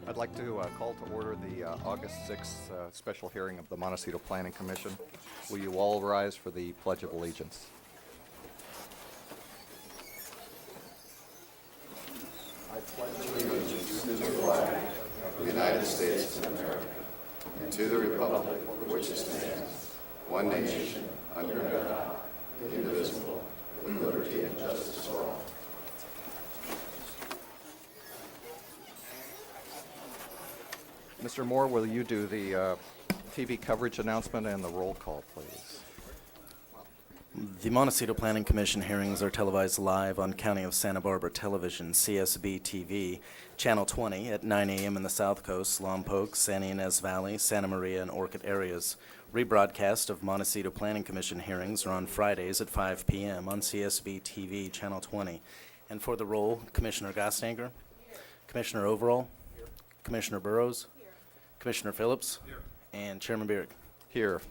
I'd like to call to order the August 6th special hearing of the Montecito Planning Commission. Will you all rise for the Pledge of Allegiance? I pledge allegiance to the flag of the United States of America and to the republic for which it stands, one nation, under God, indivisible, with liberty and justice for all. Mr. Moore, will you do the TV coverage announcement and the roll call, please? The Montecito Planning Commission hearings are televised live on County of Santa Barbara Television, CSB TV, Channel 20 at 9 a.m. in the South Coast, Lompoc, Santa Ynez Valley, Santa Maria, and Orchid areas. Rebroadcast of Montecito Planning Commission hearings are on Fridays at 5 p.m. on CSB TV, Channel 20. And for the roll, Commissioner Gostanger, Commissioner Overall, Commissioner Burrows, Commissioner Phillips, and Chairman Bierk. Here.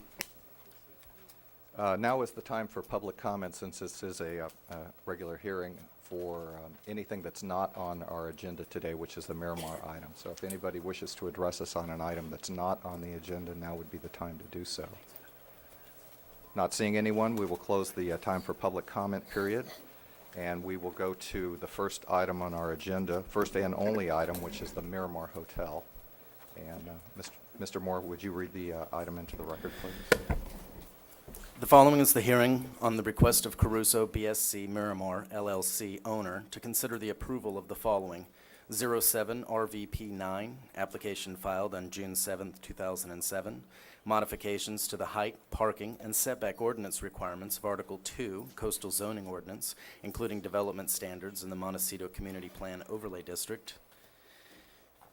Now is the time for public comment, since this is a regular hearing for anything that's not on our agenda today, which is the Miramar item. So if anybody wishes to address us on an item that's not on the agenda, now would be the time to do so. Not seeing anyone, we will close the time for public comment period, and we will go to the first item on our agenda, first and only item, which is the Miramar Hotel. And Mr. Moore, would you read the item into the record, please? The following is the hearing on the request of Caruso BSC Miramar LLC owner to consider the approval of the following: 07 RVP 9, application filed on June 7, 2007, modifications to the height, parking, and setback ordinance requirements of Article 2 Coastal Zoning Ordinance, including development standards in the Montecito Community Plan Overlay District.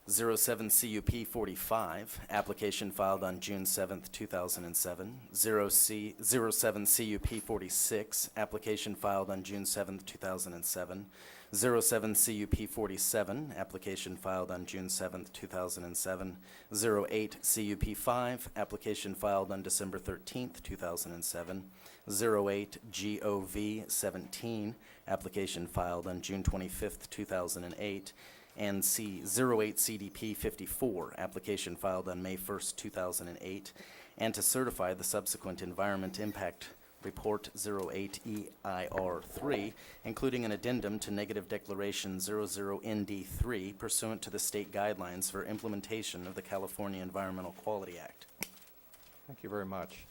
07 CUP 45, application filed on June 7, 2007. 07 CUP 46, application filed on June 7, 2007. 07 CUP 47, application filed on June 7, 2007. 08 CUP 5, application filed on December 13, 2007. 08 GOV 17, application filed on June 25, 2008. And C08 CDP 54, application filed on May 1st, 2008, and to certify the subsequent Environment Impact Report 08 EIR 3, including an addendum to Negative Declaration 00ND3 pursuant to the state guidelines for implementation of the California Environmental Quality Act. Thank you very much.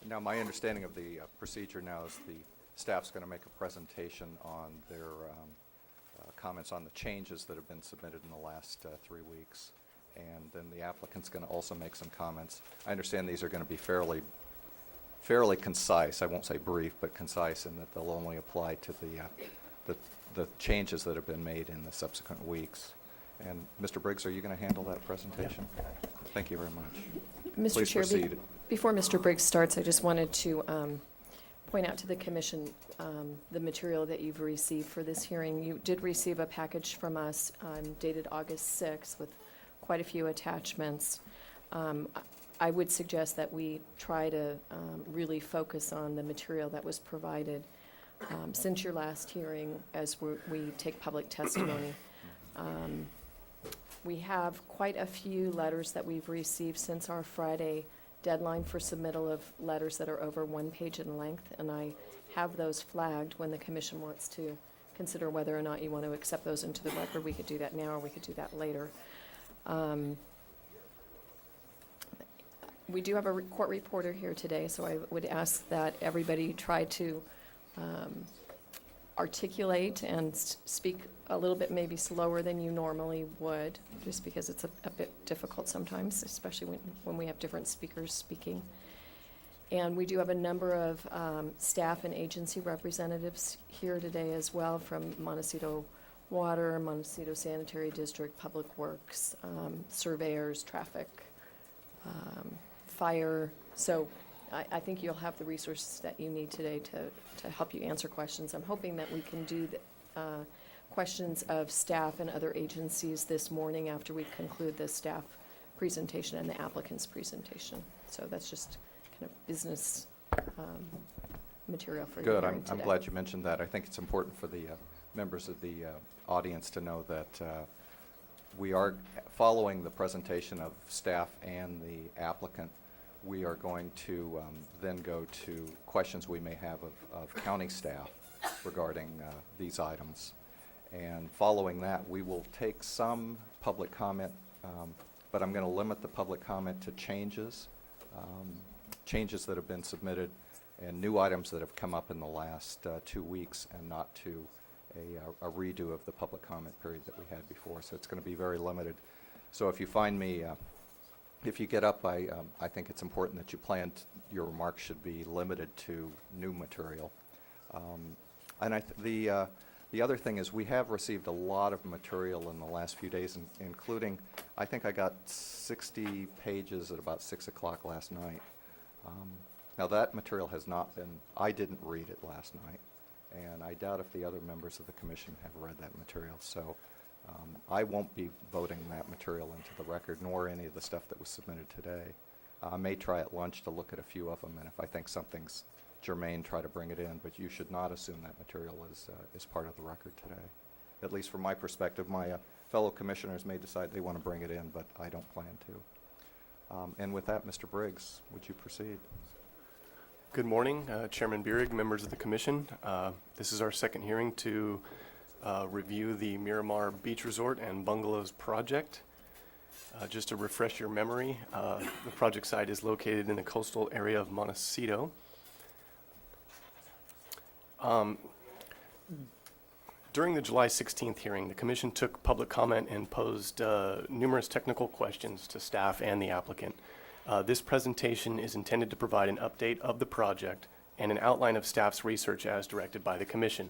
Now, my understanding of the procedure now is the staff's going to make a presentation on their comments on the changes that have been submitted in the last 3 weeks, and then the applicant's going to also make some comments. I understand these are going to be fairly concise. I won't say brief, but concise, in that they'll only apply to the changes that have been made in the subsequent weeks. And Mr. Briggs, are you going to handle that presentation? Yeah. Thank you very much. Mr. Please Chair, proceed. Before Mr. Briggs starts, I just wanted to point out to the Commission the material that you've received for this hearing. You did receive a package from us dated August 6th with quite a few attachments. I would suggest that we try to really focus on the material that was provided since your last hearing as we take public testimony. We have quite a few letters that we've received since our Friday deadline for submittal of letters that are over 1 page in length, and I have those flagged. When the Commission wants to consider whether or not you want to accept those into the record, we could do that now or we could do that later. We do have a court reporter here today, so I would ask that everybody try to articulate and speak a little bit maybe slower than you normally would, just because it's a bit difficult sometimes, especially when we have different speakers speaking. And we do have a number of staff and agency representatives here today as well, from Montecito Water, Montecito Sanitary District, Public Works, surveyors, traffic, fire. So I think you'll have the resources that you need today to help you answer questions. I'm hoping that we can do questions of staff and other agencies this morning after we conclude the staff presentation and the applicant's presentation. So that's just kind of business material for your hearing today. I'm glad you mentioned that. I think it's important for the members of the audience to know that We are following the presentation of staff and the applicant. We are going to then go to questions we may have of county staff regarding these items. And following that, we will take some public comment, but I'm going to limit the public comment to changes that have been submitted and new items that have come up in the last 2 weeks, and not to a redo of the public comment period that we had before. So it's going to be very limited. So if you find me, if you get up, I think it's important that you plan, your remarks should be limited to new material. And the other thing is, we have received a lot of material in the last few days, including, I think I got 60 pages at about 6 o'clock last night. Now that material has not been, I didn't read it last night, and I doubt if the other members of the commission have read that material. So I won't be voting that material into the record, nor any of the stuff that was submitted today. I may try at lunch to look at a few of them, and if I think something's germane, try to bring it in, but you should not assume that material is part of the record today. At least from my perspective. My fellow commissioners may decide they want to bring it in, but I don't plan to. And with that, Mr. Briggs, would you proceed? Good morning, Chairman Bierig, members of the commission. This is our second hearing to review the Miramar Beach Resort and Bungalows project. Just to refresh your memory, the project site is located in the coastal area of Montecito. During the July 16th hearing, the commission took public comment and posed numerous technical questions to staff and the applicant. This presentation is intended to provide an update of the project and an outline of staff's research as directed by the commission.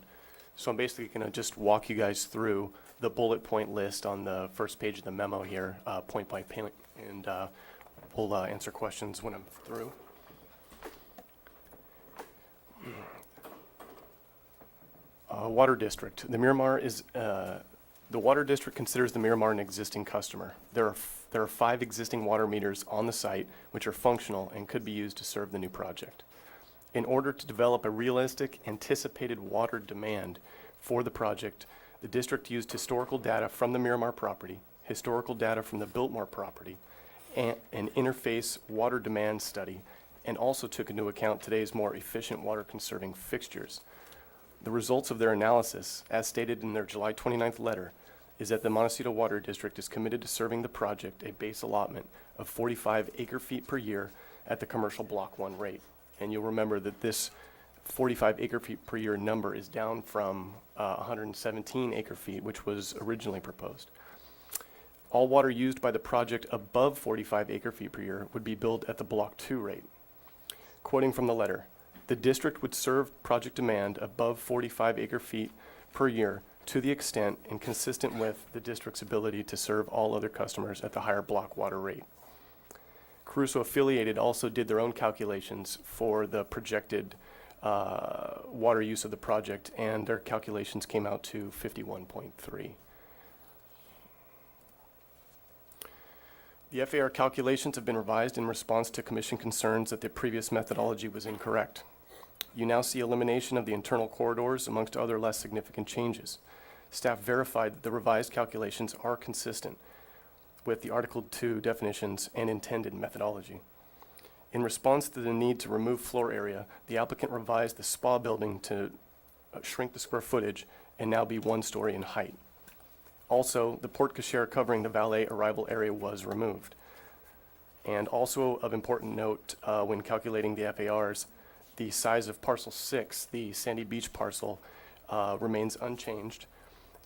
So I'm basically going to just walk you guys through the bullet point list on the first page of the memo here, point by point, and we'll answer questions when I'm through. Water District. The Miramar is, the Water District considers the Miramar an existing customer. There are 5 existing water meters on the site which are functional and could be used to serve the new project. In order to develop a realistic anticipated water demand for the project, the district used historical data from the Miramar property, historical data from the Biltmore property, and an interface water demand study, and also took into account today's more efficient water conserving fixtures. The results of their analysis, as stated in their July 29th letter, is that the Montecito Water District is committed to serving the project a base allotment of 45 acre-feet per year at the commercial Block 1 rate. And you'll remember that this 45 acre-feet per year number is down from 117 acre-feet, which was originally proposed. All water used by the project above 45 acre-feet per year would be billed at the Block 2 rate. Quoting from the letter, the district would serve project demand above 45 acre-feet per year to the extent and consistent with the district's ability to serve all other customers at the higher block water rate. Caruso Affiliated also did their own calculations for the projected water use of the project, and their calculations came out to 51.3. The FAR calculations have been revised in response to commission concerns that the previous methodology was incorrect. You now see elimination of the internal corridors amongst other less significant changes. Staff verified that the revised calculations are consistent with the Article 2 definitions and intended methodology. In response to the need to remove floor area, the applicant revised the spa building to shrink the square footage and now be 1 story in height. Also, the porte cochere covering the valet arrival area was removed. And also of important note, when calculating the FARs, the size of parcel 6, the Sandy Beach parcel, remains unchanged,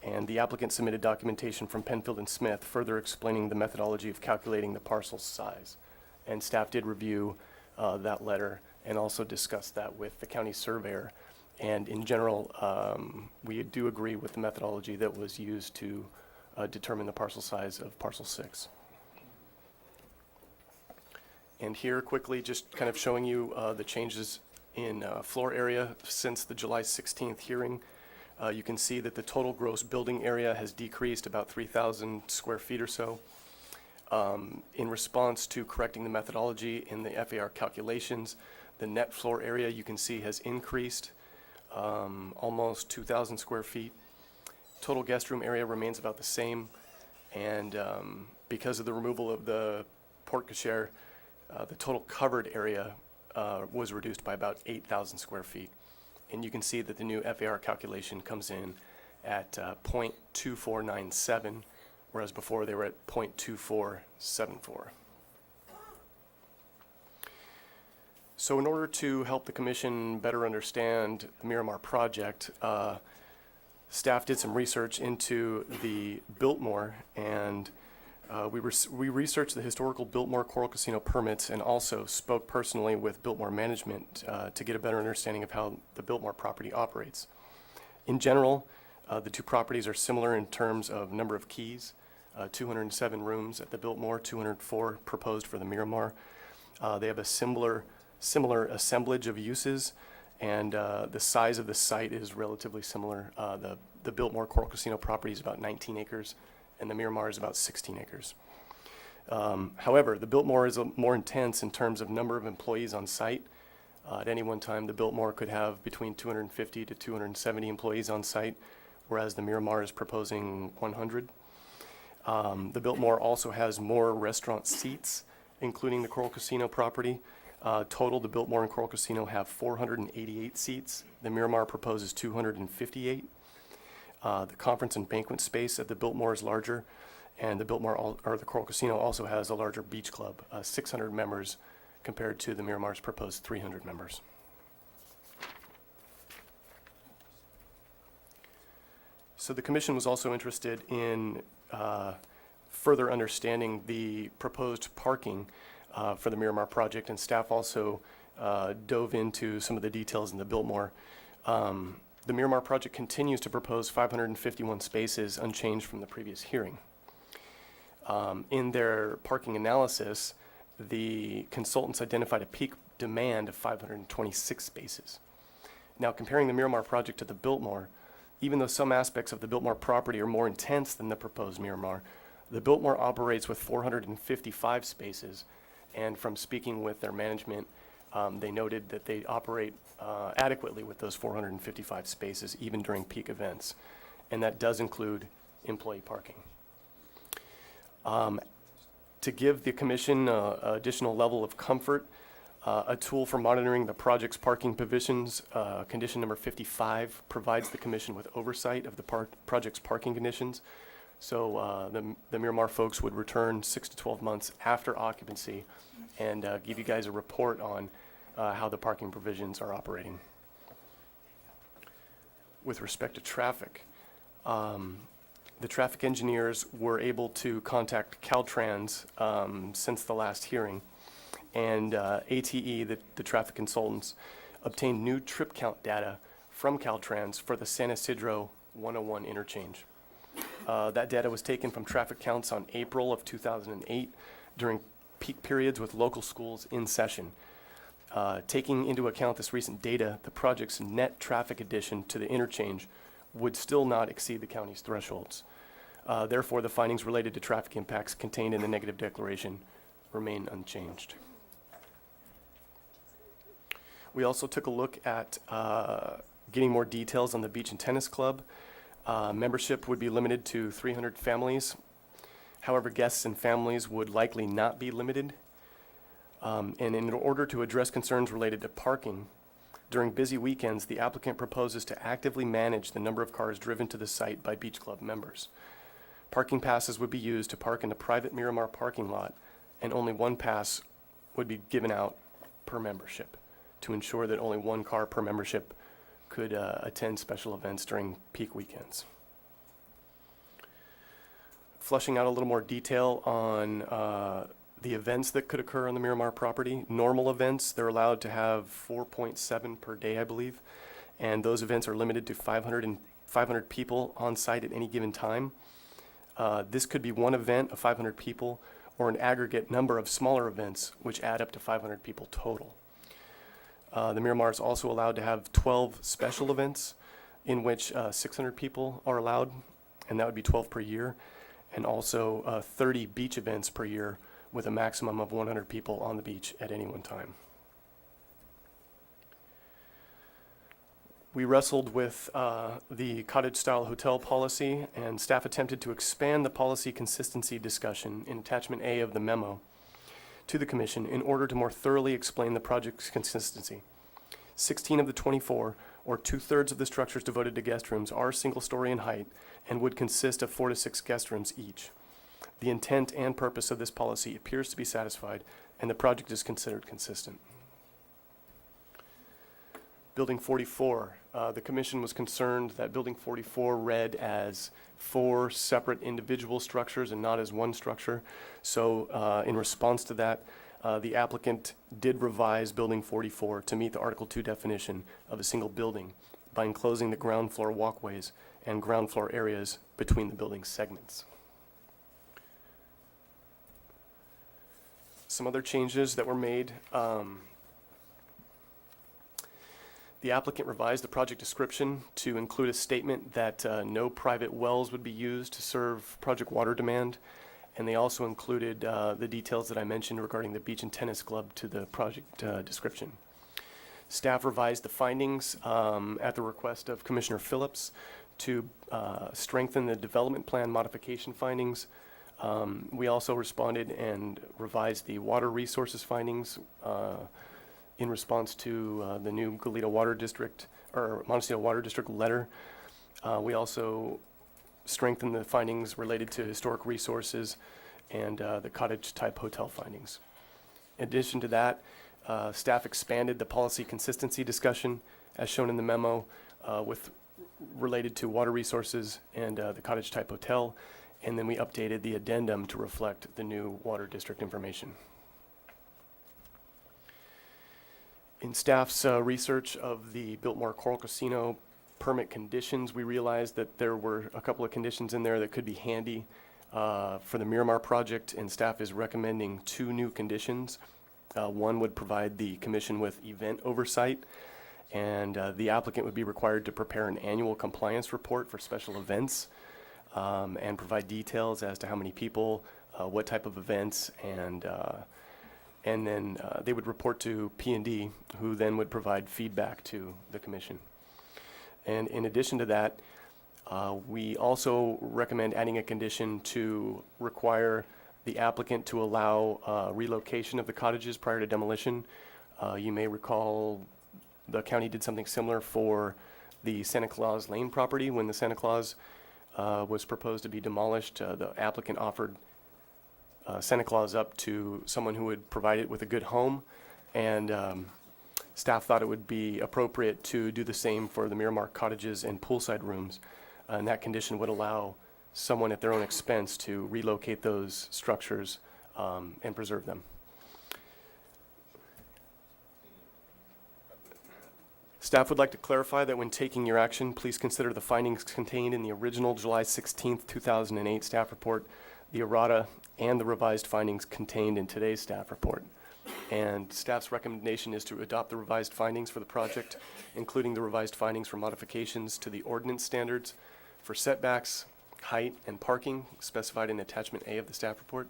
and the applicant submitted documentation from Penfield and Smith further explaining the methodology of calculating the parcel size. And staff did review that letter and also discussed that with the county surveyor. And in general, we do agree with the methodology that was used to determine the parcel size of parcel 6. And here quickly, just kind of showing you the changes in floor area since the July 16th hearing. You can see that the total gross building area has decreased about 3,000 square feet or so. In response to correcting the methodology in the FAR calculations, the net floor area you can see has increased almost 2,000 square feet. Total guest room area remains about the same, And because of the removal of the porte cochere, the total covered area was reduced by about 8,000 square feet. And you can see that the new FAR calculation comes in at 0.2497, whereas before they were at 0.2474. So in order to help the commission better understand the Miramar project, staff did some research into the Biltmore, and we researched the historical Biltmore Coral Casino permits and also spoke personally with Biltmore management to get a better understanding of how the Biltmore property operates. In general, the two properties are similar in terms of number of keys, 207 rooms at the Biltmore, 204 proposed for the Miramar. They have a similar assemblage of uses, and the size of the site is relatively similar. The Biltmore Coral Casino property is about 19 acres, and the Miramar is about 16 acres. However, the Biltmore is more intense in terms of number of employees on site. At any one time, the Biltmore could have between 250 to 270 employees on site, whereas the Miramar is proposing 100. The Biltmore also has more restaurant seats, including the Coral Casino property. Total, the Biltmore and Coral Casino have 488 seats. The Miramar proposes 258. The conference and banquet space at the Biltmore is larger, and the the Coral Casino also has a larger beach club, 600 members compared to the Miramar's proposed 300 members. So the commission was also interested in further understanding the proposed parking for the Miramar project, and staff also dove into some of the details in the Biltmore. The Miramar project continues to propose 551 spaces, unchanged from the previous hearing. In their parking analysis, the consultants identified a peak demand of 526 spaces. Now, comparing the Miramar project to the Biltmore, even though some aspects of the Biltmore property are more intense than the proposed Miramar, the Biltmore operates with 455 spaces, and from speaking with their management, they noted that they operate adequately with those 455 spaces, even during peak events, and that does include employee parking. To give the commission additional level of comfort, a tool for monitoring the project's parking provisions, condition number 55, provides the commission with oversight of the project's parking conditions. So the Miramar folks would return 6 to 12 months after occupancy and give you guys a report on how the parking provisions are operating. With respect to traffic, the traffic engineers were able to contact Caltrans since the last hearing, and ATE, the traffic consultants, obtained new trip count data from Caltrans for the San Isidro 101 interchange. That data was taken from traffic counts on April of 2008 during peak periods with local schools in session. Taking into account this recent data, the project's net traffic addition to the interchange would still not exceed the county's thresholds. Therefore, the findings related to traffic impacts contained in the negative declaration remain unchanged. We also took a look at getting more details on the beach and tennis club. Membership would be limited to 300 families. However, guests and families would likely not be limited. And in order to address concerns related to parking, during busy weekends, the applicant proposes to actively manage the number of cars driven to the site by beach club members. Parking passes would be used to park in the private Miramar parking lot, and only one pass would be given out per membership to ensure that only one car per membership could attend special events during peak weekends. Flushing out a little more detail on the events that could occur on the Miramar property. Normal events, they're allowed to have 4.7 per day, I believe, and those events are limited to 500 people on site at any given time. This could be one event of 500 people or an aggregate number of smaller events which add up to 500 people total. The Miramar is also allowed to have 12 special events in which 600 people are allowed, and that would be 12 per year, and also 30 beach events per year with a maximum of 100 people on the beach at any one time. We wrestled with the cottage-style hotel policy, and staff attempted to expand the policy consistency discussion in attachment A of the memo to the commission in order to more thoroughly explain the project's consistency. 16 of the 24, or 2/3 of the structures devoted to guest rooms, are single-story in height and would consist of 4 to 6 guest rooms each. The intent and purpose of this policy appears to be satisfied, and the project is considered consistent. Building 44, the commission was concerned that Building 44 read as 4 separate individual structures and not as one structure. So in response to that, the applicant did revise Building 44 to meet the Article 2 definition of a single building by enclosing the ground floor walkways and ground floor areas between the building segments. Some other changes that were made. The applicant revised the project description to include a statement that no private wells would be used to serve project water demand. And they also included the details that I mentioned regarding the beach and tennis club to the project description. Staff revised the findings at the request of Commissioner Phillips to strengthen the development plan modification findings. We also responded and revised the water resources findings in response to the new Goleta Water District, or Montecito Water District letter. We also strengthened the findings related to historic resources and the cottage-type hotel findings. In addition to that, staff expanded the policy consistency discussion, as shown in the memo, with related to water resources and the cottage-type hotel, and then we updated the addendum to reflect the new water district information. In staff's research of the Biltmore Coral Casino permit conditions, we realized that there were a couple of conditions in there that could be handy for the Miramar project, and staff is recommending 2 new conditions. One would provide the commission with event oversight, and the applicant would be required to prepare an annual compliance report for special events and provide details as to how many people, what type of events, and then they would report to P&D, who then would provide feedback to the commission. And in addition to that, we also recommend adding a condition to require the applicant to allow relocation of the cottages prior to demolition. You may recall the county did something similar for the Santa Claus Lane property. When the Santa Claus was proposed to be demolished, the applicant offered Santa Claus up to someone who would provide it with a good home, and staff thought it would be appropriate to do the same for the Miramar cottages and poolside rooms, and that condition would allow someone at their own expense to relocate those structures and preserve them. Staff would like to clarify that when taking your action, please consider the findings contained in the original July 16th, 2008 staff report, the errata, and the revised findings contained in today's staff report. And staff's recommendation is to adopt the revised findings for the project, including the revised findings for modifications to the ordinance standards for setbacks, height, and parking specified in attachment A of the staff report.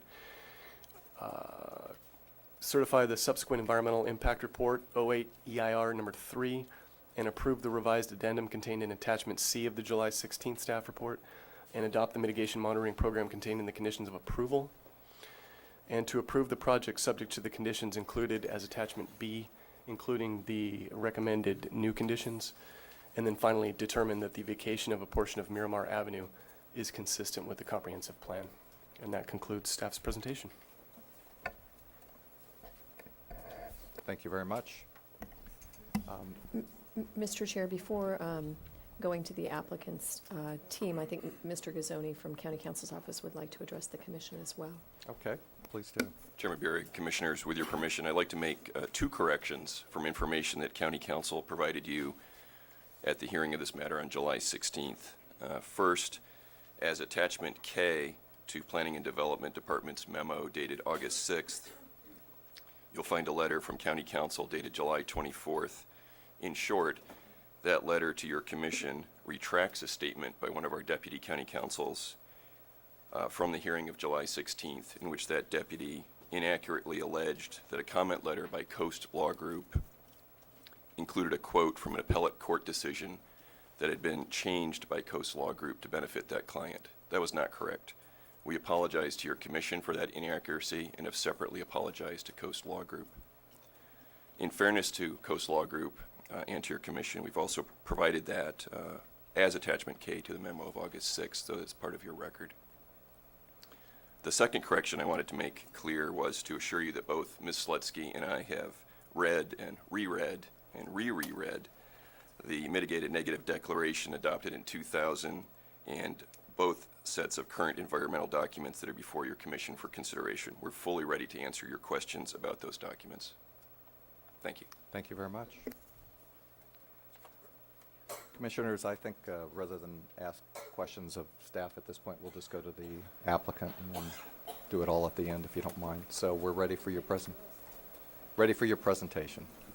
Certify the subsequent environmental impact report, 08 EIR number 3, and approve the revised addendum contained in attachment C of the July 16th staff report, and adopt the mitigation monitoring program contained in the conditions of approval, and to approve the project subject to the conditions included as attachment B, including the recommended new conditions, and then finally determine that the vacation of a portion of Miramar Avenue is consistent with the comprehensive plan. And that concludes staff's presentation. Thank you very much. Mr. Chair, before going to the applicant's team, I think Mr. Gazzoni from County Counsel's Office would like to address the commission as well. Okay, please do. Chairman Berry, Commissioners, with your permission, I'd like to make 2 corrections from information that County Council provided you at the hearing of this matter on July 16th. First, as attachment K to Planning and Development Department's memo dated August 6th, you'll find a letter from County Council dated July 24th. In short, that letter to your commission retracts a statement by one of our deputy county councils from the hearing of July 16th, in which that deputy inaccurately alleged that a comment letter by Coast Law Group included a quote from an appellate court decision that had been changed by Coast Law Group to benefit that client. That was not correct. We apologize to your commission for that inaccuracy and have separately apologized to Coast Law Group. In fairness to Coast Law Group and to your commission, we've also provided that as attachment K to the memo of August 6th, so it's part of your record. The second correction I wanted to make clear was to assure you that both Ms. Slutsky and I have read and reread and reread the mitigated negative declaration adopted in 2000 and both sets of current environmental documents that are before your commission for consideration. We're fully ready to answer your questions about those documents. Thank you. Thank you very much. Commissioners, I think rather than ask questions of staff at this point, we'll just go to the applicant and then do it all at the end if you don't mind. So we're ready for your presentation.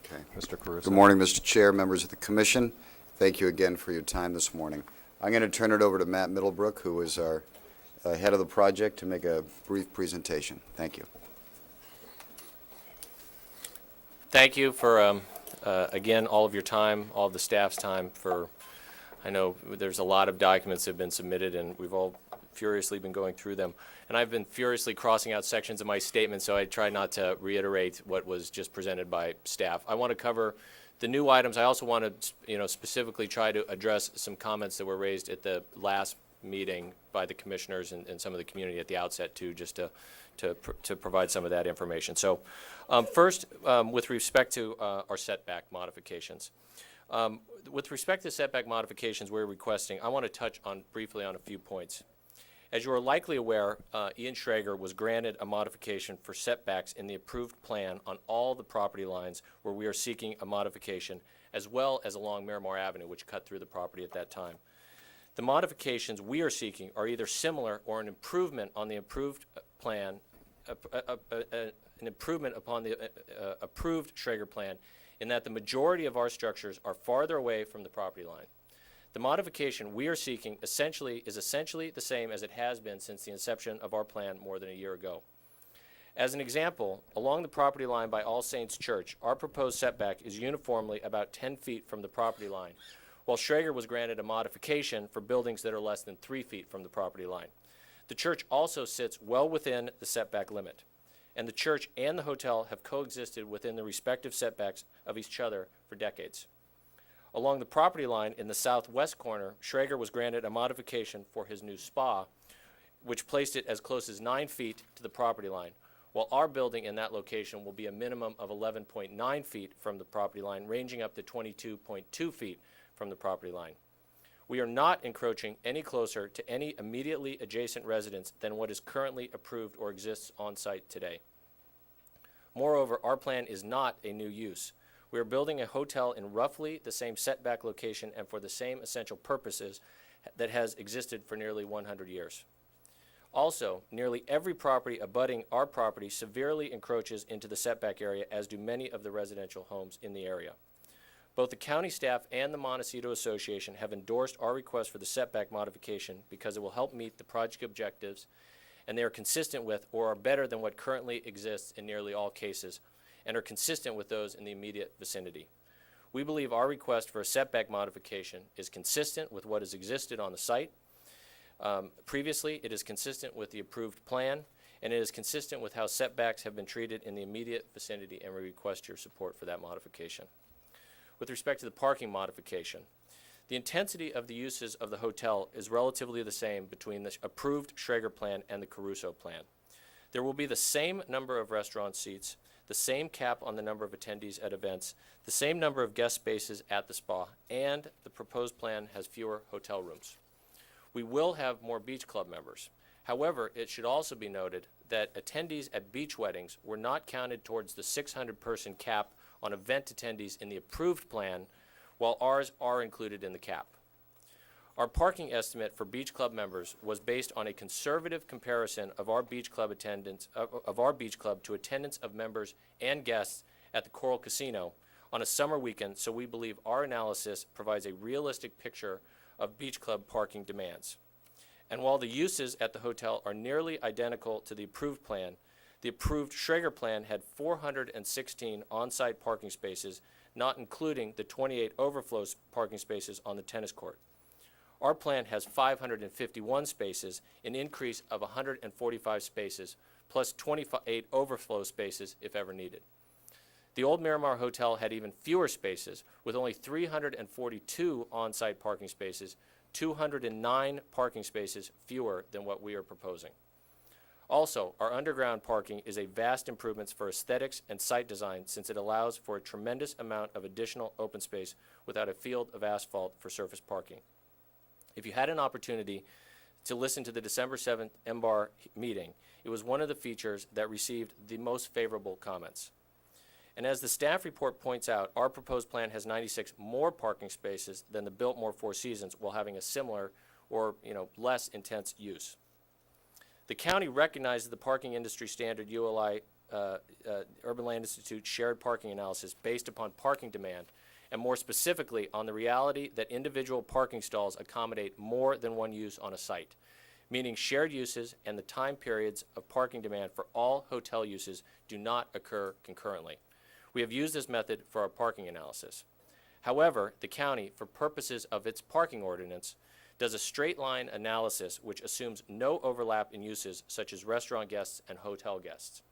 Okay. Mr. Caruso. Good morning, Mr. Chair, members of the commission. Thank you again for your time this morning. I'm going to turn it over to Matt Middlebrook, who is our head of the project, to make a brief presentation. Thank you. Thank you for, again, all of your time, all of the staff's time I know there's a lot of documents that have been submitted, and we've all furiously been going through them. And I've been furiously crossing out sections of my statement, so I try not to reiterate what was just presented by staff. I want to cover the new items. I also want to, specifically try to address some comments that were raised at the last meeting by the commissioners and some of the community at the outset, too, just to provide some of that information. So first, with respect to our setback modifications. With respect to setback modifications we're requesting, I want to touch briefly on a few points. As you are likely aware, Ian Schrager was granted a modification for setbacks in the approved plan on all the property lines where we are seeking a modification, as well as along Miramar Avenue, which cut through the property at that time. The modifications we are seeking are either similar or an improvement on the approved plan, an improvement upon the approved Schrager plan, in that the majority of our structures are farther away from the property line. The modification we are seeking is essentially the same as it has been since the inception of our plan more than a year ago. As an example, along the property line by All Saints Church, our proposed setback is uniformly about 10 feet from the property line, while Schrager was granted a modification for buildings that are less than 3 feet from the property line. The church also sits well within the setback limit, and the church and the hotel have coexisted within the respective setbacks of each other for decades. Along the property line in the southwest corner, Schrager was granted a modification for his new spa, which placed it as close as 9 feet to the property line, while our building in that location will be a minimum of 11.9 feet from the property line, ranging up to 22.2 feet from the property line. We are not encroaching any closer to any immediately adjacent residence than what is currently approved or exists on site today. Moreover, our plan is not a new use. We are building a hotel in roughly the same setback location and for the same essential purposes that has existed for nearly 100 years. Also, nearly every property abutting our property severely encroaches into the setback area, as do many of the residential homes in the area. Both the county staff and the Montecito Association have endorsed our request for the setback modification because it will help meet the project objectives, and they are consistent with or are better than what currently exists in nearly all cases, and are consistent with those in the immediate vicinity. We believe our request for a setback modification is consistent with what has existed on the site. Previously, it is consistent with the approved plan, and it is consistent with how setbacks have been treated in the immediate vicinity, and we request your support for that modification. With respect to the parking modification, the intensity of the uses of the hotel is relatively the same between the approved Schrager plan and the Caruso plan. There will be the same number of restaurant seats, the same cap on the number of attendees at events, the same number of guest spaces at the spa, and the proposed plan has fewer hotel rooms. We will have more beach club members. However, it should also be noted that attendees at beach weddings were not counted towards the 600-person cap on event attendees in the approved plan, while ours are included in the cap. Our parking estimate for beach club members was based on a conservative comparison of our beach club to attendance of members and guests at the Coral Casino on a summer weekend, so we believe our analysis provides a realistic picture of beach club parking demands. And while the uses at the hotel are nearly identical to the approved plan, The approved Schrager plan had 416 on-site parking spaces, not including the 28 overflow parking spaces on the tennis court. Our plan has 551 spaces, an increase of 145 spaces, plus 28 overflow spaces if ever needed. The old Miramar Hotel had even fewer spaces, with only 342 on-site parking spaces, 209 parking spaces fewer than what we are proposing. Also, our underground parking is a vast improvement for aesthetics and site design, since it allows for a tremendous amount of additional open space without a field of asphalt for surface parking. If you had an opportunity to listen to the December 7th MBAR meeting, it was one of the features that received the most favorable comments. And as the staff report points out, our proposed plan has 96 more parking spaces than the Biltmore Four Seasons, while having a similar or less intense use. The county recognizes the parking industry standard ULI Urban Land Institute shared parking analysis based upon parking demand, and more specifically on the reality that individual parking stalls accommodate more than one use on a site, meaning shared uses and the time periods of parking demand for all hotel uses do not occur concurrently. We have used this method for our parking analysis. However, the county, for purposes of its parking ordinance, does a straight line analysis which assumes no overlap in uses such as restaurant guests and hotel guests.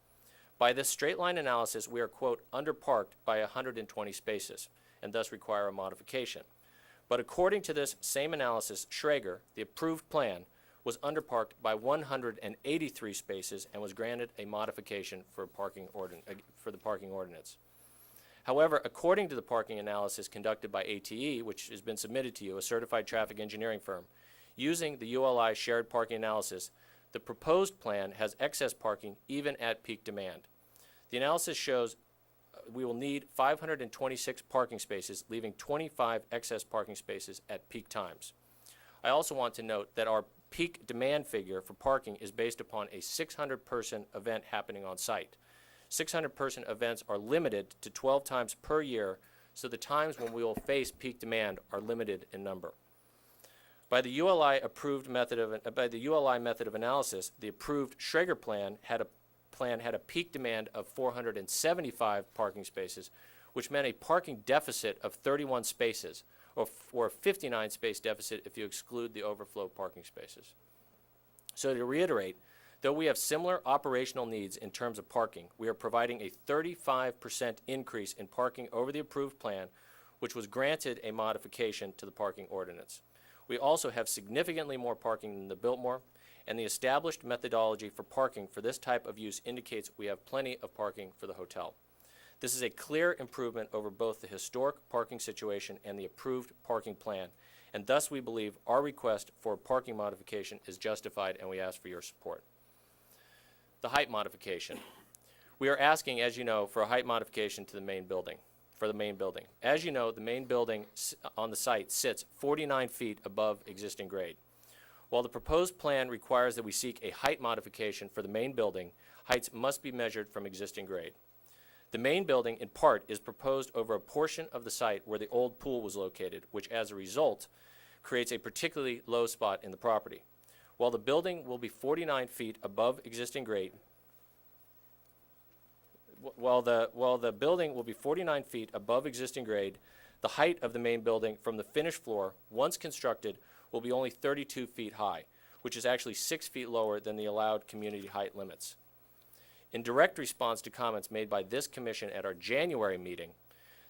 By this straight line analysis, we are, quote, underparked by 120 spaces, and thus require a modification. But according to this same analysis, Schrager, the approved plan, was underparked by 183 spaces and was granted a modification for the parking ordinance. However, according to the parking analysis conducted by ATE, which has been submitted to you, a certified traffic engineering firm, using the ULI shared parking analysis, the proposed plan has excess parking even at peak demand. The analysis shows we will need 526 parking spaces, leaving 25 excess parking spaces at peak times. I also want to note that our peak demand figure for parking is based upon a 600-person event happening on site. 600-person events are limited to 12 times per year, so the times when we will face peak demand are limited in number. By the ULI method of analysis, the approved Schrager plan had a peak demand of 475 parking spaces, which meant a parking deficit of 31 spaces, or a 59 space deficit if you exclude the overflow parking spaces. So to reiterate, though we have similar operational needs in terms of parking, we are providing a 35% increase in parking over the approved plan, which was granted a modification to the parking ordinance. We also have significantly more parking than the Biltmore, and the established methodology for parking for this type of use indicates we have plenty of parking for the hotel. This is a clear improvement over both the historic parking situation and the approved parking plan, and thus we believe our request for a parking modification is justified, and we ask for your support. The height modification. We are asking, as you know, for a height modification to the main building, As you know, the main building on the site sits 49 feet above existing grade. While the proposed plan requires that we seek a height modification for the main building, heights must be measured from existing grade. The main building, in part, is proposed over a portion of the site where the old pool was located, which as a result creates a particularly low spot in the property. While the building will be 49 feet above existing grade, the height of the main building from the finished floor, once constructed, will be only 32 feet high, which is actually 6 feet lower than the allowed community height limits. In direct response to comments made by this commission at our January meeting,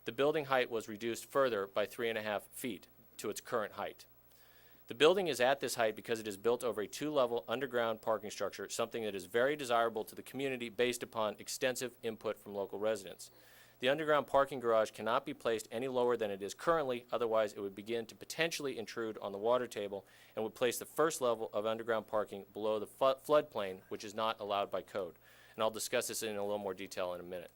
the building height was reduced further by 3.5 feet to its current height. The building is at this height because it is built over a 2-level underground parking structure, something that is very desirable to the community based upon extensive input from local residents. The underground parking garage cannot be placed any lower than it is currently, otherwise it would begin to potentially intrude on the water table and would place the first level of underground parking below the floodplain, which is not allowed by code. And I'll discuss this in a little more detail in a minute.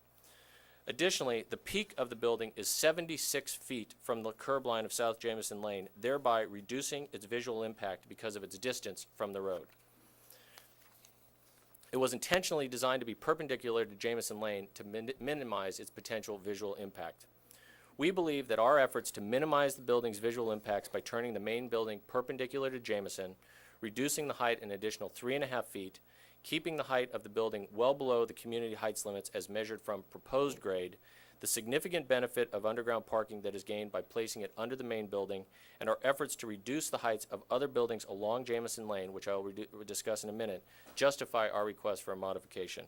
Additionally, the peak of the building is 76 feet from the curb line of South Jamison Lane, thereby reducing its visual impact because of its distance from the road. It was intentionally designed to be perpendicular to Jamison Lane to minimize its potential visual impact. We believe that our efforts to minimize the building's visual impacts by turning the main building perpendicular to Jamison, reducing the height an additional 3.5 feet, keeping the height of the building well below the community heights limits as measured from proposed grade, the significant benefit of underground parking that is gained by placing it under the main building, and our efforts to reduce the heights of other buildings along Jamison Lane, which I will discuss in a minute, justify our request for a modification.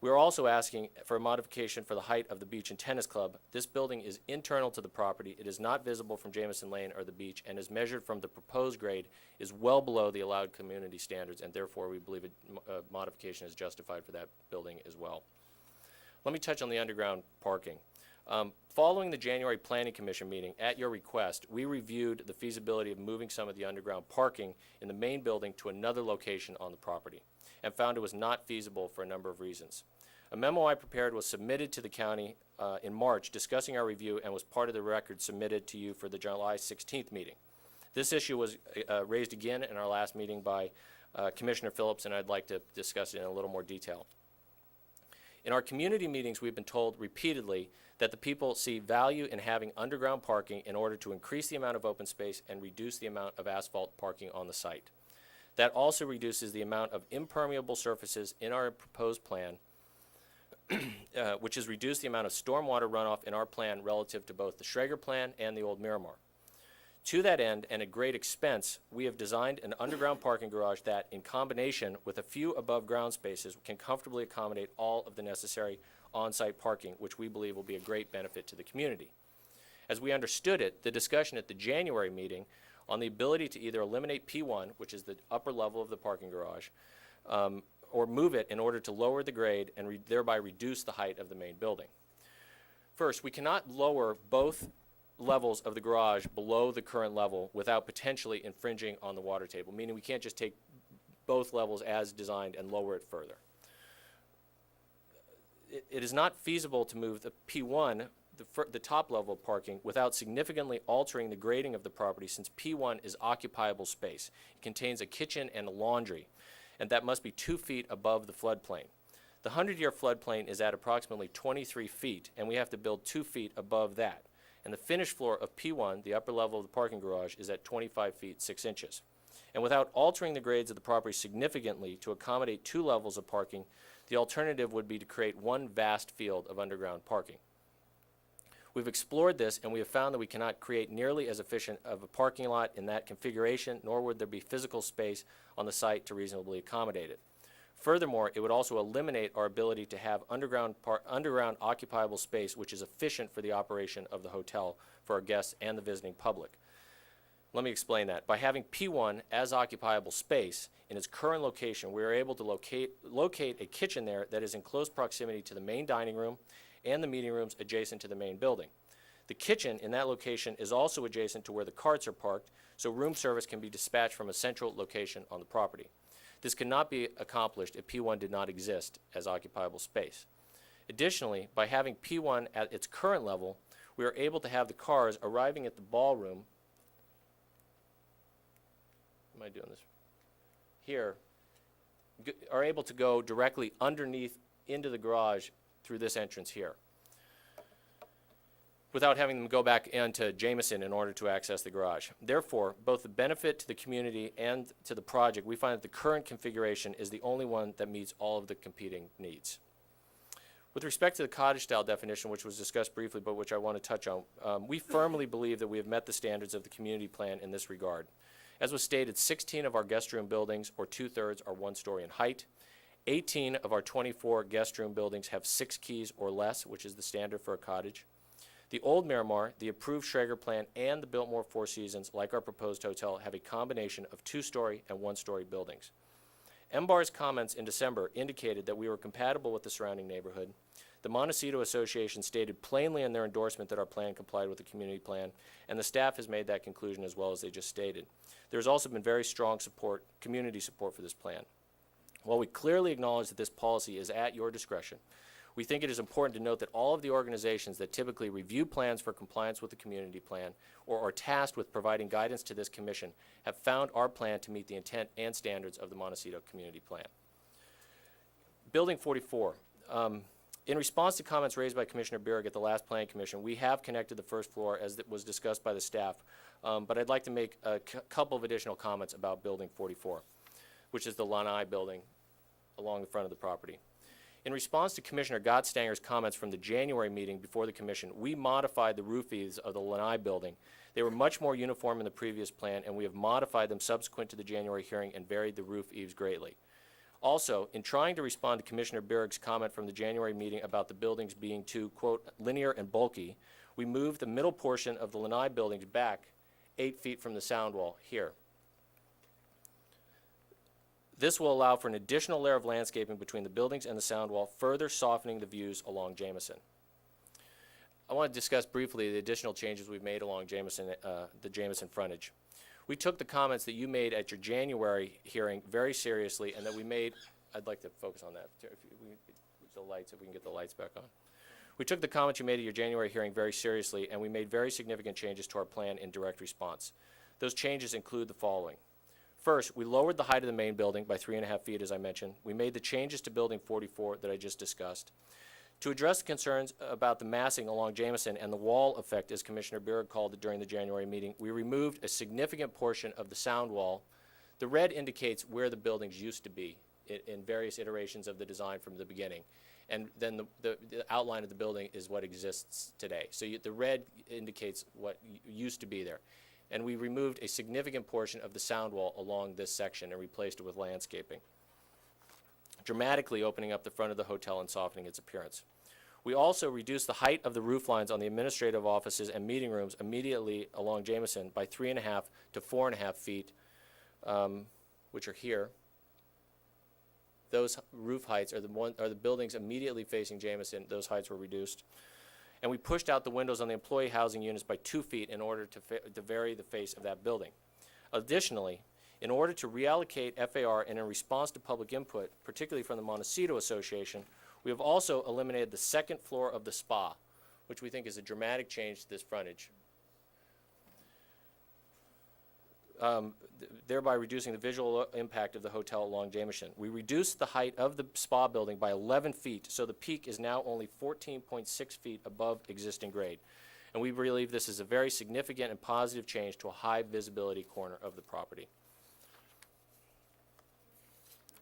We are also asking for a modification for the height of the beach and tennis club. This building is internal to the property. It is not visible from Jamison Lane or the beach, and is measured from the proposed grade is well below the allowed community standards, and therefore we believe a modification is justified for that building as well. Let me touch on the underground parking. Following the January Planning Commission meeting, at your request, we reviewed the feasibility of moving some of the underground parking in the main building to another location on the property, and found it was not feasible for a number of reasons. A memo I prepared was submitted to the county in March discussing our review, and was part of the record submitted to you for the July 16th meeting. This issue was raised again in our last meeting by Commissioner Phillips, and I'd like to discuss it in a little more detail. In our community meetings, we've been told repeatedly that the people see value in having underground parking in order to increase the amount of open space and reduce the amount of asphalt parking on the site. That also reduces the amount of impermeable surfaces in our proposed plan, which has reduced the amount of stormwater runoff in our plan relative to both the Schrager plan and the old Miramar. To that end, and at great expense, we have designed an underground parking garage that, in combination with a few above-ground spaces, can comfortably accommodate all of the necessary on-site parking, which we believe will be a great benefit to the community. As we understood it, the discussion at the January meeting on the ability to either eliminate P1, which is the upper level of the parking garage, or move it in order to lower the grade and thereby reduce the height of the main building. First, we cannot lower both levels of the garage below the current level without potentially infringing on the water table, meaning we can't just take both levels as designed and lower it further. It is not feasible to move the P1, the top level of parking, without significantly altering the grading of the property, since P1 is occupiable space. It contains a kitchen and a laundry, and that must be 2 feet above the floodplain. The 100-year floodplain is at approximately 23 feet, and we have to build 2 feet above that. And the finished floor of P1, the upper level of the parking garage, is at 25 feet 6 inches. And without altering the grades of the property significantly to accommodate 2 levels of parking, the alternative would be to create one vast field of underground parking. We've explored this, and we have found that we cannot create nearly as efficient of a parking lot in that configuration, nor would there be physical space on the site to reasonably accommodate it. Furthermore, it would also eliminate our ability to have underground occupiable space, which is efficient for the operation of the hotel for our guests and the visiting public. Let me explain that. By having P1 as occupiable space in its current location, we are able to locate a kitchen there that is in close proximity to the main dining room and the meeting rooms adjacent to the main building. The kitchen in that location is also adjacent to where the carts are parked, so room service can be dispatched from a central location on the property. This could not be accomplished if P1 did not exist as occupiable space. Additionally, by having P1 at its current level, we are able to have the cars arriving at the ballroom, am I doing this? Here, are able to go directly underneath into the garage through this entrance here, without having them go back into Jamison in order to access the garage. Therefore, both the benefit to the community and to the project, we find that the current configuration is the only one that meets all of the competing needs. With respect to the cottage-style definition, which was discussed briefly, but which I want to touch on, we firmly believe that we have met the standards of the community plan in this regard. As was stated, 16 of our guest room buildings, or 2/3, are 1 story in height. 18 of our 24 guest room buildings have 6 keys or less, which is the standard for a cottage. The old Miramar, the approved Schrager plan, and the Biltmore Four Seasons, like our proposed hotel, have a combination of 2-story and 1-story buildings. MBAR's comments in December indicated that we were compatible with the surrounding neighborhood. The Montecito Association stated plainly in their endorsement that our plan complied with the community plan, and the staff has made that conclusion as well as they just stated. There has also been very strong support, community support for this plan. While we clearly acknowledge that this policy is at your discretion, we think it is important to note that all of the organizations that typically review plans for compliance with the community plan or are tasked with providing guidance to this commission have found our plan to meet the intent and standards of the Montecito Community Plan. Building 44. In response to comments raised by Commissioner Bierg at the last Planning Commission, we have connected the first floor as it was discussed by the staff, but I'd like to make a couple of additional comments about Building 44, which is the Lanai building along the front of the property. In response to Commissioner Gottstanger's comments from the January meeting before the commission, we modified the roof eaves of the lanai building. They were much more uniform in the previous plan, and we have modified them subsequent to the January hearing and varied the roof eaves greatly. Also, in trying to respond to Commissioner Birg's comment from the January meeting about the buildings being too, quote, linear and bulky, we moved the middle portion of the lanai buildings back 8 feet from the sound wall here. This will allow for an additional layer of landscaping between the buildings and the sound wall, further softening the views along Jameson. I want to discuss briefly the additional changes we've made along Jameson, the Jameson frontage. We took the comments that you made at your January hearing very seriously, and that we made, I'd like to focus on that, if we can get the lights back on. We took the comments you made at your January hearing very seriously, and we made very significant changes to our plan in direct response. Those changes include the following. First, we lowered the height of the main building by 3.5 feet, as I mentioned. We made the changes to Building 44 that I just discussed. To address the concerns about the massing along Jameson and the wall effect, as Commissioner Birg called it during the January meeting, we removed a significant portion of the sound wall. The red indicates where the buildings used to be in various iterations of the design from the beginning. And then the outline of the building is what exists today. So the red indicates what used to be there. And we removed a significant portion of the sound wall along this section and replaced it with landscaping, dramatically opening up the front of the hotel and softening its appearance. We also reduced the height of the roof lines on the administrative offices and meeting rooms immediately along Jameson by 3.5 to 4.5 feet, which are here. Those roof heights are the buildings immediately facing Jameson. Those heights were reduced. And we pushed out the windows on the employee housing units by 2 feet in order to vary the face of that building. Additionally, in order to reallocate FAR and in response to public input, particularly from the Montecito Association, we have also eliminated the second floor of the spa, which we think is a dramatic change to this frontage, thereby reducing the visual impact of the hotel along Jameson. We reduced the height of the spa building by 11 feet, so the peak is now only 14.6 feet above existing grade. And we believe this is a very significant and positive change to a high visibility corner of the property.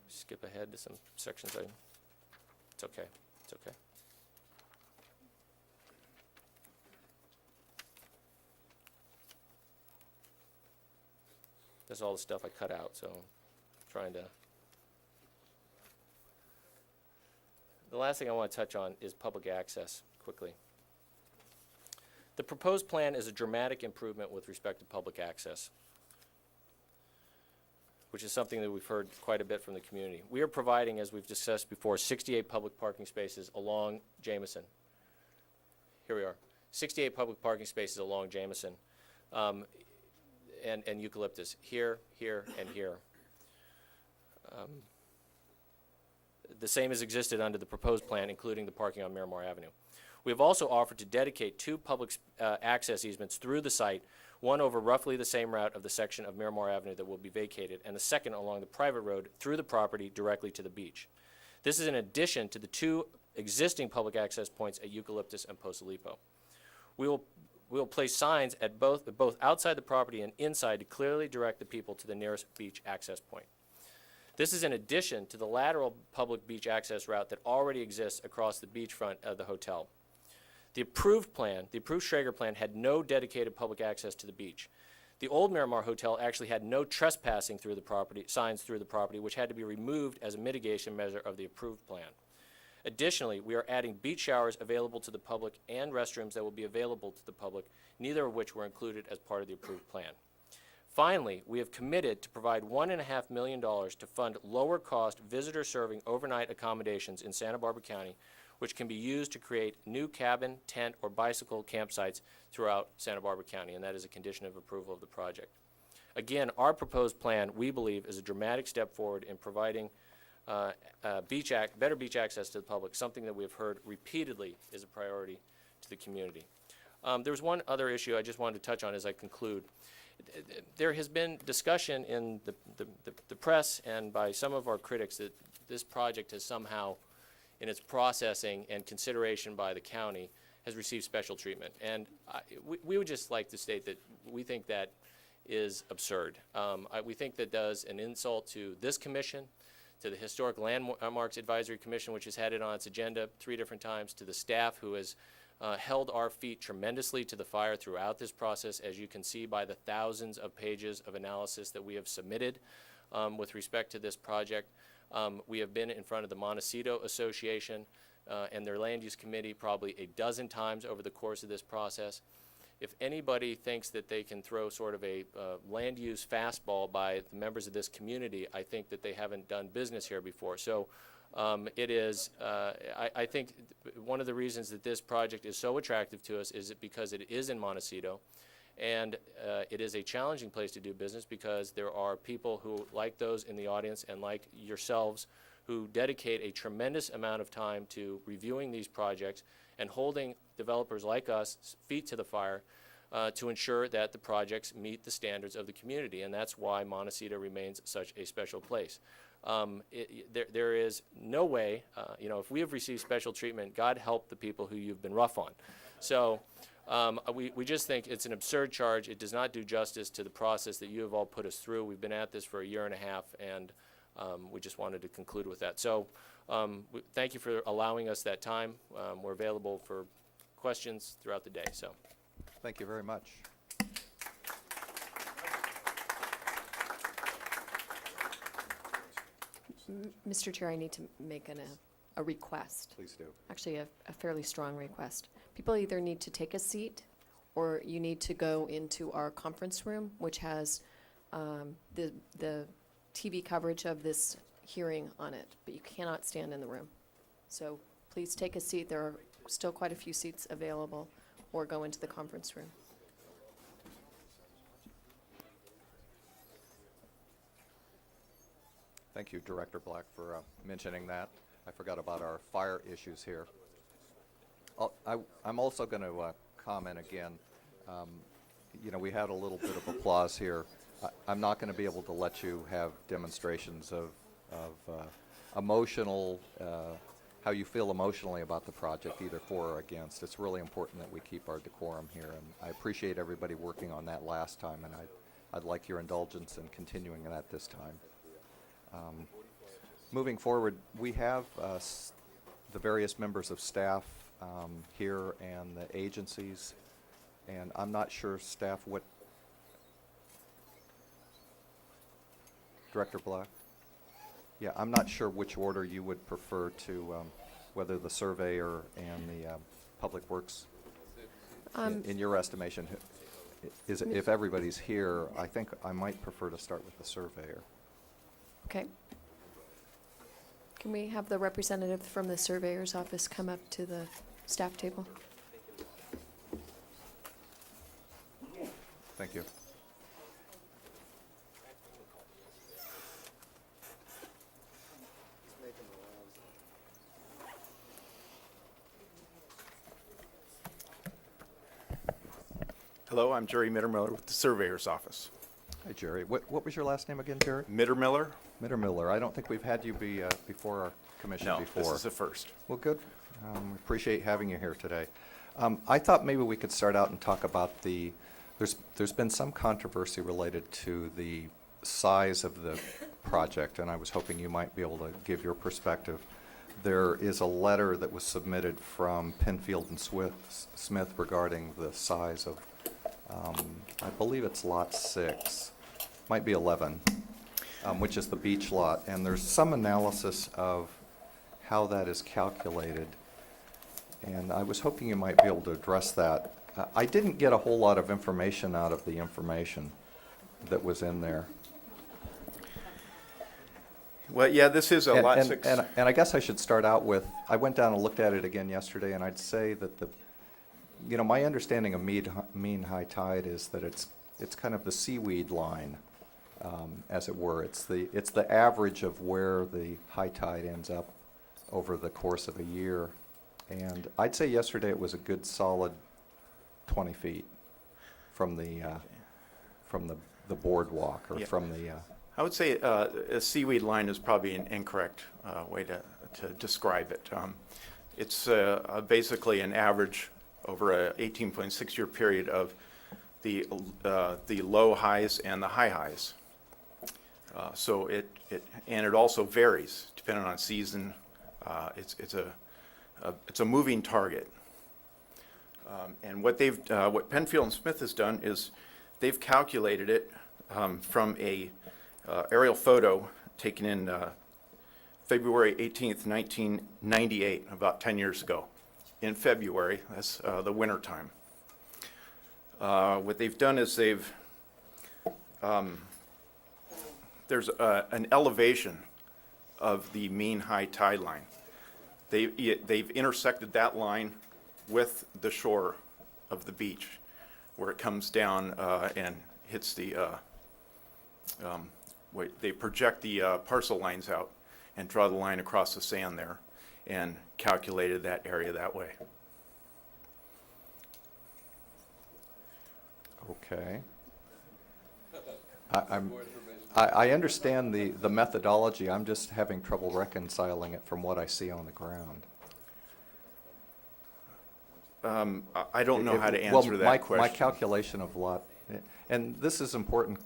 Skip ahead to some sections. It's okay. It's okay. That's all the stuff I cut out, so I'm trying to. The last thing I want to touch on is public access, quickly. The proposed plan is a dramatic improvement with respect to public access, which is something that we've heard quite a bit from the community. We are providing, as we've discussed before, 68 public parking spaces along Jameson. Here we are, 68 public parking spaces along Jameson. And Eucalyptus, here, here, and here. The same has existed under the proposed plan, including the parking on Miramar Avenue. We have also offered to dedicate 2 public access easements through the site, one over roughly the same route of the section of Miramar Avenue that will be vacated, and the second along the private road through the property directly to the beach. This is in addition to the 2 existing public access points at Eucalyptus and Posilipo. We will place signs at both outside the property and inside to clearly direct the people to the nearest beach access point. This is in addition to the lateral public beach access route that already exists across the beachfront of the hotel. The approved Schrager plan, had no dedicated public access to the beach. The old Miramar Hotel actually had no trespassing through the property, signs through the property, which had to be removed as a mitigation measure of the approved plan. Additionally, we are adding beach showers available to the public and restrooms that will be available to the public, neither of which were included as part of the approved plan. Finally, we have committed to provide $1.5 million to fund lower-cost visitor-serving overnight accommodations in Santa Barbara County, which can be used to create new cabin, tent, or bicycle campsites throughout Santa Barbara County, and that is a condition of approval of the project. Again, our proposed plan, we believe, is a dramatic step forward in providing better beach access to the public, something that we have heard repeatedly is a priority to the community. There was one other issue I just wanted to touch on as I conclude. There has been discussion in the press and by some of our critics that this project has somehow, in its processing and consideration by the county, has received special treatment. And we would just like to state that we think that is absurd. We think that does an insult to this commission, to the Historic Landmarks Advisory Commission, which has had it on its agenda 3 different times, to the staff who has held our feet tremendously to the fire throughout this process, as you can see by the thousands of pages of analysis that we have submitted with respect to this project. We have been in front of the Montecito Association and their land use committee probably a dozen times over the course of this process. If anybody thinks that they can throw sort of a land use fastball by the members of this community, I think that they haven't done business here before. So it is, I think one of the reasons that this project is so attractive to us is because it is in Montecito, and it is a challenging place to do business because there are people who, like those in the audience and like yourselves, who dedicate a tremendous amount of time to reviewing these projects and holding developers like us feet to the fire to ensure that the projects meet the standards of the community, and that's why Montecito remains such a special place. There is no way, if we have received special treatment, God help the people who you've been rough on. So we just think it's an absurd charge. It does not do justice to the process that you have all put us through. We've been at this for 1.5 years, and we just wanted to conclude with that. So thank you for allowing us that time. We're available for questions throughout the day. So Thank you very much. Mr. Chair, I need to make a request. Please do. Actually, a fairly strong request. People either need to take a seat, or you need to go into our conference room, which has the TV coverage of this hearing on it, but you cannot stand in the room. So please take a seat. There are still quite a few seats available, or go into the conference room. Thank you, Director Black, for mentioning that. I forgot about our fire issues here. I'm also going to comment again. We had a little bit of applause here. I'm not going to be able to let you have demonstrations of emotional, how you feel emotionally about the project, either for or against. It's really important that we keep our decorum here, and I appreciate everybody working on that last time, and I'd like your indulgence in continuing that this time. Moving forward, we have the various members of staff here and the agencies, and I'm not sure, staff, what... Director Black? Yeah, I'm not sure which order you would prefer to, whether the surveyor and the Public Works, in your estimation, if everybody's here, I think I might prefer to start with the surveyor. Okay. Can we have the representative from the surveyor's office come up to the staff table? Thank you. Hello, I'm Jerry Mittermiller with the Surveyor's Office. Hi, Jerry. What was your last name again, Jerry? Mittermiller? Mittermiller. I don't think we've had you be before our commission No, before. this is the first. Well, good. We appreciate having you here today. I thought maybe we could start out and talk about there's been some controversy related to the size of the project, and I was hoping you might be able to give your perspective. There is a letter that was submitted from Penfield and Smith regarding the size of, I believe it's lot 6, might be 11, which is the beach lot, and there's some analysis of how that is calculated, and I was hoping you might be able to address that. I didn't get a whole lot of information out of the information that was in there. Well, yeah, this is a lot 6. And I guess I should start out with, I went down and looked at it again yesterday, and I'd say that my understanding of mean high tide is that it's kind of the seaweed line, as it were. It's the average of where the high tide ends up over the course of a year. And I'd say yesterday it was a good solid 20 feet from the boardwalk, or Yeah. from the, I would say a seaweed line is probably an incorrect way to describe it. It's basically an average over a 18.6-year period of the low highs and the high highs. And it also varies depending on season. It's a moving target. And what Penfield and Smith has done is they've calculated it from a aerial photo taken in February 18th, 1998, about 10 years ago. In February, that's the winter time. What they've done is there's an elevation of the mean high tide line. They've intersected that line with the shore of the beach, where it comes down and hits the, they project the parcel lines out and draw the line across the sand there and calculated that area that way. Okay. I understand the methodology. I'm just having trouble reconciling it from what I see on the ground. I don't know how to Well, answer that question. My calculation of lot, and this is important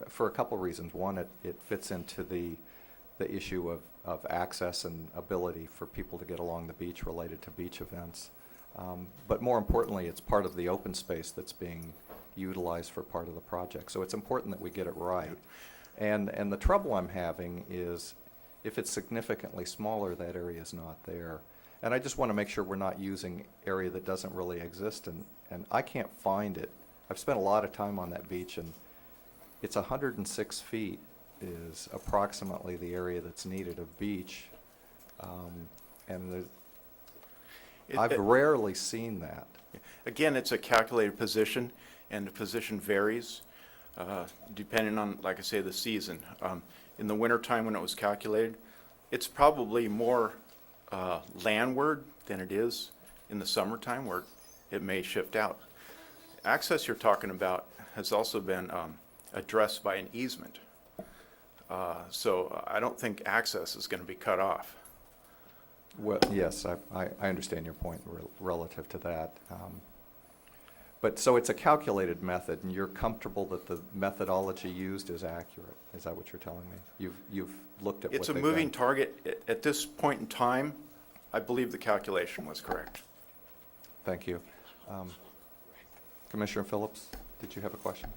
for a couple reasons. One, it fits into the issue of access and ability for people to get along the beach related to beach events. But more importantly, it's part of the open space that's being utilized for part of the project. So it's important that we get it right. And the trouble I'm having is if it's significantly smaller, that area is not there. And I just want to make sure we're not using area that doesn't really exist, and I can't find it. I've spent a lot of time on that beach, and it's 106 feet is approximately the area that's needed of beach. And I've rarely seen that. Again, it's a calculated position, and the position varies depending on, like I say, the season. In the wintertime when it was calculated, it's probably more landward than it is in the summertime where it may shift out. Access you're talking about has also been addressed by an easement. So I don't think access is going to be cut off. Well, yes, I understand your point relative to that. But so it's a calculated method, and you're comfortable that the methodology used is accurate? Is that what you're telling me? You've looked at what It's a they've moving done. target. At this point in time, I believe the calculation was correct. Thank you. Commissioner Phillips, did you have a question?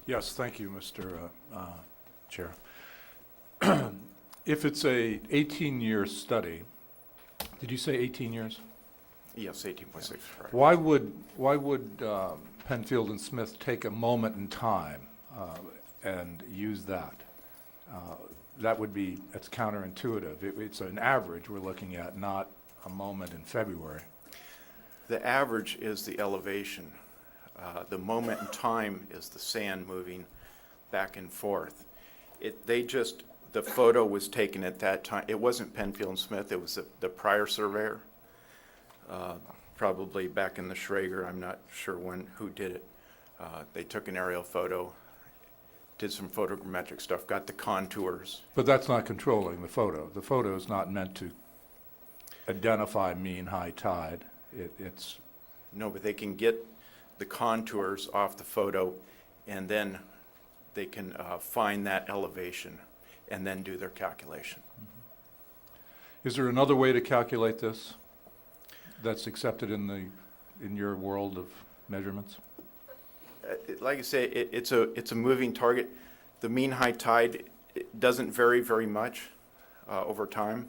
Yes, thank you, Mr. Chair. If it's a 18-year study, did you say 18 years? Yes, 18.6, correct. Why would Penfield and Smith take a moment in time and use that? It's counterintuitive. It's an average we're looking at, not a moment in February. The average is the elevation. The moment in time is the sand moving back and forth. The photo was taken at that time. It wasn't Penfield and Smith, it was the prior surveyor. Probably back in the Schrager, I'm not sure who did it. They took an aerial photo, did some photogrammetric stuff, got the contours. But that's not controlling the photo. The photo is not meant to identify mean high tide. It's No, but they can get the contours off the photo, and then they can find that elevation and then do their calculation. Is there another way to calculate this that's accepted in your world of measurements? Like I say, it's a moving target. The mean high tide doesn't vary very much over time.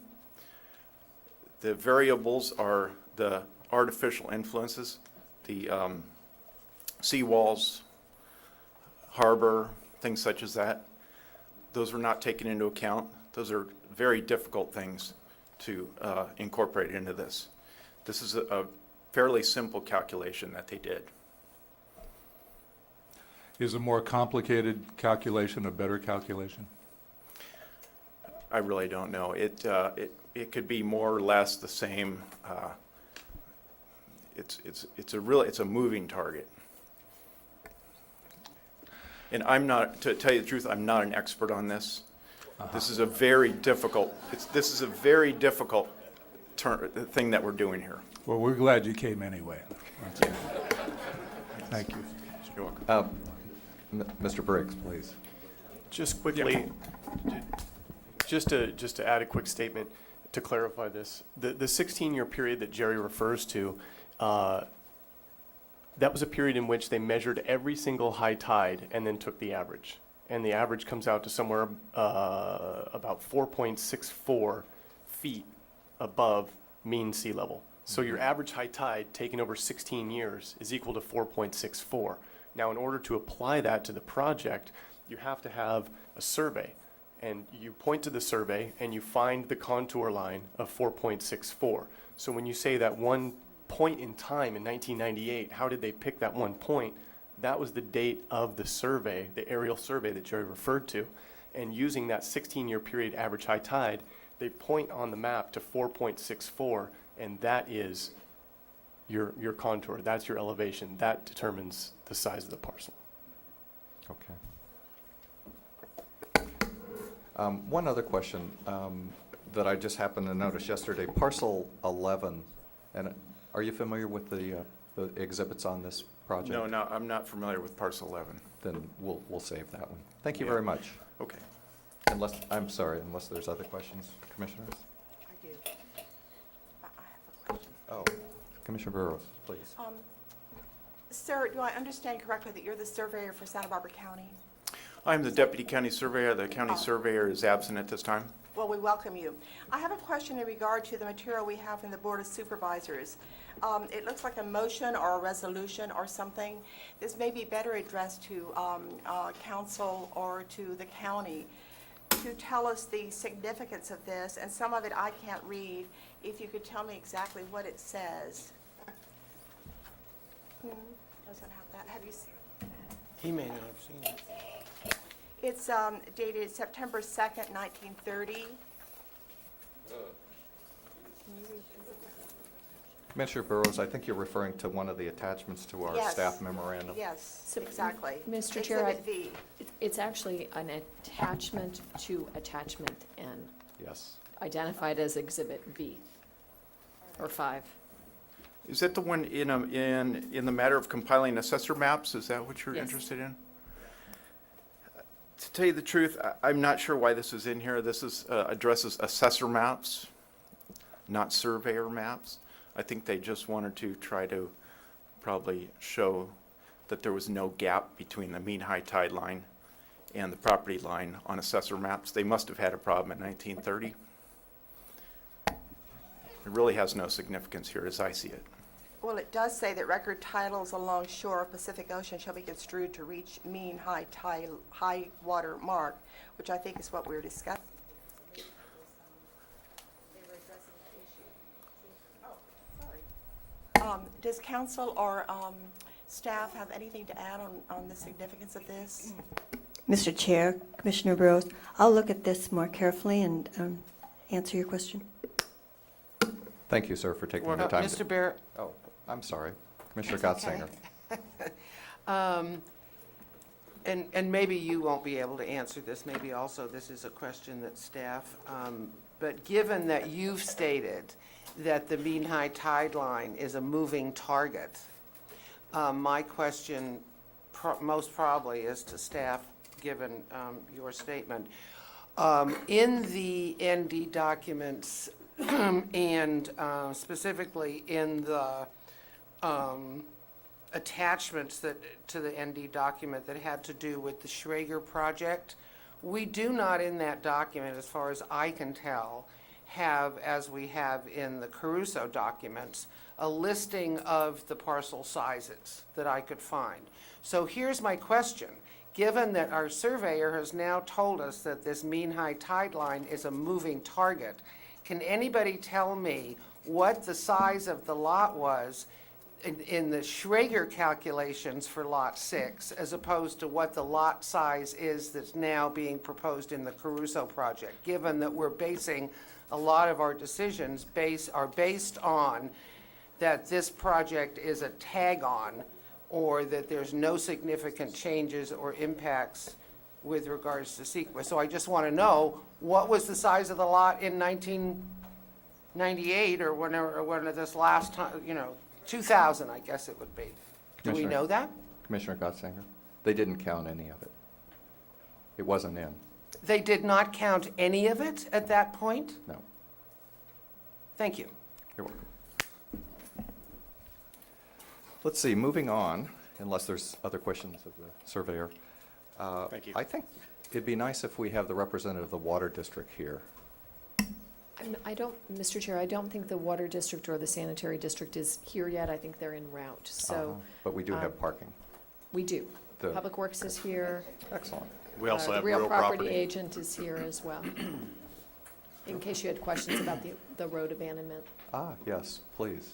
The variables are the artificial influences, the seawalls, harbor, things such as that. Those were not taken into account. Those are very difficult things to incorporate into this. This is a fairly simple calculation that they did. Is a more complicated calculation a better calculation? I really don't know. It could be more or less the same. It's a moving target. And to tell you the truth, I'm not an expert on this. This is a very difficult thing that we're doing here. Well, we're glad you came anyway. Thank you. You're welcome. Mr. Briggs, please. Just quickly, just to add a quick statement to clarify this, the 16-year period that Jerry refers to, that was a period in which they measured every single high tide and then took the average. And the average comes out to somewhere about 4.64 feet above mean sea level. So your average high tide taken over 16 years is equal to 4.64. Now, in order to apply that to the project, you have to have a survey. And you point to the survey and you find the contour line of 4.64. So when you say that one point in time in 1998, how did they pick that one point? That was the date of the survey, the aerial survey that Jerry referred to. And using that 16-year period average high tide, they point on the map to 4.64, and that is your contour. That's your elevation. That determines the size of the parcel. Okay. One other question that I just happened to notice yesterday, parcel 11, and are you familiar with the exhibits on this project? No, I'm not familiar with parcel 11. Then we'll save that one. Thank you Yeah. very much. Okay. Unless there's other questions, commissioners? I do. I have a question. Oh, Commissioner Burrows, please. Sir, do I understand correctly that you're the surveyor for Santa Barbara County? I'm the deputy county surveyor. The county surveyor is absent at this time. Well, we welcome you. I have a question in regard to the material we have in the Board of Supervisors. It looks like a motion or a resolution or something. This may be better addressed to council or to the county to tell us the significance of this, and some of it I can't read. If you could tell me exactly what it says. Doesn't have that. Have you seen? He may not have seen it. It's dated September 2nd, 1930. Commissioner Burrows, I think you're referring to one of the attachments to our Yes. staff memorandum. Yes, So, exactly. Mr. Chair, Exhibit V. It's actually an attachment to attachment N, Yes. identified as Exhibit V, or 5. Is that the one in the matter of compiling assessor maps? Is that what you're Yes. interested in? To tell you the truth, I'm not sure why this is in here. This is addresses assessor maps, not surveyor maps. I think they just wanted to try to probably show that there was no gap between the mean high tide line and the property line on assessor maps. They must have had a problem in 1930. It really has no significance here as I see it. Well, it does say that record titles along shore of Pacific Ocean shall be construed to reach mean high water mark, which I think is what we're discussing. Does council or staff have anything to add on the significance of this? Mr. Chair, Commissioner Burrows, I'll look at this more carefully and answer your question. Thank you, sir, for taking the time. Mr. Barrett, Oh, I'm sorry. Commissioner That's okay. Gottsinger. and maybe you won't be able to answer this, maybe also this is a question that staff, but given that you've stated that the mean high tide line is a moving target, my question most probably is to staff, given your statement. In the ND documents and specifically in the attachments to the ND document that had to do with the Schrager project, we do not in that document, as far as I can tell, have, as we have in the Caruso documents, a listing of the parcel sizes that I could find. So here's my question. Given that our surveyor has now told us that this mean high tide line is a moving target, can anybody tell me what the size of the lot was in the Schrager calculations for Lot 6, as opposed to what the lot size is that's now being proposed in the Caruso project, given that we're basing a lot of our decisions are based on that this project is a tag-on, or that there's no significant changes or impacts with regards to CEQA. So I just want to know, what was the size of the lot in 1998, or whenever, when this last time, 2000, I guess it would be. Do we Commissioner. know that? Commissioner Gottsinger, they didn't count any of it. It wasn't in, They did not count any of it at that point? no. Thank you. You're welcome. Let's see, moving on, unless there's other questions of the surveyor. Thank you. I think it'd be nice if we have the representative of the Water District here. I don't, Mr. Chair, I don't think the Water District or the Sanitary District is here yet. I think they're en route, so But we do have parking. we do. The- Public Works is here. Excellent. We also have The real real property property. agent is here as well, in case you had questions about the road abandonment. Yes, please.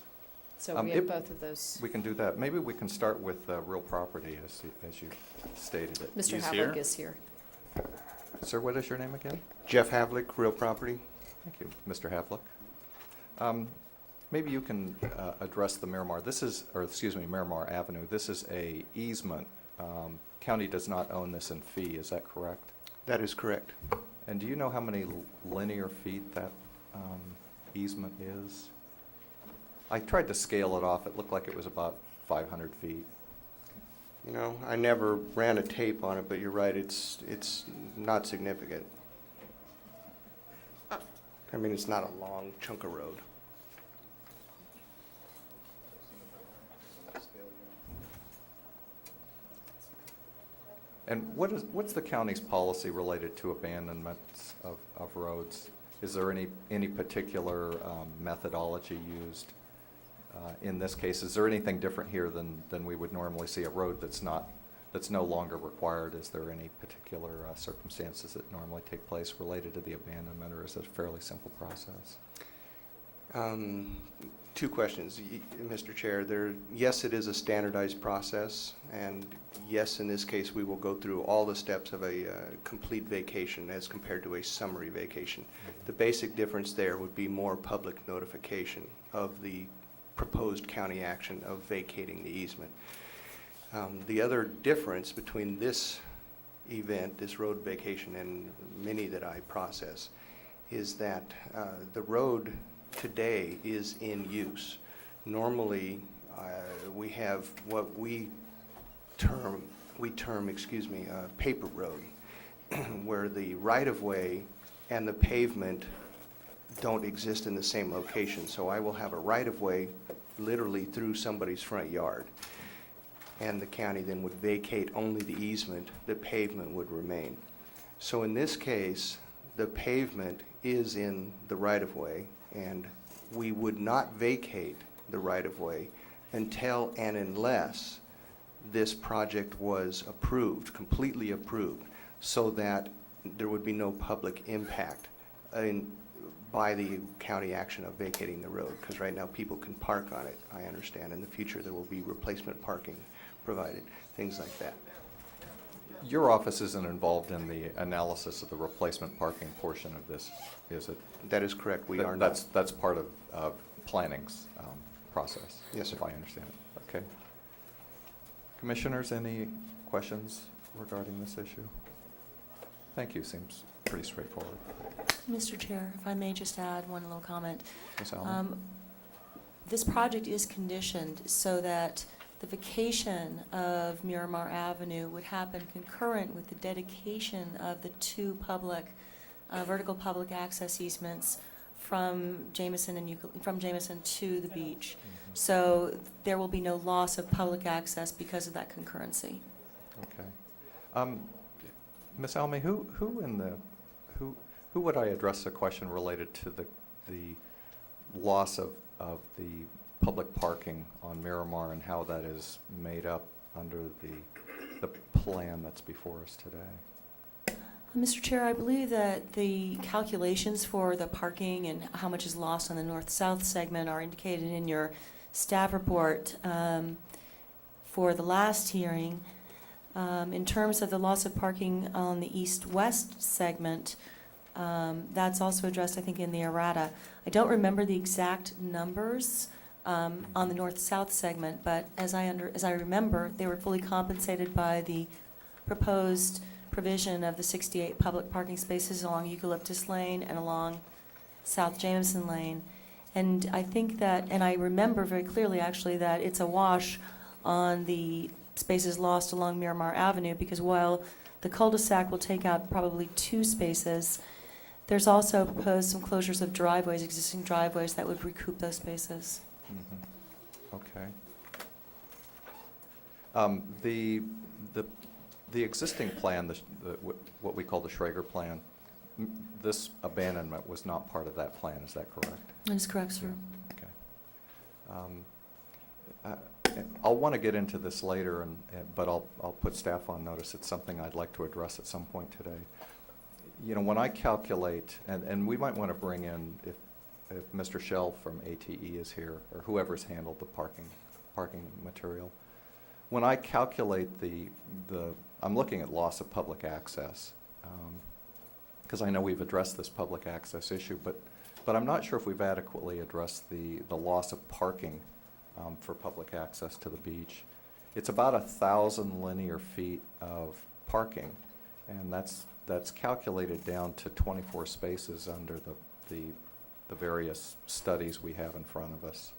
So Um, we have it- both of those. We can do that. Maybe we can start with real property, as you stated it. Mr. He's Havlick here. is here. Sir, what is your name again? Jeff Havlick, real property. Thank you, Mr. Havlick. Maybe you can address the Miramar. This is, or excuse me, Miramar Avenue. This is a easement. County does not own this in fee, is that correct? That is correct. And do you know how many linear feet that easement is? I tried to scale it off. It looked like it was about 500 feet. You know, I never ran a tape on it, but you're right, it's not significant. I mean, it's not a long chunk of road. And what's the county's policy related to abandonments of roads? Is there any particular methodology used in this case? Is there anything different here than we would normally see? A road that's no longer required? Is there any particular circumstances that normally take place related to the abandonment, or is it a fairly simple process? Two questions, Mr. Chair. Yes, it is a standardized process, and yes, in this case, we will go through all the steps of a complete vacation as compared to a summary vacation. The basic difference there would be more public notification of the proposed county action of vacating the easement. The other difference between this event, this road vacation, and many that I process, is that the road today is in use. Normally, we have what we term a paper road, where the right-of-way and the pavement don't exist in the same location. So I will have a right-of-way literally through somebody's front yard, and the county then would vacate only the easement, the pavement would remain. So in this case, the pavement is in the right-of-way, and we would not vacate the right-of-way until and unless this project was approved, completely approved, so that there would be no public impact by the county action of vacating the road, because right now people can park on it, I understand. In the future, there will be replacement parking provided, things like that. Your office isn't involved in the analysis of the replacement parking portion of this, is it? That is correct, we are not. That's part of planning's process? Yes, sir. If I understand it. Okay. Commissioners, any questions regarding this issue? Thank you, seems pretty straightforward. Mr. Chair, if I may just add one little comment. Ms. Allen? This project is conditioned so that the vacation of Miramar Avenue would happen concurrent with the dedication of the two vertical public access easements from Jameson to the beach. So there will be no loss of public access because of that concurrency. Okay. Ms. Alme, who would I address a question related to the loss of the public parking on Miramar and how that is made up under the plan that's before us today? Mr. Chair, I believe that the calculations for the parking and how much is lost on the north-south segment are indicated in your staff report for the last hearing. In terms of the loss of parking on the east-west segment, that's also addressed, I think, in the errata. I don't remember the exact numbers on the north-south segment, but as I remember, they were fully compensated by the proposed provision of the 68 public parking spaces along Eucalyptus Lane and along South Jameson Lane. And I think that, and I remember very clearly actually, that it's a wash on the spaces lost along Miramar Avenue, because while The cul-de-sac will take out probably 2 spaces. There's also proposed some closures of driveways, existing driveways, that would recoup those spaces. Okay. The existing plan, what we call the Schrager plan, this abandonment was not part of that plan, is that correct? That is correct, sir. Okay. I'll want to get into this later, but I'll put staff on notice. It's something I'd like to address at some point today. You know, when I calculate, and we might want to bring in, if Mr. Shell from ATE is here, or whoever's handled the parking material. When I calculate I'm looking at loss of public access, because I know we've addressed this public access issue, but I'm not sure if we've adequately addressed the loss of parking for public access to the beach. It's about 1,000 linear feet of parking, and that's calculated down to 24 spaces under the various studies we have in front of us,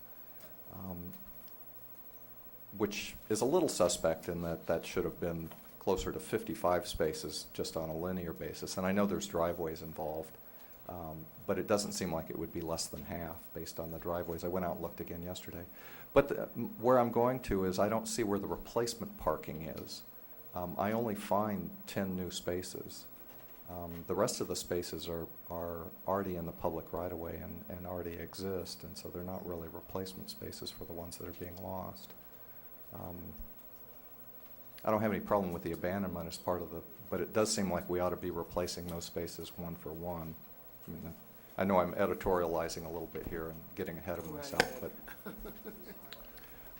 which is a little suspect in that should have been closer to 55 spaces just on a linear basis. And I know there's driveways involved, but it doesn't seem like it would be less than half based on the driveways. I went out and looked again yesterday. But where I'm going to is I don't see where the replacement parking is. I only find 10 new spaces. The rest of the spaces are already in the public right-of-way and already exist, and so they're not really replacement spaces for the ones that are being lost. I don't have any problem with the abandonment as part of but it does seem like we ought to be replacing those spaces one for one. I mean, I know I'm editorializing a little bit here and getting ahead of myself,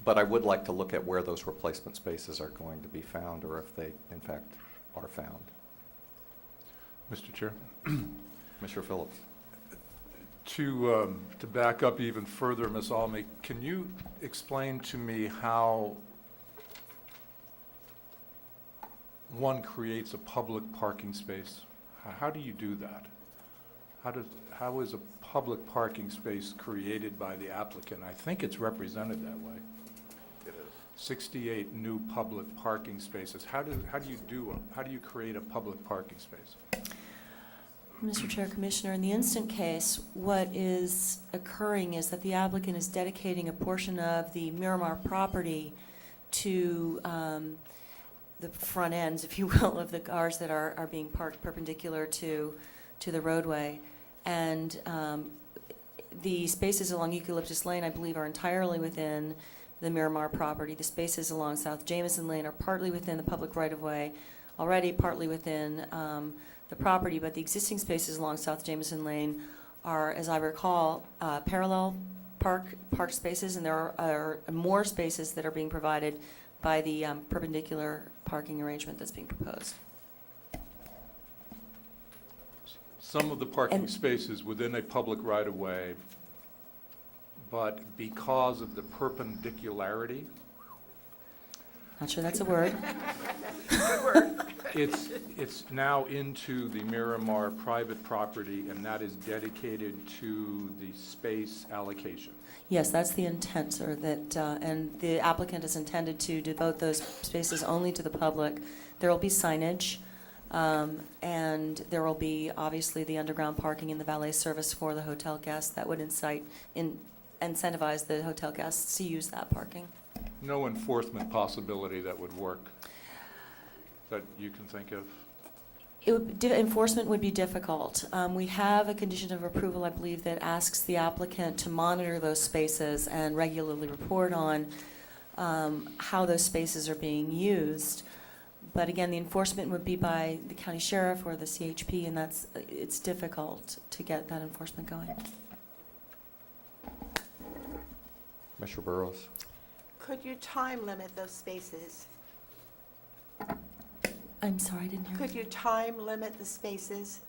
but I would like to look at where those replacement spaces are going to be found, or if they, in fact, are found. Mr. Chair? Commissioner Phillips. To back up even further, Ms. Almy, can you explain to me how one creates a public parking space? How do you do that? How is a public parking space created by the applicant? I think it's represented that way. It is. 68 new public parking spaces. How do you create a public parking space? Mr. Chair, Commissioner, in the instant case, what is occurring is that the applicant is dedicating a portion of the Miramar property to the front ends, if you will, of the cars that are being parked perpendicular to the roadway. And the spaces along Eucalyptus Lane, I believe, are entirely within the Miramar property. The spaces along South Jameson Lane are partly within the public right-of-way, already partly within the property, but the existing spaces along South Jameson Lane are, as I recall, parallel park spaces, and there are more spaces that are being provided by the perpendicular parking arrangement that's being proposed. Some of the parking spaces within a public right-of-way, but because of the perpendicularity, Not sure that's a word. it's now into the Miramar private property, and that is dedicated to the space allocation. Yes, that's the intent, sir, that, and the applicant is intended to devote those spaces only to the public. There will be signage, and there will be obviously the underground parking and the valet service for the hotel guests that would incentivize the hotel guests to use that parking. No enforcement possibility that would work that you can think of? Enforcement would be difficult. We have a condition of approval, I believe, that asks the applicant to monitor those spaces and regularly report on how those spaces are being used. But again, the enforcement would be by the county sheriff or the CHP, and it's difficult to get that enforcement going. Commissioner Burrows. Could you time limit those spaces? I'm sorry, I didn't hear. Could you time limit the spaces?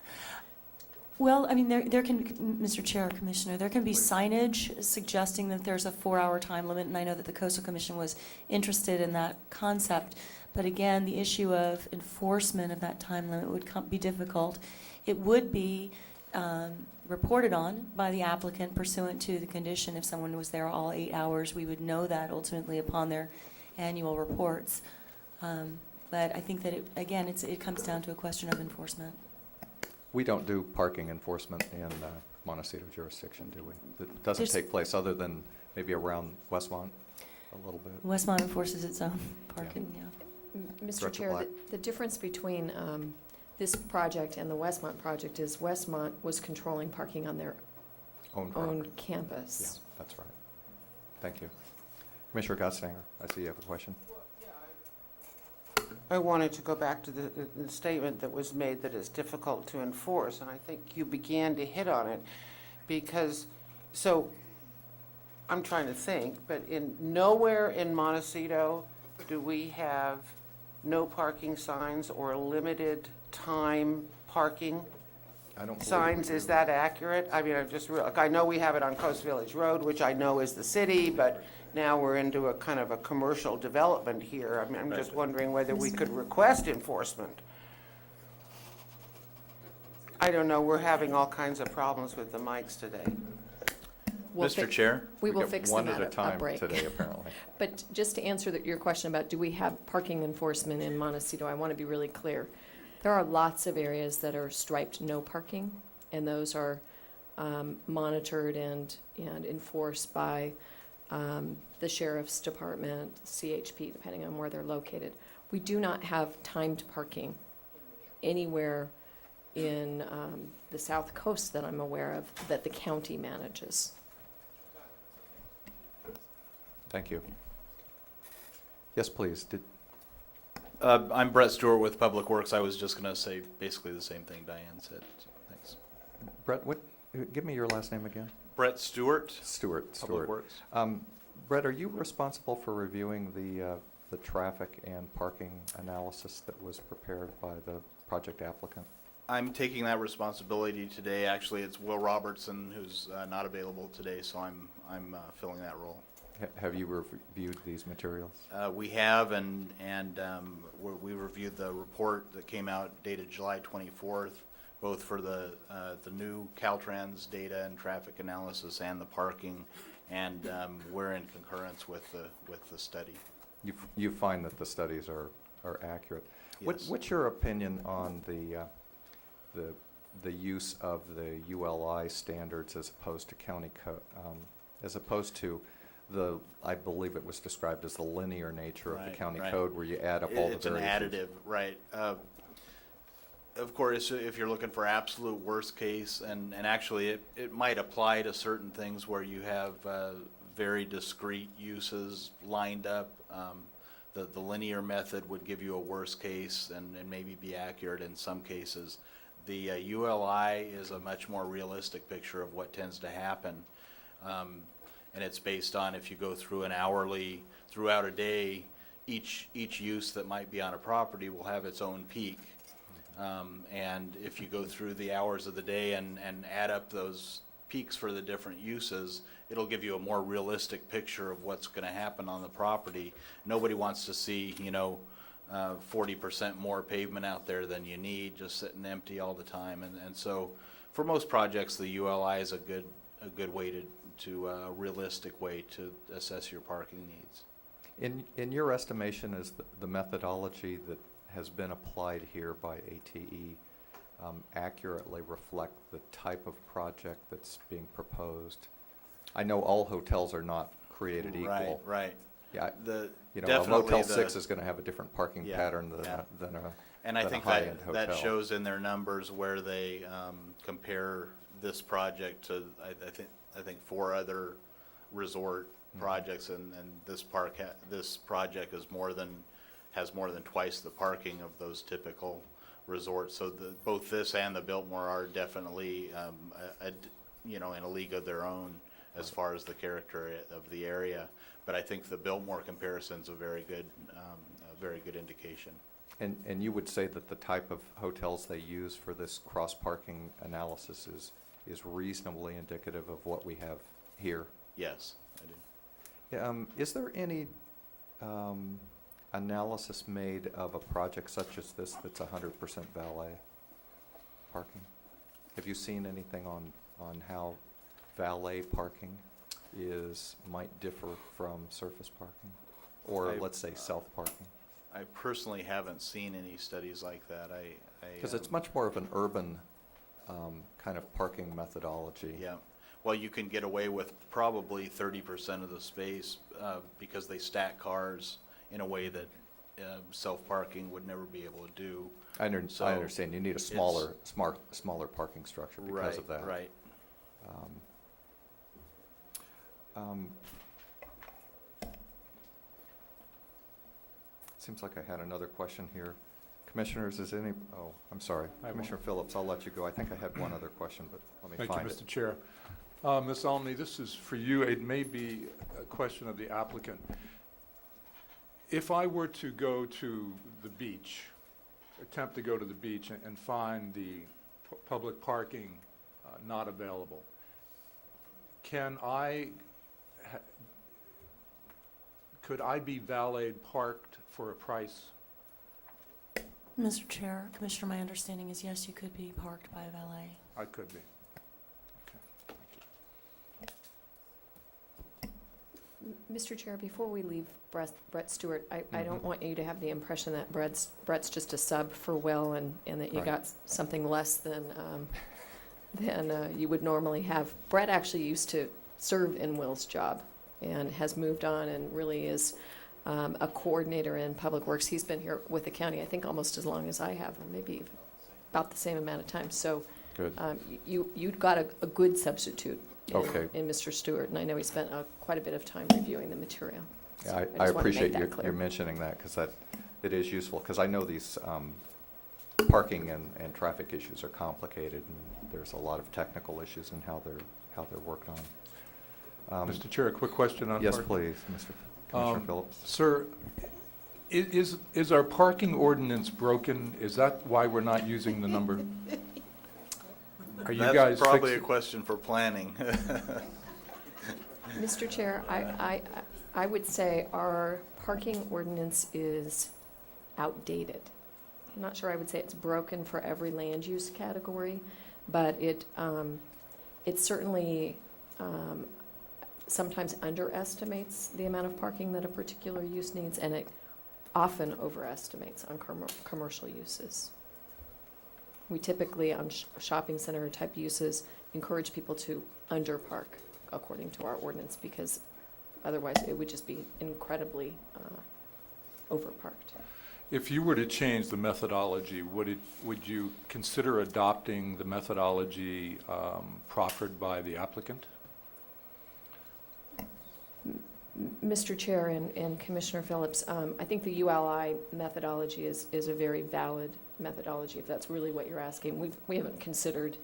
Well, I mean, there can be, Mr. Chair, Commissioner, there can be signage suggesting that there's a 4-hour time limit, and I know that the Coastal Commission was interested in that concept. But again, the issue of enforcement of that time limit would be difficult. It would be reported on by the applicant pursuant to the condition. If someone was there all 8 hours, we would know that ultimately upon their annual reports. But I think that, again, it comes down to a question of enforcement. We don't do parking enforcement in Montecito jurisdiction, do we? That doesn't There's- take place other than maybe around Westmont a little bit. Westmont enforces its own parking, yeah. Mr. Director Chair, Black. the difference between this project and the Westmont project is Westmont was controlling parking on their Own property. own Yeah, campus. that's right. Thank you. Commissioner Gottsdanger, I see you have a question. I wanted to go back to the statement that was made that it's difficult to enforce, and I think you began to hit on it, because, so, I'm trying to think, but nowhere in Montecito do we have no parking signs or limited time parking I don't believe signs. we Is do. that accurate? I mean, I know we have it on Coast Village Road, which I know is the city, but now we're into a kind of a commercial development here. I mean, I'm just wondering whether we could request enforcement. I don't know, we're having all kinds of problems with the mics today. We'll Mr. fi- Chair? We will got fix one them at at a a time break. today, apparently. But just to answer your question about do we have parking enforcement in Montecito, I want to be really clear. There are lots of areas that are striped no parking, and those are monitored and enforced by the sheriff's department, CHP, depending on where they're located. We do not have timed parking anywhere in the south coast that I'm aware of that the county manages. Thank you. Yes, please. I'm Brett Stewart with Public Works. I was just going to say basically the same thing Diane said. So, thanks. Brett, give me your last name again. Brett Stewart, Stewart. Public Works. Brett, are you responsible for reviewing the traffic and parking analysis that was prepared by the project applicant? I'm taking that responsibility today. Actually, it's Will Robertson who's not available today, so I'm filling that role. Have you reviewed these materials? We have, and we reviewed the report that came out dated July 24th, both for the new Caltrans data and traffic analysis and the parking, and we're in concurrence with the study. You find that the studies are accurate. Yes. What's your opinion on the use of the ULI standards as opposed to county code, as opposed to I believe it was described as the linear nature of the county Right. code, where you add up all the It's an variations? additive, right. Of course, if you're looking for absolute worst case, and actually it might apply to certain things where you have very discrete uses lined up. The linear method would give you a worst case and maybe be accurate in some cases. The ULI is a much more realistic picture of what tends to happen. And it's based on if you go through an hourly, throughout a day, each use that might be on a property will have its own peak. And if you go through the hours of the day and add up those peaks for the different uses, it'll give you a more realistic picture of what's going to happen on the property. Nobody wants to see, 40% more pavement out there than you need, just sitting empty all the time. And so for most projects, the ULI is a good way to a realistic way to assess your parking needs. In your estimation, is the methodology that has been applied here by ATE accurately reflect the type of project that's being proposed? I know all hotels are not created equal. Right. Yeah, The a definitely Motel the- 6 is going to have a different parking Yeah, pattern yeah. than a And I than a think high-end that hotel. shows in their numbers where they compare this project to, I think 4 other resort projects, and this project is has more than twice the parking of those typical resorts. So both this and the Biltmore are definitely in a league of their own as far as the character of the area. But I think the Biltmore comparison's a very good indication. And you would say that the type of hotels they use for this cross-parking analysis is reasonably indicative of what we have here? Yes, I do. Is there any analysis made of a project such as this that's 100% valet parking? Have you seen anything on how valet parking might differ from surface parking? Or let's say self-parking? I personally haven't seen any studies like that. Because it's much more of an urban kind of parking methodology. Yeah. Well, you can get away with probably 30% of the space because they stack cars in a way that self-parking would never be able to do. I So understand. You need a smaller parking structure because of that. Right. Seems like I had another question here. Commissioners, is any, oh, I'm sorry. I have Commissioner Phillips, I'll let you go. I think I had one other question, but let me Thank you, find it. Mr. Chair. Ms. Almey, this is for you. It may be a question of the applicant. If I were to go to the beach, attempt to go to the beach and find the public parking not available, could I be valet parked for a price? Mr. Chair, Commissioner, my understanding is yes, you could be parked by a valet. I could be. Okay, thank you. Mr. Chair, before we leave Brett Stewart, I don't want you to have the impression that Brett's just a sub for Will and that you Right. got something less than you would normally have. Brett actually used to serve in Will's job and has moved on and really is a coordinator in Public Works. He's been here with the county, I think, almost as long as I have, or maybe about the same amount of time. So Good. you got a good substitute Okay. in Mr. Stewart, and I know he spent quite a bit of time reviewing the material. So Yeah, I just wanna make appreciate that you clear. you're mentioning that, because it is useful, because I know these parking and traffic issues are complicated, and there's a lot of technical issues in how they're worked on. Mr. Chair, a quick question on Yes, parking. please, Mr. Commissioner Phillips. Sir, is our parking ordinance broken? Is that why we're not using the number? Are you guys That's probably a fixing? question for planning. Mr. Chair, I would say our parking ordinance is outdated. I'm not sure I would say it's broken for every land use category, but it certainly sometimes underestimates the amount of parking that a particular use needs, and it often overestimates on commercial uses. We typically, on shopping center type uses, encourage people to underpark according to our ordinance, because otherwise it would just be incredibly overparked. If you were to change the methodology, would you consider adopting the methodology proffered by the applicant? Mr. Chair and Commissioner Phillips, I think the ULI methodology is a very valid methodology, if that's really what you're asking. We haven't considered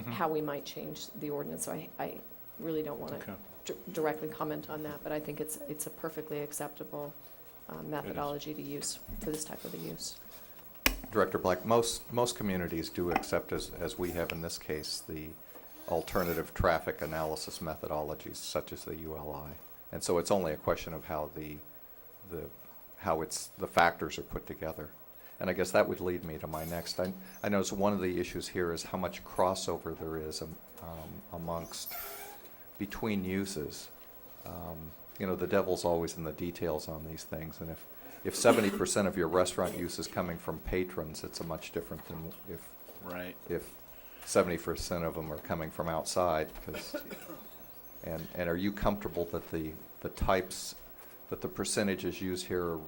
how we might change the ordinance, so I really don't want Okay. to directly comment on that, but I think it's a perfectly acceptable methodology to use for this type of a use. Director Black, most communities do accept, as we have in this case, the alternative traffic analysis methodologies such as the ULI. And so it's only a question of how the factors are put together. And I guess that would lead me to my next. I notice one of the issues here is how much crossover there is between uses. The devil's always in the details on these things, and if 70% of your restaurant use is coming from patrons, it's a much different than Right. if 70% of them are coming from outside, and are you comfortable that the percentages used here are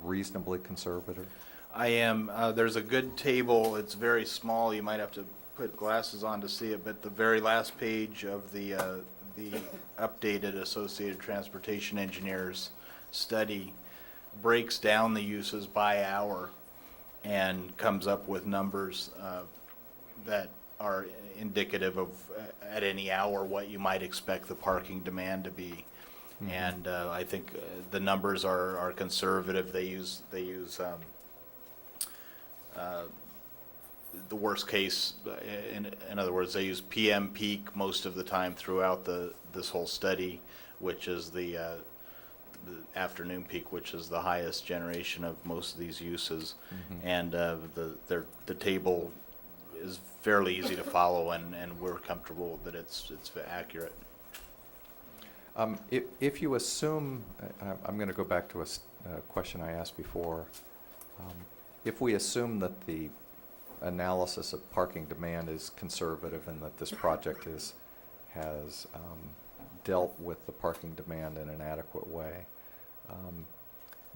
reasonably conservative? I am. There's a good table. It's very small. You might have to put glasses on to see it, but the very last page of the updated Associated Transportation Engineers study breaks down the uses by hour and comes up with numbers that are indicative of, at any hour, what you might expect the parking demand to be. And I think the numbers are conservative. They use the worst case, in other words, they use PM peak most of the time throughout this whole study, which is the afternoon peak, which is the highest generation of most of these uses. And the table is fairly easy to follow, and we're comfortable that it's accurate. If you assume, I'm going to go back to a question I asked before, if we assume that the analysis of parking demand is conservative and that this project has dealt with the parking demand in an adequate way,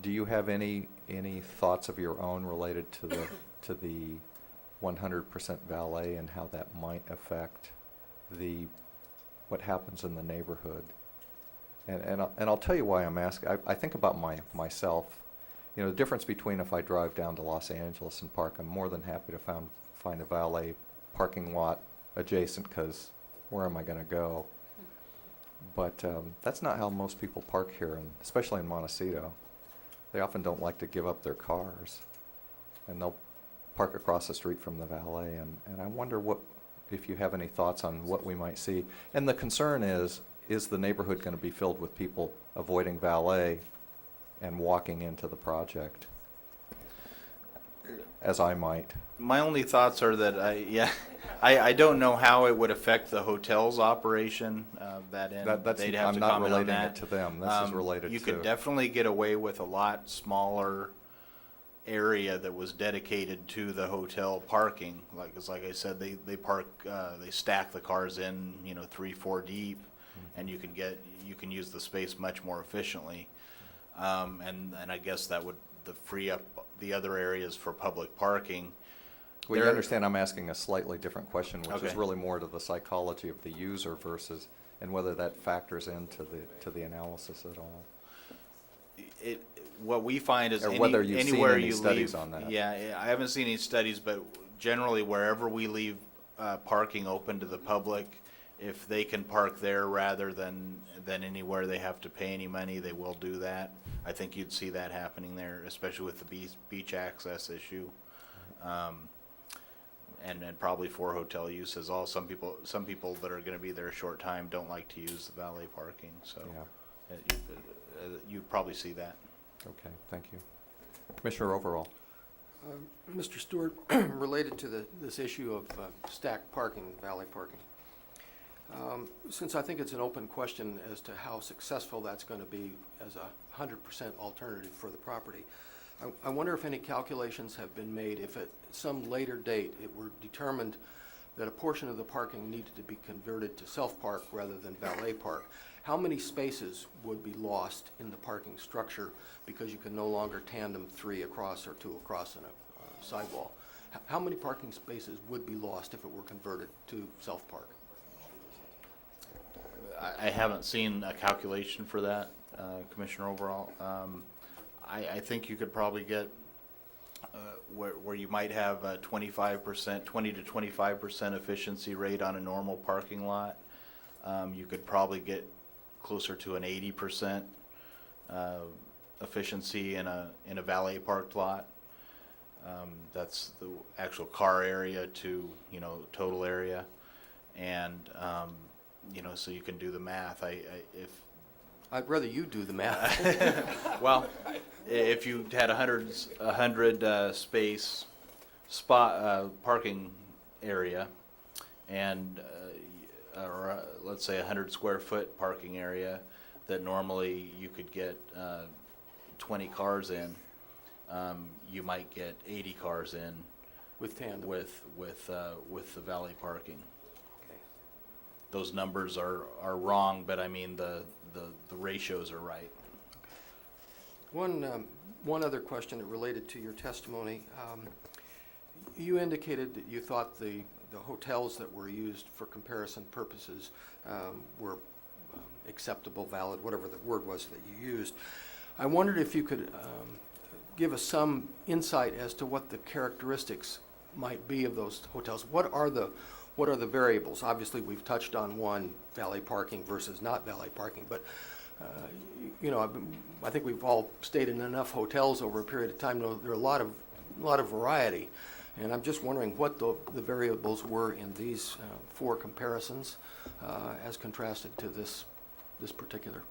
do you have any thoughts of your own related to the 100% valet and how that might affect what happens in the neighborhood? And I'll tell you why I'm asking. I think about myself. You know, the difference between if I drive down to Los Angeles and park, I'm more than happy to find a valet parking lot adjacent, because where am I going to go? But that's not how most people park here, and especially in Montecito. They often don't like to give up their cars, and they'll park across the street from the valet. And I wonder if you have any thoughts on what we might see. And the concern is the neighborhood going to be filled with people avoiding valet and walking into the project, as I might? My only thoughts are that I don't know how it would affect the hotel's operation, that end. They'd have to comment on that. I'm not relating it to them. This is related to... You could definitely get away with a lot smaller area that was dedicated to the hotel parking. Like I said, they park, they stack the cars in, 3-4 deep, and you can use the space much more efficiently. And I guess that would free up the other areas for public parking. Well, you understand I'm asking a slightly different question, which is Okay. really more to the psychology of the user versus, and whether that factors into the analysis at all. What we find is Or whether you've seen anywhere any you studies leave, on that. Yeah, I haven't seen any studies, but generally wherever we leave parking open to the public, if they can park there rather than anywhere they have to pay any money, they will do that. I think you'd see that happening there, especially with the beach access issue. And then probably for hotel use as all. Some people that are gonna be there a short time don't like to use the valet parking, so Yeah. you'd probably see that. Okay, thank you. Commissioner Overall. Mr. Stewart, related to this issue of stacked parking, valet parking, since I think it's an open question as to how successful that's going to be as a 100% alternative for the property, I wonder if any calculations have been made if at some later date it were determined that a portion of the parking needed to be converted to self-park rather than valet park. How many spaces would be lost in the parking structure because you can no longer tandem 3 across or 2 across in a sidewall? How many parking spaces would be lost if it were converted to self-park? I haven't seen a calculation for that, Commissioner Overall. I think you could probably get where you might have a 25%, 20 to 25% efficiency rate on a normal parking lot. You could probably get closer to an 80% efficiency in a valet parked lot. That's the actual car area to total area, and so you can do the math. I'd rather you do the math. Well, if you had 100 space spot parking area, and or let's say 100 square foot parking area that normally you could get 20 cars in, you might get 80 cars in With tandem. with the valet parking. Okay. Those numbers are wrong, but I mean the ratios are right. One other question that related to your testimony. You indicated that you thought the hotels that were used for comparison purposes were acceptable, valid, whatever the word was that you used. I wondered if you could give us some insight as to what the characteristics might be of those hotels. What are the variables? Obviously, we've touched on one, valet parking versus not valet parking, but I think we've all stayed in enough hotels over a period of time. There are a lot of variety, and I'm just wondering what the variables were in these 4 comparisons as contrasted to this particular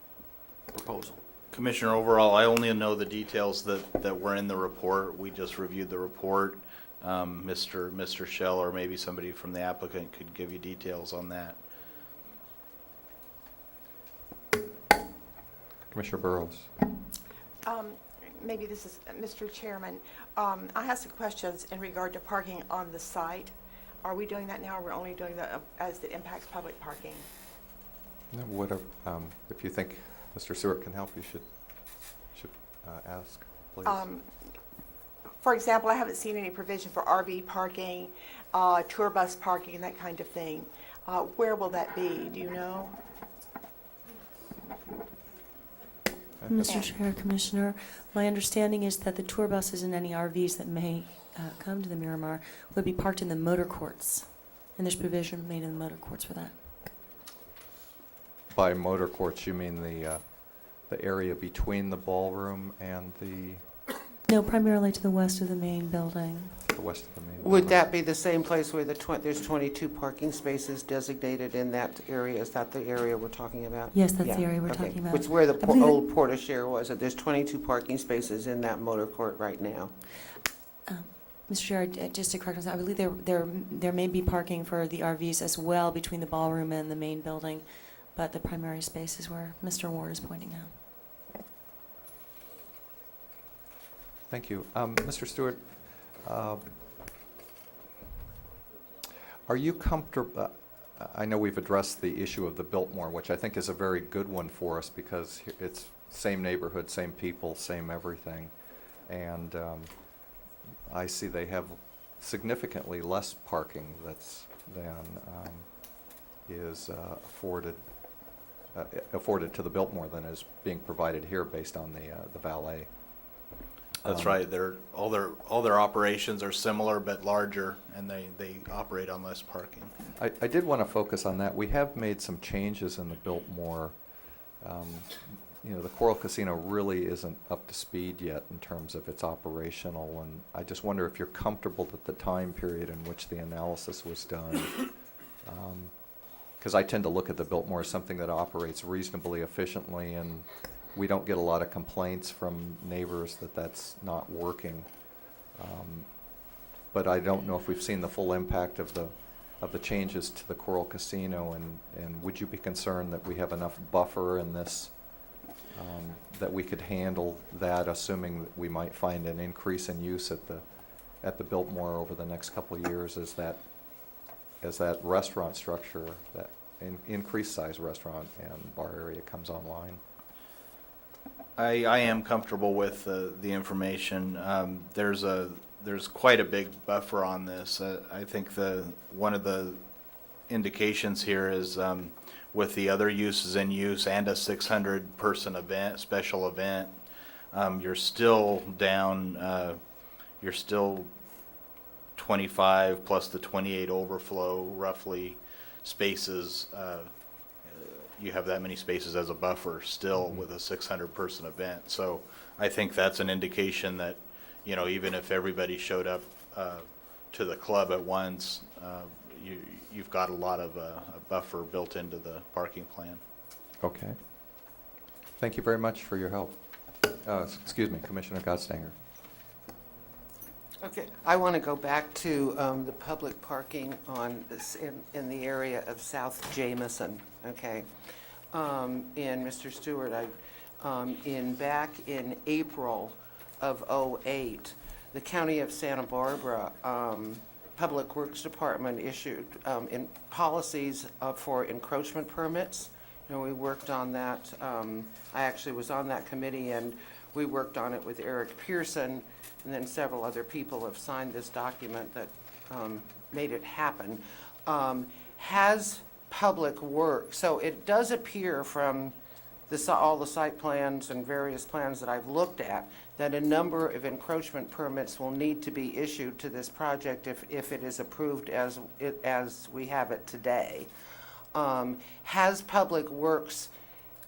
proposal. Commissioner, overall, I only know the details that were in the report. We just reviewed the report. Mr. Shell or maybe somebody from the applicant could give you details on that. Commissioner Burrows. maybe this is, Mr. Chairman, I have some questions in regard to parking on the site. Are we doing that now, or we're only doing that as it impacts public parking? No, whatever, if you think Mr. Stewart can help, you should ask, please. For example, I haven't seen any provision for RV parking, tour bus parking, and that kind of thing. Where will that be? Do you know? Mr. Chair, Commissioner, my understanding is that the tour buses and any RVs that may come to the Miramar would be parked in the motor courts, and there's provision made in the motor courts for that. By motor courts, you mean the area between the ballroom and No, primarily to the west of the main building. the west of the main Would building? that be the same place where there's 22 parking spaces designated in that area? Is that the area we're talking about? Yes, that's the Yeah, area we're okay. talking about. It's where the I believe it- old Porta Share was, that there's 22 parking spaces in that motor court right now. Mr. Chair, just to correct myself, I believe there may be parking for the RVs as well between the ballroom and the main building, but the primary space is where Mr. Ward is pointing out. Thank you. Mr. Stewart, are you comfortable, I know we've addressed the issue of the Biltmore, which I think is a very good one for us because it's same neighborhood, same people, same everything. And I see they have significantly less parking than is afforded to the Biltmore than is being provided here based on the valet. That's right. All their operations are similar but larger, and they operate on less parking. I did want to focus on that. We have made some changes in the Biltmore. The Coral Casino really isn't up to speed yet in terms of its operational, and I just wonder if you're comfortable that the time period in which the analysis was done, because I tend to look at the Biltmore as something that operates reasonably efficiently, and we don't get a lot of complaints from neighbors that that's not working. But I don't know if we've seen the full impact of the changes to the Coral Casino, and would you be concerned that we have enough buffer in this, that we could handle that, assuming that we might find an increase in use at the Biltmore over the next couple of years as that restaurant structure, that increased size restaurant and bar area comes online? I am comfortable with the information. There's quite a big buffer on this. I think one of the indications here is with the other uses in use and a 600-person event, special event, you're still down. You're still 25 plus the 28 overflow, roughly spaces. You have that many spaces as a buffer still with a 600-person event. So I think that's an indication that, even if everybody showed up to the club at once, you've got a lot of a buffer built into the parking plan. Okay. Thank you very much for your help. Excuse me, Commissioner Godstanger. Okay, I want to go back to the public parking in the area of South Jamison, okay? And Mr. Stewart, back in April of '08, the County of Santa Barbara Public Works Department issued in policies for encroachment permits. We worked on that. I actually was on that committee, and we worked on it with Eric Pearson, and then several other people have signed this document that made it happen. Has Public Works, so it does appear from all the site plans and various plans that I've looked at, that a number of encroachment permits will need to be issued to this project if it is approved as we have it today. Has Public Works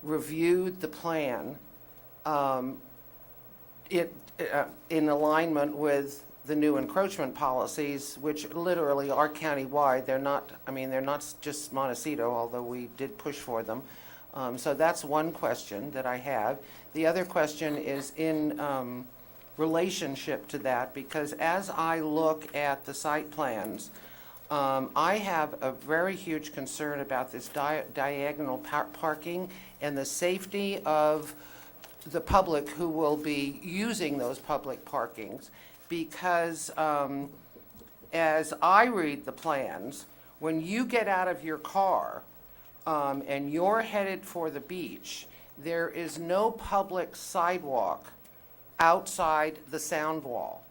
reviewed the plan in alignment with the new encroachment policies, which literally are countywide? They're not just Montecito, although we did push for them. So that's one question that I have. The other question is in relationship to that, because as I look at the site plans, I have a very huge concern about this diagonal parking and the safety of the public who will be using those public parkings, because as I read the plans, when you get out of your car and you're headed for the beach, there is no public sidewalk outside the sound wall.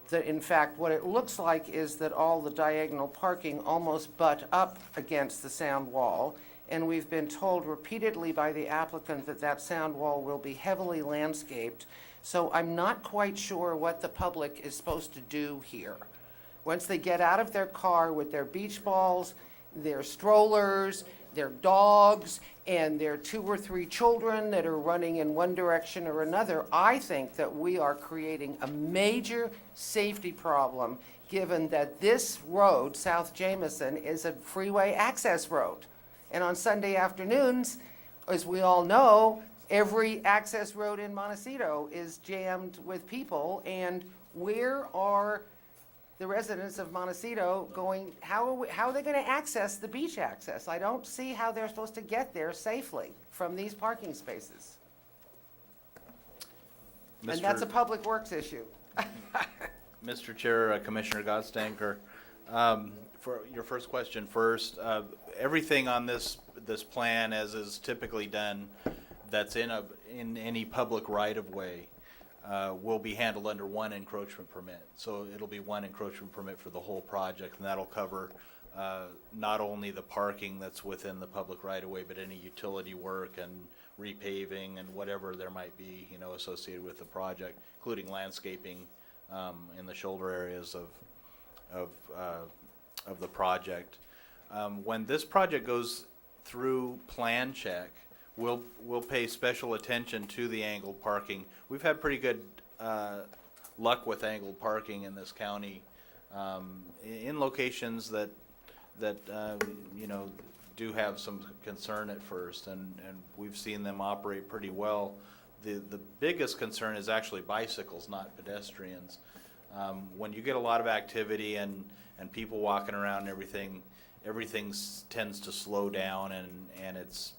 That in fact, what it looks like is that all the diagonal parking almost butt up against the sound wall, and we've been told repeatedly by the applicant that that sound wall will be heavily landscaped. So I'm not quite sure what the public is supposed to do here. Once they get out of their car with their beach balls, their strollers, their dogs, and their 2 or 3 children that are running in one direction or another, I think that we are creating a major safety problem, given that this road, South Jamison, is a freeway access road. And on Sunday afternoons, as we all know, every access road in Montecito is jammed with people, and where are the residents of Montecito going, how are they going to access the beach access? I don't see how they're supposed to get there safely from these parking spaces. And that's a public works issue. Mr. Chair, Commissioner Godstanker, for your first question first, everything on this plan, as is typically done, that's in any public right-of-way, will be handled under one encroachment permit. So it'll be one encroachment permit for the whole project, and that'll cover not only the parking that's within the public right-of-way, but any utility work and repaving and whatever there might be, associated with the project, including landscaping in the shoulder areas of the project. When this project goes through plan check, we'll pay special attention to the angled parking. We've had pretty good luck with angled parking in this county in locations that do have some concern at first, and we've seen them operate pretty well. The biggest concern is actually bicycles, not pedestrians. When you get a lot of activity and people walking around and everything tends to slow down, and it's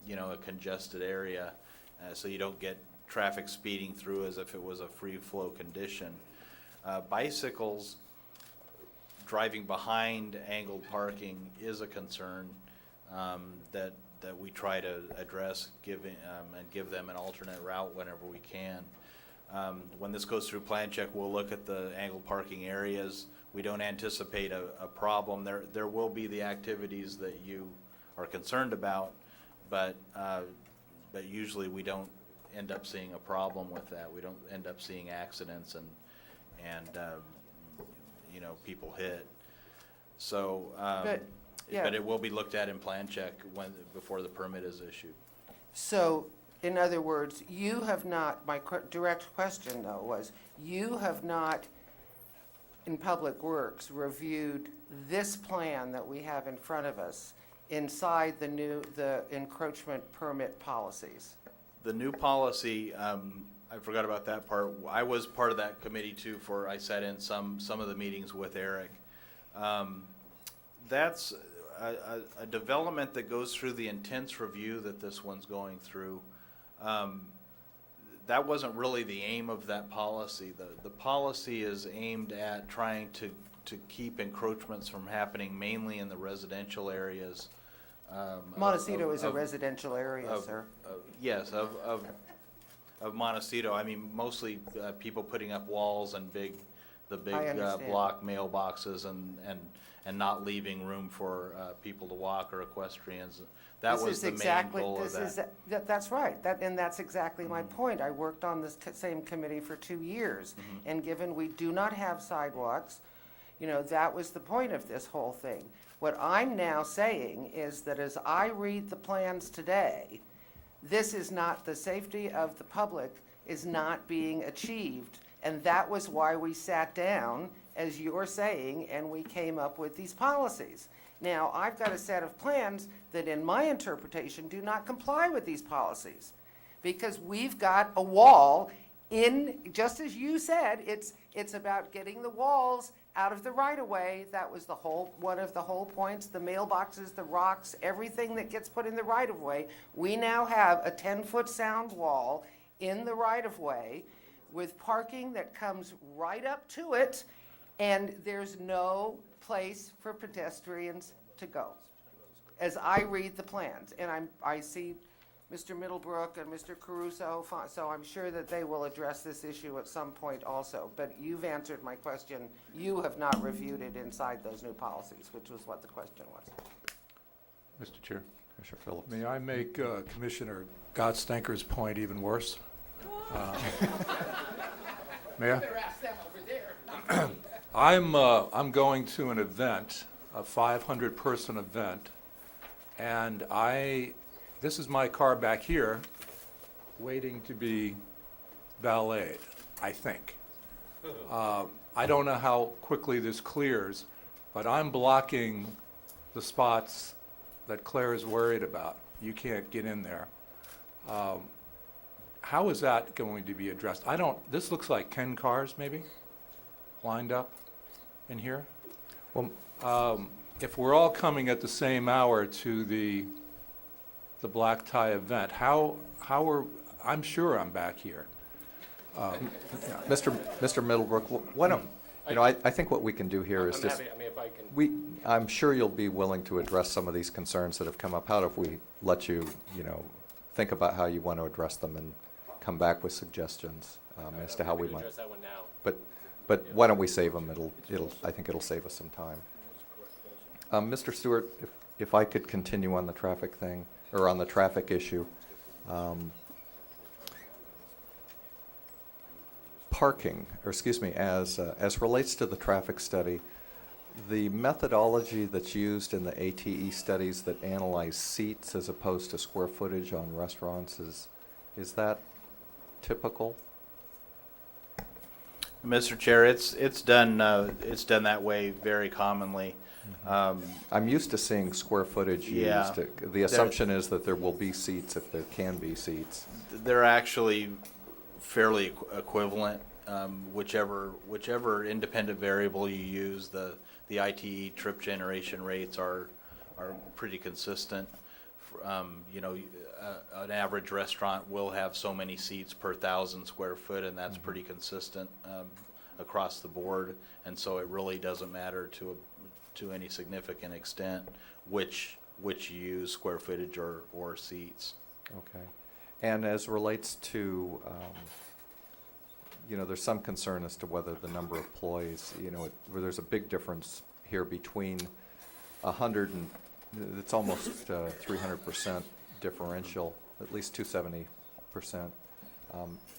a congested area, so you don't get traffic speeding through as if it was a free flow condition. Bicycles driving behind angled parking is a concern that we try to address, and give them an alternate route whenever we can. When this goes through plan check, we'll look at the angled parking areas. We don't anticipate a problem. There will be the activities that you are concerned about, but usually we don't end up seeing a problem with that. We don't end up seeing accidents and people hit. So, but it will be looked at in plan check before the permit is issued. So, in other words, you have not, my direct question though was, you have not in Public Works reviewed this plan that we have in front of us inside the encroachment permit policies? The new policy, I forgot about that part. I was part of that committee too, I sat in some of the meetings with Eric. That's a development that goes through the intense review that this one's going through. That wasn't really the aim of that policy. The policy is aimed at trying to keep encroachments from happening mainly in the residential areas. Montecito is a residential area, sir. Yes, of Montecito. I mean, mostly people putting up walls and the big block mailboxes and not leaving room for people to walk or equestrians. That was the main goal of that. That's right, and that's exactly my point. I worked on this same committee for 2 years, and given we do not have sidewalks, that was the point of this whole thing. What I'm now saying is that as I read the plans today, this is not, the safety of the public is not being achieved, and that was why we sat down, as you're saying, and we came up with these policies. Now, I've got a set of plans that in my interpretation do not comply with these policies, because we've got a wall in, just as you said, it's about getting the walls out of the right-of-way. That was one of the whole points, the mailboxes, the rocks, everything that gets put in the right-of-way. We now have a 10-foot sound wall in the right-of-way with parking that comes right up to it, and there's no place for pedestrians to go, as I read the plans. And I see Mr. Middlebrook and Mr. Caruso, so I'm sure that they will address this issue at some point also. But you've answered my question. You have not reviewed it inside those new policies, which was what the question was. Mr. Chair, Commissioner Phillips. may I make Commissioner Gottstinker's point even worse? May I? I'm going to an event, a 500-person event, and this is my car back here, waiting to be valeted, I think. I don't know how quickly this clears, but I'm blocking the spots that Claire is worried about. You can't get in there. How is that going to be addressed? This looks like 10 cars maybe lined up in here. Well, If we're all coming at the same hour to the black tie event, I'm sure I'm back here. Mr. Middlebrook, why don't, I think what we can do here is I'm just, happy, I mean, if I can. I'm sure you'll be willing to address some of these concerns that have come up. How if we let you, think about how you want to address them and come back with suggestions as to how we can might. address that one now. But why don't we save them? I think it'll save us some time. Mr. Stewart, if I could continue on the traffic thing, or on the traffic issue. Parking, or excuse me, as relates to the traffic study, the methodology that's used in the ATE studies that analyze seats as opposed to square footage on restaurants, is that typical? Mr. Chair, it's done that way very commonly. I'm used to seeing square footage Yeah. used. The assumption is that there will be seats if there can be seats. They're actually fairly equivalent. Whichever independent variable you use, the ITE trip generation rates are pretty consistent. An average restaurant will have so many seats per 1,000 square foot, and that's pretty consistent across the board. And so it really doesn't matter to any significant extent which you use, square footage or seats. Okay. And as relates to, there's some concern as to whether the number of employees, where there's a big difference here between 100 and, it's almost 300% differential, at least 270%.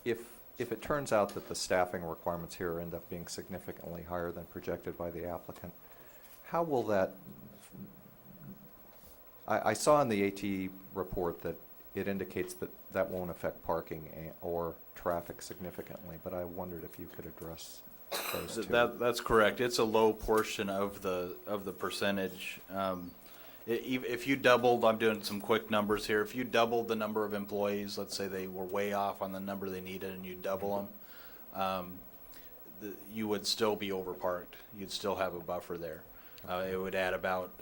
If it turns out that the staffing requirements here end up being significantly higher than projected by the applicant, how will that, I saw in the ATE report that it indicates that that won't affect parking or traffic significantly, but I wondered if you could address those two. That's correct. It's a low portion of the percentage. If you doubled, I'm doing some quick numbers here, if you doubled the number of employees, let's say they were way off on the number they needed and you double them, you would still be overparked. You'd still have a buffer there. It would add about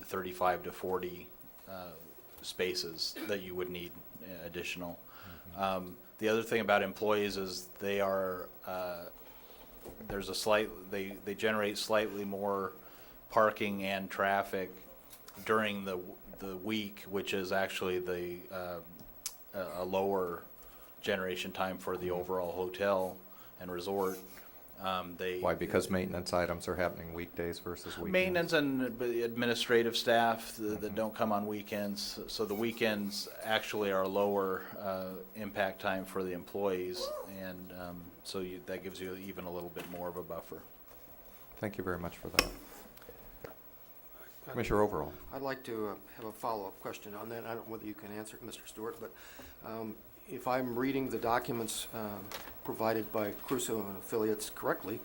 35 to 40 spaces that you would need additional. The other thing about employees is they generate slightly more parking and traffic during the week, which is actually a lower generation time for the overall hotel and resort. Why? Because maintenance items are happening weekdays versus weekends? Maintenance and administrative staff that don't come on weekends. So the weekends actually are a lower impact time for the employees, and that gives you even a little bit more of a buffer. Thank you very much for that. Commissioner Overall. I'd like to have a follow-up question on that. I don't know whether you can answer it, Mr. Stewart, but if I'm reading the documents provided by Crusoe and affiliates correctly,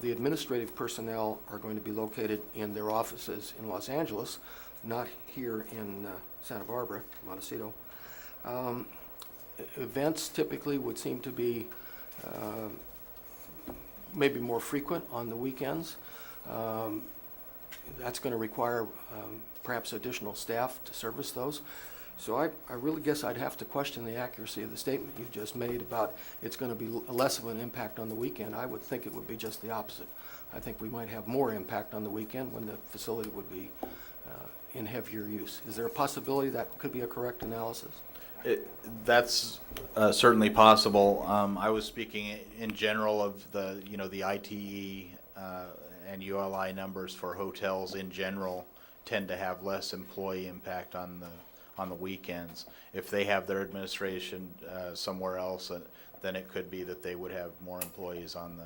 the administrative personnel are going to be located in their offices in Los Angeles, not here in Santa Barbara, Montecito. Events typically would seem to be maybe more frequent on the weekends. That's going to require perhaps additional staff to service those. So I really guess I'd have to question the accuracy of the statement you just made about it's going to be less of an impact on the weekend. I would think it would be just the opposite. I think we might have more impact on the weekend when the facility would be in heavier use. Is there a possibility that could be a correct analysis? That's certainly possible. I was speaking in general of the, the ITE and ULI numbers for hotels in general tend to have less employee impact on the weekends. If they have their administration somewhere else, then it could be that they would have more employees on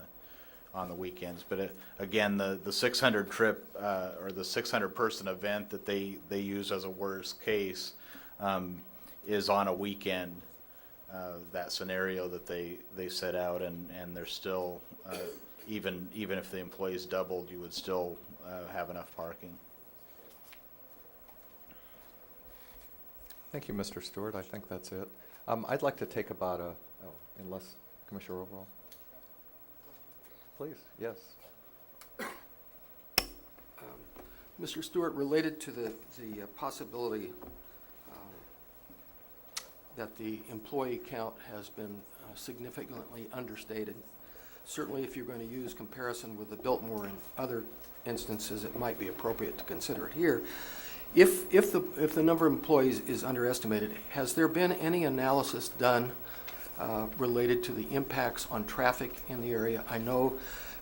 the weekends. But again, the 600 trip or the 600 person event that they use as a worst case is on a weekend, that scenario that they set out, and there's still, even if the employees doubled, you would still have enough parking. Thank you, Mr. Stewart. I think that's it. I'd like to take about unless Commissioner Overall. Please, yes. Mr. Stewart, related to the possibility that the employee count has been significantly understated, certainly if you're going to use comparison with the Biltmore and other instances, it might be appropriate to consider it here. If the number of employees is underestimated, has there been any analysis done related to the impacts on traffic in the area? I know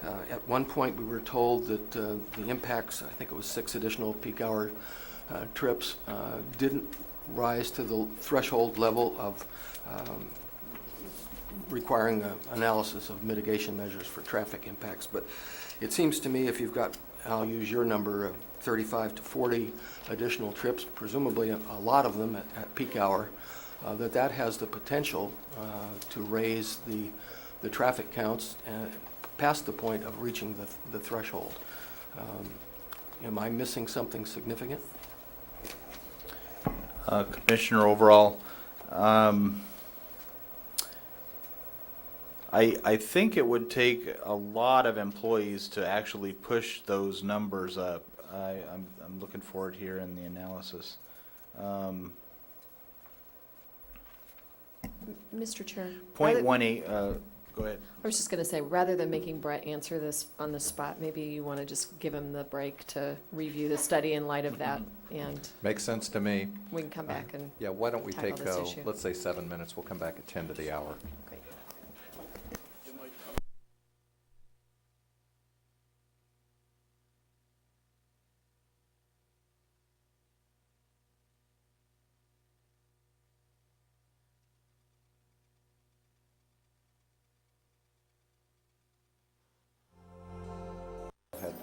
at one point we were told that the impacts, I think it was 6 additional peak hour trips, didn't rise to the threshold level of requiring analysis of mitigation measures for traffic impacts. But it seems to me if you've got, I'll use your number, 35 to 40 additional trips, presumably a lot of them at peak hour, that has the potential to raise the traffic counts past the point of reaching the threshold. Am I missing something significant? Commissioner Overall, I think it would take a lot of employees to actually push those numbers up. I'm looking forward here in the analysis. Mr. Chair. 0.18, go ahead. I was just going to say, rather than making Brett answer this on the spot, maybe you want to just give him the break to review the study in light of that, and Makes sense to me. we can come back and Yeah, why don't we tackle take, this issue. let's say 7 minutes. We'll come back at 10 to the hour. Great. Had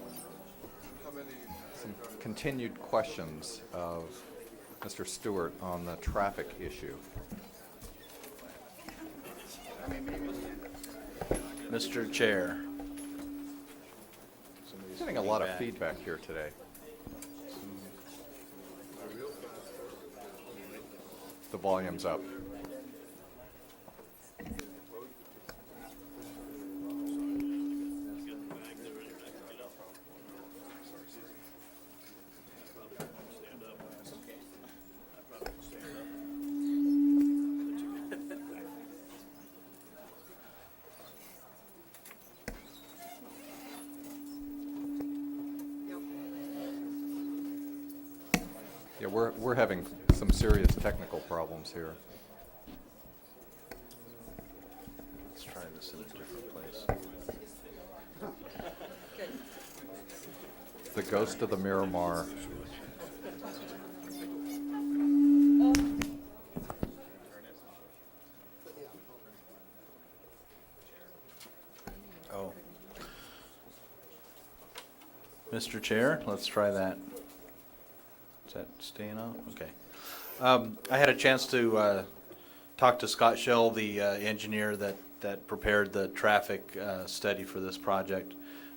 some continued questions of Mr. Stewart on the traffic issue. Mr. Chair. Getting a lot of feedback here today. The volume's up. Yeah, we're having some serious technical problems here. Let's try this in a different place. The ghost of the Miramar. Oh. Mr. Chair, let's try that. Is that staying on? Okay. I had a chance to talk to Scott Shell, the engineer that prepared the traffic study for this project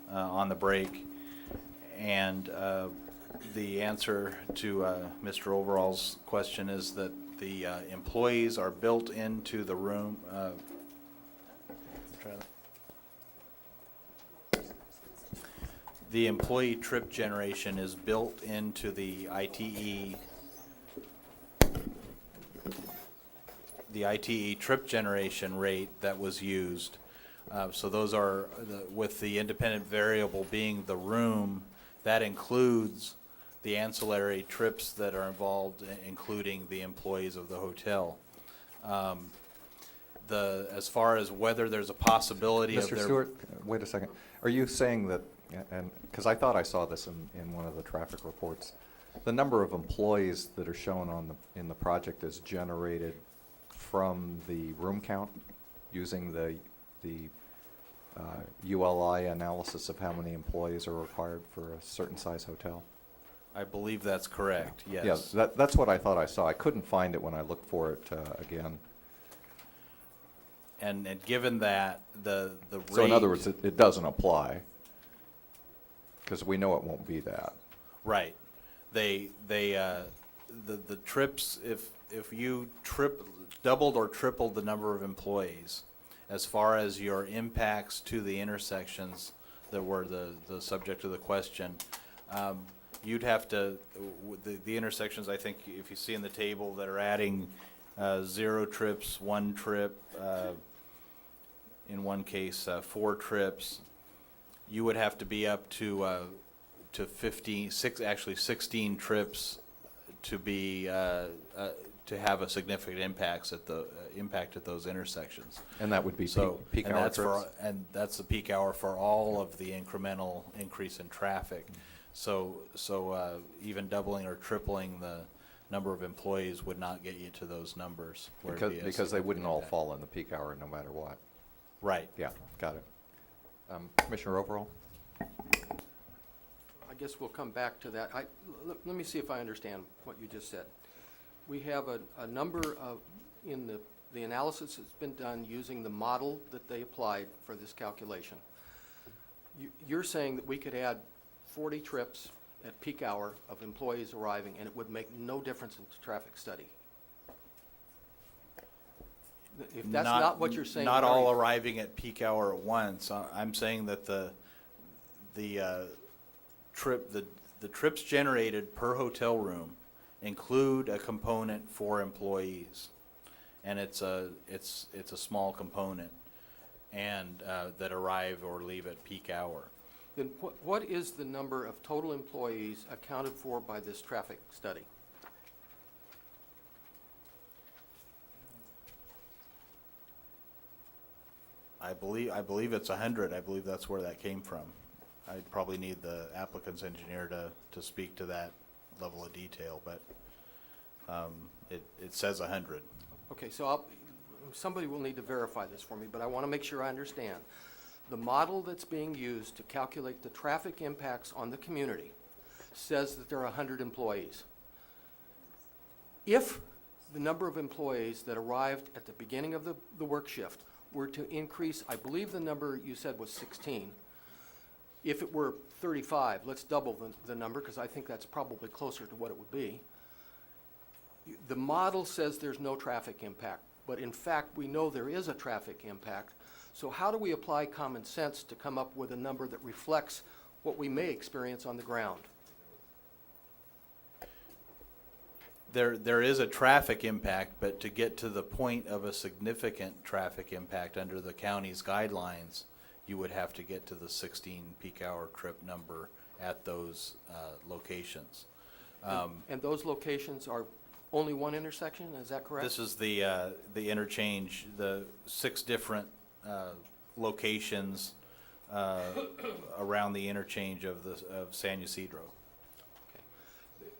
on the break. And the answer to Mr. Overall's question is that the employees are built into the room. Try that. The employee trip generation is built into the ITE the ITE trip generation rate that was used. So those are, with the independent variable being the room, that includes the ancillary trips that are involved, including the employees of the hotel. As far as whether there's a possibility of Mr. Stewart, wait a second. Are you saying that, and, because I thought I saw this in one of the traffic reports, the number of employees that are shown in the project is generated from the room count, using the ULI analysis of how many employees are required for a certain size hotel? I believe that's correct, yes. Yeah, that's what I thought I saw. I couldn't find it when I looked for it again. And given that, the rate. So in other words, it doesn't apply, because we know it won't be that. Right. The trips, if you doubled or tripled the number of employees, as far as your impacts to the intersections that were the subject of the question, you'd have to, the intersections, I think, if you see in the table that are adding 0 trips, 1 trip, in one case, 4 trips, you would have to be up to 16 trips to be to have a significant impact at those intersections. And that would be So, peak and hour that's trips? and that's the peak hour for all of the incremental increase in traffic. So even doubling or tripling the number of employees would not get you to those numbers. where it'd be a Because they wouldn't significant all impact. fall in the peak hour no matter what. Right. Yeah, got it. Commissioner Overall? I guess we'll come back to that. Let me see if I understand what you just said. We have a number of, in the analysis that's been done using the model that they applied for this calculation. You're saying that we could add 40 trips at peak hour of employees arriving, and it would make no difference in the traffic study. If that's not what you're saying. Not what are all you- arriving at peak hour at once. I'm saying that the trips generated per hotel room include a component for employees, and it's a small component, and that arrive or leave at peak hour. Then what is the number of total employees accounted for by this traffic study? I believe it's 100. I believe that's where that came from. I'd probably need the applicant's engineer to speak to that level of detail, but it says 100. Okay, so somebody will need to verify this for me, but I want to make sure I understand. The model that's being used to calculate the traffic impacts on the community says that there are 100 employees. If the number of employees that arrived at the beginning of the work shift were to increase, I believe the number you said was 16. If it were 35, let's double the number, because I think that's probably closer to what it would be. The model says there's no traffic impact, but in fact, we know there is a traffic impact. So how do we apply common sense to come up with a number that reflects what we may experience on the ground? There is a traffic impact, but to get to the point of a significant traffic impact under the county's guidelines, you would have to get to the 16 peak hour trip number at those locations. And those locations are only one intersection, is that correct? This is the interchange, the 6 different locations around the interchange of San Ysidro.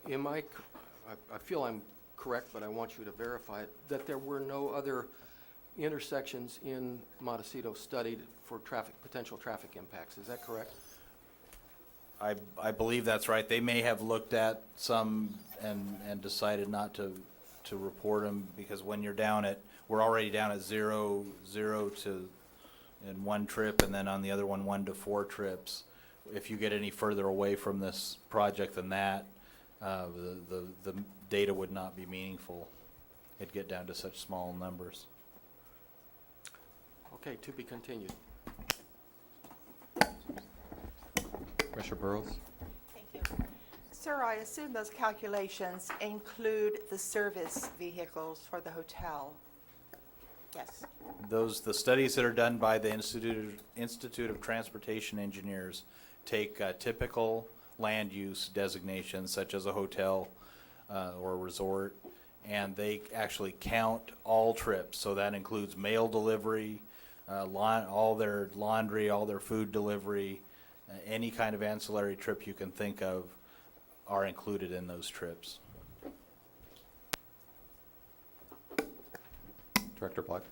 Okay. I feel I'm correct, but I want you to verify it, that there were no other intersections in Montecito studied for potential traffic impacts. Is that correct? I believe that's right. They may have looked at some and decided not to report them, because when you're we're already down at 0 to in 1 trip, and then on the other 1 to 4 trips. If you get any further away from this project than that, the data would not be meaningful. It'd get down to such small numbers. Okay, to be continued. Commissioner Burrows? Thank you. Sir, I assume those calculations include the service vehicles for the hotel. Yes. The studies that are done by the Institute of Transportation Engineers take typical land use designations such as a hotel or a resort, and they actually count all trips. So that includes mail delivery, all their laundry, all their food delivery, any kind of ancillary trip you can think of are included in those trips. Director Black?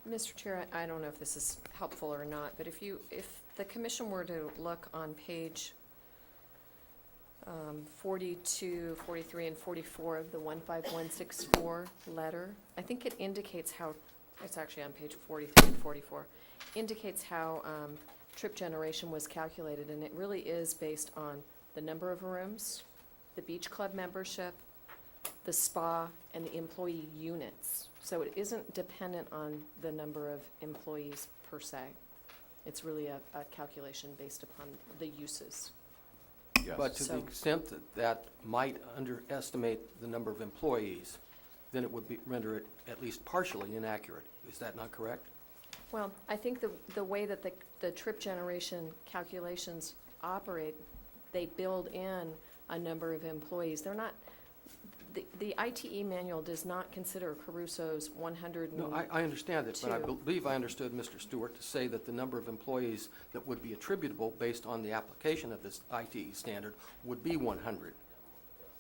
Mr. Chair, I don't know if this is helpful or not, but if the commission were to look on page 42, 43, and 44 of the 15164 letter, I think it indicates how, it's actually on page 43 and 44, indicates how trip generation was calculated, and it really is based on the number of rooms, the beach club membership, the spa, and the employee units. So it isn't dependent on the number of employees per se. It's really a calculation based upon the uses. Yes. But to the So- extent that that might underestimate the number of employees, then it would render it at least partially inaccurate. Is that not correct? Well, I think the way that the trip generation calculations operate, they build in a number of employees. They're not, the ITE manual does not consider Caruso's 100 No, I understand it, but I two. believe I understood Mr. Stewart to say that the number of employees that would be attributable based on the application of this ITE standard would be 100.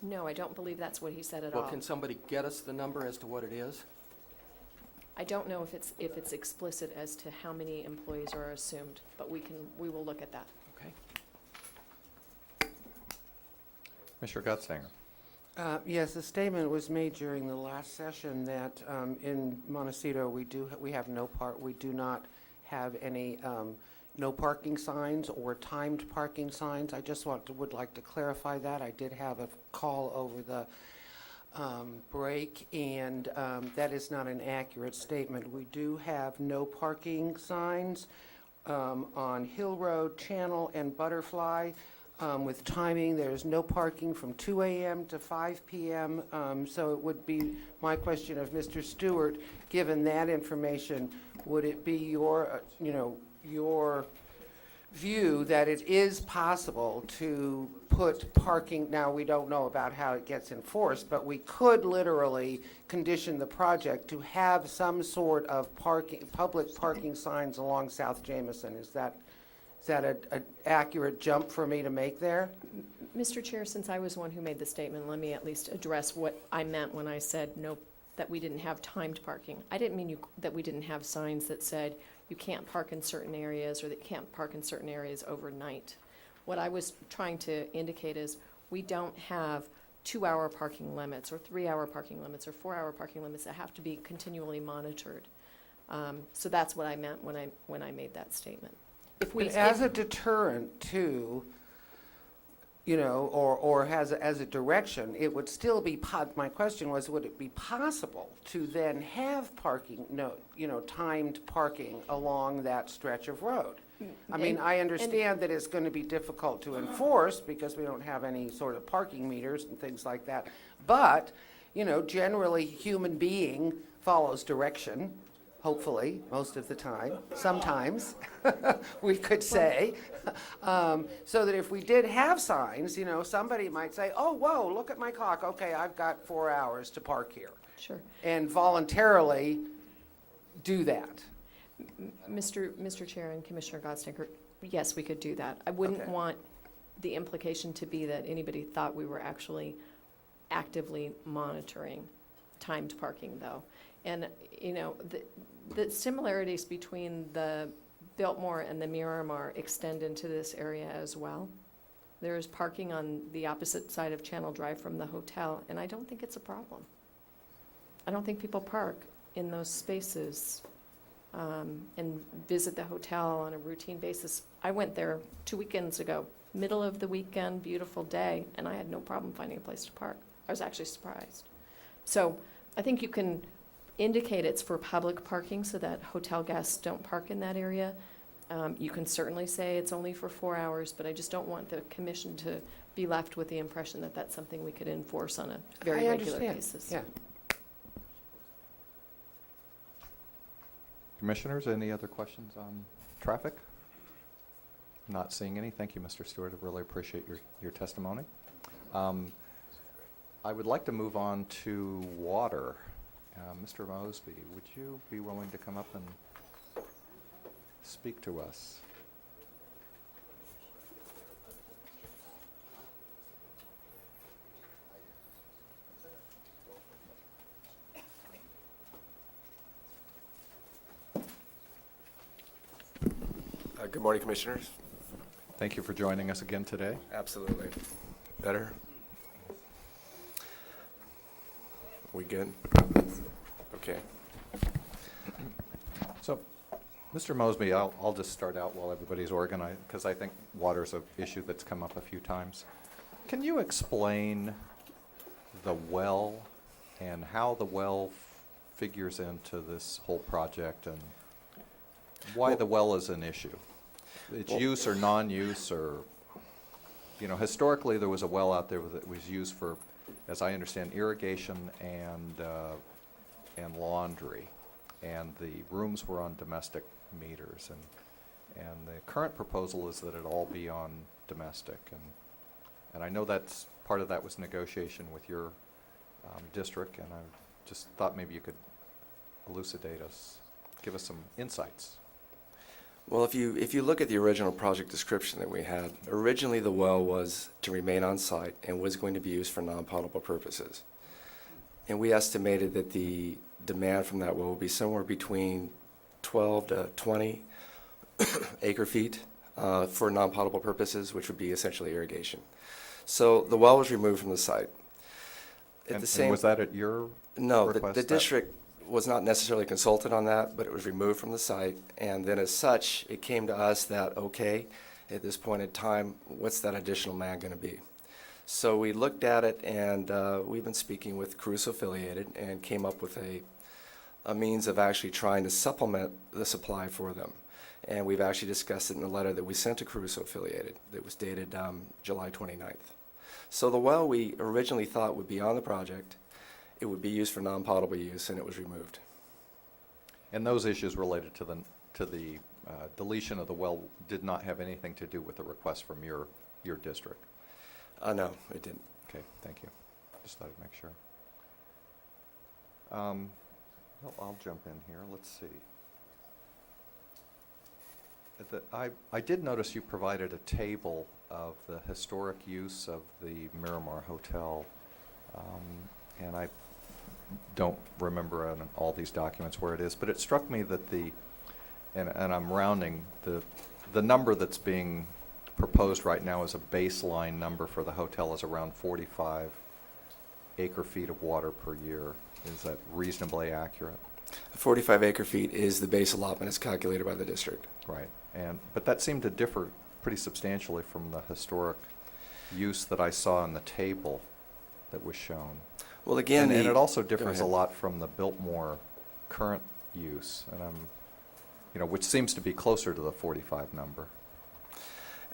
No, I don't believe that's what he said at all. Well, can somebody get us the number as to what it is? I don't know if it's explicit as to how many employees are assumed, but we will look at that. Okay. Commissioner Gottsdinger? Yes, a statement was made during the last session that in Montecito, we do not have any no parking signs or timed parking signs. I just would like to clarify that. I did have a call over the break, and that is not an accurate statement. We do have no parking signs on Hill Road, Channel, and Butterfly. With timing, there's no parking from 2 a.m. to 5 p.m. So it would be my question of Mr. Stewart, given that information, would it be your view that it is possible to put parking, now we don't know about how it gets enforced, but we could literally condition the project to have some sort of public parking signs along South Jamison? Is that an accurate jump for me to make there? Mr. Chair, since I was the one who made the statement, let me at least address what I meant when I said no, that we didn't have timed parking. I didn't mean that we didn't have signs that said you can't park in certain areas or that you can't park in certain areas overnight. What I was trying to indicate is we don't have 2-hour parking limits or 3-hour parking limits or 4-hour parking limits that have to be continually monitored. So that's what I meant when I made that statement. But as a deterrent to, or as a direction, it would still be, my question was, would it be possible to then have parking, timed parking along that stretch of road? I mean, I understand that it's going to be difficult to enforce because we don't have any sort of parking meters and things like that. But, generally, human being follows direction. Hopefully, most of the time, sometimes, we could say. So that if we did have signs, somebody might say, oh, whoa, look at my clock. Okay, I've got 4 hours to park here. Sure. And voluntarily do that. Mr. Chair and Commissioner Gottsdinger, yes, we could do that. I wouldn't Okay. want the implication to be that anybody thought we were actually actively monitoring timed parking, though. And, the similarities between the Biltmore and the Miramar extend into this area as well. There is parking on the opposite side of Channel Drive from the hotel, and I don't think it's a problem. I don't think people park in those spaces and visit the hotel on a routine basis. I went there 2 weekends ago, middle of the weekend, beautiful day, and I had no problem finding a place to park. I was actually surprised. So I think you can indicate it's for public parking so that hotel guests don't park in that area. You can certainly say it's only for 4 hours, but I just don't want the commission to be left with the impression that that's something we could enforce on a very I regular understand. basis. Yeah. Commissioners, any other questions on traffic? Not seeing any. Thank you, Mr. Stewart. I really appreciate your testimony. I would like to move on to water. Mr. Mosby, would you be willing to come up and speak to us? Good morning, Commissioners. Thank you for joining us again today. Absolutely. Better? We good? Okay. So, Mr. Mosby, I'll just start out while everybody's organized, because I think water's an issue that's come up a few times. Can you explain the well and how the well figures into this whole project and why the well is an issue? Its use or non-use, or, you know, historically there was a well out there that was used for, as I understand, irrigation and laundry, and the rooms were on domestic meters, and the current proposal is that it all be on domestic, and I know that's part of that was negotiation with your district, and I just thought maybe you could elucidate us, give us some insights. Well, if you look at the original project description that we had, originally the well was to remain on site and was going to be used for non-potable purposes. And we estimated that the demand from that well would be somewhere between 12 to 20 acre feet for non-potable purposes, which would be essentially irrigation. So the well was removed from the site. And was that at your No, request? the district was not necessarily consulted on that, but it was removed from the site. And then as such, it came to us that, okay, at this point in time, what's that additional man going to be? So we looked at it, and we've been speaking with Cruise Affiliated and came up with a means of actually trying to supplement the supply for them. And we've actually discussed it in a letter that we sent to Cruise Affiliated that was dated July 29th. So the well we originally thought would be on the project. It would be used for non-potable use, and it was removed. And those issues related to the deletion of the well did not have anything to do with the request from your district? No, it didn't. Okay, thank you. Just thought I'd make sure. Well, I'll jump in here. Let's see. I did notice you provided a table of the historic use of the Miramar Hotel, and I don't remember on all these documents where it is, but it struck me that and I'm rounding, the number that's being proposed right now as a baseline number for the hotel is around 45 acre feet of water per year. Is that reasonably accurate? 45 acre feet is the base allotment as calculated by the district. Right, but that seemed to differ pretty substantially from the historic use that I saw in the table that was shown. Well, again, and it also go differs a ahead. lot from the Biltmore current use, and which seems to be closer to the 45 number.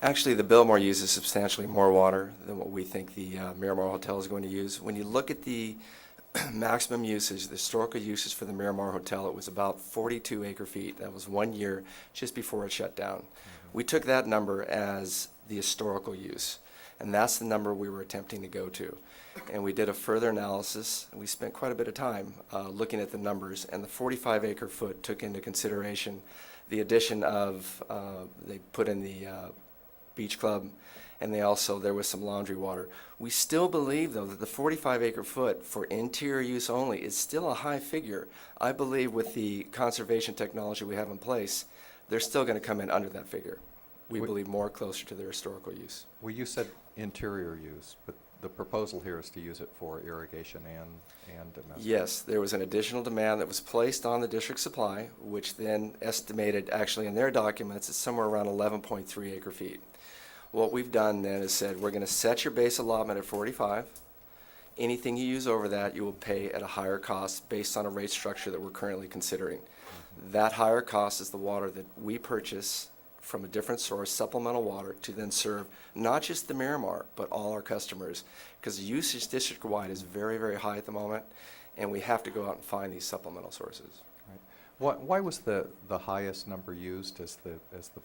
Actually, the Biltmore uses substantially more water than what we think the Miramar Hotel is going to use. When you look at the maximum usage, the historical uses for the Miramar Hotel, it was about 42 acre feet. That was 1 year just before it shut down. We took that number as the historical use, and that's the number we were attempting to go to. And we did a further analysis, and we spent quite a bit of time looking at the numbers, and the 45 acre foot took into consideration the addition of, they put in the beach club, and there was some laundry water. We still believe, though, that the 45 acre foot for interior use only is still a high figure. I believe with the conservation technology we have in place, they're still going to come in under that figure. We believe more closer to their historical use. Well, you said interior use, but the proposal here is to use it for irrigation and domestic. Yes, there was an additional demand that was placed on the district supply, which then estimated, actually in their documents, it's somewhere around 11.3 acre feet. What we've done then is said, we're going to set your base allotment at 45. Anything you use over that, you will pay at a higher cost based on a rate structure that we're currently considering. That higher cost is the water that we purchase from a different source, supplemental water, to then serve not just the Miramar, but all our customers. Because the usage district-wide is very, very high at the moment, and we have to go out and find these supplemental sources. Right. Why was the highest number used as the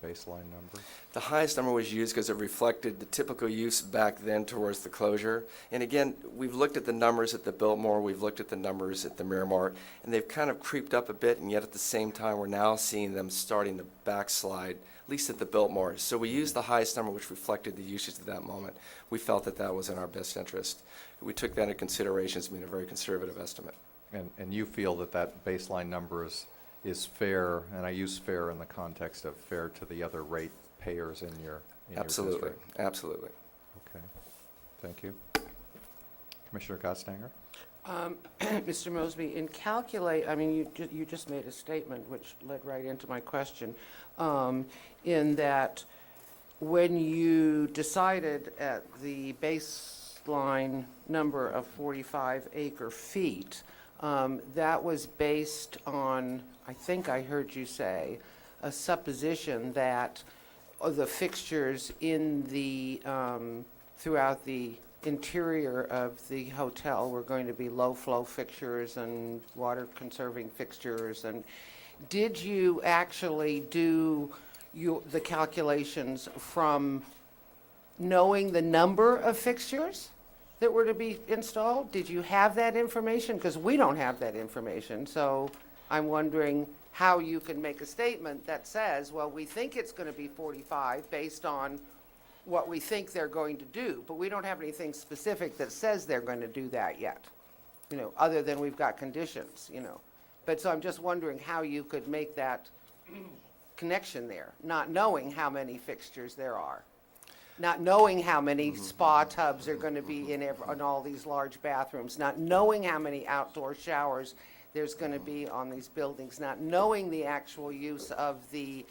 baseline number? The highest number was used because it reflected the typical use back then towards the closure. And again, we've looked at the numbers at the Biltmore, we've looked at the numbers at the Miramar, and they've kind of creeped up a bit, and yet at the same time, we're now seeing them starting to backslide, at least at the Biltmore. So we used the highest number, which reflected the usage at that moment. We felt that that was in our best interest. We took that into consideration as being a very conservative estimate. And you feel that that baseline number is fair, and I use fair in the context of fair to the other rate payers in your Absolutely, district? absolutely. Okay, thank you. Commissioner Gotstanger? Mr. Mosby, you just made a statement which led right into my question, in that when you decided at the baseline number of 45 acre feet, that was based on, I think I heard you say, a supposition that the fixtures in the, throughout the interior of the hotel were going to be low-flow fixtures and water-conserving fixtures. And did you actually do the calculations from knowing the number of fixtures that were to be installed? Did you have that information? Because we don't have that information. So I'm wondering how you can make a statement that says, well, we think it's going to be 45 based on what we think they're going to do, but we don't have anything specific that says they're going to do that yet, other than we've got conditions, But so I'm just wondering how you could make that connection there, not knowing how many fixtures there are. Not knowing how many spa tubs are going to be in all these large bathrooms, not knowing how many outdoor showers there's going to be on these buildings, not knowing the actual use of the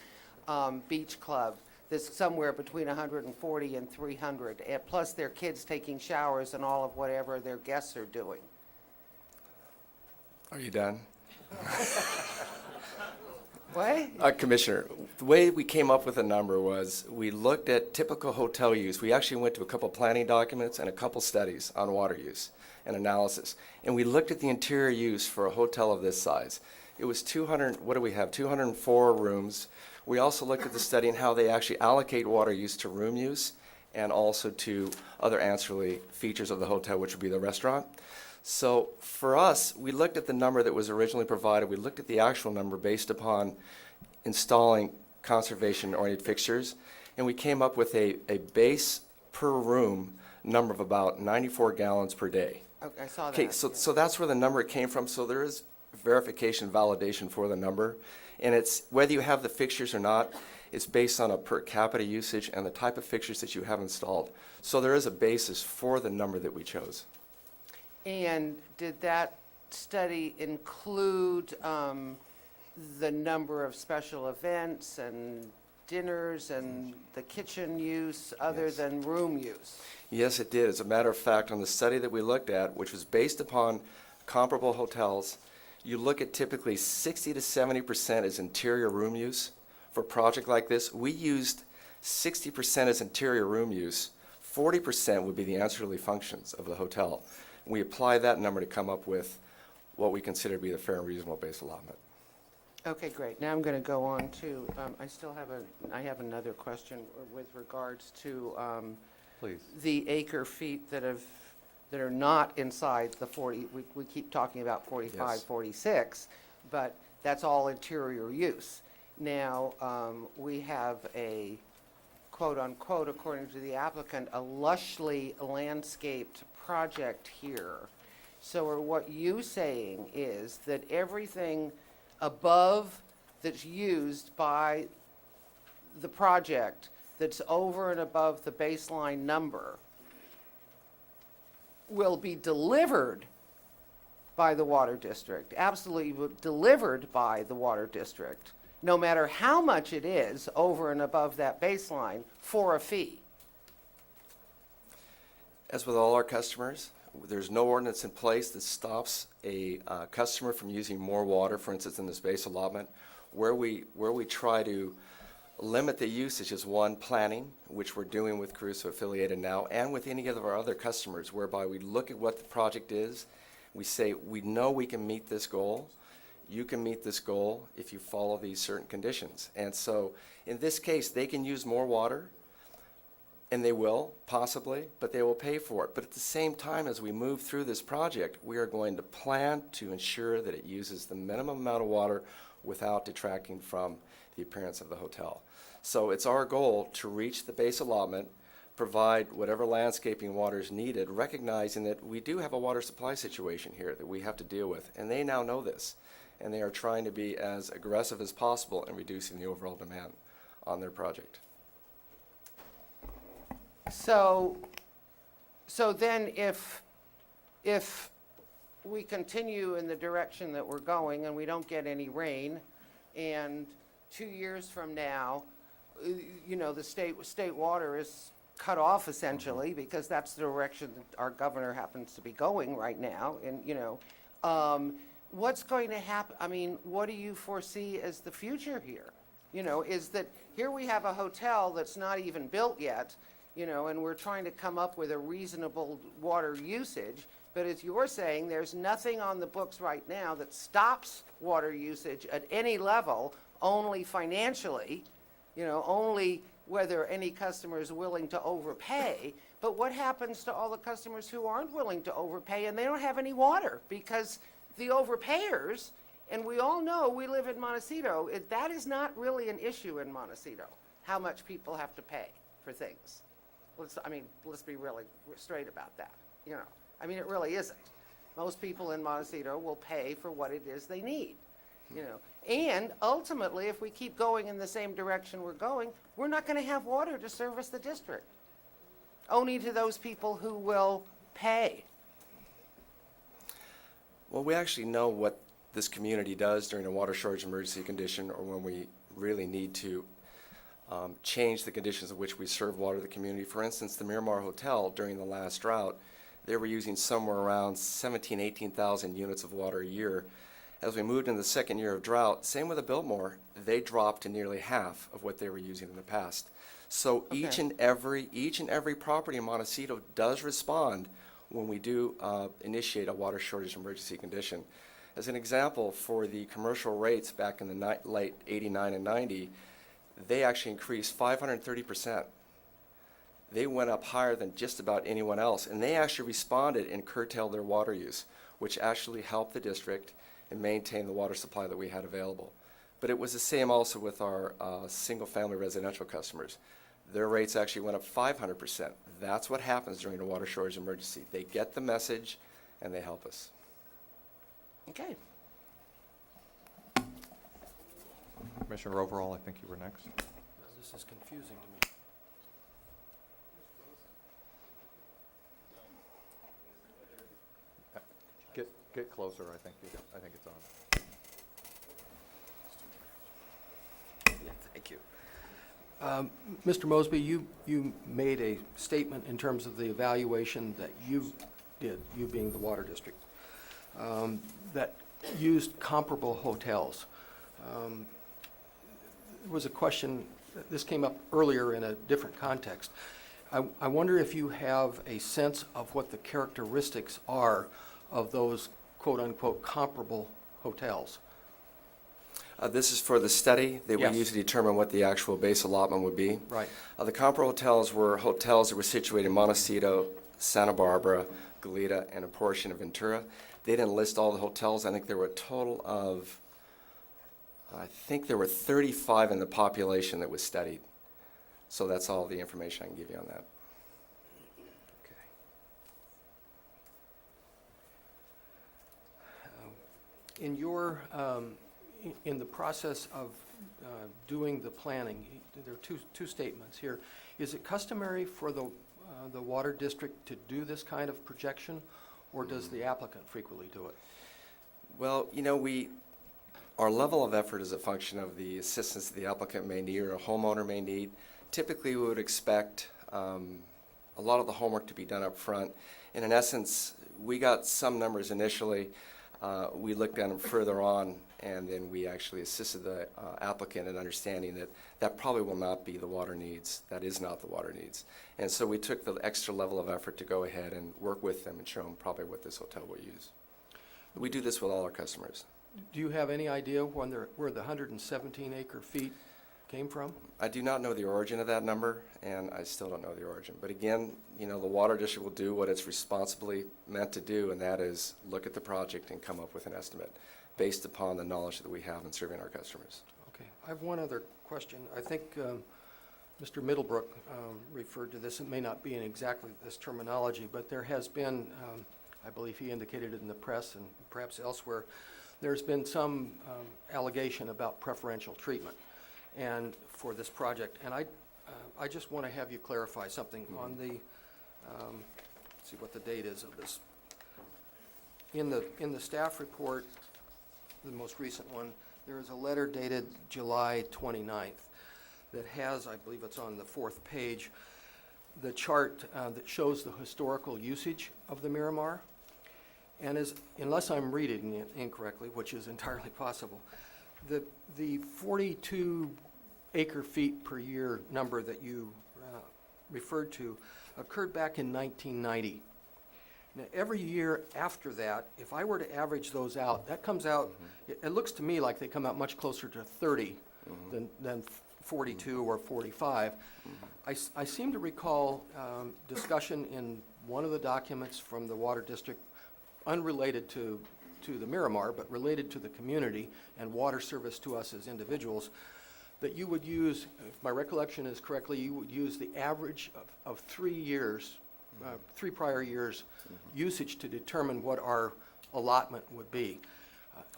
beach club that's somewhere between 140 and 300, plus their kids taking showers and all of whatever their guests are doing. Are you done? What? Commissioner, the way we came up with a number was we looked at typical hotel use. We actually went to a couple planning documents and a couple studies on water use and analysis. And we looked at the interior use for a hotel of this size. It was 204 rooms. We also looked at the study and how they actually allocate water use to room use and also to other ancillary features of the hotel, which would be the restaurant. So for us, we looked at the number that was originally provided. We looked at the actual number based upon installing conservation-oriented fixtures, and we came up with a base per room number of about 94 gallons per day. Okay, I saw that. Okay, so that's where the number came from. So there is verification, validation for the number, and it's whether you have the fixtures or not, it's based on a per capita usage and the type of fixtures that you have installed. So there is a basis for the number that we chose. And did that study include the number of special events and dinners and the kitchen use other Yes. than room use? Yes, it did. As a matter of fact, on the study that we looked at, which was based upon comparable hotels, you look at typically 60 to 70% as interior room use. For a project like this, we used 60% as interior room use. 40% would be the ancillary functions of the hotel. We apply that number to come up with what we consider to be the fair and reasonable base allotment. Okay, great. Now I'm going to go on to, I have another question with regards to Please. the acre feet that are not inside the 40, we keep talking about 45, Yes. 46, but that's all interior use. Now, we have a quote-unquote, according to the applicant, a lushly landscaped project here. So are what you saying is that everything above that's used by the project that's over and above the baseline number will be delivered by the water district, absolutely delivered by the water district, no matter how much it is over and above that baseline for a fee? As with all our customers, there's no ordinance in place that stops a customer from using more water, for instance, in this base allotment. Where we try to limit the usage is one, planning, which we're doing with Caruso Affiliated now, and with any of our other customers, whereby we look at what the project is. We say, we know we can meet this goal. you can meet this goal if you follow these certain conditions. And so, in this case, they can use more water, and they will, possibly, but they will pay for it. But at the same time, as we move through this project, we are going to plan to ensure that it uses the minimum amount of water without detracting from the appearance of the hotel. So it's our goal to reach the base allotment, provide whatever landscaping water is needed, recognizing that we do have a water supply situation here that we have to deal with, and they now know this, and they are trying to be as aggressive as possible in reducing the overall demand on their project. So then if we continue in the direction that we're going and we don't get any rain, and 2 years from now, you know, the state water is cut off essentially, because that's the direction that our governor happens to be going right now, and, you know, what's going to happen? I mean, what do you foresee as the future here? You know, is that here we have a hotel that's not even built yet, you know, and we're trying to come up with a reasonable water usage, but as you're saying, there's nothing on the books right now that stops water usage at any level, only financially, you know, only whether any customer is willing to overpay. But what happens to all the customers who aren't willing to overpay and they don't have any water? Because the overpayers, and we all know we live in Montecito, that is not really an issue in Montecito, how much people have to pay for things. Let's be really straight about that, you know. I mean, it really isn't. Most people in Montecito will pay for what it is they need, you know. And ultimately, if we keep going in the same direction we're going, we're not going to have water to service the district. Only to those people who will pay. Well, we actually know what this community does during a water shortage emergency condition, or when we really need to change the conditions in which we serve water to the community. For instance, the Miramar Hotel during the last drought, they were using somewhere around 17,000, 18,000 units of water a year. As we moved into the second year of drought, same with the Biltmore, they dropped to nearly half of what they were using in the past. So each and every property in Montecito does respond when we do initiate a water shortage emergency condition. As an example, for the commercial rates back in the late 89 and 90, they actually increased 530%. They went up higher than just about anyone else, and they actually responded and curtailed their water use, which actually helped the district and maintain the water supply that we had available. But it was the same also with our single-family residential customers. Their rates actually went up 500%. That's what happens during a water shortage emergency. They get the message, and they help us. Okay. Commissioner Overall, I think you were next. This is confusing to me. Get closer, I think it's on. Yeah, thank you. Mr. Mosby, you made a statement in terms of the evaluation that you did, you being the water district, that used comparable hotels. There was a question, this came up earlier in a different context. I wonder if you have a sense of what the characteristics are of those quote-unquote comparable hotels. This is for the study that Yes. we use to determine what the actual base allotment would be. Right. The comparable hotels were hotels that were situated in Montecito, Santa Barbara, Goleta, and a portion of Ventura. They didn't list all the hotels. I think there were a total of, 35 in the population that was studied. So that's all the information I can give you on that. Okay. In your, in the process of doing the planning, there are two statements here. Is it customary for the water district to do this kind of projection, or does the applicant frequently do it? Well, you know, our level of effort is a function of the assistance that the applicant may need or a homeowner may need. Typically, we would expect a lot of the homework to be done up front. And in essence, we got some numbers initially. We looked at them further on, and then we actually assisted the applicant in understanding that that probably will not be the water needs. That is not the water needs. And so we took the extra level of effort to go ahead and work with them and show them probably what this hotel will use. We do this with all our customers. Do you have any idea where the 117 acre feet came from? I do not know the origin of that number, and I still don't know the origin. But again, you know, the water district will do what it's responsibly meant to do, and that is look at the project and come up with an estimate based upon the knowledge that we have in serving our customers. Okay, I have one other question. I think Mr. Middlebrook referred to this. It may not be in exactly this terminology, but there has been, I believe he indicated it in the press and perhaps elsewhere, there's been some allegation about preferential treatment and for this project. And I just want to have you clarify something on the, let's see what the date is of this. In the staff report, the most recent one, there is a letter dated July 29th that has, I believe it's on the 4th page, the chart that shows the historical usage of the Miramar. And unless I'm reading it incorrectly, which is entirely possible, the 42 acre feet per year number that you referred to occurred back in 1990. Now, every year after that, if I were to average those out, that comes out, it looks to me like they come out much closer to 30 than 42 or 45. I seem to recall discussion in one of the documents from the Water District, unrelated to the Miramar, but related to the community and water service to us as individuals, that you would use, if my recollection is correctly, you would use the average of 3 years, 3 prior years' usage to determine what our allotment would be.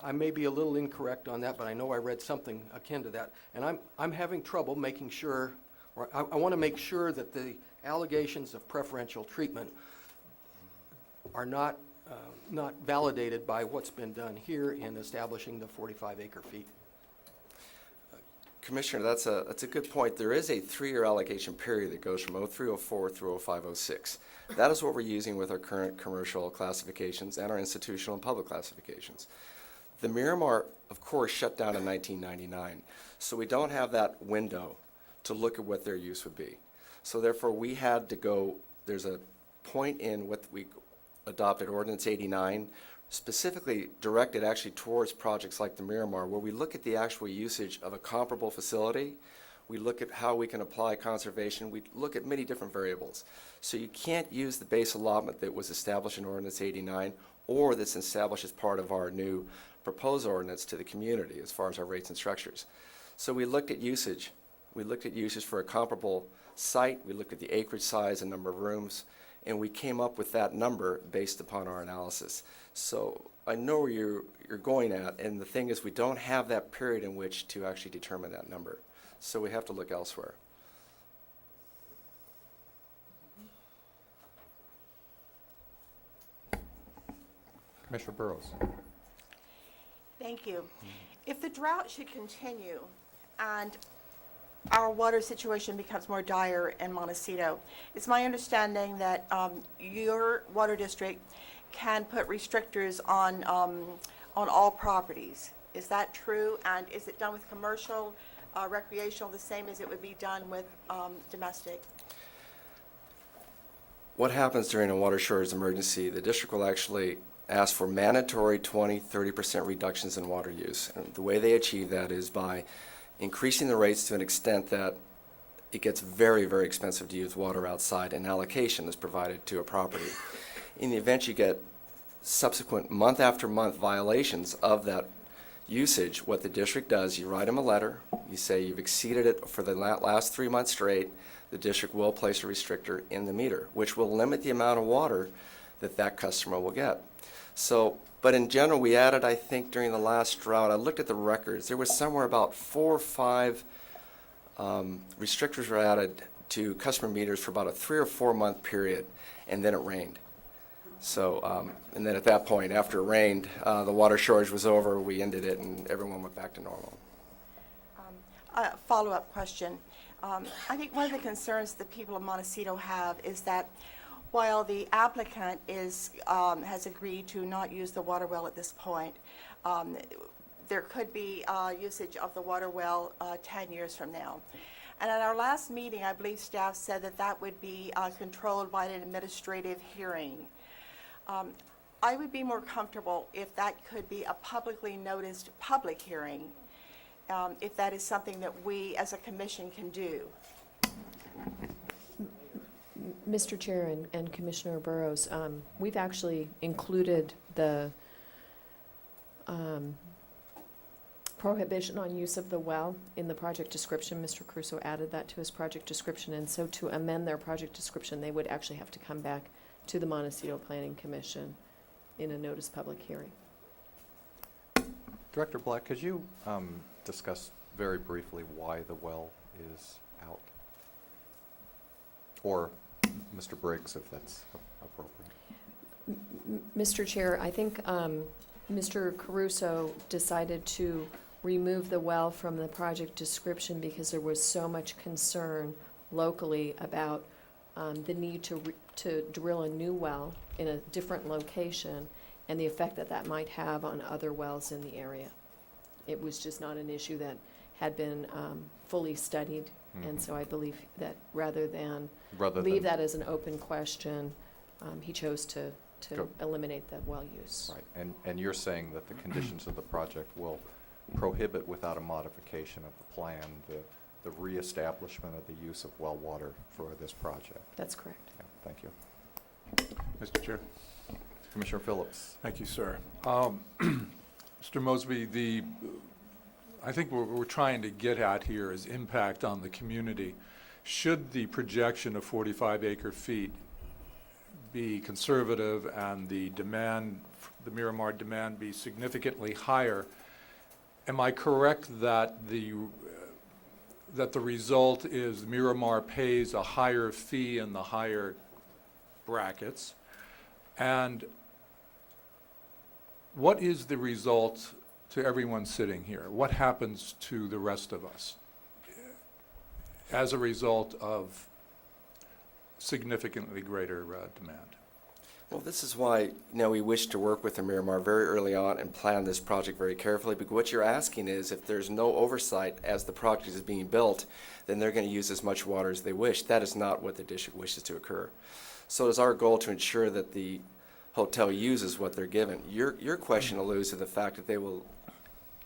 I may be a little incorrect on that, but I know I read something akin to that. And I'm having trouble making sure, or I want to make sure that the allegations of preferential treatment are not validated by what's been done here in establishing the 45 acre feet. Commissioner, that's a good point. There is a 3-year allocation period that goes from 0304 through 0506. That is what we're using with our current commercial classifications and our institutional and public classifications. The Miramar, of course, shut down in 1999, so we don't have that window to look at what their use would be. So therefore, we had to go, there's a point in what we adopted, Ordinance 89, specifically directed actually towards projects like the Miramar, where we look at the actual usage of a comparable facility, we look at how we can apply conservation, we look at many different variables. So you can't use the base allotment that was established in Ordinance 89 or that's established as part of our new proposed ordinance to the community as far as our rates and structures. So we looked at usage. We looked at usage for a comparable site, we looked at the acreage size and number of rooms, and we came up with that number based upon our analysis. So I know where you're going at, and the thing is we don't have that period in which to actually determine that number. So we have to look elsewhere. Commissioner Burrows. Thank you. If the drought should continue and our water situation becomes more dire in Montecito, it's my understanding that your water district can put restrictors on all properties. Is that true? And is it done with commercial, recreational, the same as it would be done with domestic? What happens during a water shortage emergency, the district will actually ask for mandatory 20-30% reductions in water use. And the way they achieve that is by increasing the rates to an extent that it gets very, very expensive to use water outside, and allocation is provided to a property. In the event you get subsequent month after month violations of that usage, what the district does, you write them a letter, you say you've exceeded it for the last 3 months straight, the district will place a restrictor in the meter, which will limit the amount of water that customer will get. So, but in general, we added, I think, during the last drought, I looked at the records, there was somewhere about 4 or 5 restrictors were added to customer meters for about a 3 or 4 month period, and then it rained. So, and then at that point, after it rained, the water shortage was over, we ended it, and everyone went back to normal. A follow-up question. I think one of the concerns that people in Montecito have is that while the applicant has agreed to not use the water well at this point, there could be usage of the water well 10 years from now. And at our last meeting, I believe staff said that that would be controlled by an administrative hearing. I would be more comfortable if that could be a publicly noticed public hearing, if that is something that we as a commission can do. Mr. Chair and Commissioner Burrows, we've actually included the prohibition on use of the well in the project description. Mr. Caruso added that to his project description, and so to amend their project description, they would actually have to come back to the Montecito Planning Commission in a notice public hearing. Director Black, could you discuss very briefly why the well is out? Or Mr. Briggs, if that's appropriate. Mr. Chair, I think Mr. Caruso decided to remove the well from the project description because there was so much concern locally about the need to drill a new well in a different location and the effect that that might have on other wells in the area. It was just not an issue that had been fully studied, and so I believe that rather than leave that as an open question, he chose to eliminate the well use. Right, and you're saying that the conditions of the project will prohibit without a modification of the plan the reestablishment of the use of well water for this project? That's correct. Yeah, thank you. Mr. Chair. Commissioner Phillips. Thank you, sir. Mr. Mosby, I think what we're trying to get at here is impact on the community. Should the projection of 45 acre-feet be conservative and the demand, the Miramar demand, be significantly higher, am I correct that the result is Miramar pays a higher fee in the higher brackets? And what is the result to everyone sitting here? What happens to the rest of us as a result of significantly greater demand? Well, this is why, we wish to work with the Miramar very early on and plan this project very carefully, because what you're asking is if there's no oversight as the project is being built, then they're going to use as much water as they wish. That is not what the district wishes to occur. So it is our goal to ensure that the hotel uses what they're given. Your question alludes to the fact that they will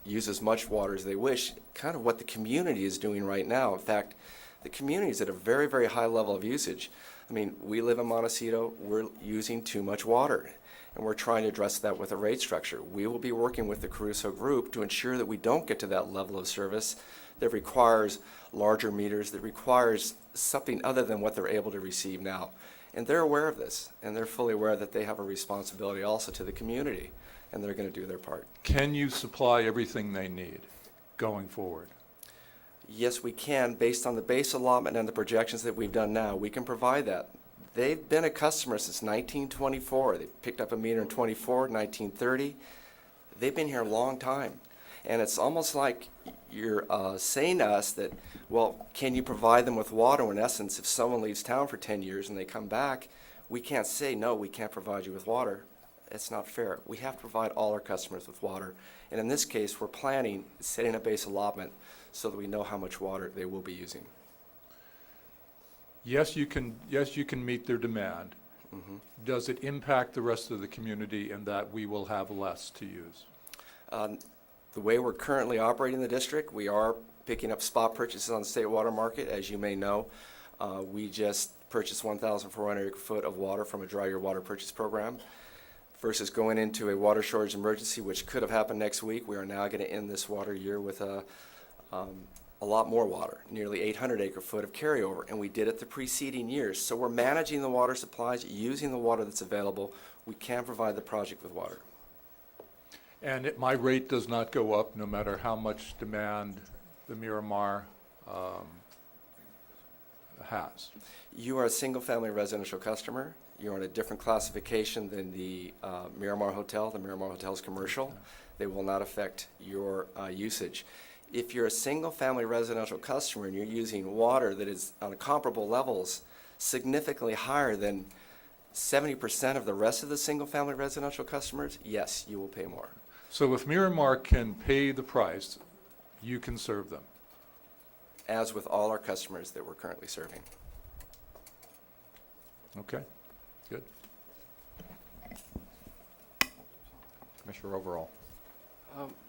use as much water as they wish, kind of what the community is doing right now. In fact, the community is at a very, very high level of usage. I mean, we live in Montecito, we're using too much water, and we're trying to address that with a rate structure. We will be working with the Caruso Group to ensure that we don't get to that level of service that requires larger meters, that requires something other than what they're able to receive now. And they're aware of this, and they're fully aware that they have a responsibility also to the community, and they're going to do their part. Can you supply everything they need going forward? Yes, we can. Based on the base allotment and the projections that we've done now, we can provide that. They've been a customer since 1924. They picked up a meter in 1930. They've been here a long time. And it's almost like you're saying to us that, well, can you provide them with water? In essence, if someone leaves town for 10 years and they come back, we can't say, no, we can't provide you with water. It's not fair. We have to provide all our customers with water. And in this case, we're planning, setting a base allotment so that we know how much water they will be using. Yes, you can meet their demand. Mm-hmm. Does it impact the rest of the community in that we will have less to use? The way we're currently operating the district, we are picking up spot purchases on the state water market. As you may know, we just purchased 1,400 acre foot of water from a dry year water purchase program. Versus going into a water shortage emergency, which could have happened next week, we are now going to end this water year with a lot more water, nearly 800 acre foot of carryover, and we did it the preceding years. So we're managing the water supplies, using the water that's available. We can provide the project with water. And my rate does not go up no matter how much demand the Miramar has. You are a single-family residential customer. You're on a different classification than the Miramar Hotel. The Miramar Hotel is commercial. They will not affect your usage. If you're a single-family residential customer and you're using water that is on comparable levels significantly higher than 70% of the rest of the single-family residential customers, yes, you will pay more. So if Miramar can pay the price, you can serve them? As with all our customers that we're currently serving. Okay, good. Commissioner Overall.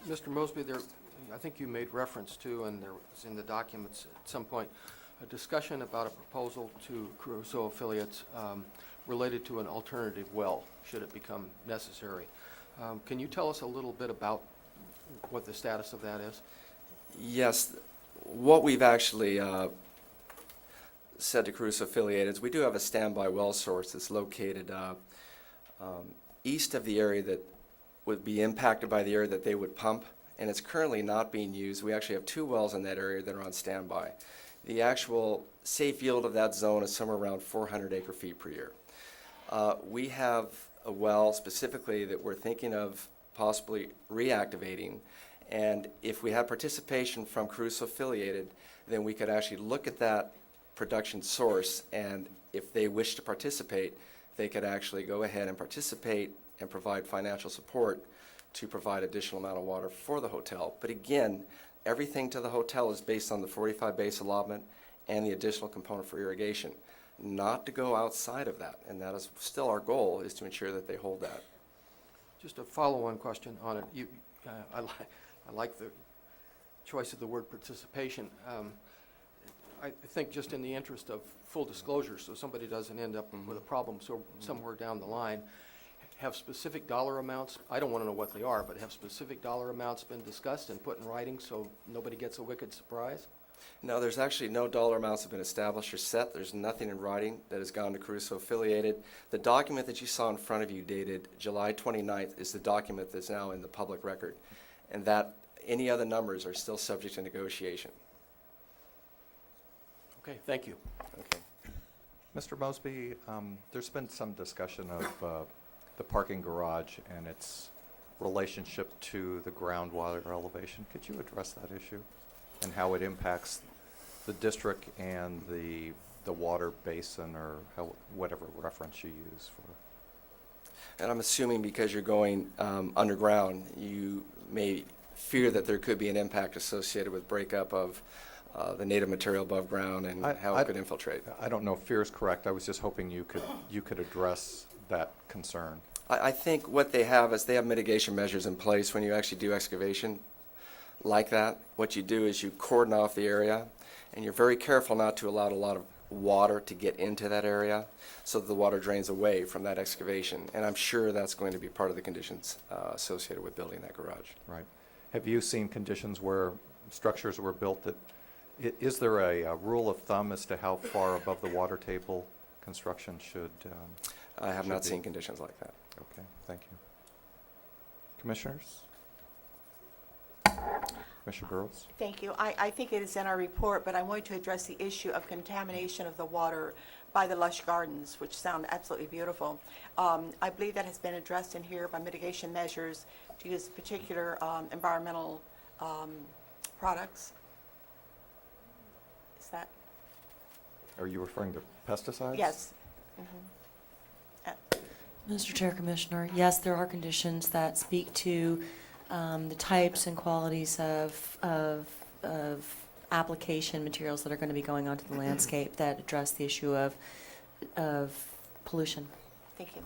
Mr. Mosby, I think you made reference to, and there was in the documents at some point, a discussion about a proposal to Crusoe affiliates related to an alternative well, should it become necessary. Can you tell us a little bit about what the status of that is? Yes, what we've actually said to Crusoe affiliated is we do have a standby well source that's located east of the area that would be impacted by the area that they would pump, and it's currently not being used. We actually have 2 wells in that area that are on standby. The actual safe yield of that zone is somewhere around 400 acre-feet per year. We have a well specifically that we're thinking of possibly reactivating, and if we have participation from Crusoe affiliated, then we could actually look at that production source, and if they wish to participate, they could actually go ahead and participate and provide financial support to provide additional amount of water for the hotel. But again, everything to the hotel is based on the 45 base allotment and the additional component for irrigation, not to go outside of that. And that is still our goal, is to ensure that they hold that. Just a follow-on question on it. I like the choice of the word participation. I think just in the interest of full disclosure, so somebody doesn't end up with a problem somewhere down the line, have specific dollar amounts, I don't want to know what they are, but have specific dollar amounts been discussed and put in writing so nobody gets a wicked surprise? No, there's actually no dollar amounts have been established or set. There's nothing in writing that has gone to Crusoe affiliated. The document that you saw in front of you dated July 29th is the document that's now in the public record, and that any other numbers are still subject to negotiation. Okay, thank you. Okay. Mr. Mosby, there's been some discussion of the parking garage and its relationship to the groundwater elevation. Could you address that issue and how it impacts the district and the water basin, or whatever reference you use for? And I'm assuming because you're going underground, you may fear that there could be an impact associated with breakup of the native material above ground and how it could infiltrate. I don't know if fear is correct. I was just hoping you could address that concern. I think what they have is they have mitigation measures in place when you actually do excavation like that. What you do is you cordon off the area, and you're very careful not to allow a lot of water to get into that area so that the water drains away from that excavation. And I'm sure that's going to be part of the conditions associated with building that garage. Right. Have you seen conditions where structures were built that, is there a rule of thumb as to how far above the water table construction should I have should not be? seen conditions like that. Okay, thank you. Commissioners? Commissioner Burrows? Thank you. I think it is in our report, but I wanted to address the issue of contamination of the water by the lush gardens, which sound absolutely beautiful. I believe that has been addressed in here by mitigation measures to use particular environmental products. Is that? Are you referring to pesticides? Yes. Mr. Chair, Commissioner, yes, there are conditions that speak to the types and qualities of application materials that are going to be going onto the landscape that address the issue of pollution. Thank you.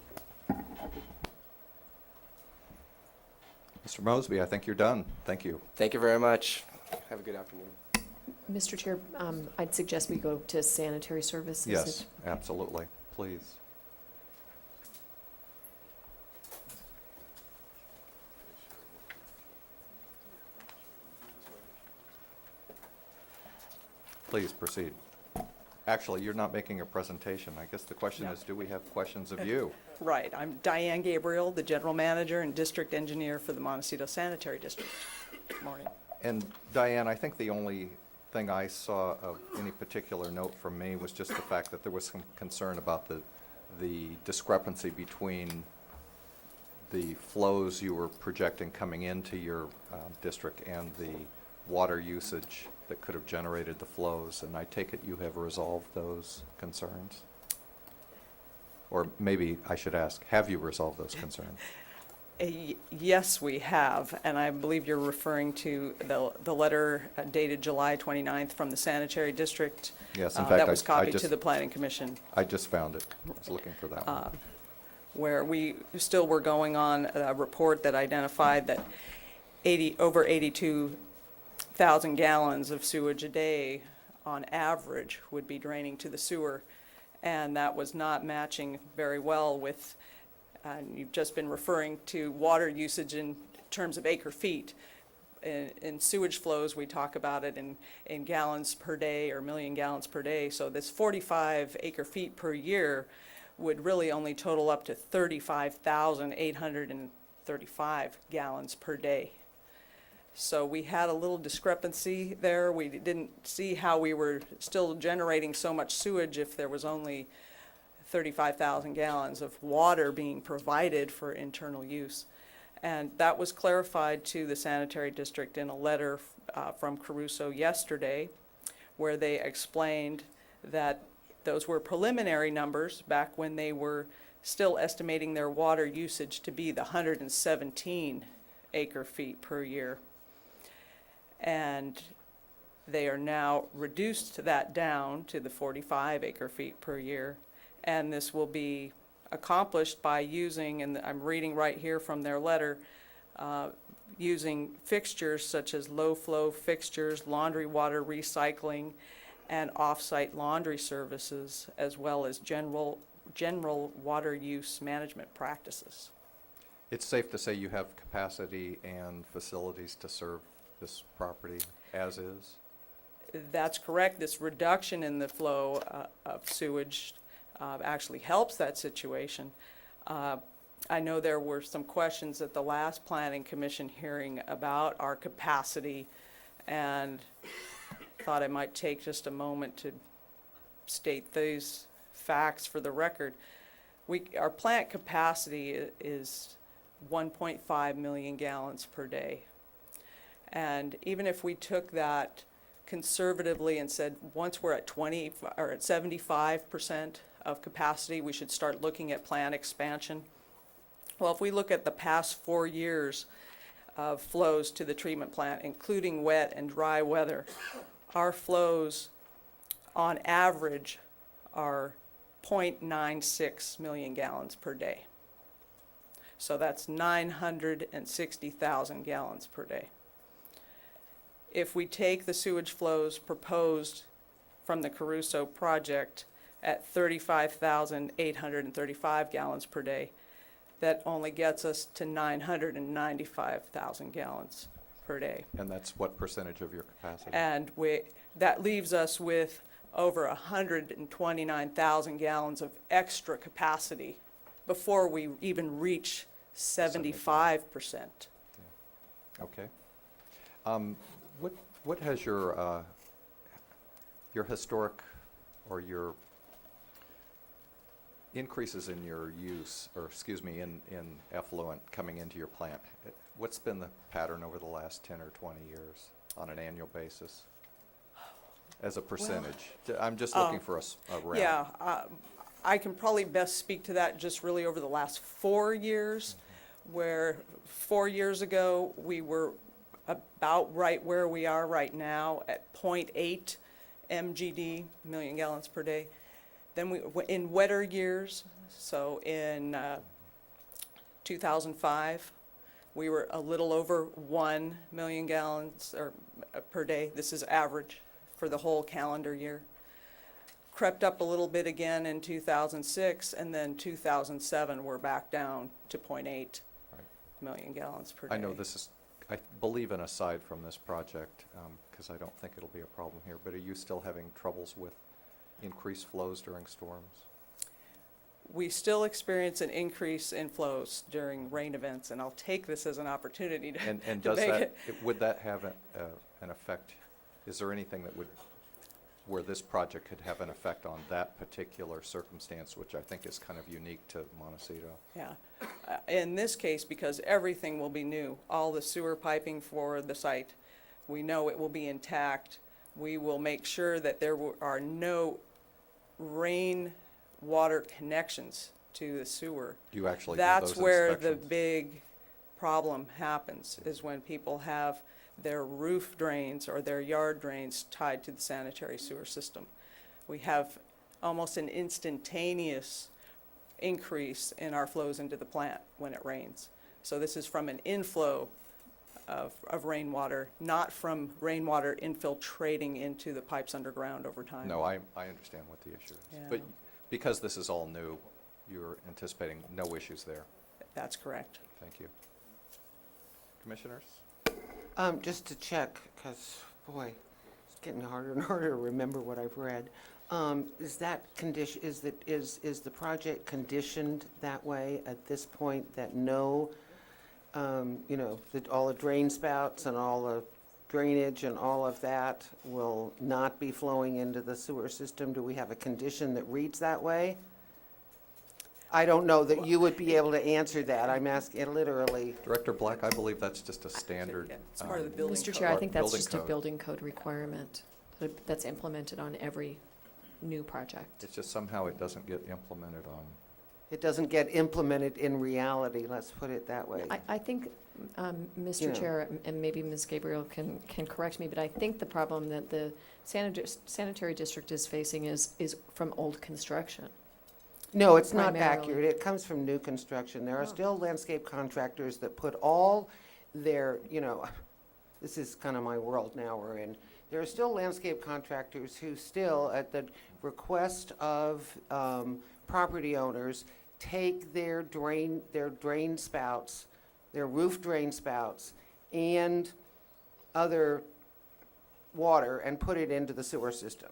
Mr. Mosby, I think you're done. Thank you. Thank you very much. Have a good afternoon. Mr. Chair, I'd suggest we go to sanitary services. Yes, absolutely. Please. Please proceed. Actually, you're not making a presentation. I guess the question is, do we have questions of you? Right. I'm Diane Gabriel, the General Manager and District Engineer for the Montecito Sanitary District. Good morning. And Diane, I think the only thing I saw of any particular note from me was just the fact that there was some concern about the discrepancy between the flows you were projecting coming into your district and the water usage that could have generated the flows. And I take it you have resolved those concerns? Or maybe I should ask, have you resolved those concerns? Yes, we have, and I believe you're referring to the letter dated July 29th from the Sanitary District. Yes, in fact, that was I copied just- to the Planning Commission. I just found it. I was looking for that one. where we still were going on a report that identified that over 82,000 gallons of sewage a day on average would be draining to the sewer. And that was not matching very well with, you've just been referring to water usage in terms of acre feet. In sewage flows, we talk about it in gallons per day or million gallons per day. So this 45 acre feet per year would really only total up to 35,835 gallons per day. So we had a little discrepancy there. We didn't see how we were still generating so much sewage if there was only 35,000 gallons of water being provided for internal use. And that was clarified to the sanitary district in a letter from Caruso yesterday, where they explained that those were preliminary numbers back when they were still estimating their water usage to be the 117 acre feet per year. And they are now reduced that down to the 45 acre feet per year. And this will be accomplished by using, and I'm reading right here from their letter, using fixtures such as low flow fixtures, laundry water recycling, and off-site laundry services, as well as general water use management practices. It's safe to say you have capacity and facilities to serve this property as is? That's correct. This reduction in the flow of sewage actually helps that situation. I know there were some questions at the last Planning Commission hearing about our capacity, and thought I might take just a moment to state these facts for the record. Our plant capacity is 1.5 million gallons per day. And even if we took that conservatively and said once we're at 20 or at 75% of capacity, we should start looking at plant expansion. Well, if we look at the past 4 years of flows to the treatment plant, including wet and dry weather, our flows on average are 0.96 million gallons per day. So that's 960,000 gallons per day. If we take the sewage flows proposed from the Caruso project at 35,835 gallons per day, that only gets us to 995,000 gallons per day. And that's what percentage of your capacity? And that leaves us with over 129,000 gallons of extra capacity before we even reach 75%. Okay. What has your historic or your increases in your use, or excuse me, in effluent coming into your plant, what's been the pattern over the last 10 or 20 years on an annual basis as a percentage? I'm just looking for a round. Yeah, I can probably best speak to that just really over the last 4 years, where 4 years ago we were about right where we are right now at 0.8 MGD, million gallons per day. Then in wetter years, so in 2005, we were a little over 1 million gallons per day. This is average for the whole calendar year. Crept up a little bit again in 2006, and then 2007 we're back down to 0.8 million gallons per day. I know this is, I believe, an aside from this project, because I don't think it'll be a problem here, but are you still having troubles with increased flows during storms? We still experience an increase in flows during rain events, and I'll take this as an opportunity to And to does make that, it. would that have an effect? Is there anything that would, where this project could have an effect on that particular circumstance, which I think is kind of unique to Montecito? Yeah. In this case, because everything will be new, all the sewer piping for the site, we know it will be intact. We will make sure that there are no rain water connections to the sewer. Do you actually do That's those where the inspections? big problem happens, is when people have their roof drains or their yard drains tied to the sanitary sewer system. We have almost an instantaneous increase in our flows into the plant when it rains. So this is from an inflow of rainwater, not from rainwater infiltrating into the pipes underground over time. No, I understand what the issue is. Yeah. But because this is all new, you're anticipating no issues there. That's correct. Thank you. Commissioners? Just to check, because, boy, it's getting harder and harder to remember what I've read. Is that condition, is the project conditioned that way at this point, that no, you know, that all the drain spouts and all the drainage and all of that will not be flowing into the sewer system? Do we have a condition that reads that way? I don't know that you would be able to answer that. I'm asking literally. Director Black, I believe that's just a standard. Yeah, it's part of the building Mr. code. Chair, I think that's Building just a code. building code requirement that's implemented on every new project. It's just somehow it doesn't get implemented on. It doesn't get implemented in reality, let's put it that way. I think, Mr. Yeah. Chair, and maybe Ms. Gabriel can correct me, but I think the problem that the sanitary district is facing is from old construction. No, it's not Primarily. accurate. It comes from new construction. There are Oh. still landscape contractors that put all their, you know, this is kind of my world now we're in. There are still landscape contractors who still, at the request of property owners, take their drain spouts, their roof drain spouts, and other water and put it into the sewer system.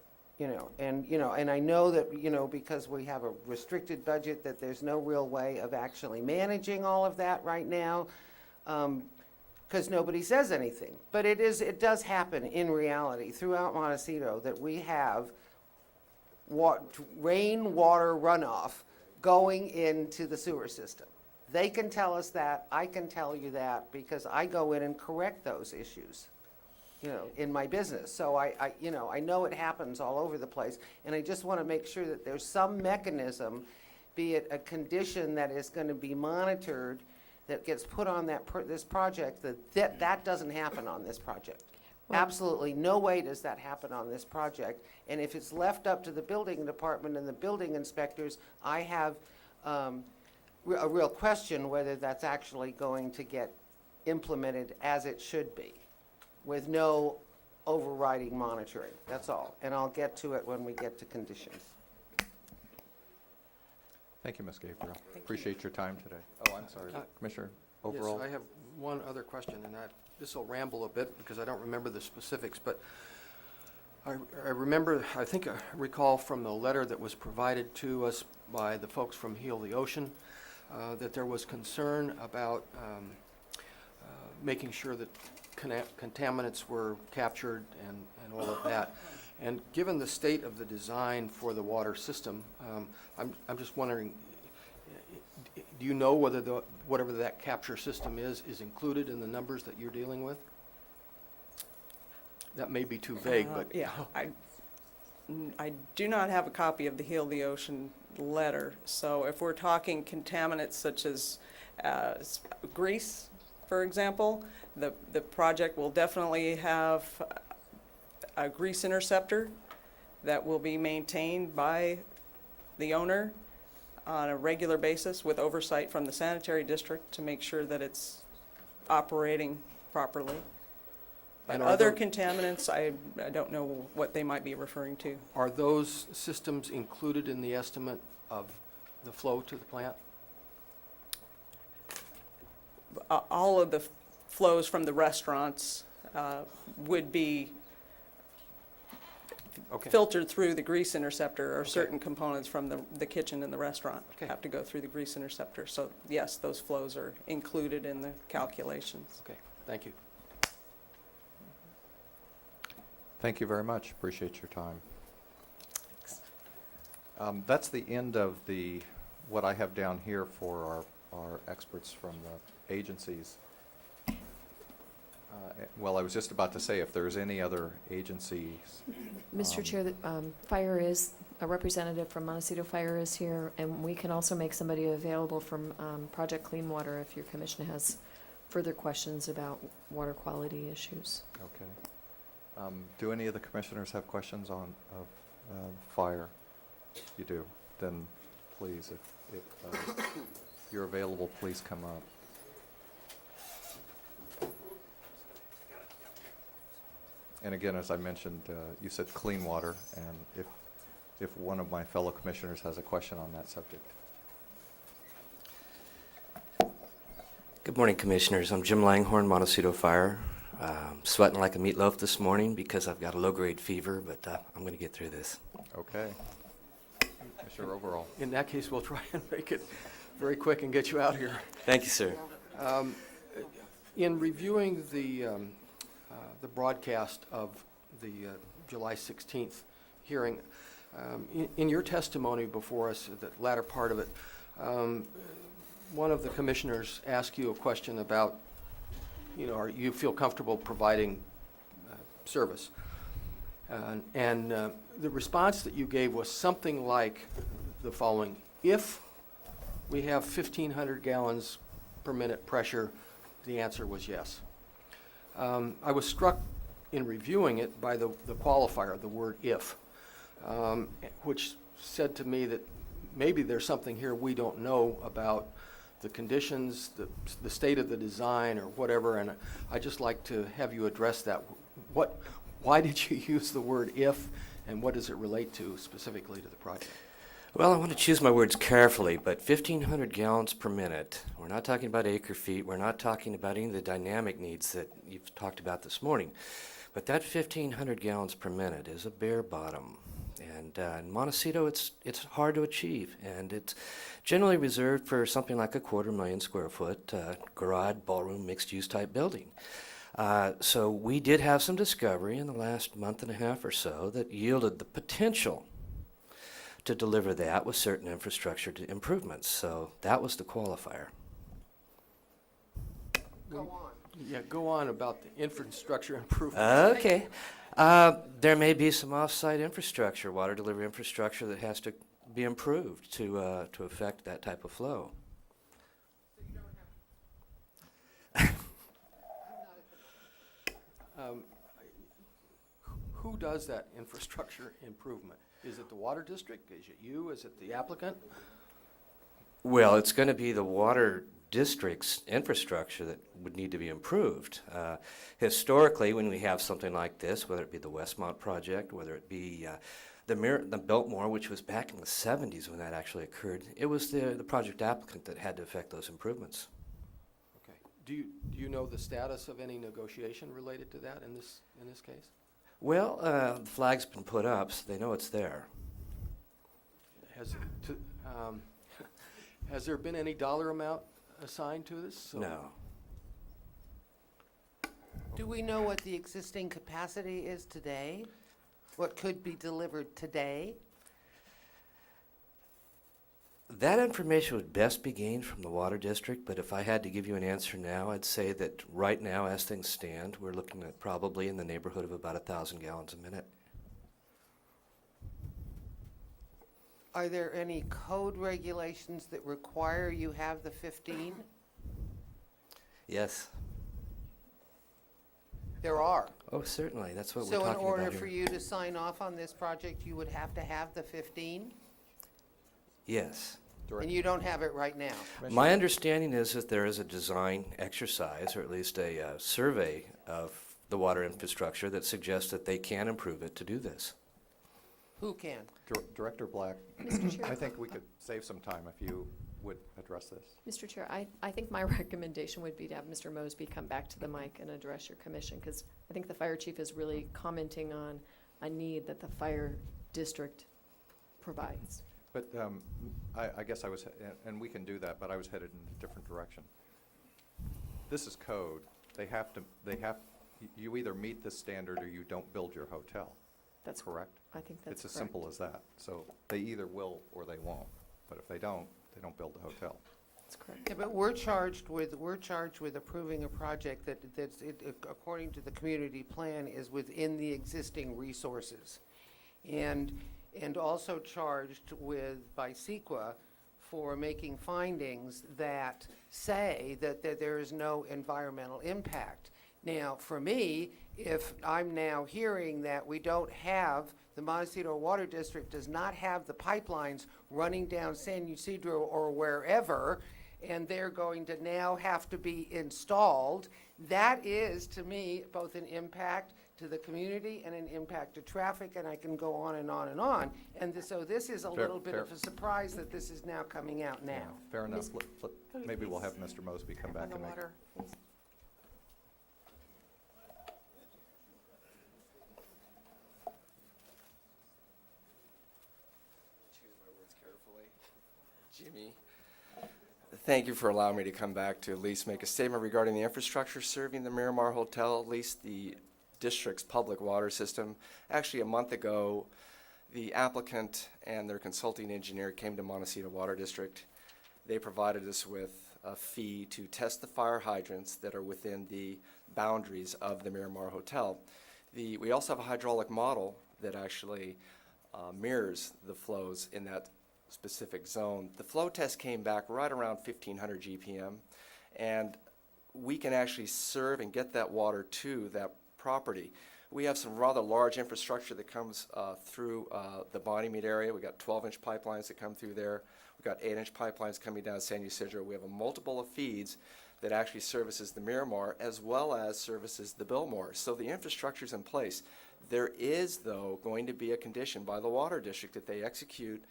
And I know that, because we have a restricted budget, that there's no real way of actually managing all of that right now, because nobody says anything. But it does happen in reality throughout Montecito that we have rainwater runoff going into the sewer system. They can tell us that, I can tell you that, because I go in and correct those issues, in my business. So I know it happens all over the place, and I just want to make sure that there's some mechanism, be it a condition that is going to be monitored, that gets put on this project, that doesn't happen on this project. Well- Absolutely no way does that happen on this project. And if it's left up to the building department and the building inspectors, I have a real question whether that's actually going to get implemented as it should be, with no overriding monitoring. That's all. And I'll get to it when we get to conditions. Thank you, Ms. Gabriel. Appreciate your time today. Oh, I'm sorry. Commissioner, overall? Yes, I have one other question, and this will ramble a bit because I don't remember the specifics, but I recall from the letter that was provided to us by the folks from Heal the Ocean that there was concern about making sure that contaminants were captured and all of that. And given the state of the design for the water system, I'm just wondering, do you know whether whatever that capture system is included in the numbers that you're dealing with? That may be too vague, but. Yeah, I do not have a copy of the Heal the Ocean letter. So if we're talking contaminants such as grease, for example, the project will definitely have a grease interceptor that will be maintained by the owner on a regular basis with oversight from the sanitary district to make sure that it's operating properly. But And are other tho- contaminants, I don't know what they might be referring to. Are those systems included in the estimate of the flow to the plant? All of the flows from the restaurants would be Okay. filtered through the grease interceptor, or Okay. certain components from the kitchen and the restaurant Okay. have to go through the grease interceptor. So yes, those flows are included in the calculations. Okay, thank you. Thank you very much. Appreciate your time. That's the end of what I have down here for our experts from the agencies. Well, I was just about to say, if there's any other agencies. Mr. Chair, Fire a representative from Montecito Fire is here, and we can also make somebody available from Project Clean Water if your commission has further questions about water quality issues. Okay. Do any of the commissioners have questions of fire? If you do, then please, if you're available, please come up. And again, as I mentioned, you said clean water, and if one of my fellow commissioners has a question on that subject. Good morning, Commissioners. I'm Jim Langhorn, Montecito Fire. Sweating like a meatloaf this morning because I've got a low-grade fever, but I'm going to get through this. Okay. Commissioner Overall. In that case, we'll try and make it very quick and get you out here. Thank you, sir. In reviewing the broadcast of the July 16th hearing, in your testimony before us, the latter part of it, one of the commissioners asked you a question about, you feel comfortable providing service. And the response that you gave was something like the following: if we have 1,500 gallons per minute pressure, the answer was yes. I was struck in reviewing it by the qualifier, the word if, which said to me that maybe there's something here we don't know about the conditions, the state of the design, or whatever, and I'd just like to have you address that. Why did you use the word if, and what does it relate to specifically to the project? Well, I want to choose my words carefully, but 1,500 gallons per minute, we're not talking about acre feet, we're not talking about any of the dynamic needs that you've talked about this morning, but that 1,500 gallons per minute is a bare bottom. And in Montecito, it's hard to achieve, and it's generally reserved for something like a 250,000 square foot garage, ballroom, mixed-use type building. So we did have some discovery in the last month and a half or so that yielded the potential to deliver that with certain infrastructure improvements. So that was the qualifier. Go on. Yeah, go on about the infrastructure improvements. Okay. There may be some off-site infrastructure, water delivery infrastructure that has to be improved to affect that type of flow. Who does that infrastructure improvement? Is it the water district? Is it you? Is it the applicant? Well, it's going to be the water district's infrastructure that would need to be improved. Historically, when we have something like this, whether it be the Westmont project, whether it be the Biltmore, which was back in the 70s when that actually occurred, it was the project applicant that had to effect those improvements. Okay. Do you know the status of any negotiation related to that in this case? Well, the flag's been put up, so they know it's there. Has there been any dollar amount assigned to this? No. Do we know what the existing capacity is today? What could be delivered today? That information would best be gained from the water district, but if I had to give you an answer now, I'd say that right now, as things stand, we're looking at probably in the neighborhood of about 1,000 gallons a minute. Are there any code regulations that require you have the 15? Yes. There are. Oh, certainly. That's what we're So in talking order about for here. you to sign off on this project, you would have to have the 15? Yes. And you don't have it right now? My understanding is that there is a design exercise, or at least a survey of the water infrastructure that suggests that they can improve it to do this. Who can? Director Black, Mr. Chair. I think we could save some time if you would address this. Mr. Chair, I think my recommendation would be to have Mr. Mosby come back to the mic and address your commission, because I think the fire chief is really commenting on a need that the fire district provides. But I guess I was, and we can do that, but I was headed in a different direction. This is code. You either meet this standard or you don't build your hotel. That's correct. I think that's It's as correct. simple as that. So they either will or they won't. But if they don't build the hotel. That's correct. Yeah, but we're charged with approving a project that's according to the community plan, is within the existing resources. And also charged by CEQA for making findings that say that there is no environmental impact. Now, for me, if I'm now hearing that we don't have, the Montecito Water District does not have the pipelines running down San Ysidro or wherever, and they're going to now have to be installed, that is, to me, both an impact to the community and an impact to traffic, and I can go on and on and on. And so this is a little bit of a surprise that this is now coming out now. Fair enough. Maybe we'll have Mr. Mosby come back On the and make. water, please. Choose my words carefully. Jimmy, thank you for allowing me to come back to at least make a statement regarding the infrastructure serving the Miramar Hotel, at least the district's public water system. Actually, a month ago, the applicant and their consulting engineer came to Montecito Water District. They provided us with a fee to test the fire hydrants that are within the boundaries of the Miramar Hotel. We also have a hydraulic model that actually mirrors the flows in that specific zone. The flow test came back right around 1,500 GPM, and we can actually serve and get that water to that property. We have some rather large infrastructure that comes through the Bonnymead area. We've got 12-inch pipelines that come through there. We've got 8-inch pipelines coming down San Ysidro. We have a multiple of feeds that actually services the Miramar as well as services the Biltmore. So the infrastructure's in place. There is, though, going to be a condition by the Water District that they execute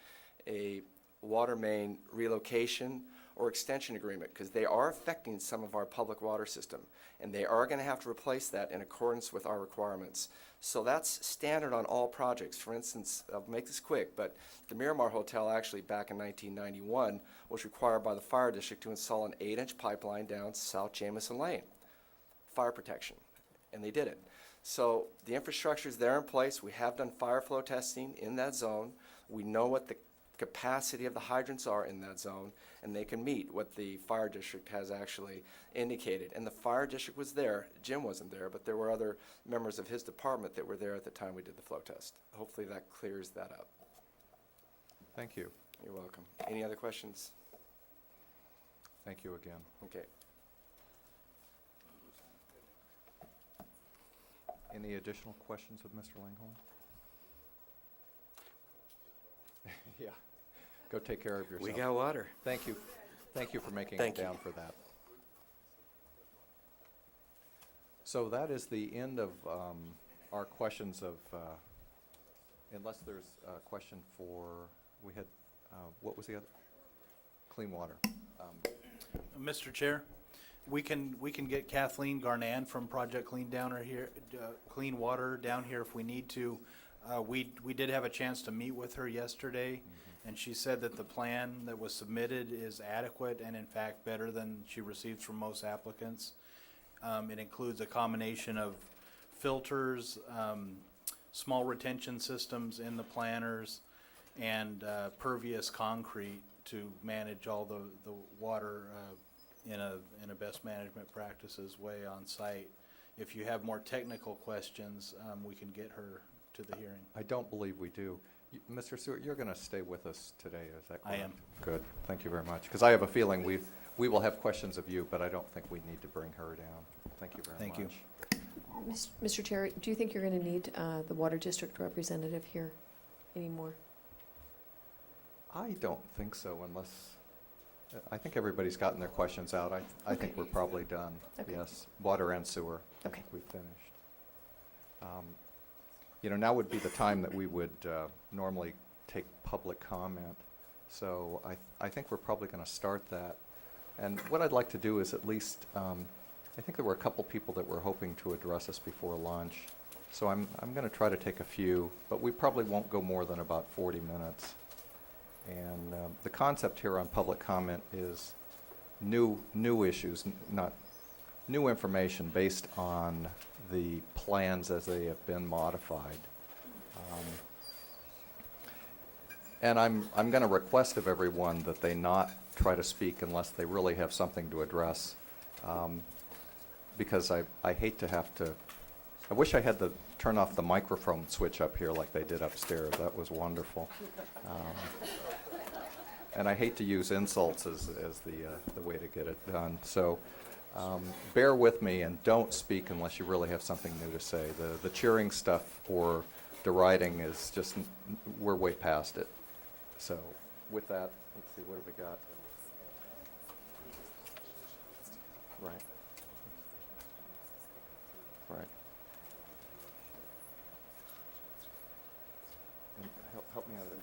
a water main relocation or extension agreement, because they are affecting some of our public water system, and they are going to have to replace that in accordance with our requirements. So that's standard on all projects. For instance, I'll make this quick, but the Miramar Hotel actually back in 1991 was required by the fire district to install an 8-inch pipeline down South Jamison Lane, fire protection, and they did it. So the infrastructure is there in place. We have done fire flow testing in that zone. We know what the capacity of the hydrants are in that zone, and they can meet what the fire district has actually indicated. And the fire district was there. Jim wasn't there, but there were other members of his department that were there at the time we did the flow test. Hopefully that clears that up. Thank you. You're welcome. Any other questions? Thank you again. Okay. Any additional questions of Mr. Langhorne? Yeah. Go take care of yourself. We got water. Thank you. Thank you for making it Thank you. down for that. So that is the end of our questions of, unless there's a question for, we had, what was the other? Clean water. Mr. Chair, we can get Kathleen Garnan from Project Clean Clean Water down here if we need to. We did have a chance to meet with her yesterday, and she said that the plan that was submitted is adequate and in fact better than she receives from most applicants. It includes a combination of filters, small retention systems in the planters, and pervious concrete to manage all the water in a best management practices way on site. If you have more technical questions, we can get her to the hearing. I don't believe we do. Mr. Stewart, you're going to stay with us today, is that correct? I am. Good. Thank you very much. Because I have a feeling we will have questions of you, but I don't think we need to bring her down. Thank you very much. Thank you. Mr. Chair, do you think you're going to need the Water District representative here anymore? I don't think so unless, I think everybody's gotten their questions out. I think we're probably done. Okay. Yes, water and sewer. I Okay. think we've finished. You know, now would be the time that we would normally take public comment. So I think we're probably going to start that. And what I'd like to do is at least, I think there were a couple people that were hoping to address us before lunch. So I'm going to try to take a few, but we probably won't go more than about 40 minutes. And the concept here on public comment is new issues, not new information based on the plans as they have been modified. And I'm going to request of everyone that they not try to speak unless they really have something to address, because I hate to have to. I wish I had to turn off the microphone switch up here like they did upstairs. That was wonderful. And I hate to use insults as the way to get it done. So Bear with me and don't speak unless you really have something new to say. The cheering stuff or deriding is just, we're way past it. So with that, let's see, what have we got? Right. Right. And help me out of there.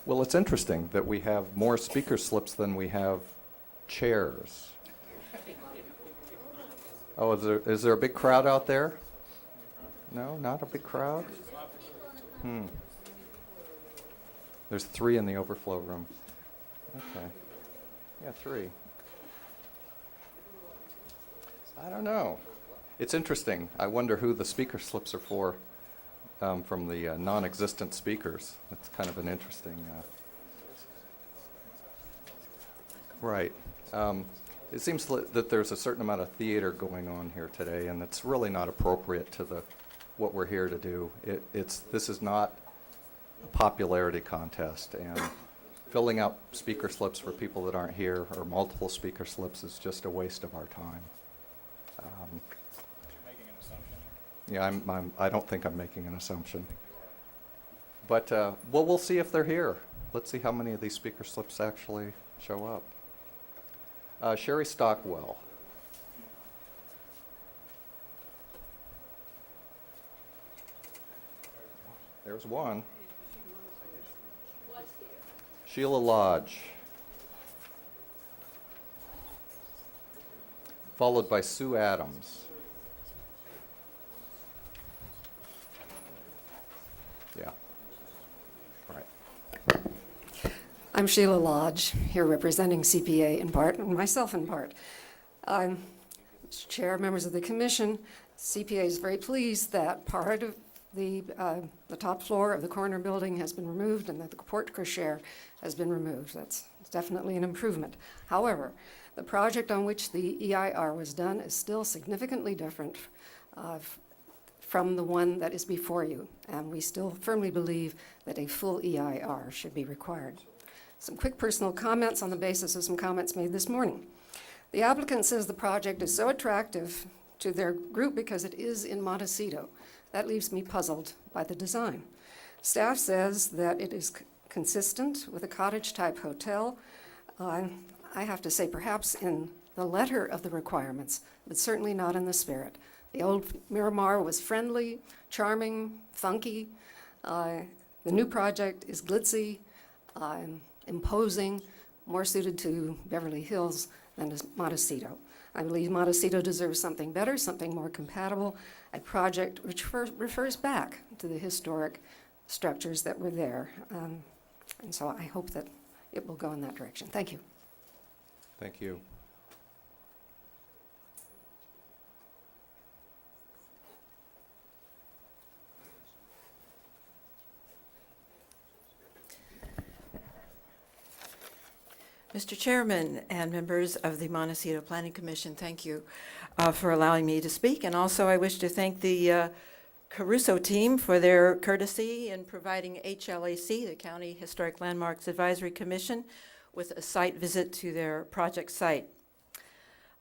Well, it's interesting that we have more speaker slips than we have chairs. Oh, is there a big crowd out there? No, not a big crowd? There's 3 in the overflow room. Okay. Yeah, 3. I don't know. It's interesting. I wonder who the speaker slips are for. From the non-existent speakers. It's kind of an interesting... Right. It seems that there's a certain amount of theater going on here today, and it's really not appropriate to what we're here to do. This is not a popularity contest, and filling out speaker slips for people that aren't here, or multiple speaker slips, is just a waste of our time. Yeah, I don't think I'm making an assumption. But, well, we'll see if they're here. Let's see how many of these speaker slips actually show up. Sherry Stockwell. There's one. Sheila Lodge. Followed by Sue Adams. Yeah. Right. I'm Sheila Lodge, here representing CPA in part, and myself in part. Mr. Chair, members of the Commission, CPA is very pleased that part of the top floor of the corner building has been removed and that the porte cochere has been removed. That's definitely an improvement. However, the project on which the EIR was done is still significantly different from the one that is before you, and we still firmly believe that a full EIR should be required. Some quick personal comments on the basis of some comments made this morning. The applicant says the project is so attractive to their group because it is in Montecito. That leaves me puzzled by the design. Staff says that it is consistent with a cottage-type hotel. I have to say perhaps in the letter of the requirements, but certainly not in the spirit. The old Miramar was friendly, charming, funky. The new project is glitzy, imposing, more suited to Beverly Hills than is Montecito. I believe Montecito deserves something better, something more compatible, a project which refers back to the historic structures that were there. And so I hope that it will go in that direction. Thank you. Thank you. Mr. Chairman and members of the Montecito Planning Commission, thank you for allowing me to speak. And also I wish to thank the Caruso team for their courtesy in providing HLAC, the County Historic Landmarks Advisory Commission, with a site visit to their project site.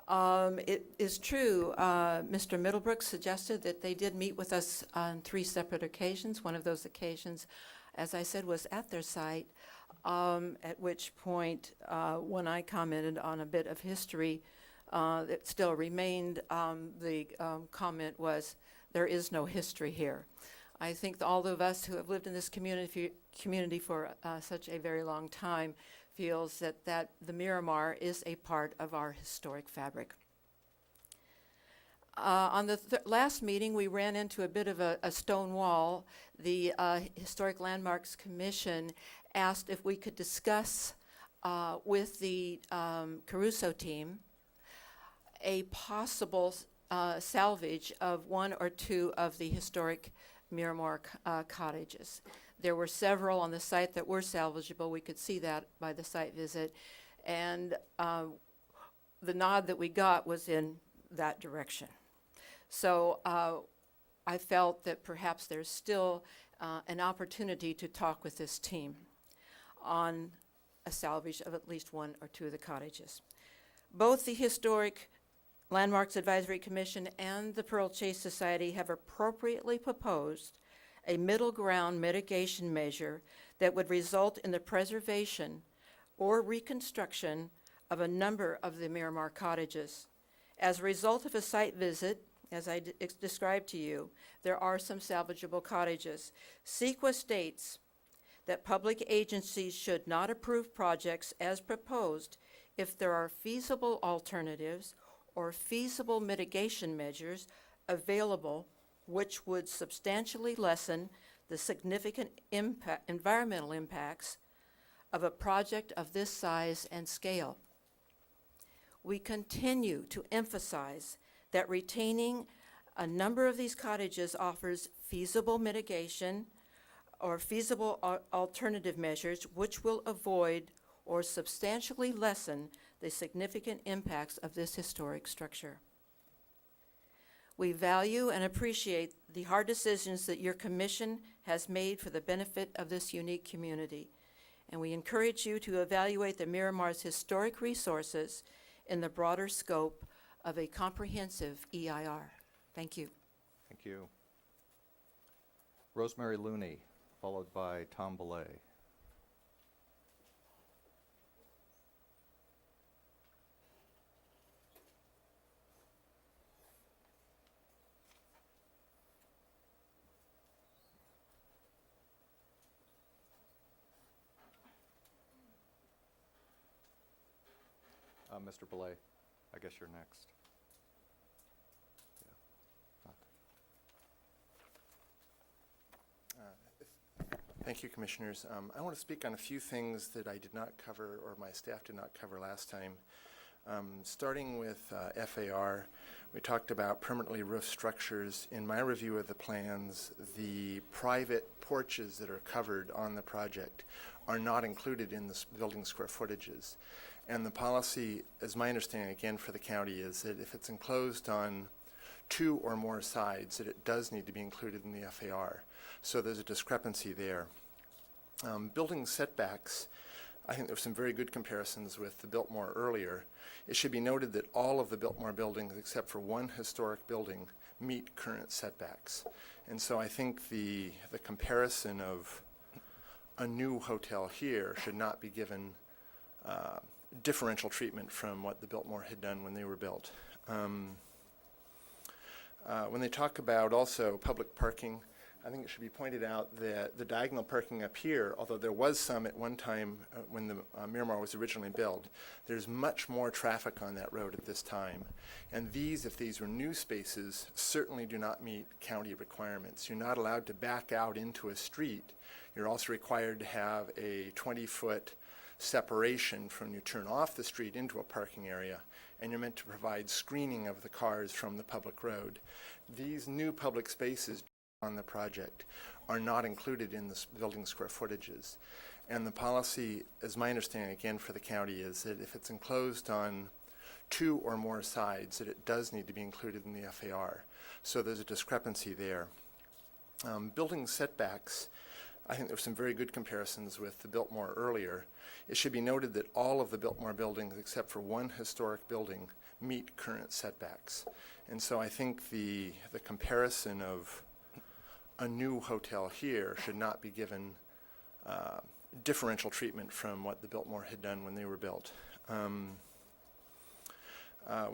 It is true, Mr. Middlebrook suggested that they did meet with us on 3 separate occasions. One of those occasions, as I said, was at their site. At which point, when I commented on a bit of history that still remained, the comment was, there is no history here. I think all of us who have lived in this community for such a very long time feels that the Miramar is a part of our historic fabric. On the last meeting, we ran into a bit of a stone wall. The Historic Landmarks Commission asked if we could discuss with the Caruso team a possible salvage of one or two of the historic Miramar cottages. There were several on the site that were salvageable. We could see that by the site visit. And the nod that we got was in that direction. So I felt that perhaps there's still an opportunity to talk with this team on a salvage of at least one or two of the cottages. Both the Historic Landmarks Advisory Commission and the Pearl Chase Society have appropriately proposed a middle ground mitigation measure that would result in the preservation or reconstruction of a number of the Miramar cottages. As a result of a site visit, as I described to you, there are some salvageable cottages. CEQA states that public agencies should not approve projects as proposed if there are feasible alternatives or feasible mitigation measures available which would substantially lessen the significant environmental impacts of a project of this size and scale. We continue to emphasize that retaining a number of these cottages offers feasible mitigation or feasible alternative measures which will avoid or substantially lessen the significant impacts of this historic structure. We value and appreciate the hard decisions that your commission has made for the benefit of this unique community, and we encourage you to evaluate the Miramar's historic resources in the broader scope of a comprehensive EIR. Thank you. Thank you. Rosemary Looney, followed by Tom Belay. Mr. Belay, I guess you're next. Thank you, Commissioners. I want to speak on a few things that I did not cover or my staff did not cover last time. Starting with FAR, we talked about permanently roofed structures. In my review of the plans, the private porches that are covered on the project are not included in the building square footages. And the policy, as my understanding again for the county, is that if it's enclosed on 2 or more sides, that it does need to be included in the FAR. So there's a discrepancy there. Building setbacks, I think there were some very good comparisons with the Biltmore earlier. It should be noted that all of the Biltmore buildings, except for one historic building, meet current setbacks. And so I think the comparison of a new hotel here should not be given differential treatment from what the Biltmore had done when they were built. When they talk about also public parking, I think it should be pointed out that the diagonal parking up here, although there was some at one time when the Miramar was originally built, there's much more traffic on that road at this time. And these, if these were new spaces, certainly do not meet county requirements. You're not allowed to back out into a street. You're also required to have a 20-foot separation from you turn off the street into a parking area, and you're meant to provide screening of the cars from the public road. These new public spaces on the project are not included in the building square footages. And the policy, as my understanding again for the county, is that if it's enclosed on 2 or more sides, that it does need to be included in the FAR. So there's a discrepancy there. Building setbacks, I think there were some very good comparisons with the Biltmore earlier. It should be noted that all of the Biltmore buildings, except for one historic building, meet current setbacks. And so I think the comparison of a new hotel here should not be given differential treatment from what the Biltmore had done when they were built. When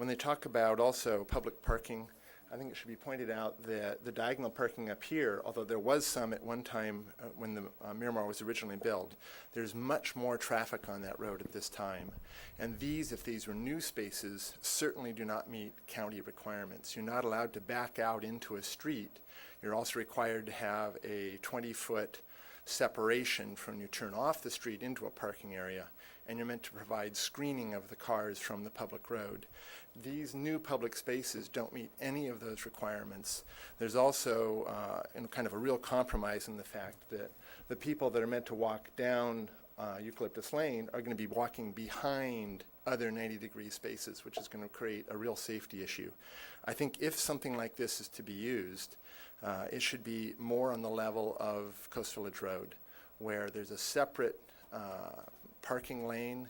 they talk about also public parking, I think it should be pointed out that the diagonal parking up here, although there was some at one time when the Miramar was originally built, there's much more traffic on that road at this time. And these, if these were new spaces, certainly do not meet county requirements. You're not allowed to back out into a street. You're also required to have a 20-foot separation from you turn off the street into a parking area, and you're meant to provide screening of the cars from the public road. These new public spaces don't meet any of those requirements. There's also kind of a real compromise in the fact that the people that are meant to walk down Eucalyptus Lane are going to be walking behind other 90-degree spaces, which is going to create a real safety issue. I think if something like this is to be used, it should be more on the level of Coast Village Road, where there's a separate parking lane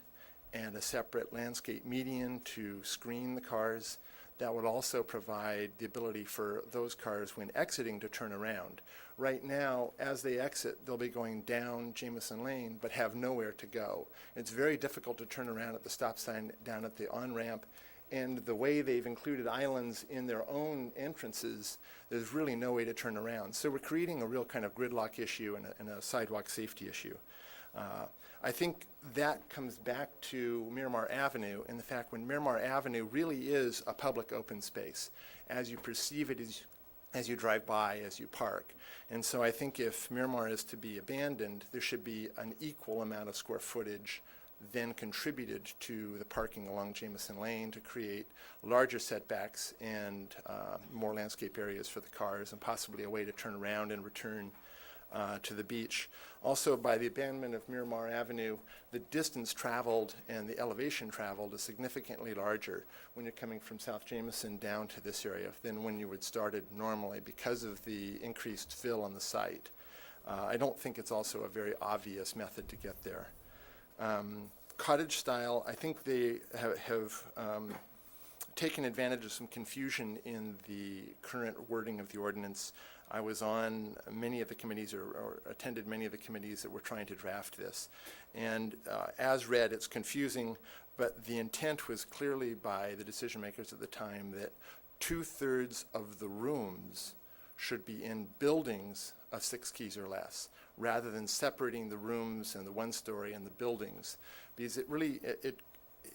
and a separate landscape median to screen the cars. That would also provide the ability for those cars, when exiting, to turn around. Right now, as they exit, they'll be going down Jameson Lane, but have nowhere to go. It's very difficult to turn around at the stop sign down at the on-ramp, and the way they've included islands in their own entrances, there's really no way to turn around. So we're creating a real kind of gridlock issue and a sidewalk safety issue. I think that comes back to Miramar Avenue and the fact when Miramar Avenue really is a public open space, as you perceive it as you drive by, as you park. And so I think if Miramar is to be abandoned, there should be an equal amount of square footage then contributed to the parking along Jameson Lane to create larger setbacks and more landscape areas for the cars, and possibly a way to turn around and return to the beach. Also, by the abandonment of Miramar Avenue, the distance traveled and the elevation traveled is significantly larger when you're coming from South Jameson down to this area than when you would started normally, because of the increased fill on the site. I don't think it's also a very obvious method to get there. Cottage style, I think they have taken advantage of some confusion in the current wording of the ordinance. I was on many of the committees or attended many of the committees that were trying to draft this. And as read, it's confusing, but the intent was clearly by the decision makers at the time that 2/3 of the rooms should be in buildings of 6 keys or less, rather than separating the rooms and the 1-story and the buildings. Because it really,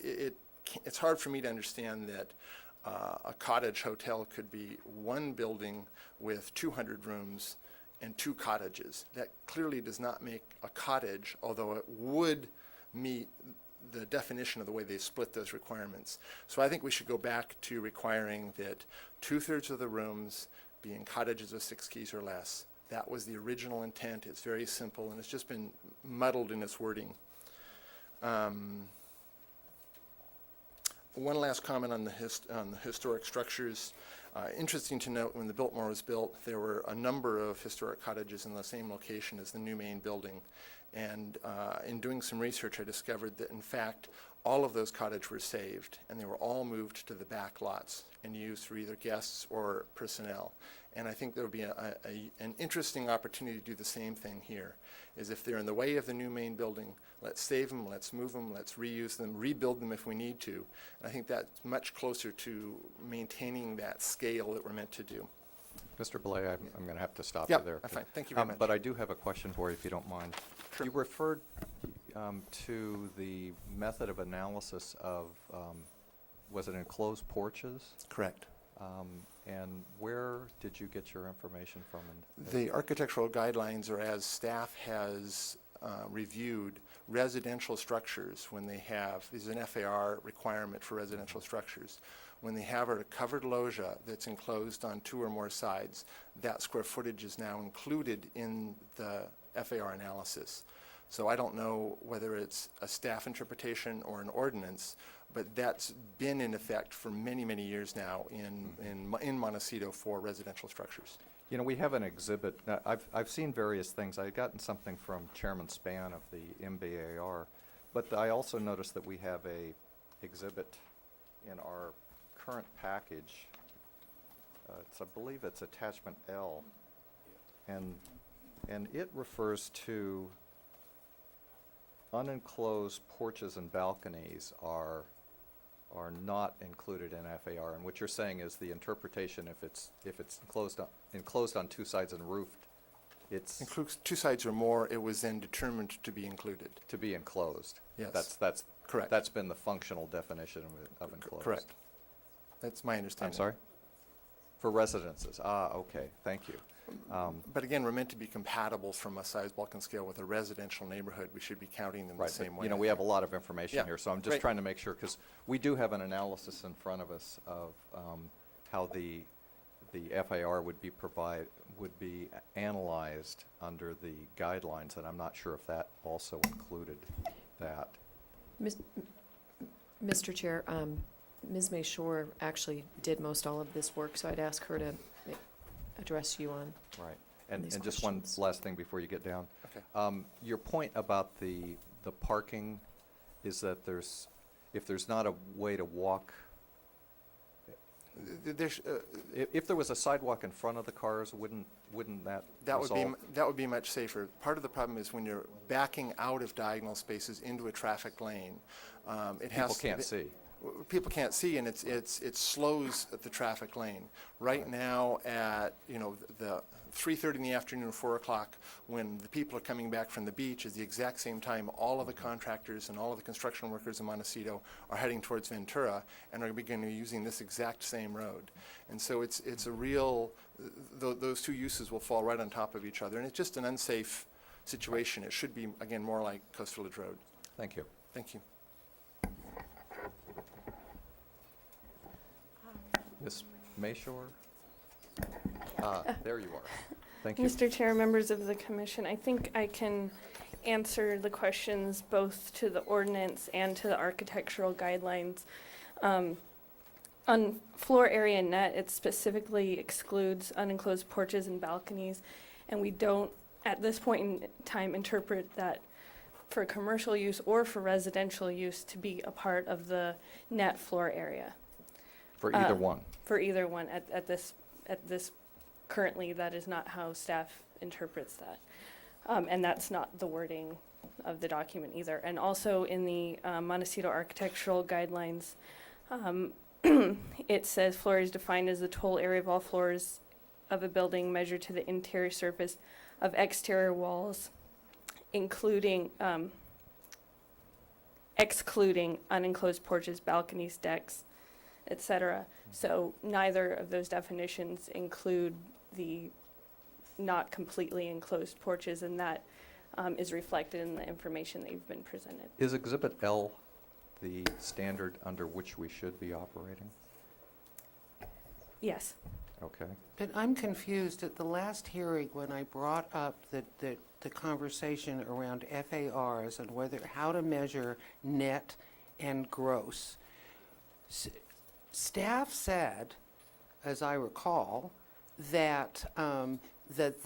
it's hard for me to understand that a cottage hotel could be one building with 200 rooms and 2 cottages. That clearly does not make a cottage, although it would meet the definition of the way they split those requirements. So I think we should go back to requiring that 2/3 of the rooms be in cottages of 6 keys or less. That was the original intent. It's very simple, and it's just been muddled in its wording. One last comment on the historic structures. Interesting to note, when the Biltmore was built, there were a number of historic cottages in the same location as the new main building. And in doing some research, I discovered that, in fact, all of those cottages were saved, and they were all moved to the back lots and used for either guests or personnel. And I think there would be an interesting opportunity to do the same thing here, is if they're in the way of the new main building, let's save them, let's move them, let's reuse them, rebuild them if we need to. And I think that's much closer to maintaining that scale that we're meant to do. Mr. Belay, I'm going to have to stop you there. That's fine. Thank you very much. But I do have a question for you, if you don't mind. Sure. You referred to the method of analysis of, was it enclosed porches? Correct. And where did you get your information from? The architectural guidelines are as staff has reviewed residential structures when they have, this is an FAR requirement for residential structures. When they have a covered loggia that's enclosed on 2 or more sides, that square footage is now included in the FAR analysis. So I don't know whether it's a staff interpretation or an ordinance, but that's been in effect for many, many years now in Montecito for residential structures. You know, we have an exhibit. I've seen various things. I've gotten something from Chairman Span of the MBAR, but I also noticed that we have a exhibit in our current package. I believe it's attachment L, and it refers to unenclosed porches and balconies are are not included in FAR. And what you're saying is the interpretation, if it's enclosed on two sides and roofed, it's Includes two sides or more, it was then determined to be included. to be enclosed. Yes. That's Correct. That's been the functional definition of enclosed. Correct. That's my understanding. I'm sorry? For residences. Ah, okay, thank you. But again, we're meant to be compatible from a size, bulk, and scale with a residential neighborhood. We should be counting them the Right, same but, way. you know, we have a lot of information Yeah, here, so I'm just great. trying to make sure, because we do have an analysis in front of us of how the FAR would be analyzed under the guidelines, and I'm not sure if that also included that. Mr. Chair, Ms. Mayshore actually did most all of this work, so I'd ask her to address you on. Right. these And just one questions. last thing before you get down. Okay. Your point about the parking is that if there's not a way to walk, There's, if there was a sidewalk in front of the cars, wouldn't that resolve? that would be much safer. Part of the problem is when you're backing out of diagonal spaces into a traffic lane, it has. People can't see. People can't see, and it slows the traffic lane. Right now at, the 3:30 in the afternoon or 4 o'clock, when the people are coming back from the beach, is the exact same time all of the contractors and all of the construction workers in Montecito are heading towards Ventura and are going to be using this exact same road. And so it's a real, those two uses will fall right on top of each other, and it's just an unsafe situation. It should be, again, more like Coastal Village Road. Thank you. Thank you. Ms. Mayshore? There you are. Thank you. Mr. Chair, members of the commission, I think I can answer the questions both to the ordinance and to the architectural guidelines. On floor area net, it specifically excludes unenclosed porches and balconies, and we don't, at this point in time, interpret that for commercial use or for residential use to be a part of the net floor area. For either one? For either one. At this currently, that is not how staff interprets that. And that's not the wording of the document either. And also in the Montecito architectural guidelines, it says floor is defined as the total area of all floors of a building measured to the interior surface of exterior walls, including excluding unenclosed porches, balconies, decks, etc. So neither of those definitions include the not completely enclosed porches, and that is reflected in the information that you've been presented. Is Exhibit L the standard under which we should be operating? Yes. Okay. But I'm confused. At the last hearing, when I brought up the conversation around FARs and how to measure net and gross, staff said, as I recall, that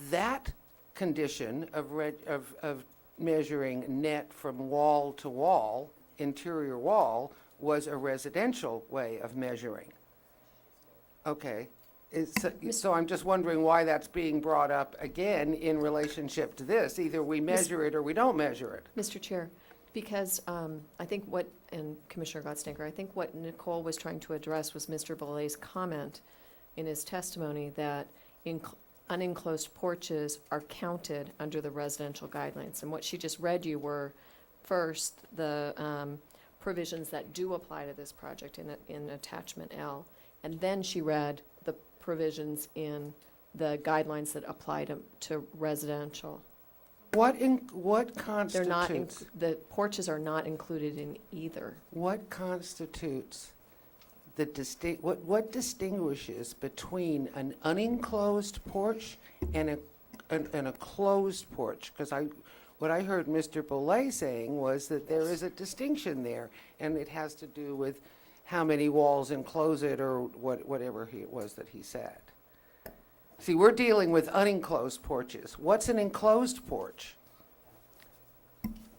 that condition of measuring net from wall to wall, interior wall, was a residential way of measuring. Okay. So I'm just wondering why that's being brought up again in relationship to this. Either we measure it or we don't measure it. Mr. Chair, because I think and Commissioner Gottsdenker, I think what Nicole was trying to address was Mr. Belay's comment in his testimony that unenclosed porches are counted under the residential guidelines. And what she just read you were, first, the provisions that do apply to this project in attachment L, and then she read the provisions in the guidelines that apply to residential. What constitutes? They're not, the porches are not included in either. What constitutes the what distinguishes between an unenclosed porch and a closed porch? Because what I heard Mr. Belay saying was that there is a distinction there, and it has to do with how many walls enclose it or whatever it was that he said. See, we're dealing with unenclosed porches. What's an enclosed porch?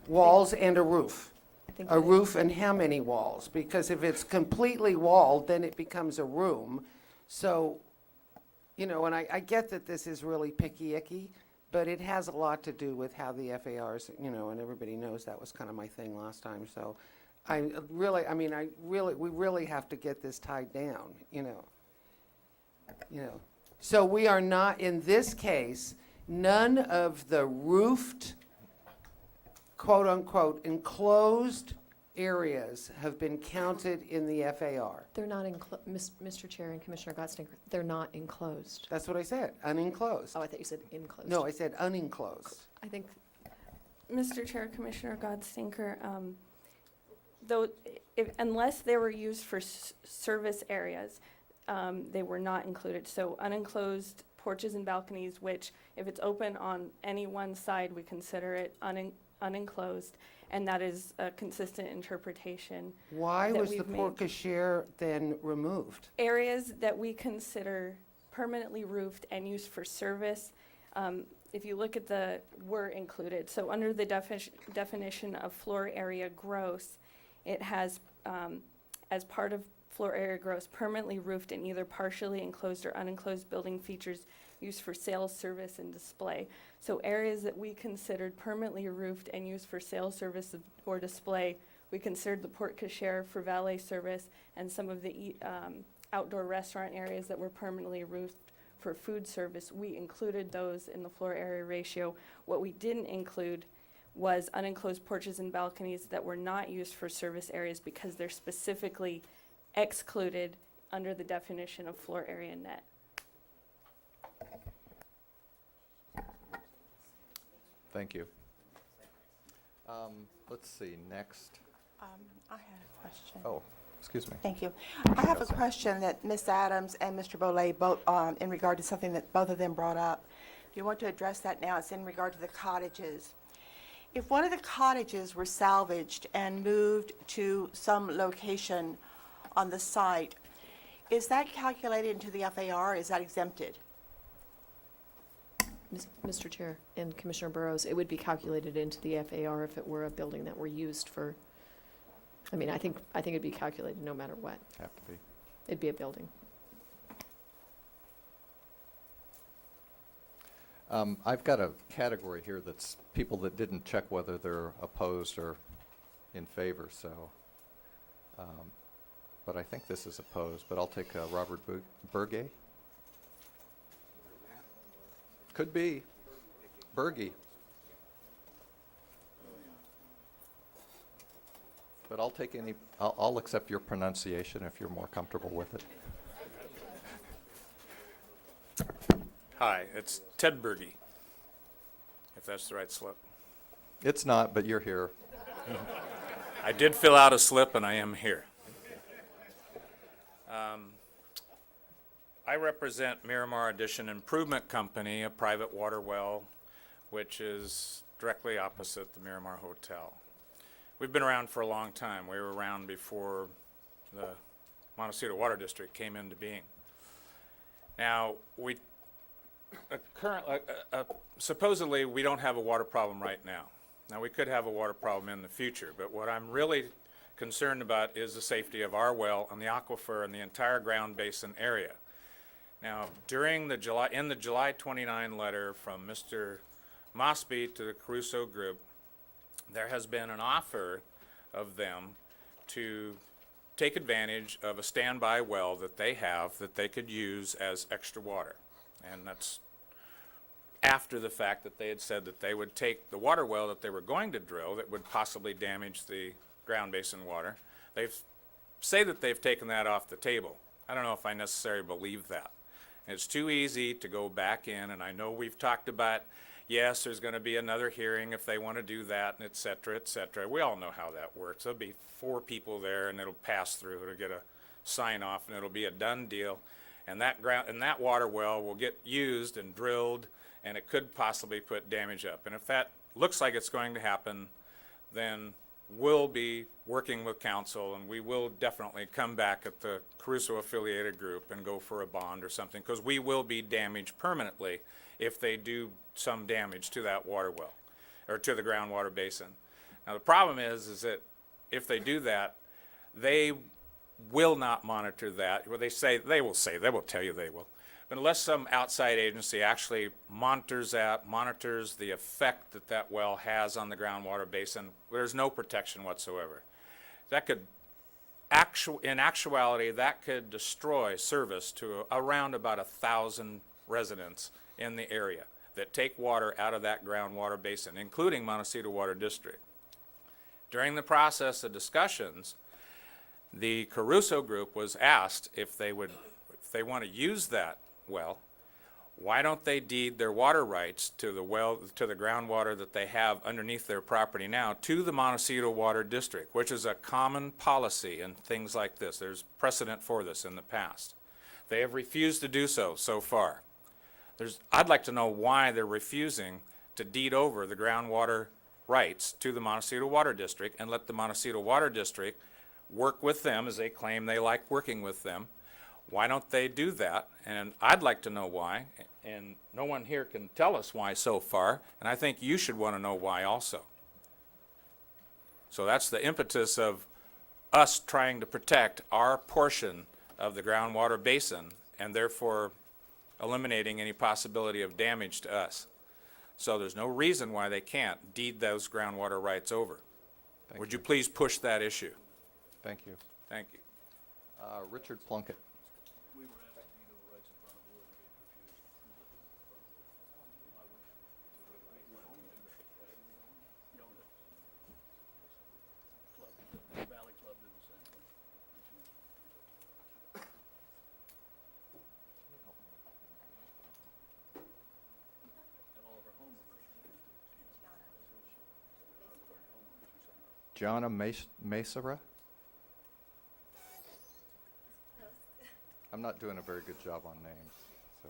Walls and a roof. A roof and how many walls? Because if it's completely walled, then it becomes a room. So, and I get that this is really picky-icky, but it has a lot to do with how the FARs, and everybody knows that was kind of my thing last time. So we really have to get this tied down, you know. So we are not, in this case, none of the roofed, quote-unquote, enclosed areas have been counted in the FAR. They're not Mr. Chair and Commissioner Gottstinker, they're not enclosed. That's what I said, unenclosed. Oh, I thought you said enclosed. No, I said unenclosed. I think, Mr. Chair, Commissioner Godstinker, though, unless they were used for service areas, they were not included. So unenclosed porches and balconies, which if it's open on any one side, we consider it unenclosed, and that is a consistent interpretation. Why that was the we've made. porte cochere then removed? Areas that we consider permanently roofed and used for service, if you look at were included. So under the definition of floor area gross, it has, as part of floor area gross, permanently roofed and either partially enclosed or unenclosed building features used for sales, service, and display. So areas that we considered permanently roofed and used for sales, service, or display, we considered the porte cochere for valet service and some of the outdoor restaurant areas that were permanently roofed for food service. We included those in the floor area ratio. What we didn't include was unenclosed porches and balconies that were not used for service areas because they're specifically excluded under the definition of floor area net. Thank you. Let's see, next. I had a question. Oh, excuse me. Thank you. I have a question that Ms. Adams and Mr. Boley both, in regard to something that both of them brought up. Do you want to address that now? It's in regard to the cottages. If one of the cottages were salvaged and moved to some location on the site, is that calculated into the FAR? Is that exempted? Mr. Chair and Commissioner Burrows, it would be calculated into the FAR if it were a building that were used for, I mean, I think it'd be calculated no matter what. Have to be. It'd be a building. I've got a category here that's people that didn't check whether they're opposed or in favor, so, but I think this is opposed, but I'll take Robert Burgay. Could be. Berge. But I'll take any, I'll accept your pronunciation if you're more comfortable with it. Hi, it's Ted Berge, if that's the right slip. It's not, but you're here. I did fill out a slip and I am here. I represent Miramar Addition Improvement Company, a private water well, which is directly opposite the Miramar Hotel. We've been around for a long time. We were around before the Montecito Water District came into being. Now, supposedly we don't have a water problem right now. Now, we could have a water problem in the future, but what I'm really concerned about is the safety of our well and the aquifer and the entire ground basin area. Now, in the July 29 letter from Mr. Mosby to the Caruso Group, there has been an offer of them to take advantage of a standby well that they have that they could use as extra water. And that's after the fact that they had said that they would take the water well that they were going to drill that would possibly damage the ground basin water. They say that they've taken that off the table. I don't know if I necessarily believe that. It's too easy to go back in, and I know we've talked about, yes, there's going to be another hearing if they want to do that, and et cetera, et cetera. We all know how that works. There'll be 4 people there, and it'll pass through. It'll get a sign off, and it'll be a done deal. And that water well will get used and drilled, and it could possibly put damage up. And if that looks like it's going to happen, then we'll be working with council, and we will definitely come back at the Caruso affiliated group and go for a bond or something, because we will be damaged permanently if they do some damage to that water well or to the groundwater basin. Now, the problem is that if they do that, they will not monitor that. Well, they will tell you they will. But unless some outside agency actually monitors the effect that that well has on the groundwater basin, there's no protection whatsoever. in actuality, that could destroy service to around about 1,000 residents in the area that take water out of that groundwater basin, including Montecito Water District. During the process of discussions, the Caruso group was asked if they want to use that well, why don't they deed their water rights to the well, to the groundwater that they have underneath their property now to the Montecito Water District, which is a common policy in things like this. There's precedent for this in the past. They have refused to do so far. I'd like to know why they're refusing to deed over the groundwater rights to the Montecito Water District and let the Montecito Water District work with them, as they claim they like working with them. Why don't they do that? And I'd like to know why, and no one here can tell us why so far, and I think you should want to know why also. So that's the impetus of us trying to protect our portion of the groundwater basin, and therefore eliminating any possibility of damage to us. So there's no reason why they can't deed those groundwater rights over. Would you please push that issue? Thank you. Thank you. Richard Plunkett. Gianna Mesera? I'm not doing a very good job on names, so.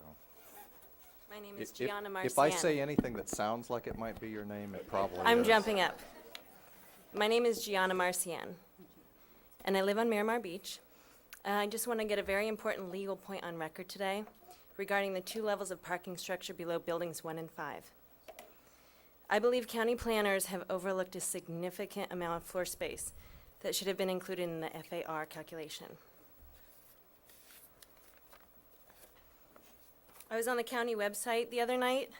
My name is If- Gianna Marcian. If I say anything that sounds like it might be your name, it probably is. I'm jumping up. My name is Gianna Marcian, and I live on Miramar Beach. I just want to get a very important legal point on record today regarding the 2 levels of parking structure below buildings 1 and 5. I believe county planners have overlooked a significant amount of floor space that should have been included in the FAR calculation. I was on the county website the other night,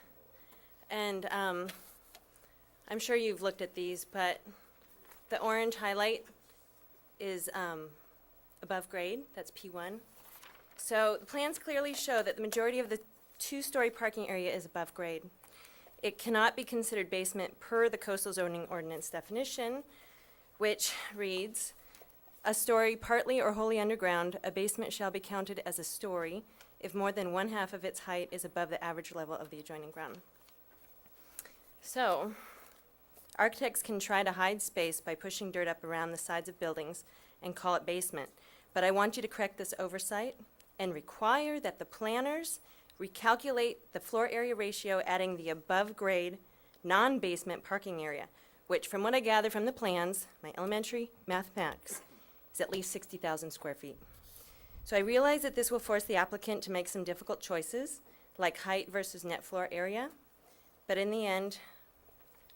and I'm sure you've looked at these, but the orange highlight is above grade, that's P1. So the plans clearly show that the majority of the 2-story parking area is above grade. It cannot be considered basement per the coastal zoning ordinance definition, which reads, a story partly or wholly underground, a basement shall be counted as a story if more than 1/2 of its height is above the average level of the adjoining ground. So, architects can try to hide space by pushing dirt up around the sides of buildings and call it basement, but I want you to correct this oversight and require that the planners recalculate the floor area ratio, adding the above-grade, non-basement parking area, which from what I gather from the plans, my elementary mathematics, is at least 60,000 square feet. So I realize that this will force the applicant to make some difficult choices, like height versus net floor area, but in the end,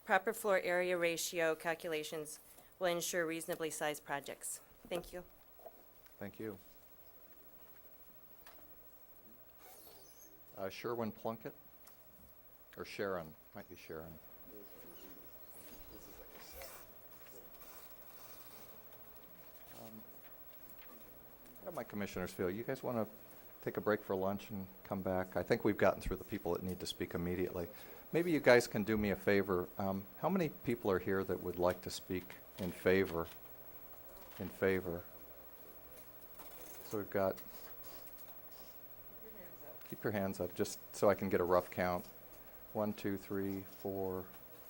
proper floor area ratio calculations will ensure reasonably sized projects. Thank you. Thank you. Sherwin Plunkett? Or Sharon, might be Sharon. How my commissioners feel? You guys want to take a break for lunch and come back? I think we've gotten through the people that need to speak immediately. Maybe you guys can do me a favor. How many people are here that would like to speak in favor? In favor. So we've got, keep your hands up just so I can get a rough count. 1, 2, 3, 4,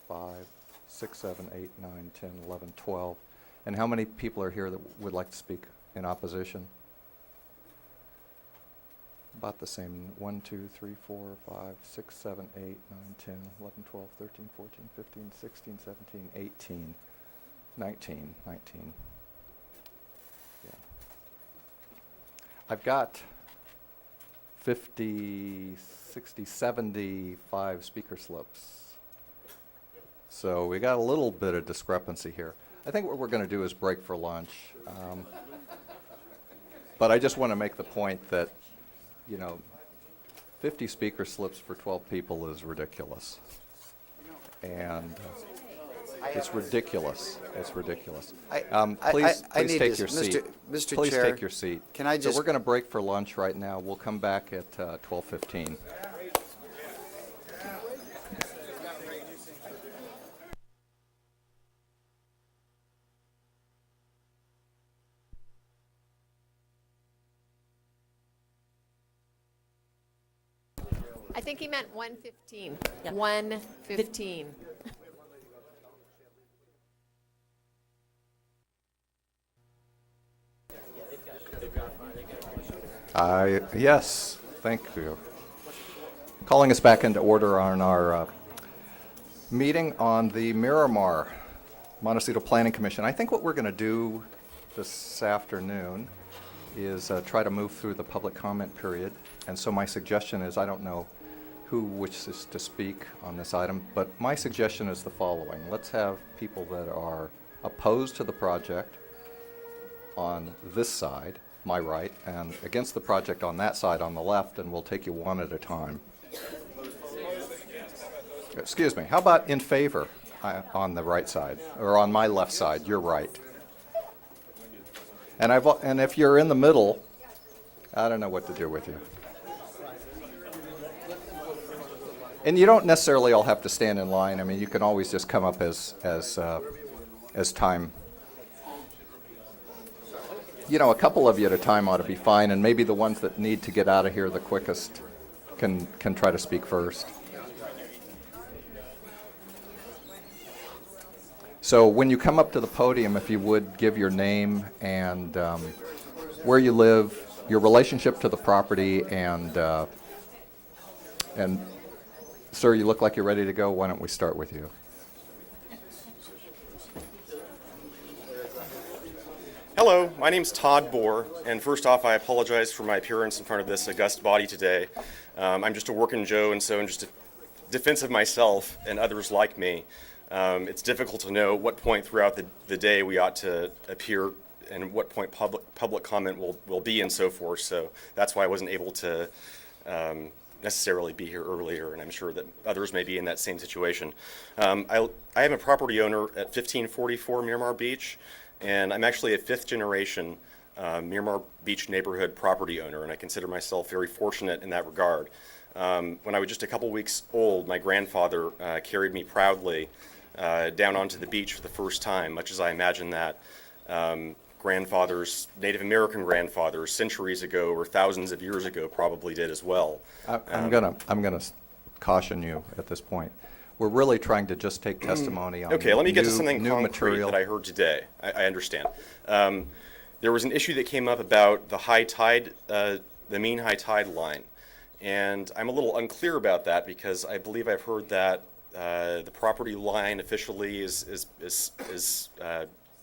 5, 6, 7, 8, 9, 10, 11, 12. And how many people are here that would like to speak in opposition? About the same. 1, 2, 3, 4, 5, 6, 7, 8, 9, 10, 11, 12, 13, 14, 15, 16, 17, 18, 19. Yeah. I've got 50, 60, 75 speaker slips. So we got a little bit of discrepancy here. I think what we're going to do is break for lunch. But I just want to make the point that, 50 speaker slips for 12 people is ridiculous. And It's ridiculous. It's ridiculous. I Please need take to- your seat. Mr. Please Chair, take your seat. can I So just- we're going to break for lunch right now. We'll come back at 12:15. I think he meant 1:15. 1:15. Yes, thank you. Calling us back into order on our meeting on the Miramar Montecito Planning Commission. I think what we're going to do this afternoon is try to move through the public comment period. And so my suggestion is, I don't know who wishes to speak on this item, but my suggestion is the following. Let's have people that are opposed to the project on this side, my right, and against the project on that side on the left, and we'll take you one at a time. Excuse me, how about in favor on the right side, or on my left side, your right? And if you're in the middle, I don't know what to do with you. And you don't necessarily all have to stand in line. I mean, you can always just come up as time. You know, a couple of you at a time ought to be fine, and maybe the ones that need to get out of here the quickest can try to speak first. So when you come up to the podium, if you would give your name and where you live, your relationship to the property, and sir, you look like you're ready to go. Why don't we start with you? Hello, my name's Todd Bohr, and first off, I apologize for my appearance in front of this august body today. I'm just a working Joe, and so in just defense of myself and others like me, it's difficult to know what point throughout the day we ought to appear and what point public comment will be and so forth. So that's why I wasn't able to necessarily be here earlier, and I'm sure that others may be in that same situation. I am a property owner at 1544 Miramar Beach, and I'm actually a fifth generation Miramar Beach neighborhood property owner, and I consider myself very fortunate in that regard. When I was just a couple weeks old, my grandfather carried me proudly down onto the beach for the first time, much as I imagine that grandfathers, Native American grandfathers, centuries ago or thousands of years ago probably did as well. I'm gonna caution you at this point. We're really trying to just take testimony on Okay, let me get to new- something new concrete material. that I heard today. I understand. There was an issue that came up about the high tide, the mean high tide line. And I'm a little unclear about that because I believe I've heard that the property line officially is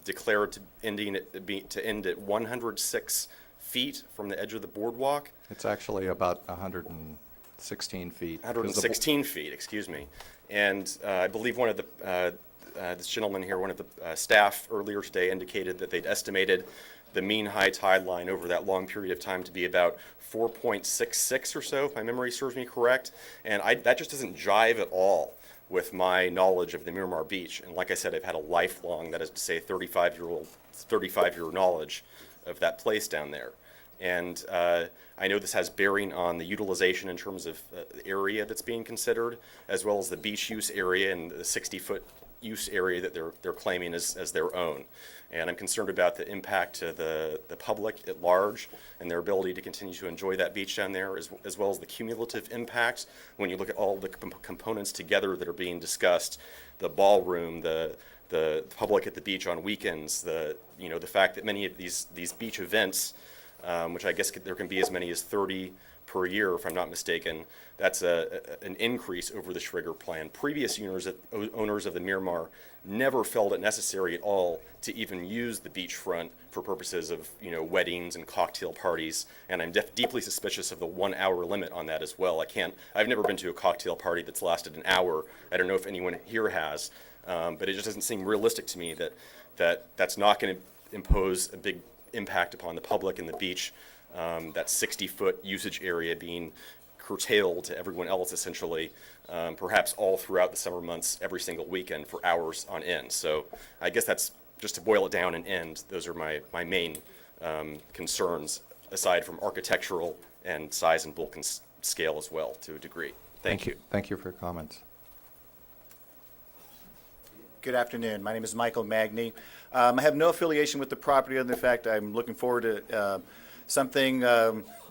declared to end at 106 feet from the edge of the boardwalk. It's actually about 116 feet. 116 feet, excuse me. And I believe one of this gentleman here, one of the staff earlier today indicated that they'd estimated the mean high tide line over that long period of time to be about 4.66 or so, if my memory serves me correct. And that just doesn't jive at all with my knowledge of the Miramar Beach. And like I said, I've had a lifelong, that is to say 35-year knowledge of that place down there. And I know this has bearing on the utilization in terms of the area that's being considered, as well as the beach use area and the 60-foot use area that they're claiming as their own. And I'm concerned about the impact to the public at large and their ability to continue to enjoy that beach down there, as well as the cumulative impact when you look at all the components together that are being discussed, the ballroom, the public at the beach on weekends, the fact that many of these beach events, which I guess there can be as many as 30 per year, if I'm not mistaken. That's an increase over the Schrager plan. Previous owners of the Miramar never felt it necessary at all to even use the beachfront for purposes of weddings and cocktail parties. And I'm deeply suspicious of the 1 hour limit on that as well. I've never been to a cocktail party that's lasted an hour. I don't know if anyone here has, but it just doesn't seem realistic to me that's not going to impose a big impact upon the public and the beach. That 60-foot usage area being curtailed to everyone else essentially, perhaps all throughout the summer months, every single weekend for hours on end. So I guess that's, just to boil it down and end, those are my main concerns, aside from architectural and size and bulk and scale as well, to a degree. Thank you. Thank you for your comments. Good afternoon. My name is Michael Magny. I have no affiliation with the property other than the fact I'm looking forward to something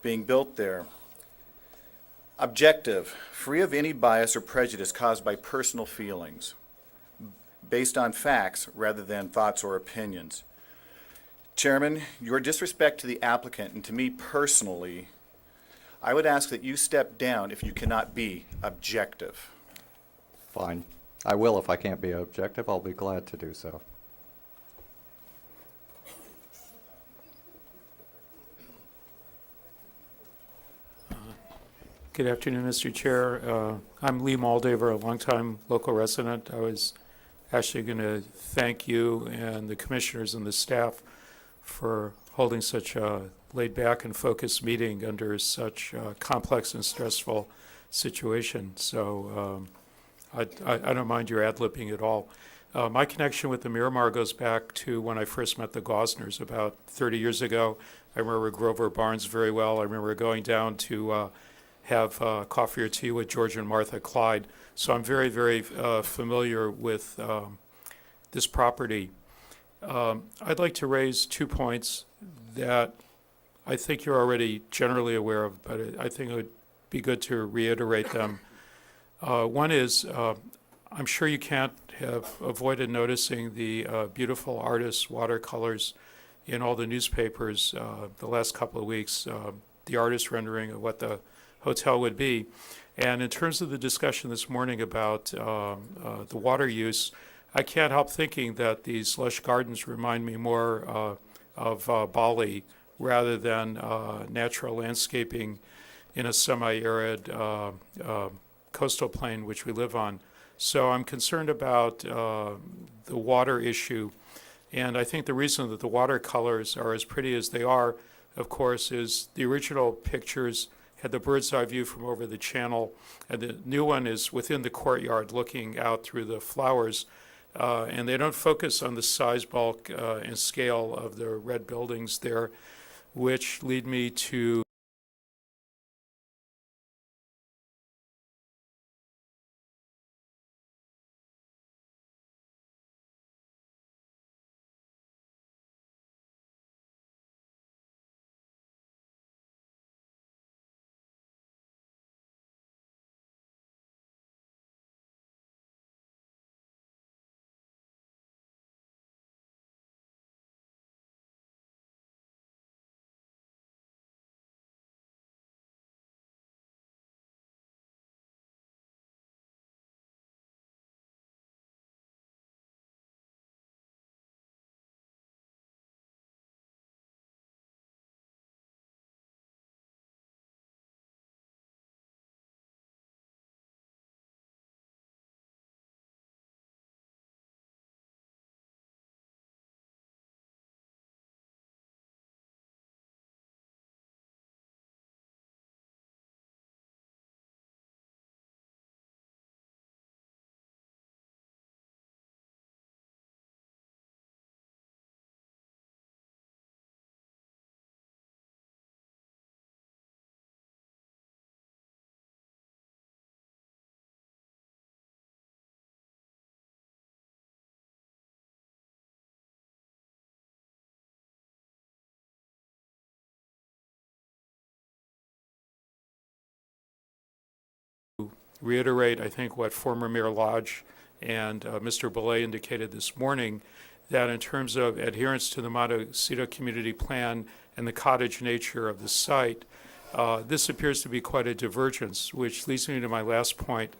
being built there. Objective, free of any bias or prejudice caused by personal feelings, based on facts rather than thoughts or opinions. Chairman, your disrespect to the applicant and to me personally, I would ask that you step down if you cannot be objective. Fine. I will if I can't be objective. I'll be glad to do so. Good afternoon, Mr. Chair. I'm Lee Moldaver, a longtime local resident. I was actually going to thank you and the commissioners and the staff for holding such a laid-back and focused meeting under such a complex and stressful situation. So I don't mind your ad-libbing at all. My connection with the Miramar goes back to when I first met the Gosners about 30 years ago. I remember Grover Barnes very well. I remember going down to have coffee or tea with George and Martha Clyde. So I'm very, very familiar with this property. I'd like to raise 2 points that I think you're already generally aware of, but I think it would be good to reiterate them. One is, I'm sure you can't have avoided noticing the beautiful artist watercolors in all the newspapers the last couple of weeks, the artist rendering of what the hotel would be. And in terms of the discussion this morning about the water use, I can't help thinking that these lush gardens remind me more of Bali rather than natural landscaping in a semi-arid coastal plain which we live on. So I'm concerned about the water issue. And I think the reason that the watercolors are as pretty as they are, of course, is the original pictures had the bird's eye view from over the channel, and the new one is within the courtyard looking out through the flowers. And they don't focus on the size, bulk, and scale of the red buildings there, which lead me to reiterate, I think, what former Mayor Lodge and Mr. Belay indicated this morning, that in terms of adherence to the Montecito Community Plan and the cottage nature of the site, this appears to be quite a divergence, which leads me to my last point.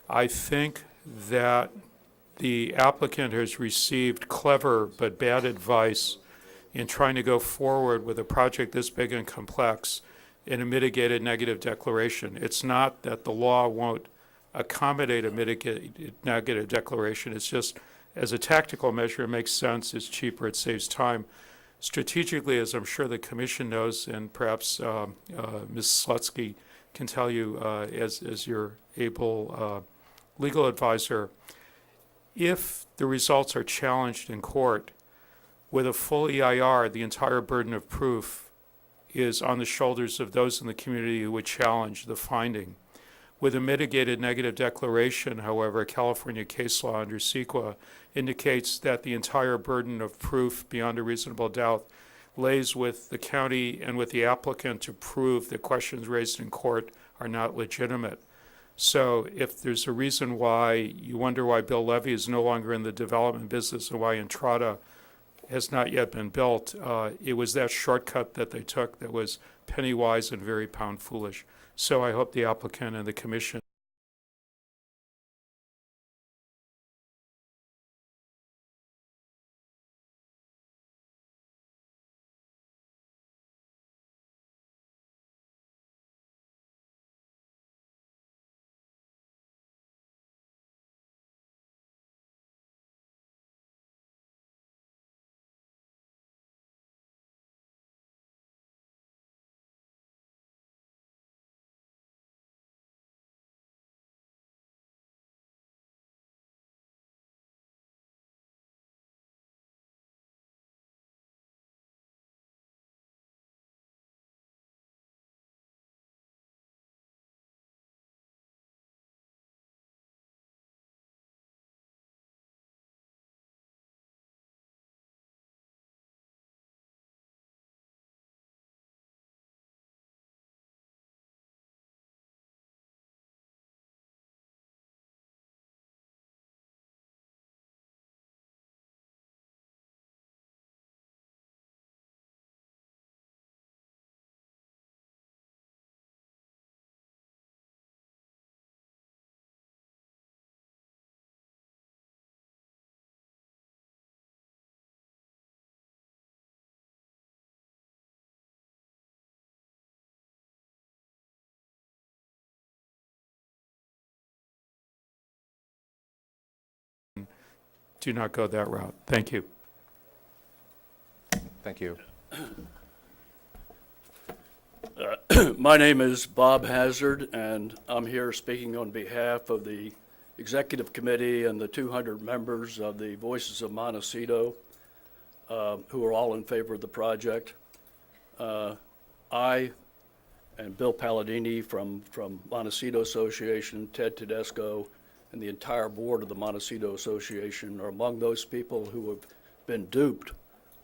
I think that the applicant has received clever but bad advice in trying to go forward with a project this big and complex in a mitigated negative declaration. It's not that the law won't accommodate a mitigated negative declaration. It's just, as a tactical measure, it makes sense, it's cheaper, it saves time. Strategically, as I'm sure the commission knows, and perhaps Ms. Slutsky can tell you, as your able legal advisor, if the results are challenged in court, with a full EIR, the entire burden of proof is on the shoulders of those in the community who would challenge the finding. With a mitigated negative declaration, however, California case law under CEQA indicates that the entire burden of proof beyond a reasonable doubt lays with the county and with the applicant to prove that questions raised in court are not legitimate. So if there's a reason why you wonder why Bill Levy is no longer in the development business and why Entrada has not yet been built, it was that shortcut that they took that was penny wise and very pound foolish. So I hope the applicant and the commission do not go that route. Thank you. Thank you. My name is Bob Hazard, and I'm here speaking on behalf of the Executive Committee and the 200 members of the Voices of Montecito, who are all in favor of the project. I and Bill Palladini from Montecito Association, Ted Tedesco, and the entire board of the Montecito Association are among those people who have been duped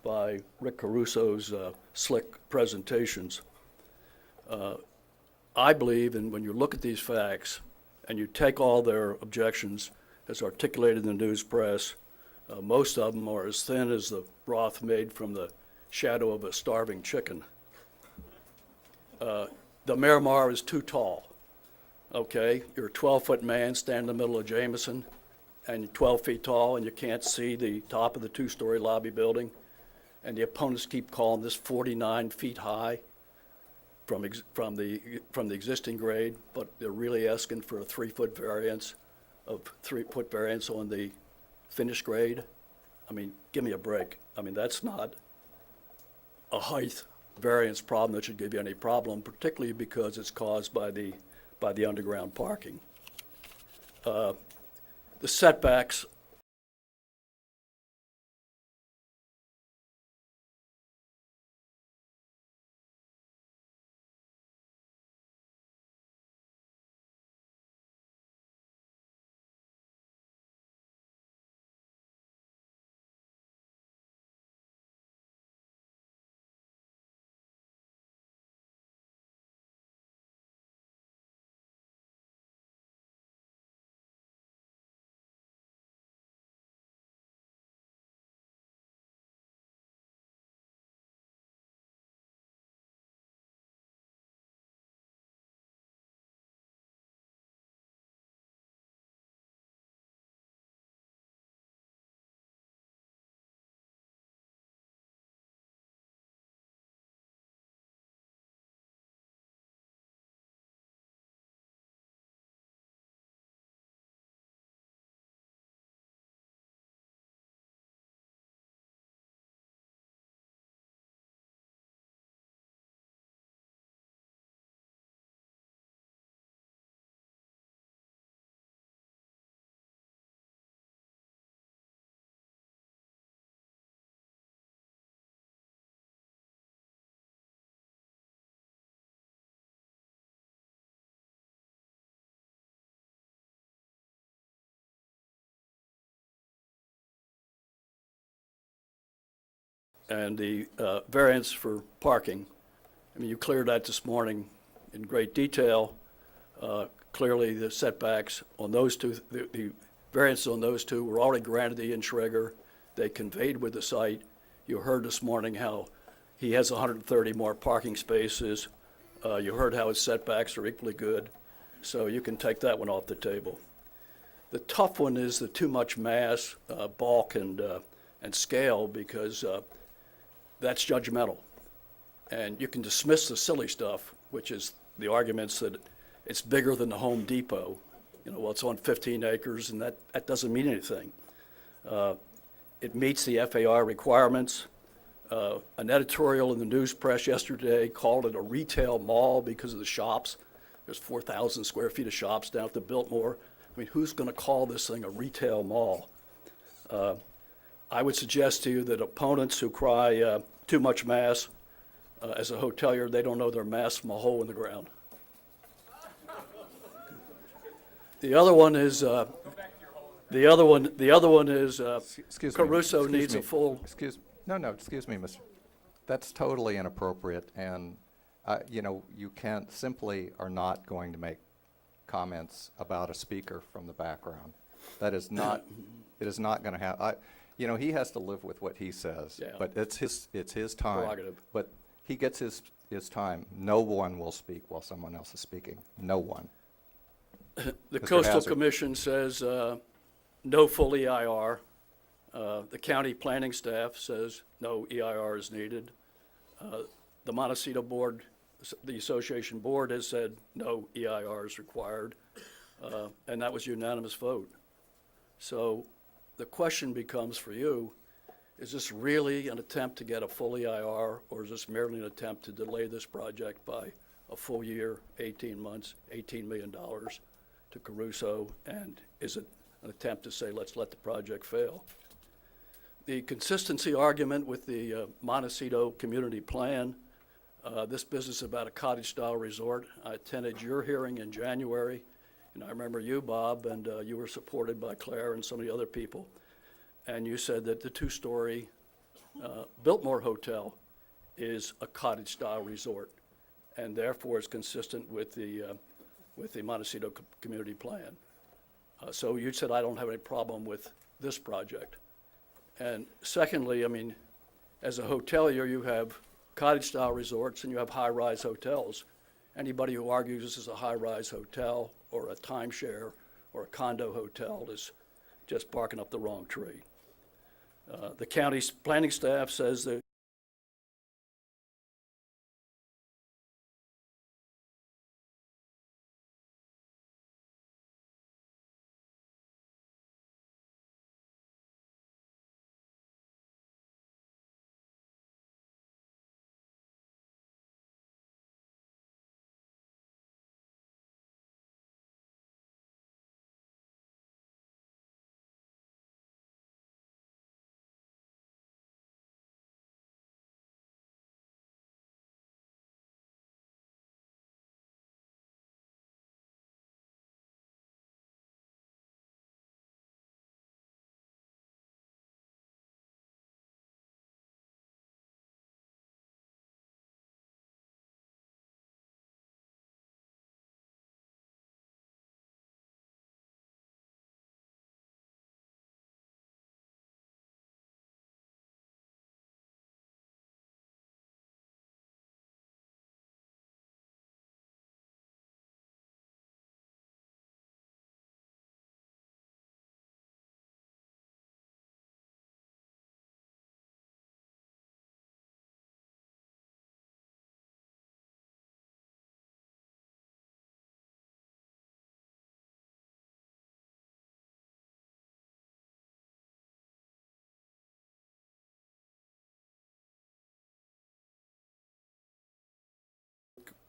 by Rick Caruso's slick presentations. I believe, and when you look at these facts and you take all their objections as articulated in the news press, most of them are as thin as the broth made from the shadow of a starving chicken. The Miramar is too tall. Okay, you're a 12-foot man standing in the middle of Jameson, and you're 12 feet tall, and you can't see the top of the two-story lobby building, and the opponents keep calling this 49 feet high from the existing grade, but they're really asking for a 3-foot variance on the finished grade. I mean, give me a break. I mean, that's not a height variance problem that should give you any problem, particularly because it's caused by the underground parking. The setbacks And the variance for parking, I mean, you cleared that this morning in great detail. Clearly, the setbacks on those two, the variances on those two were already granted to Ian Schrager. They conveyed with the site. You heard this morning how he has 130 more parking spaces. You heard how his setbacks are equally good. So you can take that one off the table. The tough one is the too much mass, bulk, and scale, because that's judgmental. And you can dismiss the silly stuff, which is the arguments that it's bigger than the Home Depot. You know, well, it's on 15 acres, and that doesn't mean anything. It meets the FAR requirements. An editorial in the news press yesterday called it a retail mall because of the shops. There's 4,000 square feet of shops down at the Biltmore. I mean, who's going to call this thing a retail mall? I would suggest to you that opponents who cry too much mass, as a hotelier, they don't know their mass from a hole in the ground. The other one is Excuse me. Caruso Excuse needs me. a full. Excuse me, Mr. That's totally inappropriate, and, you know, you can't, simply are not going to make comments about a speaker from the background. That is not, it is not going to happen. You know, he has to live with what he says, Yeah. but it's his time. Prerogative. But he gets his time. No one will speak while someone else is speaking. No one. The Mr. Coastal Hazard. Commission says no full EIR. The county planning staff says no EIR is needed. The Montecito board, the association board has said no EIR is required, and that was unanimous vote. So the question becomes for you, is this really an attempt to get a full EIR, or is this merely an attempt to delay this project by a full year, 18 months, $18 million to Caruso, and is it an attempt to say, let's let the project fail? The consistency argument with the Montecito community plan, this business about a cottage-style resort, I attended your hearing in January, and I remember you, Bob, and you were supported by Claire and some of the other people, and you said that the two-story Biltmore Hotel is a cottage-style resort, and therefore is consistent with the Montecito community plan. So you said, I don't have any problem with this project. And secondly, I mean, as a hotelier, you have cottage-style resorts and you have high-rise hotels. Anybody who argues this is a high-rise hotel or a timeshare or a condo hotel is just barking up the wrong tree. The county's planning staff says that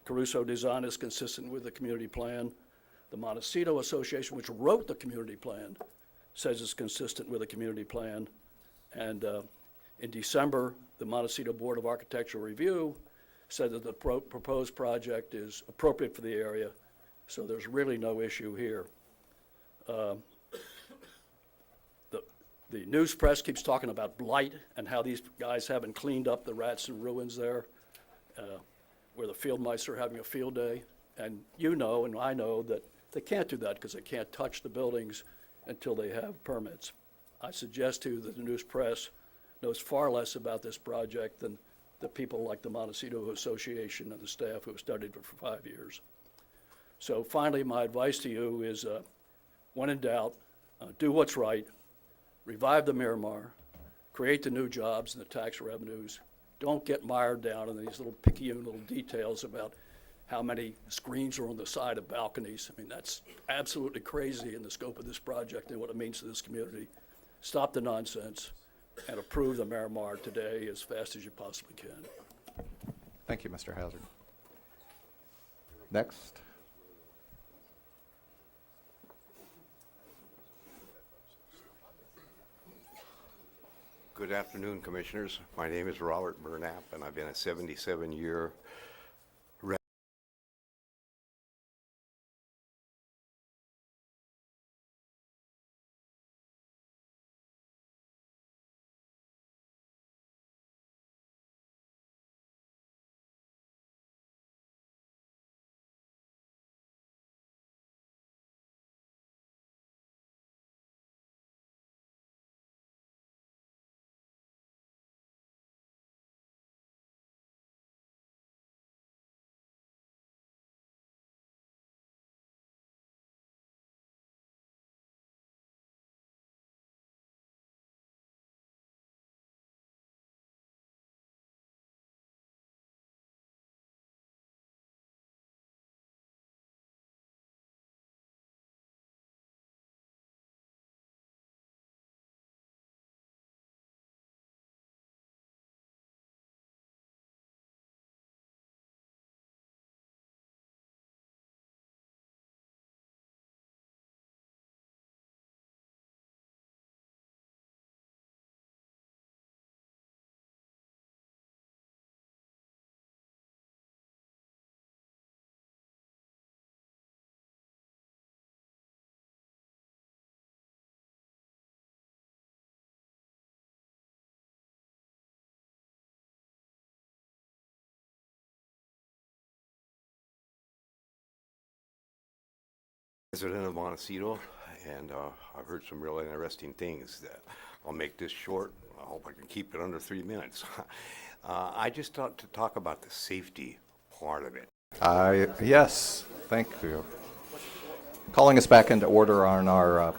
Caruso design is consistent with the community plan. The Montecito Association, which wrote the community plan, says it's consistent with the community plan. And in December, the Montecito Board of Architectural Review said that the proposed project is appropriate for the area, so there's really no issue here. The news press keeps talking about blight and how these guys haven't cleaned up the rats and ruins there, where the field mice are having a field day. And you know, and I know, that they can't do that because they can't touch the buildings until they have permits. I suggest to you that the news press knows far less about this project than the people like the Montecito Association and the staff who have studied it for 5 years. So finally, my advice to you is, when in doubt, do what's right, revive the Miramar, create the new jobs and the tax revenues. Don't get mired down in these little picayune little details about how many screens are on the side of balconies. I mean, that's absolutely crazy in the scope of this project and what it means to this community. Stop the nonsense and approve the Miramar today as fast as you possibly can. Thank you, Mr. Hazard. Next. Good afternoon, Commissioners. My name is Robert Burnap, and I've been a 77-year resident of Montecito, and I've heard some really interesting things. I'll make this short. I hope I can keep it under 3 minutes. I just thought to talk about the safety part of it. Yes, thank you. Calling us back into order on our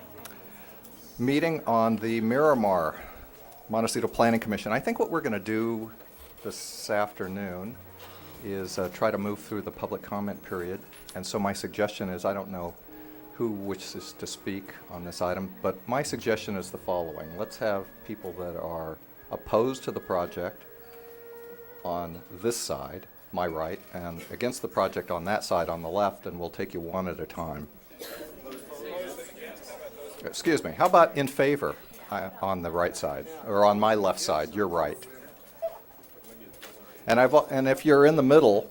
meeting on the Miramar Montecito Planning Commission. I think what we're going to do this afternoon is try to move through the public comment period. And so my suggestion is, I don't know who wishes to speak on this item, but my suggestion is the following. Let's have people that are opposed to the project on this side, my right, and against the project on that side on the left, and we'll take you one at a time. Excuse me, how about in favor on the right side, or on my left side, your right? And if you're in the middle,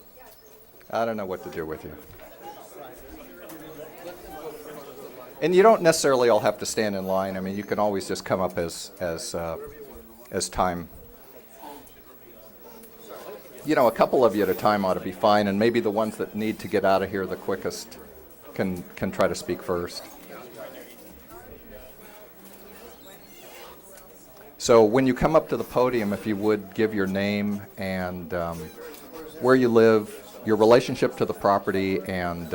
I don't know what to do with you. And you don't necessarily all have to stand in line. I mean, you can always just come up as time. You know, a couple of you at a time ought to be fine, and maybe the ones that need to get out of here the quickest can try to speak first. So when you come up to the podium, if you would give your name and where you live, your relationship to the property, and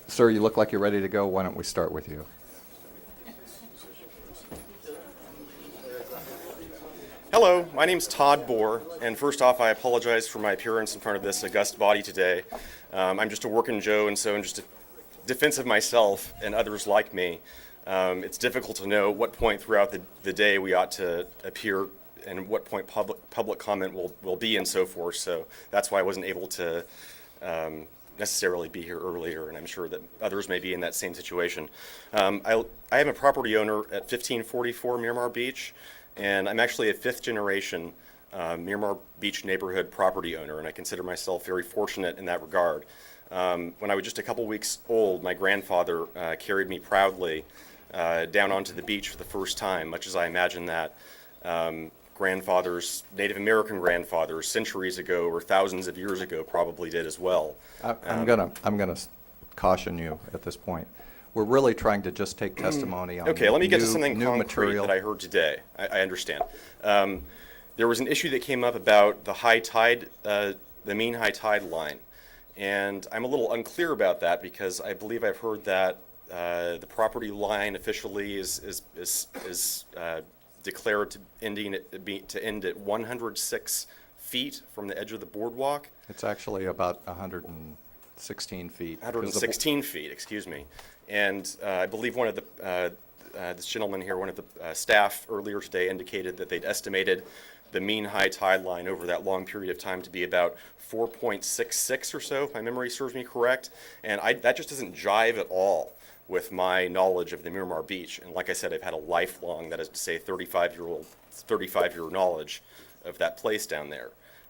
sir, you look like you're ready to go. Why don't we start with you? Hello, my name's Todd Bohr, and first off, I apologize for my appearance in front of this august body today. I'm just a working Joe, and so in just defense of myself and others like me, it's difficult to know what point throughout the day we ought to appear and what point public comment will be and so forth. So that's why I wasn't able to necessarily be here earlier, and I'm sure that others may be in that same situation. I am a property owner at 1544 Miramar Beach, and I'm actually a fifth generation Miramar Beach neighborhood property owner, and I consider myself very fortunate in that regard. When I was just a couple weeks old, my grandfather carried me proudly down onto the beach for the first time, much as I imagine that grandfathers, Native American grandfathers, centuries ago or thousands of years ago probably did as well. I'm gonna caution you at this point. We're really trying to just take testimony on Okay, let me get to something new concrete material. that I heard today. I understand. There was an issue that came up about the high tide, the mean high tide line. And I'm a little unclear about that because I believe I've heard that the property line officially is declared to end at 106 feet from the edge of the boardwalk. It's actually about 116 feet. 116 feet, excuse me. And I believe one of this gentleman here, one of the staff earlier today indicated that they'd estimated the mean high tide line over that long period of time to be about 4.66 or so, if my memory serves me correct. And that just doesn't jive at all with my knowledge of the Miramar Beach. And like I said, I've had a lifelong, that is to say 35-year knowledge of that place down there.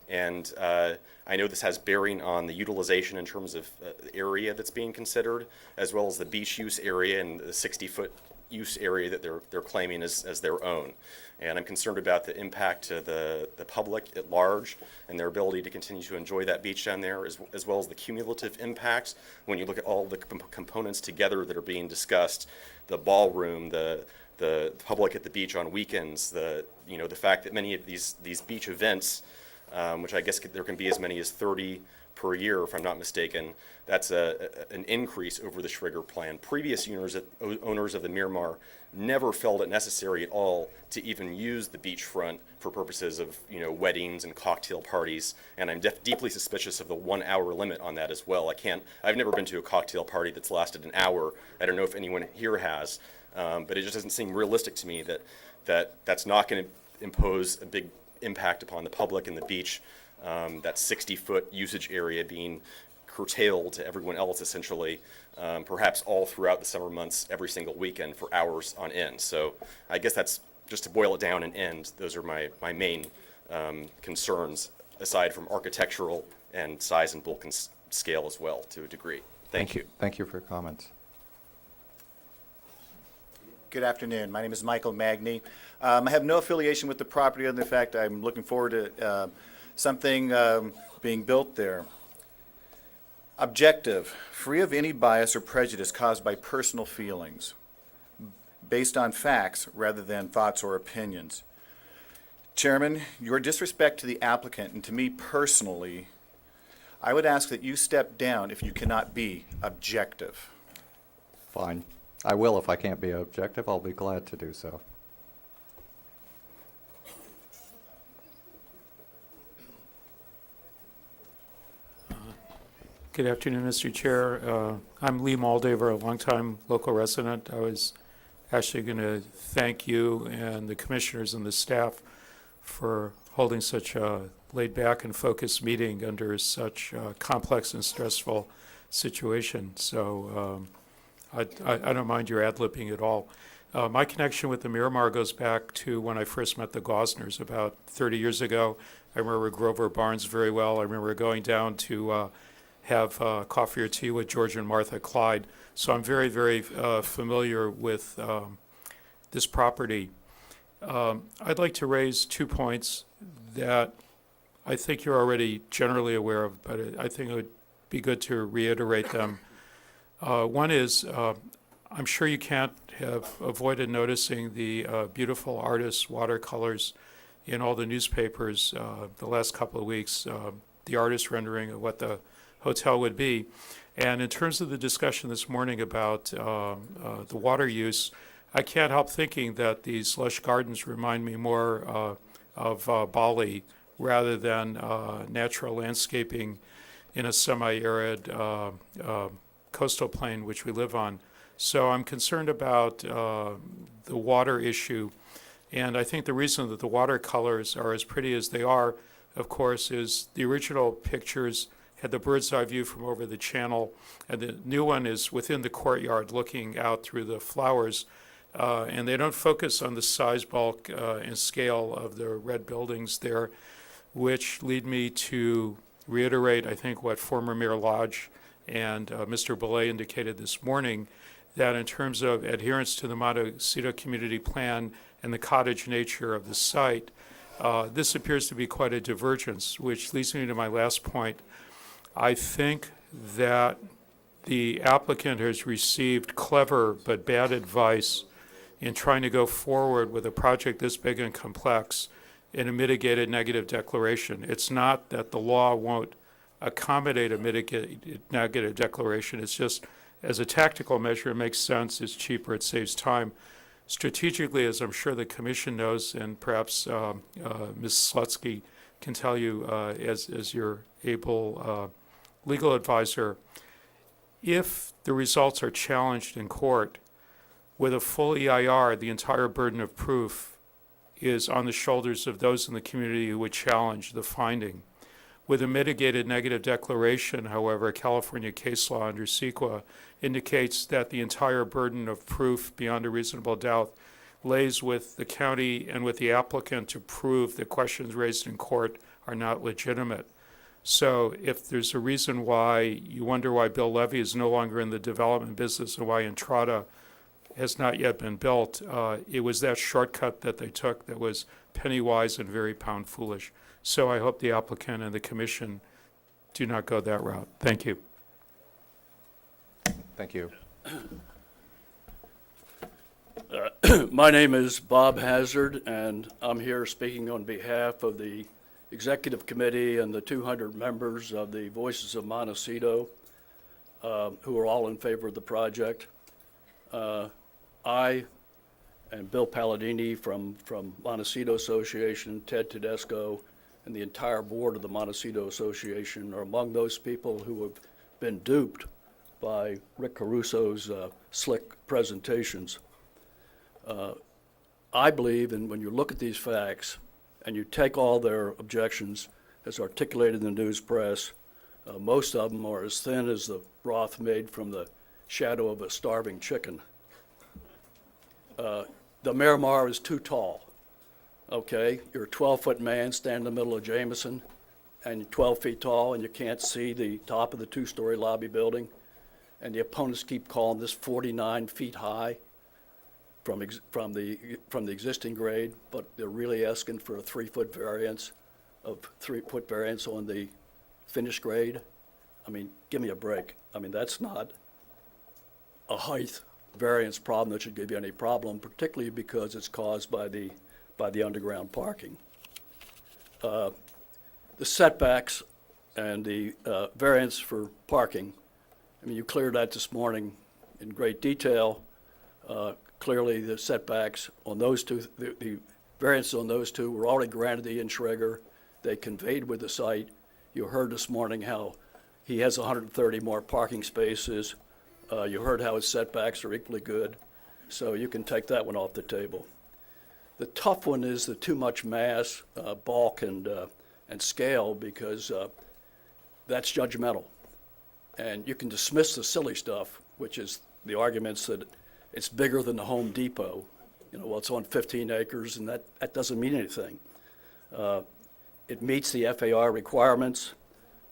And I know this has bearing on the utilization in terms of the area that's being considered, as well as the beach use area and the 60-foot use area that they're claiming as their own. And I'm concerned about the impact to the public at large and their ability to continue to enjoy that beach down there, as well as the cumulative impact when you look at all the components together that are being discussed, the ballroom, the public at the beach on weekends, the fact that many of these beach events, which I guess there can be as many as 30 per year, if I'm not mistaken, that's an increase over the Schrager plan. Previous owners of the Miramar never felt it necessary at all to even use the beachfront for purposes of weddings and cocktail parties, and I'm deeply suspicious of the 1 hour limit on that as well. I've never been to a cocktail party that's lasted an hour. I don't know if anyone here has, but it just doesn't seem realistic to me that's not going to impose a big impact upon the public and the beach. That 60-foot usage area being curtailed to everyone else essentially, perhaps all throughout the summer months, every single weekend for hours on end. So I guess that's, just to boil it down and end, those are my main concerns, aside from architectural and size and bulk and scale as well, to a degree. Thank you. Thank you for your comments. Good afternoon. My name is Michael Magny. I have no affiliation with the property other than the fact I'm looking forward to something being built there. Objective, free of any bias or prejudice caused by personal feelings, based on facts rather than thoughts or opinions. Chairman, your disrespect to the applicant and to me personally, I would ask that you step down if you cannot be objective. Fine. I will if I can't be objective. I'll be glad to do so. Good afternoon, Mr. Chair. I'm Lee Moldaver, a longtime local resident. I was actually going to thank you and the commissioners and the staff for holding such a laid-back and focused meeting under such a complex and stressful situation. So I don't mind your ad-libbing at all. My connection with the Miramar goes back to when I first met the Gosners about 30 years ago. I remember Grover Barnes very well. I remember going down to have coffee or tea with George and Martha Clyde. So I'm very, very familiar with this property. I'd like to raise 2 points that I think you're already generally aware of, but I think it would be good to reiterate them. One is, I'm sure you can't have avoided noticing the beautiful artist watercolors in all the newspapers the last couple of weeks, the artist rendering of what the hotel would be. And in terms of the discussion this morning about the water use, I can't help thinking that these lush gardens remind me more of Bali rather than natural landscaping in a semi-arid coastal plain which we live on. So I'm concerned about the water issue. And I think the reason that the watercolors are as pretty as they are, of course, is the original pictures had the bird's eye view from over the channel, and the new one is within the courtyard looking out through the flowers. And they don't focus on the size, bulk, and scale of the red buildings there, which lead me to reiterate, I think, what former Mayor Lodge and Mr. Belay indicated this morning, that in terms of adherence to the Montecito Community Plan and the cottage nature of the site, this appears to be quite a divergence, which leads me to my last point. I think that the applicant has received clever but bad advice in trying to go forward with a project this big and complex in a mitigated negative declaration. It's not that the law won't accommodate a mitigated negative declaration. It's just, as a tactical measure, it makes sense, it's cheaper, it saves time. Strategically, as I'm sure the commission knows, and perhaps Ms. Slutsky can tell you as your able legal advisor, if the results are challenged in court, with a full EIR, the entire burden of proof is on the shoulders of those in the community who would challenge the finding. With a mitigated negative declaration, however, California case law under CEQA indicates that the entire burden of proof beyond a reasonable doubt lays with the county and with the applicant to prove that questions raised in court are not legitimate. So if there's a reason why you wonder why Bill Levy is no longer in the development business and why Entrada has not yet been built, it was that shortcut that they took that was penny wise and very pound foolish. So I hope the applicant and the commission do not go that route. Thank you. Thank you. My name is Bob Hazard, and I'm here speaking on behalf of the Executive Committee and the 200 members of the Voices of Montecito, who are all in favor of the project. I and Bill Palladini from Montecito Association, Ted Tedesco, and the entire board of the Montecito Association are among those people who have been duped by Rick Caruso's slick presentations. I believe, and when you look at these facts and you take all their objections as articulated in the news press, most of them are as thin as the broth made from the shadow of a starving chicken. The Miramar is too tall, okay? You're a 12-foot man standing in the middle of Jameson, and you're 12 feet tall, and you can't see the top of the two-story lobby building, and the opponents keep calling this 49 feet high from the existing grade, but they're really asking for a 3-foot variance on the finished grade. I mean, give me a break. I mean, that's not a height variance problem that should give you any problem, particularly because it's caused by the underground parking. The setbacks and the variance for parking, I mean, you cleared that this morning in great detail. Clearly, the setbacks on those two, the variances on those two were already granted to Ian Schrager. They conveyed with the site. You heard this morning how he has 130 more parking spaces. You heard how his setbacks are equally good. So you can take that one off the table. The tough one is the too much mass, bulk, and scale, because that's judgmental. And you can dismiss the silly stuff, which is the arguments that it's bigger than the Home Depot. You know, well, it's on 15 acres, and that doesn't mean anything. It meets the FAR requirements.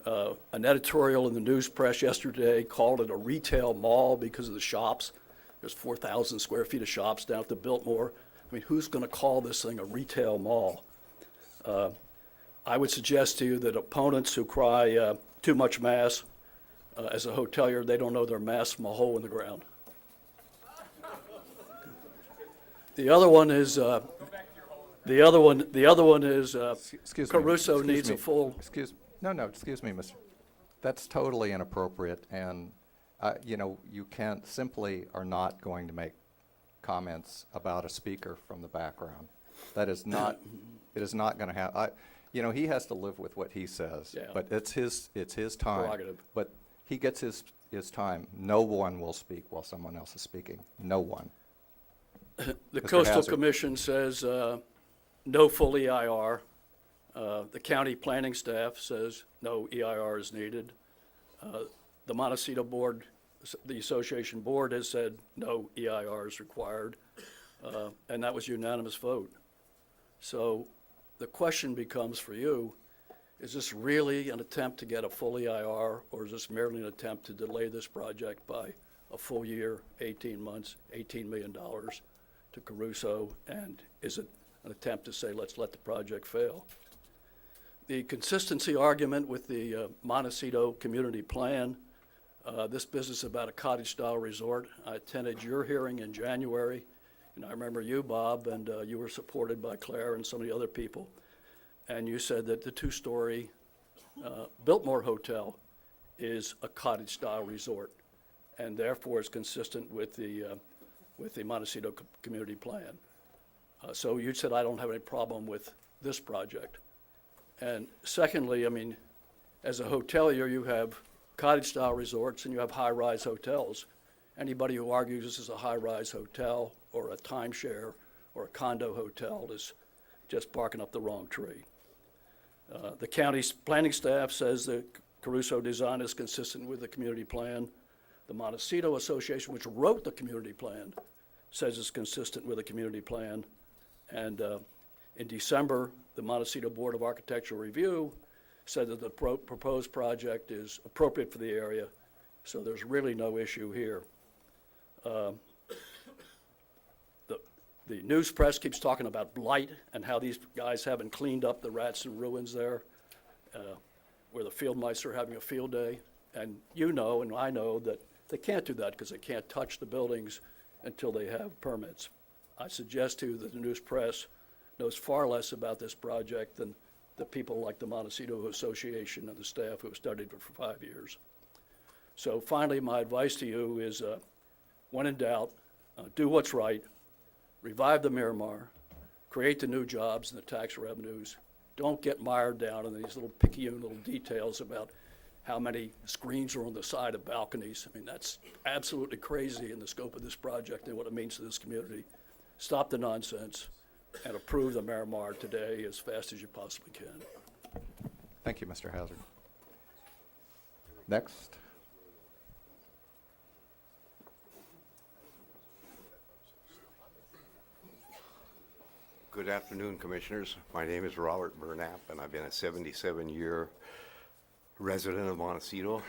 An editorial in the news press yesterday called it a retail mall because of the shops. There's 4,000 square feet of shops down at the Biltmore. I mean, who's going to call this thing a retail mall? I would suggest to you that opponents who cry too much mass, as a hotelier, they don't know their mass from a hole in the ground. The other one is Caruso needs a full. Excuse me, Mr. That's totally inappropriate, and you can't simply are not going to make comments about a speaker from the background. That is not. It is not going to happen. He has to live with what he says, Yeah. but it's his time. Prerogative. But he gets his time. No one will speak while someone else is speaking. No one. The Mr. Coastal Hazard. Commission says no full EIR. The county planning staff says no EIR is needed. The Montecito board, the association board, has said no EIR is required, and that was unanimous vote. So the question becomes for you, is this really an attempt to get a full EIR, or is this merely an attempt to delay this project by a full year, 18 months, $18 million to Caruso, and is it an attempt to say, let's let the project fail? The consistency argument with the Montecito Community Plan, this business about a cottage-style resort, I attended your hearing in January, and I remember you, Bob, and you were supported by Claire and some of the other people, and you said that the two-story Biltmore Hotel is a cottage-style resort, and therefore is consistent with the Montecito Community Plan. So you said I don't have any problem with this project. And secondly, I mean, as a hotelier, you have cottage-style resorts and you have high-rise hotels. Anybody who argues this is a high-rise hotel or a timeshare or a condo hotel is just barking up the wrong tree. The county's planning staff says the Caruso design is consistent with the community plan. The Montecito Association, which wrote the community plan, says it's consistent with the community plan. And in December, the Montecito Board of Architectural Review said that the proposed project is appropriate for the area, so there's really no issue here. The news press keeps talking about blight and how these guys haven't cleaned up the rats and ruins there, where the field mice are having a field day. And you know, and I know, that they can't do that because they can't touch the buildings until they have permits. I suggest to you that the news press knows far less about this project than the people like the Montecito Association and the staff who have studied it for 5 years. So finally, my advice to you is, when in doubt, do what's right, revive the Miramar, create the new jobs and the tax revenues. Don't get mired down in these little picayune little details about how many screens are on the side of balconies. I mean, that's absolutely crazy in the scope of this project and what it means to this community. Stop the nonsense and approve the Miramar today as fast as you possibly can. Thank you, Mr. Hazard. Next. Good afternoon, Commissioners. My name is Robert Burnap, and I've been a 77-year resident of Montecito,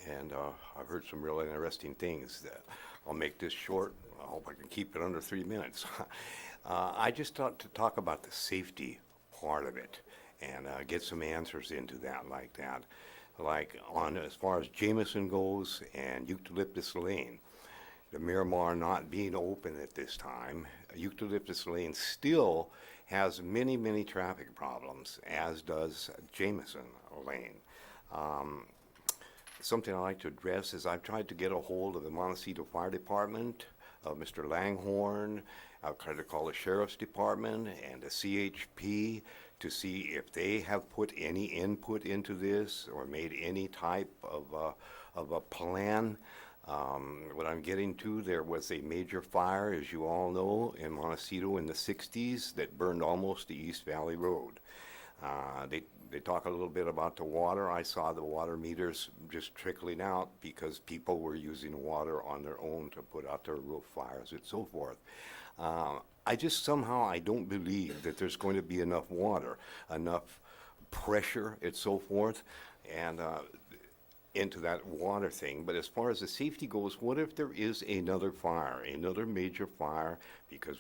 and I've heard some really interesting things. That I'll make this short. I hope I can keep it under 3 minutes. I just thought to talk about the safety part of it and get some answers into that like that. Like on as far as Jameson goes and Eucalyptus Lane, the Miramar not being open at this time, Eucalyptus Lane still has many, many traffic problems, as does Jameson Lane. Something I'd like to address is I've tried to get a hold of the Montecito Fire Department, Mr. Langhorn. I've tried to call the Sheriff's Department and the CHP to see if they have put any input into this or made any type of a plan. What I'm getting to, there was a major fire, as you all know, in Montecito in the 60s that burned almost the East Valley Road. They talk a little bit about the water. I saw the water meters just trickling out because people were using water on their own to put out their roof fires and so forth. I don't believe that there's going to be enough water, enough pressure and so forth, and into that water thing. But as far as the safety goes, what if there is another fire, another major fire, because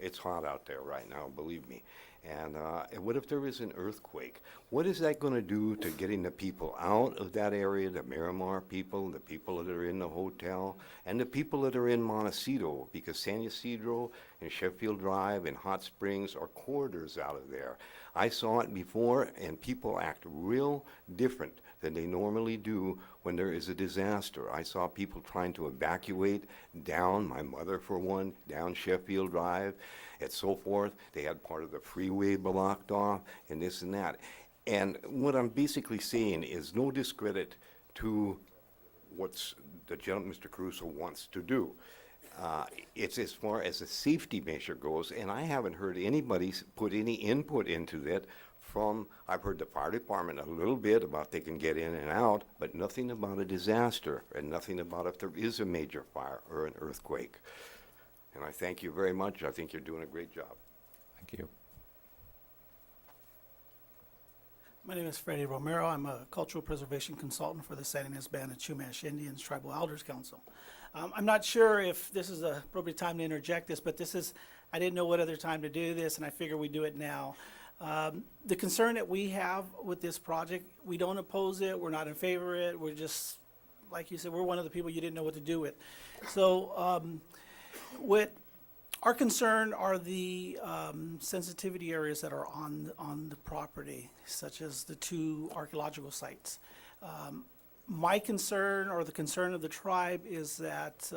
it's hot out there right now, believe me. And what if there is an earthquake? What is that going to do to getting the people out of that area, the Miramar people, the people that are in the hotel, and the people that are in Montecito? Because San Ysidro and Sheffield Drive and Hot Springs are corridors out of there. I saw it before, and people act real different than they normally do when there is a disaster. I saw people trying to evacuate down, my mother for one, down Sheffield Drive and so forth. They had part of the freeway blocked off and this and that. And what I'm basically saying is no discredit to what the gentleman, Mr. Caruso, wants to do. It's as far as a safety measure goes, and I haven't heard anybody put any input into that I've heard the fire department a little bit about they can get in and out, but nothing about a disaster and nothing about if there is a major fire or an earthquake. And I thank you very much. I think you're doing a great job. Thank you. My name is Freddie Romero. I'm a cultural preservation consultant for the San Ynez Band of Chumash Indians Tribal Elders Council. I'm not sure if this is a appropriate time to interject this, but I didn't know what other time to do this, and I figure we do it now. The concern that we have with this project, we don't oppose it, we're not in favor of it, we're just, like you said, we're one of the people you didn't know what to do with. So our concern are the sensitivity areas that are on the property, such as the 2 archaeological sites. My concern, or the concern of the tribe, is that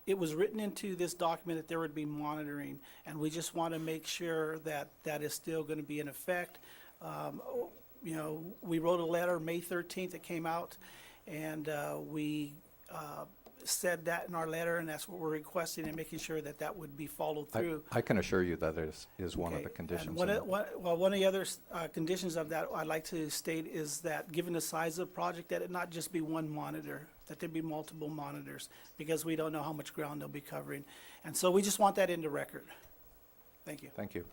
it was written into this document that there would be monitoring, and we just want to make sure that that is still going to be in effect. You know, we wrote a letter May 13th that came out, and we said that in our letter, and that's what we're requesting, and making sure that that would be followed through. I can assure you that is one of Okay, the conditions. and one of the other conditions of that I'd like to state is that, given the size of the project, that it not just be one monitor, that there be multiple monitors, because we don't know how much ground they'll be covering. And so we just want that in the record. Thank you. Thank you.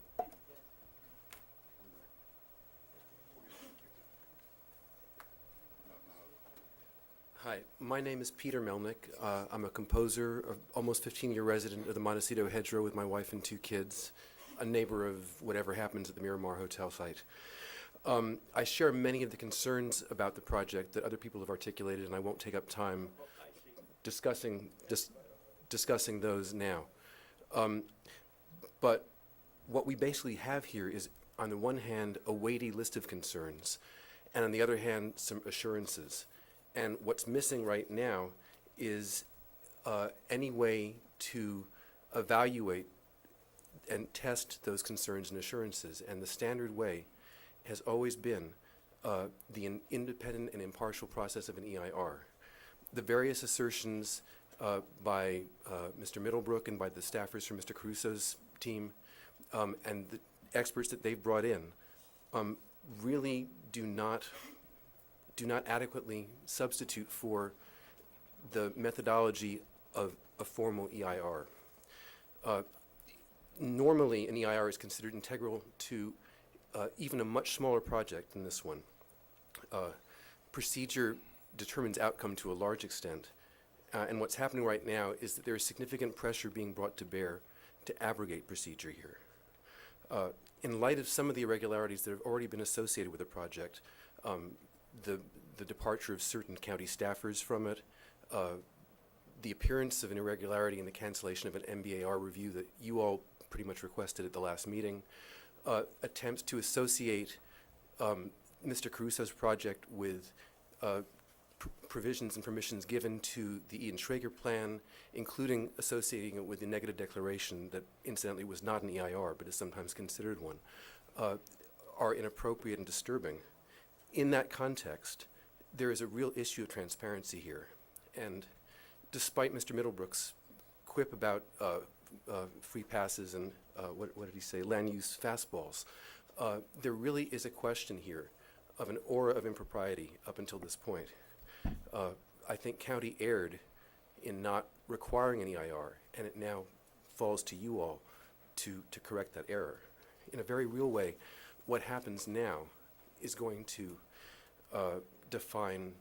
Hi, my name is Peter Melnick. I'm a composer, almost 15-year resident of the Montecito Hedgerow with my wife and 2 kids, a neighbor of whatever happens at the Miramar Hotel site. I share many of the concerns about the project that other people have articulated, and I won't take up time discussing those now. But what we basically have here is, on the one hand, a weighty list of concerns, and on the other hand, some assurances. And what's missing right now is any way to evaluate and test those concerns and assurances. And the standard way has always been the independent and impartial process of an EIR. The various assertions by Mr. Middlebrook and by the staffers from Mr. Caruso's team and the experts that they've brought in really do not adequately substitute for the methodology of a formal EIR. Normally, an EIR is considered integral to even a much smaller project than this one. Procedure determines outcome to a large extent, and what's happening right now is that there is significant pressure being brought to bear to abrogate procedure here. In light of some of the irregularities that have already been associated with the project, the departure of certain county staffers from it, the appearance of an irregularity in the cancellation of an MBAR review that you all pretty much requested at the last meeting, attempts to associate Mr. Caruso's project with provisions and permissions given to the Ian Schrager plan, including associating it with the negative declaration that incidentally was not an EIR but is sometimes considered one, are inappropriate and disturbing. In that context, there is a real issue of transparency here. And despite Mr. Middlebrook's quip about free passes and what did he say, land use fastballs, there really is a question here of an aura of impropriety up until this point. I think county erred in not requiring an EIR, and it now falls to you all to correct that error. In a very real way, what happens now is going to define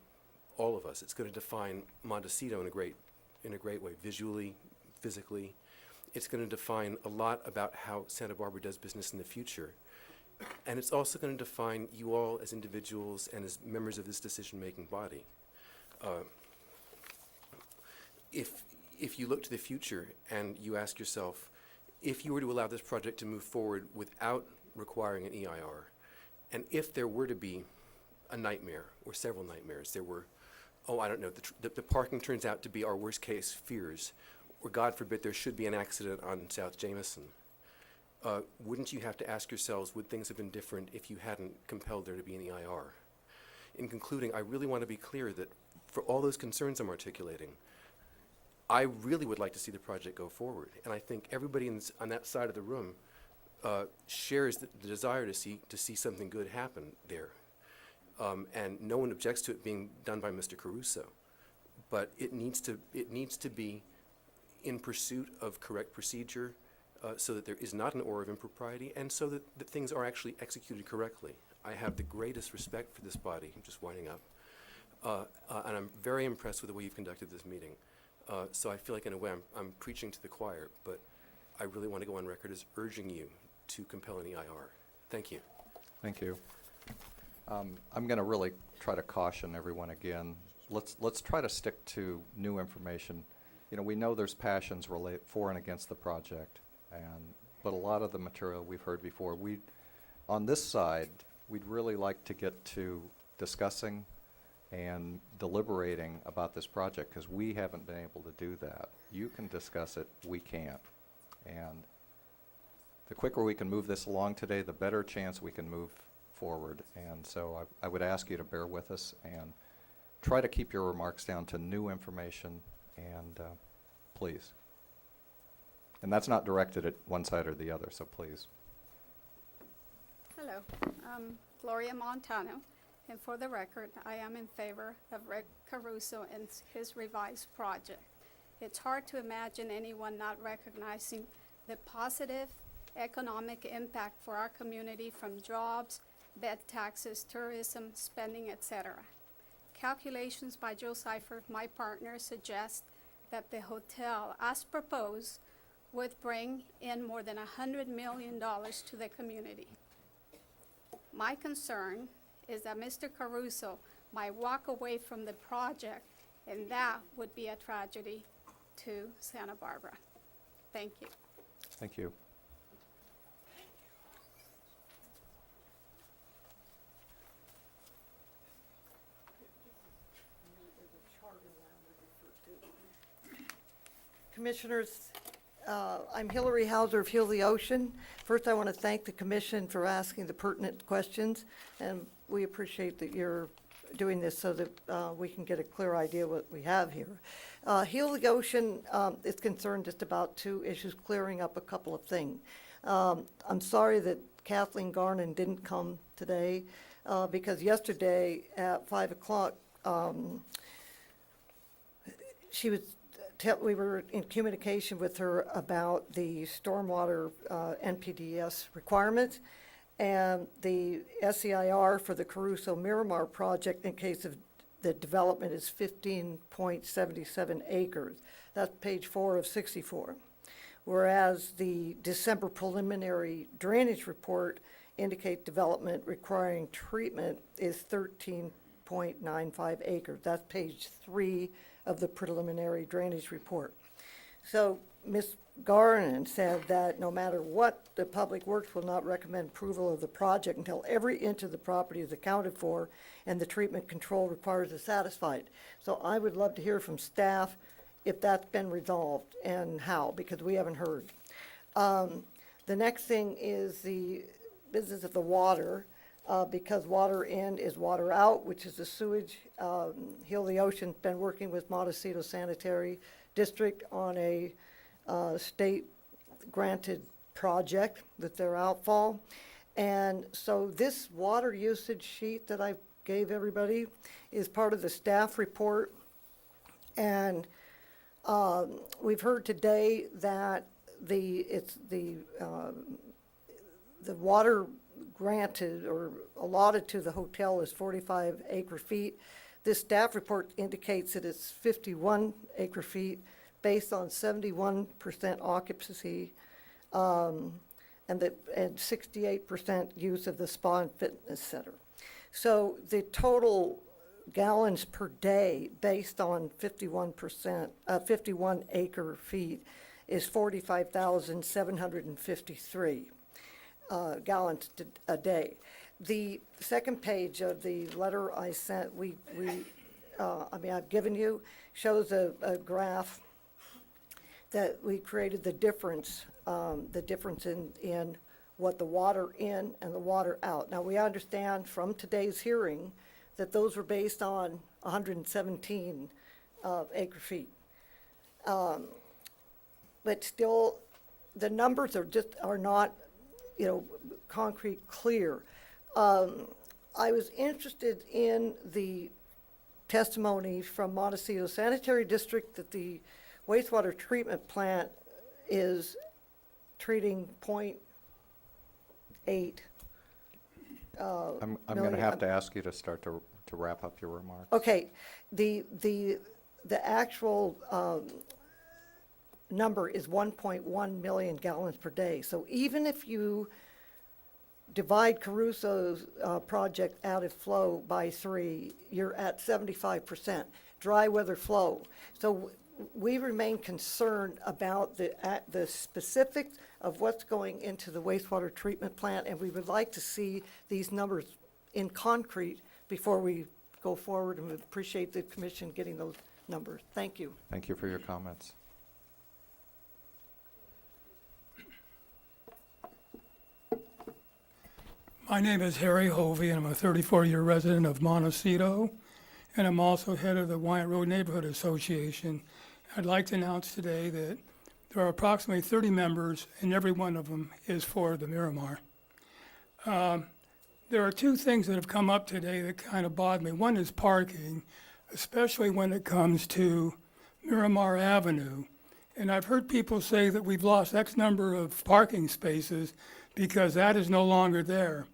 all of us. It's going to define Montecito in a great way, visually, physically. It's going to define a lot about how Santa Barbara does business in the future. And it's also going to define you all as individuals and as members of this decision-making body. If you look to the future and you ask yourself, if you were to allow this project to move forward without requiring an EIR, and if there were to be a nightmare or several nightmares, there were, I don't know, the parking turns out to be our worst case fears, or God forbid there should be an accident on South Jameson, wouldn't you have to ask yourselves, would things have been different if you hadn't compelled there to be an EIR? In concluding, I really want to be clear that for all those concerns I'm articulating, I really would like to see the project go forward. And I think everybody on that side of the room shares the desire to see something good happen there. And no one objects to it being done by Mr. Caruso. But it needs to be in pursuit of correct procedure, so that there is not an aura of impropriety, and so that things are actually executed correctly. I have the greatest respect for this body, I'm just winding up, and I'm very impressed with the way you've conducted this meeting. So I feel like in a way I'm preaching to the choir, but I really want to go on record as urging you to compel an EIR. Thank you. Thank you. I'm going to really try to caution everyone again. Let's try to stick to new information. You know, we know there's passions for and against the project, but a lot of the material we've heard before. On this side, we'd really like to get to discussing and deliberating about this project, because we haven't been able to do that. You can discuss it, we can't. And the quicker we can move this along today, the better chance we can move forward. And so I would ask you to bear with us and try to keep your remarks down to new information, and please. And that's not directed at one side or the other, so please. Hello, Gloria Montano, and for the record, I am in favor of Rick Caruso and his revised project. It's hard to imagine anyone not recognizing the positive economic impact for our community from jobs, bed taxes, tourism, spending, etc. Calculations by Joe Seifer, my partner, suggest that the hotel, as proposed, would bring in more than $100 million to the community. My concern is that Mr. Caruso might walk away from the project, and that would be a tragedy to Santa Barbara. Thank you. Thank you. Commissioners, I'm Hillary Hauser of Heal the Ocean. First, I want to thank the commission for asking the pertinent questions, and we appreciate that you're doing this so that we can get a clear idea what we have here. Heal the Ocean is concerned just about two issues, clearing up a couple of things. I'm sorry that Kathleen Garnon didn't come today because yesterday at 5 o'clock, we were in communication with her about the stormwater NPDES requirements and the SEIR for the Caruso Miramar project in case of the development is 15.77 acres. That's page 4 of 64. Whereas the December preliminary drainage report indicates development requiring treatment is 13.95 acres. That's page 3 of the preliminary drainage report. So Ms. Garnon said that no matter what, the Public Works will not recommend approval of the project until every inch of the property is accounted for and the treatment control requires is satisfied. So I would love to hear from staff if that's been resolved and how, because we haven't heard. The next thing is the business of the water. Because water in is water out, which is the sewage. Heal the Ocean's been working with Montecito Sanitary District on a state-granted project with their outfall. And so this water usage sheet that I gave everybody is part of the staff report. And we've heard today that the water granted or allotted to the hotel is 45 acre feet. This staff report indicates that it's 51 acre feet based on 71% occupancy and 68% use of the spa and fitness center. So the total gallons per day based on 51 acre feet is 45,753. Gallons a day. The second page of the letter I sent, I've given you, shows a graph that we created the difference in what the water in and the water out. Now, we understand from today's hearing that those were based on 117 acre feet. But still, the numbers are not concrete clear. I was interested in the testimony from Montecito Sanitary District that the wastewater treatment plant is treating 0.8 I'm going to million. have to ask you to start to wrap up your remarks. Okay, the actual number is 1.1 million gallons per day. So even if you divide Caruso's project out of flow by 3, you're at 75% dry weather flow. So we remain concerned about the specifics of what's going into the wastewater treatment plant, and we would like to see these numbers in concrete before we go forward, and we appreciate the commission getting those numbers. Thank you. Thank you for your comments. My name is Harry Hovey, and I'm a 34-year resident of Montecito, and I'm also head of the Wyatt Road Neighborhood Association. I'd like to announce today that there are approximately 30 members, and every one of them is for the Miramar. There are 2 things that have come up today that kind of bother me. One is parking, especially when it comes to Miramar Avenue. And I've heard people say that we've lost X number of parking spaces because that is no longer there.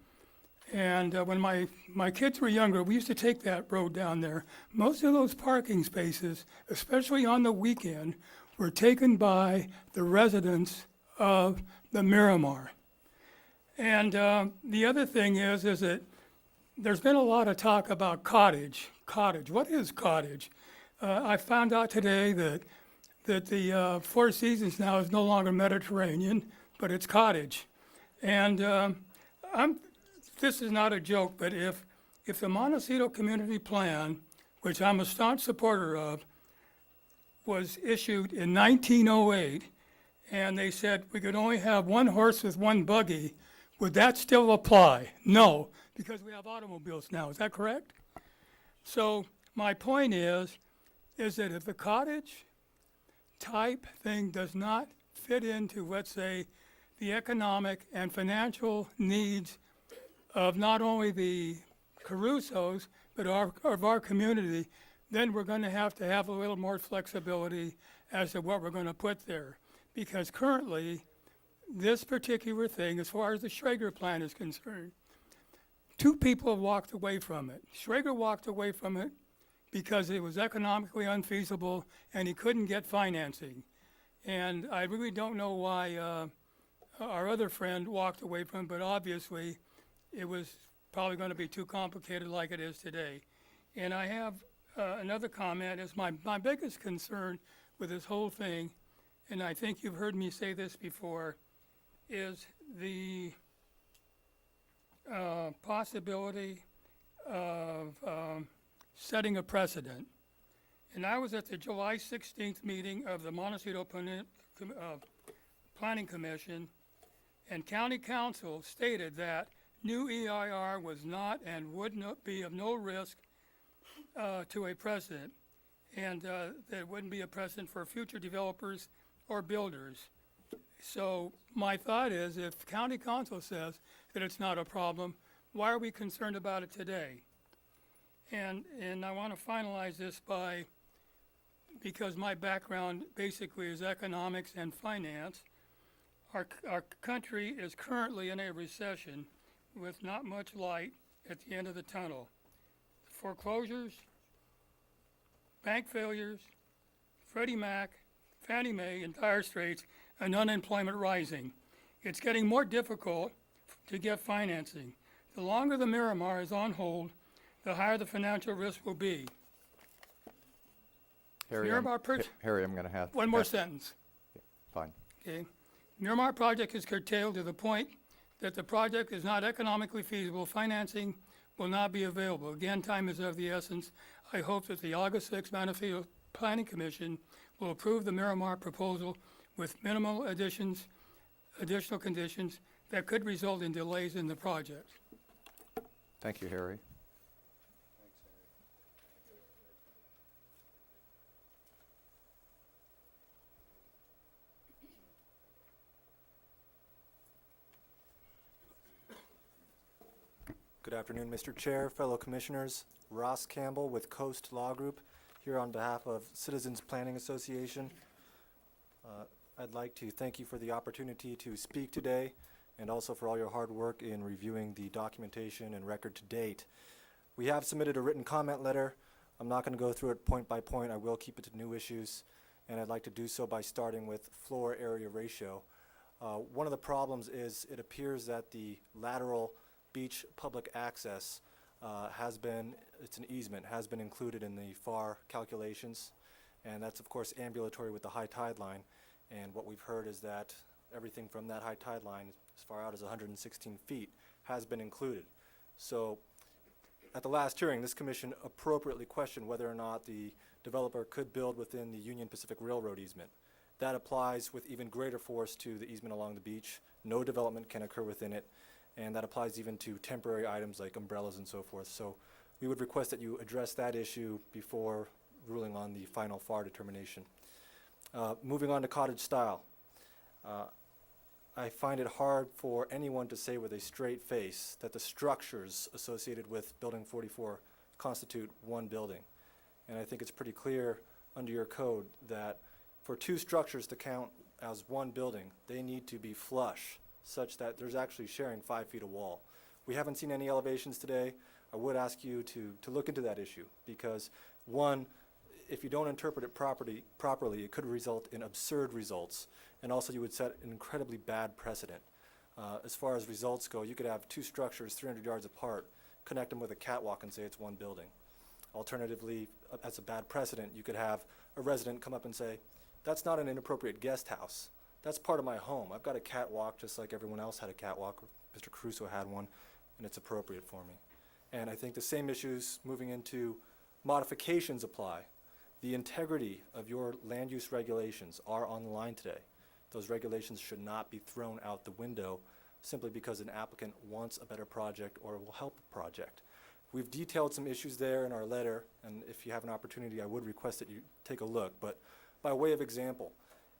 And when my kids were younger, we used to take that road down there. Most of those parking spaces, especially on the weekend, were taken by the residents of the Miramar. And the other thing is that there's been a lot of talk about cottage. Cottage, what is cottage? I found out today that the Four Seasons now is no longer Mediterranean, but it's cottage. And this is not a joke, but if the Montecito Community Plan, which I'm a staunch supporter of, was issued in 1908, and they said we could only have 1 horse with 1 buggy, would that still apply? No, because we have automobiles now. Is that correct? So my point is that if the cottage type thing does not fit into, let's say, the economic and financial needs of not only the Carusos, but of our community, then we're going to have a little more flexibility as to what we're going to put there. Because currently, this particular thing, as far as the Schrager plan is concerned, 2 people have walked away from it. Schrager walked away from it because it was economically unfeasible and he couldn't get financing. And I really don't know why our other friend walked away from it, but obviously it was probably going to be too complicated like it is today. And I have another comment, is my biggest concern with this whole thing, and I think you've heard me say this before, is the possibility of setting a precedent. And I was at the July 16th meeting of the Montecito Planning Commission, and County Council stated that new EIR was not and would not be of no risk to a precedent, and that it wouldn't be a precedent for future developers or builders. So my thought is, if County Council says that it's not a problem, why are we concerned about it today? And I want to finalize this because my background basically is economics and finance. Our country is currently in a recession with not much light at the end of the tunnel. Foreclosures, bank failures, Freddie Mac, Fannie Mae in dire straits, and unemployment rising. It's getting more difficult to get financing. The longer the Miramar is on hold, the higher the financial risk will be. Harry, Harry, I'm going to have... One more sentence. Fine. Okay. Miramar project is curtailed to the point that the project is not economically feasible. Financing will not be available. Again, time is of the essence. I hope that the August 6th Montecito Planning Commission will approve the Miramar proposal with minimal additional conditions that could result in delays in the project. Thank you, Harry. Good afternoon, Mr. Chair, fellow commissioners. Ross Campbell with Coast Law Group, here on behalf of Citizens Planning Association. I'd like to thank you for the opportunity to speak today and also for all your hard work in reviewing the documentation and record to date. We have submitted a written comment letter. I'm not going to go through it point by point. I will keep it to new issues, and I'd like to do so by starting with floor area ratio. One of the problems is it appears that the lateral beach public access it's an easement, has been included in the FAR calculations, and that's of course ambulatory with the high tide line. And what we've heard is that everything from that high tide line as far out as 116 feet has been included. So at the last hearing, this commission appropriately questioned whether or not the developer could build within the Union Pacific Railroad easement. That applies with even greater force to the easement along the beach. No development can occur within it, and that applies even to temporary items like umbrellas and so forth. So we would request that you address that issue before ruling on the final FAR determination. Moving on to cottage style. I find it hard for anyone to say with a straight face that the structures associated with Building 44 constitute one building. And I think it's pretty clear under your code that for two structures to count as one building, they need to be flush, such that there's actually sharing 5 feet of wall. We haven't seen any elevations today. I would ask you to look into that issue, because one, if you don't interpret it properly, it could result in absurd results, and also you would set an incredibly bad precedent. As far as results go, you could have two structures 300 yards apart, connect them with a catwalk and say it's one building. Alternatively, as a bad precedent, you could have a resident come up and say, that's not an inappropriate guest house. That's part of my home. I've got a catwalk just like everyone else had a catwalk. Mr. Caruso had one, and it's appropriate for me. And I think the same issues moving into modifications apply. The integrity of your land use regulations are on the line today. Those regulations should not be thrown out the window simply because an applicant wants a better project or will help a project. We've detailed some issues there in our letter, and if you have an opportunity, I would request that you take a look. But by way of example,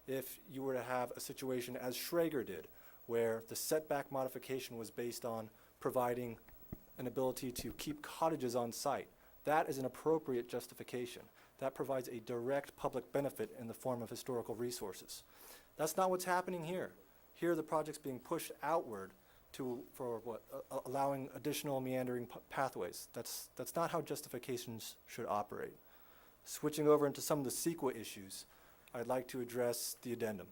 if you were to have a situation as Schrager did, where the setback modification was based on providing an ability to keep cottages on site, that is an appropriate justification. That provides a direct public benefit in the form of historical resources. That's not what's happening here. Here the project's being pushed outward allowing additional meandering pathways. That's not how justifications should operate. Switching over into some of the CEQA issues, I'd like to address the addendum.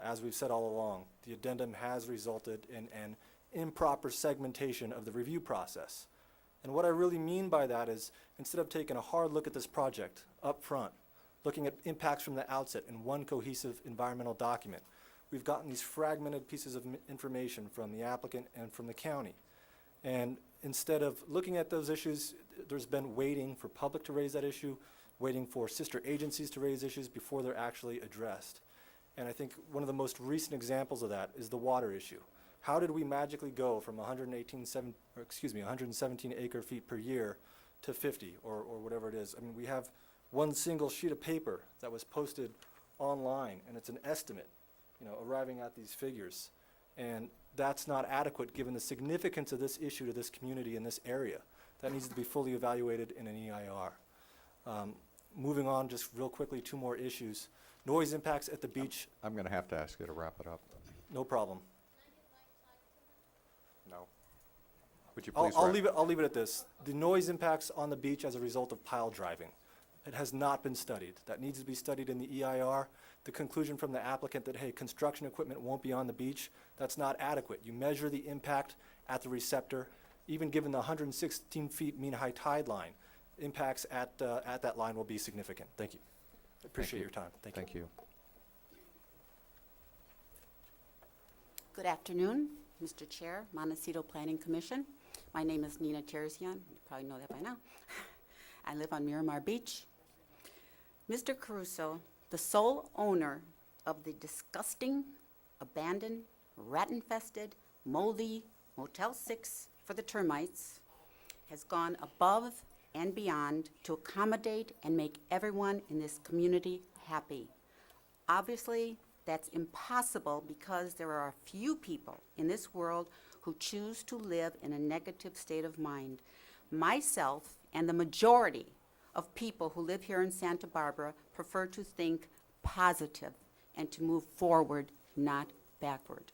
As we've said all along, the addendum has resulted in an improper segmentation of the review process. And what I really mean by that is, instead of taking a hard look at this project up front, looking at impacts from the outset in one cohesive environmental document, we've gotten these fragmented pieces of information from the applicant and from the county. And instead of looking at those issues, there's been waiting for public to raise that issue, waiting for sister agencies to raise issues before they're actually addressed. And I think one of the most recent examples of that is the water issue. How did we magically go from 117 acre feet per year to 50 or whatever it is? I mean, we have one single sheet of paper that was posted online, and it's an estimate, arriving at these figures. And that's not adequate given the significance of this issue to this community in this area. That needs to be fully evaluated in an EIR. Moving on, just real quickly, two more issues. Noise impacts at the beach. I'm going to have to ask you to wrap it up. No problem. No. Would you please I'll wrap? leave it at this. The noise impacts on the beach as a result of pile driving. It has not been studied. That needs to be studied in the EIR. The conclusion from the applicant that, hey, construction equipment won't be on the beach, that's not adequate. You measure the impact at the receptor. Even given the 116 feet mean high tide line, impacts at that line will be significant. Thank you. Appreciate your time. Thank you. Good afternoon, Mr. Chair, Montecito Planning Commission. My name is Nina Terzian. You probably know that by now. I live on Miramar Beach. Mr. Caruso, the sole owner of the disgusting, abandoned, rat-infested, moldy Motel 6 for the termites, has gone above and beyond to accommodate and make everyone in this community happy. Obviously, that's impossible because there are a few people in this world who choose to live in a negative state of mind. Myself and the majority of people who live here in Santa Barbara prefer to think positive and to move forward, not backward.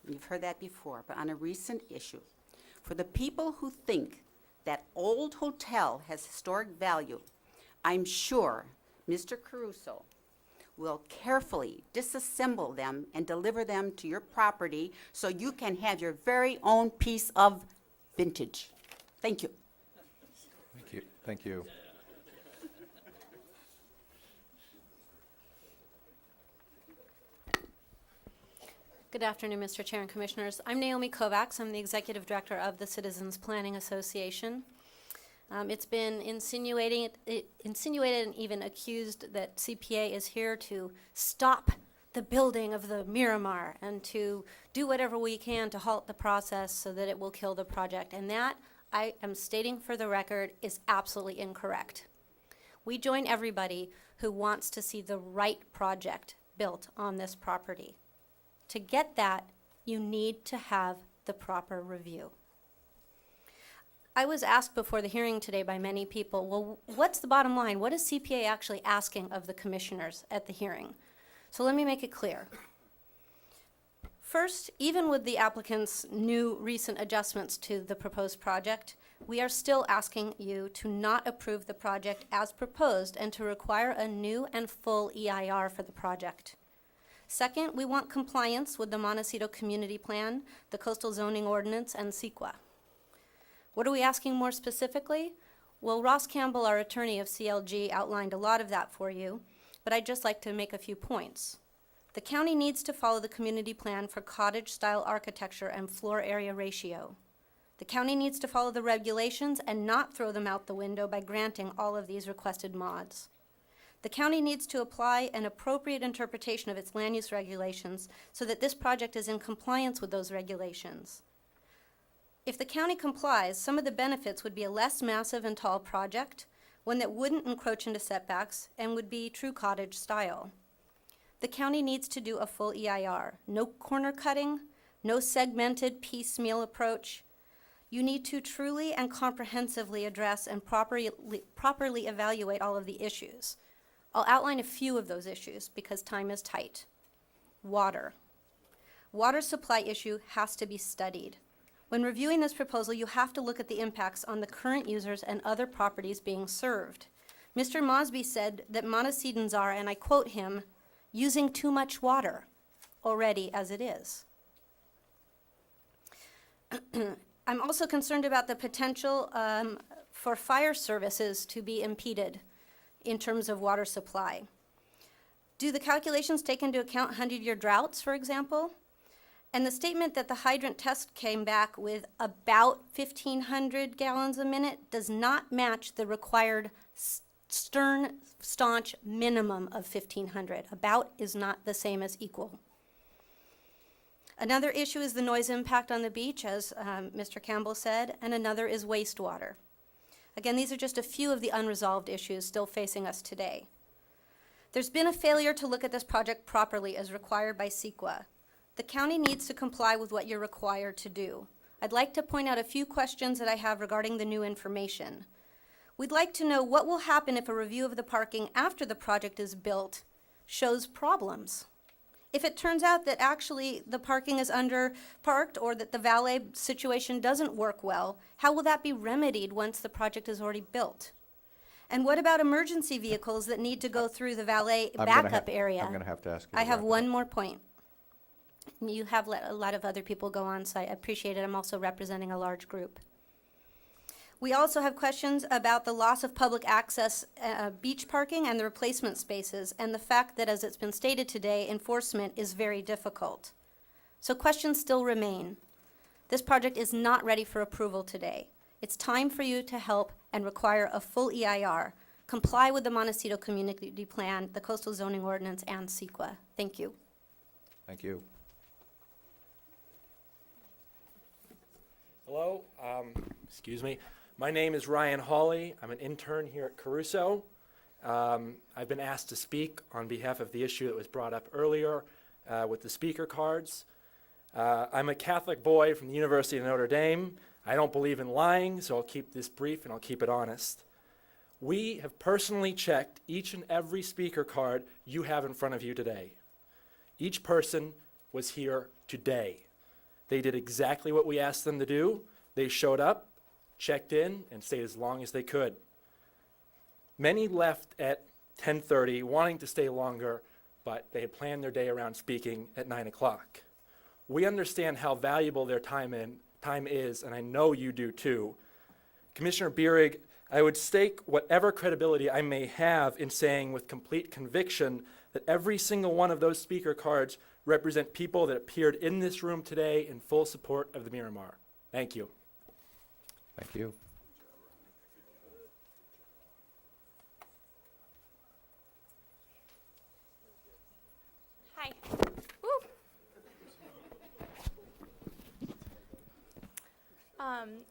you've heard that before, but on a recent issue, for the people who think that old hotel has historic value, I'm sure Mr. Caruso will carefully disassemble them and deliver them to your property so you can have your very own piece of vintage. Thank you. Thank you. Thank you. Good afternoon, Mr. Chair and Commissioners. I'm Naomi Kovacs. I'm the Executive Director of the Citizens Planning Association. It's been insinuated and even accused that CPA is here to stop the building of the Miramar and to do whatever we can to halt the process so that it will kill the project. And that, I am stating for the record, is absolutely incorrect. We join everybody who wants to see the right project built on this property. To get that, you need to have the proper review. I was asked before the hearing today by many people, well, what's the bottom line? What is CPA actually asking of the commissioners at the hearing? So let me make it clear. First, even with the applicant's new recent adjustments to the proposed project, we are still asking you to not approve the project as proposed and to require a new and full EIR for the project. Second, we want compliance with the Montecito Community Plan, the Coastal Zoning Ordinance, and CEQA. What are we asking more specifically? Well, Ross Campbell, our attorney of CLG, outlined a lot of that for you, but I'd just like to make a few points. The county needs to follow the community plan for cottage-style architecture and floor area ratio. The county needs to follow the regulations and not throw them out the window by granting all of these requested mods. The county needs to apply an appropriate interpretation of its land use regulations so that this project is in compliance with those regulations. If the county complies, some of the benefits would be a less massive and tall project, one that wouldn't encroach into setbacks and would be true cottage style. The county needs to do a full EIR. No corner cutting, no segmented piecemeal approach. You need to truly and comprehensively address and properly evaluate all of the issues. I'll outline a few of those issues because time is tight. Water. Water supply issue has to be studied. When reviewing this proposal, you have to look at the impacts on the current users and other properties being served. Mr. Mosby said that Montecitans are, and I quote him, using too much water already as it is. I'm also concerned about the potential for fire services to be impeded in terms of water supply. Do the calculations take into account 100-year droughts, for example? And the statement that the hydrant test came back with about 1,500 gallons a minute does not match the required stern, staunch minimum of 1,500. About is not the same as equal. Another issue is the noise impact on the beach, as Mr. Campbell said, and another is wastewater. Again, these are just a few of the unresolved issues still facing us today. There's been a failure to look at this project properly as required by CEQA. The county needs to comply with what you're required to do. I'd like to point out a few questions that I have regarding the new information. We'd like to know what will happen if a review of the parking after the project is built shows problems. If it turns out that actually the parking is underparked or that the valet situation doesn't work well, how will that be remedied once the project is already built? And what about emergency vehicles that need to go through the valet backup area? I'm going to have to ask you to I have wrap it one up. more point. You have let a lot of other people go on, so I appreciate it. I'm also representing a large group. We also have questions about the loss of public access beach parking and the replacement spaces, and the fact that, as it's been stated today, enforcement is very difficult. So questions still remain. This project is not ready for approval today. It's time for you to help and require a full EIR, comply with the Montecito Community Plan, the Coastal Zoning Ordinance, and CEQA. Thank you. Thank you. Hello, excuse me. My name is Ryan Hawley. I'm an intern here at Caruso. I've been asked to speak on behalf of the issue that was brought up earlier with the speaker cards. I'm a Catholic boy from the University of Notre Dame. I don't believe in lying, so I'll keep this brief and I'll keep it honest. We have personally checked each and every speaker card you have in front of you today. Each person was here today. They did exactly what we asked them to do. They showed up, checked in, and stayed as long as they could. Many left at 10:30, wanting to stay longer, but they had planned their day around speaking at 9 o'clock. We understand how valuable their time is, and I know you do too. Commissioner Bierig, I would stake whatever credibility I may have in saying with complete conviction that every single one of those speaker cards represent people that appeared in this room today in full support of the Miramar. Thank you. Thank you. Hi. Woo.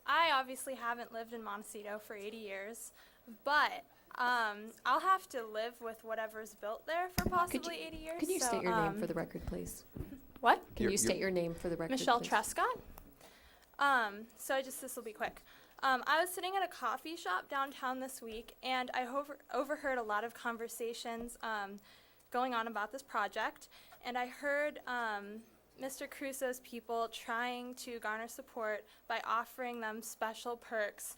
I obviously haven't lived in Montecito for 80 years, but I'll have to live with whatever's built there for possibly 80 years. Could you so, state your name for the record, please? What? Can you state your name for the record, Michelle please? Trescott. So this will be quick. I was sitting at a coffee shop downtown this week, and I overheard a lot of conversations going on about this project, and I heard Mr. Crusoe's people trying to garner support by offering them special perks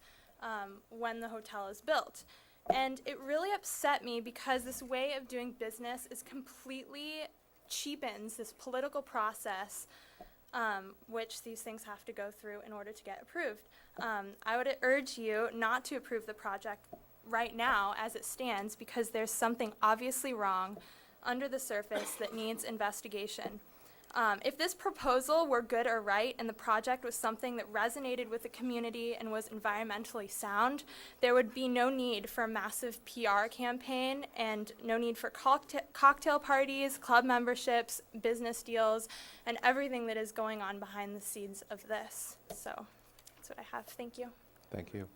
when the hotel is built. And it really upset me because this way of doing business is completely cheapens this political process which these things have to go through in order to get approved. I would urge you not to approve the project right now as it stands because there's something obviously wrong under the surface that needs investigation. If this proposal were good or right and the project was something that resonated with the community and was environmentally sound, there would be no need for a massive PR campaign and no need for cocktail parties, club memberships, business deals, and everything that is going on behind the scenes of this. So that's what I have. Thank you. Thank you.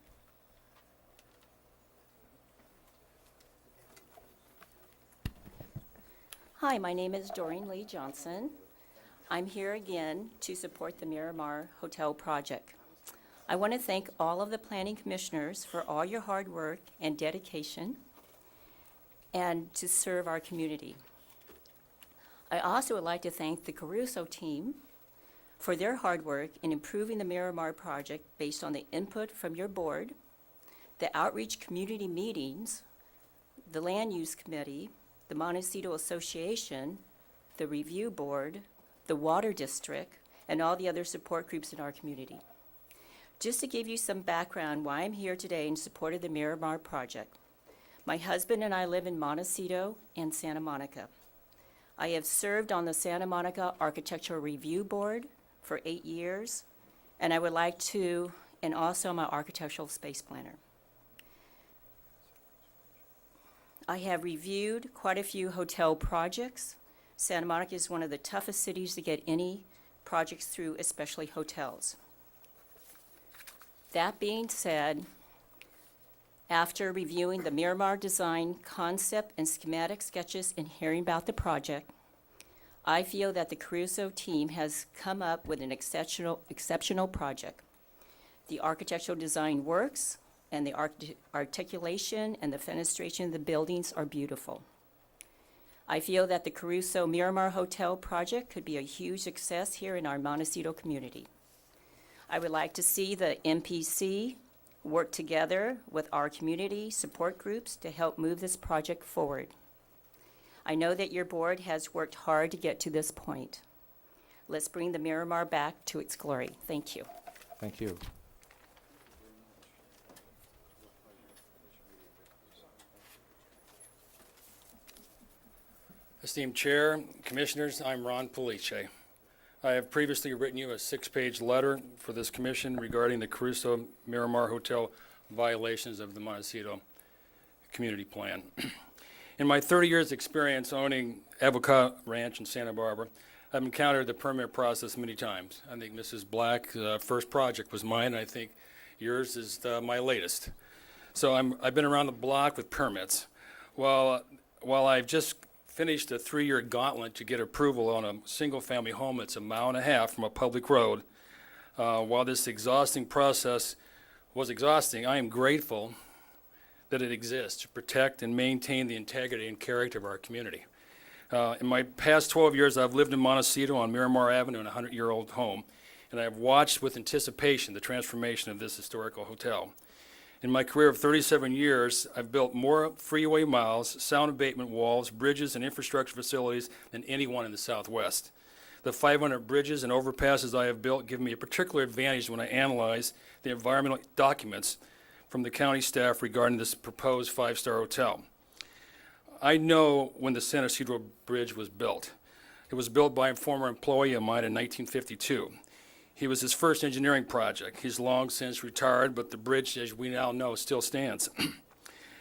Hi, my name is Doreen Lee Johnson. I'm here again to support the Miramar Hotel project. I want to thank all of the planning commissioners for all your hard work and dedication and to serve our community. I also would like to thank the Caruso team for their hard work in improving the Miramar project based on the input from your board, the outreach community meetings, the land use committee, the Montecito Association, the review board, the water district, and all the other support groups in our community. Just to give you some background why I'm here today in support of the Miramar project. My husband and I live in Montecito and Santa Monica. I have served on the Santa Monica Architectural Review Board for 8 years, and I would like to, and also I'm an architectural space planner. I have reviewed quite a few hotel projects. Santa Monica is one of the toughest cities to get any projects through, especially hotels. That being said, after reviewing the Miramar design concept and schematic sketches and hearing about the project, I feel that the Caruso team has come up with an exceptional project. The architectural design works, and the articulation and the fenestration of the buildings are beautiful. I feel that the Caruso Miramar Hotel project could be a huge success here in our Montecito community. I would like to see the MPC work together with our community support groups to help move this project forward. I know that your board has worked hard to get to this point. Let's bring the Miramar back to its glory. Thank you. Thank you. Esteemed Chair, Commissioners, I'm Ron Police. I have previously written you a 6-page letter for this commission regarding the Caruso Miramar Hotel violations of the Montecito Community Plan. In my 30 years' experience owning Avoca Ranch in Santa Barbara, I've encountered the permit process many times. I think Mrs. Black's first project was mine, and I think yours is my latest. So I've been around the block with permits. While I've just finished a 3-year gauntlet to get approval on a single-family home that's 1.5 miles from a public road. While this exhausting process was exhausting, I am grateful that it exists to protect and maintain the integrity and character of our community. In my past 12 years, I've lived in Montecito on Miramar Avenue in a 100-year-old home. and I have watched with anticipation the transformation of this historical hotel. In my career of 37 years, I've built more freeway miles, sound abatement walls, bridges, and infrastructure facilities than anyone in the Southwest. The 500 bridges and overpasses I have built give me a particular advantage when I analyze the environmental documents from the county staff regarding this proposed five-star hotel. I know when the San Ysidro Bridge was built. It was built by a former employee of mine in 1952. He was his first engineering project. He's long since retired, but the bridge, as we now know, still stands.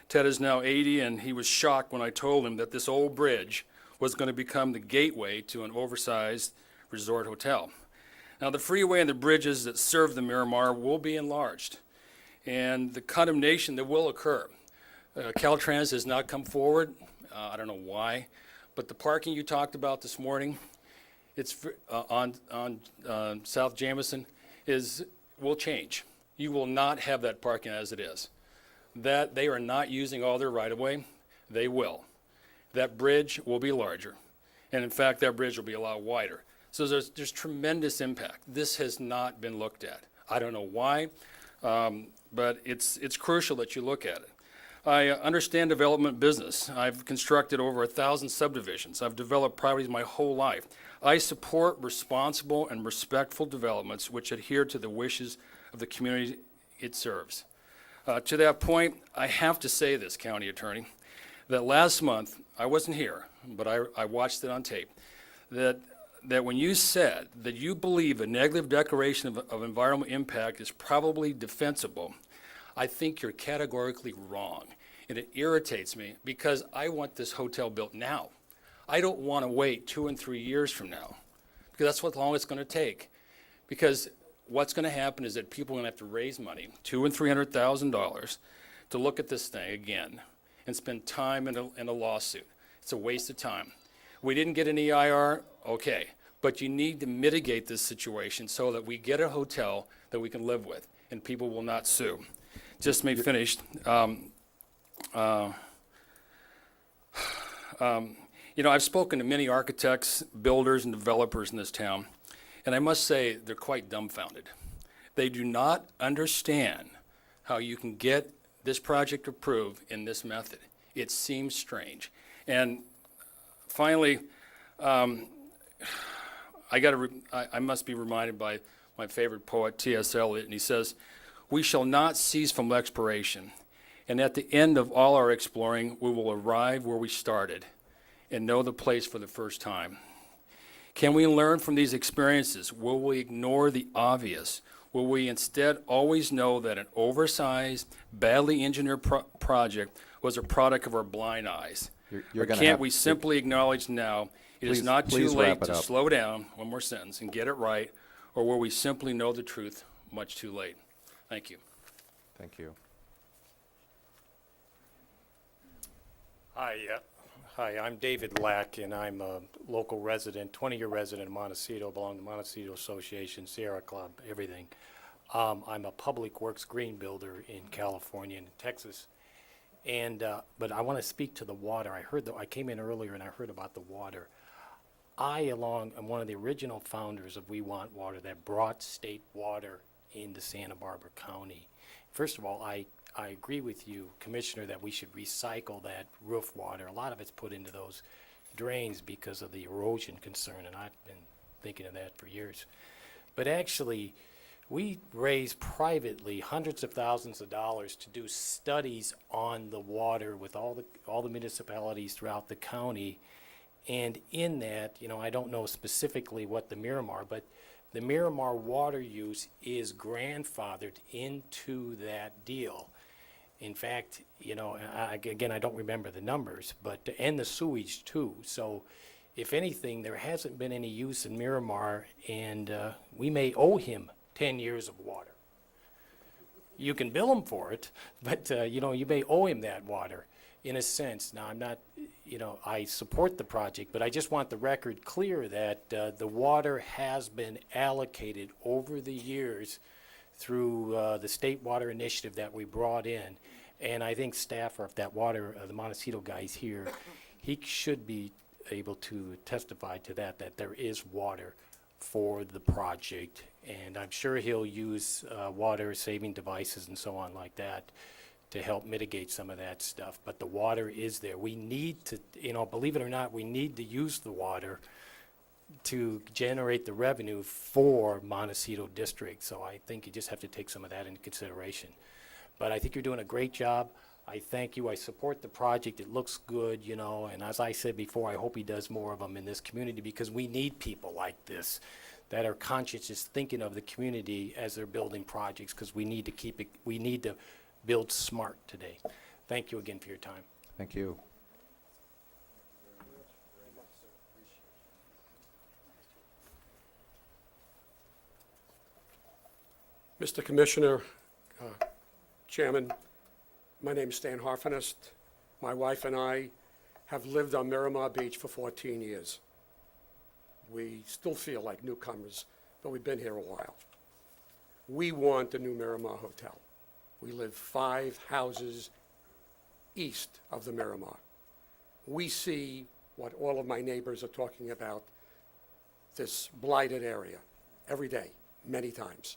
Ted is now 80, and he was shocked when I told him that this old bridge was going to become the gateway to an oversized resort hotel. Now, the freeway and the bridges that serve the Miramar will be enlarged, and the condemnation that will occur. Caltrans has not come forward. I don't know why, but the parking you talked about this morning, it's on South Jamison, will change. You will not have that parking as it is. That they are not using all their right-of-way, they will. That bridge will be larger, and in fact, that bridge will be a lot wider. So there's tremendous impact. This has not been looked at. I don't know why, but it's crucial that you look at it. I understand development business. I've constructed over 1,000 subdivisions. I've developed properties my whole life. I support responsible and respectful developments which adhere to the wishes of the community it serves. To that point, I have to say this, County Attorney, that last month, I wasn't here, but I watched it on tape, that when you said that you believe a negative declaration of environmental impact is probably defensible, I think you're categorically wrong. And it irritates me because I want this hotel built now. I don't want to wait 2 and 3 years from now, because that's what long it's going to take. Because what's going to happen is that people are going to have to raise money, $200,000 and $300,000, to look at this thing again and spend time in a lawsuit. It's a waste of time. We didn't get an EIR, okay, but you need to mitigate this situation so that we get a hotel that we can live with and people will not sue. Just may finish. You know, I've spoken to many architects, builders, and developers in this town, and I must say they're quite dumbfounded. They do not understand how you can get this project approved in this method. It seems strange. And finally, I must be reminded by my favorite poet, T.S. Eliot, and he says, "We shall not cease from exploration, and at the end of all our exploring, we will arrive where we started and know the place for the first time." Can we learn from these experiences? Will we ignore the obvious? Will we instead always know that an oversized, badly engineered project was a product of our blind eyes? You're Or gonna can't have- we simply acknowledge now it is Please- not too please late wrap it to up. slow down, one more sentence, and get it right, or will we simply know the truth much too late? Thank you. Thank you. Hi, I'm David Lack, and I'm a local resident, 20-year resident of Montecito, belong to Montecito Association, Sierra Club, everything. I'm a public works green builder in California and Texas. And, but I want to speak to the water. I came in earlier and I heard about the water. I'm one of the original founders of We Want Water that brought state water into Santa Barbara County. First of all, I agree with you, Commissioner, that we should recycle that roof water. A lot of it's put into those drains because of the erosion concern, and I've been thinking of that for years. But actually, we raise privately hundreds of thousands of dollars to do studies on the water with all the municipalities throughout the county. And in that, you know, I don't know specifically what the Miramar, but the Miramar water use is grandfathered into that deal. In fact, you know, again, I don't remember the numbers, but, and the sewage too. So if anything, there hasn't been any use in Miramar, and we may owe him 10 years of water. You can bill him for it, but, you know, you may owe him that water in a sense. Now, I'm not, you know, I support the project, but I just want the record clear that the water has been allocated over the years through the state water initiative that we brought in. And I think staff, or if that water, the Montecito guy's here, he should be able to testify to that there is water for the project, and I'm sure he'll use water-saving devices and so on like that to help mitigate some of that stuff. But the water is there. We need to, believe it or not, we need to use the water to generate the revenue for Montecito District. So I think you just have to take some of that into consideration. But I think you're doing a great job. I thank you. I support the project. It looks good, and as I said before, I hope he does more of them in this community, because we need people like this that are conscious, just thinking of the community as they're building projects, because we need to build smart today. Thank you again for your time. Thank you. Mr. Commissioner, Chairman, my name is Stan Harfinist. My wife and I have lived on Miramar Beach for 14 years. We still feel like newcomers, but we've been here a while. We want a new Miramar Hotel. We live 5 houses east of the Miramar. We see what all of my neighbors are talking about, this blighted area, every day, many times.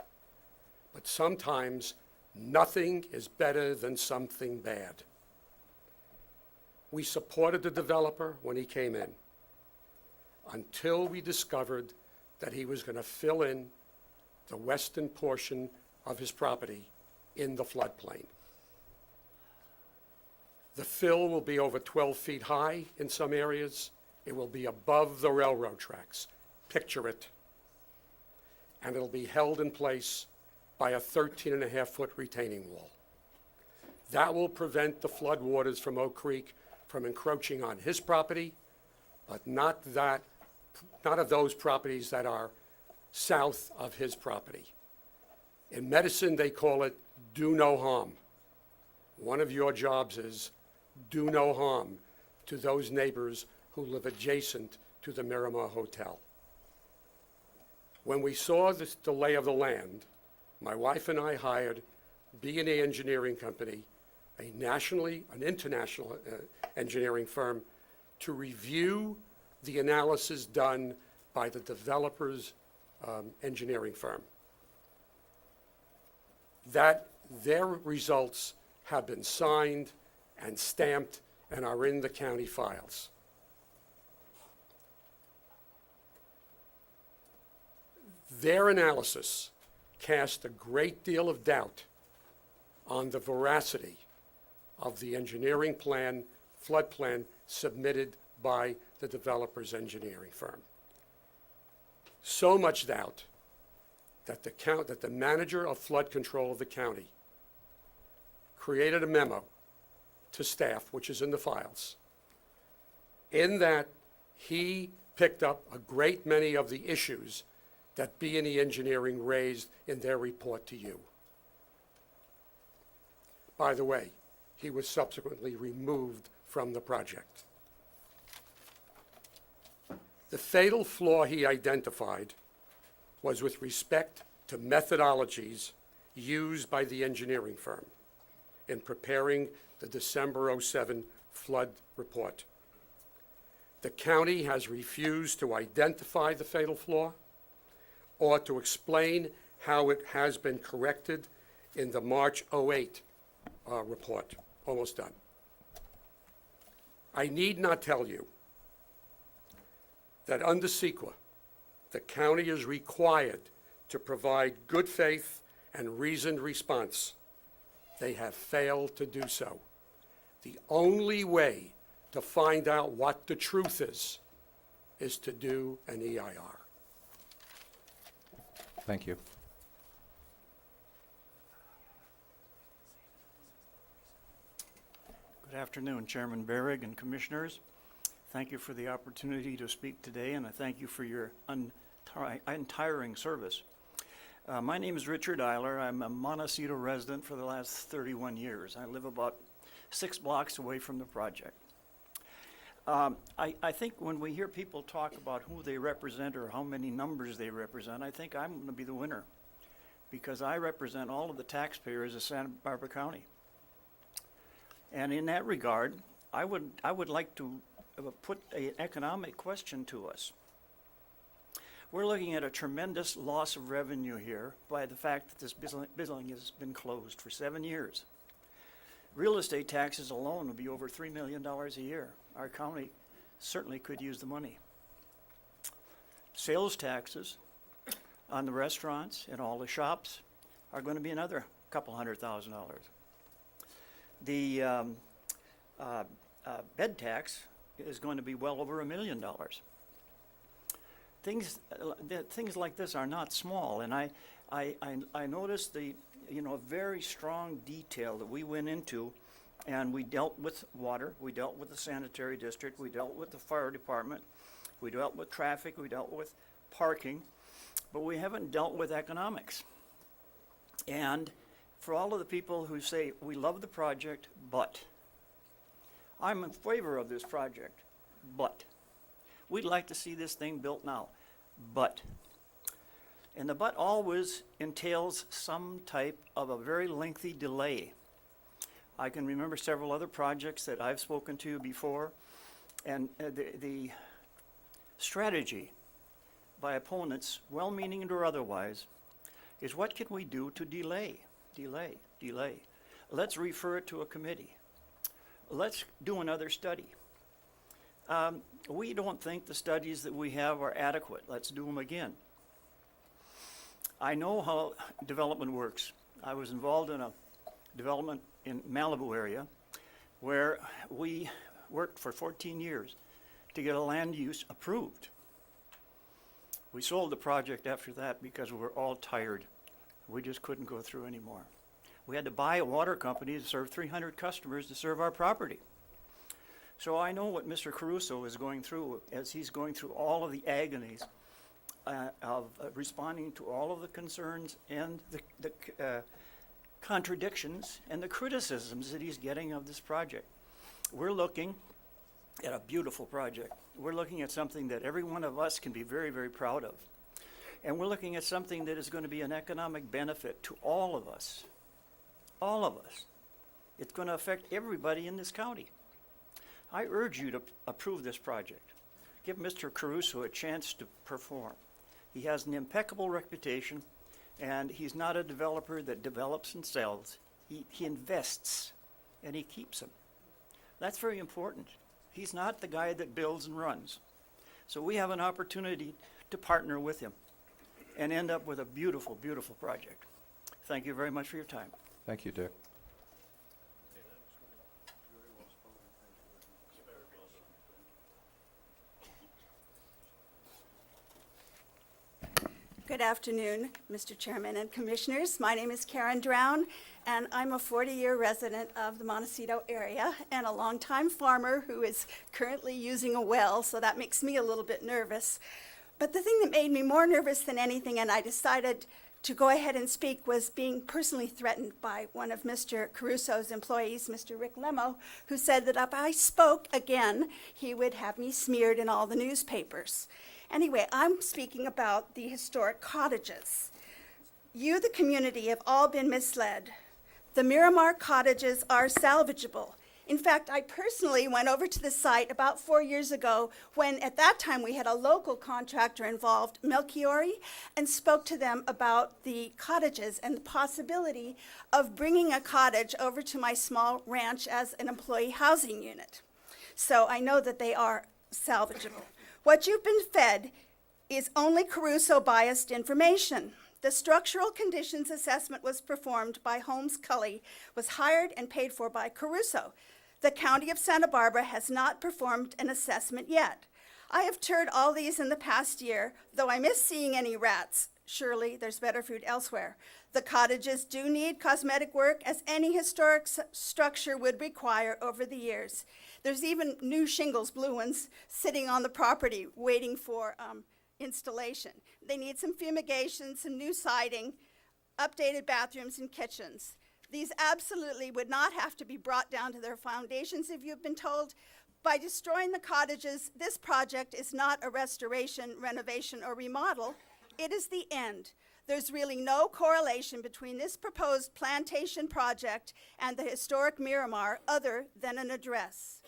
But sometimes nothing is better than something bad. We supported the developer when he came in, until we discovered that he was going to fill in the western portion of his property in the floodplain. The fill will be over 12 feet high in some areas. It will be above the railroad tracks. Picture it. And it'll be held in place by a 13.5-foot retaining wall. That will prevent the floodwaters from Oak Creek from encroaching on his property, but not of those properties that are south of his property. In medicine, they call it do no harm. One of your jobs is do no harm to those neighbors who live adjacent to the Miramar Hotel. When we saw the lay of the land, my wife and I hired B&A Engineering Company, an international engineering firm, to review the analysis done by the developer's engineering firm. That their results have been signed and stamped and are in the county files. Their analysis cast a great deal of doubt on the veracity of the engineering plan, flood plan submitted by the developer's engineering firm. So much doubt that the manager of flood control of the county created a memo to staff, which is in the files, in that he picked up a great many of the issues that B&E Engineering raised in their report to you. By the way, he was subsequently removed from the project. The fatal flaw he identified was with respect to methodologies used by the engineering firm in preparing the December '07 flood report. The county has refused to identify the fatal flaw or to explain how it has been corrected in the March '08 report, almost done. I need not tell you that under CEQA, the county is required to provide good faith and reasoned response. They have failed to do so. The only way to find out what the truth is to do an EIR. Thank you. Good afternoon, Chairman Berrig and Commissioners. Thank you for the opportunity to speak today, and I thank you for your untiring service. My name is Richard Eiler. I'm a Montecito resident for the last 31 years. I live about 6 blocks away from the project. I think when we hear people talk about who they represent or how many numbers they represent, I think I'm going to be the winner, because I represent all of the taxpayers of Santa Barbara County. And in that regard, I would like to put an economic question to us. We're looking at a tremendous loss of revenue here by the fact that this building has been closed for 7 years. Real estate taxes alone would be over $3 million a year. Our county certainly could use the money. Sales taxes on the restaurants and all the shops are going to be another couple $100,000. The bed tax is going to be well over $1 million. Things like this are not small, and I noticed the very strong detail that we went into, and we dealt with water, we dealt with the sanitary district, we dealt with the fire department, we dealt with traffic, we dealt with parking, but we haven't dealt with economics. And for all of the people who say, we love the project, but I'm in favor of this project, but we'd like to see this thing built now, but. And the but always entails some type of a very lengthy delay. I can remember several other projects that I've spoken to before, and the strategy by opponents, well-meaning or otherwise, is what can we do to delay. Let's refer it to a committee. Let's do another study. We don't think the studies that we have are adequate. Let's do them again. I know how development works. I was involved in a development in Malibu area where we worked for 14 years to get a land use approved. We sold the project after that because we were all tired. We just couldn't go through anymore. We had to buy a water company to serve 300 customers to serve our property. So I know what Mr. Caruso is going through as he's going through all of the agonies of responding to all of the concerns and the contradictions and the criticisms that he's getting of this project. We're looking at a beautiful project. We're looking at something that every one of us can be very, very proud of. And we're looking at something that is going to be an economic benefit to all of us. All of us. It's going to affect everybody in this county. I urge you to approve this project. Give Mr. Caruso a chance to perform. He has an impeccable reputation, and he's not a developer that develops and sells. He invests, and he keeps them. That's very important. He's not the guy that builds and runs. So we have an opportunity to partner with him and end up with a beautiful, beautiful project. Thank you very much for your time. Thank you, Dick. Good afternoon, Mr. Chairman and Commissioners. My name is Karen Drown, and I'm a 40-year resident of the Montecito area and a longtime farmer who is currently using a well, so that makes me a little bit nervous. But the thing that made me more nervous than anything, and I decided to go ahead and speak, was being personally threatened by one of Mr. Caruso's employees, Mr. Rick Lemo, who said that if I spoke again, he would have me smeared in all the newspapers. Anyway, I'm speaking about the historic cottages. You, the community, have all been misled. The Miramar cottages are salvageable. In fact, I personally went over to the site about 4 years ago when at that time we had a local contractor involved, Melchiori, and spoke to them about the cottages and the possibility of bringing a cottage over to my small ranch as an employee housing unit. So I know that they are salvageable. What you've been fed is only Caruso-biased information. The structural conditions assessment was performed by Holmes Cully, was hired and paid for by Caruso. The County of Santa Barbara has not performed an assessment yet. I have toured all these in the past year, though I miss seeing any rats. Surely there's better food elsewhere. The cottages do need cosmetic work, as any historic structure would require over the years. There's even new shingles, blue ones, sitting on the property waiting for installation. They need some fumigation, some new siding, updated bathrooms and kitchens. These absolutely would not have to be brought down to their foundations, if you've been told. By destroying the cottages, this project is not a restoration, renovation, or remodel. It is the end. There's really no correlation between this proposed plantation project and the historic Miramar other than an address.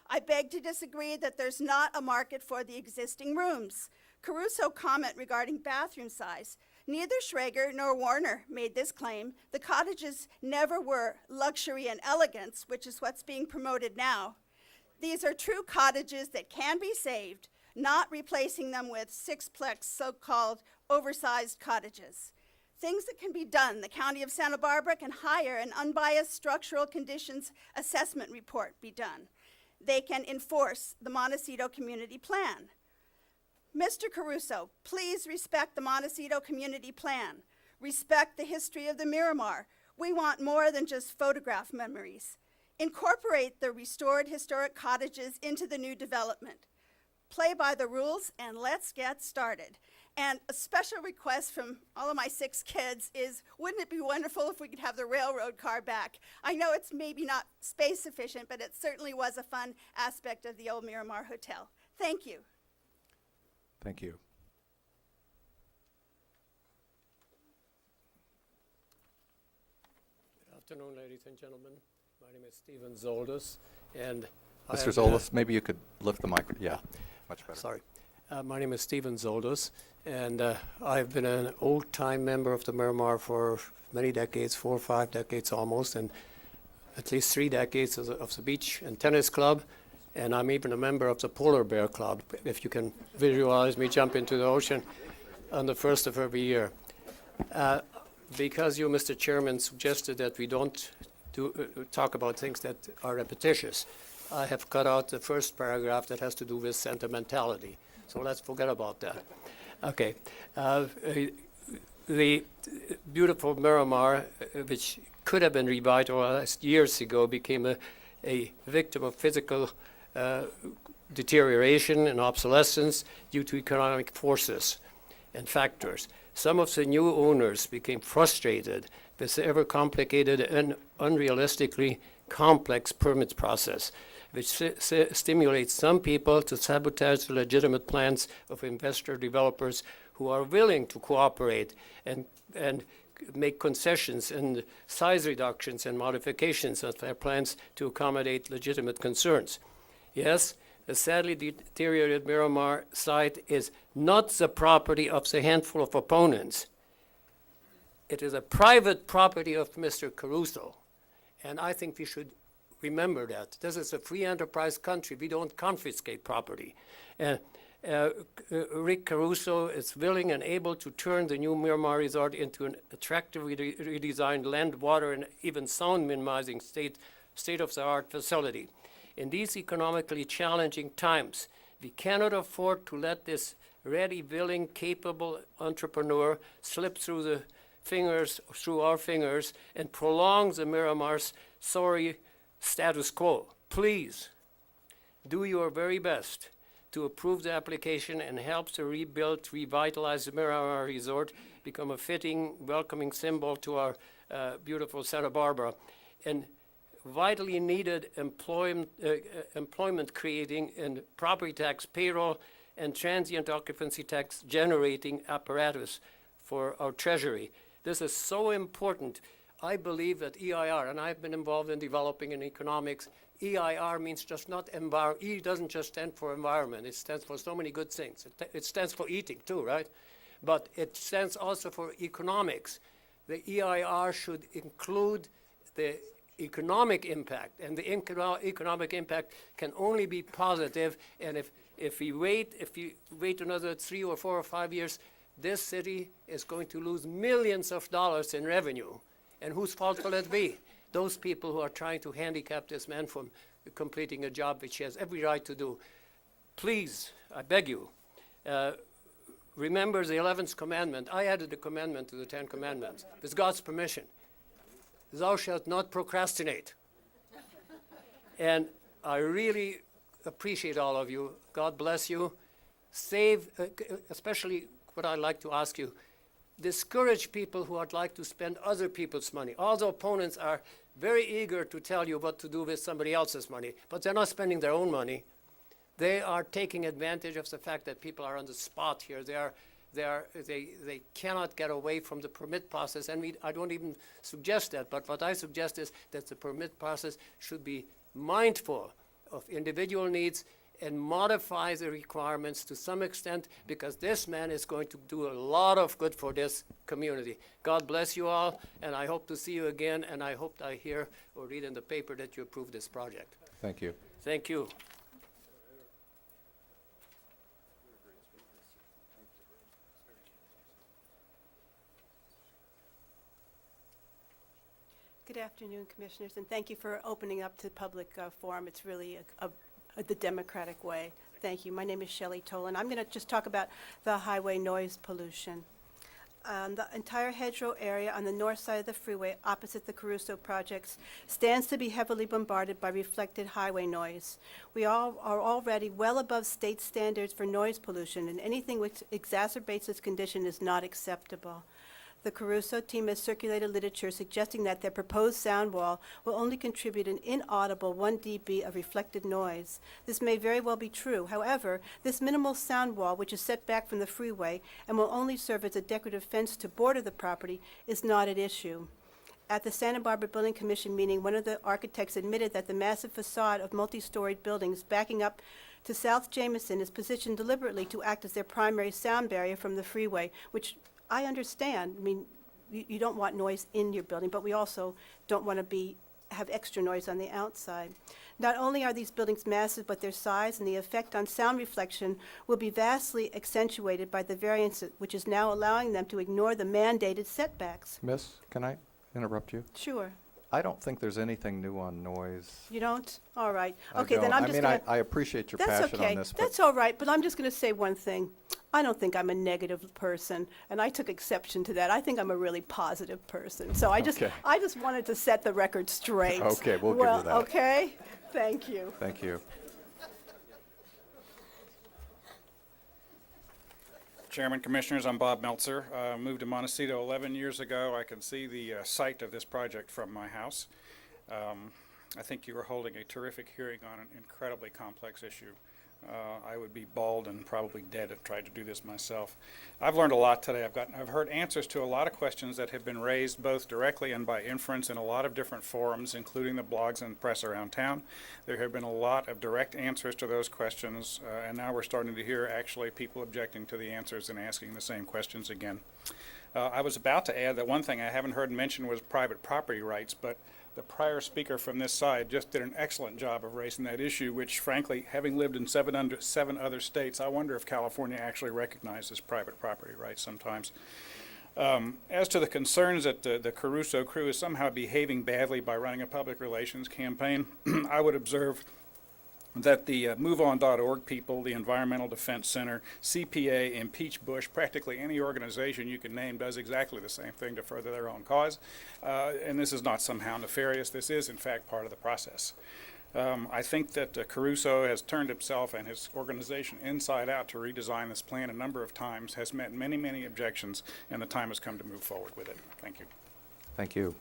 I beg to disagree that there's not a market for the existing rooms. Caruso comment regarding bathroom size. Neither Schrager nor Warner made this claim. The cottages never were luxury and elegance, which is what's being promoted now. These are true cottages that can be saved, not replacing them with sixplex so-called oversized cottages. Things that can be done. The County of Santa Barbara can hire an unbiased structural conditions assessment report be done. They can enforce the Montecito Community Plan. Mr. Caruso, please respect the Montecito Community Plan. Respect the history of the Miramar. We want more than just photograph memories. Incorporate the restored historic cottages into the new development. Play by the rules and let's get started. And a special request from all of my 6 kids is, wouldn't it be wonderful if we could have the railroad car back? I know it's maybe not space sufficient, but it certainly was a fun aspect of the old Miramar Hotel. Thank you. Thank you. Good afternoon, ladies and gentlemen. My name is Stephen Zoldus, and Mr. Zoldus, maybe you could lift the mic. Yeah, much better. Sorry. My name is Stephen Zoldus, and I've been an old-time member of the Miramar for many decades, 4 or 5 decades almost, and at least 3 decades of the beach and tennis club, and I'm even a member of the Polar Bear Club, if you can visualize me jump into the ocean on the 1st of every year. Because you, Mr. Chairman, suggested that we don't talk about things that are repetitious, I have cut out the first paragraph that has to do with sentimentality. So let's forget about that. Okay. The beautiful Miramar, which could have been revitalized years ago, became a victim of physical deterioration and obsolescence due to economic forces and factors. Some of the new owners became frustrated with the ever complicated and unrealistically complex permit process, which stimulates some people to sabotage the legitimate plans of investor developers who are willing to cooperate and make concessions and size reductions and modifications of their plans to accommodate legitimate concerns. Yes, the sadly deteriorated Miramar site is not the property of the handful of opponents. It is a private property of Mr. Caruso, and I think we should remember that. This is a free enterprise country. We don't confiscate property. Rick Caruso is willing and able to turn the new Miramar Resort into an attractively redesigned land, water, and even sound minimizing state-of-the-art facility. In these economically challenging times, we cannot afford to let this ready, willing, capable entrepreneur slip through our fingers, and prolong the Miramar's sorry status quo. Please do your very best to approve the application and help to revitalize the Miramar Resort, become a fitting, welcoming symbol to our beautiful Santa Barbara, and vitally needed employment creating and property tax, payroll, and transient occupancy tax generating apparatus for our treasury. This is so important. I believe that EIR, and I've been involved in developing in economics, EIR means just not E doesn't just stand for environment. It stands for so many good things. It stands for eating too, right? But it stands also for economics. The EIR should include the economic impact, and the economic impact can only be positive. And if you wait another 3 or 4 or 5 years, this city is going to lose millions of dollars in revenue. And whose fault will it be? Those people who are trying to handicap this man from completing a job which he has every right to do. Please, I beg you, remember the 11th commandment. I added a commandment to the 10 commandments with God's permission. Thou shalt not procrastinate. And I really appreciate all of you. God bless you. Save, especially what I'd like to ask you, discourage people who would like to spend other people's money. All the opponents are very eager to tell you what to do with somebody else's money, but they're not spending their own money. They are taking advantage of the fact that people are on the spot here. They cannot get away from the permit process, and I don't even suggest that, but what I suggest is that the permit process should be mindful of individual needs and modify the requirements to some extent, because this man is going to do a lot of good for this community. God bless you all, and I hope to see you again, and I hope I hear or read in the paper that you approve this project. Thank you. Thank you. Good afternoon, Commissioners, and thank you for opening up to public forum. It's really the democratic way. Thank you. My name is Shelley Tolan. I'm going to just talk about the highway noise pollution. The entire hedgerow area on the north side of the freeway opposite the Caruso projects stands to be heavily bombarded by reflected highway noise. We all are already well above state standards for noise pollution, and anything which exacerbates this condition is not acceptable. The Caruso team has circulated literature suggesting that their proposed sound wall will only contribute an inaudible 1 dB of reflected noise. This may very well be true. However, this minimal sound wall, which is set back from the freeway and will only serve as a decorative fence to border the property, is not at issue. At the Santa Barbara Building Commission meeting, one of the architects admitted that the massive facade of multi-storied buildings backing up to South Jamison is positioned deliberately to act as their primary sound barrier from the freeway, which I understand. I mean, you don't want noise in your building, but we also don't want to have extra noise on the outside. Not only are these buildings massive, but their size and the effect on sound reflection will be vastly accentuated by the variance, which is now allowing them to ignore the mandated setbacks. Miss, can I interrupt you? Sure. I don't think there's anything new on noise. You don't? All right. I Okay, then don't. I'm just going to... I appreciate your That's passion okay. on this, but That's all right, but I'm just going to say one thing. I don't think I'm a negative person, and I took exception to that. I think I'm a really positive person. So I just wanted to set the record straight. Okay, we'll give you that. Okay? Thank you. thank you. Chairman, Commissioners, I'm Bob Meltzer. Moved to Montecito 11 years ago. I can see the site of this project from my house. I think you were holding a terrific hearing on an incredibly complex issue. I would be bald and probably dead if I tried to do this myself. I've learned a lot today. I've heard answers to a lot of questions that have been raised both directly and by inference in a lot of different forums, including the blogs and press around town. There have been a lot of direct answers to those questions, and now we're starting to hear actually people objecting to the answers and asking the same questions again. I was about to add that one thing I haven't heard mentioned was private property rights, but the prior speaker from this side just did an excellent job of raising that issue, which frankly, having lived in seven other states, I wonder if California actually recognizes private property rights sometimes. As to the concerns that the Caruso crew is somehow behaving badly by running a public relations campaign, I would observe that the MoveOn.org people, the Environmental Defense Center, CPA, Impeach Bush, practically any organization you can name does exactly the same thing to further their own cause. And this is not somehow nefarious. This is, in fact, part of the process. I think that Caruso has turned himself and his organization inside out to redesign this plan a number of times, has met many, many objections, and the time has come to move forward with it. Thank you. Thank you.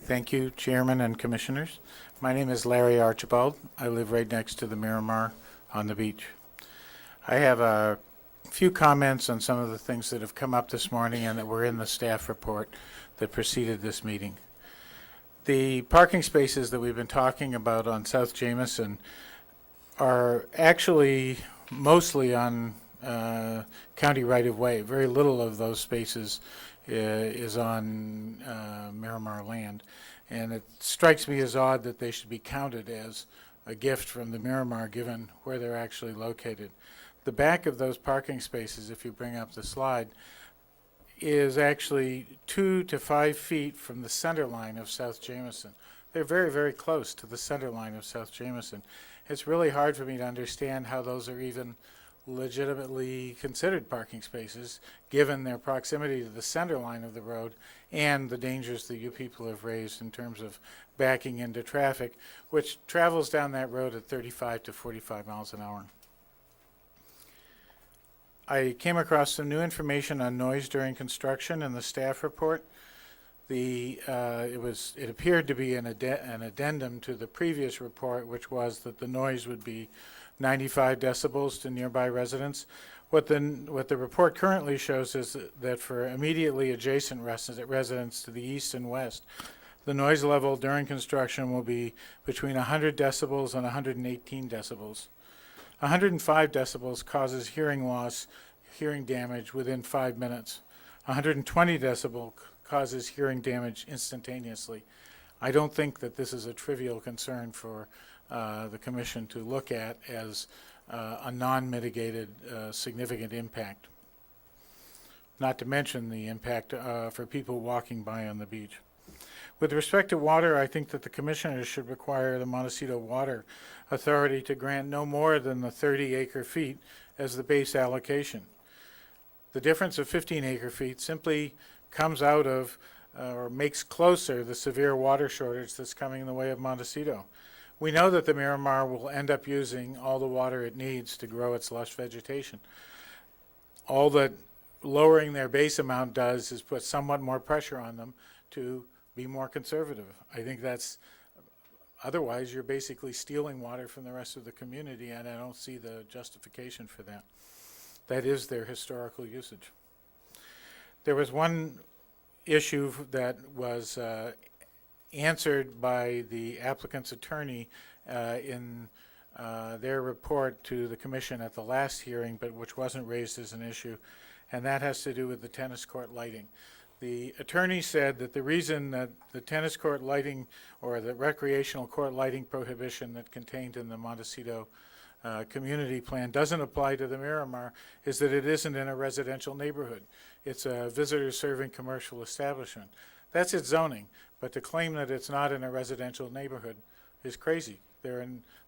Thank you, Chairman and Commissioners. My name is Larry Archibald. I live right next to the Miramar on the beach. I have a few comments on some of the things that have come up this morning and that were in the staff report that preceded this meeting. The parking spaces that we've been talking about on South Jamison are actually mostly on county right-of-way. Very little of those spaces is on Miramar land. And it strikes me as odd that they should be counted as a gift from the Miramar given where they're actually located. The back of those parking spaces, if you bring up the slide, is actually 2 to 5 feet from the center line of South Jamison. They're very, very close to the center line of South Jamison. It's really hard for me to understand how those are even legitimately considered parking spaces, given their proximity to the center line of the road and the dangers that you people have raised in terms of backing into traffic, which travels down that road at 35 to 45 miles an hour. I came across some new information on noise during construction in the staff report. It appeared to be an addendum to the previous report, which was that the noise would be 95 decibels to nearby residents. What the report currently shows is that for immediately adjacent residents to the east and west, the noise level during construction will be between 100 decibels and 118 decibels. 105 decibels causes hearing loss, hearing damage within 5 minutes. 120 decibel causes hearing damage instantaneously. I don't think that this is a trivial concern for the commission to look at as a non-mitigated significant impact. Not to mention the impact for people walking by on the beach. With respect to water, I think that the commissioners should require the Montecito Water Authority to grant no more than the 30 acre-feet as the base allocation. The difference of 15 acre-feet simply comes out of or makes closer the severe water shortage that's coming in the way of Montecito. We know that the Miramar will end up using all the water it needs to grow its lush vegetation. All that lowering their base amount does is put somewhat more pressure on them to be more conservative. I think that's, otherwise you're basically stealing water from the rest of the community, and I don't see the justification for that. That is their historical usage. There was one issue that was answered by the applicant's attorney in their report to the commission at the last hearing, but which wasn't raised as an issue, and that has to do with the tennis court lighting. The attorney said that the reason that the tennis court lighting or the recreational court lighting prohibition that contained in the Montecito community plan doesn't apply to the Miramar is that it isn't in a residential neighborhood. It's a visitor serving commercial establishment. That's its zoning, but to claim that it's not in a residential neighborhood is crazy. There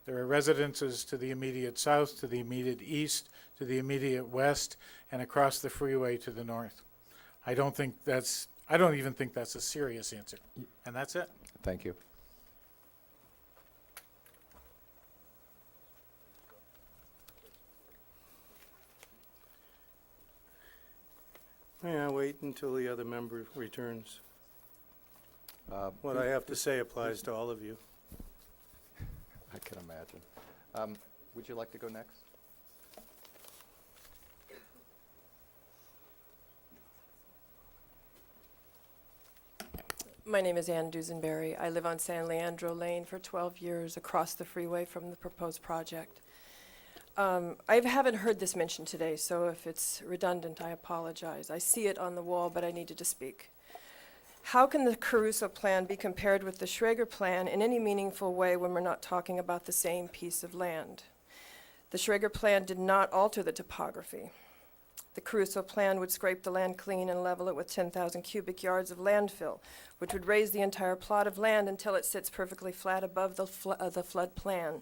are residences to the immediate south, to the immediate east, to the immediate west, and across the freeway to the north. I don't even think that's a serious answer. And that's it. Thank you. Yeah, wait until the other member returns. What I have to say applies to all of you. I can imagine. Would you like to go next? My name is Ann Dusenberry. I live on San Leandro Lane for 12 years across the freeway from the proposed project. I haven't heard this mentioned today, so if it's redundant, I apologize. I see it on the wall, but I needed to speak. How can the Caruso plan be compared with the Schrager plan in any meaningful way when we're not talking about the same piece of land? The Schrager plan did not alter the topography. The Caruso plan would scrape the land clean and level it with 10,000 cubic yards of landfill, which would raise the entire plot of land until it sits perfectly flat above the floodplain,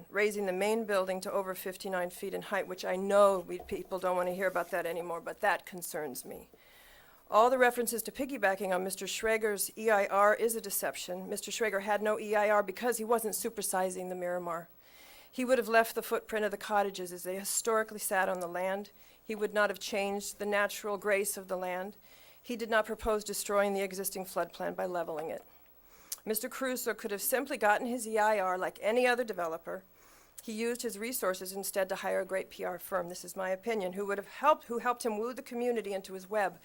raising the main building to over 59 feet in height, which I know people don't want to hear about that anymore, but that concerns me. All the references to piggybacking on Mr. Schrager's EIR is a deception. Mr. Schrager had no EIR because he wasn't supersizing the Miramar. He would have left the footprint of the cottages as they historically sat on the land. He would not have changed the natural grace of the land. He did not propose destroying the existing floodplain by leveling it. Mr. Caruso could have simply gotten his EIR like any other developer. He used his resources instead to hire a great PR firm, this is my opinion, who helped him woo the community into his web.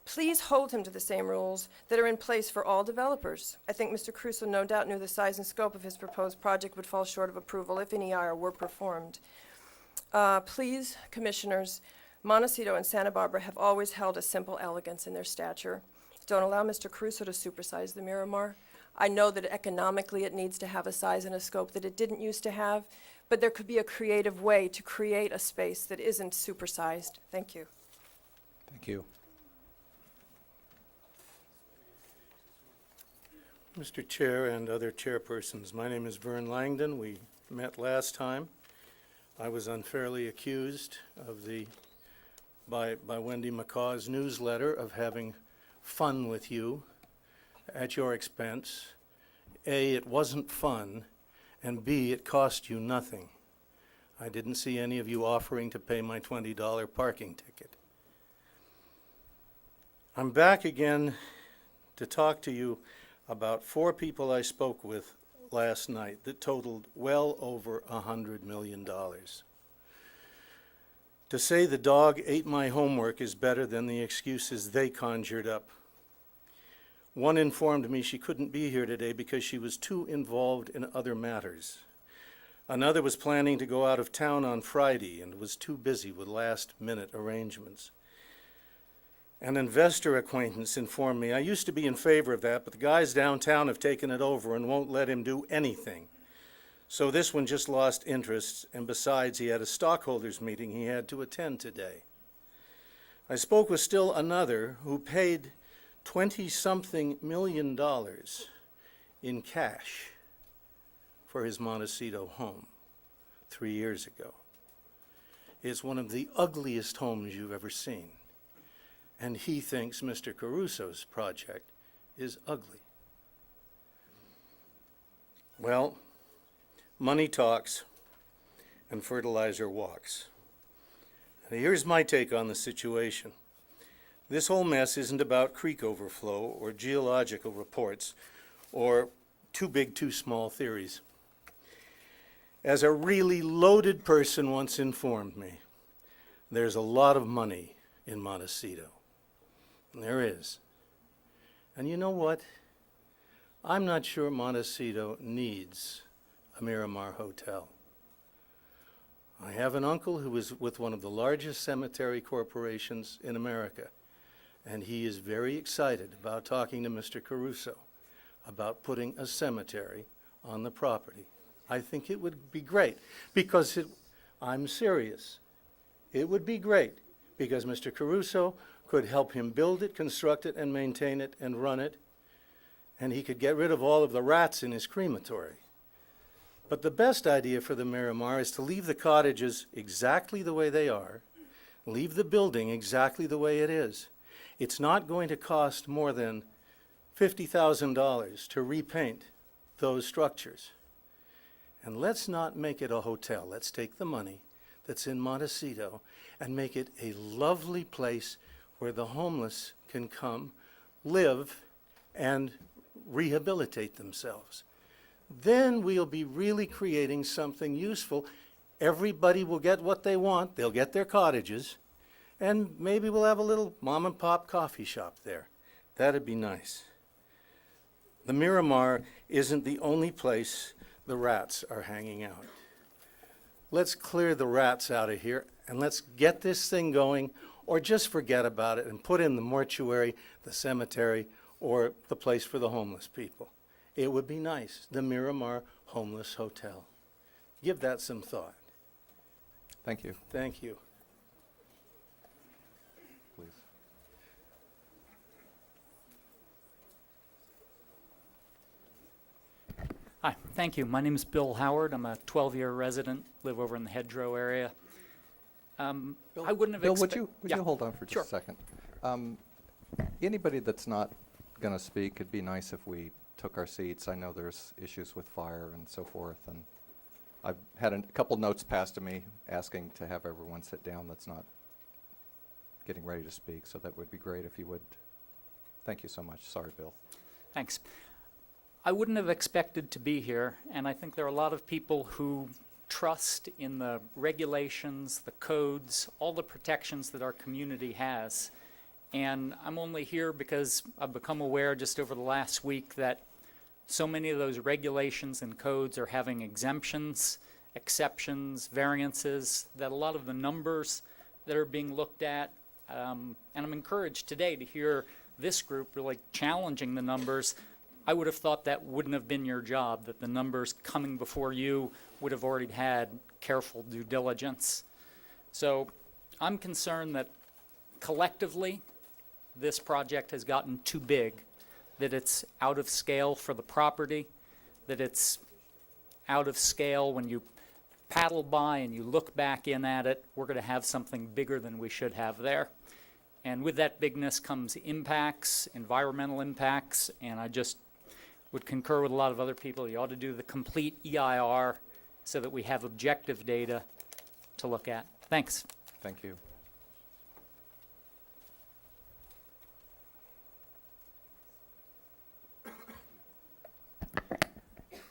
Please hold him to the same rules that are in place for all developers. I think Mr. Caruso no doubt knew the size and scope of his proposed project would fall short of approval if an EIR were performed. Please, commissioners, Montecito and Santa Barbara have always held a simple elegance in their stature. Don't allow Mr. Caruso to supersize the Miramar. I know that economically it needs to have a size and a scope that it didn't used to have, but there could be a creative way to create a space that isn't supersized. Thank you. Thank you. Mr. Chair and other chairpersons, my name is Vern Langdon. We met last time. I was unfairly accused of by Wendy McCaw's newsletter of having fun with you at your expense. A, it wasn't fun, and B, it cost you nothing. I didn't see any of you offering to pay my $20 parking ticket. I'm back again to talk to you about 4 people I spoke with last night that totaled well over $100 million. To say the dog ate my homework is better than the excuses they conjured up. One informed me she couldn't be here today because she was too involved in other matters. Another was planning to go out of town on Friday and was too busy with last-minute arrangements. An investor acquaintance informed me, I used to be in favor of that, but the guys downtown have taken it over and won't let him do anything. So this one just lost interest, and besides, he had a stockholders meeting he had to attend today. I spoke with still another who paid $20-something million in cash for his Montecito home 3 years ago. It's one of the ugliest homes you've ever seen. And he thinks Mr. Caruso's project is ugly. Well, money talks and fertilizer walks. And here's my take on the situation. This whole mess isn't about creek overflow or geological reports or too big, too small theories. As a really loaded person once informed me, there's a lot of money in Montecito. There is. And you know what? I'm not sure Montecito needs a Miramar hotel. I have an uncle who is with one of the largest cemetery corporations in America, and he is very excited about talking to Mr. Caruso about putting a cemetery on the property. I think it would be great because I'm serious. It would be great because Mr. Caruso could help him build it, construct it, and maintain it, and run it, and he could get rid of all of the rats in his crematory. But the best idea for the Miramar is to leave the cottages exactly the way they are, leave the building exactly the way it is. It's not going to cost more than $50,000 to repaint those structures. And let's not make it a hotel. Let's take the money that's in Montecito and make it a lovely place where the homeless can come, live, and rehabilitate themselves. Then we'll be really creating something useful. Everybody will get what they want. They'll get their cottages, and maybe we'll have a little mom-and-pop coffee shop there. That'd be nice. The Miramar isn't the only place the rats are hanging out. Let's clear the rats out of here, and let's get this thing going, or just forget about it and put in the mortuary, the cemetery, or the place for the homeless people. It would be nice, the Miramar Homeless Hotel. Give that some thought. Thank you. Thank you. Please. Hi, thank you. My name is Bill Howard. I'm a 12-year resident, live over in the Hedgerow area. I wouldn't have Bill, expected... would you hold on for just a second? Anybody that's not going to speak, it'd be nice if we took our seats. I know there's issues with fire and so forth, and I've had a couple notes passed to me asking to have everyone sit down that's not getting ready to speak, so that would be great if you would. Thank you so much. Sorry, Bill. Thanks. I wouldn't have expected to be here, and I think there are a lot of people who trust in the regulations, the codes, all the protections that our community has. And I'm only here because I've become aware just over the last week that so many of those regulations and codes are having exemptions, exceptions, variances, that a lot of the numbers that are being looked at, and I'm encouraged today to hear this group really challenging the numbers. I would have thought that wouldn't have been your job, that the numbers coming before you would have already had careful due diligence. So I'm concerned that collectively this project has gotten too big, that it's out of scale for the property, that it's out of scale when you paddle by and you look back in at it. We're going to have something bigger than we should have there. And with that bigness comes impacts, environmental impacts, and I just would concur with a lot of other people. You ought to do the complete EIR so that we have objective data to look at. Thanks. Thank you.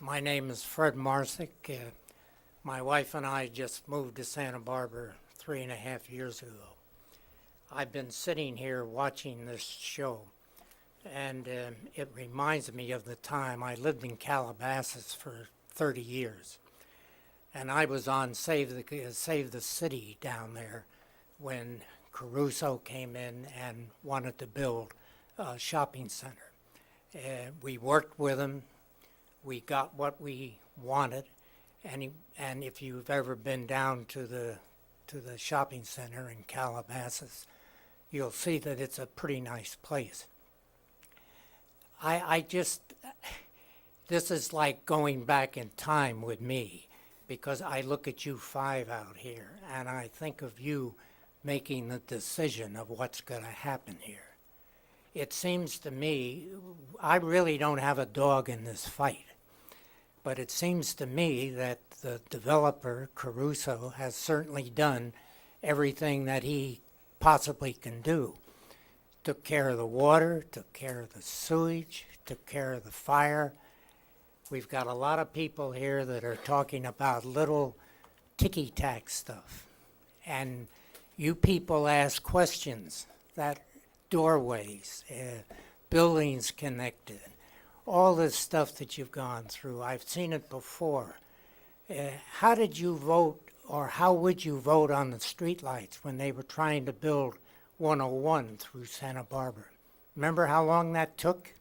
My name is Fred Marsick. My wife and I just moved to Santa Barbara 3.5 years ago. I've been sitting here watching this show, and it reminds me of the time I lived in Calabasas for 30 years. And I was on Save the City down there when Caruso came in and wanted to build a shopping center. We worked with him. We got what we wanted. And if you've ever been down to the shopping center in Calabasas, you'll see that it's a pretty nice place. This is like going back in time with me, because I look at you five out here and I think of you making the decision of what's going to happen here. It seems to me, I really don't have a dog in this fight, but it seems to me that the developer, Caruso, has certainly done everything that he possibly can do. Took care of the water, took care of the sewage, took care of the fire. We've got a lot of people here that are talking about little ticky-tack stuff. And you people ask questions, that doorways, buildings connected, all this stuff that you've gone through. I've seen it before. How did you vote, or how would you vote on the streetlights when they were trying to build 101 through Santa Barbara? Remember how long that took?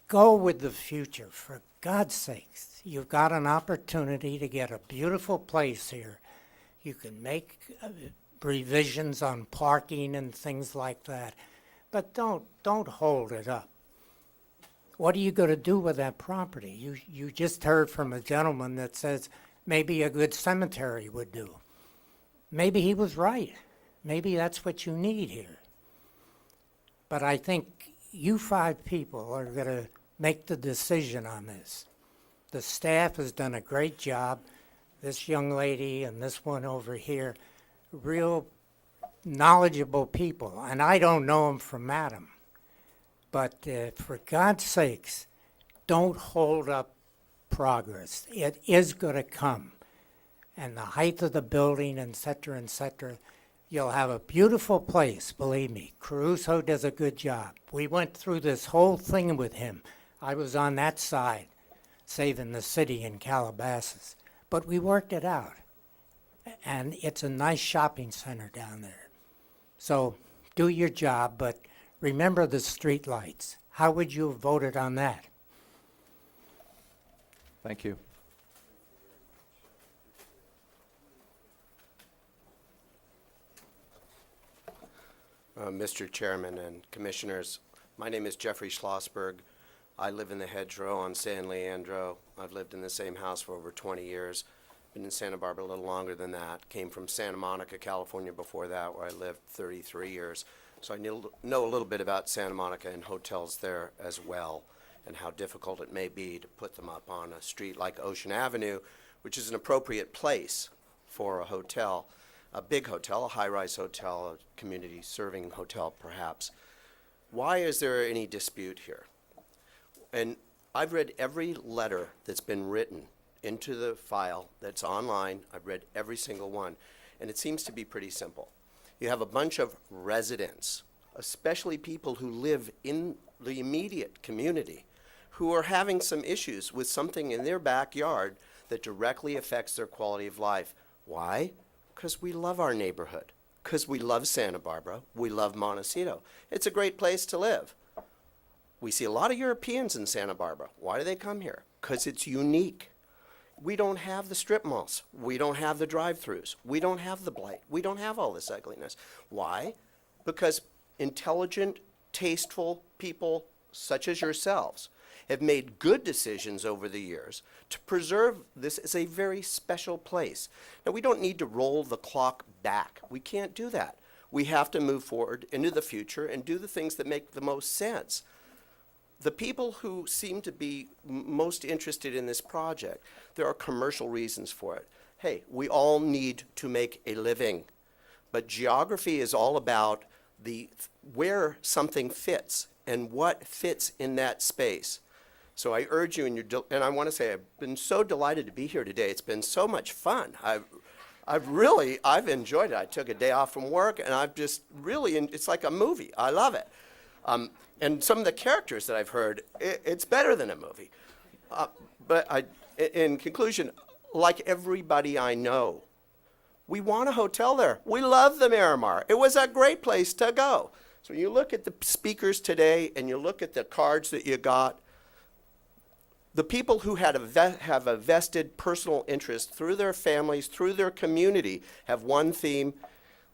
Go with the future, for God's sakes. You've got an opportunity to get a beautiful place here. You can make revisions on parking and things like that, but don't hold it up. What are you going to do with that property? You just heard from a gentleman that says maybe a good cemetery would do. Maybe he was right. Maybe that's what you need here. But I think you five people are going to make the decision on this. The staff has done a great job. This young lady and this one over here, real knowledgeable people. And I don't know them from Adam. But for God's sakes, don't hold up progress. It is going to come. And the height of the building, et cetera, you'll have a beautiful place, believe me. Caruso does a good job. We went through this whole thing with him. I was on that side, saving the city in Calabasas. But we worked it out. And it's a nice shopping center down there. So do your job, but remember the street lights. How would you have voted on that? Thank you. Mr. Chairman and Commissioners, my name is Jeffrey Schlossberg. I live in the hedgerow on San Leandro. I've lived in the same house for over 20 years. Been in Santa Barbara a little longer than that. Came from Santa Monica, California before that, where I lived 33 years. So I know a little bit about Santa Monica and hotels there as well, and how difficult it may be to put them up on a street like Ocean Avenue, which is an appropriate place for a hotel, a big hotel, a high-rise hotel, a community-serving hotel perhaps. Why is there any dispute here? And I've read every letter that's been written into the file that's online. I've read every single one, and it seems to be pretty simple. You have a bunch of residents, especially people who live in the immediate community, who are having some issues with something in their backyard that directly affects their quality of life. Why? Because we love our neighborhood, because we love Santa Barbara, we love Montecito. It's a great place to live. We see a lot of Europeans in Santa Barbara. Why do they come here? Because it's unique. We don't have the strip malls. We don't have the drive-thrus. We don't have the blight. We don't have all this ugliness. Why? Because intelligent, tasteful people such as yourselves have made good decisions over the years to preserve this as a very special place. Now, we don't need to roll the clock back. We can't do that. We have to move forward into the future and do the things that make the most sense. The people who seem to be most interested in this project, there are commercial reasons for it. Hey, we all need to make a living, but geography is all about where something fits and what fits in that space. So I urge you, and I want to say I've been so delighted to be here today. It's been so much fun. I've enjoyed it. I took a day off from work, and I've just really, it's like a movie. I love it. And some of the characters that I've heard, it's better than a movie. But in conclusion, like everybody I know, we want a hotel there. We love the Miramar. It was a great place to go. So you look at the speakers today, and you look at the cards that you got, the people who have a vested personal interest through their families, through their community, have one theme.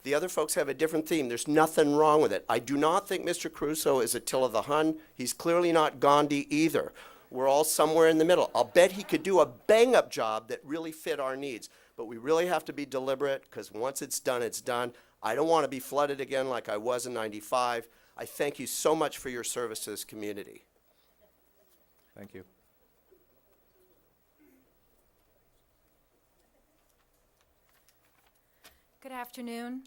The other folks have a different theme. There's nothing wrong with it. I do not think Mr. Caruso is Attila the Hun. He's clearly not Gandhi either. We're all somewhere in the middle. I'll bet he could do a bang-up job that really fit our needs. But we really have to be deliberate, because once it's done, it's done. I don't want to be flooded again like I was in '95. I thank you so much for your service to this community. Thank you. Good afternoon.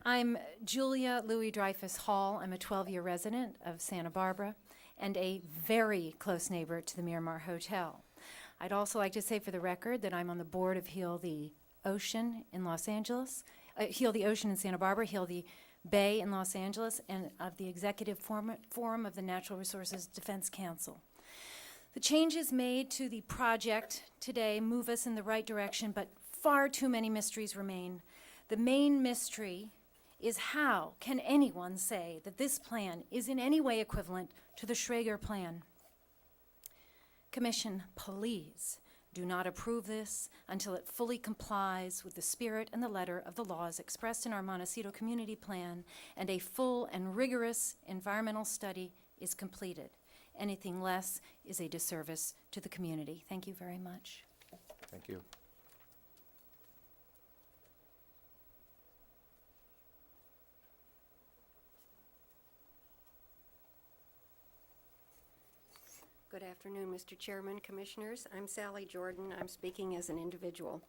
I'm Julia Louis Dreyfus Hall. I'm a 12-year resident of Santa Barbara and a very close neighbor to the Miramar Hotel. I'd also like to say for the record that I'm on the board of Heal the Ocean in Los Angeles, Heal the Ocean in Santa Barbara, Heal the Bay in Los Angeles, and of the Executive Forum of the Natural Resources Defense Council. The changes made to the project today move us in the right direction, but far too many mysteries remain. The main mystery is, how can anyone say that this plan is in any way equivalent to the Schrager plan? Commission, please do not approve this until it fully complies with the spirit and the letter of the laws expressed in our Montecito Community Plan and a full and rigorous environmental study is completed. Anything less is a disservice to the community. Thank you very much. Thank you. Good afternoon, Mr. Chairman, Commissioners. I'm Sally Jordan. I'm speaking as an individual.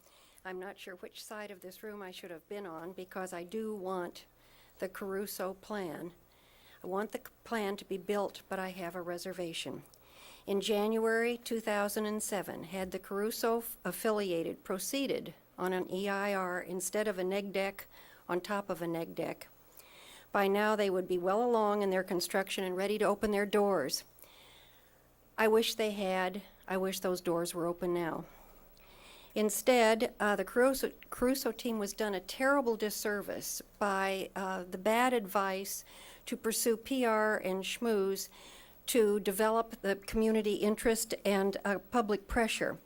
I'm not sure which side of this room I should have been on, because I do want the Caruso plan. I want the plan to be built, but I have a reservation. In January 2007, had the Caruso affiliated proceeded on an EIR instead of a neg deck on top of a neg deck, by now they would be well along in their construction and ready to open their doors. I wish they had. I wish those doors were open now. Instead, the Caruso team was done a terrible disservice by the bad advice to pursue PR and schmooze to develop the community interest and public pressure.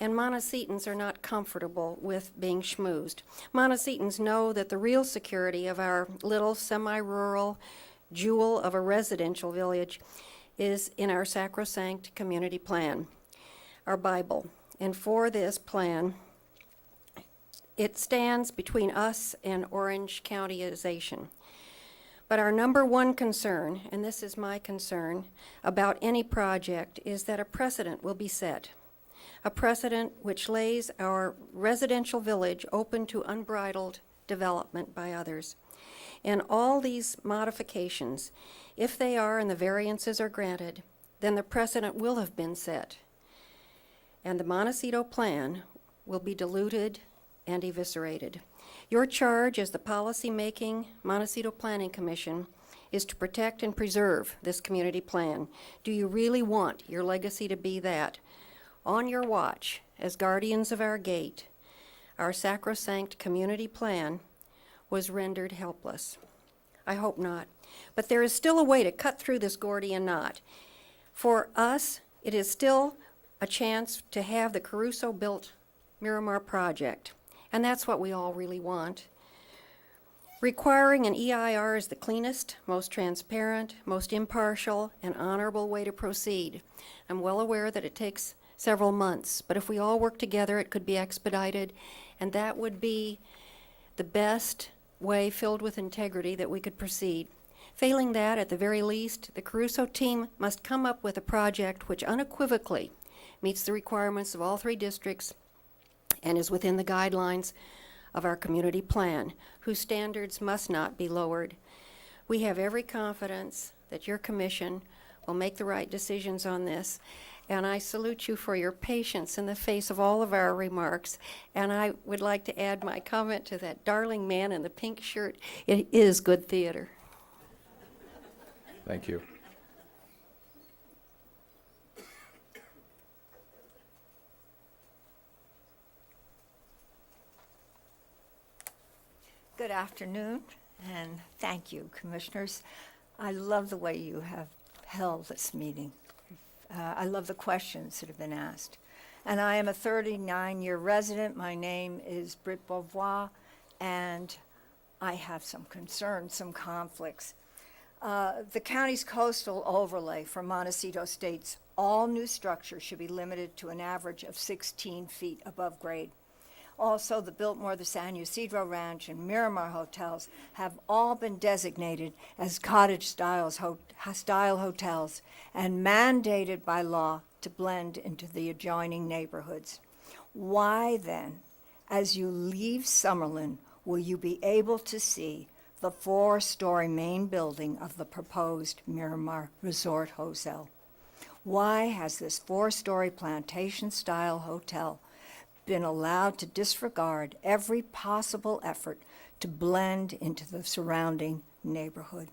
And Montecitans are not comfortable with being schmoozed. Montecitans know that the real security of our little semi-rural jewel of a residential village is in our sacrosanct community plan, our Bible. And for this plan, it stands between us and Orange Countyization. But our number one concern, and this is my concern about any project, is that a precedent will be set. A precedent which lays our residential village open to unbridled development by others. And all these modifications, if they are and the variances are granted, then the precedent will have been set. And the Montecito plan will be diluted and eviscerated. Your charge as the policy-making Montecito Planning Commission is to protect and preserve this community plan. Do you really want your legacy to be that? On your watch, as guardians of our gate, our sacrosanct community plan was rendered helpless. I hope not. But there is still a way to cut through this Gordian knot. For us, it is still a chance to have the Caruso-built Miramar project, and that's what we all really want. Requiring an EIR is the cleanest, most transparent, most impartial, and honorable way to proceed. I'm well aware that it takes several months, but if we all work together, it could be expedited, and that would be the best way, filled with integrity, that we could proceed. Failing that, at the very least, the Caruso team must come up with a project which unequivocally meets the requirements of all three districts and is within the guidelines of our community plan, whose standards must not be lowered. We have every confidence that your commission will make the right decisions on this. And I salute you for your patience in the face of all of our remarks. And I would like to add my comment to that darling man in the pink shirt. It is good theater. Thank you. Good afternoon, and thank you, Commissioners. I love the way you have held this meeting. I love the questions that have been asked. And I am a 39-year resident. My name is Britt Beauvoir, and I have some concerns, some conflicts. The county's coastal overlay for Montecito states all new structures should be limited to an average of 16 feet above grade. Also, the Biltmore, the San Ysidro Ranch, and Miramar hotels have all been designated as cottage-style hotels and mandated by law to blend into the adjoining neighborhoods. Why then, as you leave Summerlin, will you be able to see the 4-story main building of the proposed Miramar Resort Hotel? Why has this 4-story plantation-style hotel been allowed to disregard every possible effort to blend into the surrounding neighborhood?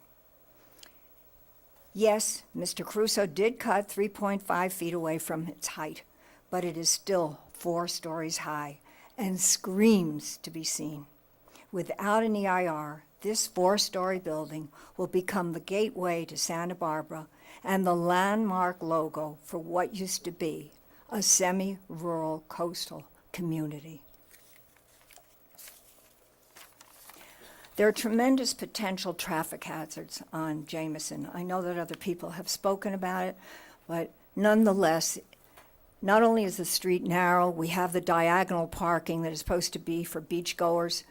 Yes, Mr. Crusoe did cut 3.5 feet away from its height, but it is still 4 stories high and screams to be seen. Without an EIR, this 4-story building will become the gateway to Santa Barbara and the landmark logo for what used to be a semi-rural coastal community. There are tremendous potential traffic hazards on Jameson. I know that other people have spoken about it, but nonetheless, not only is the street narrow, we have the diagonal parking that is supposed to be for beachgoers,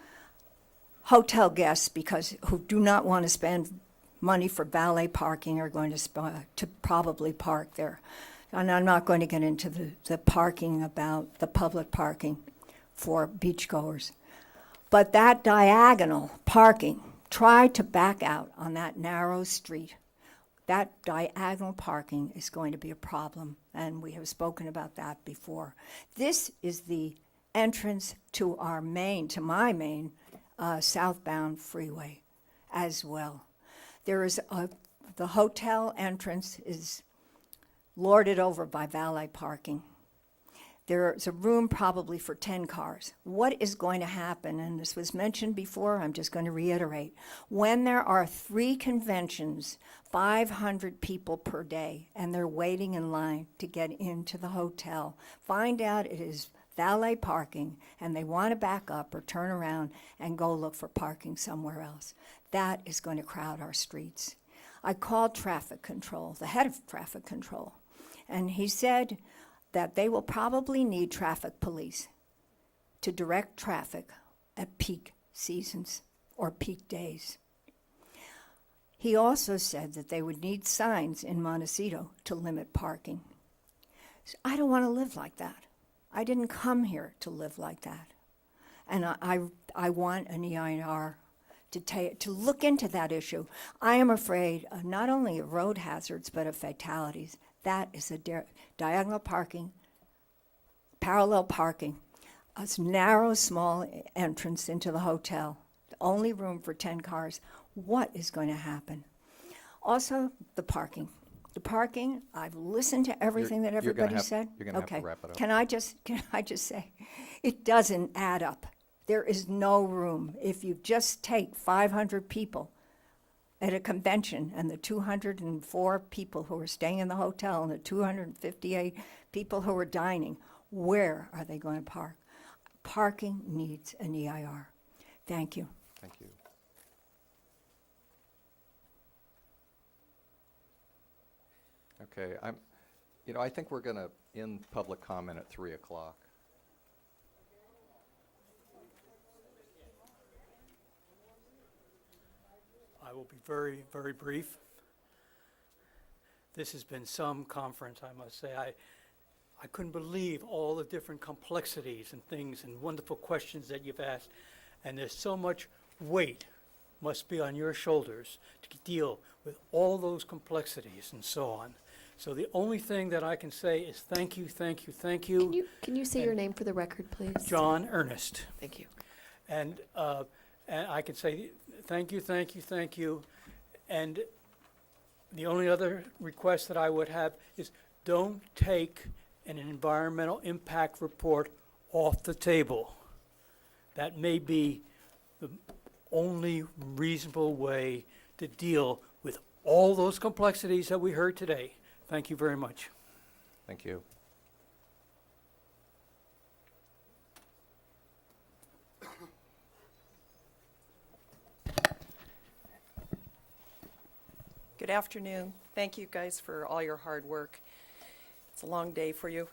hotel guests who do not want to spend money for valet parking are going to probably park there. And I'm not going to get into the parking about the public parking for beachgoers. But that diagonal parking, try to back out on that narrow street. That diagonal parking is going to be a problem, and we have spoken about that before. This is the entrance to my main southbound freeway as well. There is the hotel entrance is lorded over by valet parking. There's a room probably for 10 cars. What is going to happen, and this was mentioned before, I'm just going to reiterate, when there are 3 conventions, 500 people per day, and they're waiting in line to get into the hotel, find out it is valet parking, and they want to back up or turn around and go look for parking somewhere else. That is going to crowd our streets. I called traffic control, the head of traffic control, and he said that they will probably need traffic police to direct traffic at peak seasons or peak days. He also said that they would need signs in Montecito to limit parking. So I don't want to live like that. I didn't come here to live like that. And I want an EIR to look into that issue. I am afraid of not only of road hazards, but of fatalities. That is a diagonal parking, parallel parking, a narrow, small entrance into the hotel, only room for 10 cars. What is going to happen? Also, the parking. The parking, I've listened to everything that everybody said. You're gonna have to wrap it up. Can I just say, it doesn't add up. There is no room. If you just take 500 people at a convention and the 204 people who are staying in the hotel and the 258 people who are dining, where are they going to park? Parking needs an EIR. Thank you. Thank you. Okay, I think we're going to end public comment at 3 o'clock. I will be very, very brief. This has been some conference, I must say. I couldn't believe all the different complexities and things and wonderful questions that you've asked. And there's so much weight must be on your shoulders to deal with with all those complexities and so on. So the only thing that I can say is thank you, thank you, thank you. Can you say your name for the record, please? John Ernest. Thank you. And I can say thank you, thank you, thank you. And the only other request that I would have is don't take an environmental impact report off the table. That may be the only reasonable way to deal with all those complexities that we heard today. Thank you very much. Thank you. Good afternoon. Thank you guys for all your hard work. It's a long day for you.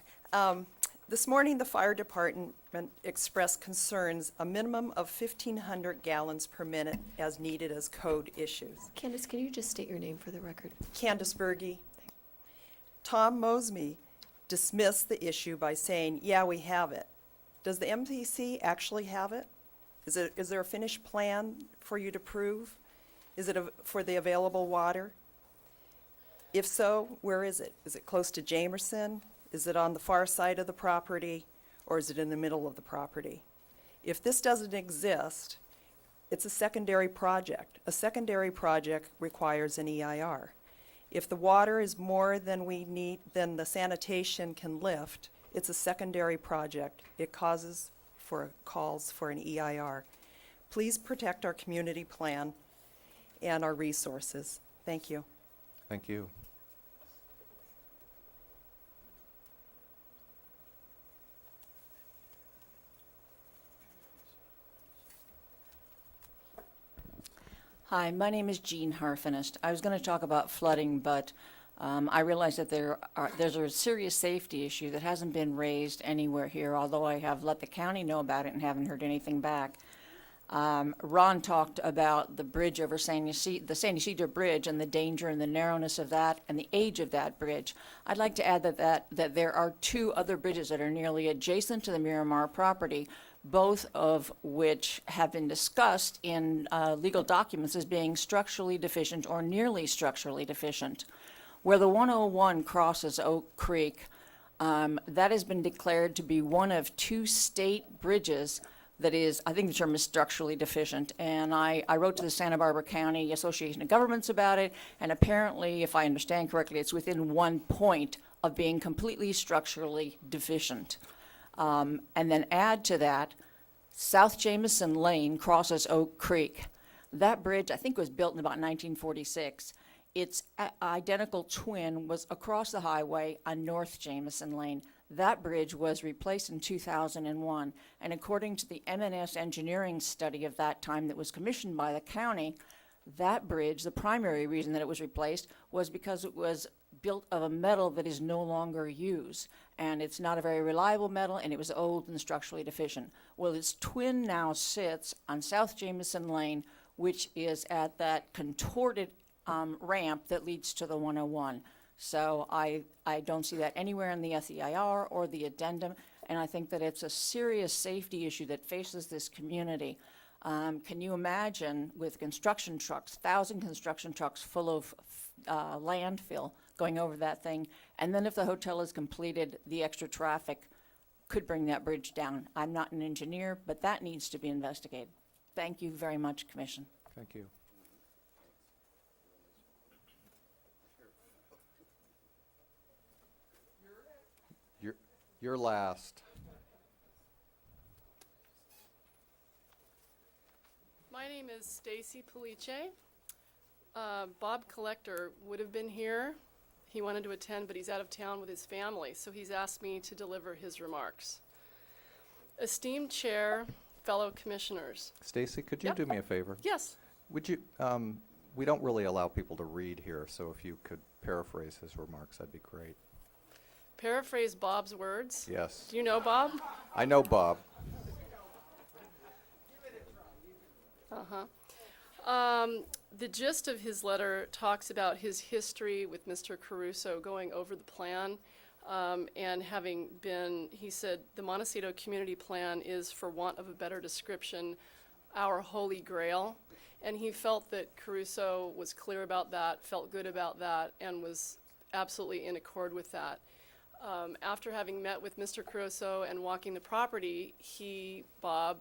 This morning, the fire department expressed concerns a minimum of 1,500 gallons per minute as needed as code issues. Candace, can you just state your name for the record? Candace Berge. Tom Mosby dismissed the issue by saying, yeah, we have it. Does the MPC actually have it? Is there a finished plan for you to prove? Is it for the available water? If so, where is it? Is it close to Jamerson? Is it on the far side of the property? Or is it in the middle of the property? If this doesn't exist, it's a secondary project. A secondary project requires an EIR. If the water is more than we need, than the sanitation can lift, it's a secondary project. It calls for an EIR. Please protect our community plan and our resources. Thank you. Thank you. Hi, my name is Jean Harfinist. I was going to talk about flooding, but I realize that there's a serious safety issue that hasn't been raised anywhere here, although I have let the county know about it and haven't heard anything back. Ron talked about the bridge over the San Ysidro Bridge and the danger and the narrowness of that and the age of that bridge. I'd like to add that there are two other bridges that are nearly adjacent to the Miramar property, both of which have been discussed in legal documents as being structurally deficient or nearly structurally deficient. Where the 101 crosses Oak Creek, that has been declared to be one of two state bridges that is, I think the term is structurally deficient. And I wrote to the Santa Barbara County Association of Governments about it, and apparently, if I understand correctly, it's within 1 point of being completely structurally deficient. And then add to that, South Jameson Lane crosses Oak Creek. That bridge, I think, was built in about 1946. Its identical twin was across the highway on North Jameson Lane. That bridge was replaced in 2001, and according to the M&S engineering study of that time that was commissioned by the county, that bridge, the primary reason that it was replaced was because it was built of a metal that is no longer used, and it's not a very reliable metal, and it was old and structurally deficient. Well, its twin now sits on South Jameson Lane, which is at that contorted ramp that leads to the 101. So I don't see that anywhere in the SEIR or the addendum, and I think that it's a serious safety issue that faces this community. Can you imagine with construction trucks, 1,000 construction trucks full of landfill going over that thing, and then if the hotel is completed, the extra traffic could bring that bridge down. I'm not an engineer, but that needs to be investigated. Thank you very much, Commission. Thank you. You're last. My name is Stacy Police. Bob Collector would have been here. He wanted to attend, but he's out of town with his family, so he's asked me to deliver his remarks. Esteemed Chair, fellow commissioners. Stacy, could you Yep. do me a favor? Yes. Would you, we don't really allow people to read here, so if you could paraphrase his remarks, that'd be great. Paraphrase Bob's words. Yes. Do you know Bob? I know Bob. The gist of his letter talks about his history with Mr. Caruso going over the plan, and having been, he said, the Montecito Community Plan is, for want of a better description, our holy grail. And he felt that Caruso was clear about that, felt good about that, and was absolutely in accord with that. After having met with Mr. Caruso and walking the property, Bob,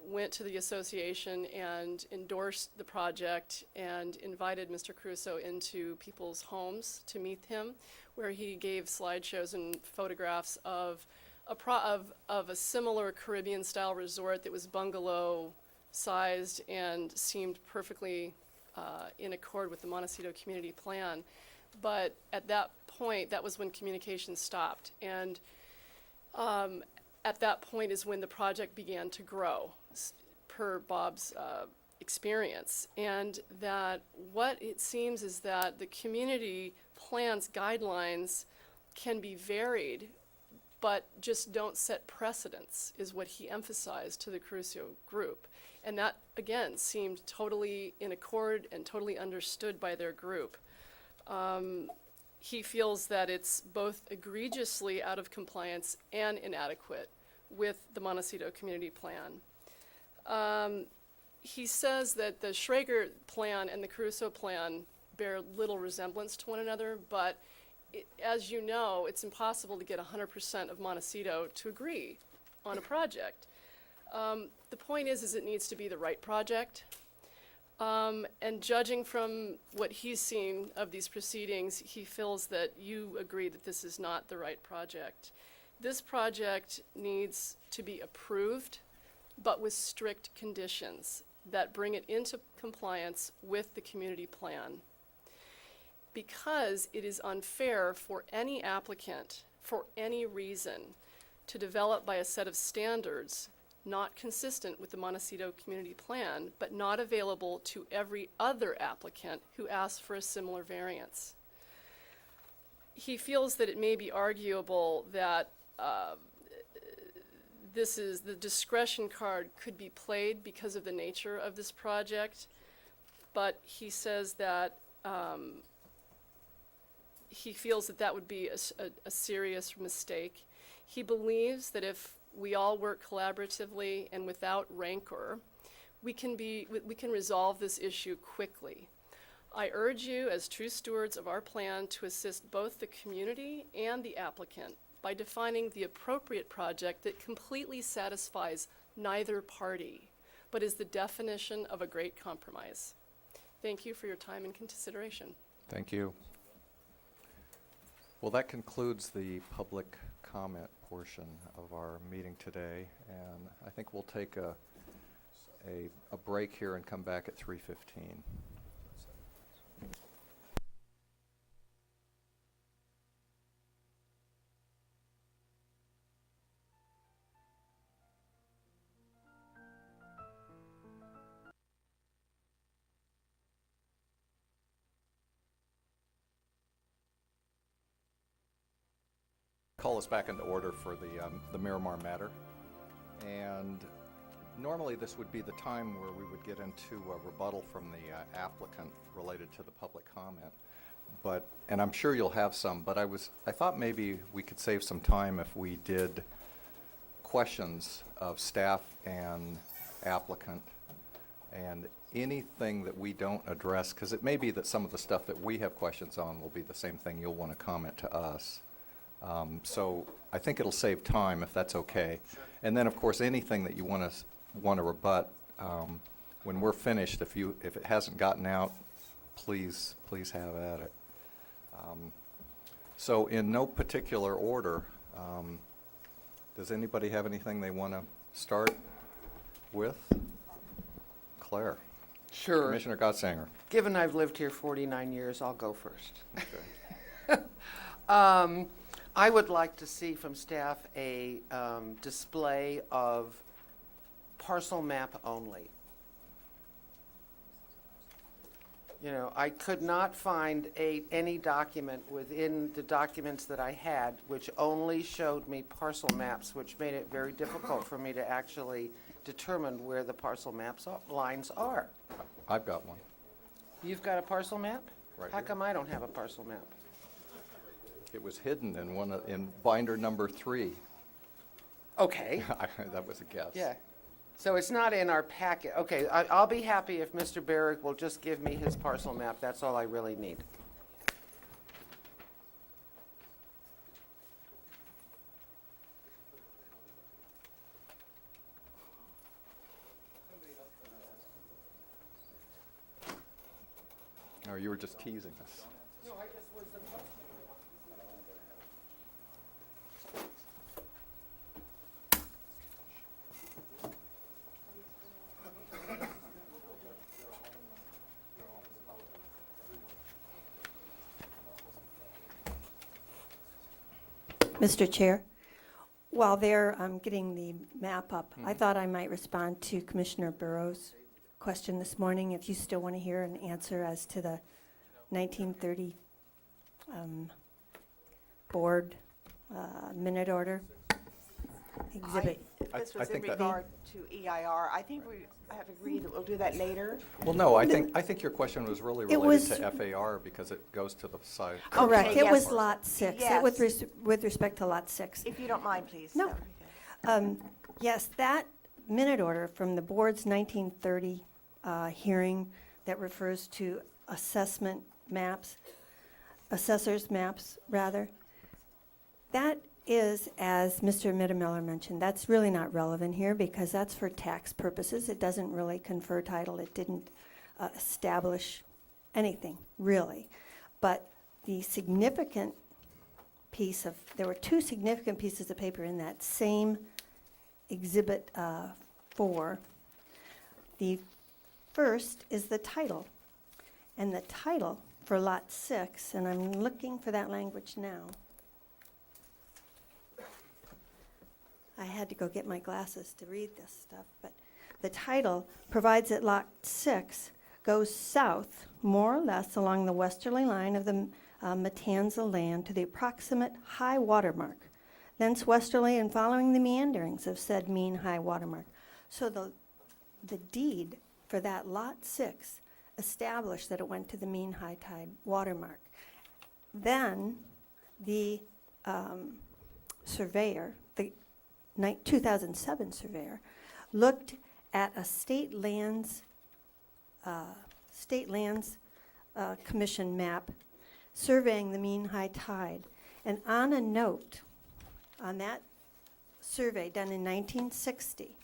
went to the association and endorsed the project and invited Mr. Caruso into people's homes to meet him, where he gave slideshows and photographs of a similar Caribbean-style resort that was bungalow-sized and seemed perfectly in accord with the Montecito community plan. But at that point, that was when communication stopped. And at that point is when the project began to grow, per Bob's experience. And that what it seems is that the community plan's guidelines can be varied, but just don't set precedents, is what he emphasized to the Caruso group. And that, again, seemed totally in accord and totally understood by their group. He feels that it's both egregiously out of compliance and inadequate with the Montecito community plan. He says that the Schrager plan and the Caruso plan bear little resemblance to one another, but as you know, it's impossible to get 100% of Montecito to agree on a project. The point is it needs to be the right project. And judging from what he's seen of these proceedings, he feels that you agree that this is not the right project. This project needs to be approved, but with strict conditions that bring it into compliance with the community plan. Because it is unfair for any applicant, for any reason, to develop by a set of standards not consistent with the Montecito community plan, but not available to every other applicant who asks for a similar variance. He feels that it may be arguable that the discretion card could be played because of the nature of this project, but he says that he feels that that would be a serious mistake. He believes that if we all work collaboratively and without rancor, we can resolve this issue quickly. I urge you, as true stewards of our plan, to assist both the community and the applicant by defining the appropriate project that completely satisfies neither party, but is the definition of a great compromise. Thank you for your time and consideration. Thank you. Well, that concludes the public comment portion of our meeting today, and I think we'll take a break here and come back at 3:15. Call us back into order for the Miramar matter. And normally this would be the time where we would get into a rebuttal from the applicant related to the public comment. And I'm sure you'll have some, but I thought maybe we could save some time if we did questions of staff and applicant, and anything that we don't address, because it may be that some of the stuff that we have questions on will be the same thing you'll want to comment to us. So I think it'll save time if that's okay. Sure. And then, of course, anything that you want to rebut, when we're finished, if it hasn't gotten out, please have at it. So in no particular order, does anybody have anything they want to start with? Claire. Sure. Commissioner Gottsanger. Given I've lived here 49 years, I'll go first. Okay. I would like to see from staff a display of parcel map only. You know, I could not find any document within the documents that I had which only showed me parcel maps, which made it very difficult for me to actually determine where the parcel lines are. I've got one. You've got a parcel map? Right How here. come I don't have a parcel map? It was hidden in binder number 3. Okay. That was a guess. Yeah. So it's not in our packet. Okay, I'll be happy if Mr. Barrick will just give me his parcel map. That's all I really need. Or you were just teasing us? No, I just was Mr. Chair, while they're getting the map up, I thought I might respond to Commissioner Burrow's question this morning, if you still want to hear an answer as to the 1930 board minute order exhibit. This was in regard to EIR. I think we have agreed that we'll do that later. Well, no, I think your question was really It related was- to FAR because it goes to the side. Correct, Okay, it yes. was lot 6, Yes. with respect to lot 6. If you don't mind, please. No. Yes, that minute order from the board's 1930 hearing that refers to assessment maps, assessor's maps, rather, that is, as Mr. Mittermiller mentioned, that's really not relevant here because that's for tax purposes. It doesn't really confer title. It didn't establish anything, really. But the significant piece of, there were two significant pieces of paper in that same Exhibit 4. The first is the title. And the title for Lot 6, and I'm looking for that language now. I had to go get my glasses to read this stuff, but the title provides that Lot 6 goes south, more or less along the westerly line of the Matanza land to the approximate high water mark, thence westerly and following the meanderings of said mean high water mark. So the deed for that Lot 6 established that it went to the mean high tide water mark. Then the surveyor, the 2007 surveyor, looked at a state lands commission map surveying the mean high tide. And on a note on that survey done in 1960,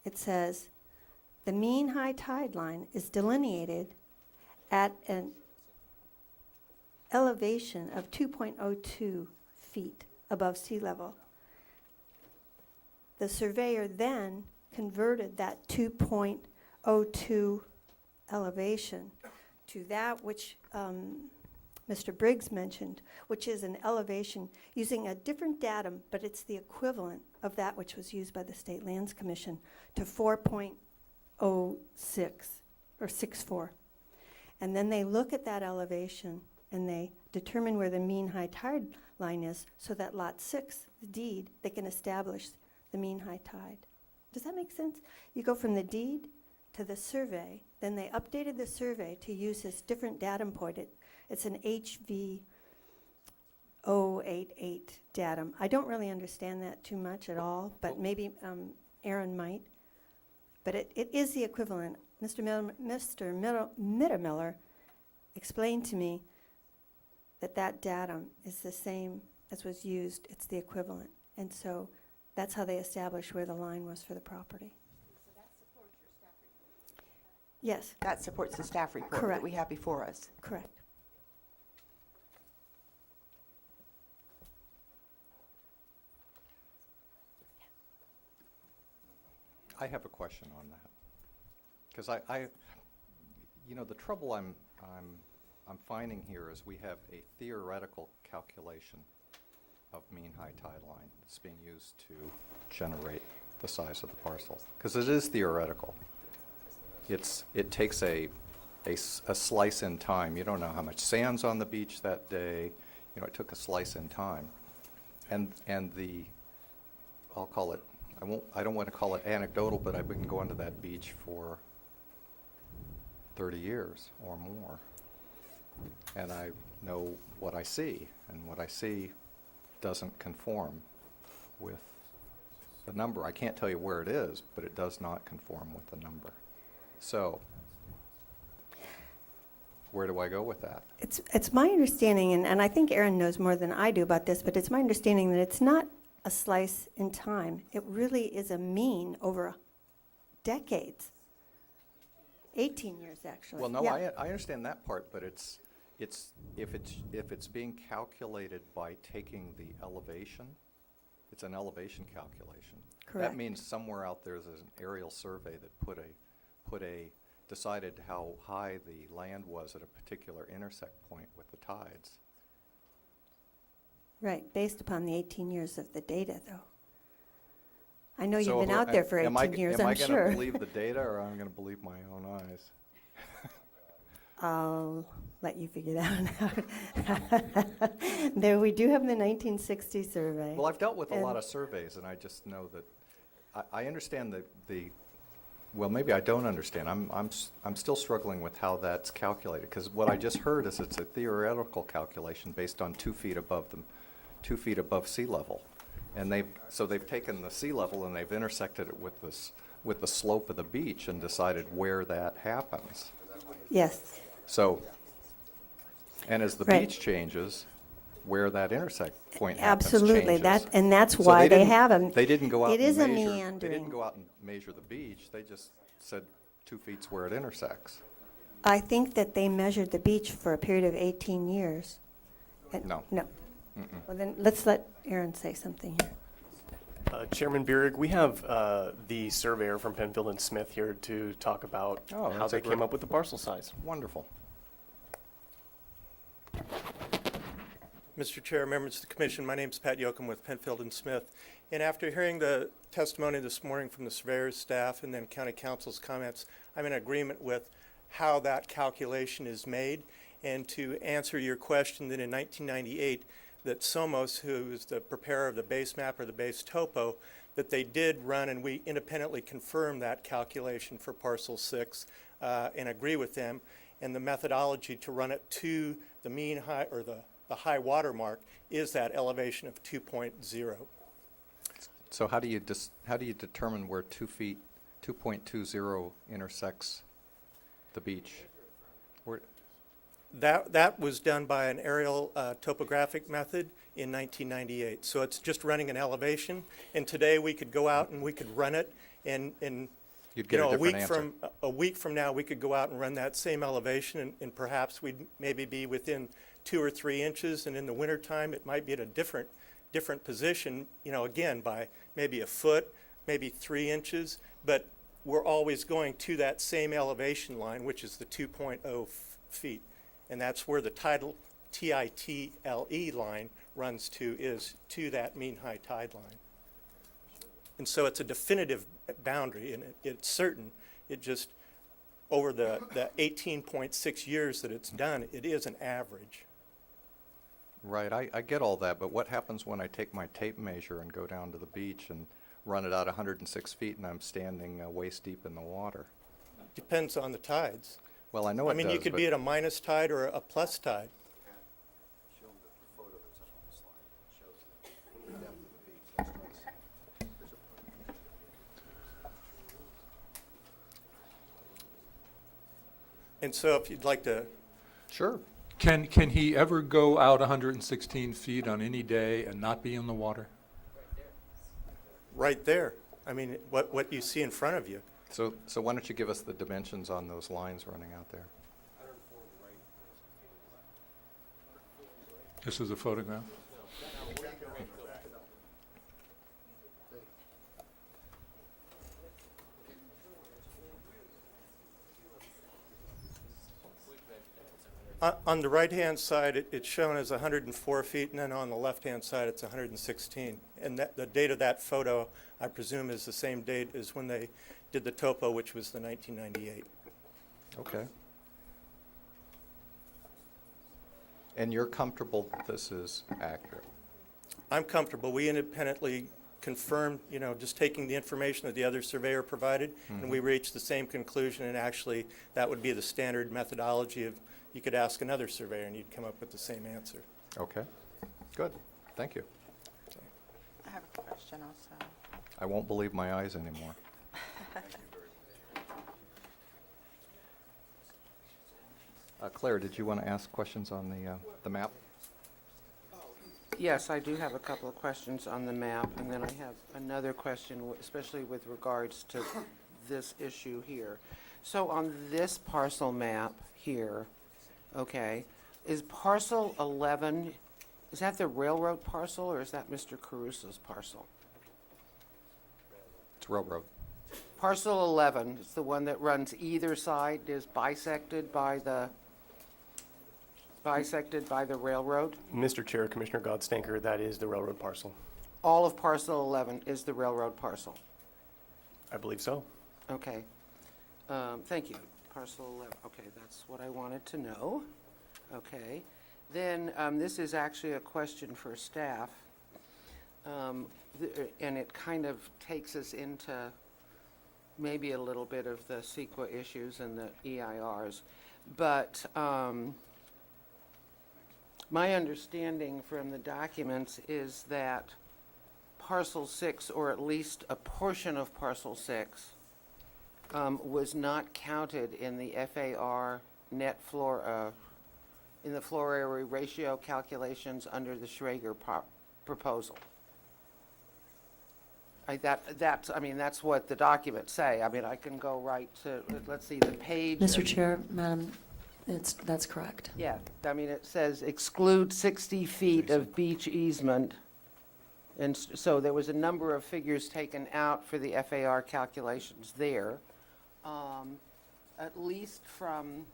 it says, the mean high tide line is delineated at an elevation of 2.02 feet above sea level. The surveyor then converted that 2.02 elevation to that which Mr. Briggs mentioned, which is an elevation using a different datum, but it's the equivalent of that which was used by the State Lands Commission, to 4.06 or 64. And then they look at that elevation and they determine where the mean high tide line is, so that Lot 6 deed, they can establish the mean high tide. Does that make sense? You go from the deed to the survey, then they updated the survey to use this different datum point. It's an HV 088 datum. I don't really understand that too much at all, but maybe Aaron might. But it is the equivalent. Mr. Mittermiller explained to me that datum is the same as was used. It's the equivalent. And so that's how they established where the line was for the property. So that supports your staff report? Yes. That supports the staff report Correct. that we have before us? Correct. I have a question on that. Because the trouble I'm finding here is we have a theoretical calculation of mean high tide line that's being used to generate the size of the parcel. Because it is theoretical. It takes a slice in time. You don't know how much sand's on the beach that day. It took a slice in time. And I'll call it, I don't want to call it anecdotal, but I've been going to that beach for 30 years or more. And I know what I see, and what I see doesn't conform with the number. I can't tell you where it is, but it does not conform with the number. So, where do I go with that? It's my understanding, and I think Aaron knows more than I do about this, but it's my understanding that it's not a slice in time. It really is a mean over decades. 18 years, actually. Well, no, Yeah. I understand that part, but if it's being calculated by taking the elevation, it's an elevation calculation. Correct. That means somewhere out there's an aerial survey that decided how high the land was at a particular intersect point with the tides. Right, based upon the 18 years of the data, though. I know So you've been out there for 18 years, I'm Am I sure. going to believe the data, or am I going to believe my own eyes? I'll let you figure that one out. There, we do have the 1960 survey. Well, I've dealt with a lot and- of surveys, and I just know that, I understand well, maybe I don't understand. I'm still struggling with how that's calculated, because what I just heard is it's a theoretical calculation based on 2 feet above 2 feet above sea level. And they've taken the sea level and they've intersected it with the slope of the beach and decided where that happens. Yes. So, and as the Right. beach changes, where that intersect point happens Absolutely, changes. and that's So why they didn't- have them. They didn't go out It and is a measure. They meandering. didn't go out and measure the beach. They just said 2 feet's where it intersects. I think that they measured the beach for a period of 18 years. No. No. Well, then, let's let Aaron say something here. Chairman Bierig, we have the surveyor from Penfield and Smith here to talk about Oh, how that's a they came great- up with the parcel size. Wonderful. Mr. Chair, members of the commission, my name is Pat Yoakum with Penfield and Smith. And after hearing the testimony this morning from the surveyor's staff and then county council's comments, I'm in agreement with how that calculation is made. And to answer your question, that in 1998, that Somos, who is the preparer of the base map or the base topo, that they did run, and we independently confirmed that calculation for parcel 6 and agree with them. And the methodology to run it to the mean high, or the high water mark, is that elevation of 2.0. So how do you determine where 2.20 intersects the beach? That was done by an aerial topographic method in 1998. So it's just running an elevation, and today we could go out and we could run it, and You'd get a different answer. a week from now, we could go out and run that same elevation, and perhaps we'd maybe be within 2 or 3 inches, and in the wintertime, it might be at a different position, again, by maybe a foot, maybe 3 inches, but we're always going to that same elevation line, which is the 2.0 feet. And that's where the title TITLE line runs to, is to that mean high tide line. And so it's a definitive boundary, and it's certain. It just, over the 18.6 years that it's done, it is an average. Right, I get all that, but what happens when I take my tape measure and go down to the beach and run it out 106 feet and I'm standing waist deep in the water? Depends on the tides. Well, I know it does, I mean, you could but- be at a minus tide or a plus tide. And so if you'd like to. Sure. Can he ever go out 116 feet on any day and not be in the water? Right there. I mean, what you see in front of you. So why don't you give us the dimensions on those lines running out there? This is a photograph. On the right-hand side, it's shown as 104 feet, and then on the left-hand side, it's 116. And the date of that photo, I presume, is the same date as when they did the topo, which was the 1998. Okay. And you're comfortable that this is accurate? I'm comfortable. We independently confirmed, just taking the information that the other surveyor provided, and we reached the same conclusion, and actually, that would be the standard methodology of, you could ask another surveyor and you'd come up with the same answer. Okay, good, thank you. I have a question also. I won't believe my eyes anymore. Claire, did you want to ask questions on the map? Yes, I do have a couple of questions on the map, and then I have another question, especially with regards to this issue here. So on this parcel map here, okay, is parcel 11, is that the railroad parcel, or is that Mr. Caruso's parcel? It's railroad. Parcel 11 is the one that runs either side, is bisected by the railroad? Mr. Chair, Commissioner Godstanker, that is the railroad parcel. All of parcel 11 is the railroad parcel? I believe so. Okay. Thank you. Parcel 11, okay, that's what I wanted to know. Okay. Then, this is actually a question for staff. And it kind of takes us into maybe a little bit of the CEQA issues and the EIRs. But, my understanding from the documents is that parcel 6, or at least a portion of parcel 6, was not counted in the FAR net floor, in the floor area ratio calculations under the Schrager proposal. That's what the documents say. I mean, I can go right to, let's see, the page. Mr. Chair, Madam, that's correct. Yeah, I mean, it says exclude 60 feet of beach easement. And so there was a number of figures taken out for the FAR calculations there. At least from,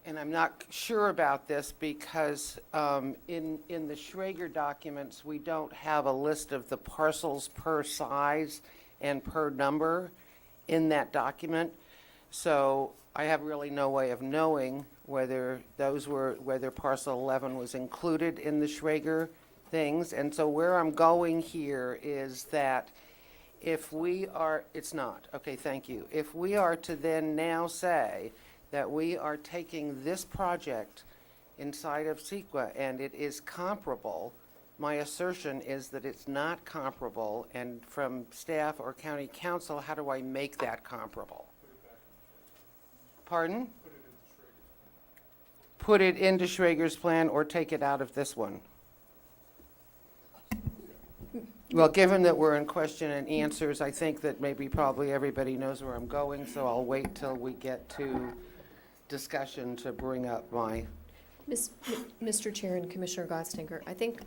and I'm not sure about this because in the Schrager documents, we don't have a list of the parcels per size and per number in that document. So I have really no way of knowing whether whether parcel 11 was included in the Schrager things. And so where I'm going here is that if we are, it's not, okay, thank you. If we are to then now say that we are taking this project inside of CEQA and it is comparable, my assertion is that it's not comparable, and from staff or county council, how do I make that comparable? Pardon? Put it into Schrager's plan or take it out of this one? Well, given that we're in question and answers, I think that maybe probably everybody knows where I'm going, so I'll wait till we get to discussion to bring up my... Mr. Chair and Commissioner Godstanker, I think,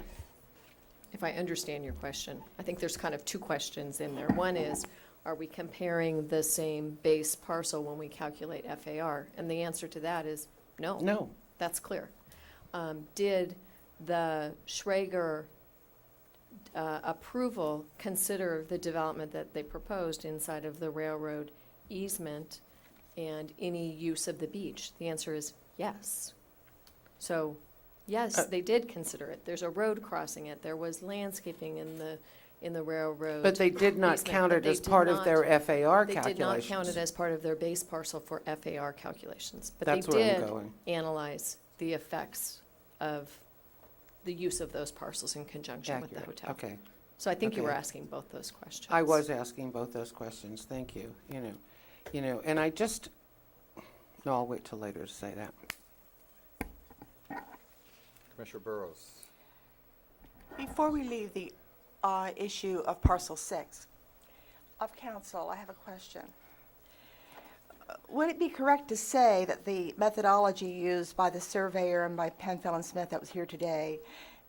if I understand your question, I think there's kind of two questions in there. One is, are we comparing the same base parcel when we calculate FAR? And the answer to that is no. No. That's clear. Did the Schrager approval consider the development that they proposed inside of the railroad easement and any use of the beach? The answer is yes. So, yes, they did consider it. There's a road crossing it. There was landscaping in the railroad. But they did not easement, count but it they as did part of not- their FAR They calculations. did not count it as part of their base parcel for FAR calculations. But That's they where I'm did going. analyze the effects of the use of those parcels in conjunction with the Accurate. hotel. Okay. So I think you were Okay. asking both those questions. I was asking both those questions, thank you. And I just, no, I'll wait till later to say that. Commissioner Burrows. Before we leave the issue of parcel 6, of council, I have a question. Would it be correct to say that the methodology used by the surveyor and by Penfield and Smith that was here today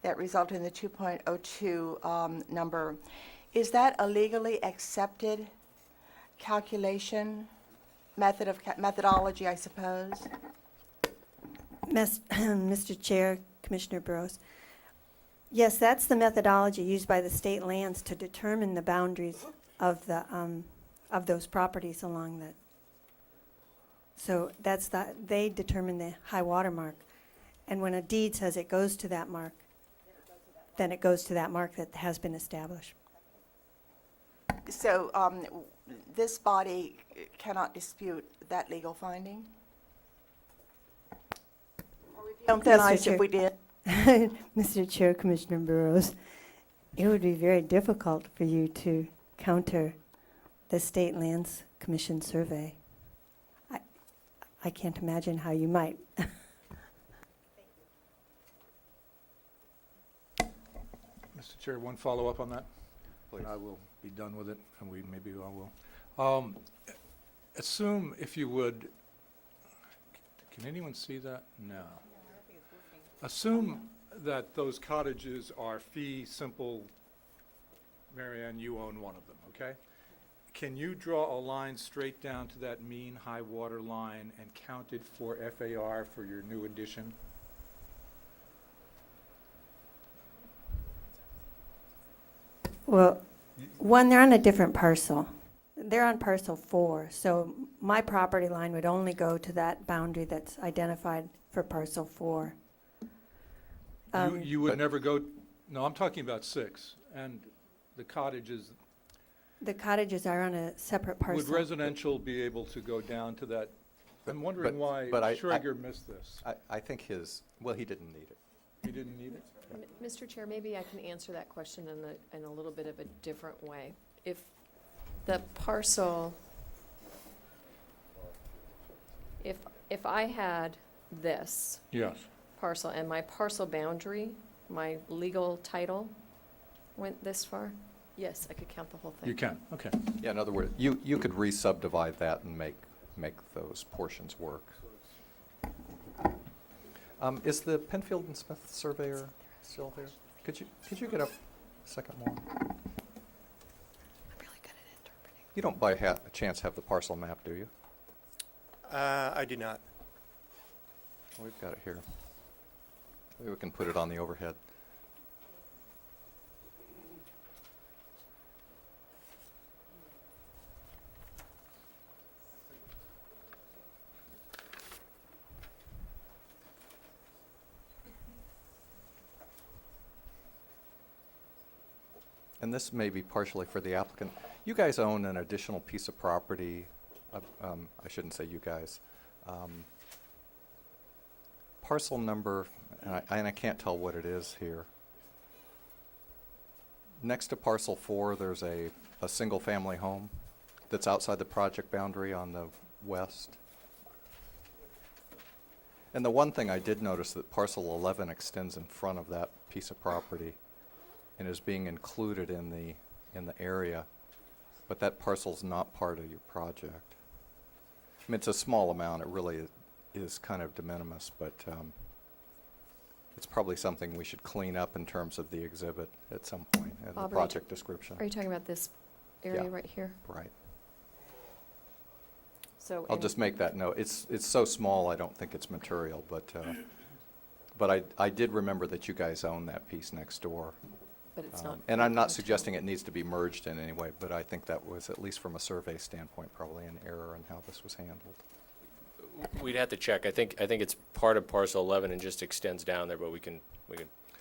that resulted in the 2.02 number, is that a legally accepted calculation methodology, I suppose? Mr. Chair, Commissioner Burrows, yes, that's the methodology used by the state lands to determine the boundaries of those properties along the. So they determine the high water mark, and when a deed says it goes to that mark, then it goes to that mark that has been established. So this body cannot dispute that legal finding? Or would be unpenalized if we did? Mr. Chair, Commissioner Burrows, it would be very difficult for you to counter the State Lands Commission survey. I can't imagine how you might. Mr. Chair, one follow-up on that? Please. I will be done with it, and maybe I will. Assume, if you would, can anyone see that? No. Assume that those cottages are fee simple. Marianne, you own one of them, okay? Can you draw a line straight down to that mean high water line and count it for FAR for your new addition? Well, one, they're on a different parcel. They're on parcel 4, so my property line would only go to that boundary that's identified for parcel 4. You would never go, no, I'm talking about 6, and the cottages. The cottages are on a separate parcel. Would residential be able to go down to that? I'm wondering why Schrager missed this. I think he didn't need it. He didn't need it? Mr. Chair, maybe I can answer that question in a little bit of a different way. If the parcel, if I had this Yes. parcel and my parcel boundary, my legal title went this far, yes, I could count the whole thing. You can, okay. Yeah, in other words, you could re-subdivide that and make those portions work. Is the Penfield and Smith surveyor still there? Could you get up a second more? I'm really good at interpreting. You don't by a chance have the parcel map, do you? I do not. We've got it here. Maybe we can put it on the overhead. And this may be partially for the applicant. You guys own an additional piece of property. I shouldn't say you guys. Parcel number, and I can't tell what it is here. Next to parcel 4, there's a single-family home that's outside the project boundary on the west. And the one thing I did notice that parcel 11 extends in front of that piece of property and is being included in the area, but that parcel's not part of your project. I mean, it's a small amount. It really is kind of de minimis, but it's probably something we should clean up in terms of the exhibit at some point, and the Bob, project description. Are you talking about this area Yeah. right here? Right. So I'll just make that note. It's so small, I don't think it's material, but I did remember that you guys own that piece next door. But it's not. And I'm not suggesting it needs to be merged in any way, but I think that was, at least from a survey standpoint, probably an error in how this was handled. We'd have to check. I think it's part of parcel 11 and just extends down there, but we can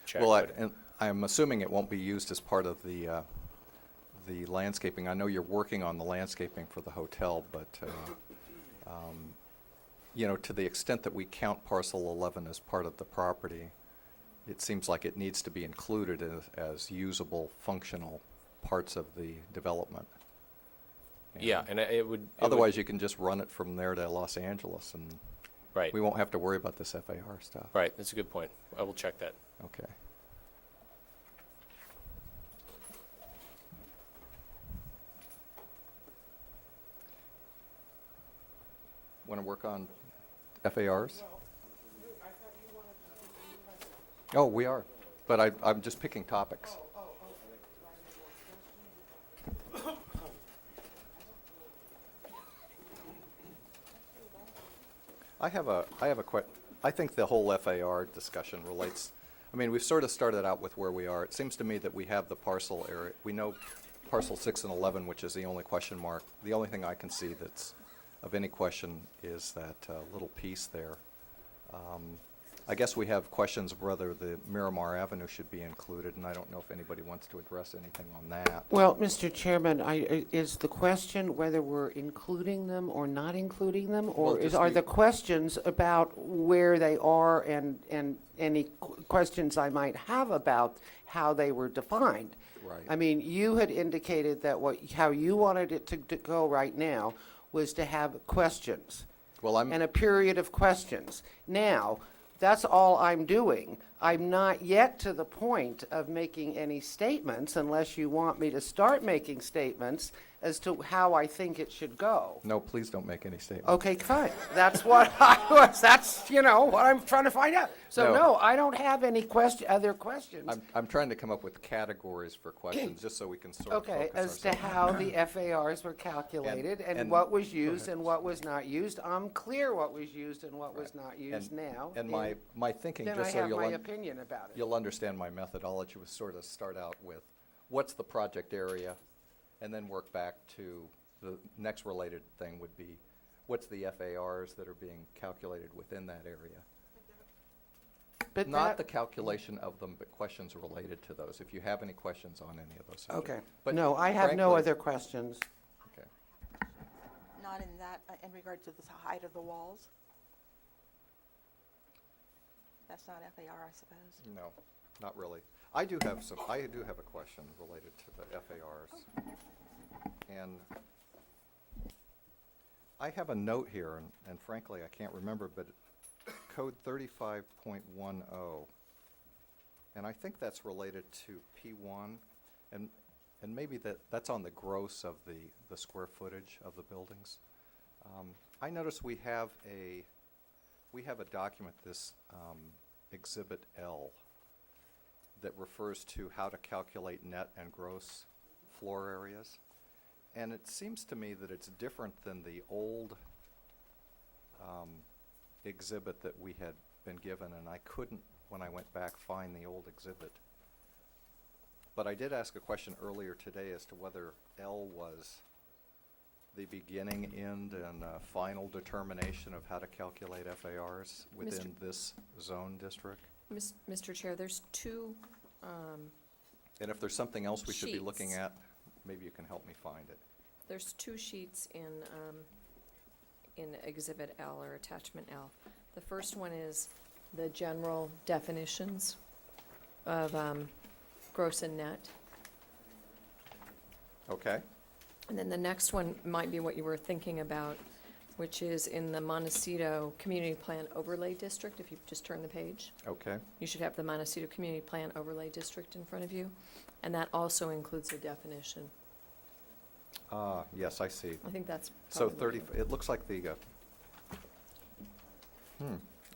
check. Well, but- and I'm assuming it won't be used as part of the landscaping. I know you're working on the landscaping for the hotel, but, you know, to the extent that we count parcel 11 as part of the property, it seems like it needs to be included as usable, functional parts of the development. Yeah, and it would. Otherwise, you can just run it from there to Los Angeles, and Right. we won't have to worry about this FAR stuff. Right, that's a good point. I will check that. Okay. Want to work on FARs? Oh, we are, but I'm just picking topics. I have a I think the whole FAR discussion relates, I mean, we've sort of started out with where we are. It seems to me that we have the parcel area. We know parcel 6 and 11, which is the only question mark. The only thing I can see that's of any question is that little piece there. I guess we have questions of whether the Miramar Avenue should be included, and I don't know if anybody wants to address anything on that. Well, Mr. Chairman, is the question whether we're including them or not including them? Or Well, just are the- the questions about where they are and any questions I might have about how they were defined? Right. I mean, you had indicated that how you wanted it to go right now was to have questions. Well, And a period of questions. Now, that's all I'm doing. I'm not yet to the point of making any statements unless you want me to start making statements as to how I think it should go. No, please don't make any statements. Okay, fine. That's what that's, what I'm trying to find out. So No. no, I don't have any other questions. I'm trying to come up with categories for questions, just so we can sort of Okay, focus as to ourselves. how the FARs were calculated and what was used and what was not used. I'm clear what was used and what was not used now. And my thinking, Then I just so have you'll my opinion about it. you'll understand my methodology, was sort of start out with, what's the project area? And then work back to the next related thing would be, what's the FARs that are being calculated within that area? But Not the calculation of them, but questions related to those, if you have any questions on any of those subjects. Okay. But No, I have no frankly- other questions. Okay. Not in that, in regard to the height of the walls? That's not FAR, I suppose. No, not really. I do have a question related to the FARs. And I have a note here, and frankly, I can't remember, but code 35.10, and I think that's related to P1, and maybe that's on the gross of the square footage of the buildings. I notice we have a document, this Exhibit L, that refers to how to calculate net and gross floor areas. And it seems to me that it's different than the old exhibit that we had been given, and I couldn't, when I went back, find the old exhibit. But I did ask a question earlier today as to whether L was the beginning, end, and final determination of how to calculate FARs within this zone district. Mr. Chair, there's two, And if there's something else we should be looking sheets. at, maybe you can help me find it. there's two sheets in Exhibit L or Attachment L. The first one is the general definitions of gross and net. Okay. And then the next one might be what you were thinking about, which is in the Montecito Community Plan Overlay District, if you just turn the page. Okay. You should have the Montecito Community Plan Overlay District in front of you, and that also includes a definition. Yes, I see. I think that's So probably. it looks like the,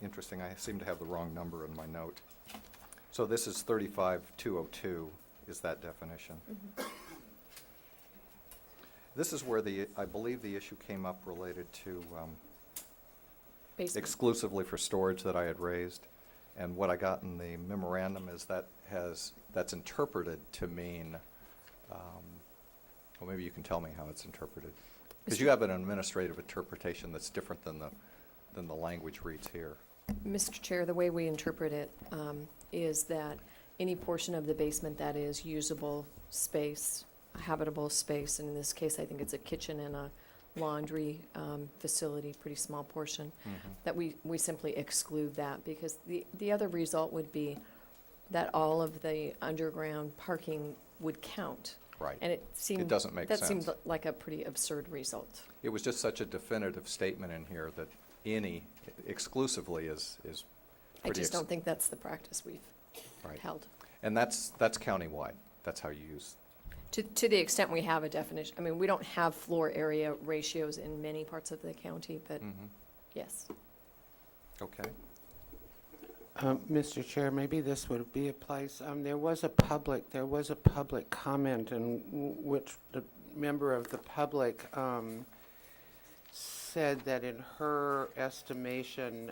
interesting, I seem to have the wrong number in my note. So this is 35.202 is that definition. This is where I believe the issue came up related to Basement. exclusively for storage that I had raised. And what I got in the memorandum is that's interpreted to mean, well, maybe you can tell me how it's interpreted. Because you have an administrative interpretation that's different than the language reads here. Mr. Chair, the way we interpret it is that any portion of the basement that is usable space, habitable space, and in this case, I think it's a kitchen and a laundry facility, pretty small portion, that we simply exclude that, because the other result would be that all of the underground parking would count. Right. And it seemed. doesn't make That seemed sense. like a pretty absurd result. It was just such a definitive statement in here that any exclusively is I pretty. just don't think that's the practice we've Right. held. And that's countywide. That's how you use. To the extent we have a definition, I mean, we don't have floor area ratios in many parts of the county, but yes. Okay. Mr. Chair, maybe this would be a place, there was a public comment in which the member of the public said that in her estimation,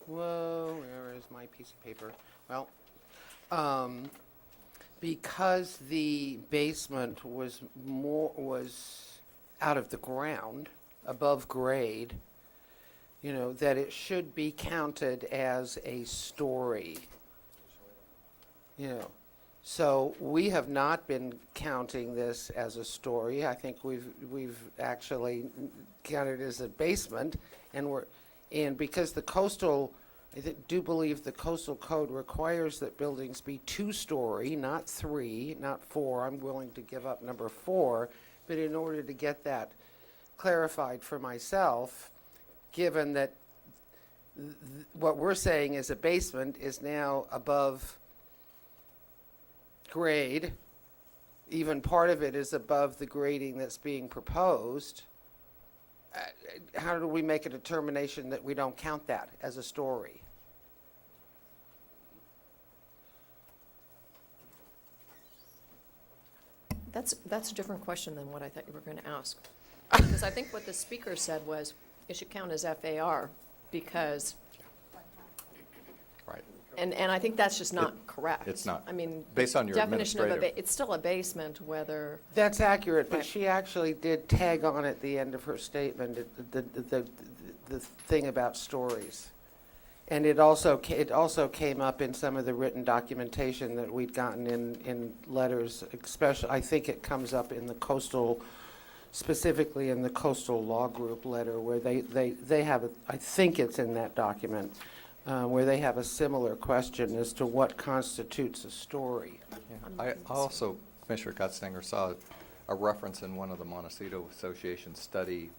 where is my piece of paper? Well, because the basement was out of the ground, above grade, you know, that it should be counted as a story. You know, so we have not been counting this as a story. I think we've actually counted it as a basement, and because the coastal, do believe the coastal code requires that buildings be 2-story, not 3, not 4. I'm willing to give up number 4, but in order to get that clarified for myself, given that what we're saying is a basement is now above grade, even part of it is above the grading that's being proposed, how do we make a determination that we don't count that as a story? That's a different question than what I thought you were going to ask. Because I think what the speaker said was, it should count as FAR, because, Right. and I think that's just not correct. It's not. I mean, Based on your definition of administrative- it's still a basement, whether, That's accurate, but Right. she actually did tag on at the end of her statement the thing about stories. And it also came up in some of the written documentation that we'd gotten in letters, especially, I think it comes up in the coastal, specifically in the coastal law group letter, where they have, I think it's in that document, where they have a similar question as to what constitutes a story. I also, Commissioner Gutzinger, saw a reference in one of the Montecito Association study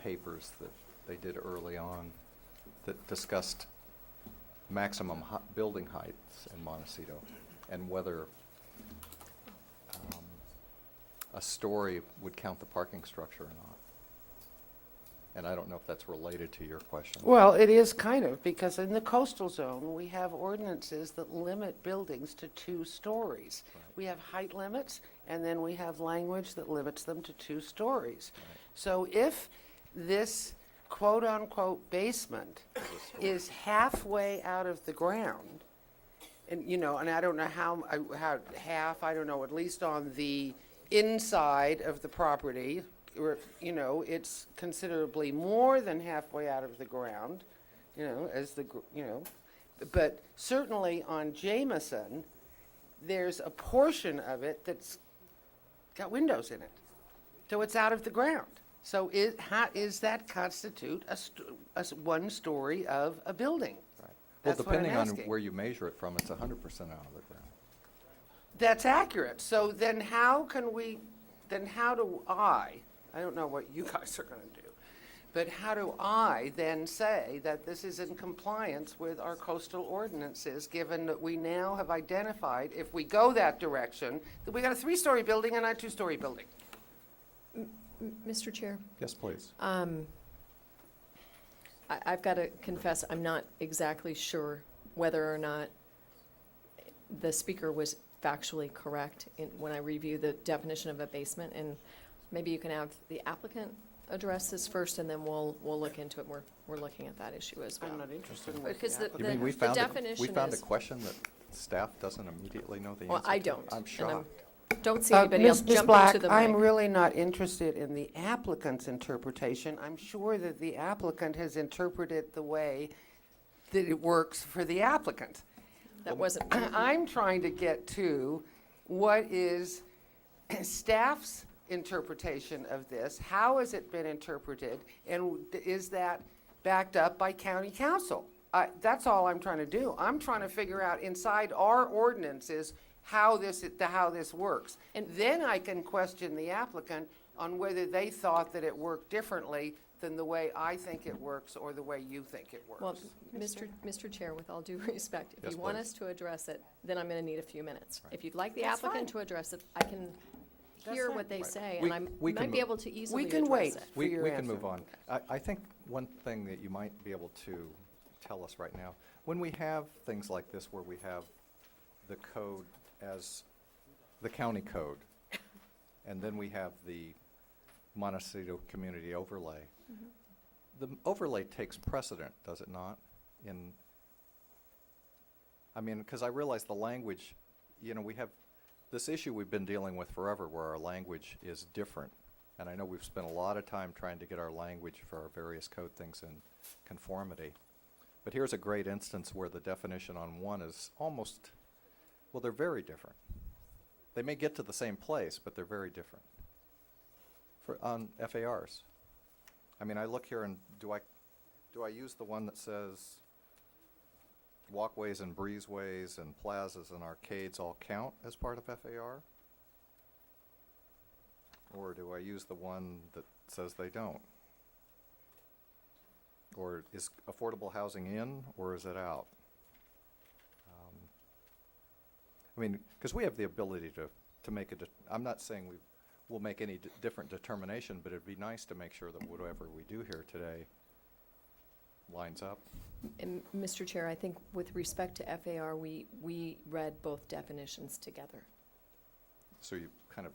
papers that they did early on that discussed maximum building heights in Montecito and whether a story would count the parking structure or not. And I don't know if that's related to your question. Well, it is kind of, because in the coastal zone, we have ordinances that limit buildings to 2 stories. We have height limits, and then we have language that limits them to 2 stories. So if this quote-unquote basement is halfway out of the ground, and, you know, and I don't know how half, I don't know, at least on the inside of the property, or, you know, it's considerably more than halfway out of the ground, you know, but certainly on Jameson, there's a portion of it that's got windows in it. So it's out of the ground. So how is that constitute a 1 story of a building? Well, That's what I'm depending on asking. where you measure it from, it's 100% out of the ground. That's accurate. So then how do I don't know what you guys are going to do, but how do I then say that this is in compliance with our coastal ordinances, given that we now have identified, if we go that direction, that we got a 3-story building and not a 2-story building? Mr. Chair? Yes, please. I've got to confess, I'm not exactly sure whether or not the speaker was factually correct when I review the definition of a basement, and maybe you can have the applicant address this first, and then we'll look into it. We're looking at that issue as well. I'm not interested in what Because the the You mean we the found definition we found a is, question that staff doesn't immediately know the answer well, I to? don't. I'm and shocked. Don't see anybody else Ms. jump Black, into the I'm mic. really not interested in the applicant's interpretation. I'm sure that the applicant has interpreted the way that it works for the applicant. That wasn't, I'm trying to get to what is staff's interpretation of this, how has it been interpreted, and is that backed up by county council? That's all I'm trying to do. I'm trying to figure out inside our ordinances how this works. And then I can question the applicant on whether they thought that it worked differently than the way I think it works or the way you think it works. well, Mr. Chair, with all due respect, if Yes, you want please. us to address it, then I'm going to need a few minutes. If you'd like the That's applicant fine. to address it, I can hear fine. what they say, We- and I we can might be move- able to easily We address can wait. it. for your We can answer. move on. I think one thing that you might be able to tell us right now, when we have things like this where we have the code as the county code, and then we have the Montecito community overlay, the overlay takes precedent, does it not? I mean, because I realize the language, you know, we have this issue we've been dealing with forever where our language is different And I know we've spent a lot of time trying to get our language for our various code things in conformity. But here's a great instance where the definition on one is almost, well, they're very different. They may get to the same place, but they're very different. On FARs. I mean, I look here and do I use the one that says walkways and breezeways and plazas and arcades all count as part of FAR? Or do I use the one that says they don't? Or is affordable housing in, or is it out? I mean, because we have the ability to make I'm not saying we'll make any different determination, but it'd be nice to make sure that whatever we do here today lines up. And Mr. Chair, I think with respect to FAR, we read both definitions together. So you kind of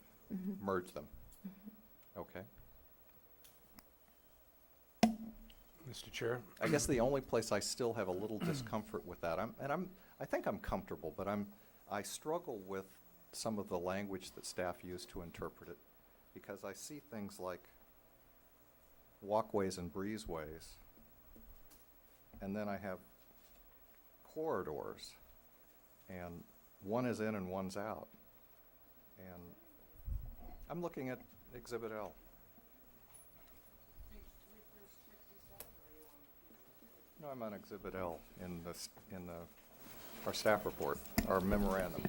merge them. Okay. Mr. Chair? I guess the only place I still have a little discomfort with that, I think I'm comfortable, but I struggle with some of the language that staff use to interpret it, because I see things like walkways and breezeways, and then I have corridors, and one is in and one's out. And I'm looking at Exhibit L. No, I'm on Exhibit L in our staff report, our memorandum.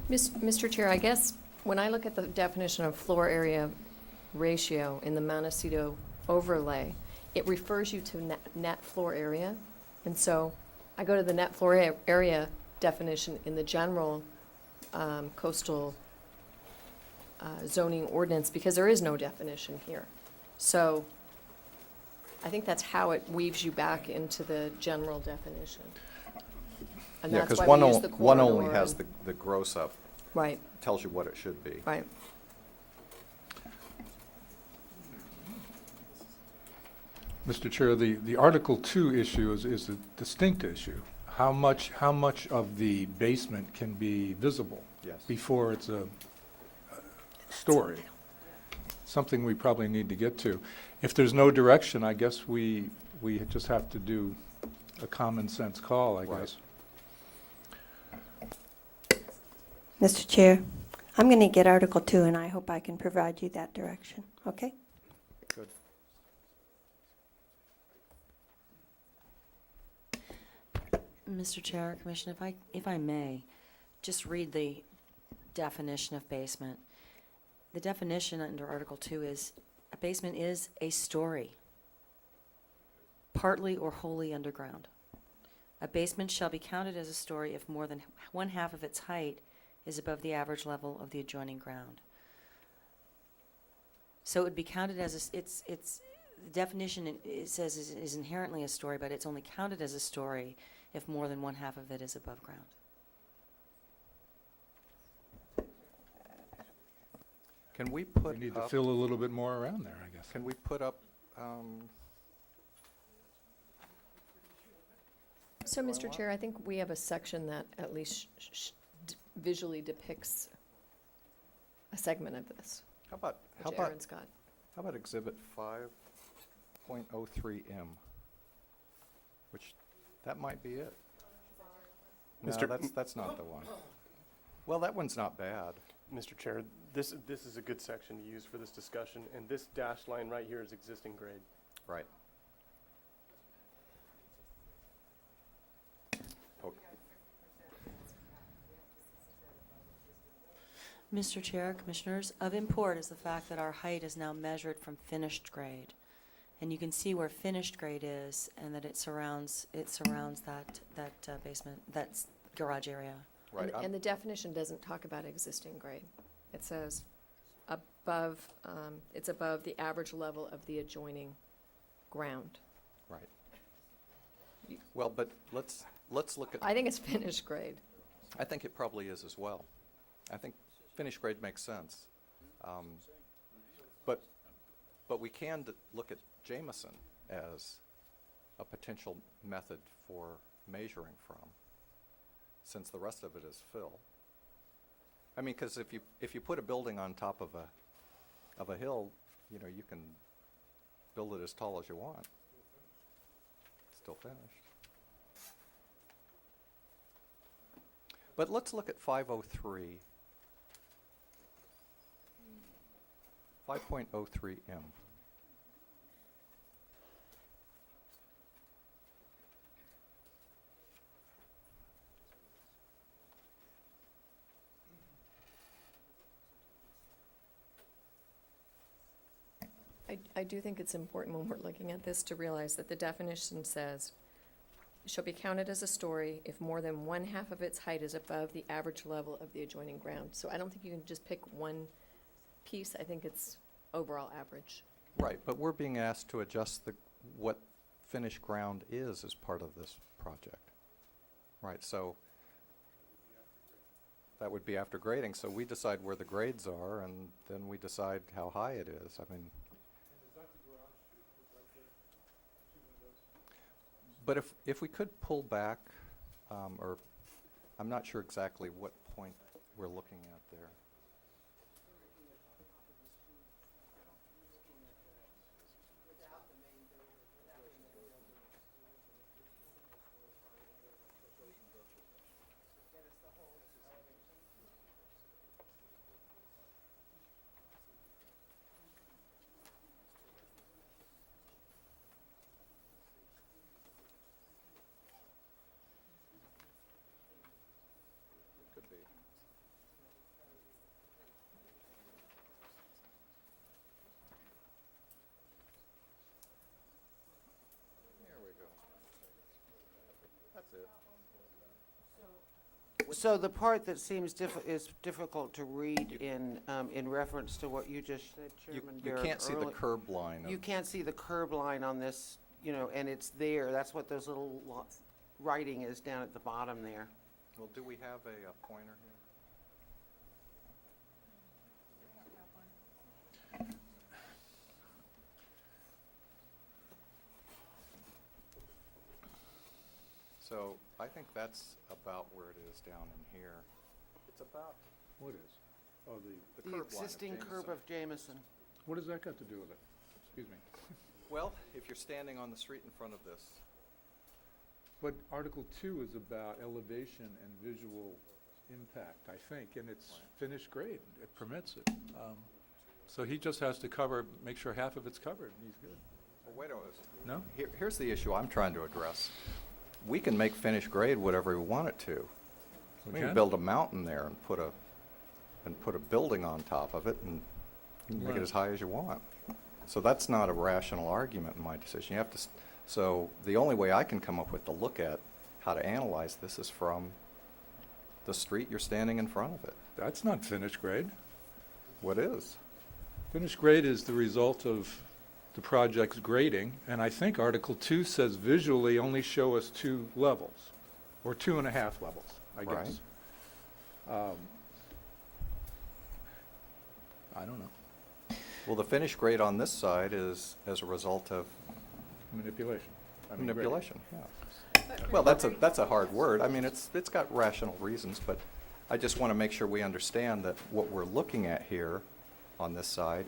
Mr. Chair, I guess when I look at the definition of floor area ratio in the Montecito overlay, it refers you to net floor area. And so I go to the net floor area definition in the general coastal zoning ordinance, because there is no definition here. So I think that's how it weaves you back into the general definition. And Yeah, that's because why we use the one only corridor has and- the gross up. Right, Tells you what it should be. right. Mr. Chair, the Article 2 issue is a distinct issue. How much of the basement can be visible Yes. before it's a story? Something we probably need to get to. If there's no direction, I guess we just have to do a common sense call, I Right. guess. Mr. Chair, I'm going to get Article 2, and I hope I can provide you that direction, okay? Good. Mr. Chair, Commissioner, if I may, just read the definition of basement. The definition under Article 2 is, a basement is a story, partly or wholly underground. A basement shall be counted as a story if more than one half of its height is above the average level of the adjoining ground. So it would be counted as the definition, it says is inherently a story, but it's only counted as a story if more than one half of it is above ground. Can we put We need to up, fill a little bit more around there, I guess. can we put up, So, Mr. Chair, I think we have a section that at least visually depicts a segment of this, how about which Aaron's got. How about Exhibit 5.03M? Which, that might be it. No, Mr. that's not the one. Well, that one's not bad. Mr. Chair, this is a good section to use for this discussion, and this dashed line right here is existing grade. Right. Okay. Mr. Chair, Commissioners, of import is the fact that our height is now measured from finished grade. And you can see where finished grade is, and that it surrounds that basement, that garage area. Right. And the definition doesn't talk about existing grade. It says above, it's above the average level of the adjoining ground. Right. Well, but let's look at, I think it's finished grade. I think it probably is as well. I think finished grade makes sense. But we can look at Jameson as a potential method for measuring from, since the rest of it is fill. I mean, because if you put a building on top of of a hill, you know, you can build it as tall as you want. Still finished. But let's look at 503. 5.03M. I do think it's important when we're looking at this to realize that the definition says, shall be counted as a story if more than one half of its height is above the average level of the adjoining ground. So I don't think you can just pick one piece. I think it's overall average. Right, but we're being asked to adjust what finished ground is as part of this project. Right, so that would be after grading, so we decide where the grades are, and then we decide how high it is. I mean, but if we could pull back, or I'm not sure exactly what point we're looking at there. Could be. There we go. That's it. So the part that seems is difficult to read in reference to what you just said, Chairman You Barrett, can't see the early- curb line. You can't see the curb line on this, you know, and it's there. That's what those little writing is down at the bottom there. Well, do we have a pointer here? So I think that's about where it is down in here. It's about What is? Oh, the The curb line of existing curb Jameson. of Jameson. what does that got to do with it? Excuse me. Well, if you're standing on the street in front of this, But Article 2 is about elevation and visual impact, I think, and it's finished grade. It permits it. So he just has to make sure half of it's covered, and he's good. well, wait a minute. No? Here's the issue I'm trying to address. We can make finished grade whatever we want it to. We can can? build a mountain there and put a building on top of it, and you can make it Right. as high as you want. So that's not a rational argument in my decision. You have to. So the only way I can come up with to look at how to analyze this is from the street you're standing in front of it. That's not finished grade. What is? Finished grade is the result of the project's grading, and I think Article 2 says visually only show us 2 levels, or 2.5 levels, I guess. I don't know. Well, the finished grade on this side is as a result of Manipulation. I mean, grading. manipulation, yeah. Well, that's a hard word. I mean, it's got rational reasons, but I just want to make sure we understand that what we're looking at here on this side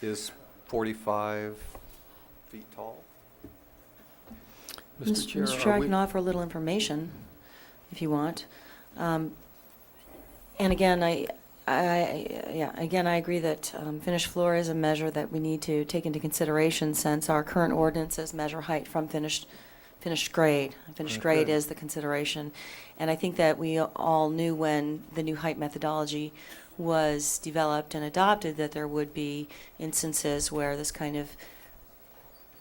is 45 feet tall. Mr. Chair, I can offer a little information if you want. And again, I agree that finished floor is a measure that we need to take into consideration since our current ordinances measure height from finished grade. Finished grade is the consideration. And I think that we all knew when the new height methodology was developed and adopted that there would be instances where this kind of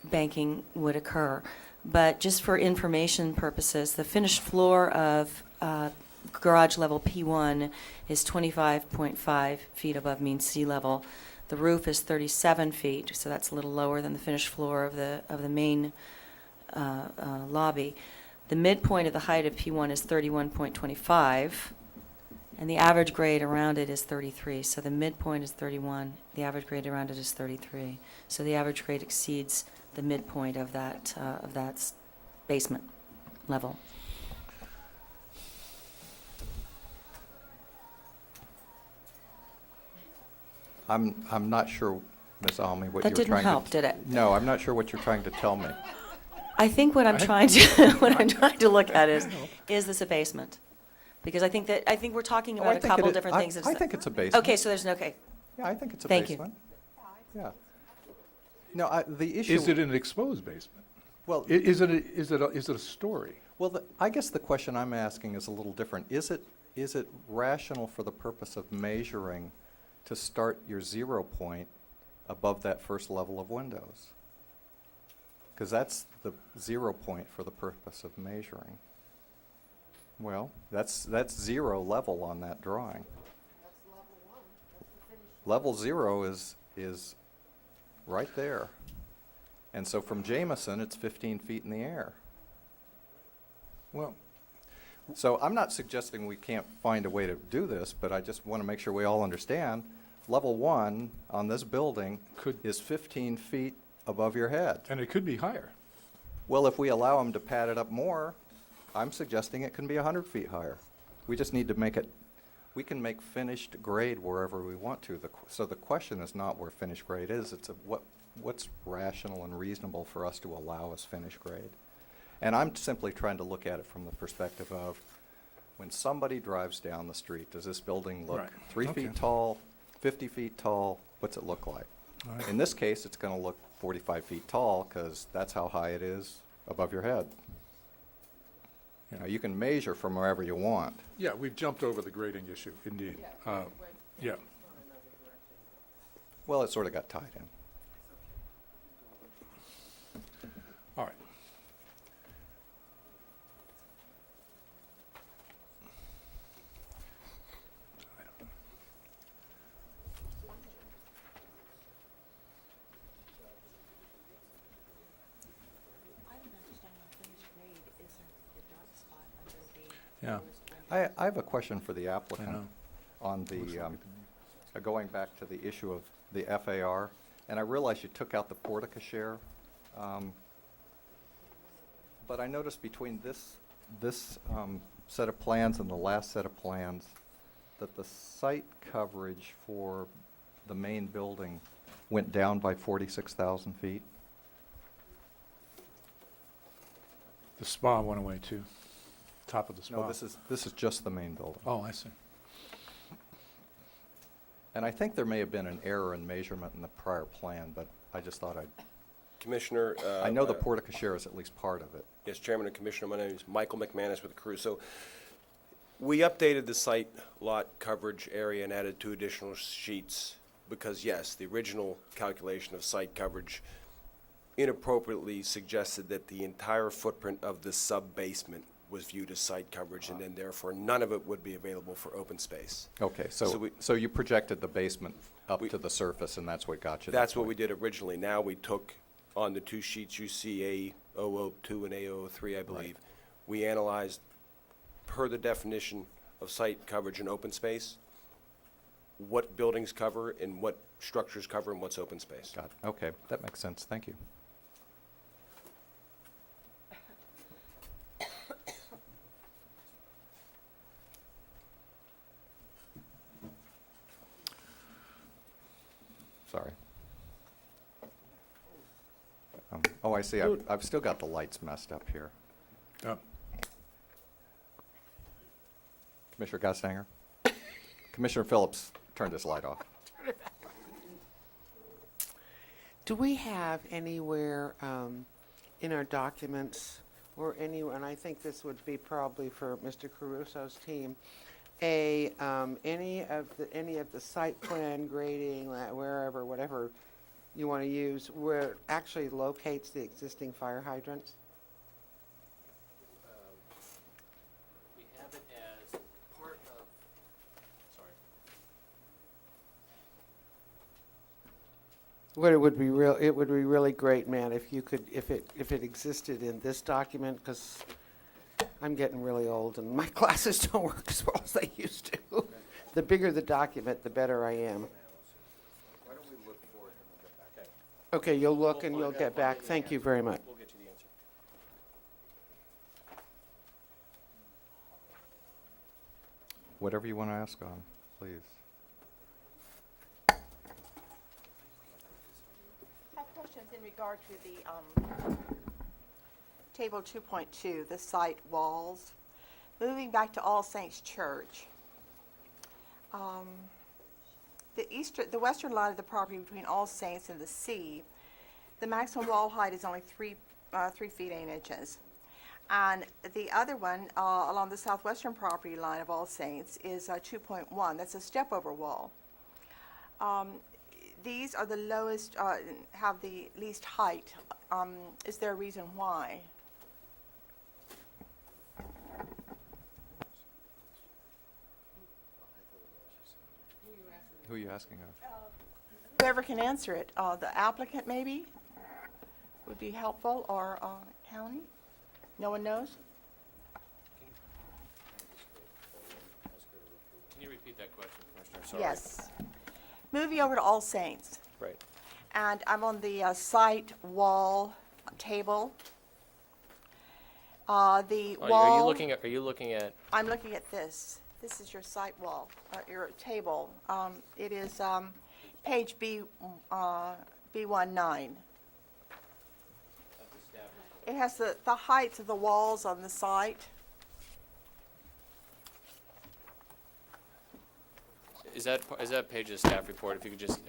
banking would occur. But just for information purposes, the finished floor of garage level P1 is 25.5 feet above mean sea level. The roof is 37 feet, so that's a little lower than the finished floor of the main lobby. The midpoint of the height of P1 is 31.25, and the average grade around it is 33. So the midpoint is 31, the average grade around it is 33. So the average grade exceeds the midpoint of that basement level. I'm not sure, Ms. Almy, what That you're didn't trying to... help, did it? No, I'm not sure what you're trying to tell me. I think what I'm trying to, what I'm trying to look at is this a basement? Because I think we're talking Oh, about I a think couple it- different I- things. I think it's a basement. Okay, so there's no, okay. Yeah, I think it's a Thank you. basement. Yeah. No, the issue... Is it an exposed basement? Well, Is it a story? well, I guess the question I'm asking is a little different. Is it rational for the purpose of measuring to start your 0 point above that first level of windows? Because that's the 0 point for the purpose of measuring. Well, that's 0 level on that drawing. Level 0 is right there. And so from Jameson, it's 15 feet in the air. Well, So I'm not suggesting we can't find a way to do this, but I just want to make sure we all understand, level 1 on this building is 15 feet above your head. and it could be higher. Well, if we allow them to pad it up more, I'm suggesting it can be 100 feet higher. We just need to make it, we can make finished grade wherever we want to. So the question is not where finished grade is, it's what's rational and reasonable for us to allow as finished grade. And I'm simply trying to look at it from the perspective of, when somebody drives down the street, does this building look Right. 3 Okay. feet tall, 50 feet tall? What's it look like? All right. In this case, it's going to look 45 feet tall because that's how high it is above your head. Yeah. Now, you can measure from wherever you want. Yeah, we've jumped over the grading issue, indeed. Yeah. Well, it sort of got tied in. All right. Yeah. I have a question for the applicant know. on the, going back to the issue of the FAR, and I realize you took out the portico share, but I noticed between this set of plans and the last set of plans that the site coverage for the main building went down by 46,000 feet. The spa went away too. Top of the spa. No, this is just the main building. Oh, I see. And I think there may have been an error in measurement in the prior plan, but I just thought Commissioner. I know the portico share is at least part of it. Yes, Chairman and Commissioner, my name is Michael McManus with the crew. So we updated the site lot coverage area and added 2 additional sheets because, yes, the original calculation of site coverage inappropriately suggested that the entire footprint of the sub-basement was viewed as site coverage, and then therefore none of it would be available for open space. Okay, So so you projected the basement up to the surface, and that's what got you that That's what point. we did originally. Now we took on the 2 sheets you see, A002 and A003, I believe. We analyzed per the definition of site coverage and open space, what buildings cover and what structures cover and what's open space. Got it. Okay, that makes sense. Thank you. Sorry. Oh, I see. I've still got the lights messed up here. Oh. Commissioner Gastanger? Commissioner Phillips, turn this light off. Do we have anywhere in our documents or anywhere, and I think this would be probably for Mr. Caruso's team, any of the site plan grading, wherever, whatever you want to use, where it actually locates the existing fire hydrants? We have it as part of, sorry. What it would be really great, man, if you could, if it existed in this document, because I'm getting really old and my glasses don't work as well as they used to. The bigger the document, the better I am. Why don't we look for it and we'll get back? Okay, you'll look and you'll get back. Thank you very much. We'll get you the answer. Whatever you want to ask on, please. in regard to the table 2.2, the site walls. Moving back to All Saints Church, the western line of the property between All Saints and the sea, the maximum wall height is only 3 feet 8 inches. And the other one along the southwestern property line of All Saints is 2.1. That's a step-over wall. These are the lowest, have the least height. Is there a reason why? Who are you asking of? Whoever can answer it, the applicant maybe would be helpful, or county? No one knows? Can you repeat that question, Commissioner? Sorry. Yes. Moving over to All Saints, Right. and I'm on the site wall table. The wall. Are you looking at, I'm looking at this. This is your site wall, your table. It is page B19. It has the heights of the walls on the site. is that page of the staff report? If you could just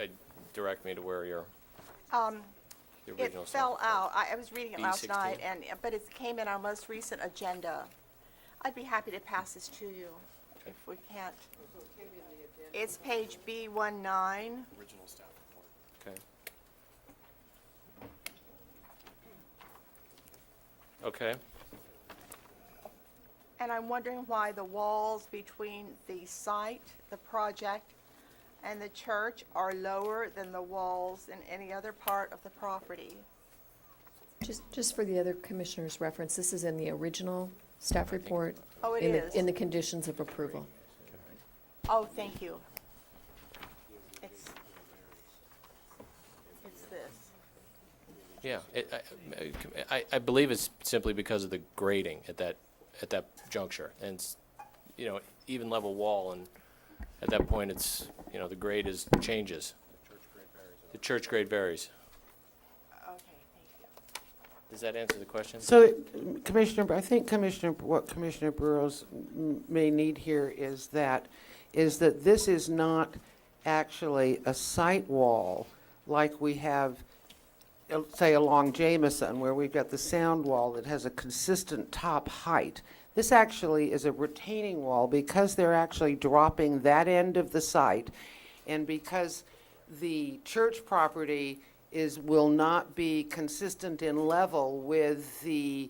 direct me to where your, the It original fell staff. out. I was reading it last B16. night, but it came in our most recent agenda. I'd be happy to pass this to you if we can't. It's page B19. Original staff report. Okay. Okay. And I'm wondering why the walls between the site, the project, and the church are lower than the walls in any other part of the property. Just for the other commissioners' reference, this is in the original staff report. Oh, it in is? In the conditions of approval. Oh, thank you. It's this. Yeah, I believe it's simply because of the grading at that juncture, and it's, even level wall, and at that point, it's, the grade changes. The church grade varies. Okay, thank you. Does that answer the question? So, I think what Commissioner Burrows may need here is that this is not actually a site wall like we have, say, along Jameson, where we've got the sound wall that has a consistent top height. This actually is a retaining wall because they're actually dropping that end of the site, and because the church property will not be consistent in level with the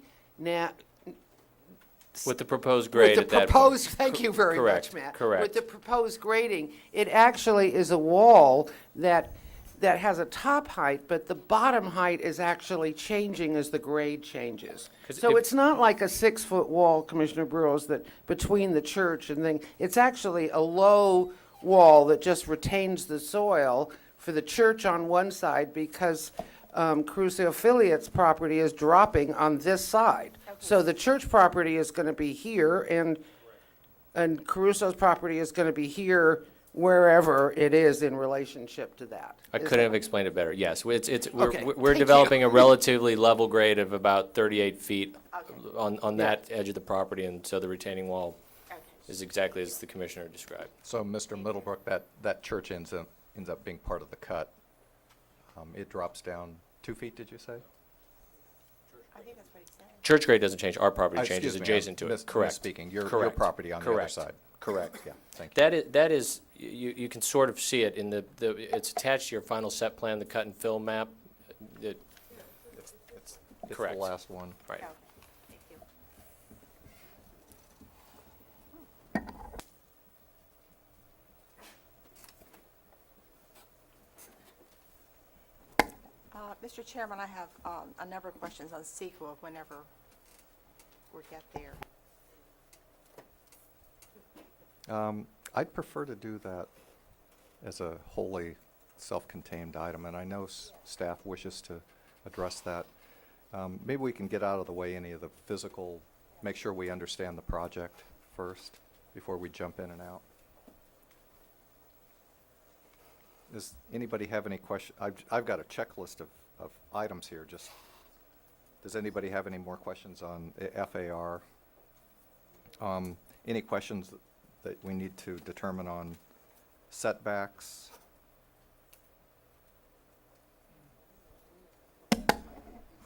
With the proposed grade at that point. Thank you very Correct, much, Matt. correct. With the proposed grading, it actually is a wall that has a top height, but the bottom height is actually changing as the grade changes. 'Cause So if- it's not like a 6-foot wall, Commissioner Burrows, that between the church and thing. It's actually a low wall that just retains the soil for the church on one side because Crusoe Affiliates property is dropping on this side. So the church property is going to be here, and Caruso's property is going to be here wherever it is in relationship to that. I couldn't have explained it better. Yes, we're Okay, we're thank developing you. a relatively level grade of about 38 feet Okay. on that edge of the property, and so the retaining wall is exactly as the commissioner described. So, Mr. Middlebrook, that church ends up being part of the cut. It drops down 2 feet, did you say? I think that's what he said. Church grade doesn't change, our property Excuse changes me, I'm adjacent to it. Correct. misspeaking. Your Correct. property on the other Correct. side. Correct. Yeah, thank you. That is, you can sort of see it in it's attached to your final set plan, the cut and fill map. It's Correct. the last one. Right. Okay, thank you. Mr. Chairman, I have a number of questions on CEQA whenever we get there. I'd prefer to do that as a wholly self-contained item, and I know staff wishes to address that. Maybe we can get out of the way any of the physical, make sure we understand the project first before we jump in and out. Does anybody have any question? I've got a checklist of of items here. Just, does anybody have any more questions on FAR? Any questions that we need to determine on setbacks?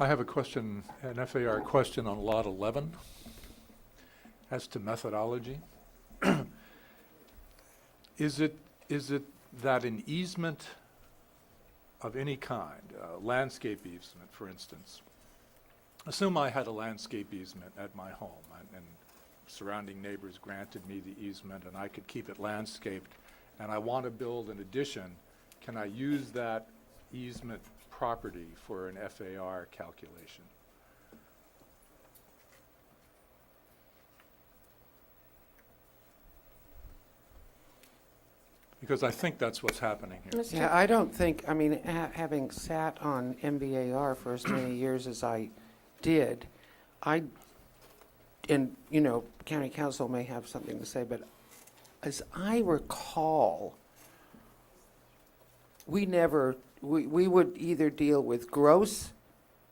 I have a question, an FAR question on Lot 11 as to methodology. Is it that an easement of any kind, landscape easement, for instance, assume I had a landscape easement at my home and surrounding neighbors granted me the easement and I could keep it landscaped and I want to build an addition, can I use that easement property for an FAR calculation? Because I think that's what's happening here. Yeah, I don't think, I mean, having sat on MBAR for as many years as I did, and, you know, county council may have something to say, but as I recall, we would either deal with gross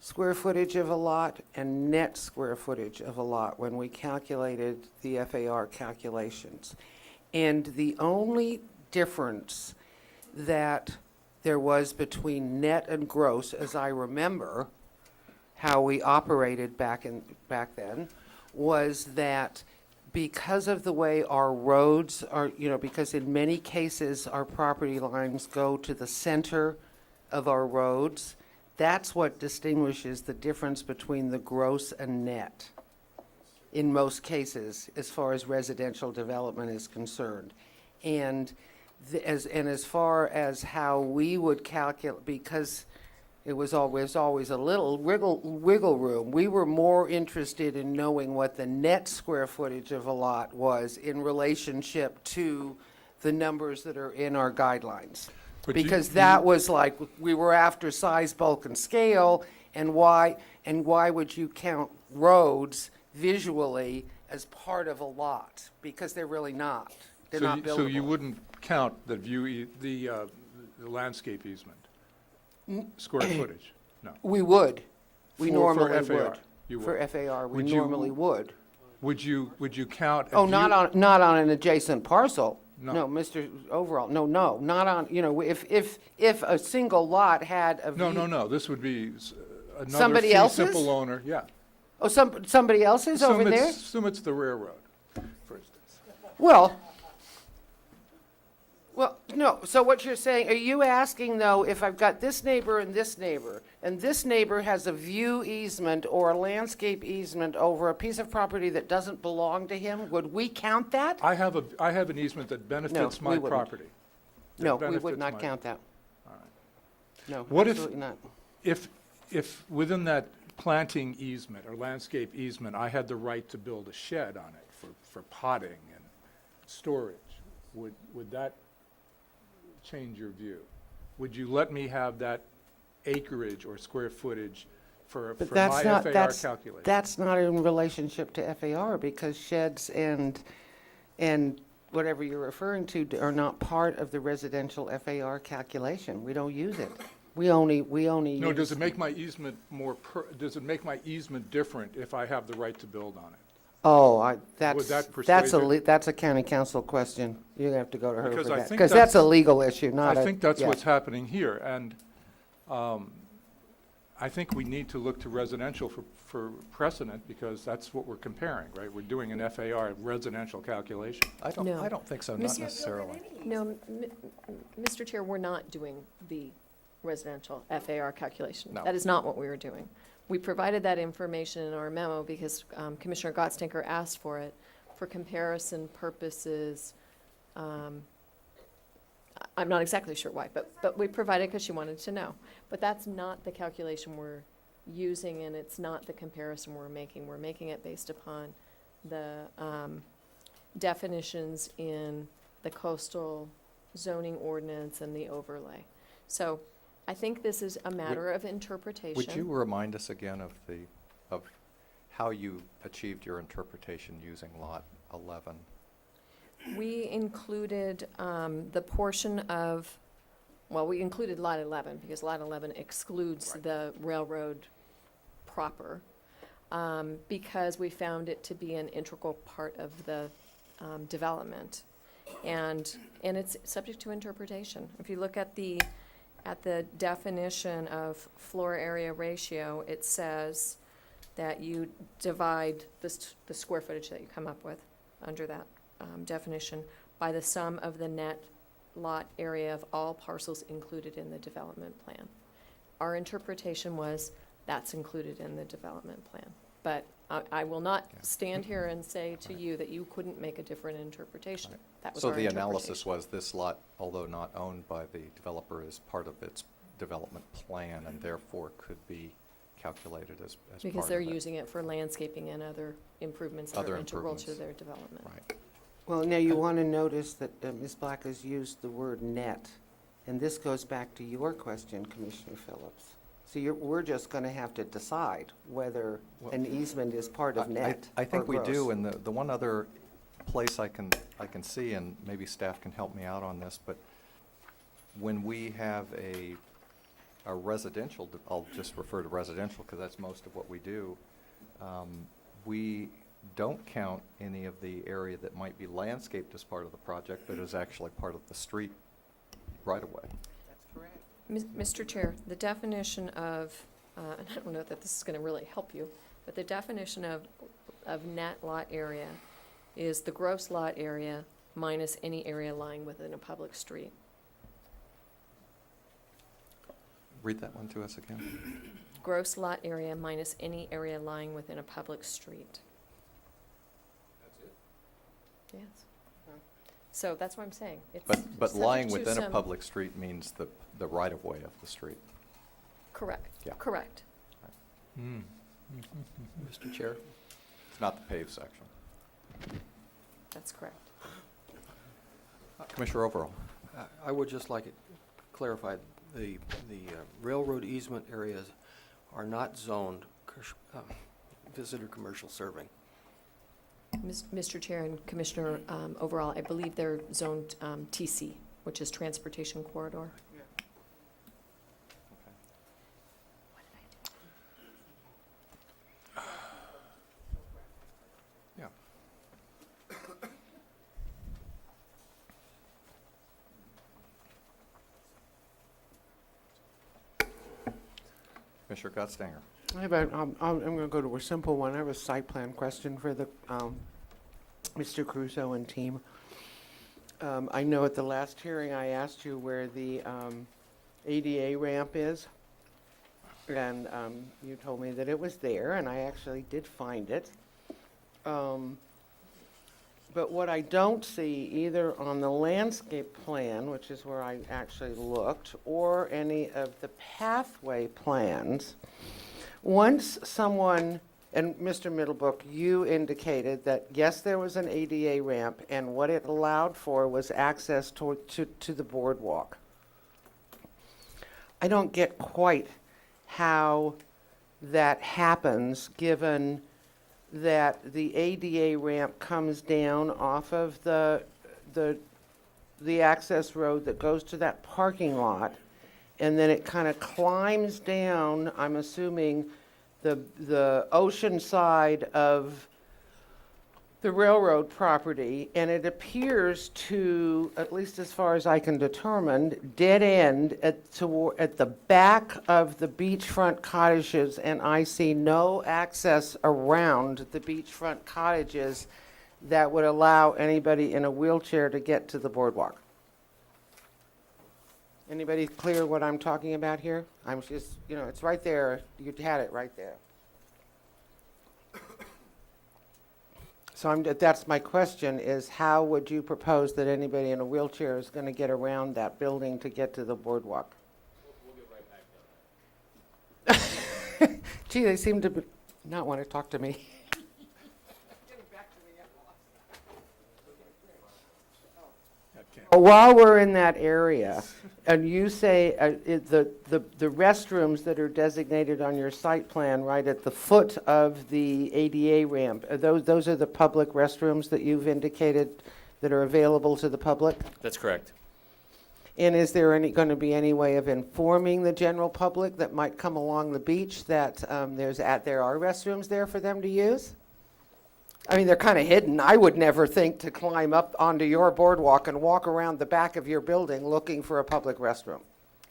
square footage of a lot and net square footage of a lot when we calculated the FAR calculations. And the only difference that there was between net and gross, as I remember how we operated back then, was that because of the way our roads are, you know, because in many cases our property lines go to the center of our roads, that's what distinguishes the difference between the gross and net in most cases as far as residential development is concerned. And as far as how we would calculate, because it was always a little wiggle room, we were more interested in knowing what the net square footage of a lot was in relationship to the numbers that are in our guidelines. Because that was like, we were after size, bulk, and scale, and why would you count roads visually as part of a lot? Because they're really not. They're not buildable. So you wouldn't count the landscape easement, square footage? No. We would. We normally for FAR, would. you For would. FAR, we normally would. Would you count? Oh, not on an adjacent parcel. No. No, Mr. Overall, no, not on, you know, if a single lot had a view. No, this would be another Somebody fee else's? simple owner, yeah. Oh, somebody else's over there? Assume it's the railroad, for instance. Well, no, so what you're saying, are you asking, though, if I've got this neighbor and this neighbor has a view easement or a landscape easement over a piece of property that doesn't belong to him, would we count that? I have an easement that benefits we my wouldn't. property. No, That we would benefits not my- count that. All right. No, What absolutely not. if within that planting easement or landscape easement, I had the right to build a shed on it for potting and storage, would that change your view? Would you let me have that acreage or square footage for But my that's not, FAR that's, calculation? that's not in relationship to FAR, because sheds and whatever you're referring to are not part of the residential FAR calculation. We don't use it. We only No, use. does it make my easement does it make my easement different if I have the right to build on it? Oh, that persuade that's a county council question. You have to go to her Because for I that. think Because that's a legal issue, not a. I think that's yeah. what's happening here, and I think we need to look to residential for precedent, because that's what we're comparing, right? We're doing an FAR residential calculation. I No. don't think so, not Miss- necessarily. No, Mr. Chair, we're not doing the residential FAR calculation. No. That is not what we were doing. We provided that information in our memo because Commissioner Gottstinker asked for it for comparison purposes. I'm not exactly sure why, but we provided because she wanted to know. But that's not the calculation we're using, and it's not the comparison we're making. We're making it based upon the definitions in the coastal zoning ordinance and the overlay. So I think this is a matter of interpretation. Would you remind us again of how you achieved your interpretation using Lot 11? We included the portion of well, we included Lot 11 because Lot 11 excludes the railroad proper, because we found it to be an integral part of the development. And it's subject to interpretation. If you look at the definition of floor area ratio, it says that you divide the square footage that you come up with under that definition by the sum of the net lot area of all parcels included in the development plan. Our interpretation was that's included in the development plan. But I will not stand here and say to you that you couldn't make a different interpretation. That was So our the analysis interpretation. was this lot, although not owned by the developer, is part of its development plan and therefore could be calculated as part of it. Because they're using it for landscaping and other improvements that Other are integral to improvements. their development. Right. Well, now you want to notice that Ms. Black has used the word net, and this goes back to your question, Commissioner Phillips. So we're just going to have to decide whether an easement is part of net I think or we do, gross. and the one other place I can see, and maybe staff can help me out on this, but when we have a residential, I'll just refer to residential because that's most of what we do, we don't count any of the area that might be landscaped as part of the project, but is actually part of the street right away. That's correct. Mr. Chair, the definition of, and I don't know that this is going to really help you, but the definition of net lot area is the gross lot area minus any area lying within a public street. Read that one to us again. Gross lot area minus any area lying within a public street. That's it? Yes. So that's what I'm saying. It's But subject lying to within a some- public street means the right-of-way of the street. Correct, Yeah. correct. Mr. Chair? It's not the paved section. That's correct. Commissioner Overall. I would just like it clarified, the railroad easement areas are not zoned visitor commercial serving. Mr. Chair and Commissioner, overall, I believe they're zoned TC, which is Transportation Corridor. Yeah. Commissioner Gottstanger. I'm going to go to a simple one. I have a site plan question for the Mr. Crusoe and team. I know at the last hearing I asked you where the ADA ramp is, and you told me that it was there, and I actually did find it. But what I don't see either on the landscape plan, which is where I actually looked, or any of the pathway plans, once someone, and Mr. Middlebrook, you indicated that, yes, there was an ADA ramp, and what it allowed for was access to the boardwalk. I don't get quite how that happens, given that the ADA ramp comes down off of the access road that goes to that parking lot, and then it kind of climbs down, I'm assuming, the ocean side of the railroad property, and it appears to, at least as far as I can determine, dead end at the back of the beachfront cottages, and I see no access around the beachfront cottages that would allow anybody in a wheelchair to get to the boardwalk. Anybody clear what I'm talking about here? I'm just, it's right there. You had it right there. So that's my question, is how would you propose that anybody in a wheelchair is going to get around that building to get to the boardwalk? We'll get right back to that. Gee, they seem to not want to talk to me. While we're in that area, and you say the restrooms that are designated on your site plan right at the foot of the ADA ramp, those are the public restrooms that you've indicated that are available to the public? That's correct. And is there going to be any way of informing the general public that might come along the beach that there are restrooms there for them to use? I mean, they're kind of hidden. I would never think to climb up onto your boardwalk and walk around the back of your building looking for a public restroom.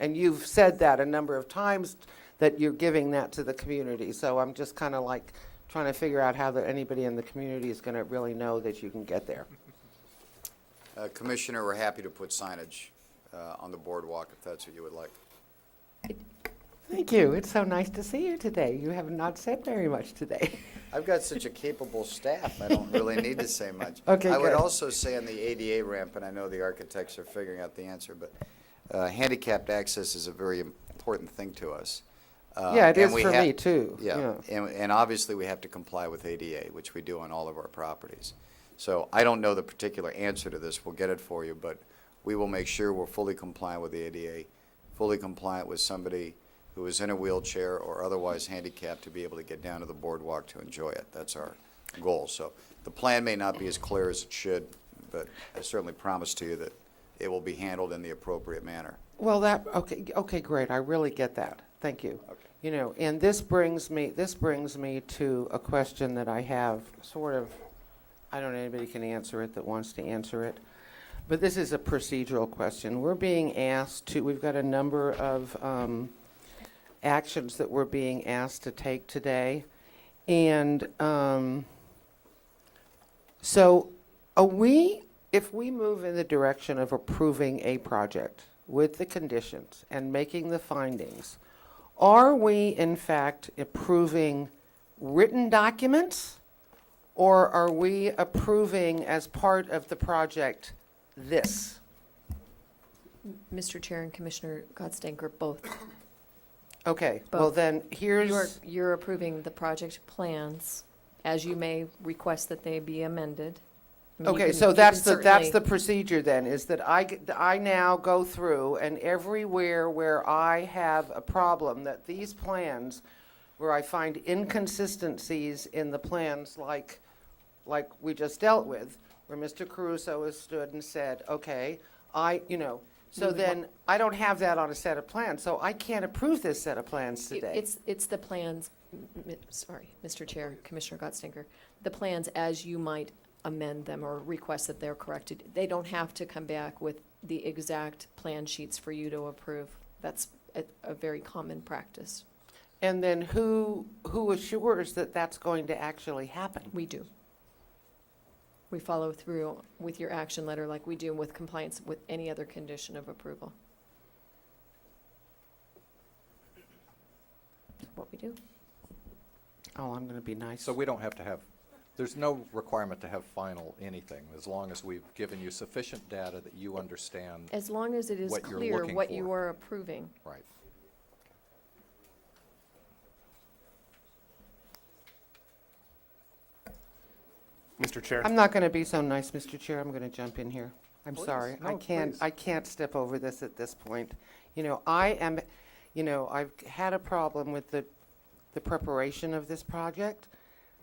And you've said that a number of times, that you're giving that to the community. So I'm just kind of like trying to figure out how anybody in the community is going to really know that you can get there. Commissioner, we're happy to put signage on the boardwalk if that's what you would like. Thank you. It's so nice to see you today. You have not said very much today. I've got such a capable staff, I don't really need to say much. Okay, I would good. also say on the ADA ramp, and I know the architects are figuring out the answer, but handicapped access is a very important thing to us. Yeah, it and is we for ha- me too. Yeah, and obviously we have to comply with ADA, which we do on all of our properties. So I don't know the particular answer to this, we'll get it for you, but we will make sure we're fully compliant with the ADA, fully compliant with somebody who is in a wheelchair or otherwise handicapped to be able to get down to the boardwalk to enjoy it. That's our goal. So the plan may not be as clear as it should, but I certainly promise to you that it will be handled in the appropriate manner. Well, okay, great. I really get that. Thank you. Okay. You know, and this brings me to a question that I have sort of, I don't know, anybody can answer it that wants to answer it. But this is a procedural question. We're being asked to, we've got a number of actions that we're being asked to take today. And so if we move in the direction of approving a project with the conditions and making the findings, are we in fact approving written documents, or are we approving as part of the project this? Mr. Chair and Commissioner Godstanker, both. Okay, well Both. then here's, You're approving the project plans, as you may request that they be amended. I mean, you okay, can- so you that's can the certainly- procedure then, is that I now go through and everywhere where I have a problem, that these plans, where I find inconsistencies in the plans like we just dealt with, where Mr. Caruso has stood and said, okay, so then I don't have that on a set of plans, so I can't approve this set of plans today. It's the plans, sorry, Mr. Chair, Commissioner Godstanker, the plans as you might amend them or request that they're corrected. They don't have to come back with the exact plan sheets for you to approve. That's a very common practice. And then who assures that that's going to actually happen? We do. We follow through with your action letter like we do with compliance with any other condition of approval. That's what we do. Oh, I'm going to be nice. So we don't have to have, there's no requirement to have final anything, as long as we've given you sufficient data that you understand. As long as it is What you're clear looking what for. you are approving. Right. Mr. Chair. I'm not going to be so nice, Mr. Chair. I'm going to jump in here. I'm Please. sorry. No, please. I can't step over this at this point. I've had a problem with the preparation of this project.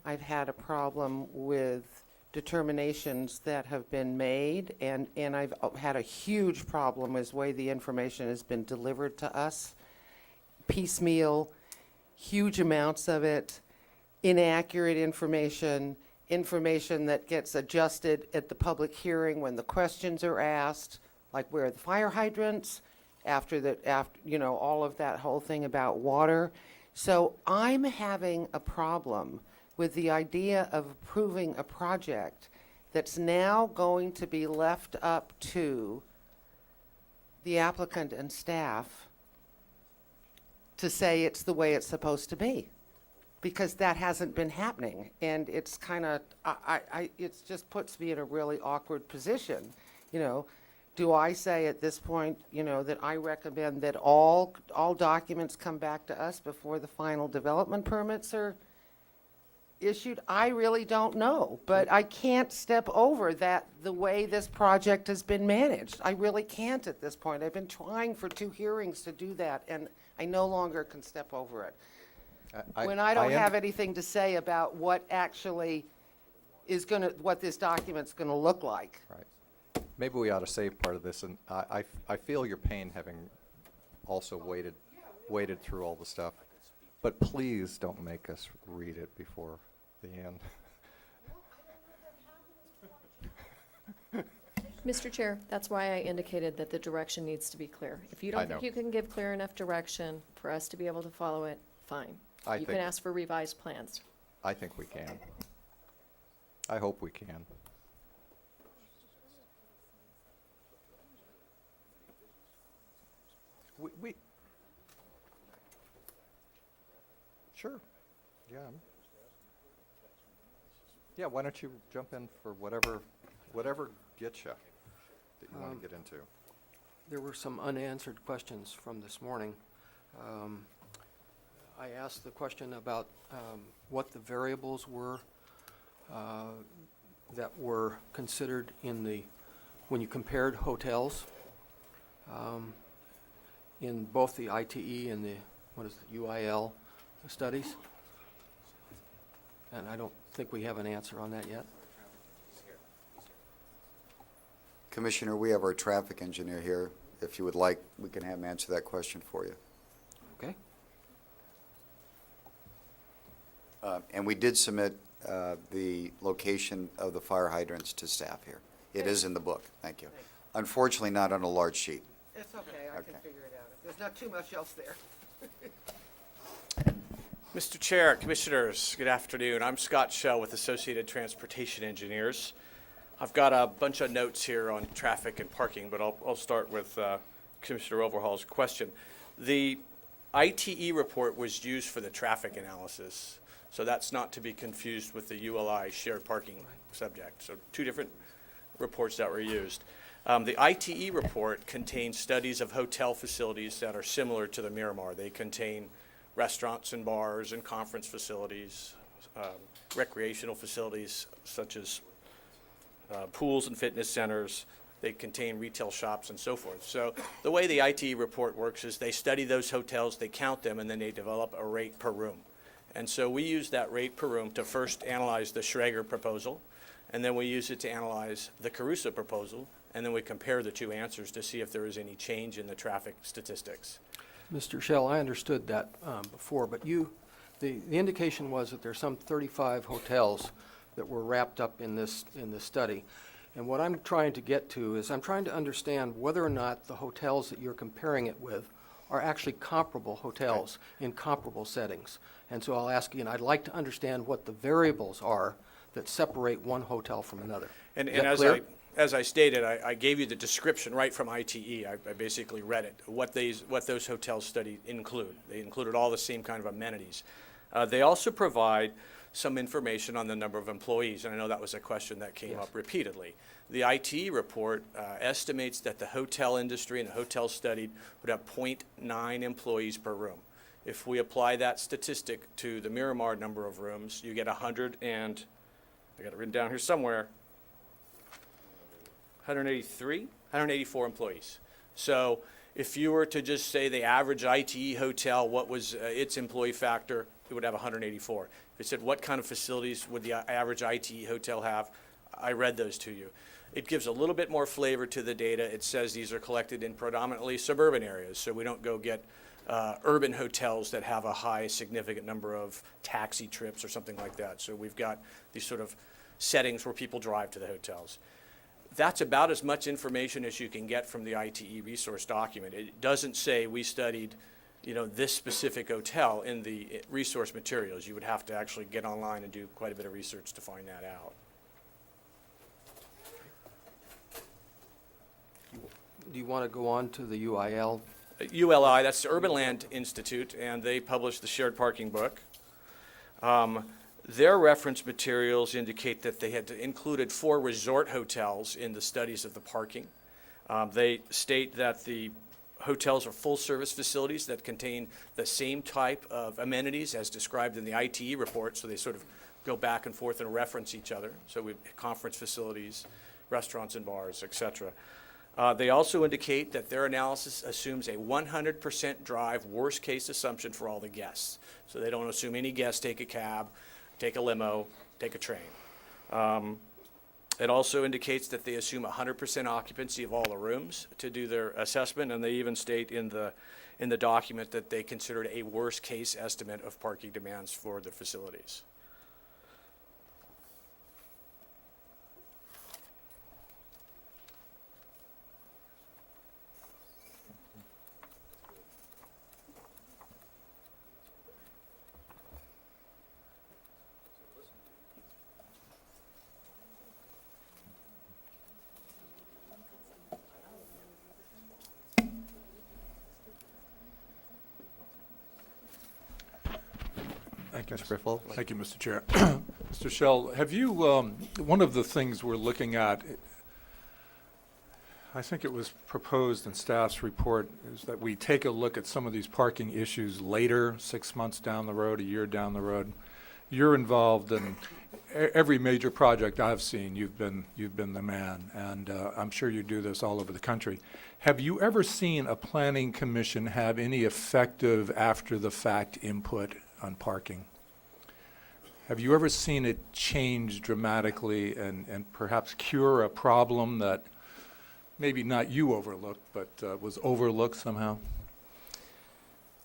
I've had a problem with determinations that have been made, and I've had a huge problem with the way the information has been delivered to us. Piecemeal, huge amounts of it, inaccurate information that gets adjusted at the public hearing when the questions are asked, like where are the fire hydrants, after all of that whole thing about water. So I'm having a problem with the idea of approving a project that's now going to be left up to the applicant and staff to say it's the way it's supposed to be, because that hasn't been happening. And it's kind of, it just puts me in a really awkward position. Do I say at this point, that I recommend that all documents come back to us before the final development permits are issued? I really don't know, but I can't step over that, the way this project has been managed. I really can't at this point. I've been trying for 2 hearings to do that, and I no longer can step over it. When I don't have anything to say about what actually is what this document's gonna look like. Right. maybe we ought to save part of this, and I feel your pain having also waded through all the stuff, but please don't make us read it before the end. Mr. Chair, that's why I indicated that the direction needs to be clear. If you I don't think know. you can give clear enough direction for us to be able to follow it, fine. I You can think- ask for revised plans. I think we can. I hope we can. We sure, yeah. Yeah, why don't you jump in for whatever gets you that you want to get into. There were some unanswered questions from this morning. I asked the question about what the variables were that were considered when you compared hotels in both the ITE and the UIL studies. And I don't think we have an answer on that yet. Commissioner, we have our traffic engineer here. If you would like, we can have him answer that question for you. Okay? And we did submit the location of the fire hydrants to staff here. It is in the book. Thank you. Unfortunately, not on a large sheet. It's okay, I can Okay. figure it out. There's not too much else there. Mr. Chair, Commissioners, good afternoon. I'm Scott Shell with Associated Transportation Engineers. I've got a bunch of notes here on traffic and parking, but I'll start with Commissioner Overhaul's question. The ITE report was used for the traffic analysis, so that's not to be confused with the ULI shared parking subject. So two different reports that were used. The ITE report contains studies of hotel facilities that are similar to the Miramar. They contain restaurants and bars and conference facilities, recreational facilities such as pools and fitness centers. They contain retail shops and so forth. So the way the ITE report works is they study those hotels, they count them, and then they develop a rate per room. And so we use that rate per room to first analyze the Schrager proposal, and then we use it to analyze the Caruso proposal, and then we compare the two answers to see if there is any change in the traffic statistics. Mr. Shell, I understood that before, but the indication was that there's some 35 hotels that were wrapped up in this study. And what I'm trying to get to is I'm trying to understand whether or not the hotels that you're comparing it with are actually comparable hotels in comparable settings. And so I'll ask you, and I'd like to understand what the variables are that separate one hotel from another. And Is that as I stated, I gave you the description right from ITE. I basically read it, what those hotels studied include. They included all the same kind of amenities. They also provide some information on the number of employees, and I know that was a question that came up repeatedly. The ITE report estimates that the hotel industry and the hotels studied would have 0.9 employees per room. If we apply that statistic to the Miramar number of rooms, you get 100 and, I got it written down here somewhere, 184 employees. So if you were to just say the average ITE hotel, what was its employee factor, it would have 184. If it said what kind of facilities would the average ITE hotel have, I read those to you. It gives a little bit more flavor to the data. It says these are collected in predominantly suburban areas, so we don't go get urban hotels that have a high significant number of taxi trips or something like that. So we've got these sort of settings where people drive to the hotels. That's about as much information as you can get from the ITE resource document. It doesn't say we studied, this specific hotel in the resource materials. You would have to actually get online and do quite a bit of research to find that out. Do you want to go on to the UIL? ULI, that's the Urban Land Institute, and they published the shared parking book. Their reference materials indicate that they had included 4 resort hotels in the studies of the parking. They state that the hotels are full-service facilities that contain the same type of amenities as described in the ITE report, so they sort of go back and forth and reference each other. So we have conference facilities, restaurants and bars, et cetera. They also indicate that their analysis assumes a 100% drive worst-case assumption for all the guests. So they don't assume any guests take a cab, take a limo, take a train. It also indicates that they assume 100% occupancy of all the rooms to do their assessment, and they even state in the document that they considered a worst-case estimate of parking demands for the facilities. Thank you, Mr. Griffith? Thank you, Mr. Chair. Mr. Shell, have you, one of the things we're looking at, I think it was proposed in staff's report, is that we take a look at some of these parking issues later, 6 months down the road, a year down the road. You're involved in every major project I've seen. You've been the man, and I'm sure you do this all over the country. Have you ever seen a planning commission have any effective after-the-fact input on parking? Have you ever seen it change dramatically and perhaps cure a problem that maybe not you overlooked, but was overlooked somehow?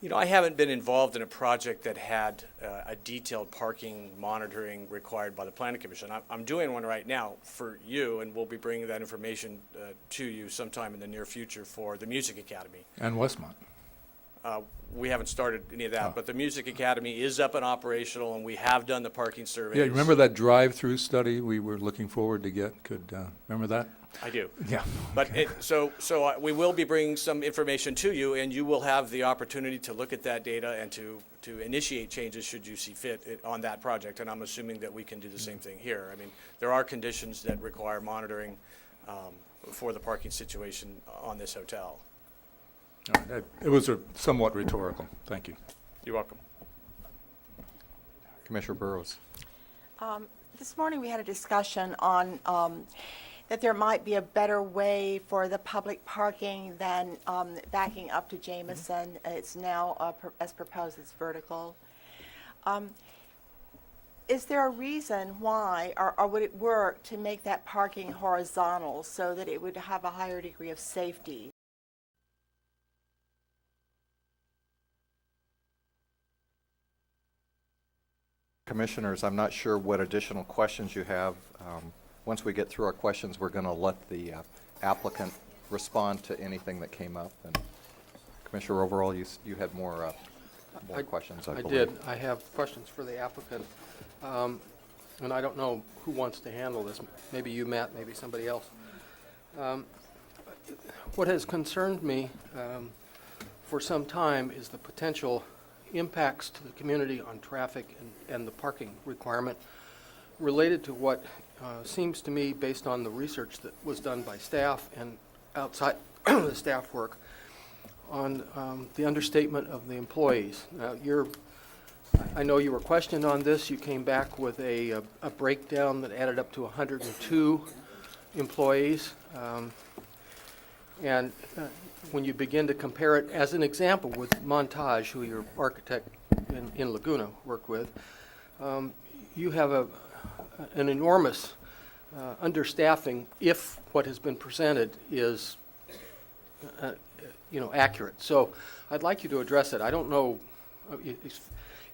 You know, I haven't been involved in a project that had a detailed parking monitoring required by the Planning Commission. I'm doing one right now for you, and we'll be bringing that information to you sometime in the near future for the Music Academy. And Westmont. We haven't started any of that, but the Music Academy is up and operational, and we have done the parking surveys. Yeah, remember that drive-through study we were looking forward to get? Remember that? I do. Yeah. But we will be bringing some information to you, and you will have the opportunity to look at that data and to initiate changes should you see fit on that project. And I'm assuming that we can do the same thing here. I mean, there are conditions that require monitoring for the parking situation on this hotel. It was somewhat rhetorical. Thank you. You're welcome. Commissioner Burrows. This morning we had a discussion on that there might be a better way for the public parking than backing up to Jameson. It's now, as proposed, it's vertical. Is there a reason why, or would it work to make that parking horizontal so that it would have a higher degree of safety? Commissioners, I'm not sure what additional questions you have. Once we get through our questions, we're going to let the applicant respond to anything that came up. And Commissioner Overall, you had more questions, I believe. did. I have questions for the applicant. And I don't know who wants to handle this. Maybe you, Matt, maybe somebody else. What has concerned me for some time is the potential impacts to the community on traffic and the parking requirement related to what seems to me, based on the research that was done by staff and outside the staff work, on the understatement of the employees. Now, I know you were questioned on this. You came back with a breakdown that added up to 102 employees. And when you begin to compare it, as an example, with Montage, who your architect in Laguna worked with, you have an enormous understaffing if what has been presented is, accurate. So I'd like you to address it. I don't know,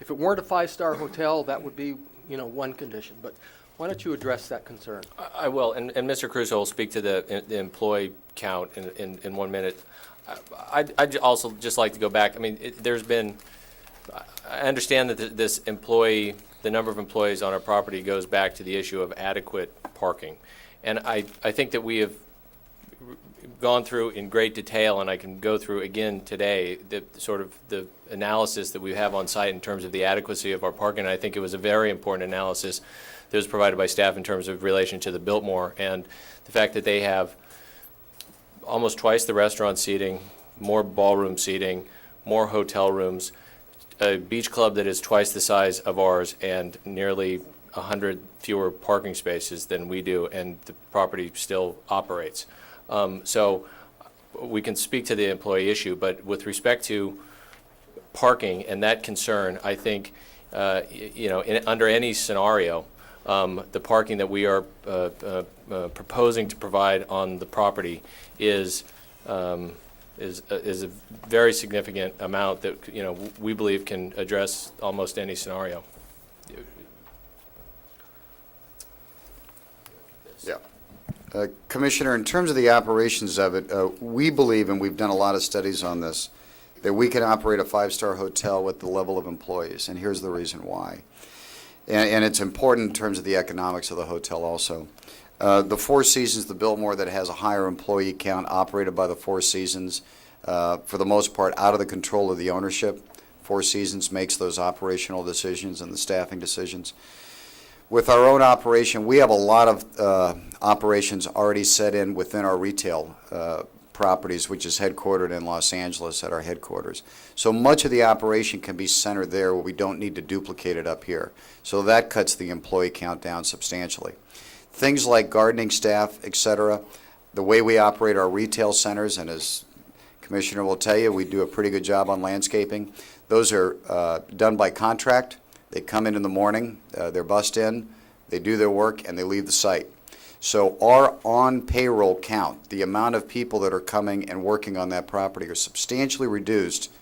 if it weren't a five-star hotel, that would be, one condition. But why don't you address that concern? I will, and Mr. Crusoe will speak to the employee count in 1 minute. I'd also just like to go back. I mean, I understand that the number of employees on our property goes back to the issue of adequate parking. And I think that we have gone through in great detail, and I can go through again today, the analysis that we have on site in terms of the adequacy of our parking. And I think it was a very important analysis that was provided by staff in terms of relation to the Biltmore and the fact that they have almost twice the restaurant seating, more ballroom seating, more hotel rooms, a beach club that is twice the size of ours, and nearly 100 fewer parking spaces than we do, and the property still operates. So we can speak to the employee issue, but with respect to parking and that concern, I think, under any scenario, the parking that we are proposing to provide on the property is a very significant amount that, you know, we believe can address almost any scenario. Yeah. Commissioner, in terms of the operations of it, we believe, and we've done a lot of studies on this, that we can operate a five-star hotel with the level of employees, and here's the reason why. And it's important in terms of the economics of the hotel also. The Four Seasons, the Biltmore that has a higher employee count operated by the Four Seasons, for the most part out of the control of the ownership. Four Seasons makes those operational decisions and the staffing decisions. With our own operation, we have a lot of operations already set in within our retail properties, which is headquartered in Los Angeles at our headquarters. So much of the operation can be centered there where we don't need to duplicate it up here. So that cuts the employee count down substantially. Things like gardening staff, et cetera, the way we operate our retail centers, and as Commissioner will tell you, we do a pretty good job on landscaping. Those are done by contract. They come in the morning, they're bussed in, they do their work, and they leave the site. So our on-payroll count, the amount of people that are coming and working on that property, are substantially reduced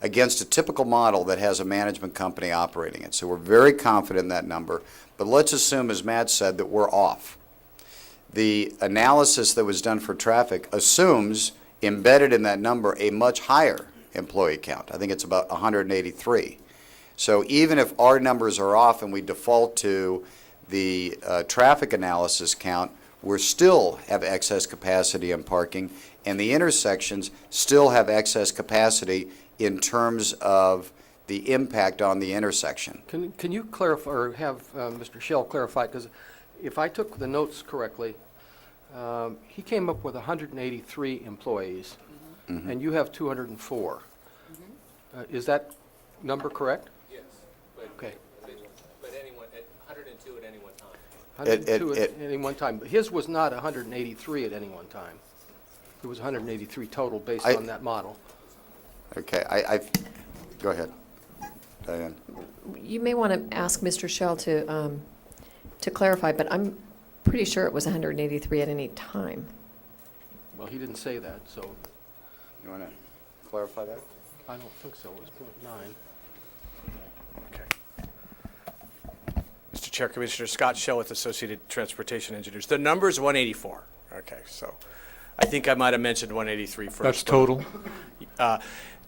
against a typical model that has a management company operating it. So we're very confident in that number, but let's assume, as Matt said, that we're off. The analysis that was done for traffic assumes, embedded in that number, a much higher employee count. I think it's about 183. So even if our numbers are off and we default to the traffic analysis count, we still have excess capacity in parking, and the intersections still have excess capacity in terms of the impact on the intersection. Can you clarify, or have Mr. Shell clarify, because if I took the notes correctly, he came up with 183 employees, and you have 204. Is that number correct? Yes, but, Okay. but anyone, at 102 at any one time. 102 at any one time. But his was not 183 at any one time. It was 183 total based on that model. Okay, go ahead, Diane. You may want to ask Mr. Shell to clarify, but I'm pretty sure it was 183 at any time. Well, he didn't say that, so You want to clarify that? I don't think so. It was .9. Okay. Mr. Chair, Commissioner Scott Shell with Associated Transportation Engineers. The number's 184. Okay, so I think I might have mentioned 183 first. That's total?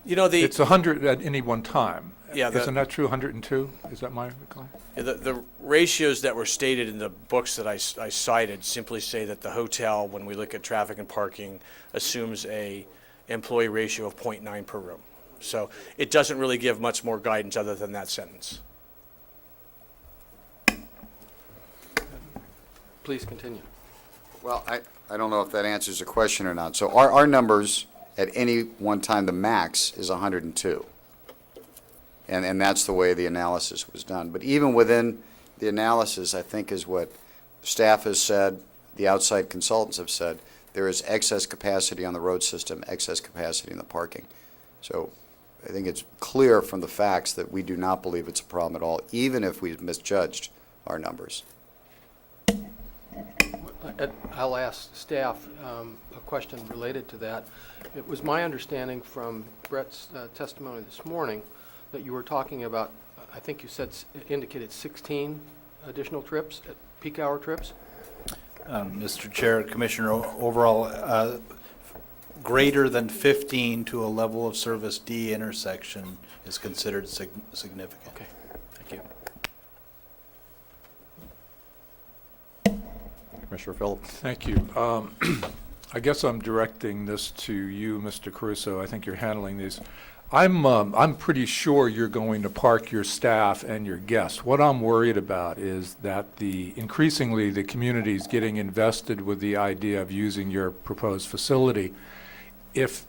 You know, It's 100 at any one time. Yeah, Isn't that true, 102? Is that my recall? The ratios that were stated in the books that I cited simply say that the hotel, when we look at traffic and parking, assumes a employee ratio of 0.9 per room. So it doesn't really give much more guidance other than that sentence. Please continue. Well, I don't know if that answers the question or not. So our numbers at any one time, the max is 102. And that's the way the analysis was done. But even within the analysis, I think is what staff has said, the outside consultants have said, there is excess capacity on the road system, excess capacity in the parking. So I think it's clear from the facts that we do not believe it's a problem at all, even if we've misjudged our numbers. I'll ask staff a question related to that. It was my understanding from Brett's testimony this morning that you were talking about, I think you said, indicated 16 additional trips, peak hour trips? Mr. Chair, Commissioner, overall, greater than 15 to a level of service D intersection is considered significant. Okay, thank you. Commissioner Phillips. Thank you. I guess I'm directing this to you, Mr. Caruso. I think you're handling these. I'm pretty sure you're going to park your staff and your guests. What I'm worried about is that increasingly the community is getting invested with the idea of using your proposed facility. If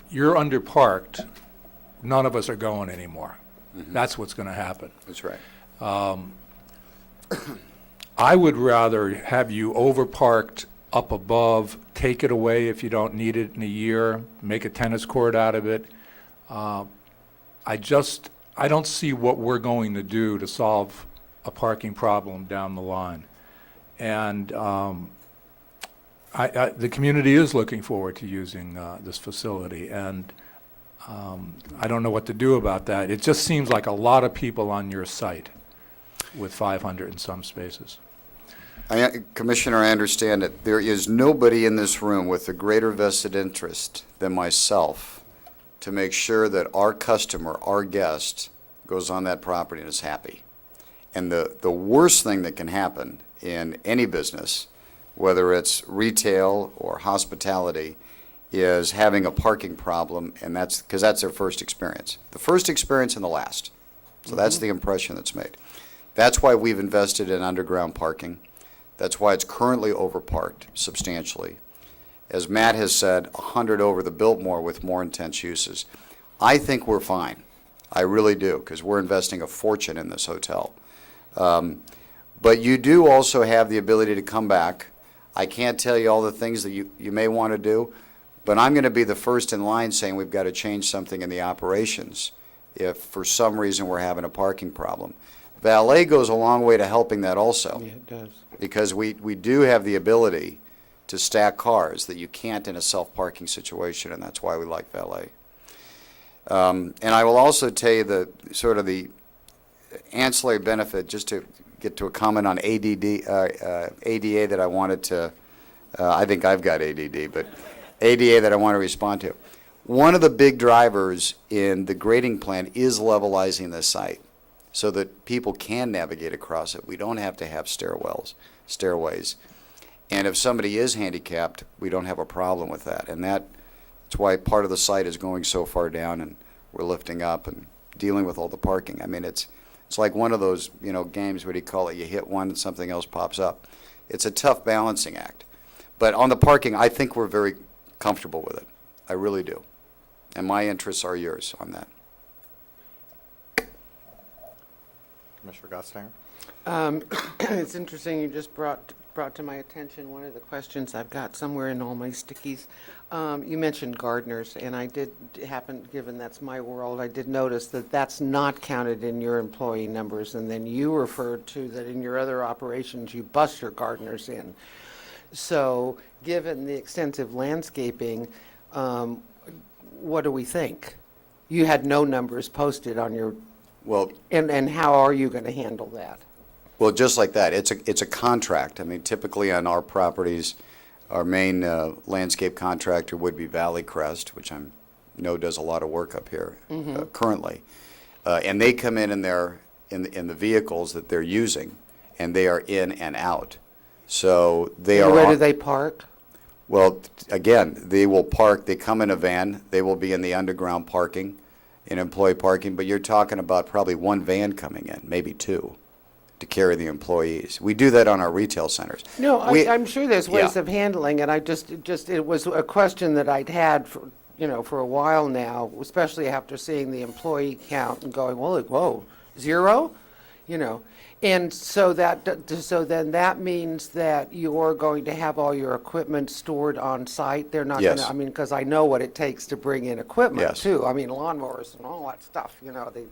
you're underparked, none of us are going anymore. Mm-hmm. That's what's going to happen. That's right. I would rather have you overparked up above, take it away if you don't need it in a year, make a tennis court out of it. I don't see what we're going to do to solve a parking problem down the line. And the community is looking forward to using this facility, and I don't know what to do about that. It just seems like a lot of people on your site with 500 and some spaces. Commissioner, I understand that there is nobody in this room with a greater vested interest than myself to make sure that our customer, our guest, goes on that property and is happy. And the worst thing that can happen in any business, whether it's retail or hospitality, is having a parking problem, and that's because that's their first experience. The first experience and the last. So that's the impression that's made. That's why we've invested in underground parking. That's why it's currently overparked substantially. As Matt has said, 100 over the Biltmore with more intense uses. I think we're fine. I really do, because we're investing a fortune in this hotel. But you do also have the ability to come back. I can't tell you all the things that you may want to do, but I'm going to be the first in line saying we've got to change something in the operations if for some reason we're having a parking problem. Valet goes a long way to helping that also. Yeah, it does. Because we do have the ability to stack cars that you can't in a self-parking situation, and that's why we like valet. And I will also tell you the sort of the ancillary benefit, just to get to a comment on ADA that I wanted to, I think I've got ADD, but ADA that I want to respond to. One of the big drivers in the grading plan is levelizing the site so that people can navigate across it. We don't have to have stairways. And if somebody is handicapped, we don't have a problem with that. And that's why part of the site is going so far down, and we're lifting up and dealing with all the parking. I mean, it's like one of those, games, what do you call it? You hit one and something else pops up. It's a tough balancing act. But on the parking, I think we're very comfortable with it. I really do. And my interests are yours on that. Commissioner Gottsdinger? It's interesting, you just brought to my attention one of the questions I've got somewhere in all my stickies. You mentioned gardeners, and I did happen, given that's my world, I did notice that that's not counted in your employee numbers, and then you referred to that in your other operations you bus your gardeners in. So, given the extensive landscaping, what do we think? You had no numbers posted on your, and how are you going to handle that? Well, just like that, it's a contract. I mean, typically on our properties, our main landscape contractor would be Valley Crest, which I know does a lot of work up here currently. And they come in the vehicles that they're using, and they are in and out. So they are. Where do they park? Well, again, they will park. They come in a van. They will be in the underground parking, in employee parking. But you're talking about probably one van coming in, maybe two, to carry the employees. We do that on our retail centers. No, I'm sure there's ways of handling it. I just it was a question that I'd had for a while now, especially after seeing the employee count and going, well, whoa, 0? And so then that means that you're going to have all your equipment stored on site. They're not going to, because I know what it takes to bring in equipment too. I mean, lawnmowers and all that stuff, they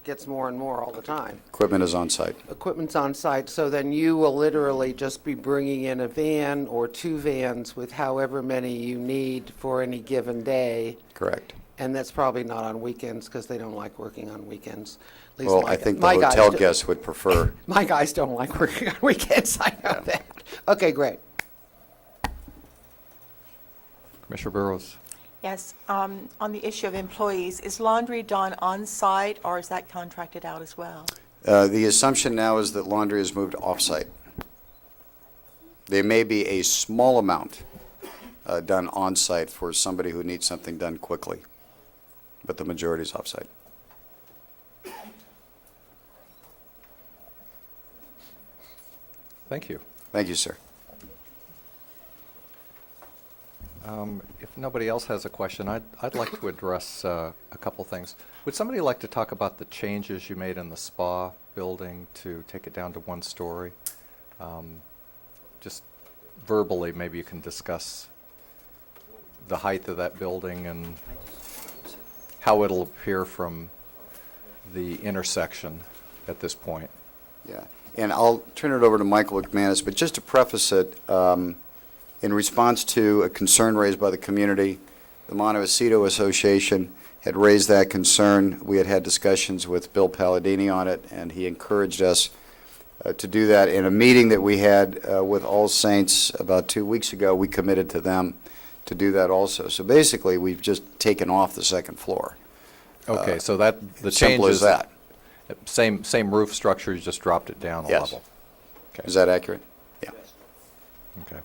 gets more and more all the time. Equipment is on site. Equipment's on site, so then you will literally just be bringing in a van or 2 vans with however many you need for any given day. Correct. And that's probably not on weekends, because they don't like working on weekends. At least Well, I think the hotel guests would prefer. My guys don't like working on weekends, I know that. Okay, great. Commissioner Burrows? Yes, on the issue of employees, is laundry done on-site, or is that contracted out as well? The assumption now is that laundry is moved off-site. There may be a small amount done on-site for somebody who needs something done quickly, but the majority is off-site. Thank you. Thank you, sir. If nobody else has a question, I'd like to address a couple things. Would somebody like to talk about the changes you made in the spa building to take it down to 1 story? Just verbally, maybe you can discuss the height of that building and how it'll appear from the intersection at this point. Yeah, and I'll turn it over to Michael McManus, but just to preface it, in response to a concern raised by the community, the Montecito Association had raised that concern. We had had discussions with Bill Palladini on it, and he encouraged us to do that. In a meeting that we had with All Saints about 2 weeks ago, we committed to them to do that also. So basically, we've just taken off the second floor. Okay, so that, the Simple as changes. that. Same roof structure, you just dropped it down a Yes. level. Okay. Is that accurate? Yeah. Okay.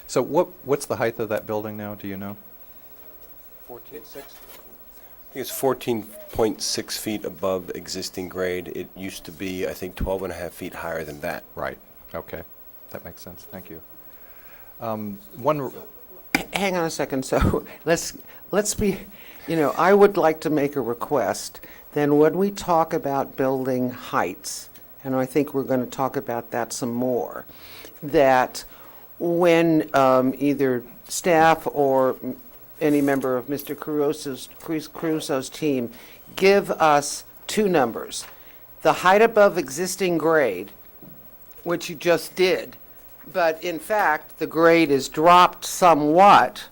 So what's the height of that building now, do you know? 14.6? I think it's 14.6 feet above existing grade. It used to be, I think, 12 and a half feet higher than that. Right, okay. That makes sense, thank you. Hang on a second, so let's be, I would like to make a request. Then when we talk about building heights, and I think we're going to talk about that some more, that when either staff or any member of Mr. Caruso's team give us two numbers, the height above existing grade, which you just did, but in fact, the grade is dropped somewhat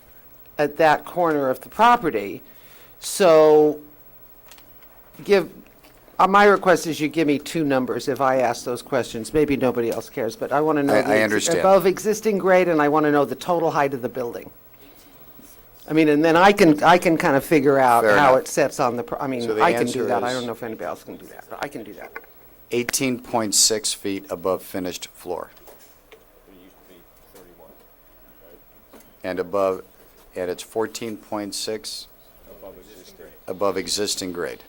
at that corner of the property. So my request is you give me two numbers if I ask those questions. Maybe nobody else cares, but I want to know I understand. above existing grade, and I want to know the total height of the building. I mean, and then I can kind of figure out Fair how enough. it sets on the, So the I can answer do that. I is- don't know if anybody else can do that, but I can do that. 18.6 feet above finished floor. And it's 14.6 above existing grade.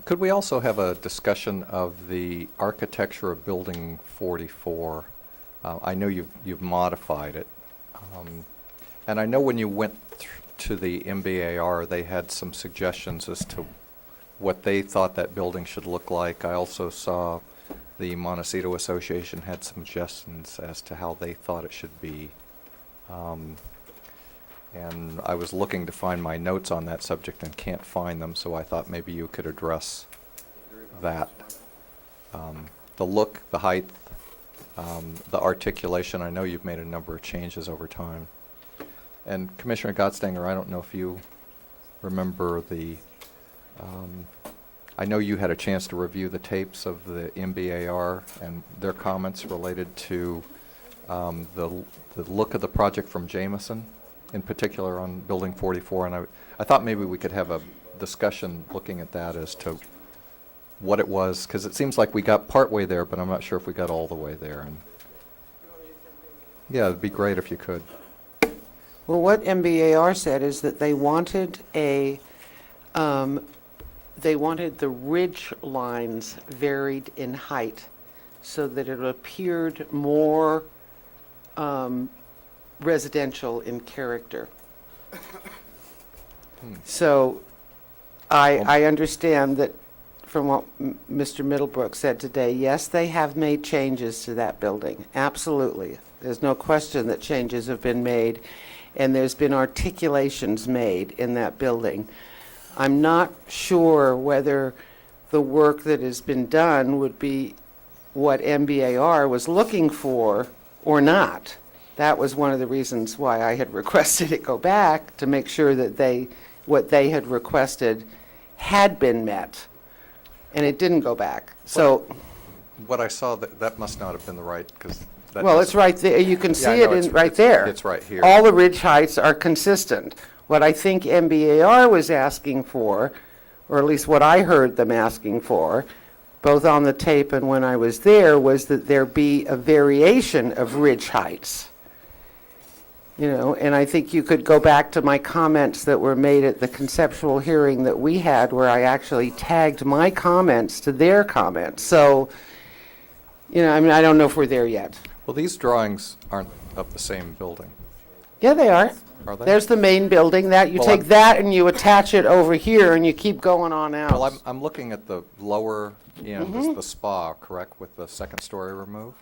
Could we also have a discussion of the architecture of Building 44? I know you've modified it. And I know when you went to the MBAR, they had some suggestions as to what they thought that building should look like. I also saw the Montecito Association had some suggestions as to how they thought it should be. And I was looking to find my notes on that subject and can't find them, so I thought maybe you could address that. The look, the height, the articulation, I know you've made a number of changes over time. And Commissioner Gottstanger, I don't know if you remember I know you had a chance to review the tapes of the MBAR and their comments related to the look of the project from Jameson, in particular on Building 44. And I thought maybe we could have a discussion looking at that as to what it was, because it seems like we got partway there, but I'm not sure if we got all the way there. And yeah, it'd be great if you could. Well, what MBAR said is that they wanted the ridge lines varied in height so that it appeared more residential in character. So I understand that from what Mr. Middlebrook said today, yes, they have made changes to that building, absolutely. There's no question that changes have been made, and there's been articulations made in that building. I'm not sure whether the work that has been done would be what MBAR was looking for or not. That was one of the reasons why I had requested it go back, to make sure that what they had requested had been met, and it didn't go back. So, What I saw, that must not have been the right, because that well, it's doesn't- right there, you can Yeah, I see know, it it's- right it's- there. It's right here. All the ridge heights are consistent. What I think MBAR was asking for, or at least what I heard them asking for, both on the tape and when I was there, was that there be a variation of ridge heights. And I think you could go back to my comments that were made at the conceptual hearing that we had, where I actually tagged my comments to their comments. So, I don't know if we're there yet. Well, these drawings aren't of the same building. Yeah, they are. Are they? There's the main building, you Well, take that and you attach it over here and you keep going on out. Well, I'm looking at the lower end, Mm-hmm. the spa, correct, with the second story removed?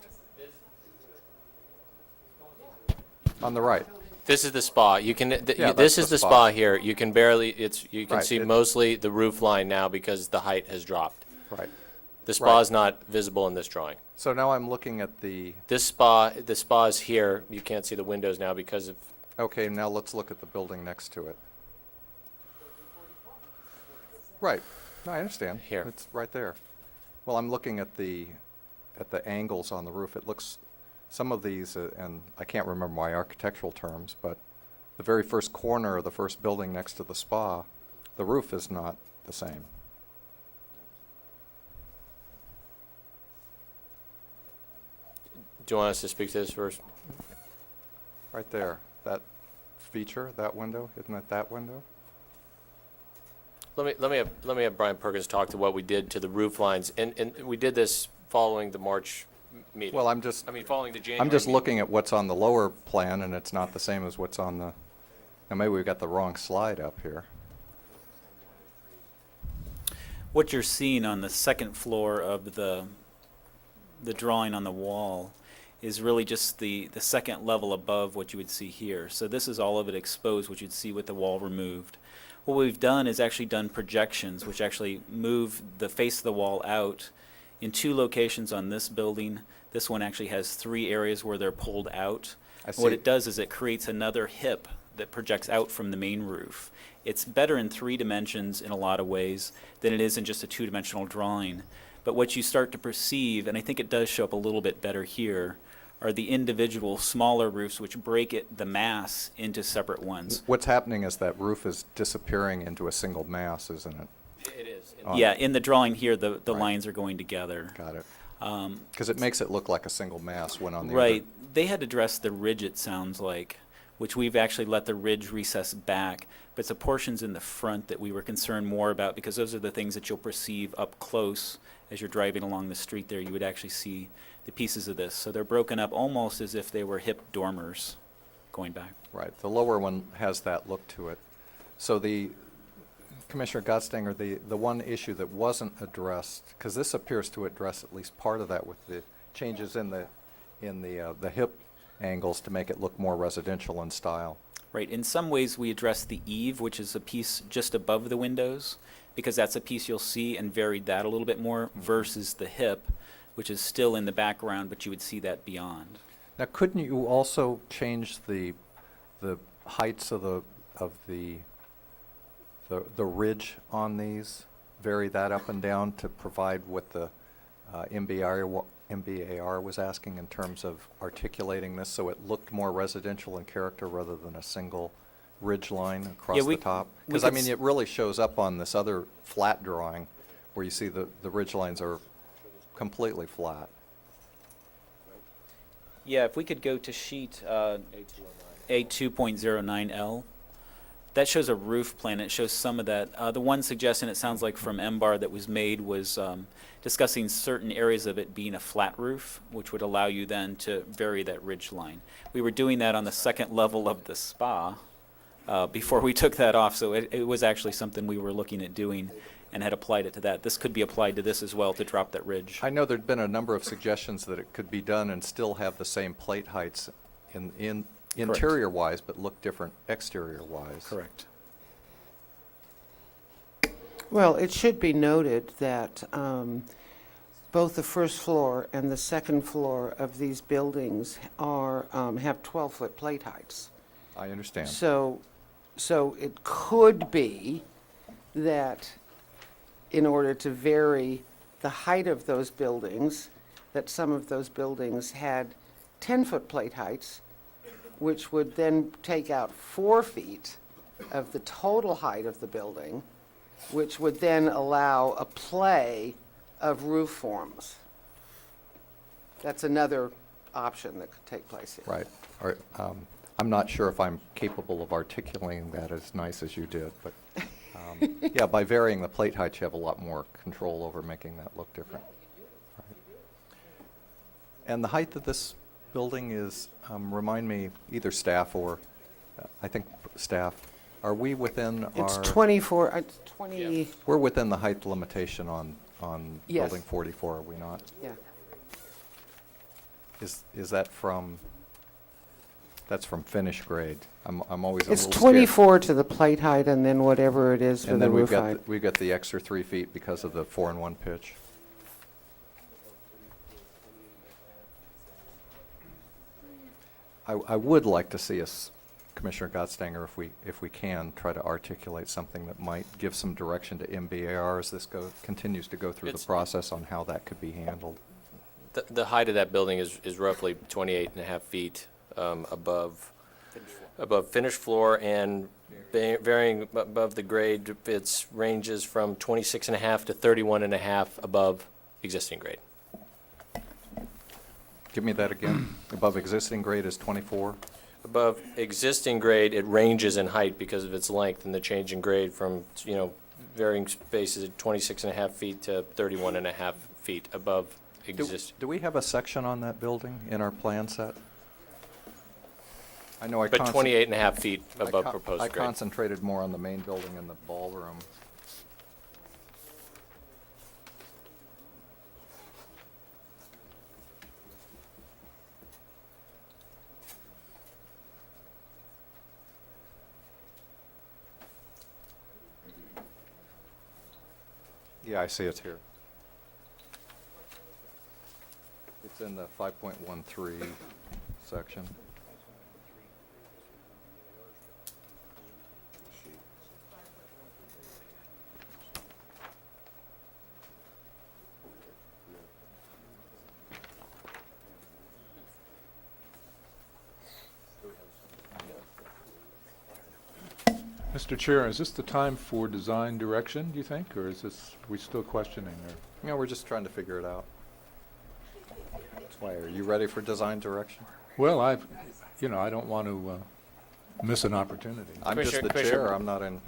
On the right. This is the spa. You can, Yeah, this that's is the the spa. spa here. You can barely, you can Right, see it- mostly the roof line now because the height has dropped. Right. The spa is not visible in this drawing. So now I'm looking at the, The spa is here. You can't see the windows now because of, okay, now let's look at the building next to it. Right. No, I understand. Here. It's right there. Well, I'm looking at the angles on the roof. It looks, some of these, and I can't remember my architectural terms, but the very first corner of the first building next to the spa, the roof is not the same. do you want us to speak to this first? Right there. That feature, that window, isn't it that window? Let me have Brian Perkins talk to what we did to the roof lines, and we did this following the March meeting. Well, I'm just, I mean, following the January I'm just meeting. looking at what's on the lower plan, and it's not the same as what's on the, now maybe we've got the wrong slide up here. What you're seeing on the second floor of the drawing on the wall is really just the second level above what you would see here. So this is all of it exposed, what you'd see with the wall removed. What we've done is actually done projections, which actually move the face of the wall out in 2 locations on this building. This one actually has 3 areas where they're pulled out. I What see. it does is it creates another hip that projects out from the main roof. It's better in 3 dimensions in a lot of ways than it is in just a 2-dimensional drawing. But what you start to perceive, and I think it does show up a little bit better here, are the individual smaller roofs which break the mass into separate ones. What's happening is that roof is disappearing into a single mass, isn't it? It is. Yeah, in the drawing here, the Right. lines are going together. Got it. Because it makes it look like a single mass when on the Right. other. They had addressed the ridge, it sounds like, which we've actually let the ridge recess back. But it's the portions in the front that we were concerned more about, because those are the things that you'll perceive up close as you're driving along the street there. You would actually see the pieces of this. So they're broken up almost as if they were hip dormers going back. Right, the lower one has that look to it. So the, Commissioner Gotstinger, the one issue that wasn't addressed, because this appears to address at least part of that with the changes in the hip angles to make it look more residential in style. Right. In some ways, we addressed the eave, which is a piece just above the windows, because that's a piece you'll see, and varied that a little bit more, versus the hip, which is still in the background, but you would see that beyond. Now, couldn't you also change the heights of the ridge on these, vary that up and down to provide what the MBAR was asking in terms of articulating this so it looked more residential in character rather than a single ridge line across we- the top? we Because, I could mean, s- it really shows up on this other flat drawing where you see the ridge lines are completely flat. Yeah, if we could go to sheet A2.09L. That shows a roof plan. It shows some of that. The one suggestion, it sounds like from MBAR, that was made was discussing certain areas of it being a flat roof, which would allow you then to vary that ridge line. We were doing that on the second level of the spa before we took that off, so it was actually something we were looking at doing and had applied it to that. This could be applied to this as well to drop that ridge. I know there'd been a number of suggestions that it could be done and still have the same plate heights in interior-wise, but look different exterior-wise. Correct. Well, it should be noted that both the first floor and the second floor of these buildings are, have 12-foot plate heights. I understand. So it could be that in order to vary the height of those buildings, that some of those buildings had 10-foot plate heights, which would then take out 4 feet of the total height of the building, which would then allow a play of roof forms. That's another option that could take place here. Right. I'm not sure if I'm capable of articulating that as nice as you did, but yeah, by varying the plate height, you have a lot more control over making that look different. Right. And the height of this building is, remind me, either staff or, I think staff, are we within It's our... 24, it's 20, We're within the height limitation on Yes. building 44, are we not? yeah. Is that from That's from finished grade. I'm always a It's little scared. 24 to the plate height and then whatever it is for And the then roof height. we've got the extra 3 feet because of the 4-in-1 pitch. I would like to see us, Commissioner Gottstanger, if we can, try to articulate something that might give some direction to MBAR as this continues to go through the It's- process on how that could be handled. The height of that building is roughly 28.5 feet above finished floor, and varying above the grade, it ranges from 26.5 to 31.5 above existing grade. Give me that again. Above existing grade is 24? Above existing grade, it ranges in height because of its length and the change in grade from, varying spaces at 26.5 feet to 31.5 feet above existing. Do we have a section on that building in our plan set? I know I But 28.5 feet above I proposed grade. concentrated more on the main building and the ballroom. Yeah, I see it's here. It's in the 5.13 section. Mr. Chair, is this the time for design direction, do you think, or is this, we still questioning? Or? No, we're just trying to figure it out. That's why, are you ready for design direction? Well, I don't want to miss an opportunity. I'm just the Commissioner- chair, I'm not in,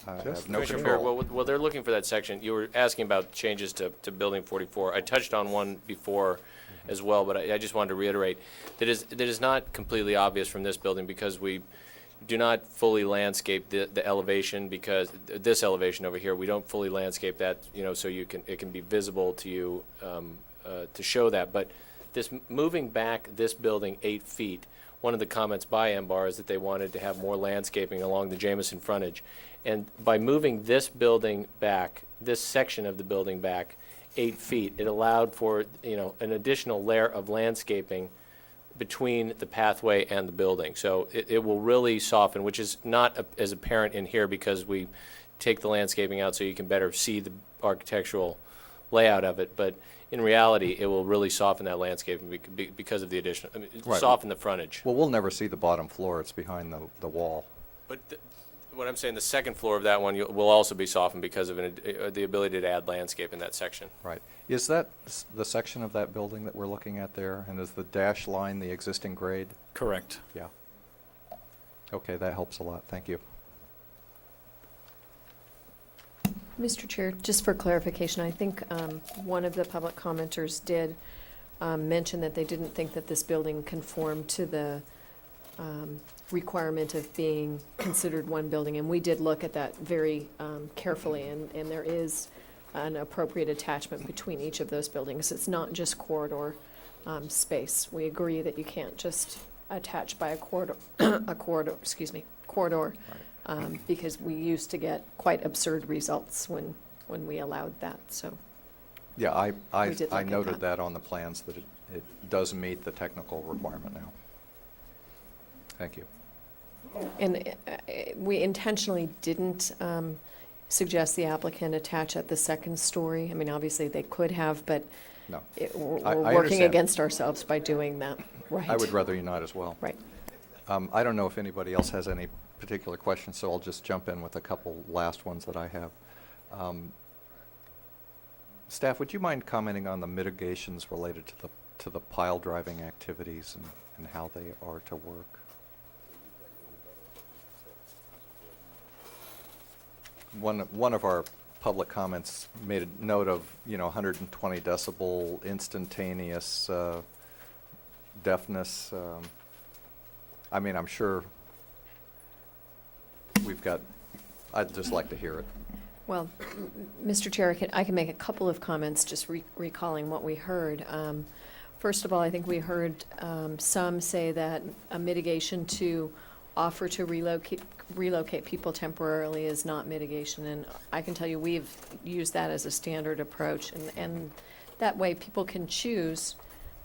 I have no Commissioner Barrett, control. well, they're looking for that section. You were asking about changes to Building 44. I touched on one before as well, but I just wanted to reiterate that is not completely obvious from this building because we do not fully landscape the elevation, because this elevation over here, we don't fully landscape that, so it can be visible to you to show that. But moving back this building 8 feet, one of the comments by MBAR is that they wanted to have more landscaping along the Jamison frontage. And by moving this building back, this section of the building back 8 feet, it allowed for, an additional layer of landscaping between the pathway and the building. So it will really soften, which is not as apparent in here because we take the landscaping out so you can better see the architectural layout of it. But in reality, it will really soften that landscaping because of the addition, Right. soften the frontage. Well, we'll never see the bottom floor, it's behind the wall. But what I'm saying, the second floor of that one will also be softened because of the ability to add landscape in that section. Right. Is that the section of that building that we're looking at there? And is the dash line the existing grade? Correct. Yeah. Okay, that helps a lot. Thank you. Mr. Chair, just for clarification, I think one of the public commenters did mention that they didn't think that this building conformed to the requirement of being considered one building, and we did look at that very carefully, and there is an appropriate attachment between each of those buildings. It's not just corridor space. We agree that you can't just attach by a corridor, because we used to get quite absurd results when we allowed that, so. Yeah, We did look I at noted that. that on the plans, that it does meet the technical requirement now. Thank you. And we intentionally didn't suggest the applicant attach at the second story. I mean, obviously, they could have, but No. we're I working understand. against ourselves by doing that, right? I would rather you not as well. Right. I don't know if anybody else has any particular questions, so I'll just jump in with a couple last ones that I have. Staff, would you mind commenting on the mitigations related to the pile driving activities and how they are to work? One of our public comments made a note of, 120 decibel instantaneous deafness. I'm sure I'd just like to hear it. Well, Mr. Chair, I can make a couple of comments, just recalling what we heard. First of all, I think we heard some say that a mitigation to offer to relocate people temporarily is not mitigation, and I can tell you we've used that as a standard approach, and that way people can choose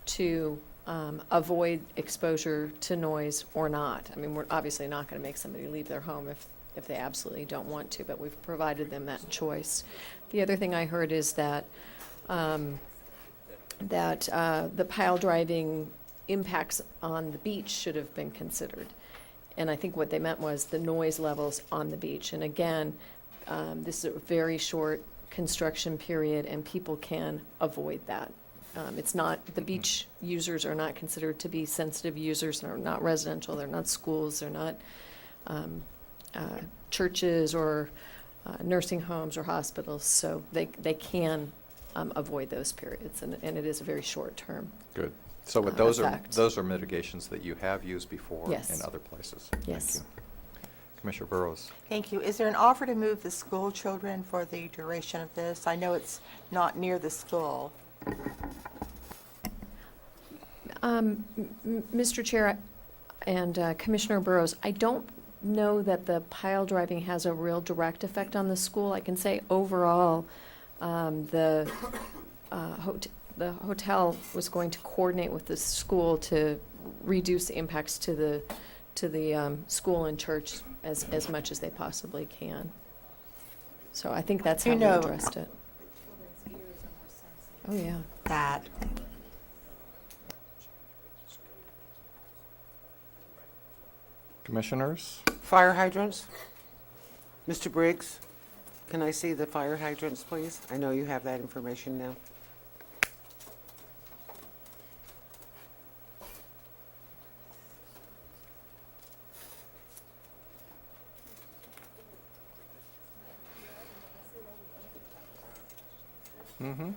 to avoid exposure to noise or not. I mean, we're obviously not going to make somebody leave their home if they absolutely don't want to, but we've provided them that choice. The other thing I heard is that the pile driving impacts on the beach should have been considered. And I think what they meant was the noise levels on the beach. And again, this is a very short construction period, and people can avoid that. It's not, the beach users are not considered to be sensitive users, they're not residential, they're not schools, they're not churches or nursing homes or hospitals, so they can avoid those periods, and it is a very short term. Good. So but those effect. are mitigations that you have used before Yes. in other places? Yes. Thank you. Commissioner Burrows. Thank you. Is there an offer to move the school children for the duration of this? I know it's not near the school. Mr. Chair and Commissioner Burrows, I don't know that the pile driving has a real direct effect on the school. I can say overall, the hotel was going to coordinate with the school to reduce the impacts to the school and church as much as they possibly can. So I think that's how You we know- addressed it. Oh, yeah. That. Commissioners? Fire hydrants? Mr. Briggs, can I see the fire hydrants, please? I know you have that information now. Mm-hmm.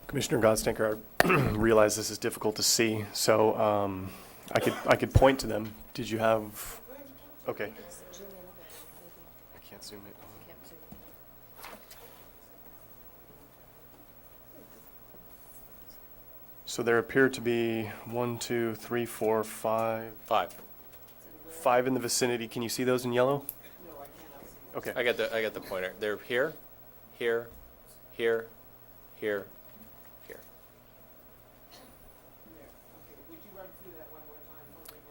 Commissioner Godstinker, I realize this is difficult to see, so I could point to them. Did you have, okay. I can't zoom it. So there appear to be 1, 2, 3, 4, 5. 5 in the vicinity. Can you see those in yellow? Okay. I got the pointer. They're here, here, here, here, here.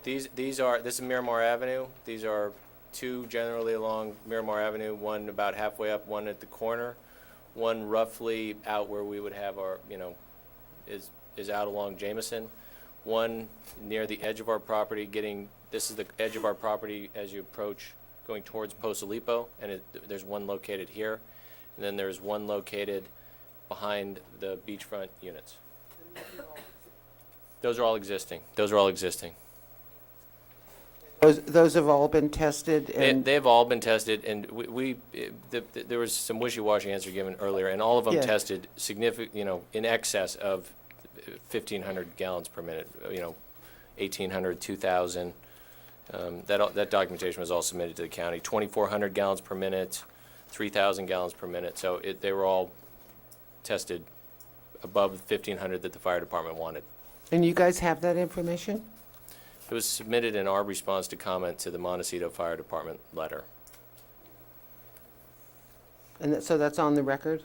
This is Miramar Avenue. These are two generally along Miramar Avenue, one about halfway up, one at the corner, one roughly out where we would have our, is out along Jameson, one near the edge of our property this is the edge of our property as you approach going towards Posolipo, and there's one located here, and then there's one located behind the beachfront units. Those are all existing. Those have all been tested and... They've all been tested, and there was some wishy-washy answer given earlier, and all of them Yeah. tested significant, in excess of 1,500 gallons per minute, 1,800, 2,000. That documentation was all submitted to the county. 2,400 gallons per minute, 3,000 gallons per minute. So they were all tested above the 1,500 that the fire department wanted. And you guys have that information? It was submitted in our response to comment to the Montecito Fire Department letter. And so that's on the record?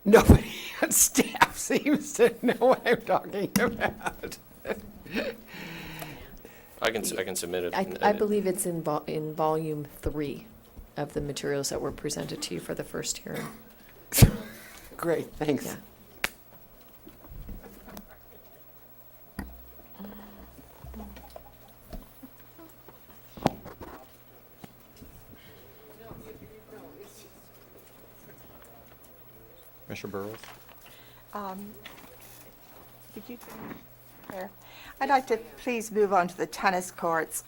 Nobody on staff seems to know what I'm talking about. I can submit it. I believe it's in volume 3 of the materials that were presented to you for the first hearing. Great, thanks. Yeah. Commissioner Burrows? Did you finish there? I'd like to please move on to the tennis courts.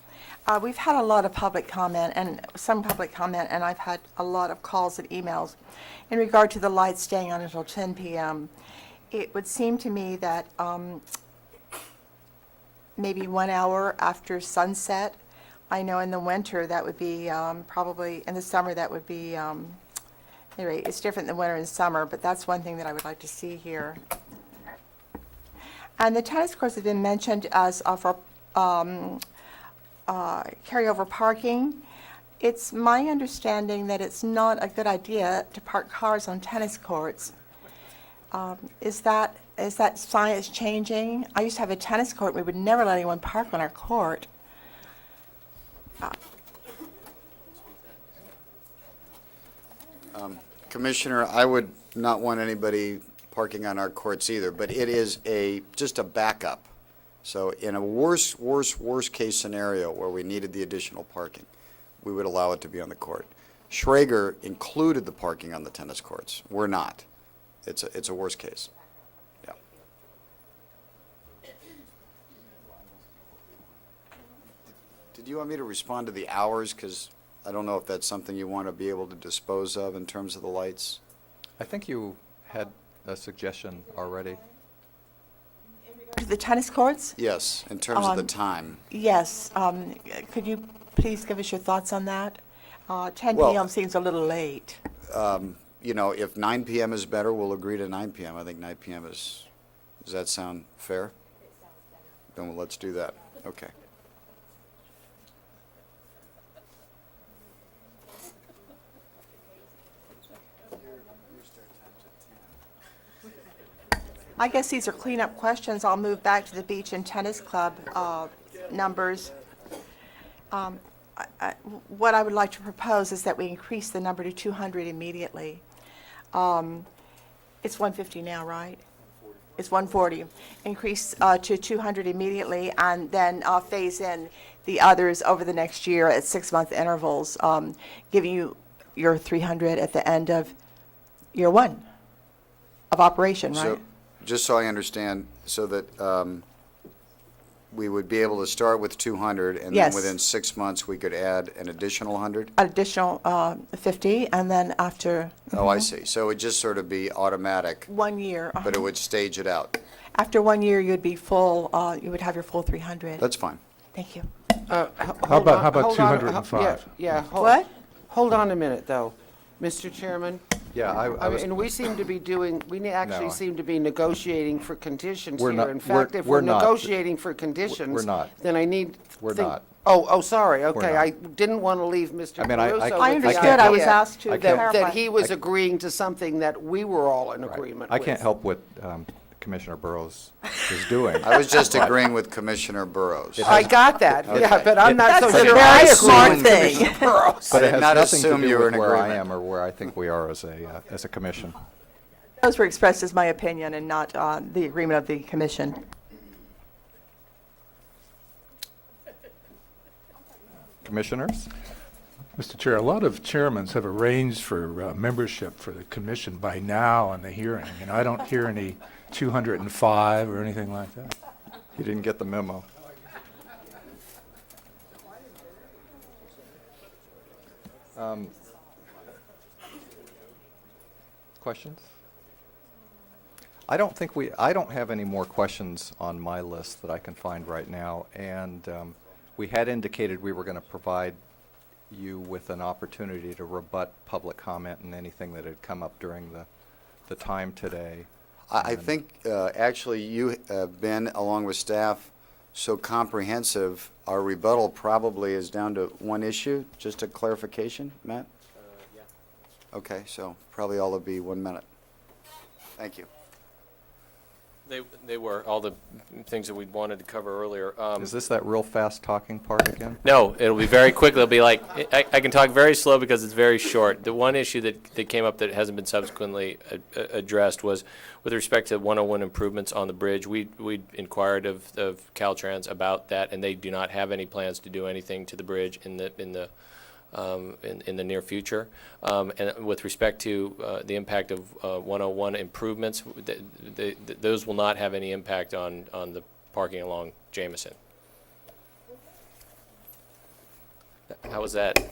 We've had a lot of public comment and I've had a lot of calls and emails in regard to the lights staying on until 10 p.m. It would seem to me that maybe 1 hour after sunset I know in the winter, that would be probably, in the summer, that would be, anyway, it's different than winter and summer, but that's one thing that I would like to see here. And the tennis courts have been mentioned as for carryover parking. It's my understanding that it's not a good idea to park cars on tennis courts. Is that science changing? I used to have a tennis court. We would never let anyone park on our court. Commissioner, I would not want anybody parking on our courts either, but it is just a backup. So in a worst case scenario where we needed the additional parking, we would allow it to be on the court. Schrager included the parking on the tennis courts. We're not. It's a worst case. Yeah. Did you want me to respond to the hours? Because I don't know if that's something you want to be able to dispose of in terms of the lights. I think you had a suggestion already. The tennis courts? Yes, in terms of the time. Yes. Could you please give us your thoughts on that? 10 Well- p.m. seems a little late. You know, if 9 p.m. is better, we'll agree to 9 p.m. I think 9 p.m. does that sound fair? Then let's do that. Okay. I guess these are cleanup questions. I'll move back to the beach and tennis club numbers. What I would like to propose is that we increase the number to 200 immediately. It's 150 now, right? It's 140. Increase to 200 immediately, and then phase in the others over the next year at 6-month intervals, giving you your 300 at the end of year 1 of operation, right? So, just so I understand, so that we would be able to start with 200, and then Yes. within 6 months, we could add an additional 100? Additional 50, and then after Oh, I see. So it would just sort of be automatic, 1 year. but it would stage it out. After 1 year, you'd be full, you would have your full 300. That's fine. Thank you. How about 205? Yeah. What? Hold on a minute, though. Mr. Chairman? Yeah, I was. And we seem to be doing, actually No. seem to be negotiating for conditions We're here. not- In fact, if we're we're not. negotiating for conditions. We're not. Then I need. We're think- not. Oh, sorry, okay. not. I didn't want to leave Mr. I mean, I Caruso can't- with I the understood. I was idea asked to I can't- That he was I- agreeing to something that we were all in Right. agreement I with. can't help what Commissioner Burrows is doing. I was just agreeing with Commissioner Burrows. I got that, yeah, Okay. but I'm not so That's a sure very I agree smart with thing. Commissioner Burrows. But I it did has not nothing assume to you do were with in where I agreement. am or where I think we are as a commission. Those were expressed as my opinion and not the agreement of the commission. Commissioners? Mr. Chair, a lot of chairmen have arranged for membership for the commission by now in the hearing, and I don't hear any 205 or anything like that. You didn't get the memo. Questions? I don't have any more questions on my list that I can find right now, and we had indicated we were going to provide you with an opportunity to rebut public comment and anything that had come up during the time today. I think, actually, you have been, along with staff, so comprehensive, our rebuttal probably is down to one issue. Just a clarification, Matt? Yeah. Okay, so probably all will be 1 minute. Thank you. They were, all the things that we wanted to cover earlier. Is this that real fast talking part again? No, it'll be very quick. It'll be like, I can talk very slow because it's very short. The one issue that came up that hasn't been subsequently addressed was with respect to 101 improvements on the bridge. We inquired of Caltrans about that, and they do not have any plans to do anything to the bridge in the near future. And with respect to the impact of 101 improvements, those will not have any impact on the parking along Jameson. How was that? Mr.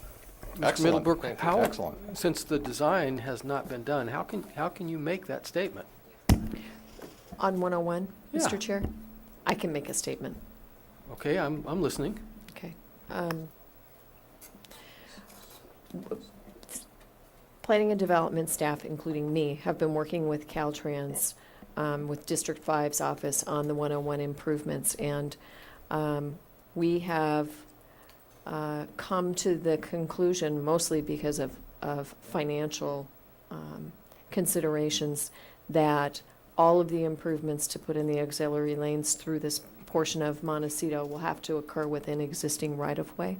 Excellent. Middlebrook, how, Excellent. since the design has not been done, how can you make that statement? On 101, Yeah. Mr. Chair, I can make a statement. Okay, I'm listening. Okay. Planning and development staff, including me, have been working with Caltrans, with District 5's office on the 101 improvements, and we have come to the conclusion, mostly because of financial considerations, that all of the improvements to put in the auxiliary lanes through this portion of Montecito will have to occur within existing right-of-way.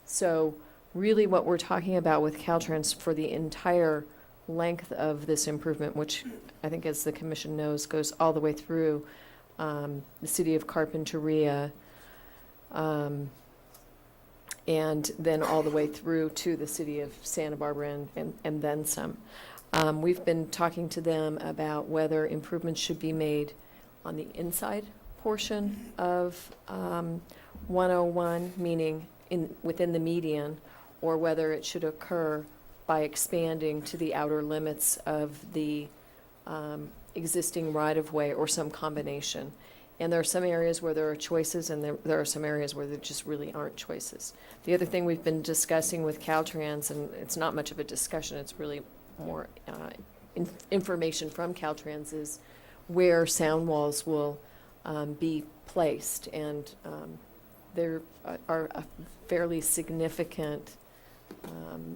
So really what we're talking about with Caltrans for the entire length of this improvement, which I think, as the commission knows, goes all the way through the city of Carpinteria, and then all the way through to the city of Santa Barbara and then some. We've been talking to them about whether improvements should be made on the inside portion of 101, meaning within the median, or whether it should occur by expanding to the outer limits of the existing right-of-way, or some combination. And there are some areas where there are choices, and there are some areas where there just really aren't choices. The other thing we've been discussing with Caltrans, and it's not much of a discussion, it's really more information from Caltrans, is where sound walls will be placed. And there are a fairly significant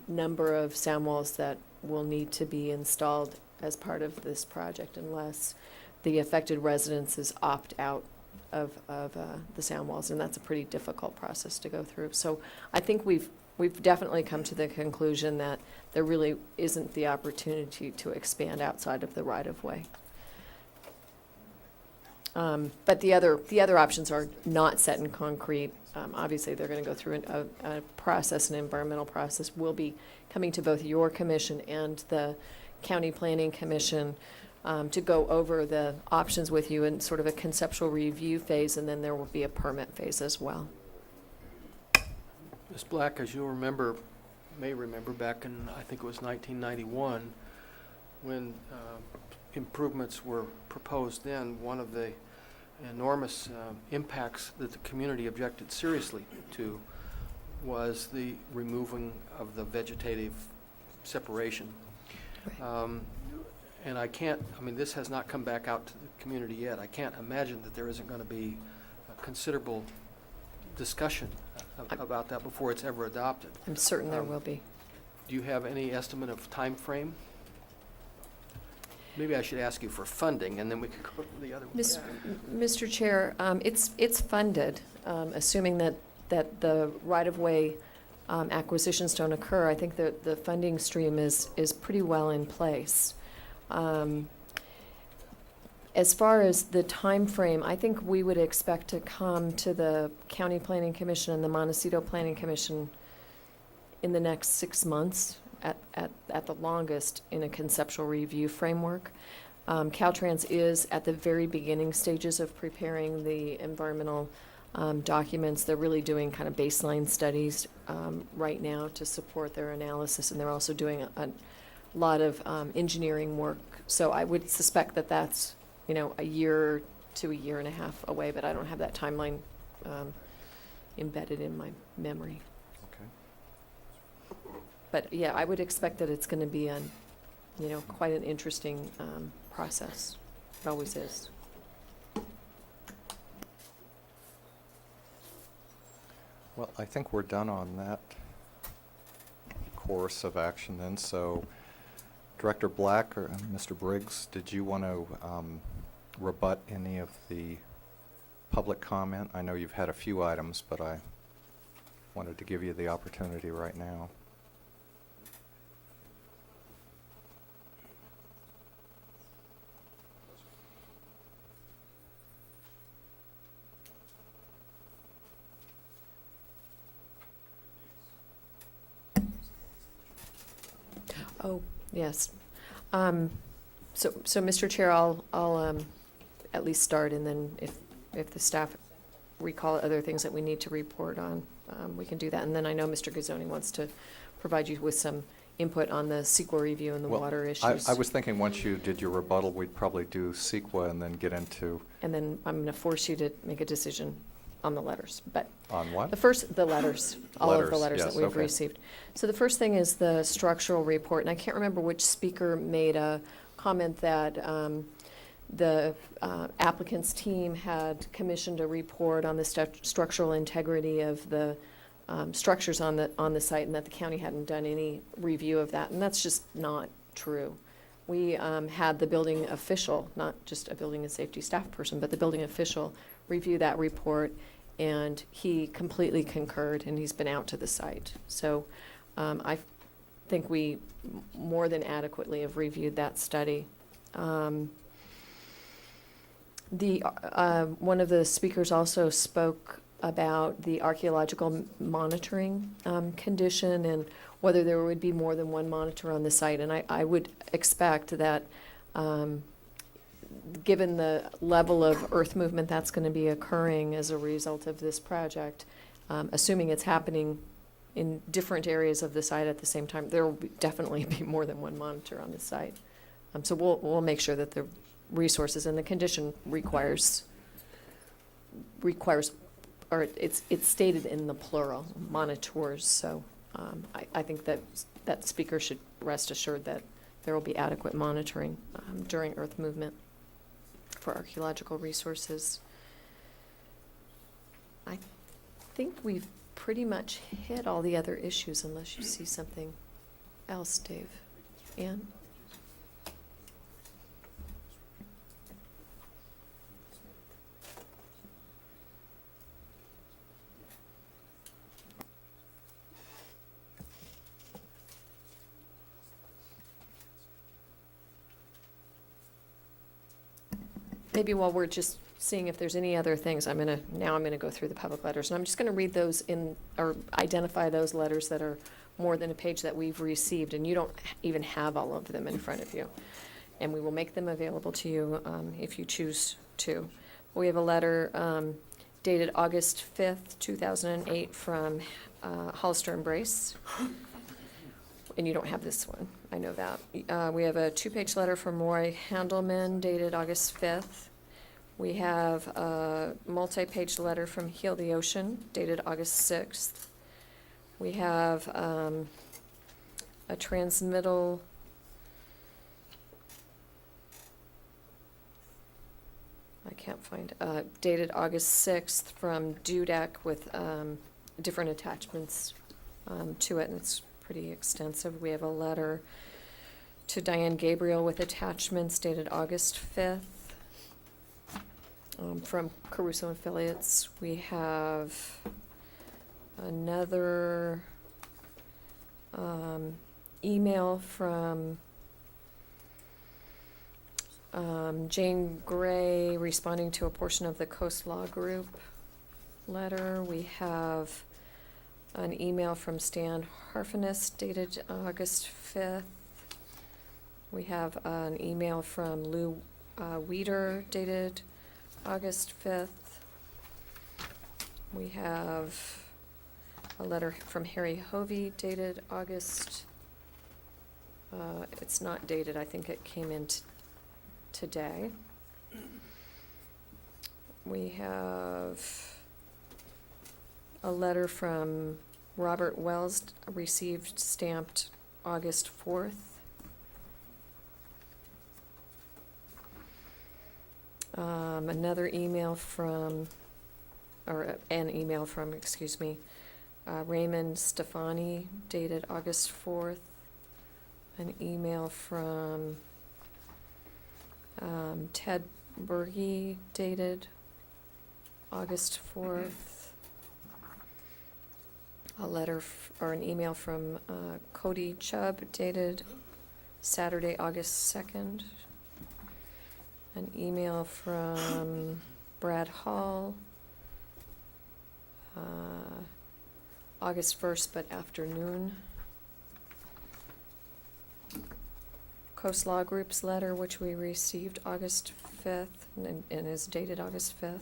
number of sound walls that will need to be installed as part of this project, unless the affected residences opt out of the sound walls, and that's a pretty difficult process to go through. So I think we've definitely come to the conclusion that there really isn't the opportunity to expand outside of the right-of-way. But the other options are not set in concrete. Obviously, they're going to go through a process, an environmental process. We'll be coming to both your commission and the County Planning Commission to go over the options with you in sort of a conceptual review phase, and then there will be a permit phase as well. Ms. Black, as you'll remember, may remember, back in, I think it was 1991, when improvements were proposed then, one of the enormous impacts that the community objected seriously to was the removing of the vegetative separation. And I mean, this has not come back out to the community yet. I can't imagine that there isn't going to be a considerable discussion about that before it's ever adopted. I'm certain there will be. Do you have any estimate of time frame? Maybe I should ask you for funding, and then we could go to the other one. Mr. Chair, it's funded, assuming that the right-of-way acquisitions don't occur. I think that the funding stream is pretty well in place. As far as the time frame, I think we would expect to come to the County Planning Commission and the Montecito Planning Commission in the next 6 months at the longest, in a conceptual review framework. Caltrans is at the very beginning stages of preparing the environmental documents. They're really doing kind of baseline studies right now to support their analysis, and they're also doing a lot of engineering work. So I would suspect that that's, a year to a year and a half away, but I don't have that timeline embedded in my memory. Okay. But yeah, I would expect that it's going to be quite an interesting process. It always is. Well, I think we're done on that course of action then. So Director Black or Mr. Briggs, did you want to rebut any of the public comment? I know you've had a few items, but I wanted to give you the opportunity right now. Oh, yes. So Mr. Chair, I'll at least start, and then if the staff recall other things that we need to report on, we can do that. And then I know Mr. Gazzoni wants to provide you with some input on the CEQA review and the water issues. I was thinking once you did your rebuttal, we'd probably do CEQA and then get into... And then I'm going to force you to make a decision on the letters, but. On what? The letters, all of the Letters, letters that yes, we've okay. received. So the first thing is the structural report, and I can't remember which speaker made a comment that the applicant's team had commissioned a report on the structural integrity of the structures on the site, and that the county hadn't done any review of that, and that's just not true. We had the building official, not just a building and safety staff person, but the building official review that report, and he completely concurred, and he's been out to the site. So I think we more than adequately have reviewed that study. One of the speakers also spoke about the archaeological monitoring condition and whether there would be more than one monitor on the site. And I would expect that given the level of earth movement that's going to be occurring as a result of this project, assuming it's happening in different areas of the site at the same time, there will definitely be more than one monitor on the site. So we'll make sure that the resources and the condition requires, or it's stated in the plural, monitors. So I think that speaker should rest assured that there will be adequate monitoring during earth movement for archaeological resources. I think we've pretty much hit all the other issues unless you see something else, Dave. Ann? Maybe while we're just seeing if there's any other things, I'm gonna go through the public letters, and I'm just gonna read those or identify those letters that are more than a page that we've received, and you don't even have all of them in front of you. And we will make them available to you if you choose to. We have a letter dated August 5th, 2008 from Hollister and Brace. And you don't have this one, I know that. We have a 2-page letter from Roy Handelman dated August 5th. We have a multi-page letter from Heal the Ocean dated August 6th. We have a transmittal I can't find, dated August 6th from Dudek with different attachments to it, and it's pretty extensive. We have a letter to Diane Gabriel with attachments dated August 5th from Caruso Affiliates. We have another email from Jane Gray responding to a portion of the Coast Law Group letter. We have an email from Stan Harfiness dated August 5th. We have an email from Lou Weeder dated August 5th. We have a letter from Harry Hovey dated August. It's not dated, I think it came in today. We have a letter from Robert Wells, received stamped August 4th. Another email from, or an email from, excuse me, Raymond Stefani dated August 4th. An email from Ted Berge dated August 4th. A letter or an email from Cody Chubb dated Saturday, August 2nd. An email from Brad Hall, August 1st, but afternoon. Coast Law Group's letter, which we received August 5th and is dated August 5th.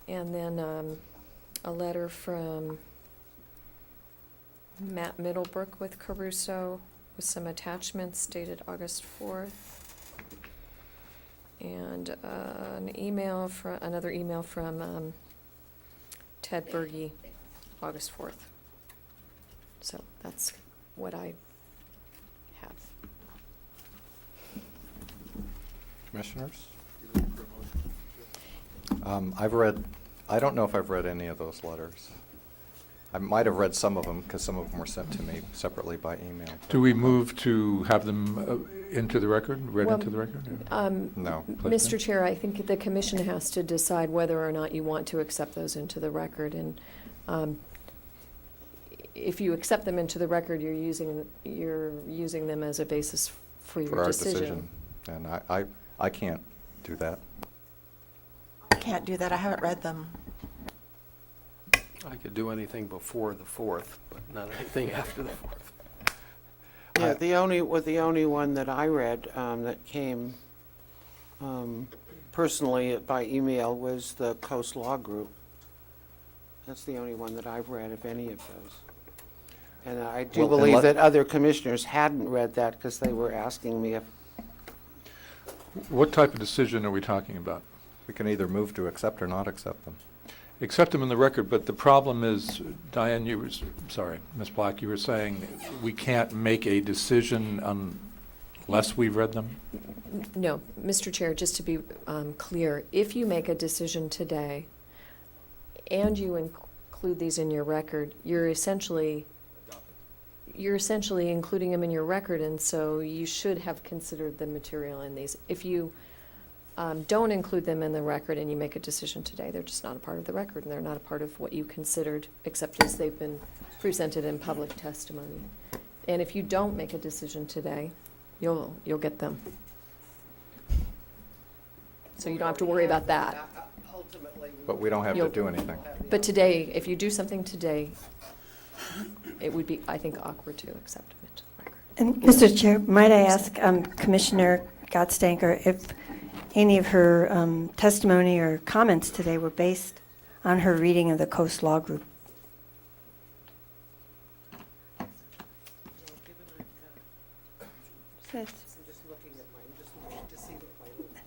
And then a letter from Matt Middlebrook with Caruso with some attachments dated August 4th. and another email from Ted Berge, August 4th. So that's what I have. Commissioners? I don't know if I've read any of those letters. I might have read some of them, because some of them were sent to me separately by email. Do we move to have them into the record, read Well, into the record? No. Mr. Chair, I think the commission has to decide whether or not you want to accept those into the record. And if you accept them into the record, you're using them as a basis for your For our decision. decision. And I can't do that. I can't do that. I haven't read them. I could do anything before the 4th, but not anything after the 4th. Yeah, the only one that I read that came personally by email was the Coast Law Group. That's the only one that I've read of any of those. And I do Well, believe unless- that other commissioners hadn't read that because they were asking me if, What type of decision are we talking about? We can either move to accept or not accept them. Accept them in the record, but the problem is, Diane, sorry, Ms. Black, you were saying we can't make a decision unless we've read them? No, Mr. Chair, just to be clear, if you make a decision today and you include these in your record, you're essentially including them in your record, and so you should have considered the material in these. If you don't include them in the record and you make a decision today, they're just not a part of the record, and they're not a part of what you considered, except as they've been presented in public testimony. And if you don't make a decision today, you'll get them. So you don't have to worry about that. But we don't have to You'll- do anything. But today, if you do something today, it would be, I think, awkward to accept them into the record. And, Mr. Chair, might I ask Commissioner Gottstanker if any of her testimony or comments today were based on her reading of the Coast Law Group?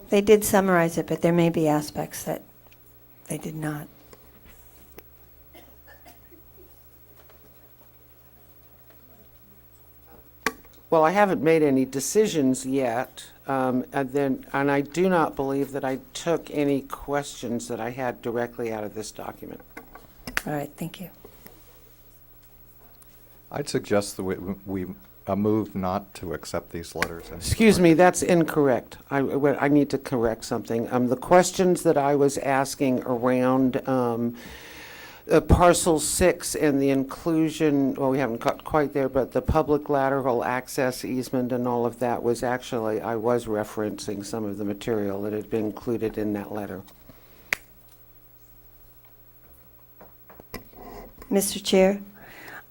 They did summarize it, but there may be aspects that they did not. well, I haven't made any decisions yet. And I do not believe that I took any questions that I had directly out of this document. All right, thank you. I'd suggest that we move not to accept these letters. Excuse me, that's incorrect. I need to correct something. The questions that I was asking around Parcel 6 and the inclusion, well, we haven't got quite there, but the public lateral access easement and all of that was actually, I was referencing some of the material that had been included in that letter. Mr. Chair,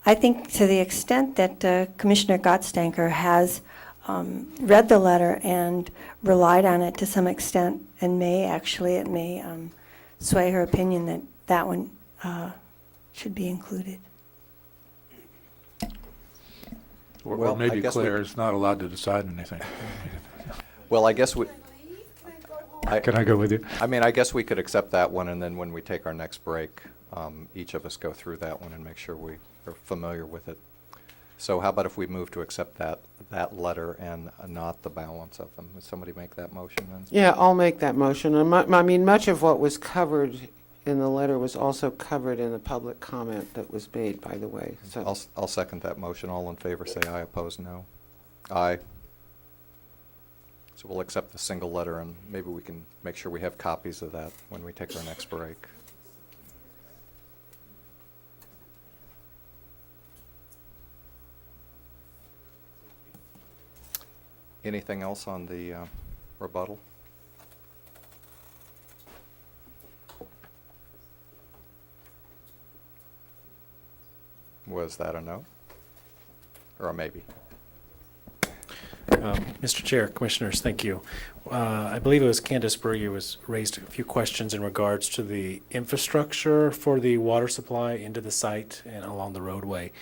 I think to the extent that Commissioner Gottstanker has read the letter and relied on it to some extent, and it may sway her opinion that that one should be included. Or maybe Claire is not allowed to decide anything. Well, I guess Can I go with you? I mean, I guess we could accept that one, and then when we take our next break, each of us go through that one and make sure we are familiar with it. So how about if we move to accept that letter and not the balance of them? Would somebody make that motion then? Yeah, I'll make that motion. And I mean, much of what was covered in the letter was also covered in the public comment that was made, by the way. So I'll second that motion. All in favor, say aye. Opposed, no. Aye. So we'll accept the single letter, and maybe we can make sure we have copies of that when we take our next break. Anything else on the rebuttal? Was that a no? Or a maybe? Mr. Chair, Commissioners, thank you. I believe it was Candace Berger was raised a few questions in regards to the infrastructure for the water supply into the site and along the roadway.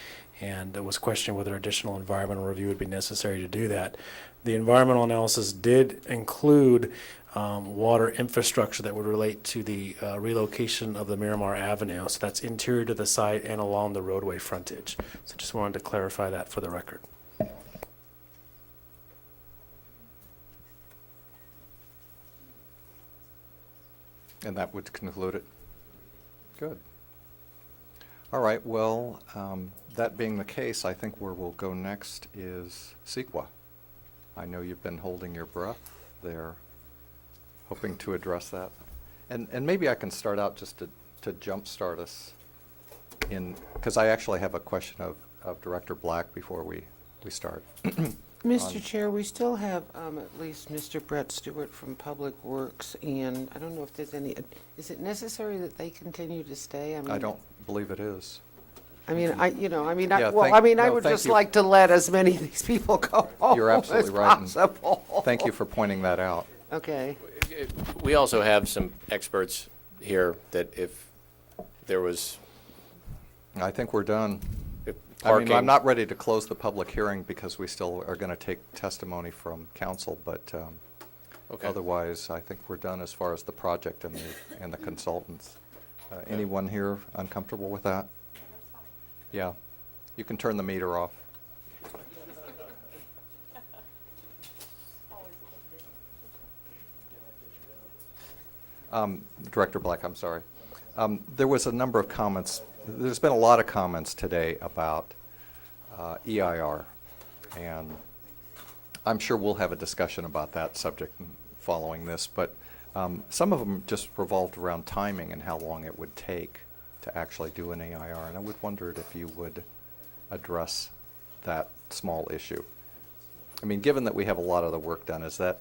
and was questioning whether additional environmental review would be necessary to do that. The environmental analysis did include water infrastructure that would relate to the relocation of the Miramar Avenue. So that's interior to the site and along the roadway frontage. So just wanted to clarify that for the record. And that would conclude it? Good. All right, well, that being the case, I think where we'll go next is CEQA. I know you've been holding your breath there, hoping to address that. And maybe I can start out just to jumpstart us in, because I actually have a question of Director Black before we start. Mr. Chair, we still have at least Mr. Brett Stewart from Public Works, and I don't know if there's any, is it necessary that they continue to stay? I don't believe it is. I mean, Yeah, I would just like to let as many of these people go home You're absolutely as right. and possible. Thank you for pointing that out. Okay. We also have some experts here that if there was I think we're done. if I mean, parking. I'm not ready to close the public hearing because we still are going to take testimony from council, but Okay. otherwise, I think we're done as far as the project and the consultants. Anyone here uncomfortable with that? Yeah. You can turn the meter off. Director Black, I'm sorry. There was a number of comments. There's been a lot of comments today about EIR, and I'm sure we'll have a discussion about that subject following this, but some of them just revolved around timing and how long it would take to actually do an EIR, and I would wonder if you would address that small issue. I mean, given that we have a lot of the work done, is that,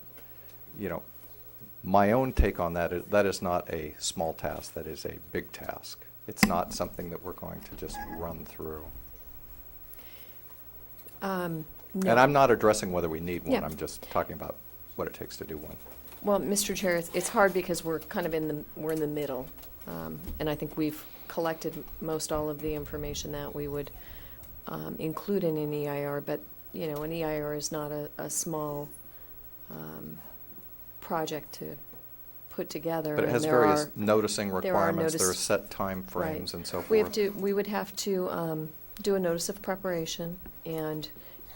my own take on that is not a small task, that is a big task. It's not something that we're going to just run through. No. And I'm not addressing whether we need one, Yeah. I'm just talking about what it takes to do one. Well, Mr. Chair, it's hard because we're kind of we're in the middle. And I think we've collected most all of the information that we would include in an EIR, but, an EIR is not a small project to put together. But it and has there various are- noticing there are requirements, there are notice- set time Right. frames and so forth. We would have to do a notice of preparation, and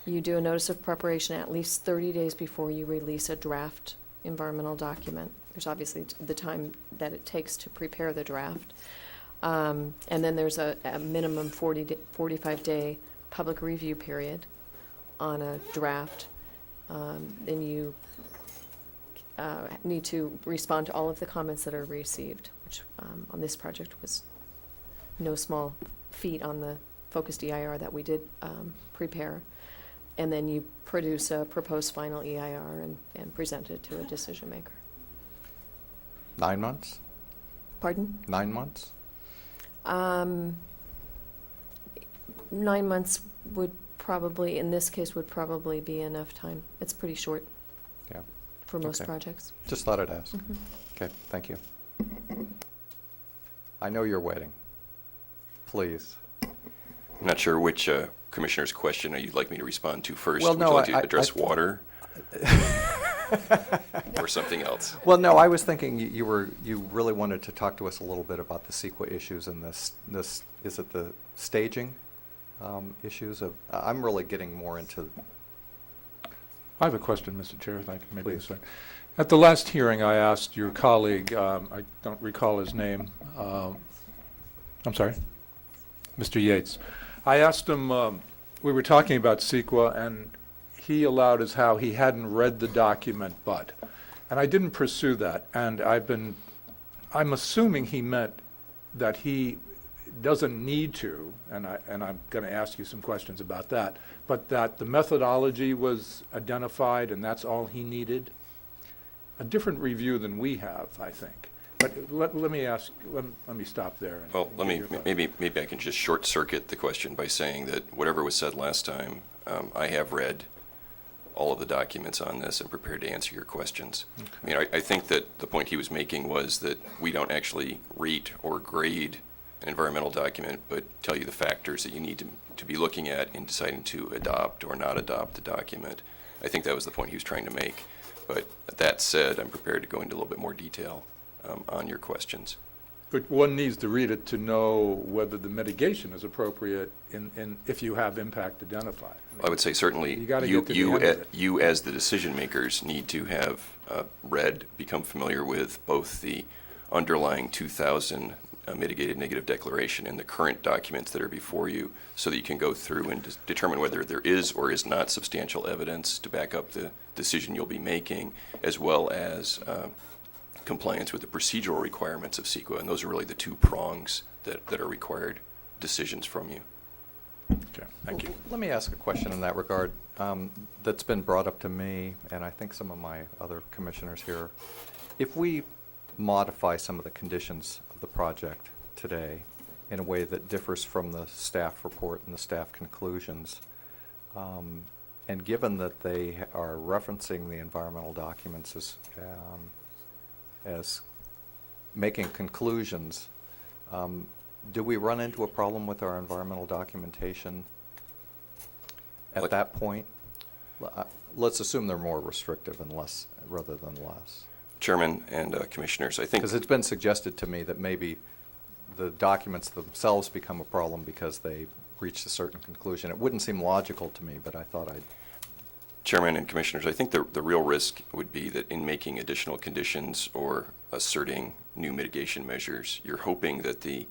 you do a notice of preparation at least 30 days before you release a draft environmental document. There's obviously the time that it takes to prepare the draft. And then there's a minimum 45-day public review period on a draft. Then you need to respond to all of the comments that are received, which on this project was no small feat on the focused EIR that we did prepare. And then you produce a proposed final EIR and present it to a decision maker. 9 months? Pardon? 9 months? 9 months would probably, in this case, would probably be enough time. It's pretty short. Yeah. For most Okay. projects. Just thought I'd ask. Mhm. Okay, thank you. I know you're waiting. Please. I'm not sure which commissioner's question you'd like me to respond to first. Well, Would no, you like I- to I- address water or something else? Well, no, I was thinking you really wanted to talk to us a little bit about the CEQA issues and this, is it the staging issues of, I'm really getting more into. I have a question, Mr. Chair, if I can maybe Please. say. At the last hearing, I asked your colleague, I don't recall his name, I'm sorry, Mr. Yates. I asked him, we were talking about CEQA, and he allowed as how he hadn't read the document, but, and I didn't pursue that, and I'm assuming he meant that he doesn't need to, and I'm going to ask you some questions about that, but that the methodology was identified and that's all he needed. A different review than we have, I think. But let me stop there. and Well, get your thoughts. maybe I can just short circuit the question by saying that whatever was said last time, I have read all of the documents on this and prepared to answer your questions. Okay. I mean, I think that the point he was making was that we don't actually rate or grade an environmental document, but tell you the factors that you need to be looking at in deciding to adopt or not adopt the document. I think that was the point he was trying to make. But that said, I'm prepared to go into a little bit more detail on your questions. But one needs to read it to know whether the mitigation is appropriate if you have impact identified. I would say certainly You gotta get to the end of it. you as the decision makers need to have become familiar with both the underlying 2000 mitigated negative declaration and the current documents that are before you, so that you can go through and determine whether there is or is not substantial evidence to back up the decision you'll be making, as well as compliance with the procedural requirements of CEQA. And those are really the two prongs that are required decisions from you. Okay, thank you. Let me ask a question in that regard that's been brought up to me, and I think some of my other commissioners here. If we modify some of the conditions of the project today in a way that differs from the staff report and the staff conclusions, and given that they are referencing the environmental documents as making conclusions, do we run into a problem with our environmental documentation at that point? Let's assume they're more restrictive and less, rather than less. Chairman and Commissioners, I think... Because it's been suggested to me that maybe the documents themselves become a problem because they reached a certain conclusion. It wouldn't seem logical to me, but I thought I'd... Chairman and Commissioners, I think the real risk would be that in making additional conditions or asserting new mitigation measures, you're hoping that the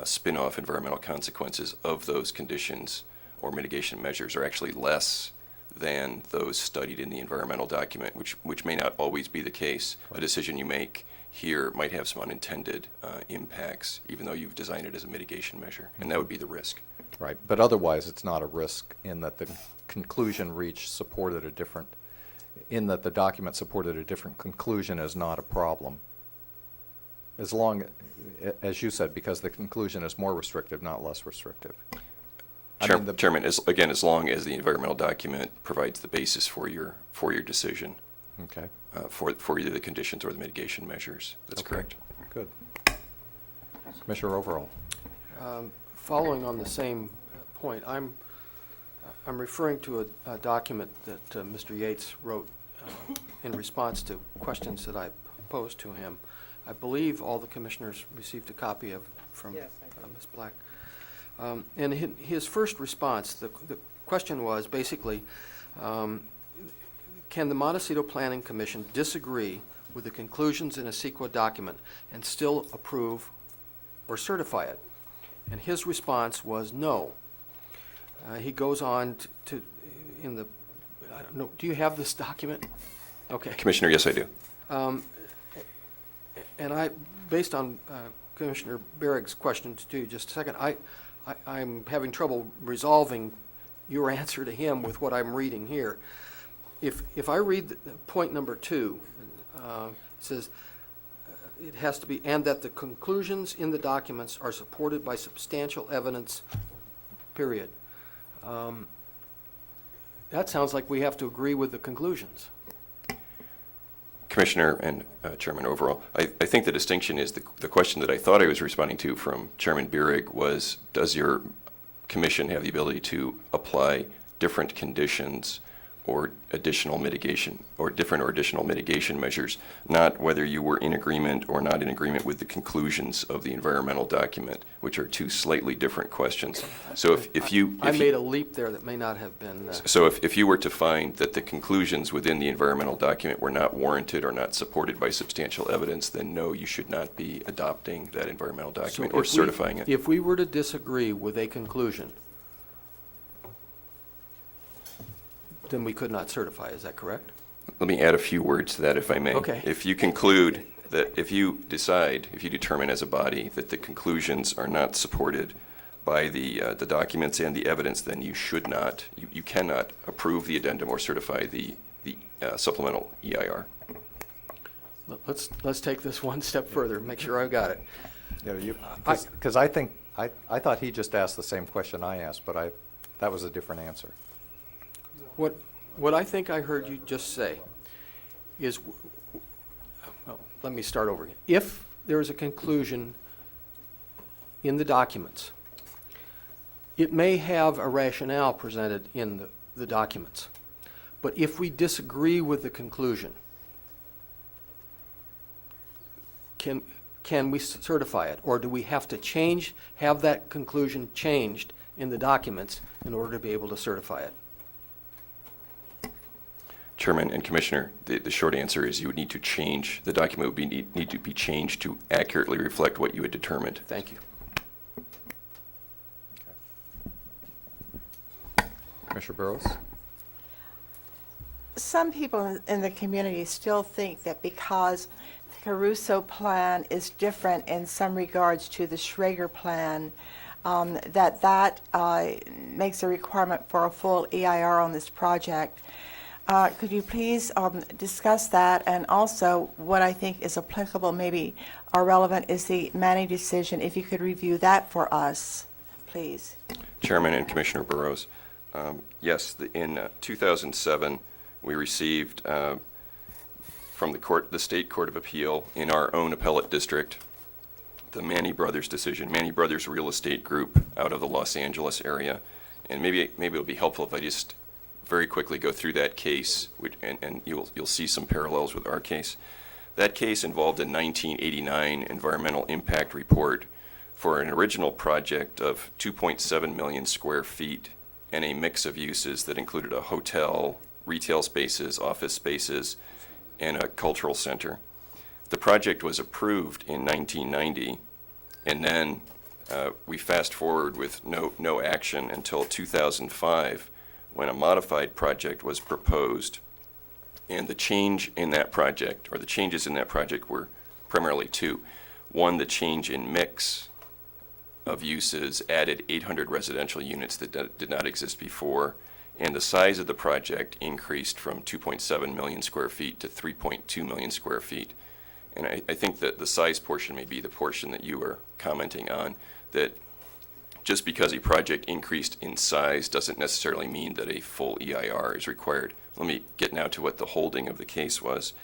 spin-off environmental consequences of those conditions or mitigation measures are actually less than those studied in the environmental document, which may not always be the case. A decision you make here might have some unintended impacts, even though you've designed it as a mitigation measure, and that would be the risk. Right, but otherwise it's not a risk in that the conclusion reached supported a different, in that the document supported a different conclusion is not a problem. As long, as you said, because the conclusion is more restrictive, not less restrictive. Chairman, again, as long as the environmental document provides the basis for your decision. Okay. For either the conditions or the mitigation measures. That's correct. Good. Commissioner Overall. Following on the same point, I'm referring to a document that Mr. Yates wrote in response to questions that I posed to him. I believe all the commissioners received a copy of from Ms. Black. And his first response, the question was basically, can the Montecito Planning Commission disagree with the conclusions in a CEQA document and still approve or certify it? And his response was no. He goes on to in the, I don't know, do you have this document? Okay. Commissioner, yes, I do. And I, based on Commissioner Berig's questions to you just a second, I'm having trouble resolving your answer to him with what I'm reading here. If I read point number 2, it says it has to be, and that the conclusions in the documents are supported by substantial evidence, period. That sounds like we have to agree with the conclusions. Commissioner and Chairman Overall, I think the distinction is the question that I thought I was responding to from Chairman Beerig was, does your commission have the ability to apply different conditions or additional mitigation or different or additional mitigation measures, not whether you were in agreement or not in agreement with the conclusions of the environmental document, which are two slightly different questions. So I made a leap there that may not have been. So if you were to find that the conclusions within the environmental document were not warranted or not supported by substantial evidence, then no, you should not be adopting that environmental document or certifying it. If we were to disagree with a conclusion, then we could not certify, is that correct? Let me add a few words to that, if I may. Okay. If you conclude that, if you determine as a body that the conclusions are not supported by the documents and the evidence, then you should not, you cannot approve the addendum or certify the supplemental EIR. Let's take this one step further, make sure I've got it. Yeah, because I think, I thought he just asked the same question I asked, but that was a different answer. What I think I heard you just say is, well, let me start over again. If there is a conclusion in the documents. It may have a rationale presented in the documents, but if we disagree with the conclusion, can we certify it? Or do we have to have that conclusion changed in the documents in order to be able to certify it? Chairman and Commissioner, the short answer is you would need to change, the document would need to be changed to accurately reflect what you had determined. Thank you. Commissioner Burrows? Some people in the community still think that because the Caruso plan is different in some regards to the Schrager plan, that makes a requirement for a full EIR on this project. Could you please discuss that? And also, what I think is applicable, maybe or relevant, is the Manning decision. If you could review that for us, please. Chairman and Commissioner Burrows, yes, in 2007, we received from the State Court of Appeal in our own appellate district the Manny Brothers decision, Manny Brothers Real Estate Group out of the Los Angeles area. And maybe it'll be helpful if I just very quickly go through that case, and you'll see some parallels with our case. That case involved a 1989 environmental impact report for an original project of 2.7 million square feet and a mix of uses that included a hotel, retail spaces, office spaces, and a cultural center. The project was approved in 1990, and then we fast forward with no action until 2005, when a modified project was proposed. And the change in that project, or the changes in that project, were primarily two. One, the change in mix of uses added 800 residential units that did not exist before, and the size of the project increased from 2.7 million square feet to 3.2 million square feet. And I think that the size portion may be the portion that you were commenting on, that just because a project increased in size doesn't necessarily mean that a full EIR is required. Let me get now to what the holding of the case was,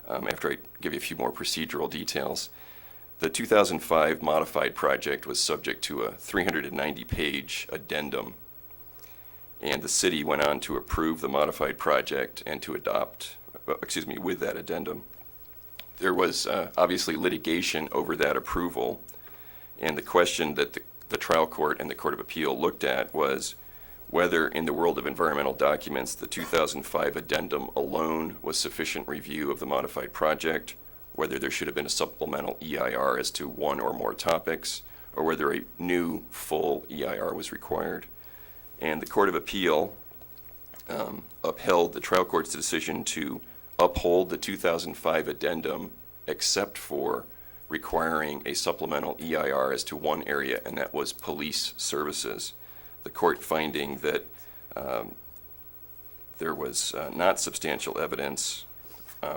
after I give you a few more procedural details. The 2005 modified project was subject to a 390-page addendum, and the city went on to approve the modified project and to adopt, with that addendum. There was obviously litigation over that approval, and the question that the trial court and the Court of Appeal looked at was whether, in the world of environmental documents, the 2005 addendum alone was sufficient review of the modified project, whether there should have been a supplemental EIR as to one or more topics, or whether a new full EIR was required. And the Court of Appeal upheld the trial court's decision to uphold the 2005 addendum except for requiring a supplemental EIR as to one area, and that was police services. The court finding that there was not substantial evidence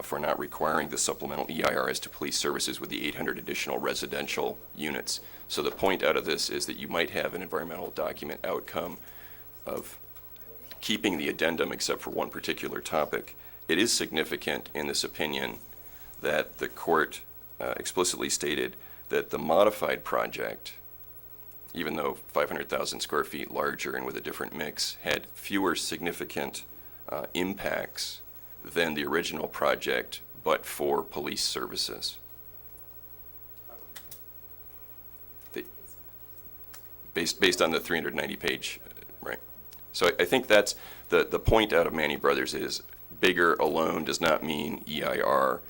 for not requiring the supplemental EIR as to police services with the 800 additional residential units. So the point out of this is that you might have an environmental document outcome of keeping the addendum except for one particular topic. It is significant in this opinion that the court explicitly stated that the modified project, even though 500,000 square feet larger and with a different mix, had fewer significant impacts than the original project, but for police services. Based on the 390-page, right? So I think that's the point out of Manny Brothers is bigger alone does not mean EIR,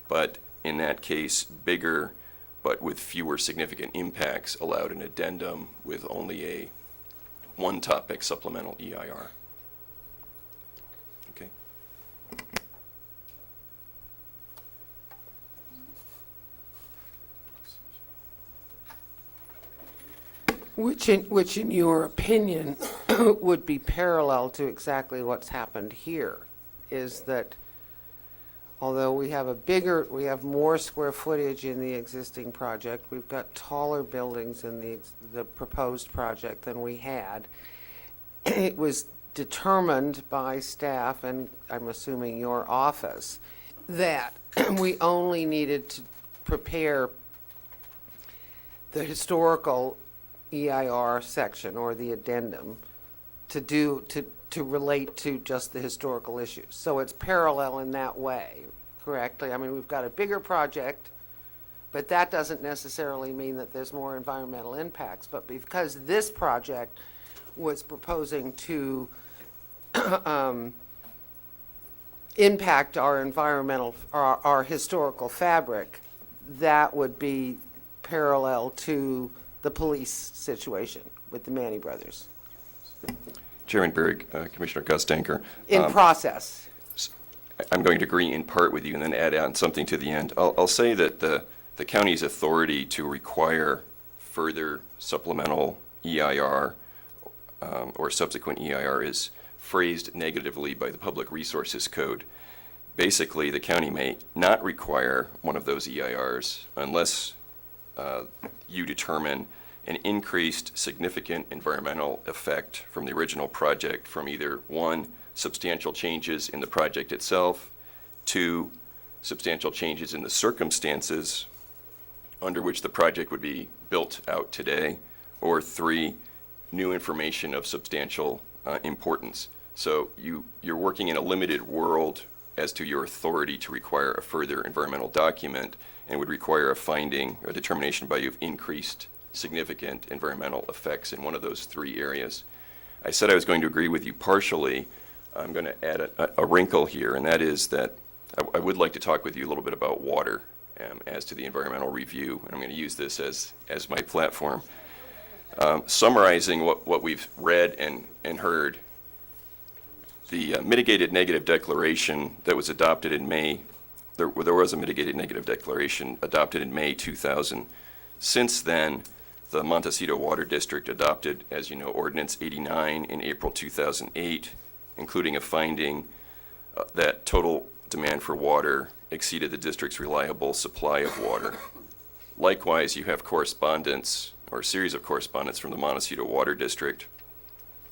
but in that case, bigger but with fewer significant impacts allowed an addendum with only a one topic supplemental EIR. Okay. Which in your opinion would be parallel to exactly what's happened here, is that although we have more square footage in the existing project, we've got taller buildings in the proposed project than we had. It was determined by staff, and I'm assuming your office, that we only needed to prepare the historical EIR section or the addendum to relate to just the historical issues. So it's parallel in that way, correctly? I mean, we've got a bigger project, but that doesn't necessarily mean that there's more environmental impacts. But because this project was proposing to impact our environmental, our historical fabric, that would be parallel to the police situation with the Manny brothers. Chairman Berg, Commissioner Gustanker. In process. I'm going to agree in part with you and then add on something to the end. I'll say that the county's authority to require further supplemental EIR or subsequent EIR is phrased negatively by the Public Resources Code. Basically, the county may not require one of those EIRs unless you determine an increased significant environmental effect from the original project from either, one, substantial changes in the project itself, two, substantial changes in the circumstances under which the project would be built out today, or three, new information of substantial importance. So you're working in a limited world as to your authority to require a further environmental document, and would require a finding, a determination by you of increased significant environmental effects in one of those three areas. I said I was going to agree with you partially. I'm going to add a wrinkle here, and that is that I would like to talk with you a little bit about water as to the environmental review, and I'm going to use this as my platform. Summarizing what we've read and heard, the mitigated negative declaration that was adopted in May, there was a mitigated negative declaration adopted in May 2000. Since then, the Montecito Water District adopted, as you know, Ordinance 89 in April 2008, including a finding that total demand for water exceeded the district's reliable supply of water. Likewise, you have correspondence, or a series of correspondence from the Montecito Water District,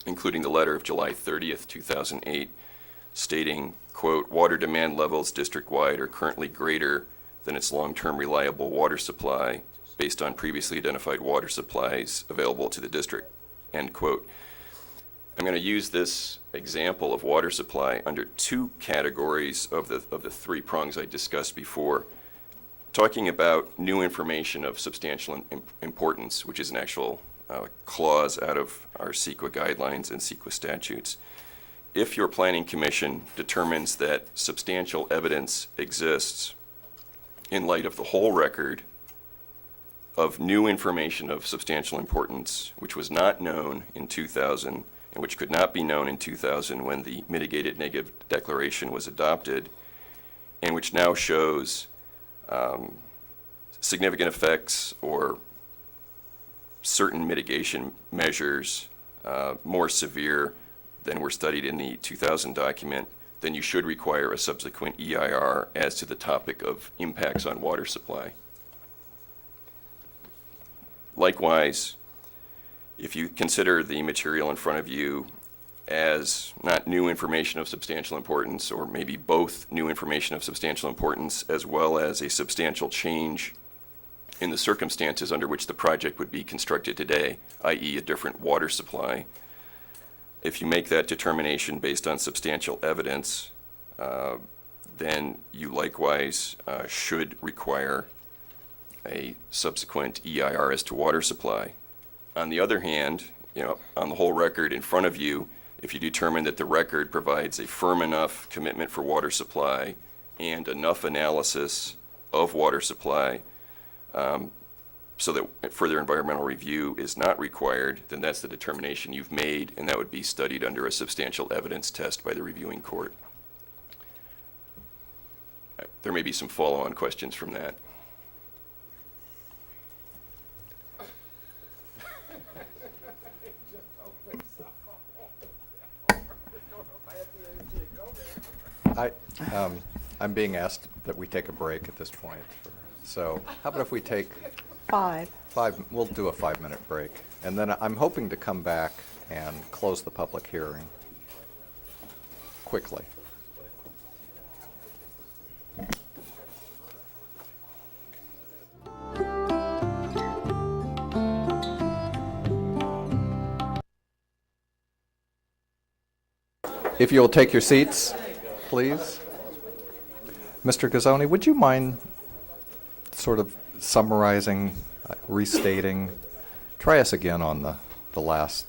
including the letter of July 30th, 2008, stating, quote, water demand levels district-wide are currently greater than its long-term reliable water supply based on previously identified water supplies available to the district, end quote. I'm going to use this example of water supply under two categories of the three prongs I discussed before. Talking about new information of substantial importance, which is an actual clause out of our CEQA guidelines and CEQA statutes. If your planning commission determines that substantial evidence exists in light of the whole record of new information of substantial importance, which was not known in 2000 and which could not be known in 2000 when the mitigated negative declaration was adopted, and which now shows significant effects or certain mitigation measures more severe than were studied in the 2000 document, then you should require a subsequent EIR as to the topic of impacts on water supply. Likewise, if you consider the material in front of you as not new information of substantial importance, or maybe both new information of substantial importance as well as a substantial change in the circumstances under which the project would be constructed today, i.e. a different water supply, if you make that determination based on substantial evidence, then you likewise should require a subsequent EIR as to water supply. On the other hand, on the whole record in front of you, if you determine that the record provides a firm enough commitment for water supply and enough analysis of water supply so that further environmental review is not required, then that's the determination you've made, and that would be studied under a substantial evidence test by the reviewing court. There may be some follow-on questions from that. I'm being asked that we take a break at this point. So how about if we take we'll do a 5-minute break. And then I'm hoping to come back and close the public hearing quickly. If you'll take your seats, please. Mr. Gazzoni, would you mind sort of summarizing, restating? Try us again on the last.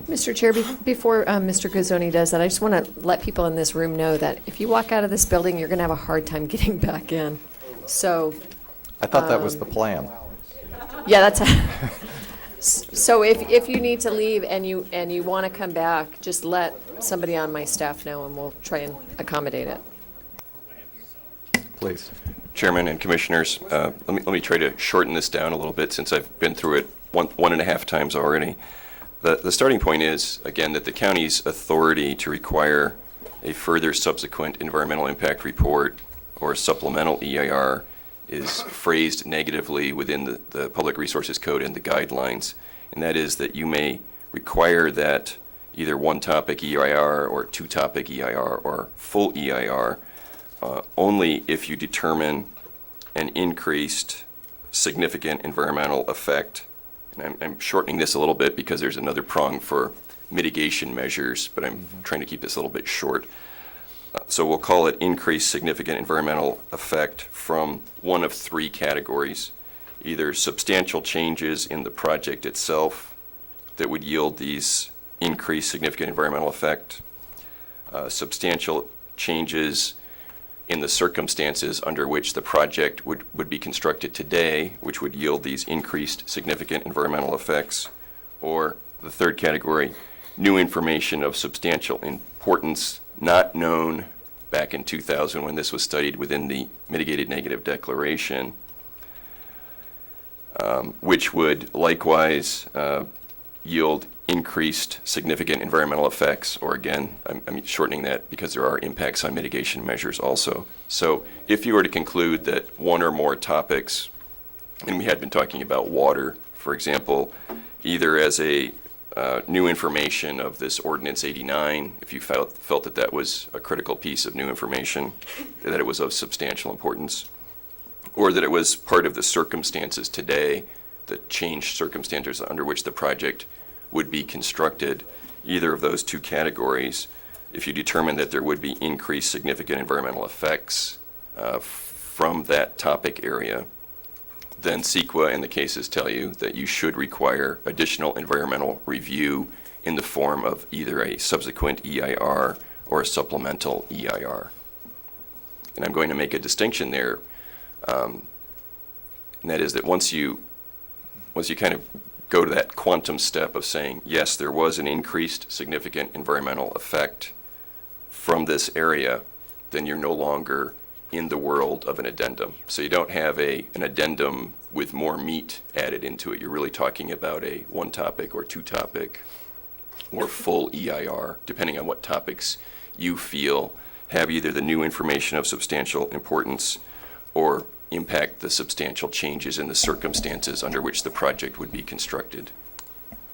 Mr. Chair, before Mr. Gazzoni does that, I just want to let people in this room know that if you walk out of this building, you're going to have a hard time getting back in. So, I thought that was the plan. yeah, that's, so if you need to leave and you want to come back, just let somebody on my staff know and we'll try and accommodate it. Please. Chairman and Commissioners, let me try to shorten this down a little bit since I've been through it one and a half times already. The starting point is, again, that the county's authority to require a further subsequent environmental impact report or supplemental EIR is phrased negatively within the Public Resources Code and the guidelines, and that is that you may require that either one-topic EIR or two-topic EIR or full EIR only if you determine an increased significant environmental effect. And I'm shortening this a little bit because there's another prong for mitigation measures, but I'm trying to keep this a little bit short. So we'll call it increased significant environmental effect from one of three categories: either substantial changes in the project itself that would yield these increased significant environmental effect, substantial changes in the circumstances under which the project would be constructed today, which would yield these increased significant environmental effects, or the third category, new information of substantial importance not known back in 2000 when this was studied within the mitigated negative declaration, which would likewise yield increased significant environmental effects, or again, I'm shortening that because there are impacts on mitigation measures also. So if you were to conclude that one or more topics, and we had been talking about water, for example, either as a new information of this Ordinance 89, if you felt that that was a critical piece of new information, that it was of substantial importance, or that it was part of the circumstances today, the changed circumstances under which the project would be constructed, either of those two categories, if you determine that there would be increased significant environmental effects from that topic area, then CEQA and the cases tell you that you should require additional environmental review in the form of either a subsequent EIR or a supplemental EIR. And I'm going to make a distinction there, and that is that once you kind of go to that quantum step of saying, yes, there was an increased significant environmental effect from this area, then you're no longer in the world of an addendum. So you don't have an addendum with more meat added into it. You're really talking about a one topic or two topic or full EIR, depending on what topics you feel have either the new information of substantial importance or impact the substantial changes in the circumstances under which the project would be constructed.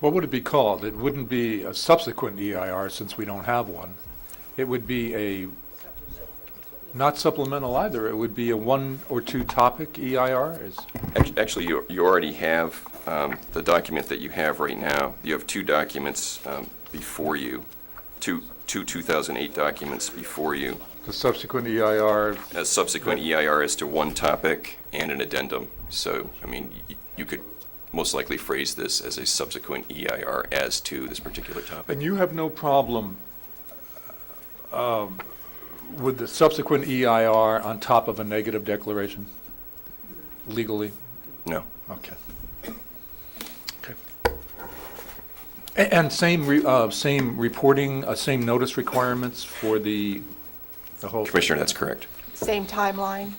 What would it be called? It wouldn't be a subsequent EIR since we don't have one. It would be not supplemental either. It would be a one or two topic EIR. Actually, you already have the document that you have right now. You have two documents before you, two 2008 documents before you. The subsequent EIR. A subsequent EIR is to one topic and an addendum. So, I mean, you could most likely phrase this as a subsequent EIR as to this particular topic. And you have no problem with the subsequent EIR on top of a negative declaration, legally? No. Okay. Okay. And same reporting, same notice requirements for the whole? Commissioner, that's correct. Same timeline?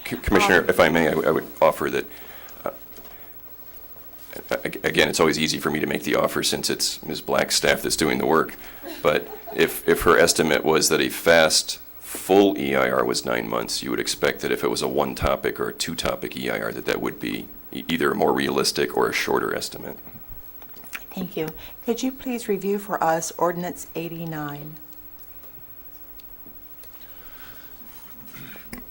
Commissioner, if I may, I would offer that, again, it's always easy for me to make the offer since it's Ms. Black's staff that's doing the work, but if her estimate was that a fast full EIR was 9 months, you would expect that if it was a one topic or a two topic EIR, that would be either a more realistic or a shorter estimate. Thank you. Could you please review for us Ordinance 89?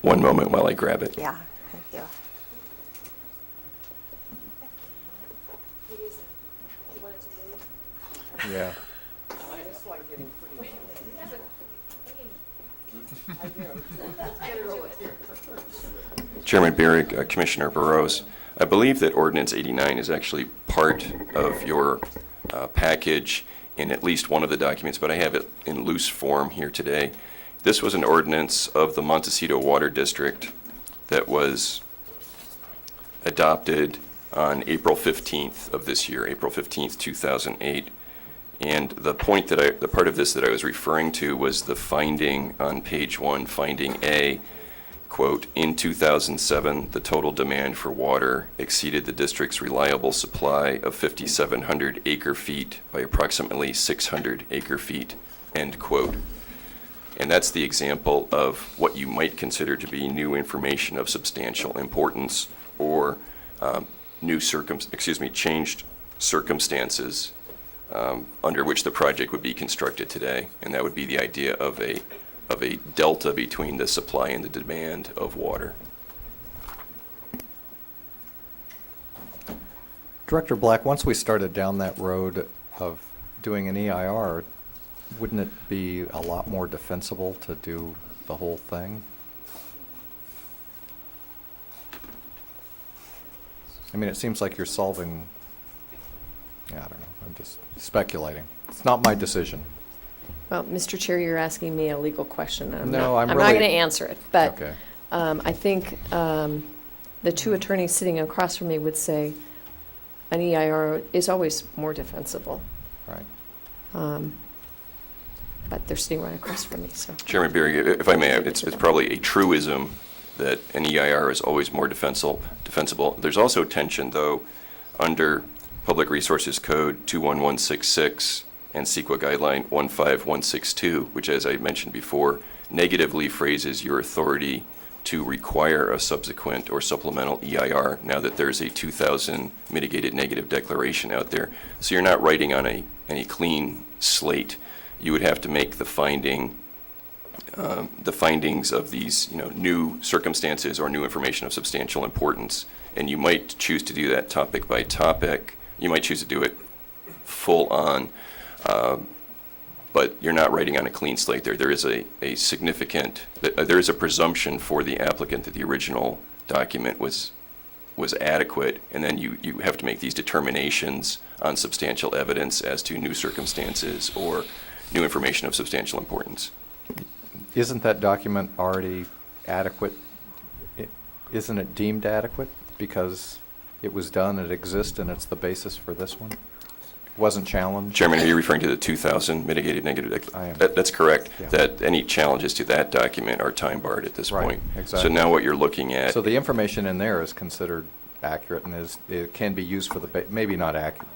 One moment while I grab it. Yeah, thank you. Yeah. I just like getting Chairman Barrick, Commissioner Burrows, I believe that Ordinance 89 is actually part of your package in at least one of the documents, but I have it in loose form here today. This was an ordinance of the Montecito Water District that was adopted on April 15th of this year, April 15th, 2008. And the part of this that I was referring to was the finding on page 1, finding A, quote, in 2007, the total demand for water exceeded the district's reliable supply of 5,700 acre-feet by approximately 600 acre-feet, end quote. And that's the example of what you might consider to be new information of substantial importance, or changed circumstances under which the project would be constructed today. And that would be the idea of a delta between the supply and the demand of water. Director Black, once we started down that road of doing an EIR, wouldn't it be a lot more defensible to do the whole thing? I mean, it seems like you're solving, I don't know, I'm just speculating. It's not my decision. Well, Mr. Chair, you're asking me a legal question. And No, I'm not really- going to answer it, but Okay. I think the two attorneys sitting across from me would say an EIR is always more defensible. Right. But they're sitting right across from me, so. Chairman Berry, if I may, it's probably a truism that an EIR is always more defensible. There's also tension, though, under Public Resources Code 21166 and CEQA Guideline 15162, which, as I mentioned before, negatively phrases your authority to require a subsequent or supplemental EIR now that there's a 2000 mitigated negative declaration out there. So you're not writing on any clean slate. You would have to make the findings of these, new circumstances or new information of substantial importance, and you might choose to do that topic by topic. You might choose to do it full on, but you're not writing on a clean slate there. There is a significant, there is a presumption for the applicant that the original document was adequate, and then you have to make these determinations on substantial evidence as to new circumstances or new information of substantial importance. Isn't that document already adequate? Isn't it deemed adequate because it was done, it exists, and it's the basis for this one? Wasn't challenged? Chairman, are you referring to the 2000 mitigated negative declaration? I am. That's correct. Yeah. That any challenges to that document are time barred at this Right, point. exactly. So now what you're looking at. So the information in there is considered accurate and it can be used for maybe not accurate,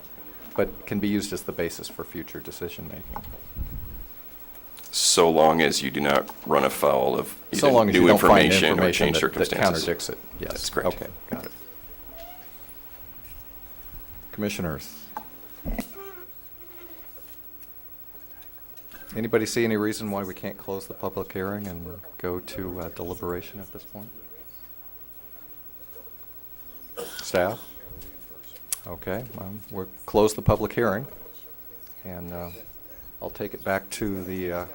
but can be used as the basis for future decision-making. So long as you do not run afoul of So either long as you new don't find information or information changed that circumstances. contradicts it, yes. That's correct. Okay, got it. Commissioners? Anybody see any reason why we can't close the public hearing and go to deliberation at this point? Staff? Okay, we'll close the public hearing, and I'll take it back to the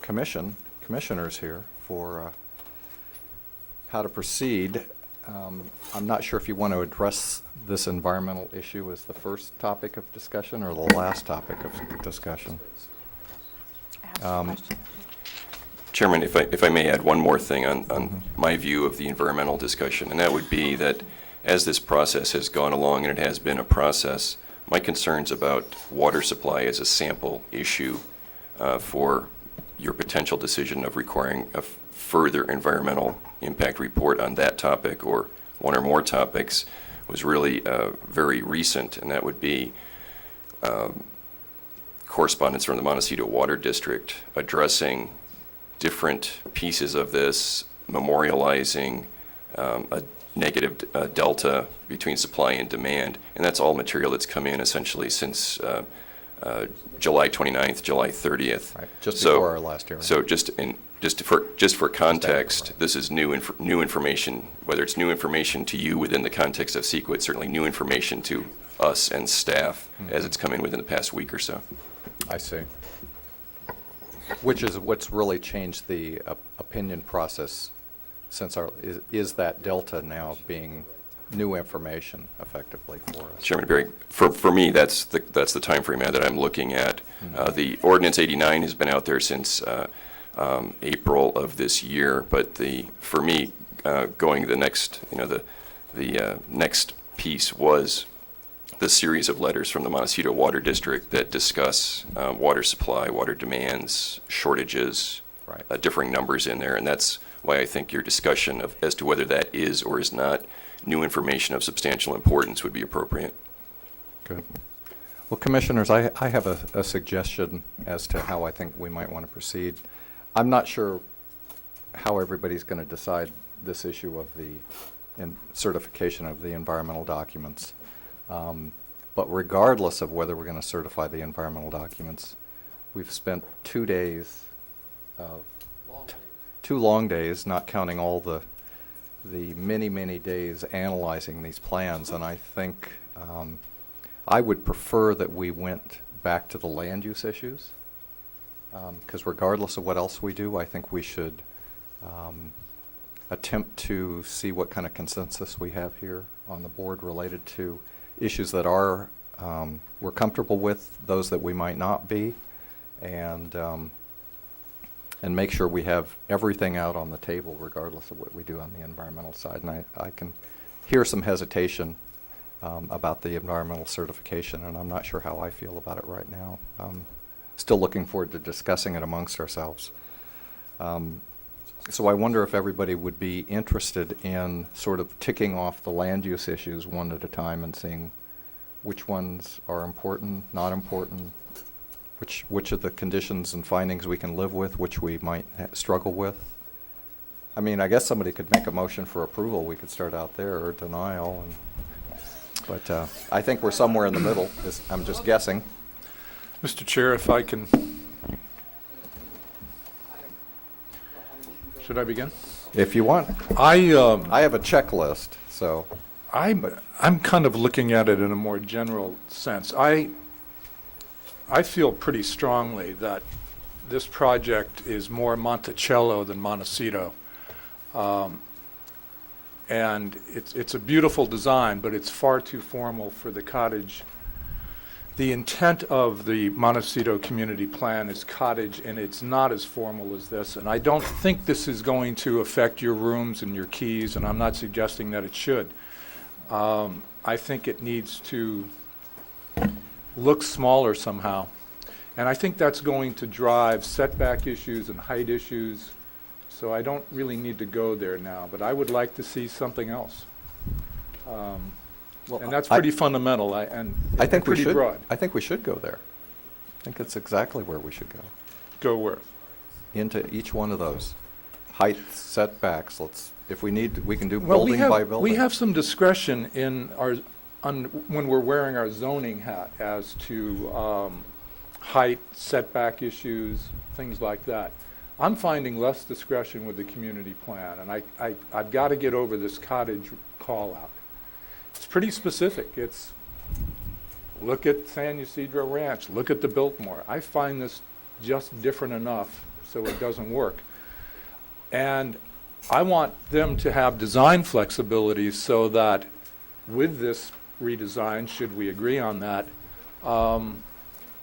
commissioners here for how to proceed. I'm not sure if you want to address this environmental issue as the first topic of discussion or the last topic of discussion. Chairman, if I may add one more thing on my view of the environmental discussion, and that would be that as this process has gone along, and it has been a process, my concerns about water supply as a sample issue for your potential decision of requiring a further environmental impact report on that topic or one or more topics was really very recent, and that would be correspondence from the Montecito Water District addressing different pieces of this, memorializing a negative delta between supply and demand, and that's all material that's come in essentially since July 29th, July 30th. Right, just before our last hearing. So just for context, this is new information. Whether it's new information to you within the context of CEQA, it's certainly new information to us and staff as it's come in within the past week or so. I see. Which is what's really changed the opinion process since is that delta now being new information effectively for us? Chairman Barry, for me, that's the timeframe that I'm looking at. The Ordinance 89 has been out there since April of this year, but for me, going the next, the next piece was the series of letters from the Montecito Water District that discuss water supply, water demands, shortages, differing numbers in there, and that's why I think your discussion as to whether that is or is not new information of substantial importance would be appropriate. Good. Well, Commissioners, I have a suggestion as to how I think we might want to proceed. I'm not sure how everybody's going to decide this issue of the certification of the environmental documents. But regardless of whether we're going to certify the environmental documents, we've spent 2 days of two long days, not counting all the many days analyzing these plans, and I think I would prefer that we went back to the land use issues, because regardless of what else we do, I think we should attempt to see what kind of consensus we have here on the board related to issues that we're comfortable with, those that we might not be, and make sure we have everything out on the table regardless of what we do on the environmental side. And I can hear some hesitation about the environmental certification, and I'm not sure how I feel about it right now. Still looking forward to discussing it amongst ourselves. So I wonder if everybody would be interested in sort of ticking off the land use issues one at a time and seeing which ones are important, not important, which of the conditions and findings we can live with, which we might struggle with. I mean, I guess somebody could make a motion for approval. We could start out there, or denial. But I think we're somewhere in the middle. I'm just guessing. Mr. Chair, if I can. Should I begin? If you want. I have a checklist, so. I'm kind of looking at it in a more general sense. I feel pretty strongly that this project is more Monticello than Montecito. And it's a beautiful design, but it's far too formal for the cottage. The intent of the Montecito community plan is cottage, and it's not as formal as this. And I don't think this is going to affect your rooms and your keys, and I'm not suggesting that it should. I think it needs to look smaller somehow. And I think that's going to drive setback issues and height issues. So I don't really need to go there now, but I would like to see something else. And that's pretty fundamental, and pretty broad. I think we should go there. I think it's exactly where we should go. Go where? Into each one of those. Height, setbacks, if we need, we can do building by building. We have some discretion when we're wearing our zoning hat as to height, setback issues, things like that. I'm finding less discretion with the community plan, and I've got to get over this cottage call-out. It's pretty specific. It's look at San Ysidro Ranch, look at the Biltmore. I find this just different enough so it doesn't work. And I want them to have design flexibility so that with this redesign, should we agree on that,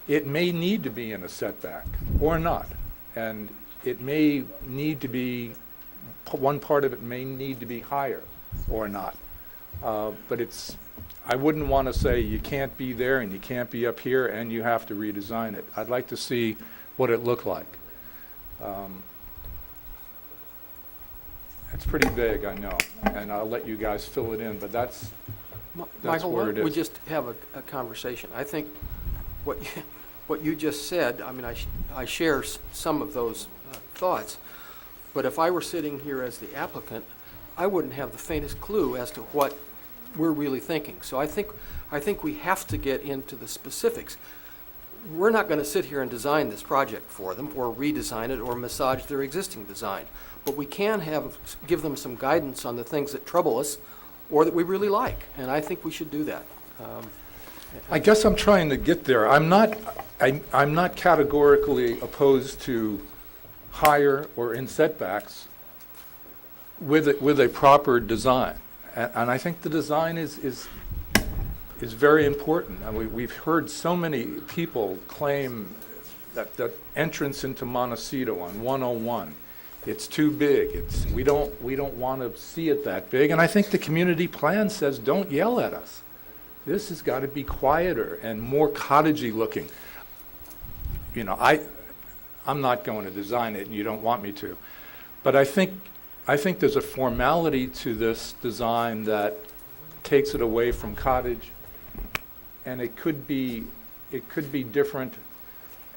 it may need to be in a setback or not. And it may need to be, one part of it may need to be higher or not. But I wouldn't want to say you can't be there and you can't be up here and you have to redesign it. I'd like to see what it looked like. It's pretty vague, I know, and I'll let you guys fill it in, but that's Michael, where why it don't we is. just have a conversation? I think what you just said, I mean, I share some of those thoughts, but if I were sitting here as the applicant, I wouldn't have the faintest clue as to what we're really thinking. So I think we have to get into the specifics. We're not going to sit here and design this project for them or redesign it or massage their existing design. But we can give them some guidance on the things that trouble us or that we really like. And I think we should do that. I guess I'm trying to get there. I'm not categorically opposed to higher or in setbacks with a proper design. And I think the design is very important. And we've heard so many people claim that the entrance into Montecito on 101, it's too big. We don't want to see it that big. And I think the community plan says, don't yell at us. This has got to be quieter and more cottagey looking. You know, I'm not going to design it, and you don't want me to. But I think there's a formality to this design that takes it away from cottage, and it could be different.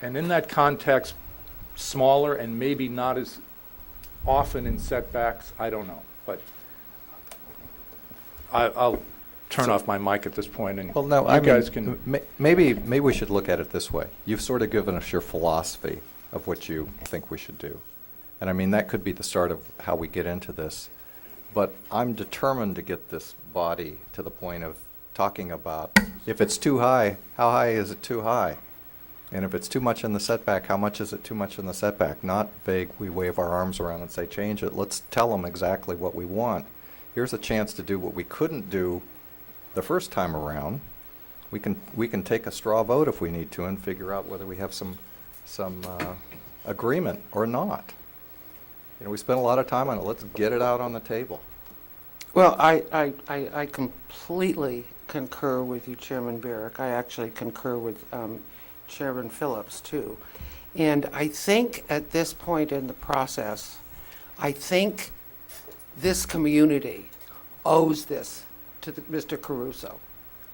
And in that context, smaller and maybe not as often in setbacks. I don't know, but I'll turn off my mic at this point, and Well, no, you I mean, guys can. maybe we should look at it this way. You've sort of given us your philosophy of what you think we should do. And I mean, that could be the start of how we get into this. But I'm determined to get this body to the point of talking about, if it's too high, how high is it too high? And if it's too much in the setback, how much is it too much in the setback? Not vague, we wave our arms around and say, change it. Let's tell them exactly what we want. Here's a chance to do what we couldn't do the first time around. We can take a straw vote if we need to and figure out whether we have some agreement or not. You know, we spent a lot of time on it. Let's get it out on the table. Well, I completely concur with you, Chairman Barrick. I actually concur with Chairman Phillips, too. And I think at this point in the process, I think this community owes this to Mr. Caruso.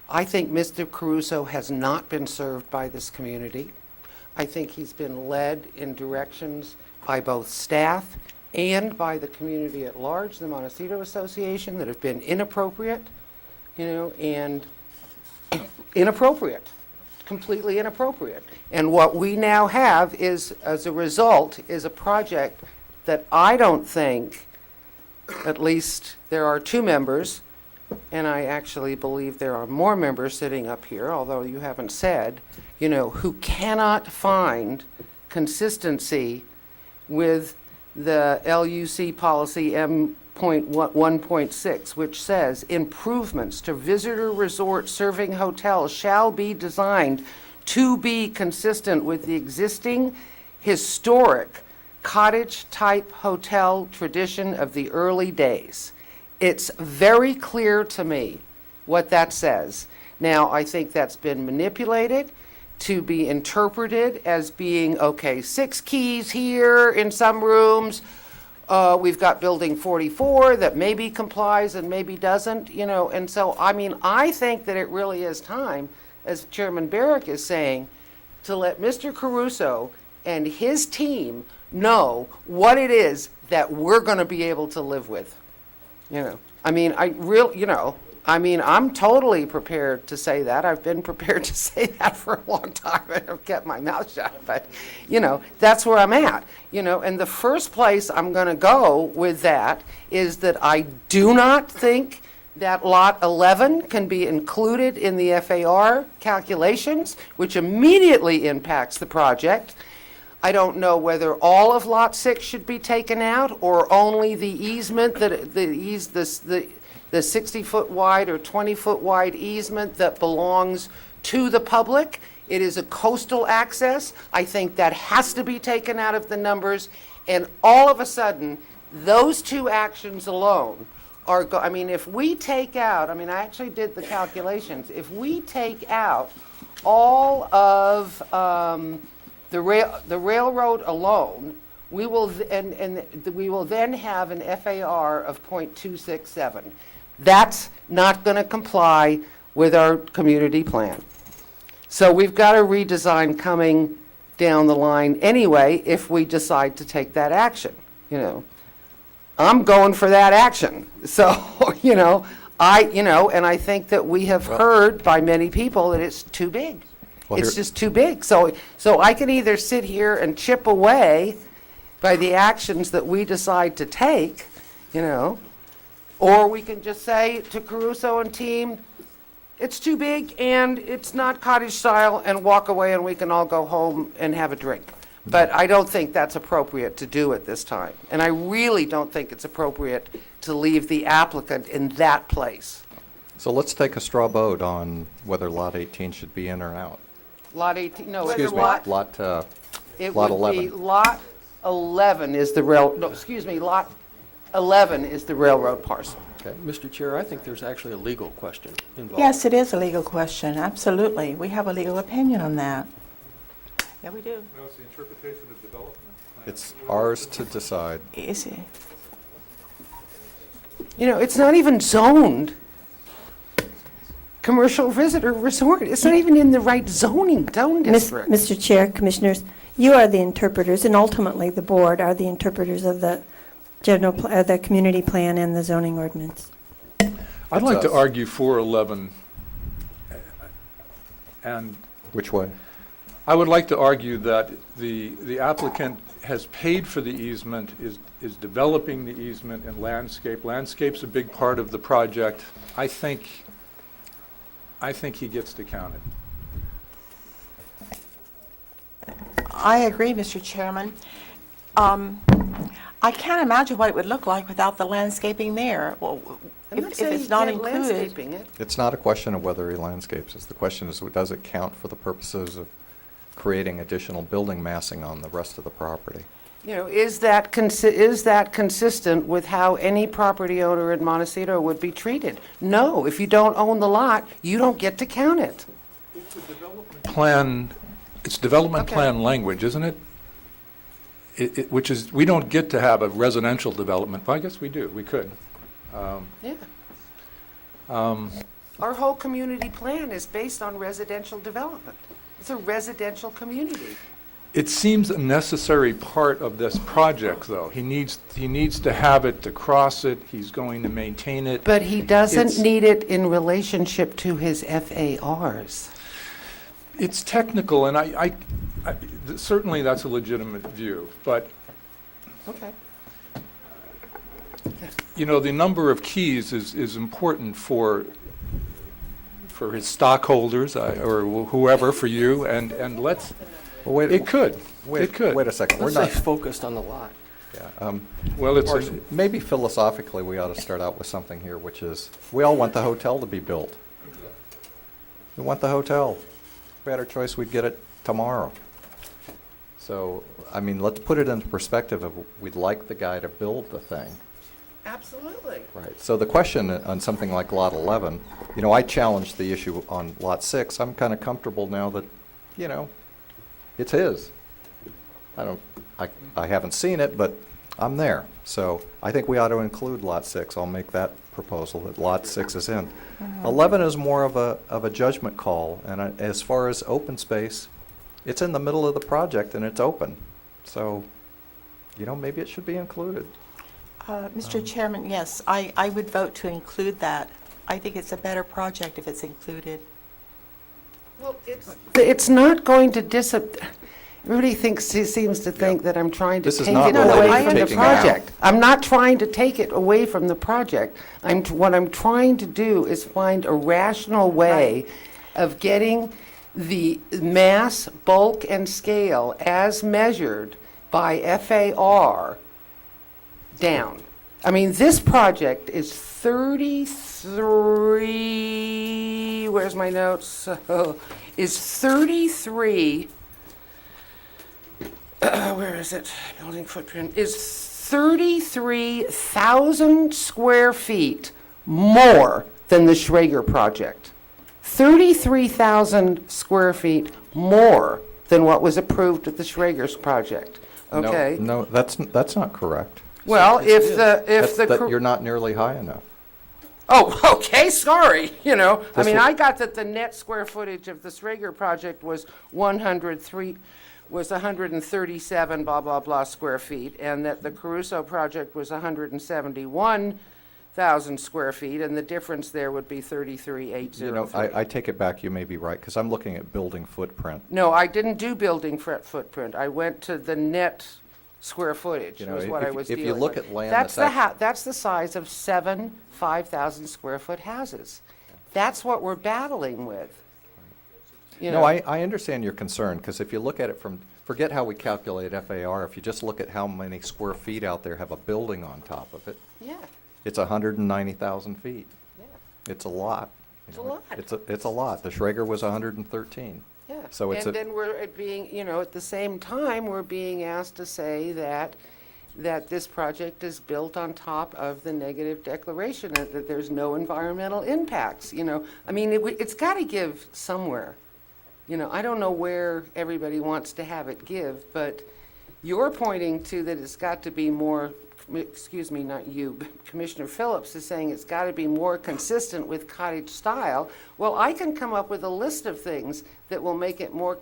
I think Mr. Caruso has not been served by this community. I think he's been led in directions by both staff and by the community at large, the Montecito Association, that have been inappropriate, and inappropriate, completely inappropriate. And what we now have is, as a result, is a project that I don't think, at least there are 2 members, and I actually believe there are more members sitting up here, although you haven't said, who cannot find consistency with the LUC policy M.1.6, which says improvements to visitor resort serving hotels shall be designed to be consistent with the existing historic cottage-type hotel tradition of the early days. It's very clear to me what that says. Now, I think that's been manipulated to be interpreted as being, okay, 6 keys here in some rooms. We've got building 44 that maybe complies and maybe doesn't, And so, I mean, I think that it really is time, as Chairman Barrick is saying, to let Mr. Caruso and his team know what it is that we're going to be able to live with. I mean, I'm totally prepared to say that. I've been prepared to say that for a long time, and I've kept my mouth shut. But, that's where I'm at. And the first place I'm going to go with that is that I do not think that Lot 11 can be included in the FAR calculations, which immediately impacts the project. I don't know whether all of Lot 6 should be taken out or only the easement, the 60-foot wide or 20-foot wide easement that belongs to the public. It is a coastal access. I think that has to be taken out of the numbers. And all of a sudden, those 2 actions alone are, if we take out, I actually did the calculations. If we take out all of the railroad alone, we will then have an FAR of 0.267. That's not going to comply with our community plan. So we've got a redesign coming down the line anyway if we decide to take that action. I'm going for that action. So, and I think that we have heard by many people that it's too big. Well, It's just too big. So I can either sit here and chip away by the actions that we decide to take, or we can just say to Caruso and team, It's too big, and it's not cottage style, and walk away, and we can all go home and have a drink. But I don't think that's appropriate to do at this time. And I really don't think it's appropriate to leave the applicant in that place. So let's take a straw vote on whether Lot 18 should be in or out. Lot 18, no, it's Excuse me, what? Lot It Lot would be 11. Lot 11 is the Lot 11 is the railroad parcel. Okay, Mr. Chair, I think there's actually a legal question involved. Yes, it is a legal question, absolutely. We have a legal opinion on that. Yeah, we do. Well, it's the interpretation of development plan. It's ours to decide. Is it? You know, it's not even zoned commercial visitor resort. It's not even in the right zone district. Mr. Chair, Commissioners, you are the interpreters, and ultimately the board are the interpreters of the the community plan and the zoning ordinance. I'd like to us. argue for 11. And Which way? I would like to argue that the applicant has paid for the easement, is developing the easement and landscape. Landscape's a big part of the project. I think he gets to count it. I agree, Mr. Chairman. I can't imagine what it would look like without the landscaping there. Well, I'm not if saying it's you not can't included. landscaping it. It's not a question of whether he landscapes. It's the question is, does it count for the purposes of creating additional building massing on the rest of the property? You know, is that consistent with how any property owner in Montecito would be treated? No, if you don't own the lot, you don't get to count it. Plan, it's development Okay. plan language, isn't it? Which is, we don't get to have a residential development. Well, I guess we do. We could. Yeah. Our whole community plan is based on residential development. It's a residential community. It seems a necessary part of this project, though. He needs to have it to cross it. He's going to maintain it. But he doesn't It's- need it in relationship to his FARs. It's technical, and certainly that's a legitimate view, but, Okay. you know, the number of keys is important for his stockholders, or whoever, for you, and let's, Well, wait, it could. wait a second. We're Let's not. stay focused on the lot. Yeah, Well, it's, maybe philosophically, we ought to start out with something here, which is, we all want the hotel to be built. We want the hotel. If we had our choice, we'd get it tomorrow. So, I mean, let's put it into perspective of, we'd like the guy to build the thing. Absolutely. Right. So the question on something like Lot 11, you know, I challenged the issue on Lot 6. I'm kind of comfortable now that, you know, it's his. I haven't seen it, but I'm there. So I think we ought to include Lot 6. I'll make that proposal, that Lot 6 is in. 11 is more of a judgment call, and as far as open space, it's in the middle of the project and it's open. So, you know, maybe it should be included. Mr. Chairman, yes, I would vote to include that. I think it's a better project if it's included. Well, it's not going to everybody seems to think that I'm trying to This is take not it related away to from the taking it out. project. I'm not trying to take it away from the project. What I'm trying to do is find a rational way of getting the mass, bulk, and scale as measured by FAR down. I mean, this project is 33, where's my notes? Is 33, where is it? Building footprint is 33,000 square feet more than the Schrager project. 33,000 square feet more than what was approved at the Schrager's project. Okay? No, that's not correct. Well, if You're not nearly high enough. Oh, okay, sorry, you know. I This mean, wa- I got that the net square footage of the Schrager project was 137 blah, blah, blah square feet, and that the Caruso project was 171,000 square feet, and the difference there would be 33,803. You know, I take it back, you may be right, because I'm looking at building footprint. No, I didn't do building footprint. I went to the net square footage, You know, was what I if- was if you dealing look with. at land That's that's that's the size of 7 5,000 square foot houses. That's what we're battling with. You No, know, I understand your concern, because if you look at it from, forget how we calculate FAR, if you just look at how many square feet out there have a building on top of it, Yeah, it's 190,000 feet. yeah, It's a lot. you It's a know. lot. It's a lot. The Schrager was 113. yeah. So it's And a, then we're being, you know, at the same time, we're being asked to say that this project is built on top of the negative declaration, that there's no environmental impacts, you know. I mean, it's got to give somewhere. You know, I don't know where everybody wants to have it give, but you're pointing to that it's got to be more, excuse me, not you, but Commissioner Phillips is saying it's got to be more consistent with cottage style. Well, I can come up with a list of things that will make it more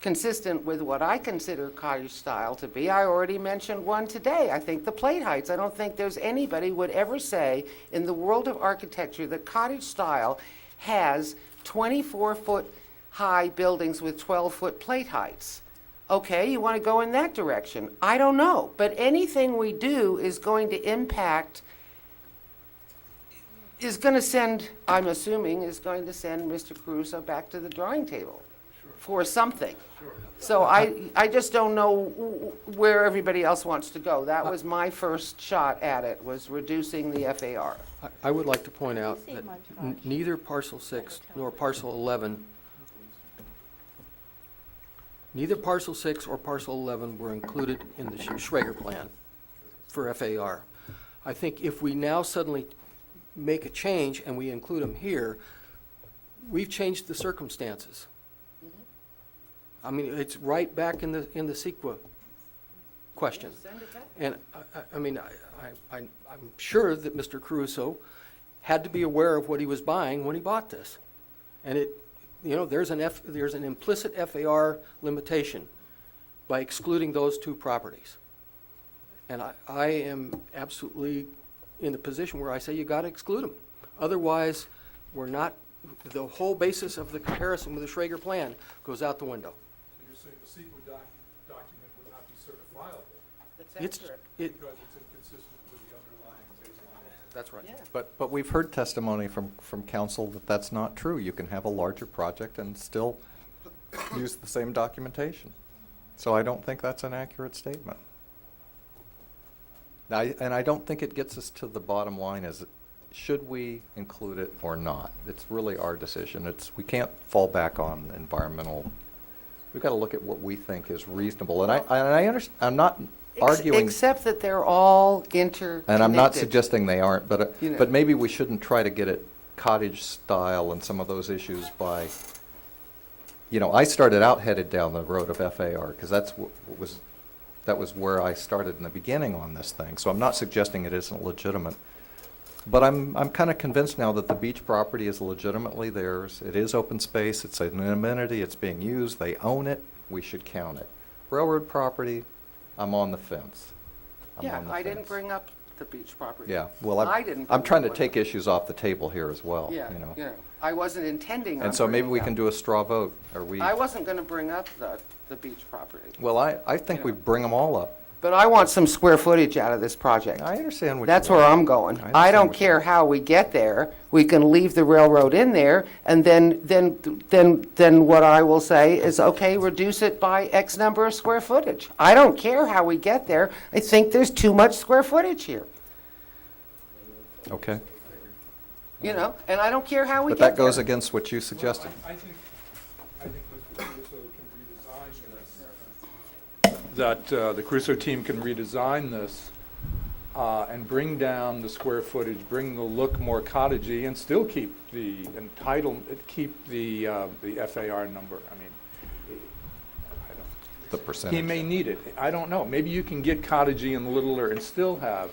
consistent with what I consider cottage style to be. I already mentioned one today. I think the plate heights. I don't think there's anybody would ever say in the world of architecture that cottage style has 24-foot high buildings with 12-foot plate heights. Okay, you want to go in that direction? I don't know. But anything we do is going to impact, is going to send, I'm assuming, is going to send Mr. Caruso back to the drawing table for something. So I just don't know where everybody else wants to go. That was my first shot at it, was reducing the FAR. I would like to point out that neither parcel 6 nor parcel 11, neither parcel 6 or parcel 11 were included in the Schrager plan for FAR. I think if we now suddenly make a change and we include them here, we've changed the circumstances. I mean, it's right back in the CEQA question. And I mean, I'm sure that Mr. Caruso had to be aware of what he was buying when he bought this. And it, you know, there's an implicit FAR limitation by excluding those two properties. And I am absolutely in the position where I say you got to exclude them. Otherwise, we're not, the whole basis of the comparison with the Schrager plan goes out the window. So you're saying the CEQA document would not be certifiable That's accurate. because it's inconsistent with the underlying baseline? That's right. Yeah. but we've heard testimony from council that that's not true. You can have a larger project and still use the same documentation. So I don't think that's an accurate statement. And I don't think it gets us to the bottom line is, should we include it or not? It's really our decision. We can't fall back on environmental. We've got to look at what we think is reasonable. And I understand, I'm not arguing. Except that they're all interconnected. And I'm not suggesting they aren't, but You know. but maybe we shouldn't try to get it cottage style and some of those issues by, you know, I started out headed down the road of FAR, because that was where I started in the beginning on this thing. So I'm not suggesting it isn't legitimate. But I'm kind of convinced now that the beach property is legitimately theirs. It is open space, it's an amenity, it's being used, they own it, we should count it. Railroad property, I'm on the fence. Yeah, I didn't bring up the beach property. Yeah, well, I didn't I'm bring trying to that one take up. issues off the table here as well, Yeah, you know. I wasn't intending on And so maybe bringing we up- can do a straw vote. Are we, I wasn't going to bring up the beach property. well, I think we bring them all up. But I want some square footage out of this project. I understand what you That's want. where I'm going. I I understand don't what you care how we get there. We can leave the railroad in there, and then what I will say is, okay, reduce it by X number of square footage. I don't care how we get there. I think there's too much square footage here, Okay. you know, and I don't care how we But get there. that goes against what you suggested. I think Mr. Caruso can redesign this, that the Caruso team can redesign this and bring down the square footage, bring the look more cottagey, and still keep the keep the FAR number. I mean, I don't. The percentage. He may need it. I don't know. Maybe you can get cottagey and littler and still have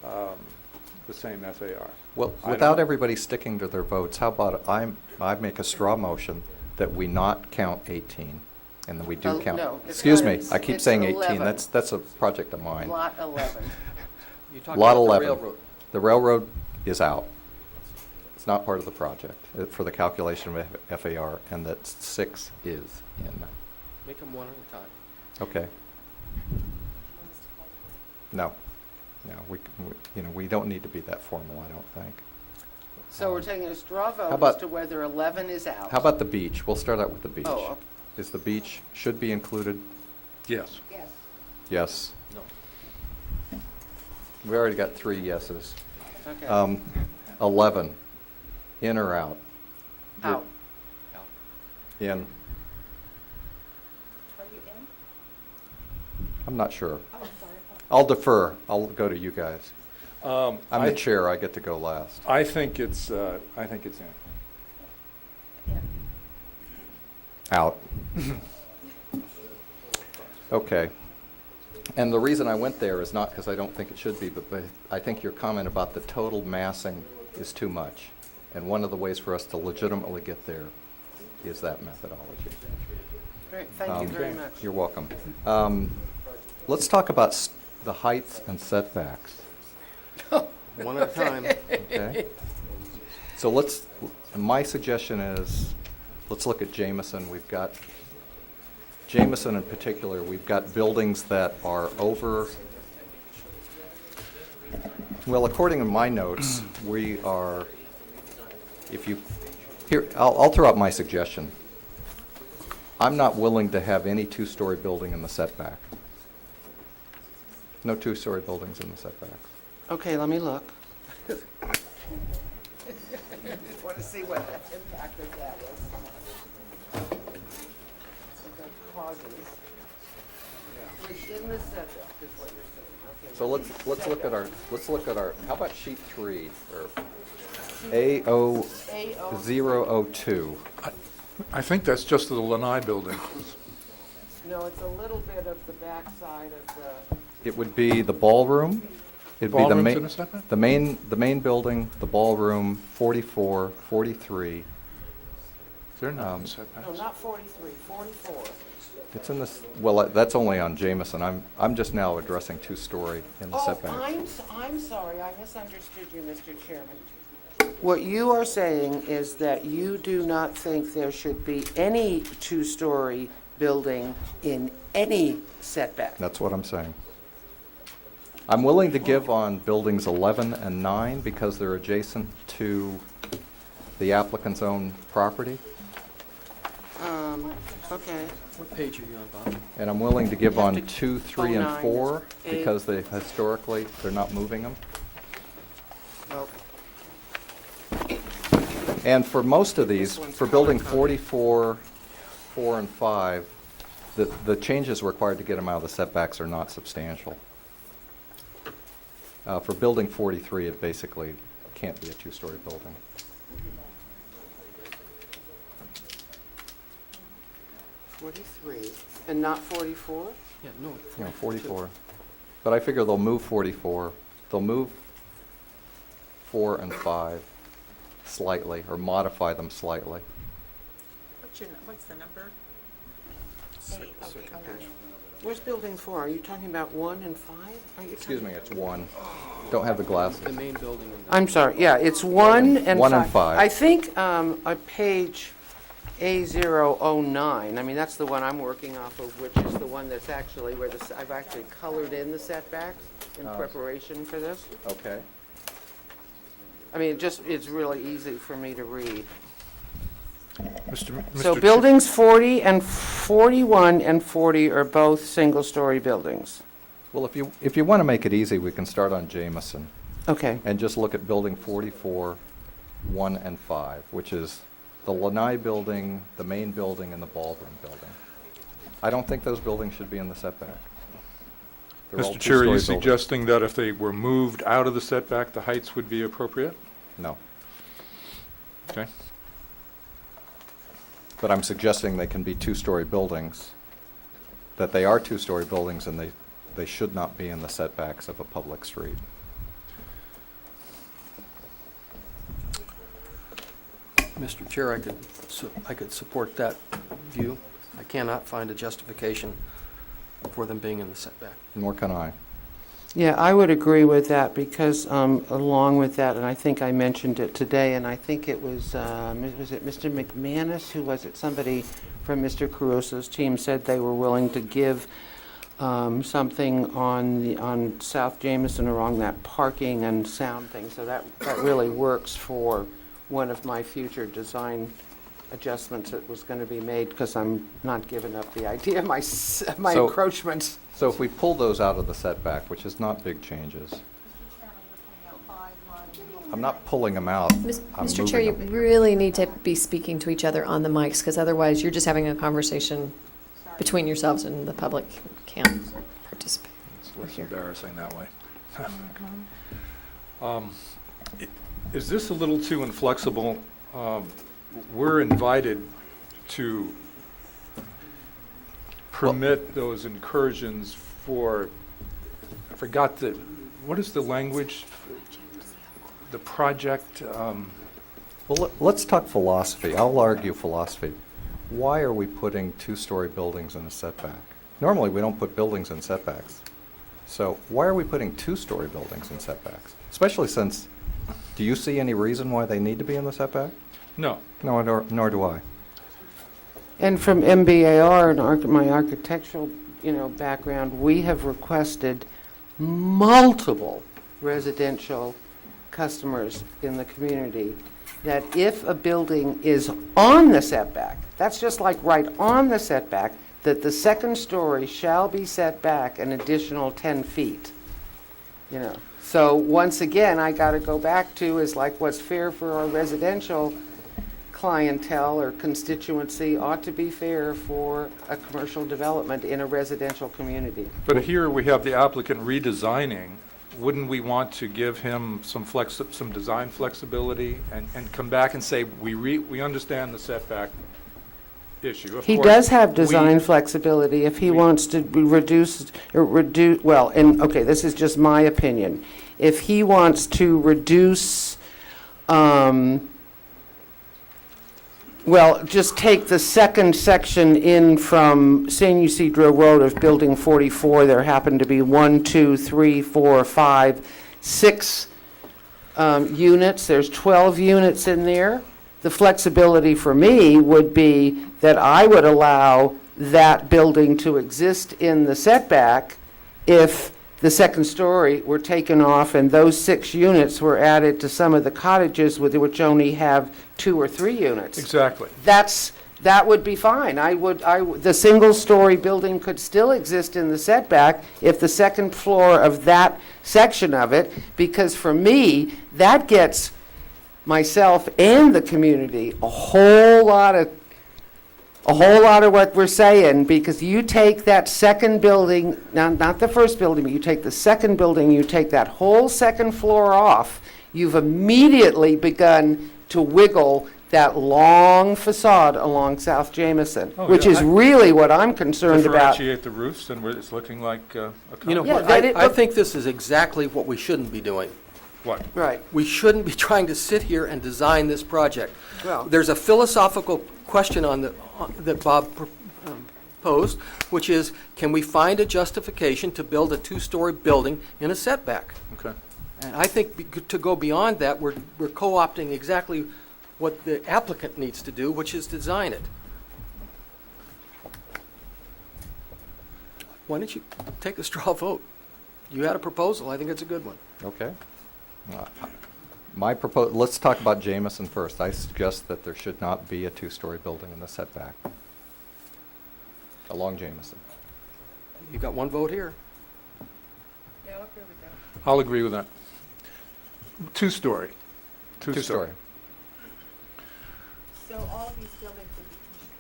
the same FAR. Well, I don't without know. everybody sticking to their votes, how about I make a straw motion that we not count 18, and that we do count. no, it's Excuse not. me, It's- I keep it's saying 18. 11. That's a project of mine. Lot 11. You're talking Lot about the 11. railroad. The railroad is out. It's not part of the project for the calculation of FAR, and that 6 is in. Make them one at a time. Okay. No, we don't need to be that formal, I don't think. So we're taking a straw vote as about- to whether 11 is out. How about the beach? We'll start out with the beach. Oh, okay. Is the beach, should be included? Yes. Yes. Yes. No. We already got 3 yeses. Okay. 11, in or out? Out. In. Are you in? I'm not sure. Oh, I'm sorry. I'll defer. I'll go to you guys. I'm I- the chair. I get to go last. I think it's in. Out. Okay. And the reason I went there is not because I don't think it should be, but I think your comment about the total massing is too much. And one of the ways for us to legitimately get there is that methodology. Great, thank you very much. You're welcome. Let's talk about the heights and setbacks. One at a time. Okay? So my suggestion is, let's look at Jameson. We've got, Jameson in particular, we've got buildings that are over, well, according to my notes, we are, I'll throw out my suggestion. I'm not willing to have any 2-story building in the setback. No 2-story buildings in the setback. Okay, let me look. Just want to see what the impact of that is. What that causes. Within the setback is what you're saying, okay. So let's look at our, how about sheet 3, or A002? I think that's just the Lanai building. No, it's a little bit of the backside of the, It would be the ballroom. It'd be Ballroom's in the setback? the main building, the ballroom, 44, 43. They're not in no, setbacks. not 43, 44. It's in this, well, that's only on Jameson. I'm just now addressing 2-story in the setback. I'm sorry, I misunderstood you, Mr. Chairman. What you are saying is that you do not think there should be any 2-story building in any setback. That's what I'm saying. I'm willing to give on buildings 11 and 9 because they're adjacent to the applicant's own property. Okay. What page are you on, Bob? And I'm willing to give You have on to- 2, 3, and 09, 4 8. because they historically, they're not moving them. Well, And for most of these, This one's for building color-coded. 44, 4, and 5, the changes required to get them out of the setbacks are not substantial. For building 43, it basically can't be a 2-story building. '43, and not 44? Yeah, no. You know, 44. But I figure they'll move 44. They'll move 4 and 5 slightly, or modify them slightly. What's the number? Where's building 4? Are you talking about 1 and 5? Are you Excuse me, talking- it's 1. Don't have the glasses. The main building in the. I'm sorry, yeah, it's 1 and 5. 1 and 5. I think on page A009, I mean, that's the one I'm working off of, which is the one that's actually where I've actually colored in the setbacks in preparation for this. Okay. I mean, it's really easy for me to read. Mr. So Chair- buildings 40 and 41 and 40 are both single-story buildings. Well, if you want to make it easy, we can start on Jameson Okay. and just look at building 44, 1 and 5, which is the Lanai building, the main building, and the ballroom building. I don't think those buildings should be in the setback. They're all Mr. Chair, are you 2-story buildings. suggesting that if they were moved out of the setback, the heights would be appropriate? No. Okay. But I'm suggesting they can be 2-story buildings, that they are 2-story buildings, and they should not be in the setbacks of a public street. Mr. Chair, I could support that view. I cannot find a justification for them being in the setback. Nor can I. Yeah, I would agree with that because along with that, and I think I mentioned it today, and I think it was it Mr. McManus, who was it? Somebody from Mr. Caruso's team said they were willing to give something on South Jameson along that parking and sound thing. So that really works for one of my future design adjustments that was going to be made, because I'm not giving up the idea of my So- encroachments. So if we pull those out of the setback, which is not big changes. I'm not pulling them out. I'm Mr. Chair, you moving them. really need to be speaking to each other on the mics, because otherwise you're just having a conversation between yourselves and the public can't participate. It's less embarrassing that way. Is this a little too inflexible? We're invited to permit those incursions for, I forgot what is the language? The project, Well, let's talk philosophy. I'll argue philosophy. Why are we putting two-story buildings in a setback? Normally, we don't put buildings in setbacks. So why are we putting two-story buildings in setbacks? Especially since, do you see any reason why they need to be in the setback? no. No, nor do I. And from MBAR and my architectural, background, we have requested multiple residential customers in the community that if a building is on the setback, that's just like right on the setback, that the second story shall be set back an additional 10 feet. So once again, I got to go back to is like what's fair for our residential clientele or constituency ought to be fair for a commercial development in a residential community. But here we have the applicant redesigning. Wouldn't we want to give him some design flexibility and come back and say, we understand the setback issue? Of He course, does have design flexibility if he wants to reduce, well, and, okay, this is just my opinion. If he wants to reduce, well, just take the second section in from San Ysidro Road of Building 44. There happen to be 1, 2, 3, 4, 5, 6 units. There's 12 units in there. The flexibility for me would be that I would allow that building to exist in the setback if the second story were taken off and those 6 units were added to some of the cottages which only have 2 or 3 units. Exactly. That would be fine. The single-story building could still exist in the setback if the second floor of that section of it, because for me, that gets myself and the community a whole lot of what we're saying, because you take that second building, now not the first building, but you take the second building, you take that whole second floor off, you've immediately begun to wiggle that long facade along South Jameson, Oh, which yeah, is really what I'm concerned about. differentiate the roofs, and it's looking like a You know Yeah, what, that I think this is exactly what we shouldn't be doing. What? Right. We shouldn't be trying to sit here and design this project. Well- There's a philosophical question that Bob posed, which is, can we find a justification to build a 2-story building in a setback? Okay. And I think to go beyond that, we're co-opting exactly what the applicant needs to do, which is design it. Why don't you take a straw vote? You had a proposal, I think it's a good one. Okay. Let's talk about Jameson first. I suggest that there should not be a 2-story building in the setback along Jameson. You got one vote here. I'll agree with that. 2-story. Two-story. So all of these buildings would be pushed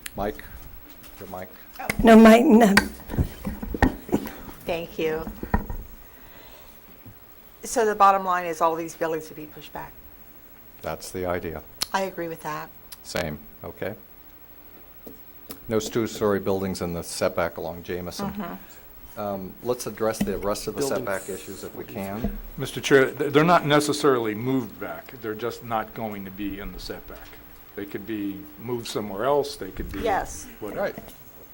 back. Mike, your mic. No, Mike, no. Thank you. So the bottom line is all these buildings would be pushed back. That's the idea. I agree with that. Same, okay. No 2-story buildings in the setback along Jameson. Let's address the rest of the Building setback issues if we can. Mr. Chair, they're not necessarily moved back. They're just not going to be in the setback. They could be moved somewhere else. They could be. Yes. Whatever. Right.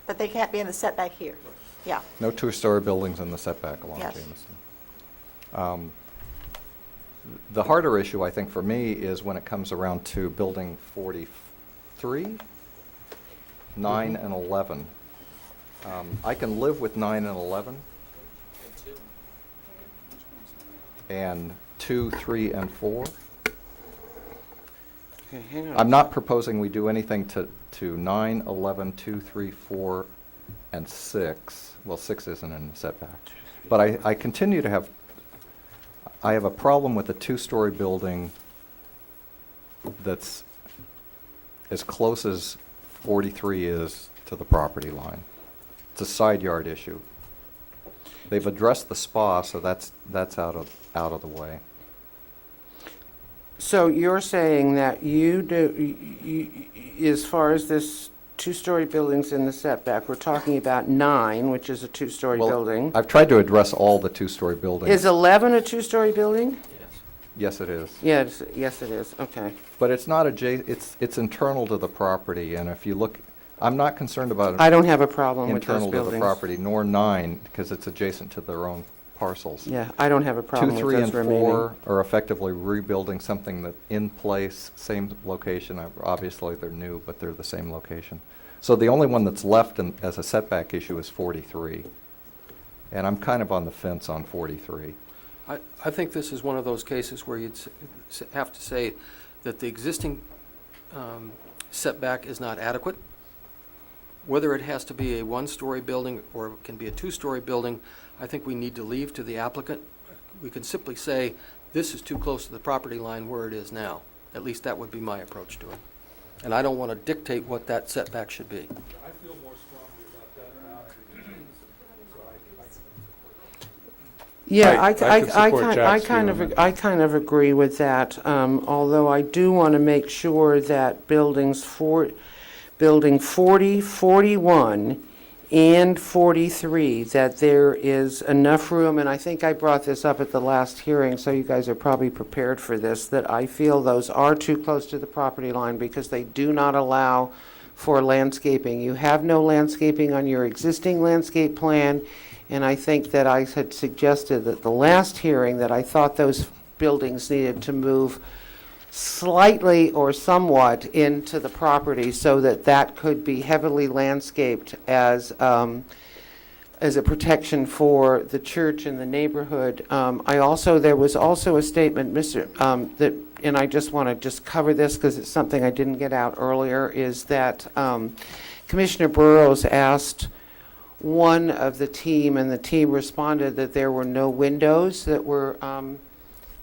But they can't be in the setback here. Yeah. No 2-story buildings in the setback along Yes. Jameson. The harder issue, I think, for me is when it comes around to building 43, 9, and 11. I can live with 9 and 11. And 2, 3, and 4. Okay, hang on. I'm not proposing we do anything to 9, 11, 2, 3, 4, and 6. Well, 6 isn't in the setback. But I continue to have, I have a problem with a 2-story building that's as close as 43 is to the property line. It's a side yard issue. They've addressed the spa, so that's out of the way. So you're saying that you do, as far as this 2-story buildings in the setback, we're talking about 9, which is a 2-story Well, building. I've tried to address all the 2-story buildings. Is 11 a 2-story building? Yes, it is. Yes, yes it is, okay. But it's not it's internal to the property, and if you look, I'm not concerned about I don't have a problem with those internal to the buildings. property, nor 9, because it's adjacent to their own parcels. Yeah, I don't have a 2, problem with 3, those and remaining. 4 are effectively rebuilding something that in place, same location. Obviously, they're new, but they're the same location. So the only one that's left as a setback issue is 43. And I'm kind of on the fence on 43. I think this is one of those cases where you'd have to say that the existing setback is not adequate. Whether it has to be a 1-story building or it can be a 2-story building, I think we need to leave to the applicant. We can simply say, this is too close to the property line where it is now. At least that would be my approach to it. And I don't want to dictate what that setback should be. I feel more strongly about that boundary. Yeah, I can support Jack's view on that. I kind of agree with that, although I do want to make sure that building 40, 41, and 43, that there is enough room, and I think I brought this up at the last hearing, so you guys are probably prepared for this, that I feel those are too close to the property line because they do not allow for landscaping. You have no landscaping on your existing landscape plan, and I think that I had suggested at the last hearing that I thought those buildings needed to move slightly or somewhat into the property so that that could be heavily landscaped as a protection for the church and the neighborhood. There was also a statement, that, and I just want to just cover this because it's something I didn't get out earlier, is that Commissioner Burrows asked one of the team, and the team responded that there were no windows that were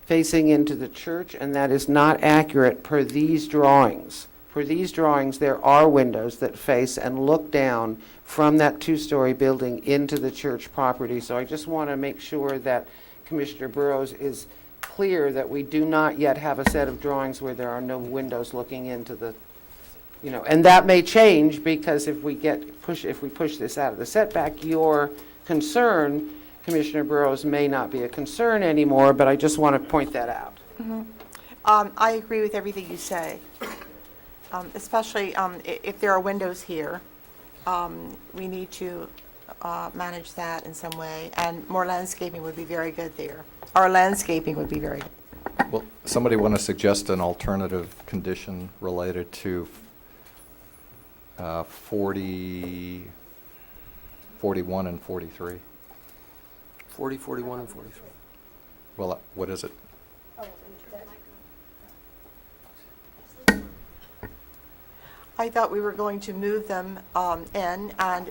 facing into the church, and that is not accurate per these drawings. For these drawings, there are windows that face and look down from that 2-story building into the church property. So I just want to make sure that Commissioner Burrows is clear that we do not yet have a set of drawings where there are no windows looking into the, and that may change because if we push this out of the setback, your concern, Commissioner Burrows, may not be a concern anymore, but I just want to point that out. I agree with everything you say, especially if there are windows here. We need to manage that in some way, and more landscaping would be very good there. Our landscaping would be very good. Well, somebody want to suggest an alternative condition related to 40, 41, and 43? 40, 41, and 43. Well, what is it? I thought we were going to move them in and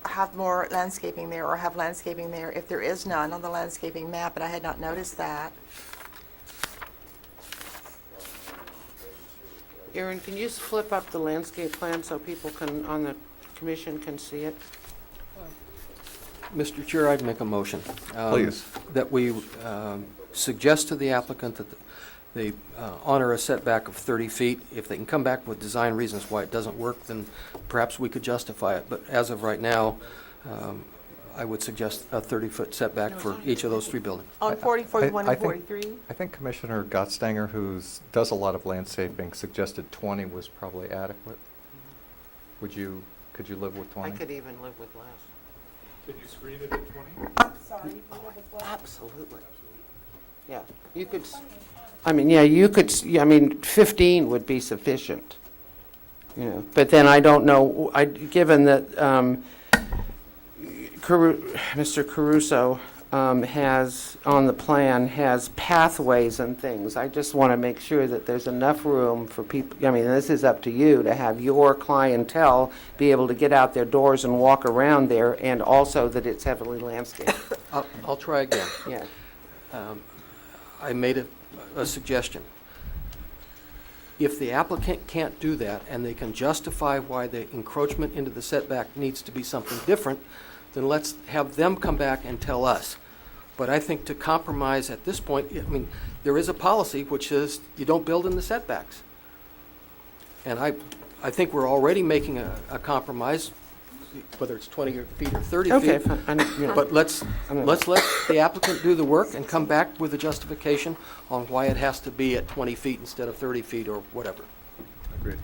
have more landscaping there, or have landscaping there if there is none on the landscaping map, but I had not noticed that. Erin, can you just flip up the landscape plan so people on the commission can see it? Mr. Chair, I'd make a motion. Please. That we suggest to the applicant that they honor a setback of 30 feet. If they can come back with design reasons why it doesn't work, then perhaps we could justify it. But as of right now, I would suggest a 30-foot setback for each of those 3 buildings. On 40, 41, and 43? I think Commissioner Gottstanger, who does a lot of landscaping, suggested 20 was probably adequate. Could you live with 20? I could even live with less. Can you screen it at 20? Sorry. Absolutely. Yeah, you could, 15 would be sufficient. You know, but then I don't know, given that Mr. Caruso has, on the plan, has pathways and things, I just want to make sure that there's enough room for people, I mean, this is up to you, to have your clientele be able to get out their doors and walk around there, and also that it's heavily landscaped. I'll try again. Yeah. I made a suggestion. If the applicant can't do that, and they can justify why the encroachment into the setback needs to be something different, then let's have them come back and tell us. But I think to compromise at this point, I mean, there is a policy which says you don't build in the setbacks. And I think we're already making a compromise, whether it's 20 feet or 30 feet. Okay, fine. But let's let the applicant do the work and come back with a justification on why it has to be at 20 feet instead of 30 feet or whatever. Agreed.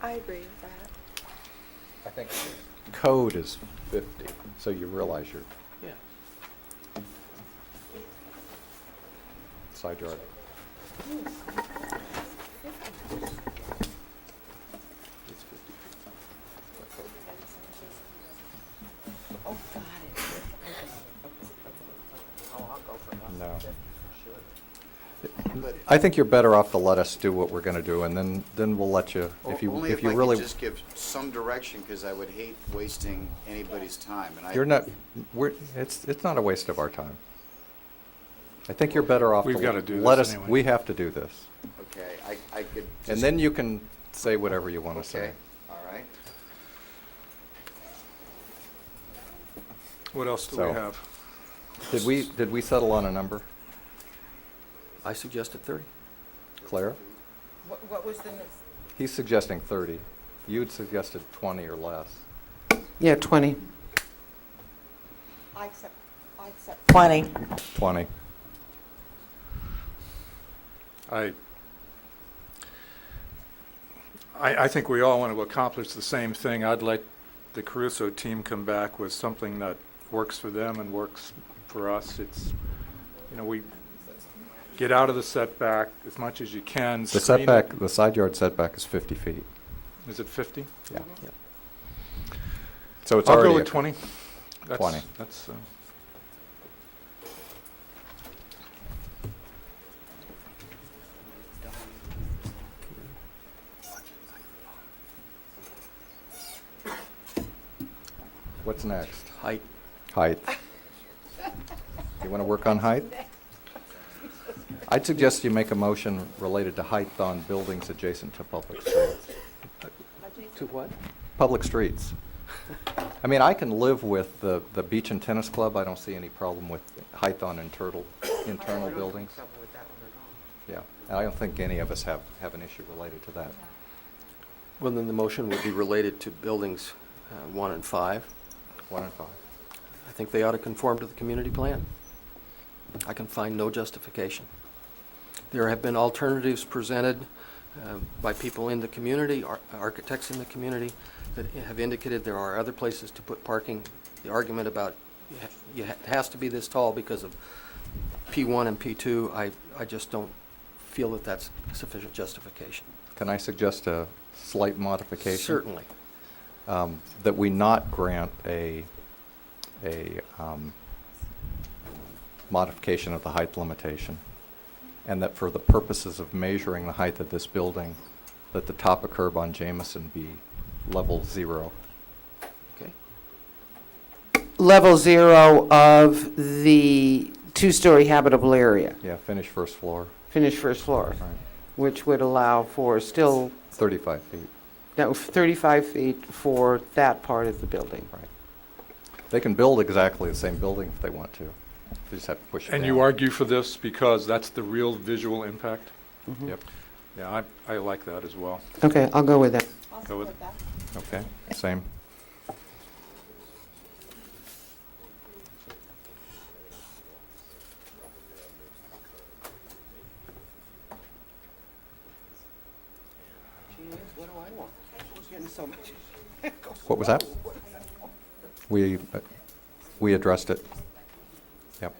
I agree with that. I think code is 50, so you realize you're Yeah. side yard. No. I think you're better off to let us do what we're going to do, and then we'll let you, if you Only if I really. could just give some direction, because I would hate wasting anybody's time. And You're not, it's not a waste of our time. I think you're better off to We've gotta do let this us, anyway. we have to do this. Okay, I could. And then you can say whatever you want to say. Okay, all right. What else do we So- have? Did we settle on a number? I suggested 30. Claire? What was the next? He's suggesting 30. You'd suggested 20 or less. Yeah, 20. I accept 20. 20. I think we all want to accomplish the same thing. I'd like the Caruso team come back with something that works for them and works for us. It's, we get out of the setback as much as you can. The screen it. setback, the side yard setback is 50 feet. Is it 50? Yeah. So it's I'll already. go with 20. 20. That's, What's next? Height. Height. You want to work on height? I'd suggest you make a motion related to height on buildings adjacent to public streets. To what? Public streets. I mean, I can live with the beach and tennis club. I don't see any problem with height on internal buildings. Yeah, and I don't think any of us have an issue related to that. Well, then the motion would be related to buildings 1 and 5. 1 and 5. I think they ought to conform to the community plan. I can find no justification. There have been alternatives presented by people in the community, architects in the community, that have indicated there are other places to put parking. The argument about it has to be this tall because of P1 and P2, I just don't feel that that's sufficient justification. Can I suggest a slight modification? Certainly. That we not grant a modification of the height limitation, and that for the purposes of measuring the height of this building, that the top of curb on Jameson be level 0. Okay. Level 0 of the two-story habitable area, Yeah, finish first floor. finished first floor, Right. which would allow for still, 35 feet. no, 35 feet for that part of the building. Right. They can build exactly the same building if they want to. They just have to push it down. and you argue for this because that's the real visual impact? Mhm. Yep. Yeah, I like that as well. Okay, I'll go with that. Go with- Okay, same. What do I want? We're getting so much. What was that? We addressed it. Yep.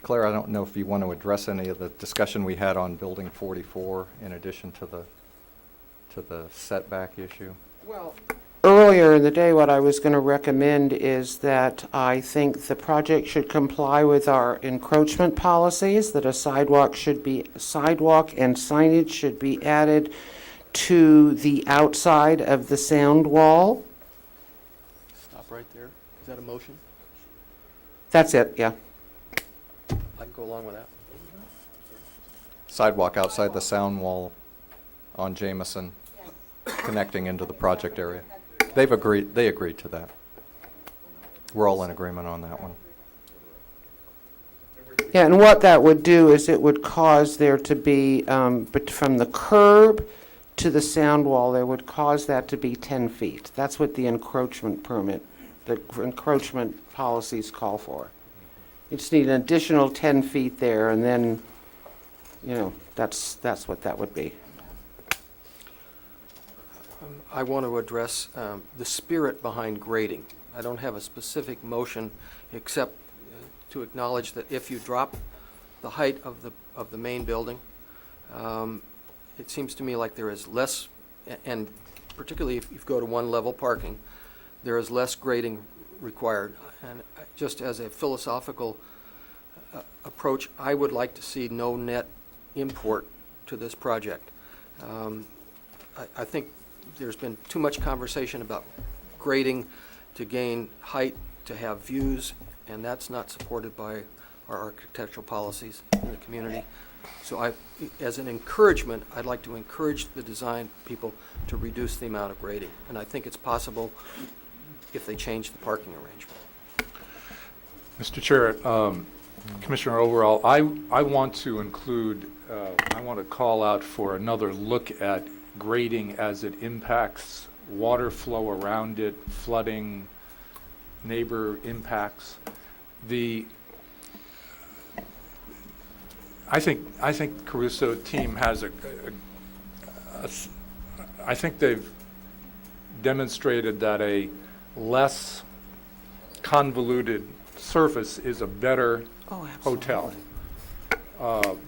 Claire, I don't know if you want to address any of the discussion we had on Building 44 in addition to the setback issue. Well, earlier in the day, what I was going to recommend is that I think the project should comply with our encroachment policies, that a sidewalk and signage should be added to the outside of the sound wall. Stop right there. Is that a motion? That's it, yeah. I can go along with that. Sidewalk outside the sound wall on Jameson, connecting into the project area. They agreed to that. We're all in agreement on that one. Yeah, and what that would do is it would cause there to be, but from the curb to the sound wall, there would cause that to be 10 feet. That's what the encroachment policies call for. You just need an additional 10 feet there, and then, that's what that would be. I want to address the spirit behind grading. I don't have a specific motion except to acknowledge that if you drop the height of the main building, it seems to me like there is less, and particularly if you go to one-level parking, there is less grading required. And just as a philosophical approach, I would like to see no net import to this project. I think there's been too much conversation about grading to gain height, to have views, and that's not supported by our architectural policies in the community. So as an encouragement, I'd like to encourage the design people to reduce the amount of grading. And I think it's possible if they change the parking arrangement. Mr. Chair, Commissioner Overall, I want to include, I want to call out for another look at grading as it impacts water flow around it, flooding, neighbor impacts. I think Caruso team has I think they've demonstrated that a less convoluted surface is a better hotel.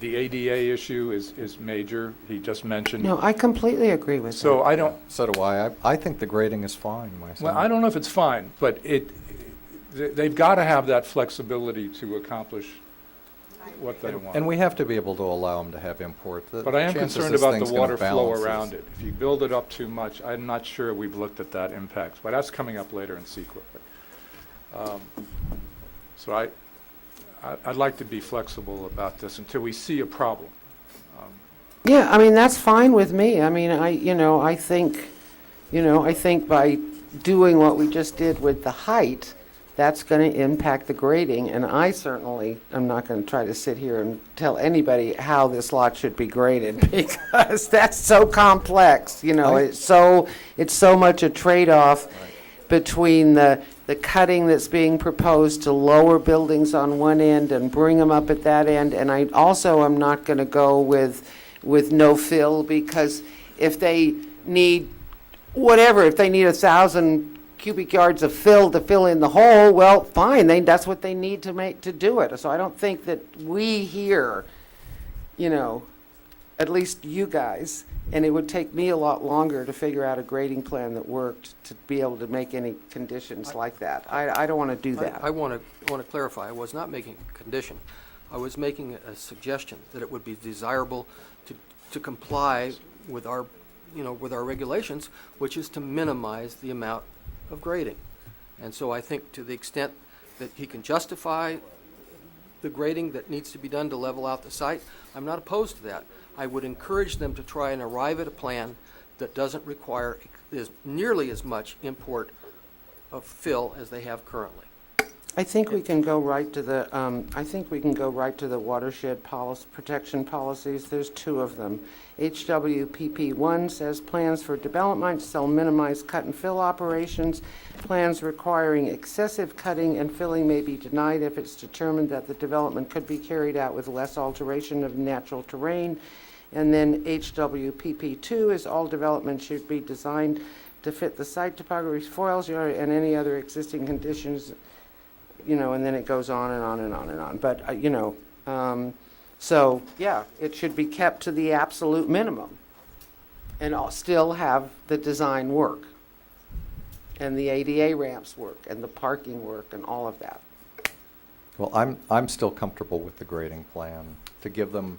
The ADA issue is major. He just mentioned. No, I completely agree with that. So I don't. So do I. I think the grading is fine myself. Well, I don't know if it's fine, but they've got to have that flexibility to accomplish what they want. And we have to be able to allow them to have import. But I am concerned about the water flow around it. If you build it up too much, I'm not sure we've looked at that impact. But that's coming up later in CEQA. So I'd like to be flexible about this until we see a problem. Yeah, I mean, that's fine with me. I mean, I think by doing what we just did with the height, that's going to impact the grading, and I certainly am not going to try to sit here and tell anybody how this lot should be graded, because that's so complex, it's so much a trade-off between the cutting that's being proposed to lower buildings on one end and bring them up at that end, and I also am not going to go with no fill, because if they need 1,000 cubic yards of fill to fill in the hole, well, fine, that's what they need to do it. So I don't think that we here, at least you guys, and it would take me a lot longer to figure out a grading plan that worked to be able to make any conditions like that. I don't want to do that. I want to clarify. I was not making a condition. I was making a suggestion that it would be desirable to comply with our regulations, which is to minimize the amount of grading. And so I think to the extent that he can justify the grading that needs to be done to level out the site, I'm not opposed to that. I would encourage them to try and arrive at a plan that doesn't require nearly as much import of fill as they have currently. I think we can go right to the watershed protection policies. There's two of them. HWPP1 says plans for development shall minimize cut and fill operations. Plans requiring excessive cutting and filling may be denied if it's determined that the development could be carried out with less alteration of natural terrain. And then HWPP2 is all development should be designed to fit the site topography, soils, and any other existing conditions and then it goes on and on and on and on. But, so, yeah, it should be kept to the absolute minimum and still have the design work and the ADA ramps work and the parking work and all of that. Well, I'm still comfortable with the grading plan, to give them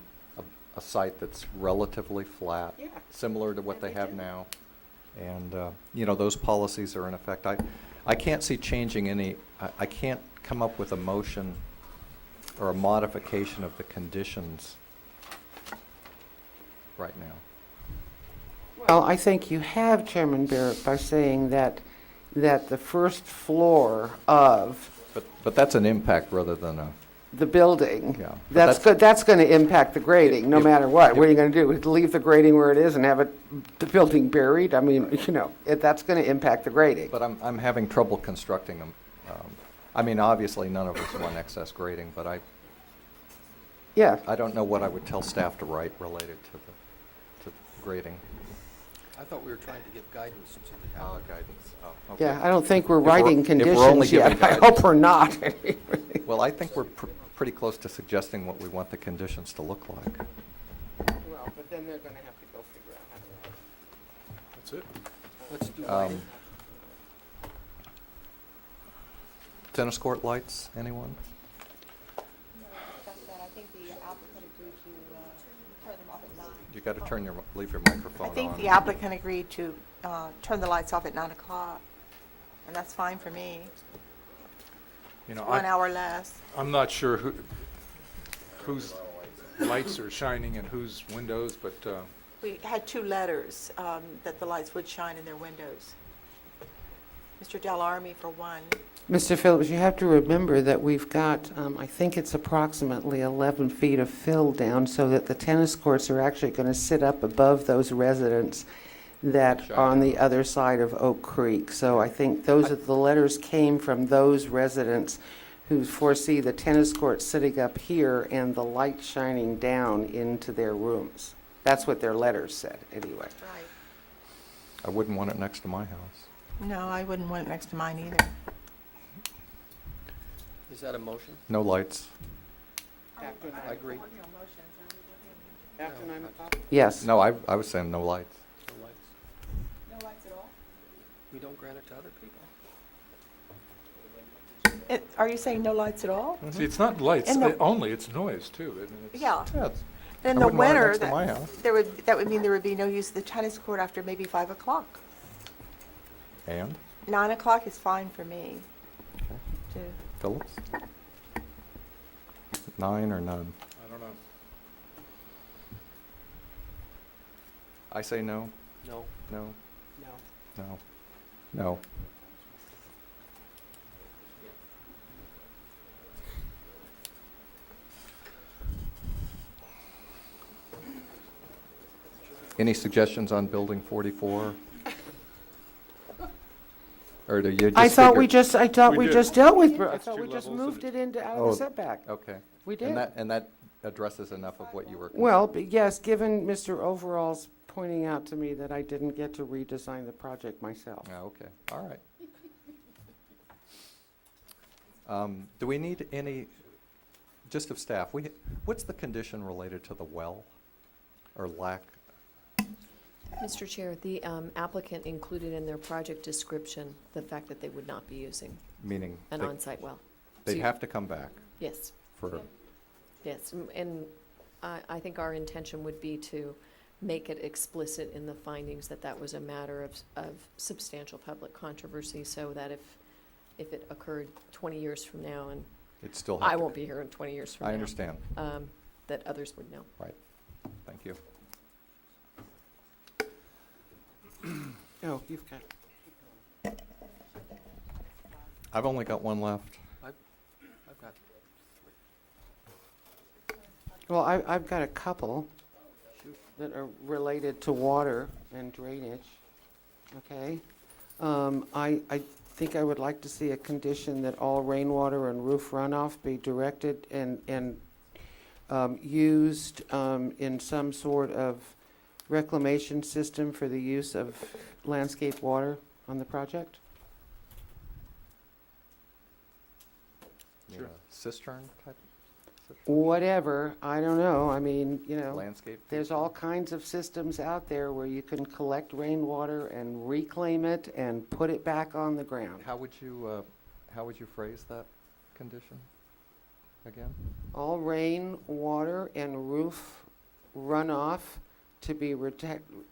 a site that's relatively flat, Yeah. similar to what they have now. And, those policies are in effect. I can't see changing any, I can't come up with a motion or a modification of the conditions right now. Well, I think you have, Chairman Barrett, by saying that the first floor of But that's an impact rather than a, the building, Yeah, but that's that's- good, that's gonna impact the grading, no If- matter what. What are if- you gonna do? Leave the grading where it is and have the building buried? I mean, that's gonna impact the grading. but I'm having trouble constructing them. Obviously, none of us want excess grading, but Yeah, I don't know what I would tell staff to write related to grading. I thought we were trying to give guidance to the Oh, guidance. Oh, okay. yeah, I don't think we're If we're- writing if we're only conditions giving yet. I guidance. hope we're not. Well, I think we're pretty close to suggesting what we want the conditions to look like. Well, but then they're gonna have to go figure out how to. That's it. Let's do Um, Tennis court lights, anyone? I think the applicant agreed to turn them off at 9. You got to leave your microphone I on. think the applicant agreed to turn the lights off at 9 o'clock, and that's fine for me. One hour less. I'm not sure whose lights are shining and whose windows, but We had 2 letters that the lights would shine in their windows. Mr. Delarmy for one. Mr. Phillips, you have to remember that we've got, I think it's approximately 11 feet of fill down so that the tennis courts are actually going to sit up above those residents that are on the other side of Oak Creek. So I think the letters came from those residents who foresee the tennis court sitting up here and the light shining down into their rooms. That's what their letters said, anyway. Right. I wouldn't want it next to my house. No, I wouldn't want it next to mine either. Is that a motion? No lights. I agree. After 9 o'clock? Yes. No, I was saying no lights. No lights. No lights at all? We don't grant it to other people. Are you saying no lights at all? see, it's not lights And the- only, it's noise too. Yeah. Yeah, it's- In I the wouldn't want it winter, next to my house. that would mean there would be no use of the tennis court after maybe 5 o'clock. And? 9 o'clock is fine for me. Okay. To- Phillips? 9 or none? I don't know. I say no. No. No. No. No. No. Any suggestions on building 44? Or do you just I thought we figure- We did. just dealt with, I That's thought two we just levels moved and it into, out of Oh, the setback. Okay. We did. And that addresses enough of what you were. Well, but yes, given Mr. Overall's pointing out to me that I didn't get to redesign the project myself. Oh, okay, all right. Do we need any, just of staff, what's the condition related to the well, or lack? Mr. Chair, the applicant included in their project description the fact that they would not be using Meaning an they- on-site well. They'd So- have to come back Yes, for, yes, and I think our intention would be to make it explicit in the findings that that was a matter of substantial public controversy, so that if it occurred 20 years from now, and it's still. I won't be here in 20 years from now. I understand, That others would know. right, thank you. Oh, you've got, I've only got one left. I've got well, I've got a couple that are related to water and drainage, okay? I think I would like to see a condition that all rainwater and roof runoff be directed and used in some sort of reclamation system for the use of landscape water on the project. You know, cistern type? Whatever, I don't know, I mean, Landscape there's all kinds of systems out there where you can collect rainwater and reclaim it and put it back on the ground. How would you phrase that condition again? All rain, water, and roof runoff to be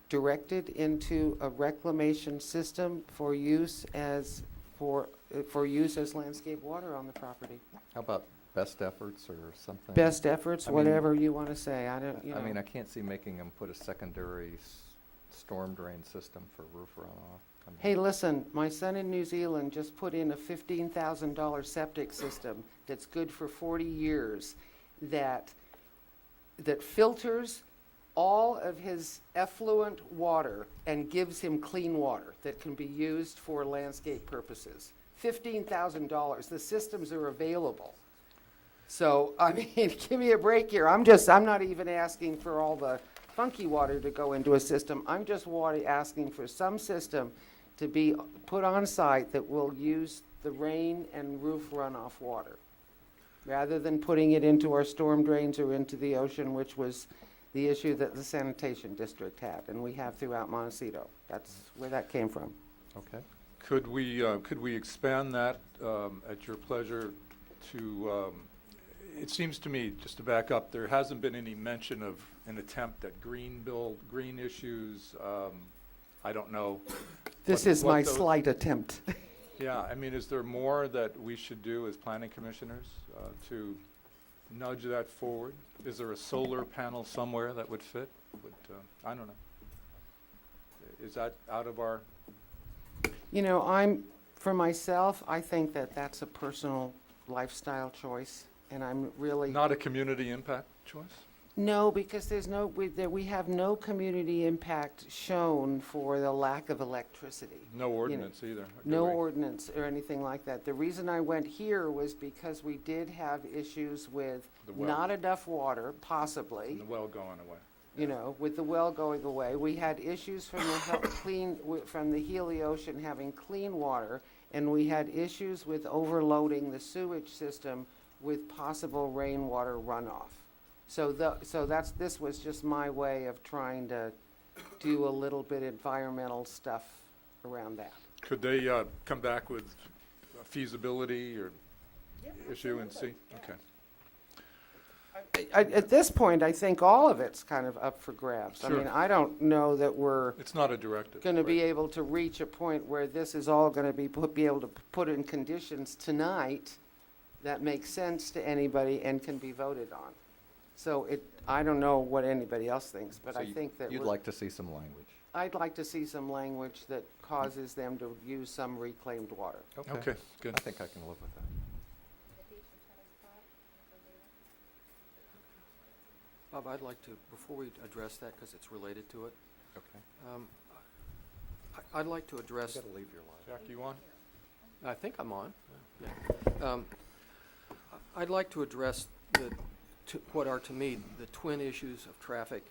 directed into a reclamation system for use as landscape water on the property. How about best efforts or something? Best efforts, I mean- whatever you want to say, I don't, I mean, I can't see making them put a secondary storm drain system for roof runoff. I mean, Hey, listen, my son in New Zealand just put in a $15,000 septic system that's good for 40 years that filters all of his effluent water and gives him clean water that can be used for landscape purposes. $15,000, the systems are available. So, I mean, give me a break here. I'm not even asking for all the funky water to go into a system. I'm just asking for some system to be put on site that will use the rain and roof runoff water, rather than putting it into our storm drains or into the ocean, which was the issue that the sanitation district had, and we have throughout Montecito. That's where that came from. Okay. Could we expand that at your pleasure to, it seems to me, just to back up, there hasn't been any mention of an attempt at green issues. I don't know. This is my slight attempt. Yeah, I mean, is there more that we should do as planning commissioners to nudge that forward? Is there a solar panel somewhere that would fit? I don't know. Is that out of our? For myself, I think that that's a personal lifestyle choice, and I'm really. Not a community impact choice? No, because we have no community impact shown for the lack of electricity. No ordinance either. No ordinance or anything like that. The reason I went here was because we did have issues with The well. not enough water, possibly, And the well going away. with the well going away. We had issues from from the Healy Ocean having clean water, and we had issues with overloading the sewage system with possible rainwater runoff. So this was just my way of trying to do a little bit environmental stuff around that. Could they come back with a feasibility or issue and see? Okay. At this point, I think all of it's kind of up for grabs. I Sure. mean, I don't know that we're It's not a directive. going to be able to reach a point where this is all going to be able to put in conditions tonight that make sense to anybody and can be voted on. So I don't know what anybody else thinks, but So I think that you'd like to see some language. I'd like to see some language that causes them to use some reclaimed water. Okay, good. I think I can live with that. Bob, I'd like to, before we address that, because it's related to it, Okay. I'd like to address. You gotta leave your line. Jack, you on? I think I'm on. Yeah. I'd like to address what are, to me, the twin issues of traffic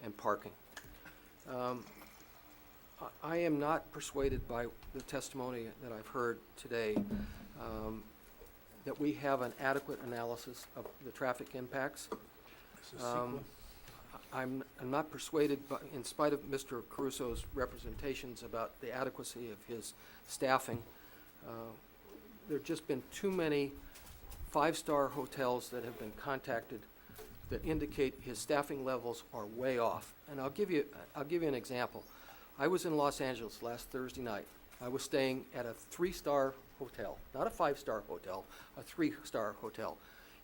and parking. I am not persuaded by the testimony that I've heard today that we have an adequate analysis of the traffic impacts. I'm not persuaded, in spite of Mr. Caruso's representations about the adequacy of his staffing. There have just been too many five-star hotels that have been contacted that indicate his staffing levels are way off. And I'll give you an example. I was in Los Angeles last Thursday night. I was staying at a 3-star hotel, not a 5-star hotel, a 3-star hotel.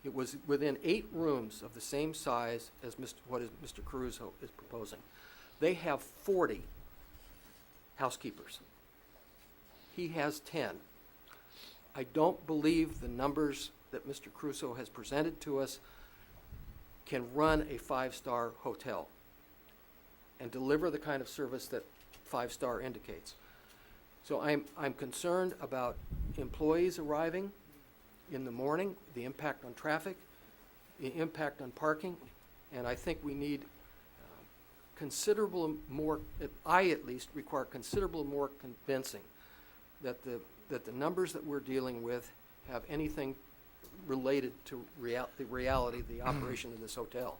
It was within 8 rooms of the same size as what Mr. Caruso is proposing. They have 40 housekeepers. He has 10. I don't believe the numbers that Mr. Caruso has presented to us can run a 5-star hotel and deliver the kind of service that 5-star indicates. So I'm concerned about employees arriving in the morning, the impact on traffic, the impact on parking, and I think we need considerable more, I at least require considerable more convincing that the numbers that we're dealing with have anything related to the reality of the operation of this hotel.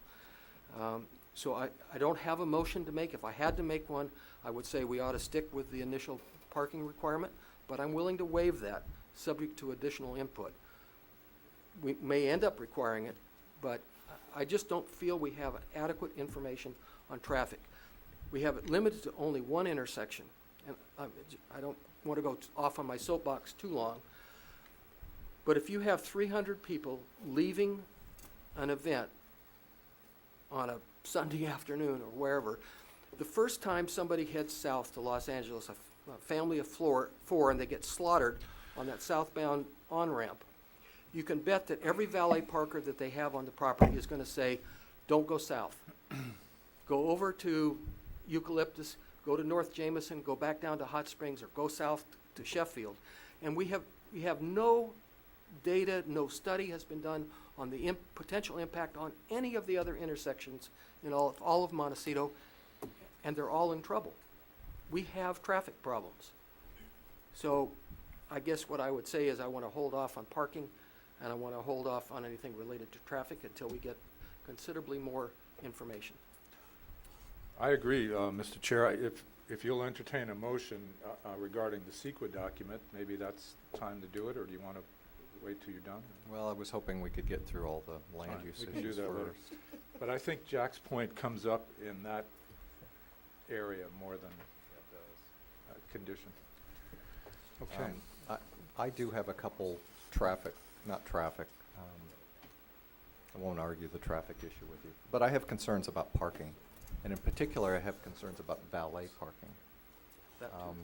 So I don't have a motion to make. If I had to make one, I would say we ought to stick with the initial parking requirement, but I'm willing to waive that, subject to additional input. We may end up requiring it, but I just don't feel we have adequate information on traffic. We have it limited to only one intersection, and I don't want to go off on my soapbox too long, but if you have 300 people leaving an event on a Sunday afternoon or wherever, the first time somebody heads south to Los Angeles, a family of four, and they get slaughtered on that southbound on-ramp, you can bet that every valet parker that they have on the property is going to say, don't go south. Go over to Eucalyptus, go to North Jameson, go back down to Hot Springs, or go south to Sheffield. And we have no data, no study has been done on the potential impact on any of the other intersections in all of Montecito, and they're all in trouble. We have traffic problems. So I guess what I would say is I want to hold off on parking, and I want to hold off on anything related to traffic until we get considerably more information. I agree, Mr. Chair. If you'll entertain a motion regarding the CEQA document, maybe that's time to do it, or do you want to wait till you're done? Well, I was hoping we could get through all the land Fine, use we can do issues that later. first. But I think Jack's point comes up in that area more than condition. Okay. I do have a couple not traffic, I won't argue the traffic issue with you, but I have concerns about parking. And in particular, I have concerns about valet parking. That too.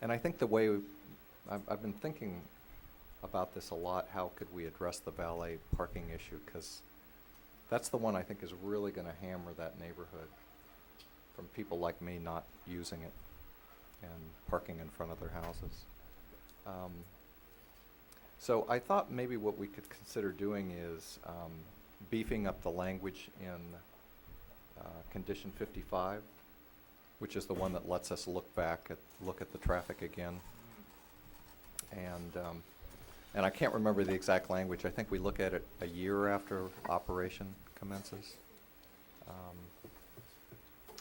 And I think the way, I've been thinking about this a lot, how could we address the valet parking issue? Because that's the one I think is really going to hammer that neighborhood from people like me not using it and parking in front of their houses. So I thought maybe what we could consider doing is beefing up the language in condition 55, which is the one that lets us look at the traffic again. And I can't remember the exact language. I think we look at it a year after operation commences.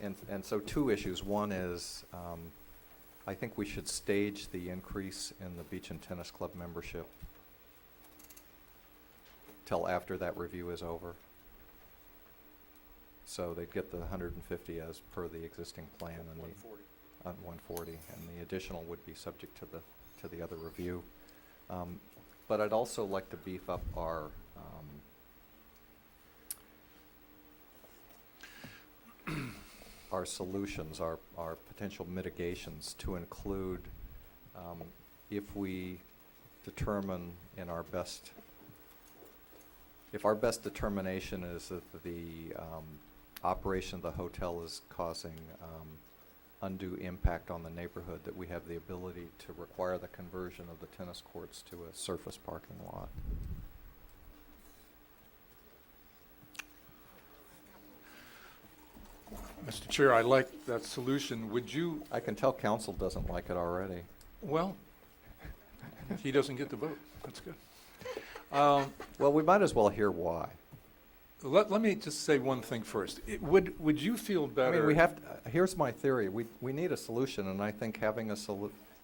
And so two issues. One is I think we should stage the increase in the beach and tennis club membership till after that review is over. So they'd get the 150 as per the existing plan, and 140, and the additional would be subject to the other review. But I'd also like to beef up our solutions, our potential mitigations to include if we determine if our best determination is that the operation of the hotel is causing undue impact on the neighborhood, that we have the ability to require the conversion of the tennis courts to a surface parking lot. Mr. Chair, I like that solution. Would you, I can tell council doesn't like it already. well, he doesn't get the vote. That's good. Well, we might as well hear why. Let me just say one thing first. Would you feel better? I mean, here's my theory. We need a solution, and I think having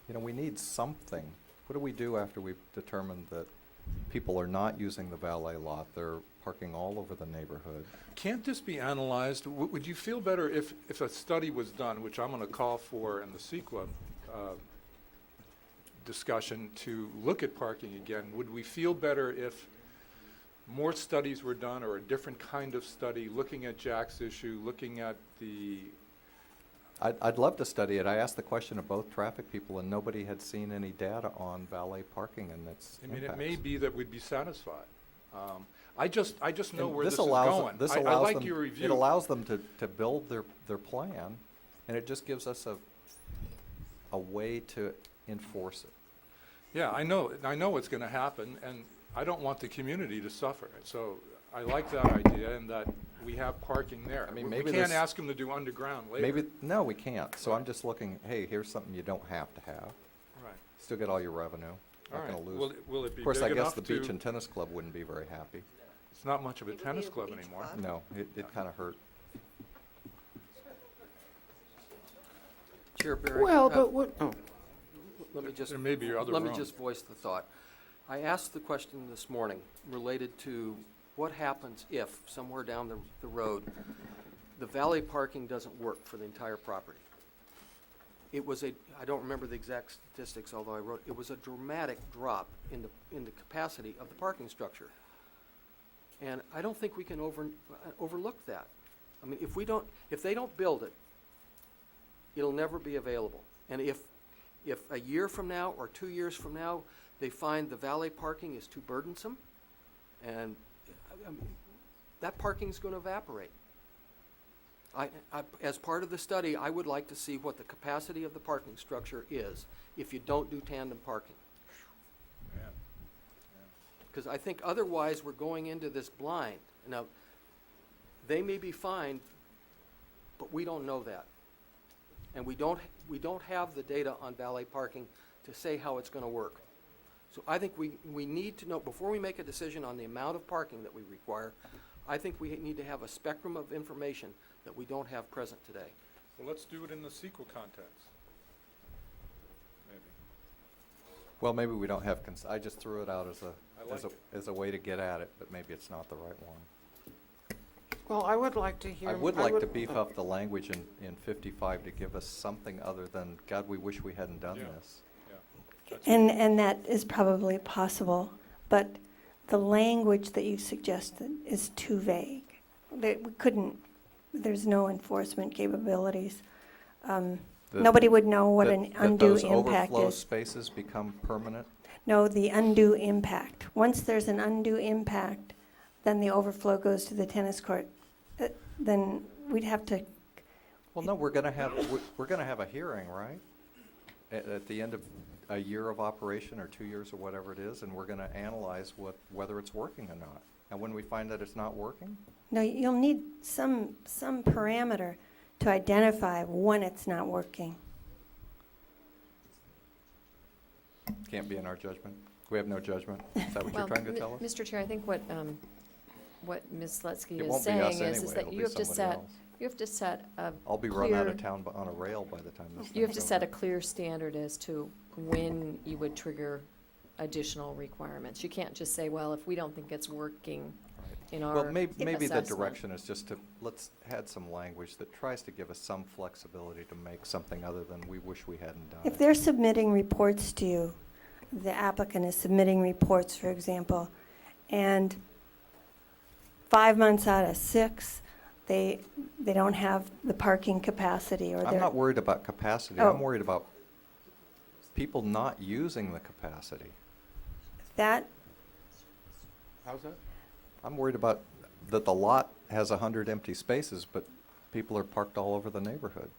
we need something. What do we do after we've determined that people are not using the valet lot? They're parking all over the neighborhood. Can't this be analyzed? Would you feel better if a study was done, which I'm going to call for in the CEQA discussion, to look at parking again? Would we feel better if more studies were done, or a different kind of study, looking at Jack's issue, looking at the... I'd love to study it. I asked the question of both traffic people, and nobody had seen any data on valet parking and its I mean, impacts. it may be that we'd be satisfied. I just know And where this is allows- going. I like your review. It allows them to build their plan, and it just gives us a way to enforce it. Yeah, I know what's going to happen, and I don't want the community to suffer. So I like that idea, and that we have parking there. I mean, We maybe can't this- ask them to do underground later. No, we can't. So I'm just looking, hey, here's something you don't have to have. Right. Still get all your revenue. All not right. gonna lose. Will it be Of course, I big guess enough the beach to- and tennis club wouldn't be very happy. It's not much of a tennis club anymore. No, it kind of hurt. Chair Barrett. Well, but what, oh, Let me just. There may be other Let me room. just voice the thought. I asked the question this morning related to what happens if, somewhere down the road, the valet parking doesn't work for the entire property. It was I don't remember the exact statistics, although I wrote, it was a dramatic drop in the capacity of the parking structure. And I don't think we can overlook that. I mean, if they don't build it, it'll never be available. And if a year from now or 2 years from now, they find the valet parking is too burdensome, and I mean, that parking's going to evaporate. As part of the study, I would like to see what the capacity of the parking structure is if you don't do tandem parking. Yeah. Because I think otherwise we're going into this blind. Now, they may be fine, but we don't know that. And we don't have the data on valet parking to say how it's going to work. So I think we need to know, before we make a decision on the amount of parking that we require, I think we need to have a spectrum of information that we don't have present today. Well, let's do it in the sequel context. Maybe. Well, maybe we don't have, I just threw it out as I like as a way to get at it, but maybe it's not the right one. well, I would like to hear. I would like to beef up the language in 55 to give us something other than, God, we wish we hadn't done Yeah. this. Yeah. And that is probably possible, but the language that you suggested is too vague. That we couldn't, there's no enforcement capabilities. Nobody would know what an undue That those impact overflow is. spaces become permanent? No, the undue impact. Once there's an undue impact, then the overflow goes to the tennis court. Then we'd have to, Well, no, we're gonna have a hearing, right? At the end of a year of operation or 2 years or whatever it is, and we're gonna analyze whether it's working or not. And when we find that it's not working, no, you'll need some parameter to identify when it's not working. can't be in our judgment. We have no judgment. Is that what you're Well, trying to tell us? Mr. Chair, I think what Ms. Slutsky It is won't be us saying is anyway, that it'll you be have to somebody set, else. you have to set a I'll be run out of clear- town on a rail by the time this You have to thing's set a over. clear standard as to when you would trigger additional requirements. You can't just say, well, if we don't think it's working in our Well, maybe the assessment. direction is just to, let's add some language that tries to give us some flexibility to make something other than we wish we hadn't done If it. they're submitting reports to you, the applicant is submitting reports, for example, and 5 months out of 6, they don't have the parking capacity, or I'm they're... not worried about capacity. Oh. I'm worried about people not using the capacity. That, How's that? I'm worried about that the lot has 100 empty spaces, but people are parked all over the neighborhood.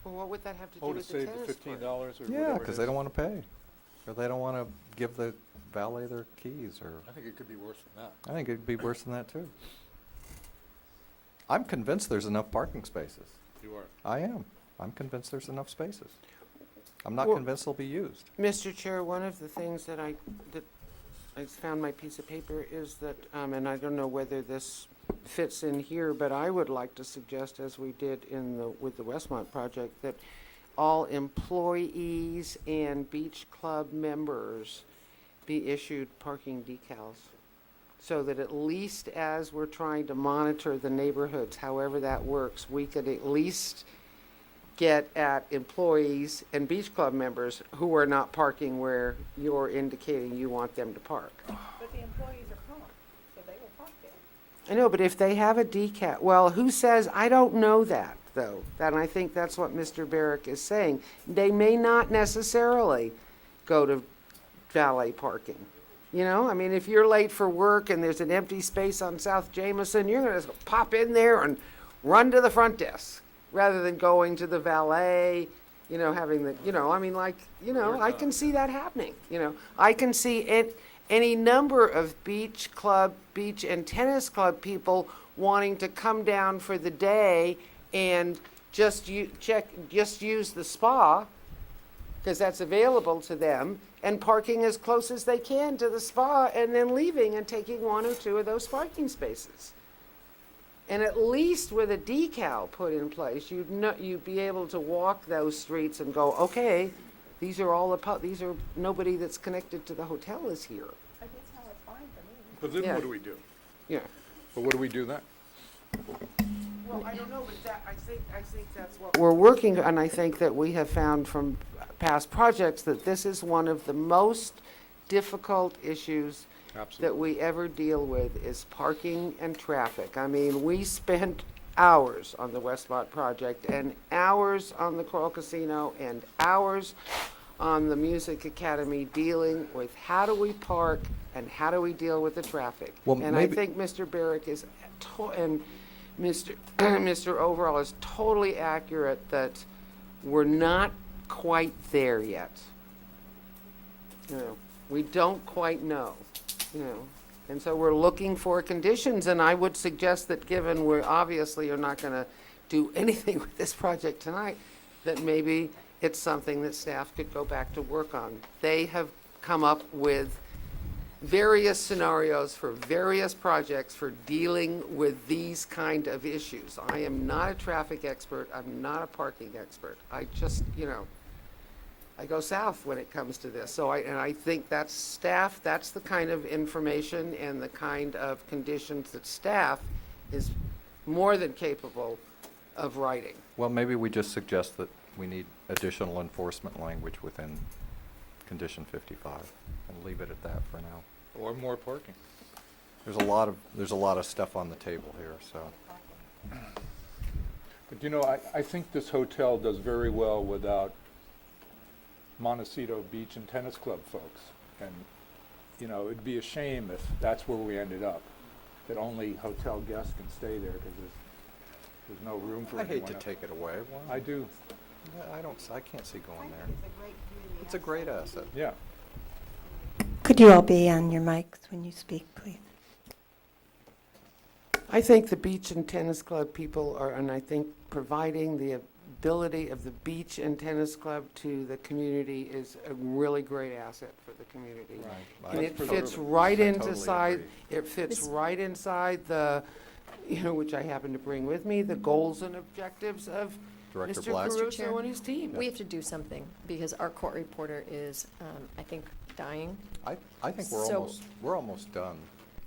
Well, what would that have to do Oh, to with the save the tennis court? $15 or whatever Yeah, it because is? they don't want to pay, or they don't want to give the valet their keys, or, I think it could be worse than that. I think it'd be worse than that, too. I'm convinced there's enough parking spaces. You are. I am. I'm convinced there's enough spaces. I'm not Well- convinced they'll be used. Mr. Chair, one of the things that I found my piece of paper is that, and I don't know whether this fits in here, but I would like to suggest, as we did with the Westmont project, that all employees and beach club members be issued parking decals, so that at least as we're trying to monitor the neighborhoods, however that works, we could at least get at employees and beach club members who are not parking where you're indicating you want them to park. But the employees are home, so they will park there. I know, but if they have a decal, well, who says, I don't know that, though. And I think that's what Mr. Barrick is saying. They may not necessarily go to valet parking. You know, I mean, if you're late for work and there's an empty space on South Jamison, you're gonna just pop in there and run to the front desk, rather than going to the valet, having the, I mean, like, I can see that happening, I can see any number of beach and tennis club people wanting to come down for the day and just use the spa because that's available to them, and parking as close as they can to the spa, and then leaving and taking one or two of those parking spaces. And at least with a decal put in place, you'd be able to walk those streets and go, okay, these are these are, nobody that's connected to the hotel is here. But then Yeah. what do we do? Yeah. But what do we do then? Well, I don't know, but I think that's what we're working, and I think that we have found from past projects that this is one of the most difficult issues that we ever deal with is parking and traffic. I mean, we spent hours on the Westmont project and hours on the Coral Casino and hours on the Music Academy dealing with how do we park and how do we deal with the traffic. Well, And I think Mr. Barrick is, and Mr. Overall is totally accurate that we're not quite there yet. You know, we don't quite know, you know. And so we're looking for conditions, and I would suggest that given we're obviously are not going to do anything with this project tonight, that maybe it's something that staff could go back to work on. They have come up with various scenarios for various projects for dealing with these kind of issues. I am not a traffic expert. I'm not a parking expert. I just, you know, I go south when it comes to this. So I think that's staff, that's the kind of information and the kind of conditions that staff is more than capable of writing. Well, maybe we just suggest that we need additional enforcement language within condition 55 and leave it at that for now. Or more parking. There's a lot of stuff on the table here, so. But you know, I think this hotel does very well without Montecito Beach and Tennis Club folks. And, you know, it'd be a shame if that's where we ended up, that only hotel guests can stay there because there's no room for I anyone hate to else. take it away. Well, I do. I can't see going there. It's a great asset. Yeah. Could you all be on your mics when you speak, please? I think the beach and tennis club people are, and I think providing the ability of the beach and tennis club to the community is a really great asset for the community. Right. And I it totally- fits right I into totally side, agree. it fits Miss- right inside the, you know, which I happen to bring with me, the goals and objectives of Director Mr. Black. Caruso Chair. and his team. We have to do something, because our court reporter is, I think, dying. I think So- we're almost done,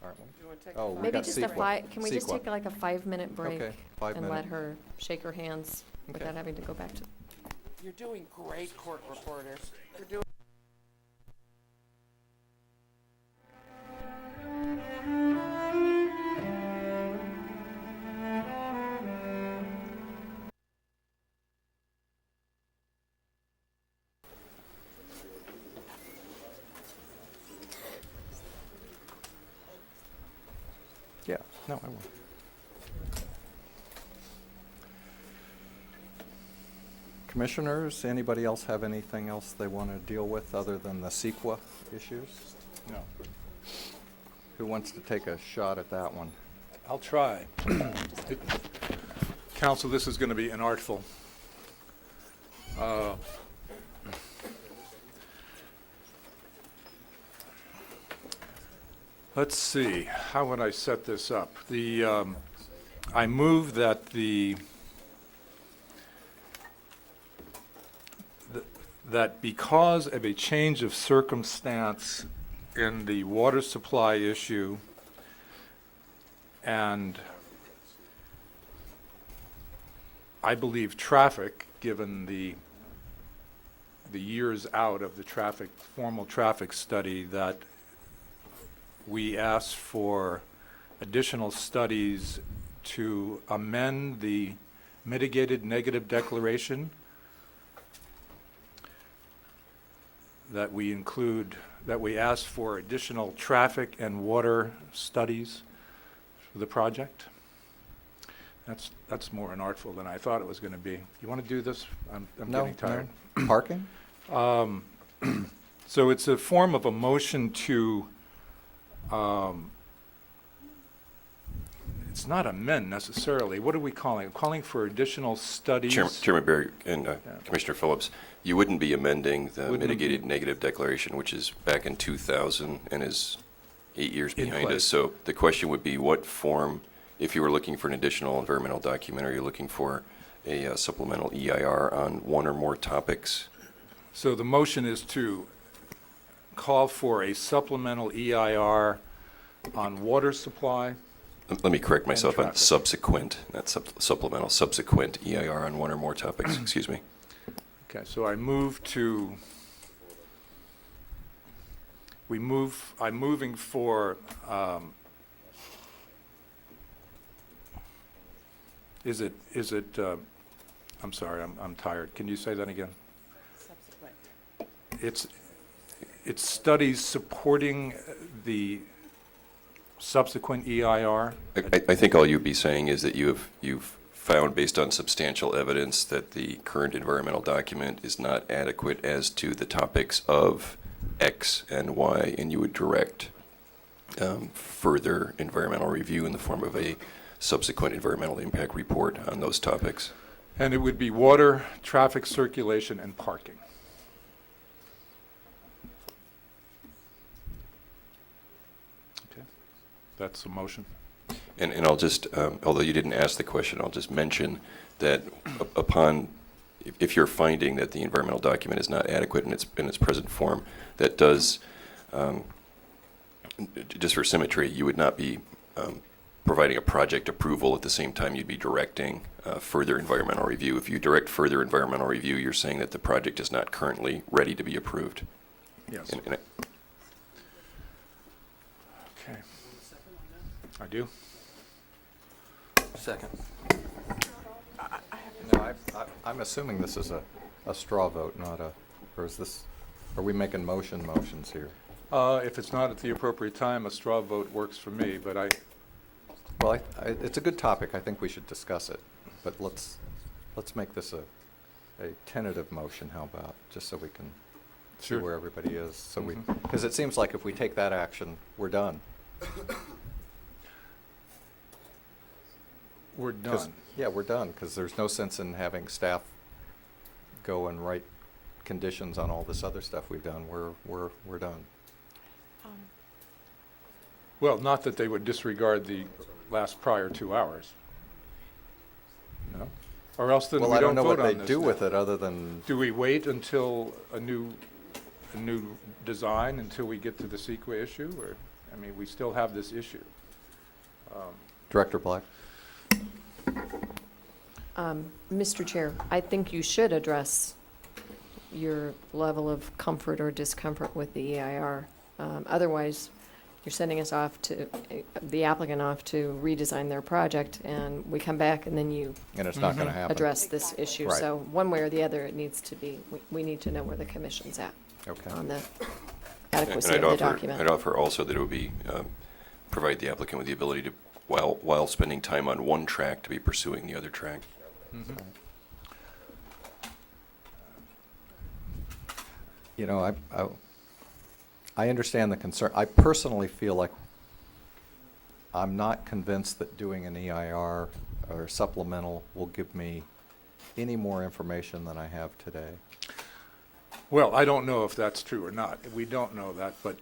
aren't we? You wanna take Oh, a we five- Maybe got just a Sequa. can we just Sequa. take like a 5-minute break? Okay, 5 And minute. let her shake her hands Okay. without having to go back to. You're doing great, court reporter. You're doing Yeah, no, I will. Commissioners, anybody else have anything else they want to deal with other than the CEQA issues? No. Who wants to take a shot at that one? I'll try. Counsel, this is going to be inartful. Let's see, how would I set this up? I move that that because of a change of circumstance in the water supply issue and I believe traffic, given the years out of the formal traffic study, that we ask for additional studies to amend the mitigated negative declaration, that we ask for additional traffic and water studies for the project. That's more inartful than I thought it was going to be. You want to do this? I'm getting tired. No. Parking? So it's a form of a motion to, it's not amend necessarily. What are we calling it? Calling for additional studies? Chairman Barry and Commissioner Phillips, you wouldn't be amending the Wouldn't- mitigated negative declaration, which is back in 2000 and is 8 years In behind place. us. So the question would be, what form, if you were looking for an additional environmental document, are you looking for a supplemental EIR on one or more topics? So the motion is to call for a supplemental EIR on water supply. Let me correct myself on traffic. subsequent, not supplemental, subsequent EIR on one or more topics, excuse me. Okay, so I'm moving for, I'm sorry, I'm tired. Can you say that again? Subsequent. It's studies supporting the subsequent EIR? I think all you'd be saying is that you've found, based on substantial evidence, that the current environmental document is not adequate as to the topics of X and Y, and you would direct further environmental review in the form of a subsequent environmental impact report on those topics. And it would be water, traffic circulation, and parking. Okay, that's the motion. And I'll just, although you didn't ask the question, I'll just mention that upon, if you're finding that the environmental document is not adequate in its present form, that does, just for symmetry, you would not be providing a project approval at the same time you'd be directing further environmental review. If you direct further environmental review, you're saying that the project is not currently ready to be approved. Yes. And Okay. I do? Second. No, I'm assuming this is a straw vote, not a, or is this, are we making motions here? If it's not at the appropriate time, a straw vote works for me, but Well, it's a good topic. I think we should discuss it, but let's make this a tentative motion, how about, just so we can see Sure. where everybody is, so Mhm. because it seems like if we take that action, we're done. we're 'Cause- done. Yeah, we're done, because there's no sense in having staff go and write conditions on all this other stuff we've done. We're done. Well, not that they would disregard the last prior 2 hours. No? Or else then we Well, I don't know vote what on they this do now. with it, other than, Do we wait until a new design until we get to the CEQA issue, or, I mean, we still have this issue. Director Black? Mr. Chair, I think you should address your level of comfort or discomfort with the EIR. Otherwise, you're sending us off to, the applicant off to redesign their project, and we come back and then you And it's not going to happen. address this issue. Right. So one way or the other, it needs to be, we need to know where the commission's at Okay. on the And adequacy of the document. I'd offer also that it would be, provide the applicant with the ability to, while spending time on one track, to be pursuing the other track. Mhm. You know, I understand the concern. I personally feel like I'm not convinced that doing an EIR or supplemental will give me any more information than I have today. Well, I don't know if that's true or not. We don't know that, but,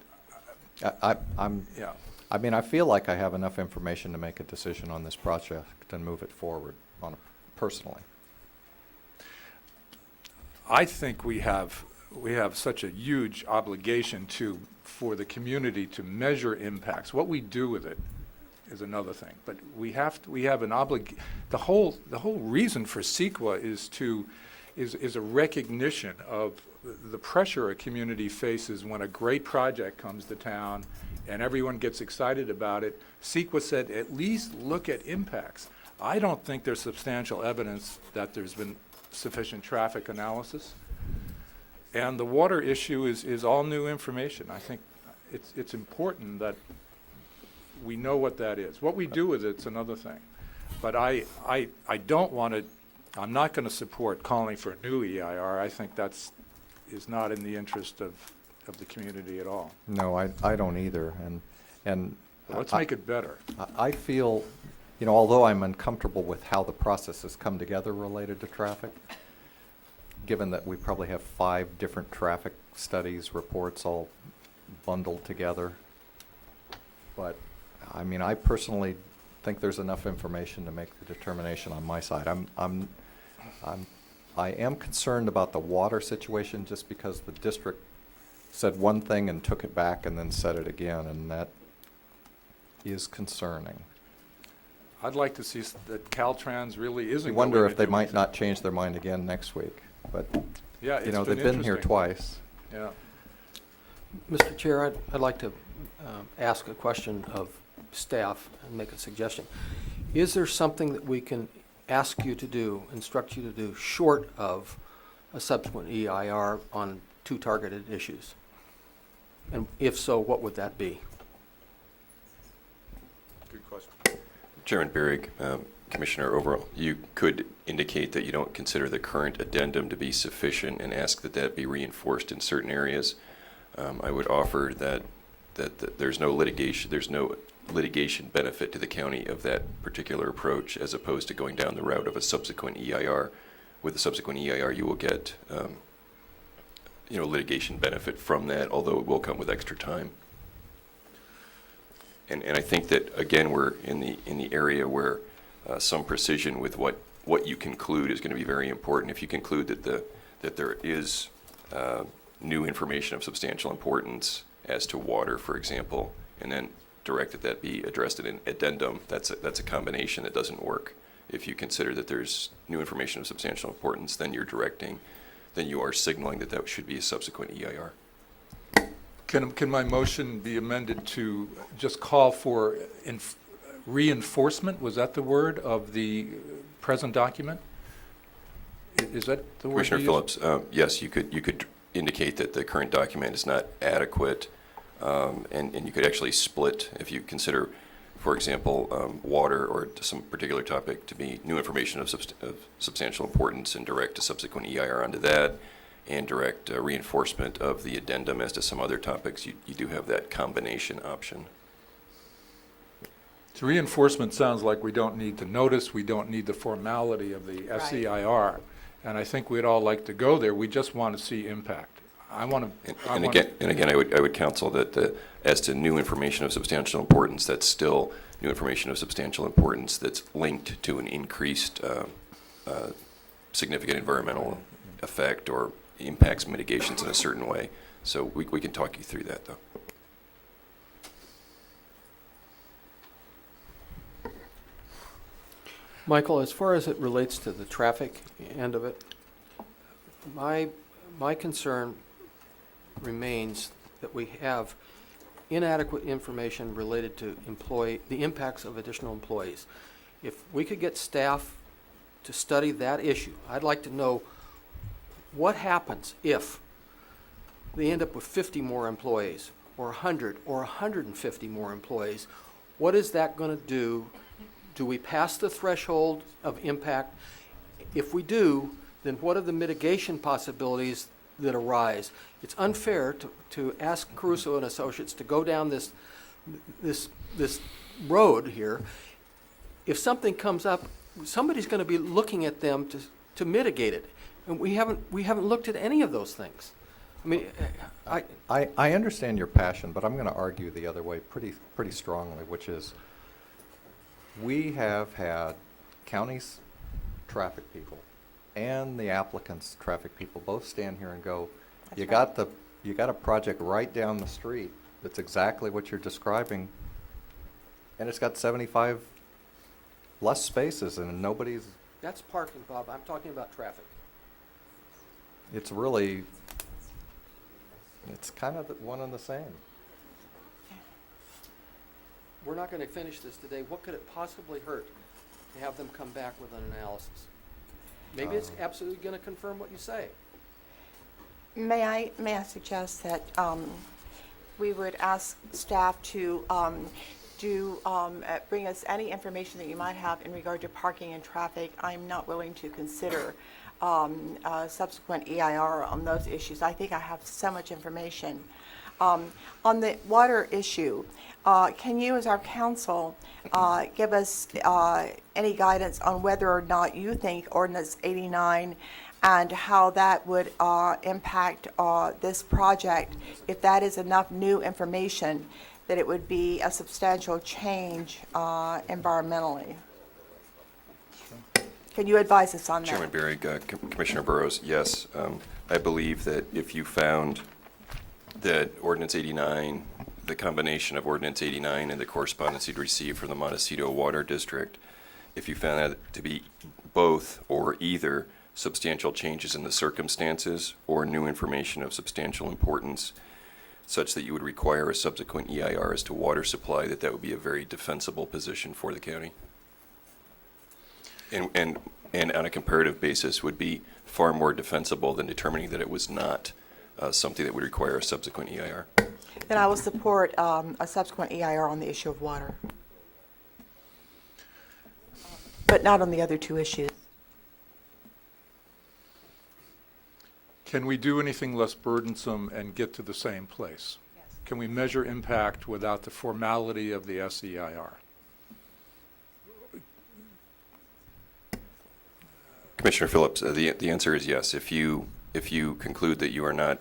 I'm, yeah. I mean, I feel like I have enough information to make a decision on this project and move it forward personally. I think we have such a huge obligation for the community to measure impacts. What we do with it is another thing, but we have an the whole reason for CEQA is a recognition of the pressure a community faces when a great project comes to town and everyone gets excited about it. CEQA said, at least look at impacts. I don't think there's substantial evidence that there's been sufficient traffic analysis. And the water issue is all new information. I think it's important that we know what that is. What we do with it's another thing. But I don't want to, I'm not going to support calling for a new EIR. I think is not in the interest of the community at all. No, I don't either, and Let's make it better. I feel You know, although I'm uncomfortable with how the process has come together related to traffic, given that we probably have 5 different traffic studies, reports all bundled together. But, I mean, I personally think there's enough information to make the determination on my side. I am concerned about the water situation just because the district said one thing and took it back and then said it again, and that is concerning. I'd like to see that Caltrans really isn't You going wonder to if they do might anything. not change their mind again next week, but, Yeah, you it's know, they've been here interesting. twice. Yeah. Mr. Chair, I'd like to ask a question of staff and make a suggestion. Is there something that we can ask you to do, instruct you to do, short of a subsequent EIR on 2 targeted issues? And if so, what would that be? Good question. Chairman Berrig, Commissioner Overall, you could indicate that you don't consider the current addendum to be sufficient and ask that that be reinforced in certain areas. I would offer that there's no litigation benefit to the county of that particular approach, as opposed to going down the route of a subsequent EIR. With a subsequent EIR, you will get litigation benefit from that, although it will come with extra time. And I think that, again, we're in the area where some precision with what you conclude is going to be very important. If you conclude that there is new information of substantial importance as to water, for example, and then direct that be addressed in an addendum, that's a combination that doesn't work. If you consider that there's new information of substantial importance, then you are signaling that should be a subsequent EIR. Can my motion be amended to just call for reinforcement, was that the word, of the present document? Is that the word? Commissioner you used? Phillips, yes, you could indicate that the current document is not adequate, and you could actually split, if you consider, for example, water or some particular topic to be new information of substantial importance, and direct a subsequent EIR onto that, and direct reinforcement of the addendum as to some other topics. You do have that combination option. So reinforcement sounds like we don't need the notice, we don't need the formality of the SEIR, and I think we'd all like to go there. We just want to see impact. And again, I would counsel that as to new information of substantial importance, that's still new information of substantial importance that's linked to an increased significant environmental effect or impacts mitigations in a certain way. So we can talk you through that, though. Michael, as far as it relates to the traffic end of it, my concern remains that we have inadequate information related to the impacts of additional employees. If we could get staff to study that issue, I'd like to know what happens if they end up with 50 more employees, or 100, or 150 more employees. What is that going to do? Do we pass the threshold of impact? If we do, then what are the mitigation possibilities that arise? It's unfair to ask Caruso and Associates to go down this road here. If something comes up, somebody's going to be looking at them to mitigate it, and we haven't looked at any of those things. I mean, I understand your passion, but I'm going to argue the other way pretty strongly, which is we have had county's traffic people and the applicant's traffic people both stand here and go, you got a project right down the street that's exactly what you're describing, and it's got 75 less spaces and nobody's. That's parking, Bob. I'm talking about traffic. It's kind of one and the same. We're not going to finish this today. What could it possibly hurt to have them come back with an analysis? Maybe it's absolutely going to confirm what you say. May I suggest that we would ask staff to bring us any information that you might have in regard to parking and traffic. I'm not willing to consider a subsequent EIR on those issues. I think I have so much information. On the water issue, can you, as our council, give us any guidance on whether or not you think Ordinance 89 and how that would impact this project, if that is enough new information that it would be a substantial change environmentally? Can you advise us on that? Chairman Barry, Commissioner Burrows, yes. I believe that if you found that Ordinance 89, the combination of Ordinance 89 and the correspondence you'd received from the Montecito Water District, if you found that to be both or either substantial changes in the circumstances or new information of substantial importance, such that you would require a subsequent EIR as to water supply, that would be a very defensible position for the county. And on a comparative basis would be far more defensible than determining that it was not something that would require a subsequent EIR. Then I will support a subsequent EIR on the issue of water, but not on the other two issues. Can we do anything less burdensome and get to the same place? Yes. Can we measure impact without the formality of the SEIR? Commissioner Phillips, the answer is yes. If you conclude that you are not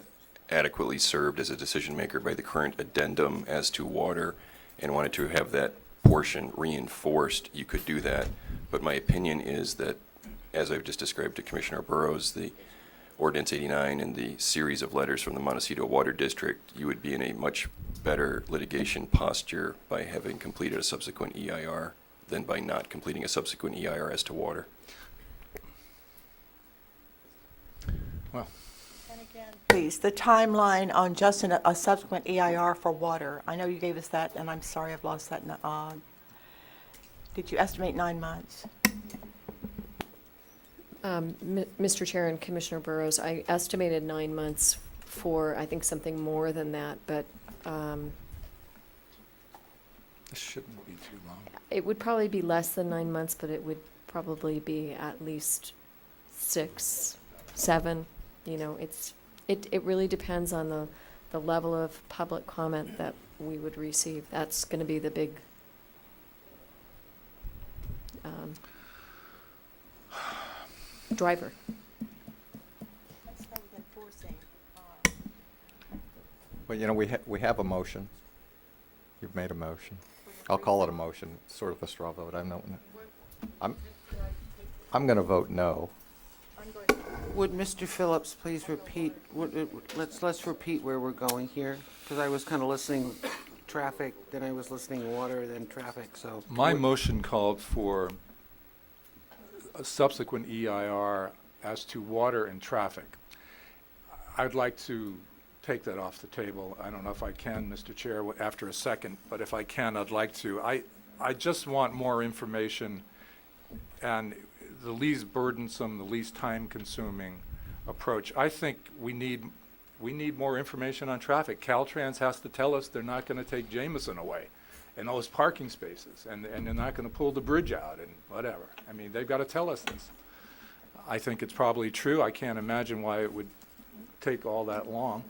adequately served as a decision maker by the current addendum as to water and wanted to have that portion reinforced, you could do that. But my opinion is that, as I've just described to Commissioner Burrows, the Ordinance 89 and the series of letters from the Montecito Water District, you would be in a much better litigation posture by having completed a subsequent EIR than by not completing a subsequent EIR as to water. Well, And again, please, the timeline on just a subsequent EIR for water. I know you gave us that, and I'm sorry I've lost that. Did you estimate 9 months? Mr. Chair and Commissioner Burrows, I estimated 9 months for, I think, something more than that, but this shouldn't be too long. it would probably be less than 9 months, but it would probably be at least 6, 7. You know, it really depends on the level of public comment that we would receive. That's going to be the big driver. Well, you know, we have a motion. You've made a motion. I'll call it a motion, sort of a straw vote. I'm going to vote no. Would Mr. Phillips please repeat, let's repeat where we're going here, because I was kind of listening traffic, then I was listening water, then traffic, so. My motion called for a subsequent EIR as to water and traffic. I'd like to take that off the table. I don't know if I can, Mr. Chair, after a second, but if I can, I'd like to. I just want more information and the least burdensome, the least time-consuming approach. I think we need more information on traffic. Caltrans has to tell us they're not going to take Jameson away and those parking spaces, and they're not going to pull the bridge out and whatever. I mean, they've got to tell us this. I think it's probably true. I can't imagine why it would take all that long.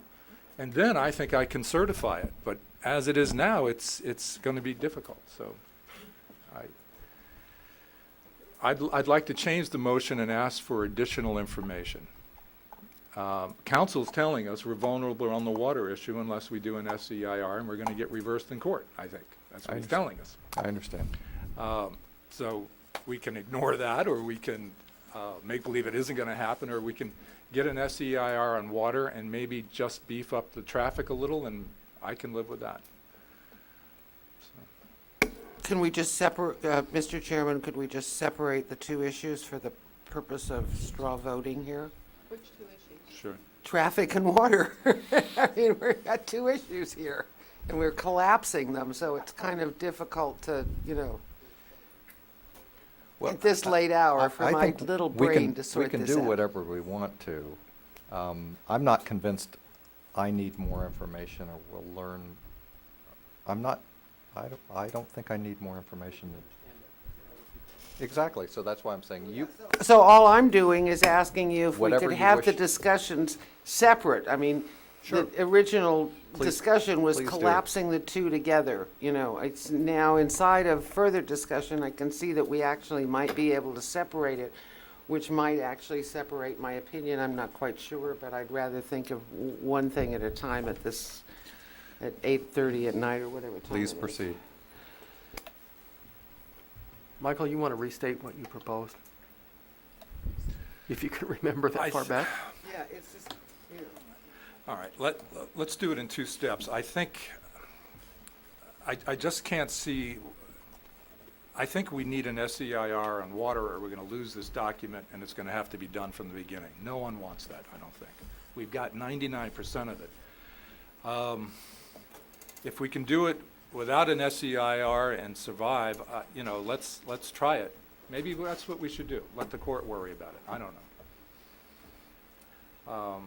And then I think I can certify it. But as it is now, it's going to be difficult. So I'd like to change the motion and ask for additional information. Council's telling us we're vulnerable on the water issue unless we do an SEIR, and we're going to get reversed in court, I think. That's what he's telling us. I understand. So we can ignore that, or we can make believe it isn't going to happen, or we can get an SEIR on water and maybe just beef up the traffic a little, and I can live with that. Can we just separate, Mr. Chairman, could we just separate the two issues for the purpose of straw voting here? Which two issues? Sure. Traffic and water. I mean, we've got two issues here, and we're collapsing them, so it's kind of difficult to, you know, at this late hour for my think little brain to sort this out. We can do whatever we want to. I'm not convinced I need more information or will learn. I don't think I need more information. Exactly, so that's why I'm saying you. So all I'm doing is asking you if we Whatever could you have the wish. discussions separate. I mean, Sure. the original Please- discussion was please do. collapsing the two together. You know, it's now inside of further discussion, I can see that we actually might be able to separate it, which might actually separate my opinion. I'm not quite sure, but I'd rather think of one thing at a time at this, at 8:30 at night or whatever time Please it is. proceed. Michael, you want to restate what you proposed? If you can remember that far back? Yeah, it's just, you know. All right, let's do it in two steps. I think, I just can't see, I think we need an SEIR on water, or we're going to lose this document, and it's going to have to be done from the beginning. No one wants that, I don't think. We've got 99% of it. If we can do it without an SEIR and survive, you know, let's try it. Maybe that's what we should do. Let the court worry about it. I don't know.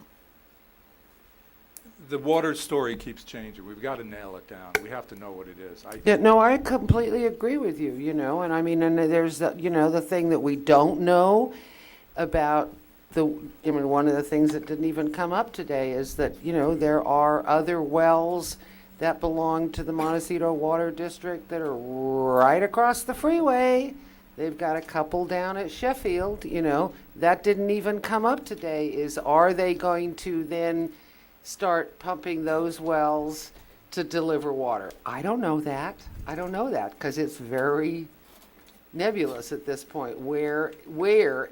The water story keeps changing. We've got to nail it down. We have to know what it is. Yeah, no, I completely agree with you, you know, and I mean, and there's, you know, the thing that we don't know about I mean, one of the things that didn't even come up today is that, you know, there are other wells that belong to the Montecito Water District that are right across the freeway. They've got a couple down at Sheffield, you know, that didn't even come up today, is are they going to then start pumping those wells to deliver water? I don't know that. I don't know that, because it's very nebulous at this point where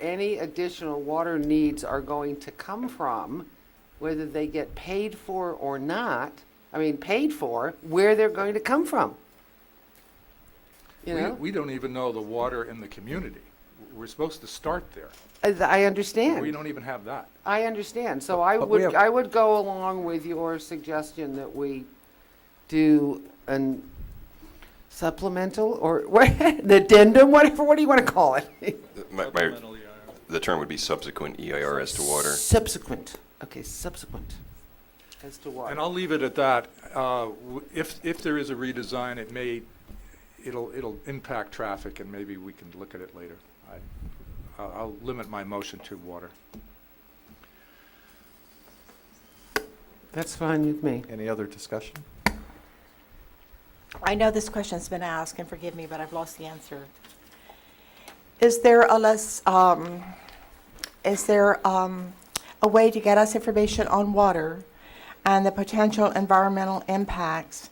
any additional water needs are going to come from, whether they get paid for or not. I mean, paid for, where they're going to come from. You know? We don't even know the water in the community. We're supposed to start there. I understand. We don't even have that. I understand. So I But we would, have- I would go along with your suggestion that we do an supplemental or the addendum, whatever, what do you want to call it? The term would be subsequent EIR as to water. Subsequent. Okay, subsequent. As to what? And I'll leave it at that. If there is a redesign, it'll impact traffic, and maybe we can look at it later. I'll limit my motion to water. That's fine with me. Any other discussion? I know this question's been asked, and forgive me, but I've lost the answer. Is there a way to get us information on water and the potential environmental impacts,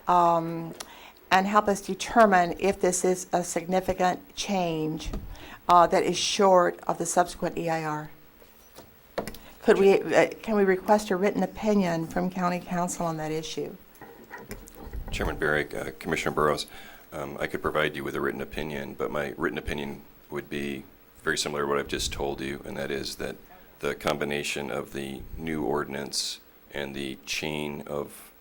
and help us determine if this is a significant change that is short of the subsequent EIR? Can we request a written opinion from County Council on that issue? Chairman Barrick, Commissioner Burrows, I could provide you with a written opinion, but my written opinion would be very similar to what I've just told you, and that is that the combination of the new ordinance and the chain of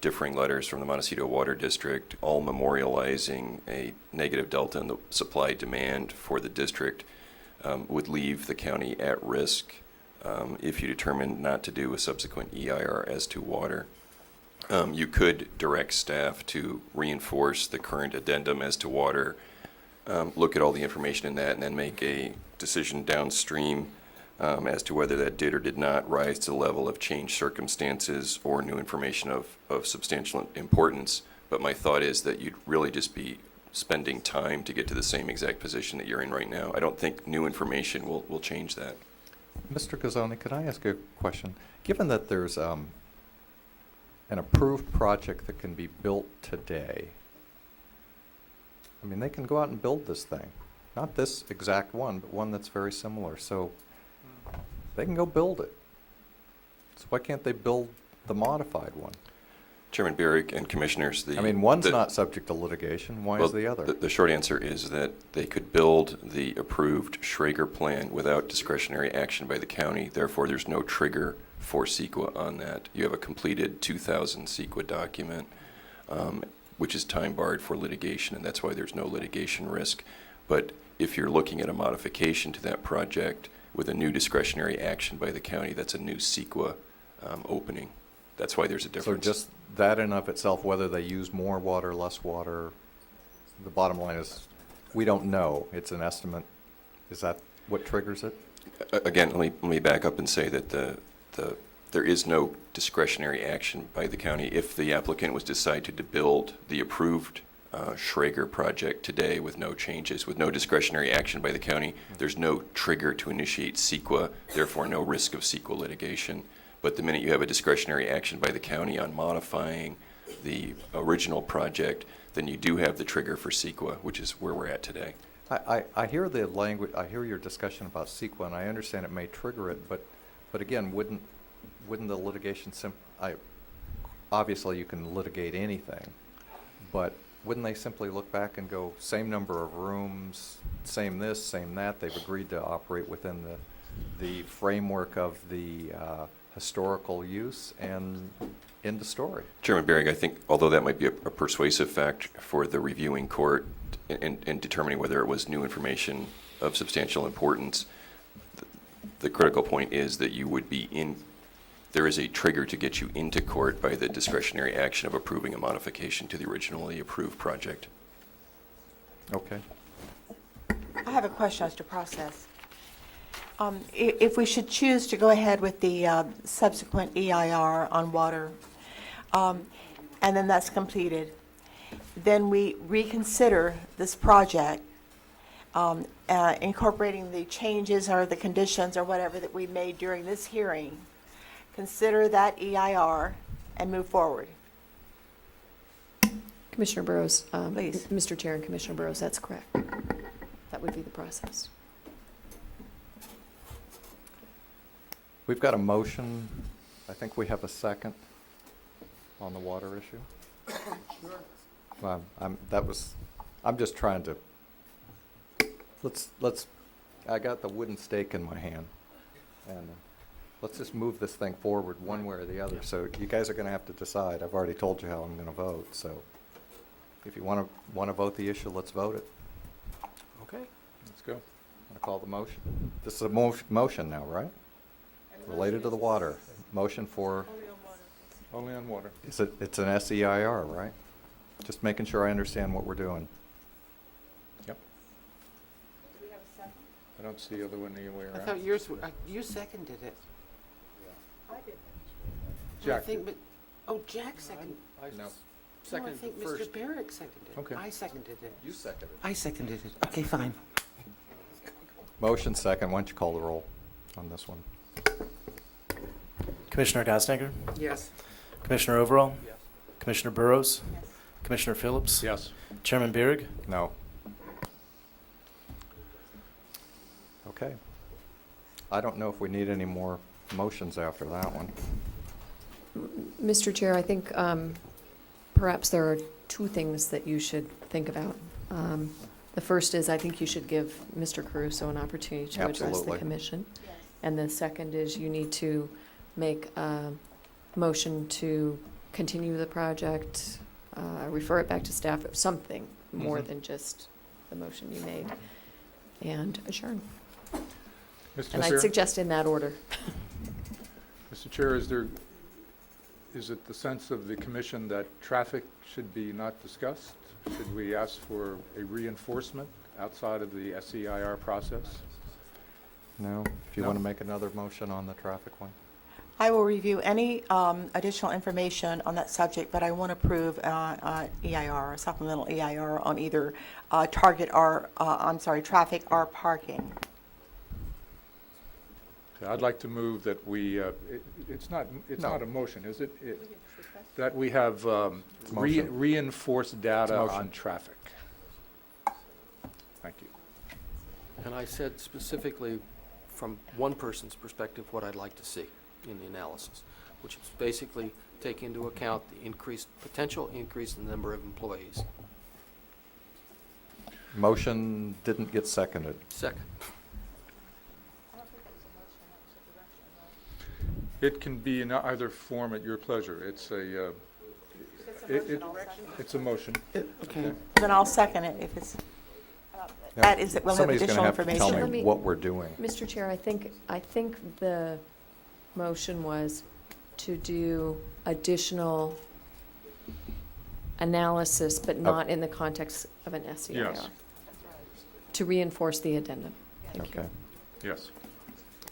differing letters from the Montecito Water District, all memorializing a negative delta in the supply-demand for the district, would leave the county at risk if you determine not to do a subsequent EIR as to water. You could direct staff to reinforce the current addendum as to water, look at all the information in that, and then make a decision downstream as to whether that did or did not rise to the level of changed circumstances or new information of substantial importance. But my thought is that you'd really just be spending time to get to the same exact position that you're in right now. I don't think new information will change that. Mr. Gazzoni, could I ask a question? Given that there's an approved project that can be built today, I mean, they can go out and build this thing. Not this exact one, but one that's very similar. So they can go build it. So why can't they build the modified one? Chairman Barrick and Commissioners, I mean, one's not subject to litigation. Why is the other? The short answer is that they could build the approved Schrager plan without discretionary action by the county. Therefore, there's no trigger for CEQA on that. You have a completed 2000 CEQA document, which is time barred for litigation, and that's why there's no litigation risk. But if you're looking at a modification to that project with a new discretionary action by the county, that's a new CEQA opening. That's why there's a difference. So just that in of itself, whether they use more water, less water, the bottom line is, we don't know. It's an estimate. Is that what triggers it? Again, let me back up and say that the there is no discretionary action by the county. If the applicant was decided to build the approved Schrager project today with no changes, with no discretionary action by the county, there's no trigger to initiate CEQA, therefore no risk of CEQA litigation. But the minute you have a discretionary action by the county on modifying the original project, then you do have the trigger for CEQA, which is where we're at today. I hear the language, I hear your discussion about CEQA, and I understand it may trigger it, but again, wouldn't the litigation obviously you can litigate anything, but wouldn't they simply look back and go, same number of rooms, same this, same that, they've agreed to operate within the framework of the historical use, and end of story? Chairman Bering, I think although that might be a persuasive fact for the reviewing court in determining whether it was new information of substantial importance, the critical point is that you would be there is a trigger to get you into court by the discretionary action of approving a modification to the originally approved project. Okay. I have a question as to process. If we should choose to go ahead with the subsequent EIR on water, and then that's completed, then we reconsider this project, incorporating the changes or the conditions or whatever that we made during this hearing, consider that EIR and move forward. Commissioner Burrows, Please. Mr. Chair and Commissioner Burrows, that's correct. That would be the process. We've got a motion. I think we have a second on the water issue. Well, I'm just trying to, I got the wooden stake in my hand, and let's just move this thing forward one way or the other. So you guys are going to have to decide. I've already told you how I'm going to vote, so if you want to vote the issue, let's vote it. Okay, let's go. I call the motion. This is a motion now, right? Related to the water. Motion for, Only on water. it's an SEIR, right? Just making sure I understand what we're doing. Yep. I don't see the other one anywhere I around. thought you seconded it. Jack I think, but, Jack seconded. No. No, I Second think first. Mr. Barrick seconded it. Okay. I seconded it. You seconded. I seconded it. Okay, fine. Motion second. Why don't you call the roll on this one? Commissioner Gosdenker, Yes. Commissioner Overall, Commissioner Burrows, Commissioner Phillips, Yes. Chairman Bierig. No. Okay. I don't know if we need any more motions after that one. Mr. Chair, I think perhaps there are two things that you should think about. The first is, I think you should give Mr. Caruso an opportunity to address the Absolutely. commission. And the second is, you need to make a motion to continue the project, refer it back to staff, something more Mhm. than just the motion you made, and adjourn. Mr. And I'd Chair? suggest in that order. Mr. Chair, is it the sense of the commission that traffic should be not discussed? Should we ask for a reinforcement outside of the SEIR process? No? If you No. want to make another motion on the traffic one? I will review any additional information on that subject, but I won't approve EIR, a supplemental EIR on either traffic or parking. Okay, I'd like to move that we, it's not No. a motion, is it? That we have motion. reinforced data motion. on traffic. Thank you. And I said specifically, from one person's perspective, what I'd like to see in the analysis, which is basically take into account the potential increase in the number of employees. Motion didn't get seconded. Second. It can be in either form at your pleasure. It's a, it's a motion. Okay. Then I'll second it if it's, that is, we'll have Somebody's additional going to have to tell information. me me- what we're doing. Mr. Chair, I think the motion was to do additional analysis, but not in the context of an SEIR. Yes. To reinforce the addendum. Thank you. Okay. Yes.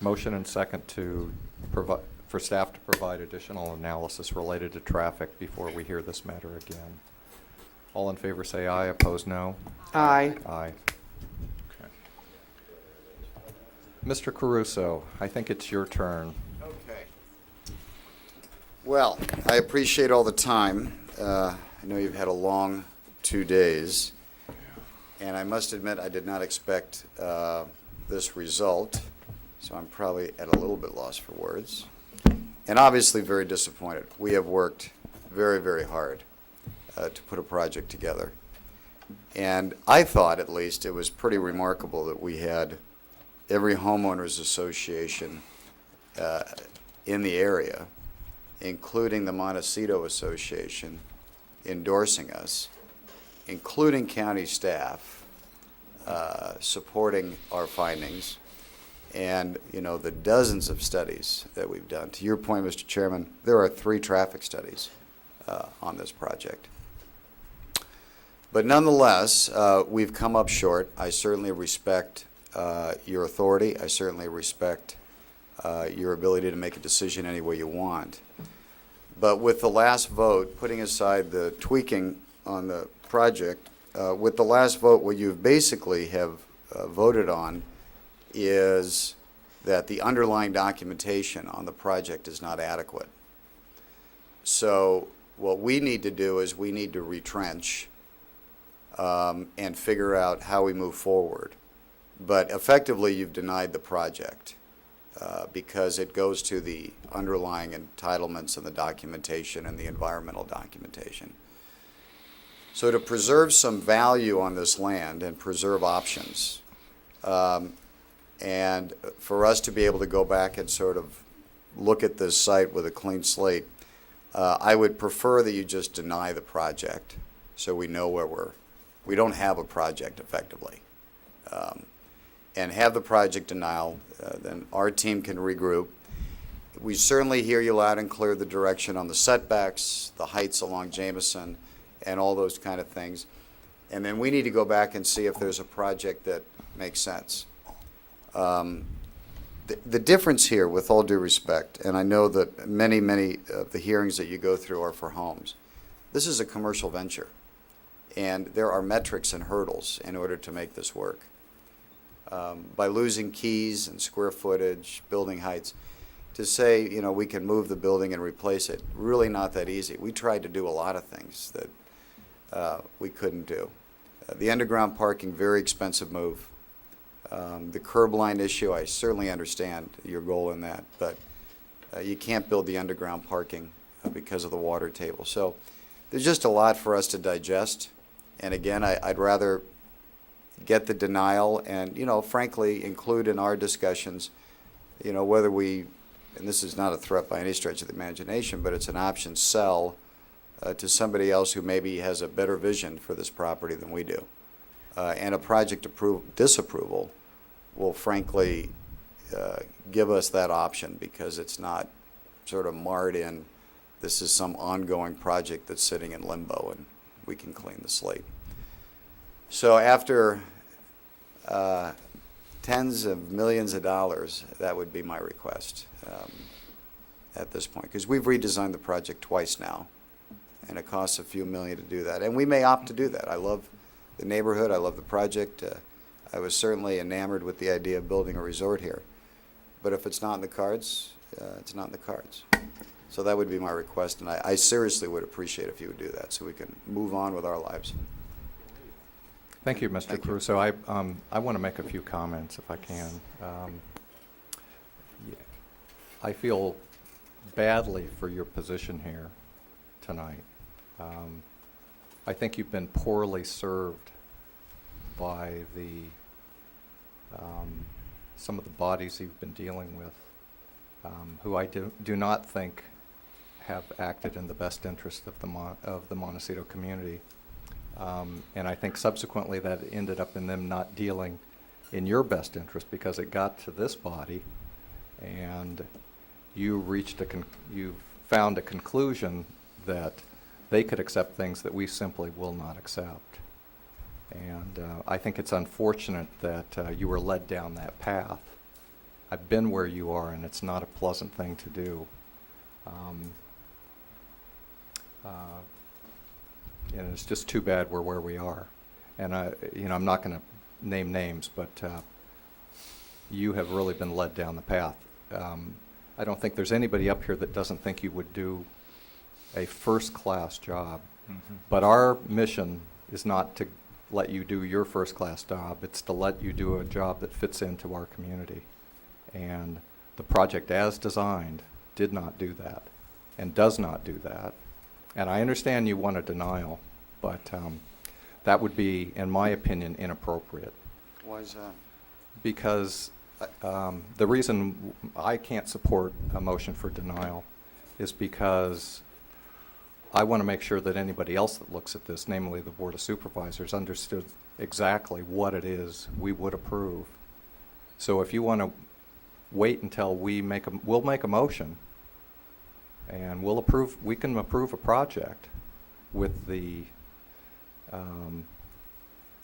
Motion and second to provide, for staff to provide additional analysis related to traffic before we hear this matter again. All in favor say aye, opposed no. Aye. Aye. Okay. Mr. Caruso, I think it's your turn. Okay. Well, I appreciate all the time. I know you've had a long 2 days, and I must admit I did not expect this result, so I'm probably at a little bit lost for words. And obviously very disappointed. We have worked very, very hard to put a project together. And I thought, at least, it was pretty remarkable that we had every homeowners association in the area, including the Montecito Association, endorsing us, including county staff supporting our findings, and, you know, the dozens of studies that we've done. To your point, Mr. Chairman, there are 3 traffic studies on this project. But nonetheless, we've come up short. I certainly respect your authority. I certainly respect your ability to make a decision any way you want. But with the last vote, putting aside the tweaking on the project, with the last vote, what you basically have voted on is that the underlying documentation on the project is not adequate. So what we need to do is we need to retrench and figure out how we move forward. But effectively, you've denied the project because it goes to the underlying entitlements and the documentation and the environmental documentation. So to preserve some value on this land and preserve options, and for us to be able to go back and sort of look at this site with a clean slate, I would prefer that you just deny the project so we know where we don't have a project effectively. And have the project denial, then our team can regroup. We certainly hear you loud and clear the direction on the setbacks, the heights along Jameson, and all those kind of things. And then we need to go back and see if there's a project that makes sense. The difference here, with all due respect, and I know that many of the hearings that you go through are for homes, this is a commercial venture. And there are metrics and hurdles in order to make this work. By losing keys and square footage, building heights, to say, you know, we can move the building and replace it, really not that easy. We tried to do a lot of things that we couldn't do. The underground parking, very expensive move. The curb line issue, I certainly understand your goal in that, but you can't build the underground parking because of the water table. So there's just a lot for us to digest. And again, I'd rather get the denial and, you know, frankly, include in our discussions, you know, whether we, and this is not a threat by any stretch of the imagination, but it's an option, sell to somebody else who maybe has a better vision for this property than we do. And a project disapproval will frankly give us that option because it's not sort of marred in, this is some ongoing project that's sitting in limbo and we can clean the slate. So after tens of millions of dollars, that would be my request at this point, because we've redesigned the project twice now, and it costs a few million to do that. And we may opt to do that. I love the neighborhood. I love the project. I was certainly enamored with the idea of building a resort here. But if it's not in the cards, it's not in the cards. So that would be my request, and I seriously would appreciate if you would do that so we can move on with our lives. Thank you, Mr. Caruso. I want to make a few comments if I can. I feel badly for your position here tonight. I think you've been poorly served by some of the bodies you've been dealing with, who I do not think have acted in the best interest of the Montecito community. And I think subsequently that ended up in them not dealing in your best interest because it got to this body and you found a conclusion that they could accept things that we simply will not accept. And I think it's unfortunate that you were led down that path. I've been where you are, and it's not a pleasant thing to do. Um, And it's just too bad we're where we are. And I'm not going to name names, but you have really been led down the path. I don't think there's anybody up here that doesn't think you would do a first-class job. But our mission is not to let you do your first-class job. It's to let you do a job that fits into our community. And the project as designed did not do that and does not do that. And I understand you want a denial, but that would be, in my opinion, inappropriate. Why is that? Because the reason I can't support a motion for denial is because I want to make sure that anybody else that looks at this, namely the Board of Supervisors, understood exactly what it is we would approve. So if you want to wait until we'll make a motion, and we can approve a project with the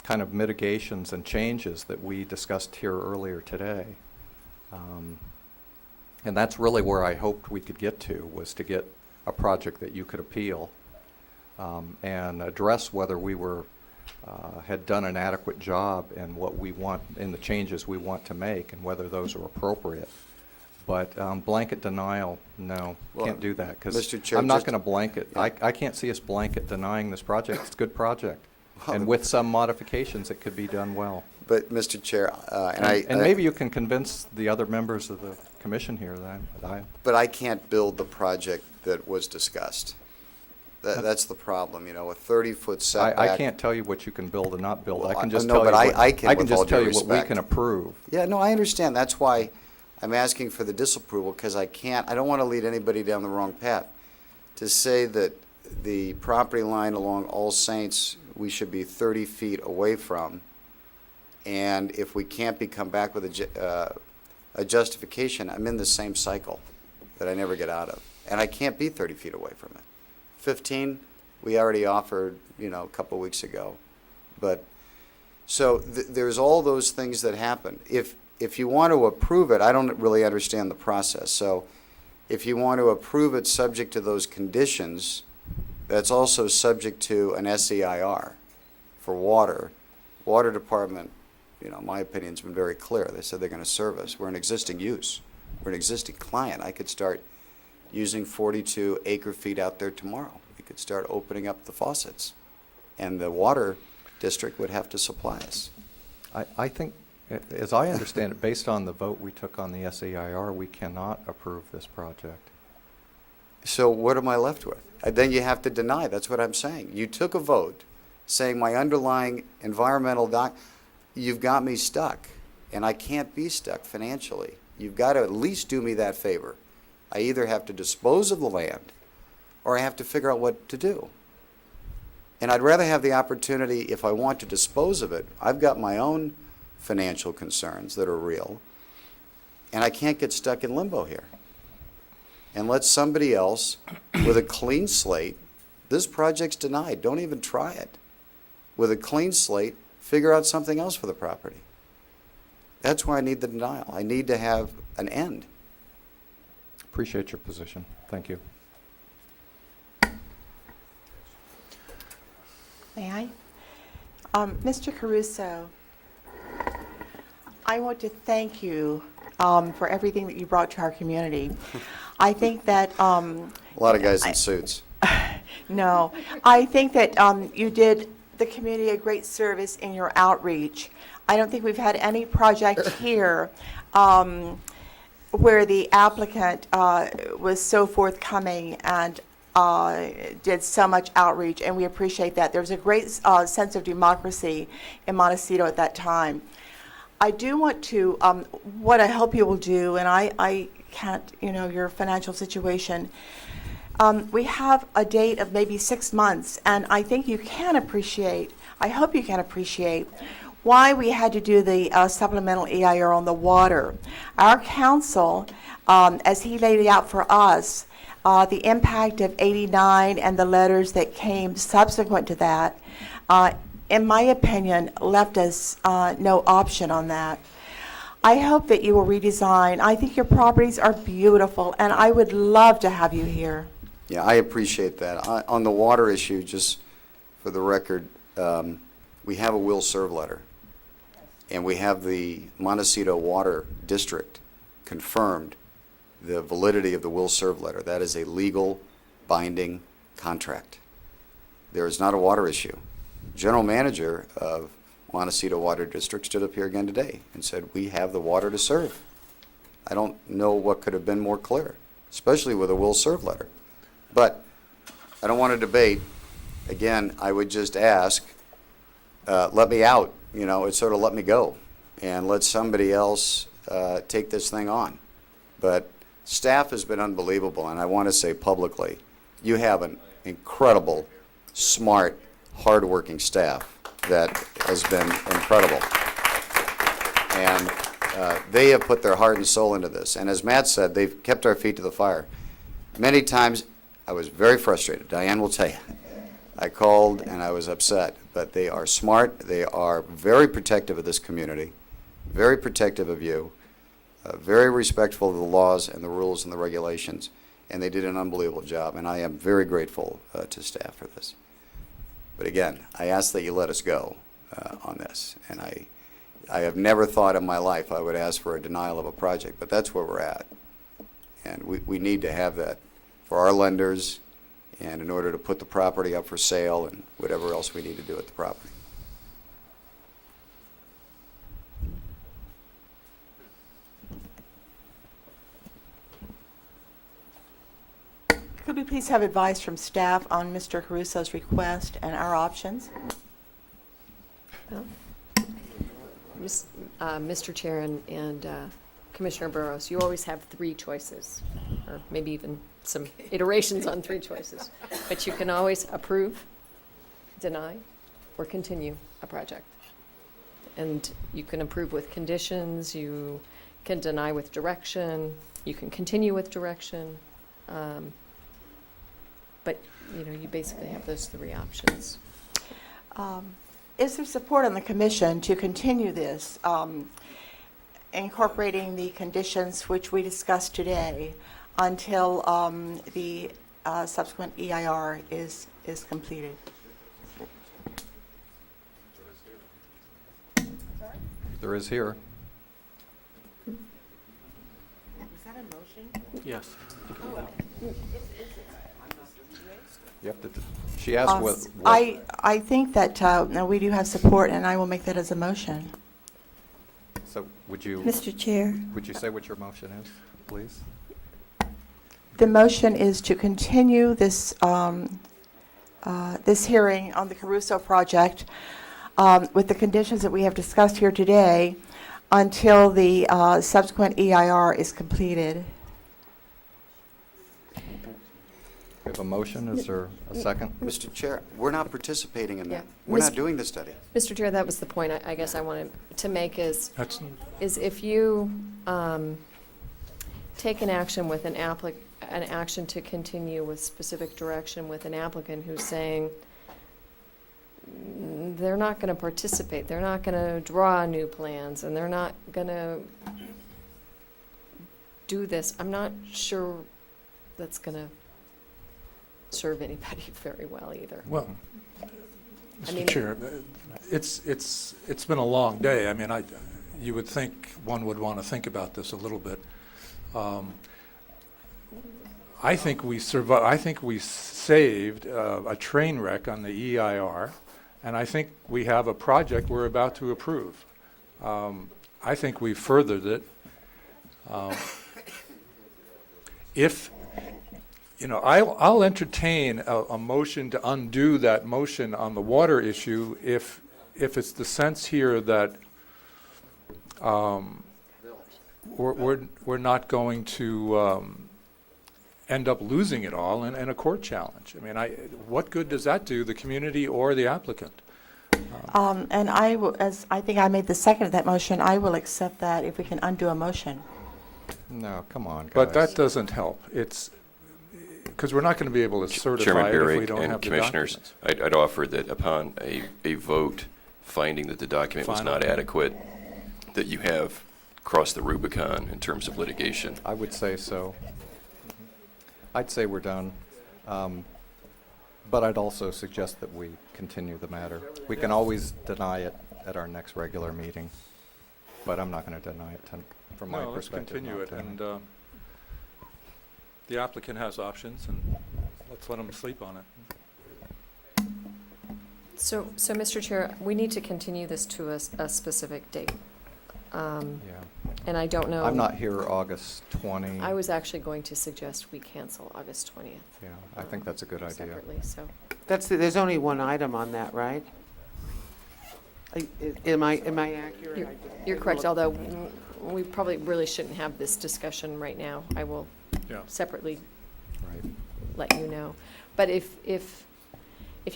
kind of mitigations and changes that we discussed here earlier today. And that's really where I hoped we could get to, was to get a project that you could appeal and address whether we had done an adequate job in what we want, in the changes we want to make, and whether those are appropriate. But blanket denial, no, Well, can't do that, because Mr. Chair, I'm not just- going to blanket. Yeah. I can't see us blanket denying this project. It's a good project. Well, And with some modifications, it could be done well. But, Mr. Chair, And maybe you can convince the other members of the commission here that But I can't build the project that was discussed. That's the problem, a 30-foot setback. I can't tell you what you can build and not build. I Well, can just no, tell you but I can, I can with all just tell due you what we respect. can approve. Yeah, no, I understand. That's why I'm asking for the disapproval, because I don't want to lead anybody down the wrong path. To say that the property line along All Saints, we should be 30 feet away from, and if we can't come back with a justification, I'm in the same cycle that I never get out of. And I can't be 30 feet away from it. 15, we already offered, a couple of weeks ago. But, so there's all those things that happen. If you want to approve it, I don't really understand the process. So if you want to approve it subject to those conditions, that's also subject to an SEIR for water. Water Department, my opinion's been very clear. They said they're going to serve us. We're an existing use. We're an existing client. I could start using 42 acre-feet out there tomorrow. We could start opening up the faucets, and the water district would have to supply us. I think, as I understand it, based on the vote we took on the SEIR, we cannot approve this project. So what am I left with? Then you have to deny. That's what I'm saying. You took a vote saying my underlying environmental you've got me stuck, and I can't be stuck financially. You've got to at least do me that favor. I either have to dispose of the land, or I have to figure out what to do. And I'd rather have the opportunity, if I want to dispose of it, I've got my own financial concerns that are real, and I can't get stuck in limbo here. And let somebody else with a clean slate, this project's denied, don't even try it. With a clean slate, figure out something else for the property. That's why I need the denial. I need to have an end. Appreciate your position. Thank you. May I? Mr. Caruso, I want to thank you for everything that you brought to our community. I think that A lot of guys in suits. no, I think that you did the community a great service in your outreach. I don't think we've had any project here where the applicant was so forthcoming and did so much outreach, and we appreciate that. There was a great sense of democracy in Montecito at that time. I do want to, what I hope you will do, and I can't, your financial situation, we have a date of maybe 6 months, and I think you can appreciate, I hope you can appreciate why we had to do the supplemental EIR on the water. Our council, as he laid it out for us, the impact of 89 and the letters that came subsequent to that, in my opinion, left us no option on that. I hope that you will redesign. I think your properties are beautiful, and I would love to have you here. Yeah, I appreciate that. On the water issue, just for the record, we have a will serve letter. And we have the Montecito Water District confirmed the validity of the will serve letter. That is a legal binding contract. There is not a water issue. General manager of Montecito Water District stood up here again today and said, we have the water to serve. I don't know what could have been more clear, especially with a will serve letter. But I don't want to debate. Again, I would just ask, let me out. You know, it's sort of let me go and let somebody else take this thing on. But staff has been unbelievable, and I want to say publicly, you have an incredible, smart, hardworking staff that has been incredible. And they have put their heart and soul into this. And as Matt said, they've kept our feet to the fire. Many times I was very frustrated. Diane will tell you. I called and I was upset, but they are smart. They are very protective of this community, very protective of you, very respectful of the laws and the rules and the regulations, and they did an unbelievable job, and I am very grateful to staff for this. But again, I ask that you let us go on this, and I have never thought in my life I would ask for a denial of a project, but that's where we're at, and we need to have that for our lenders, and in order to put the property up for sale and whatever else we need to do with the property. Could we please have advice from staff on Mr. Caruso's request and our options? Mr. Chair and Commissioner Burrows, you always have three choices, or maybe even some iterations on three choices. But you can always approve, deny, or continue a project. And you can approve with conditions, you can deny with direction, you can continue with direction. But, you know, you basically have those three options. Is there support on the commission to continue this, incorporating the conditions which we discussed today until the subsequent EIR is completed? There is here. Was that a motion? Yes. You have to, she asked what. I think that no, we do have support, and I will make that as a motion. So would you? Mr. Chair. Would you say what your motion is, please? The motion is to continue this, this hearing on the Caruso project with the conditions that we have discussed here today until the subsequent EIR is completed. We have a motion. Is there a second? Mr. Chair, we're not participating in that. Yeah. We're not doing the study. Mr. Chair, that was the point I guess I wanted to make is if you take an action with an action to continue with specific direction with an applicant who's saying they're not going to participate, they're not going to draw new plans, and they're not going to do this, I'm not sure that's going to serve anybody very well either. Well, I mean, Mr. Chair, it's been a long day. I mean, you would think one would want to think about this a little bit. I think we survived. I think we saved a train wreck on the EIR, and I think we have a project we're about to approve. I think we furthered it. If you know, I'll entertain a motion to undo that motion on the water issue if it's the sense here that we're not going to end up losing it all in a court challenge. I mean, what good does that do the community or the applicant? And I will, as I think I made the second of that motion, I will accept that if we can undo a motion. No, come on, guys. But that doesn't help. It's because we're not going to be able to certify it if we don't have the Commissioners, documents. I'd offer that upon a vote finding that the document was not adequate, that you have crossed the Rubicon in terms of litigation. I would say so. I'd say we're done. But I'd also suggest that we continue the matter. We can always deny it at our next regular meeting, but I'm not going to deny it from my No, let's perspective. continue not it, to. and the applicant has options, and let's let them sleep on it. So, Mr. Chair, we need to continue this to a specific date. Yeah. And I don't know. I'm not here August 20. I was actually going to suggest we cancel August 20th. Yeah, I think that's a good idea. Separately, so. There's only one item on that, right? Am I accurate? You're correct, although we probably really shouldn't have this discussion right now. I will Yeah. separately Right. let you know. But if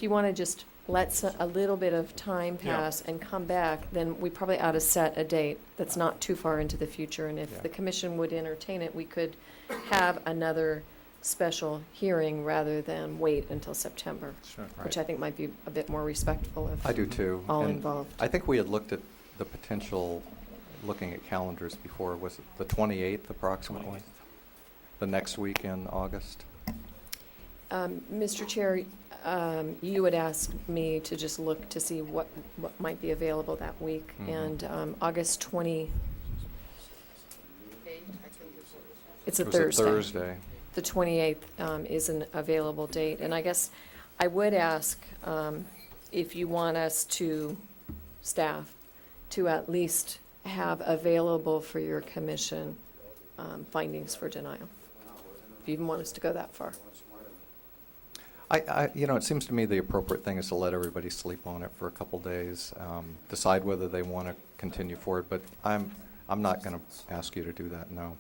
you want to just let a little bit of time Yeah. pass and come back, then we probably ought to set a date that's not too far into the future. And Yeah. if the commission would entertain it, we could have another special hearing rather than wait until September, Sure. which I think might be a bit more respectful of I do too. all And involved. I think we had looked at the potential, looking at calendars before, was it the 28th approximately? The next week in August? Mr. Chair, you had asked me to just look to see what might be available that week. Mhm. And August 20, it's a It was a Thursday. Thursday. The 28th is an available date. And I guess I would ask if you want us to, staff, to at least have available for your commission findings for denial. If you even want us to go that far. It seems to me the appropriate thing is to let everybody sleep on it for a couple days, decide whether they want to continue forward, but I'm not going to ask you to do that, no.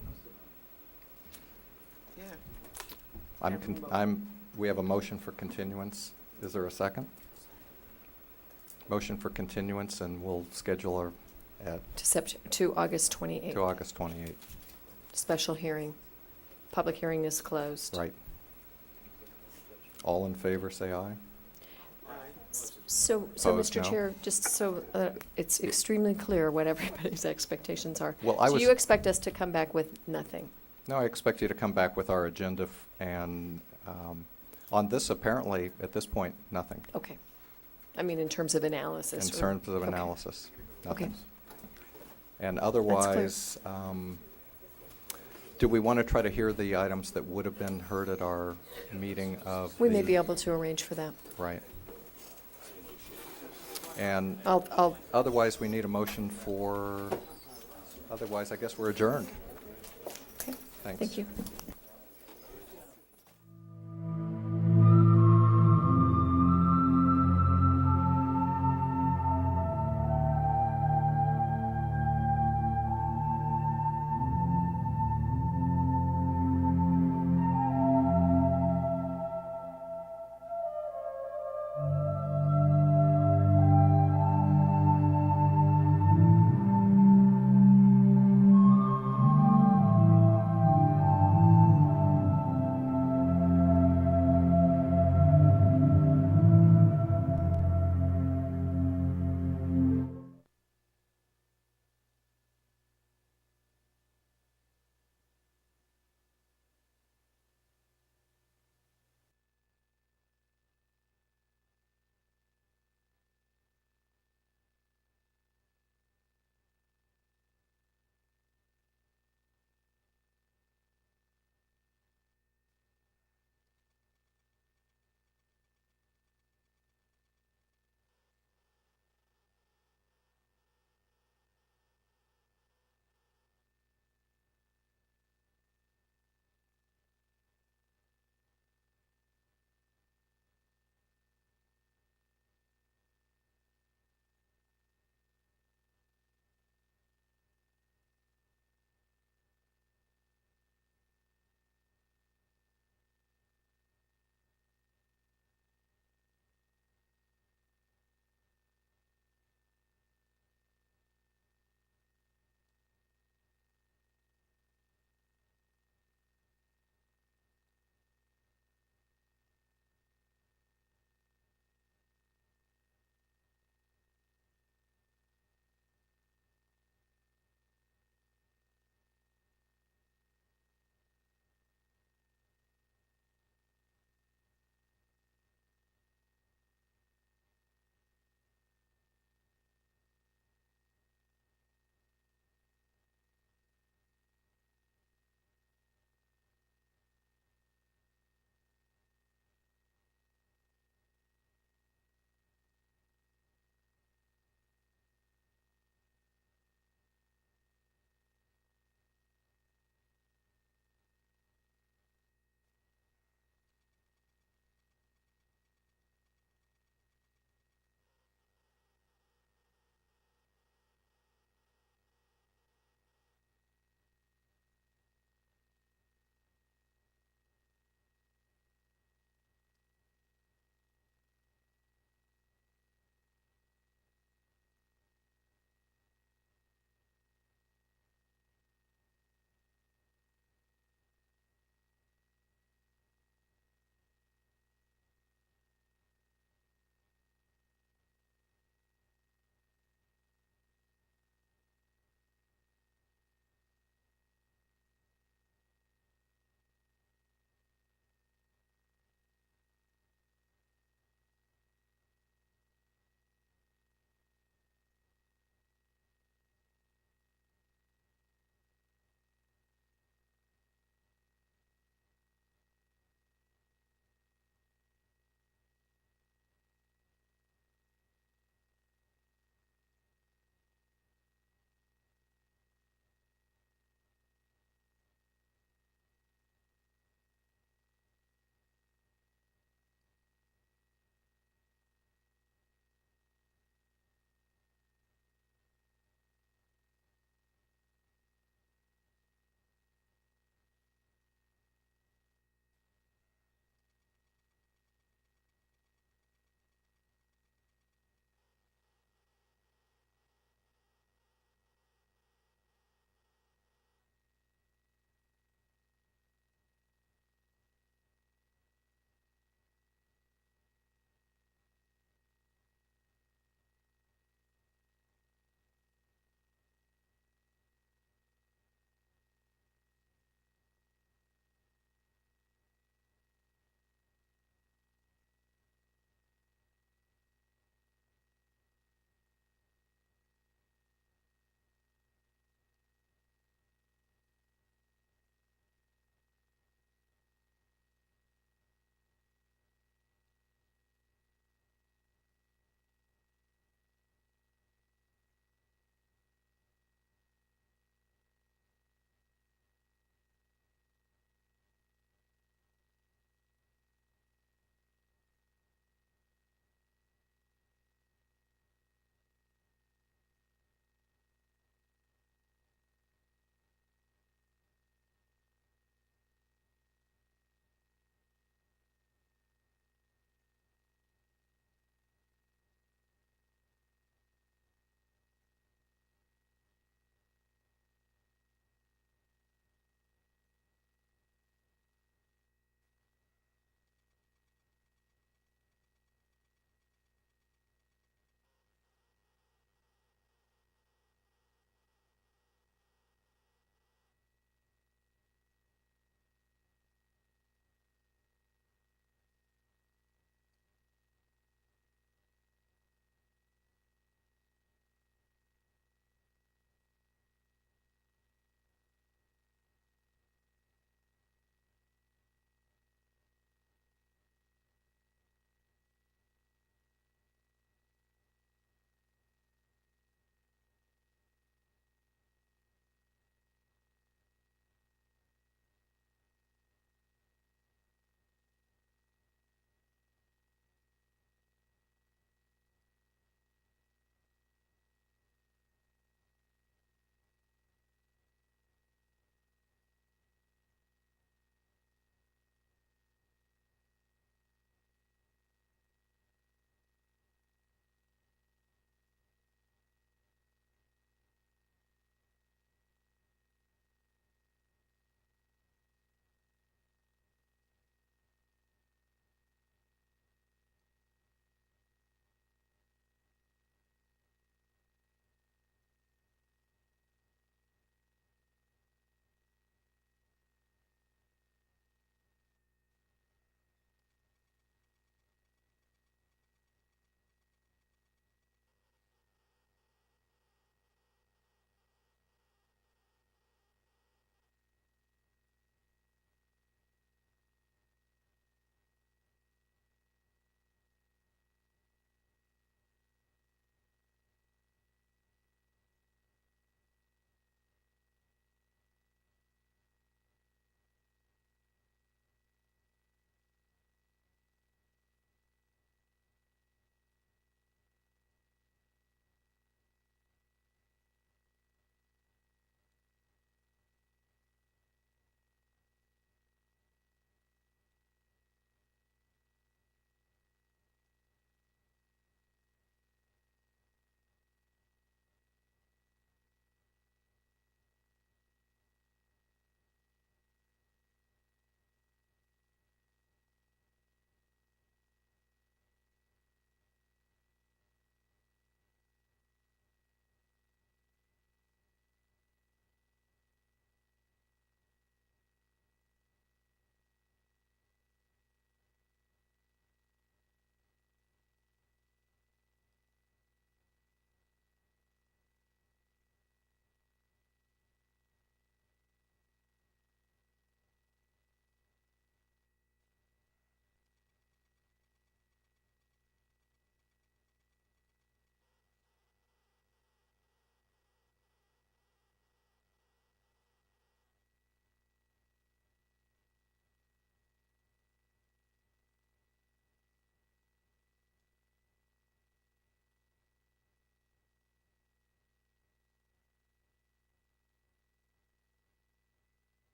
Yeah. We have a motion for continuance. Is there a second? Motion for continuance, and we'll schedule our, To August 28th. to August 28th. Special hearing. Public hearing is closed. Right. All in favor, say aye. So, Opposed, Mr. no? Chair, just so it's extremely clear what everybody's expectations are. Well, I Do was- you expect us to come back with nothing? No, I expect you to come back with our agenda, and on this, apparently, at this point, nothing. Okay. I mean, in terms of analysis. In or- terms of okay. analysis, Okay. nothing. And otherwise, do we want to try to hear the items that would have been heard at our meeting of We may the- be able to arrange for that. Right. And I'll otherwise, we need a motion for, otherwise, I guess we're adjourned. Okay. Thanks. Thank you.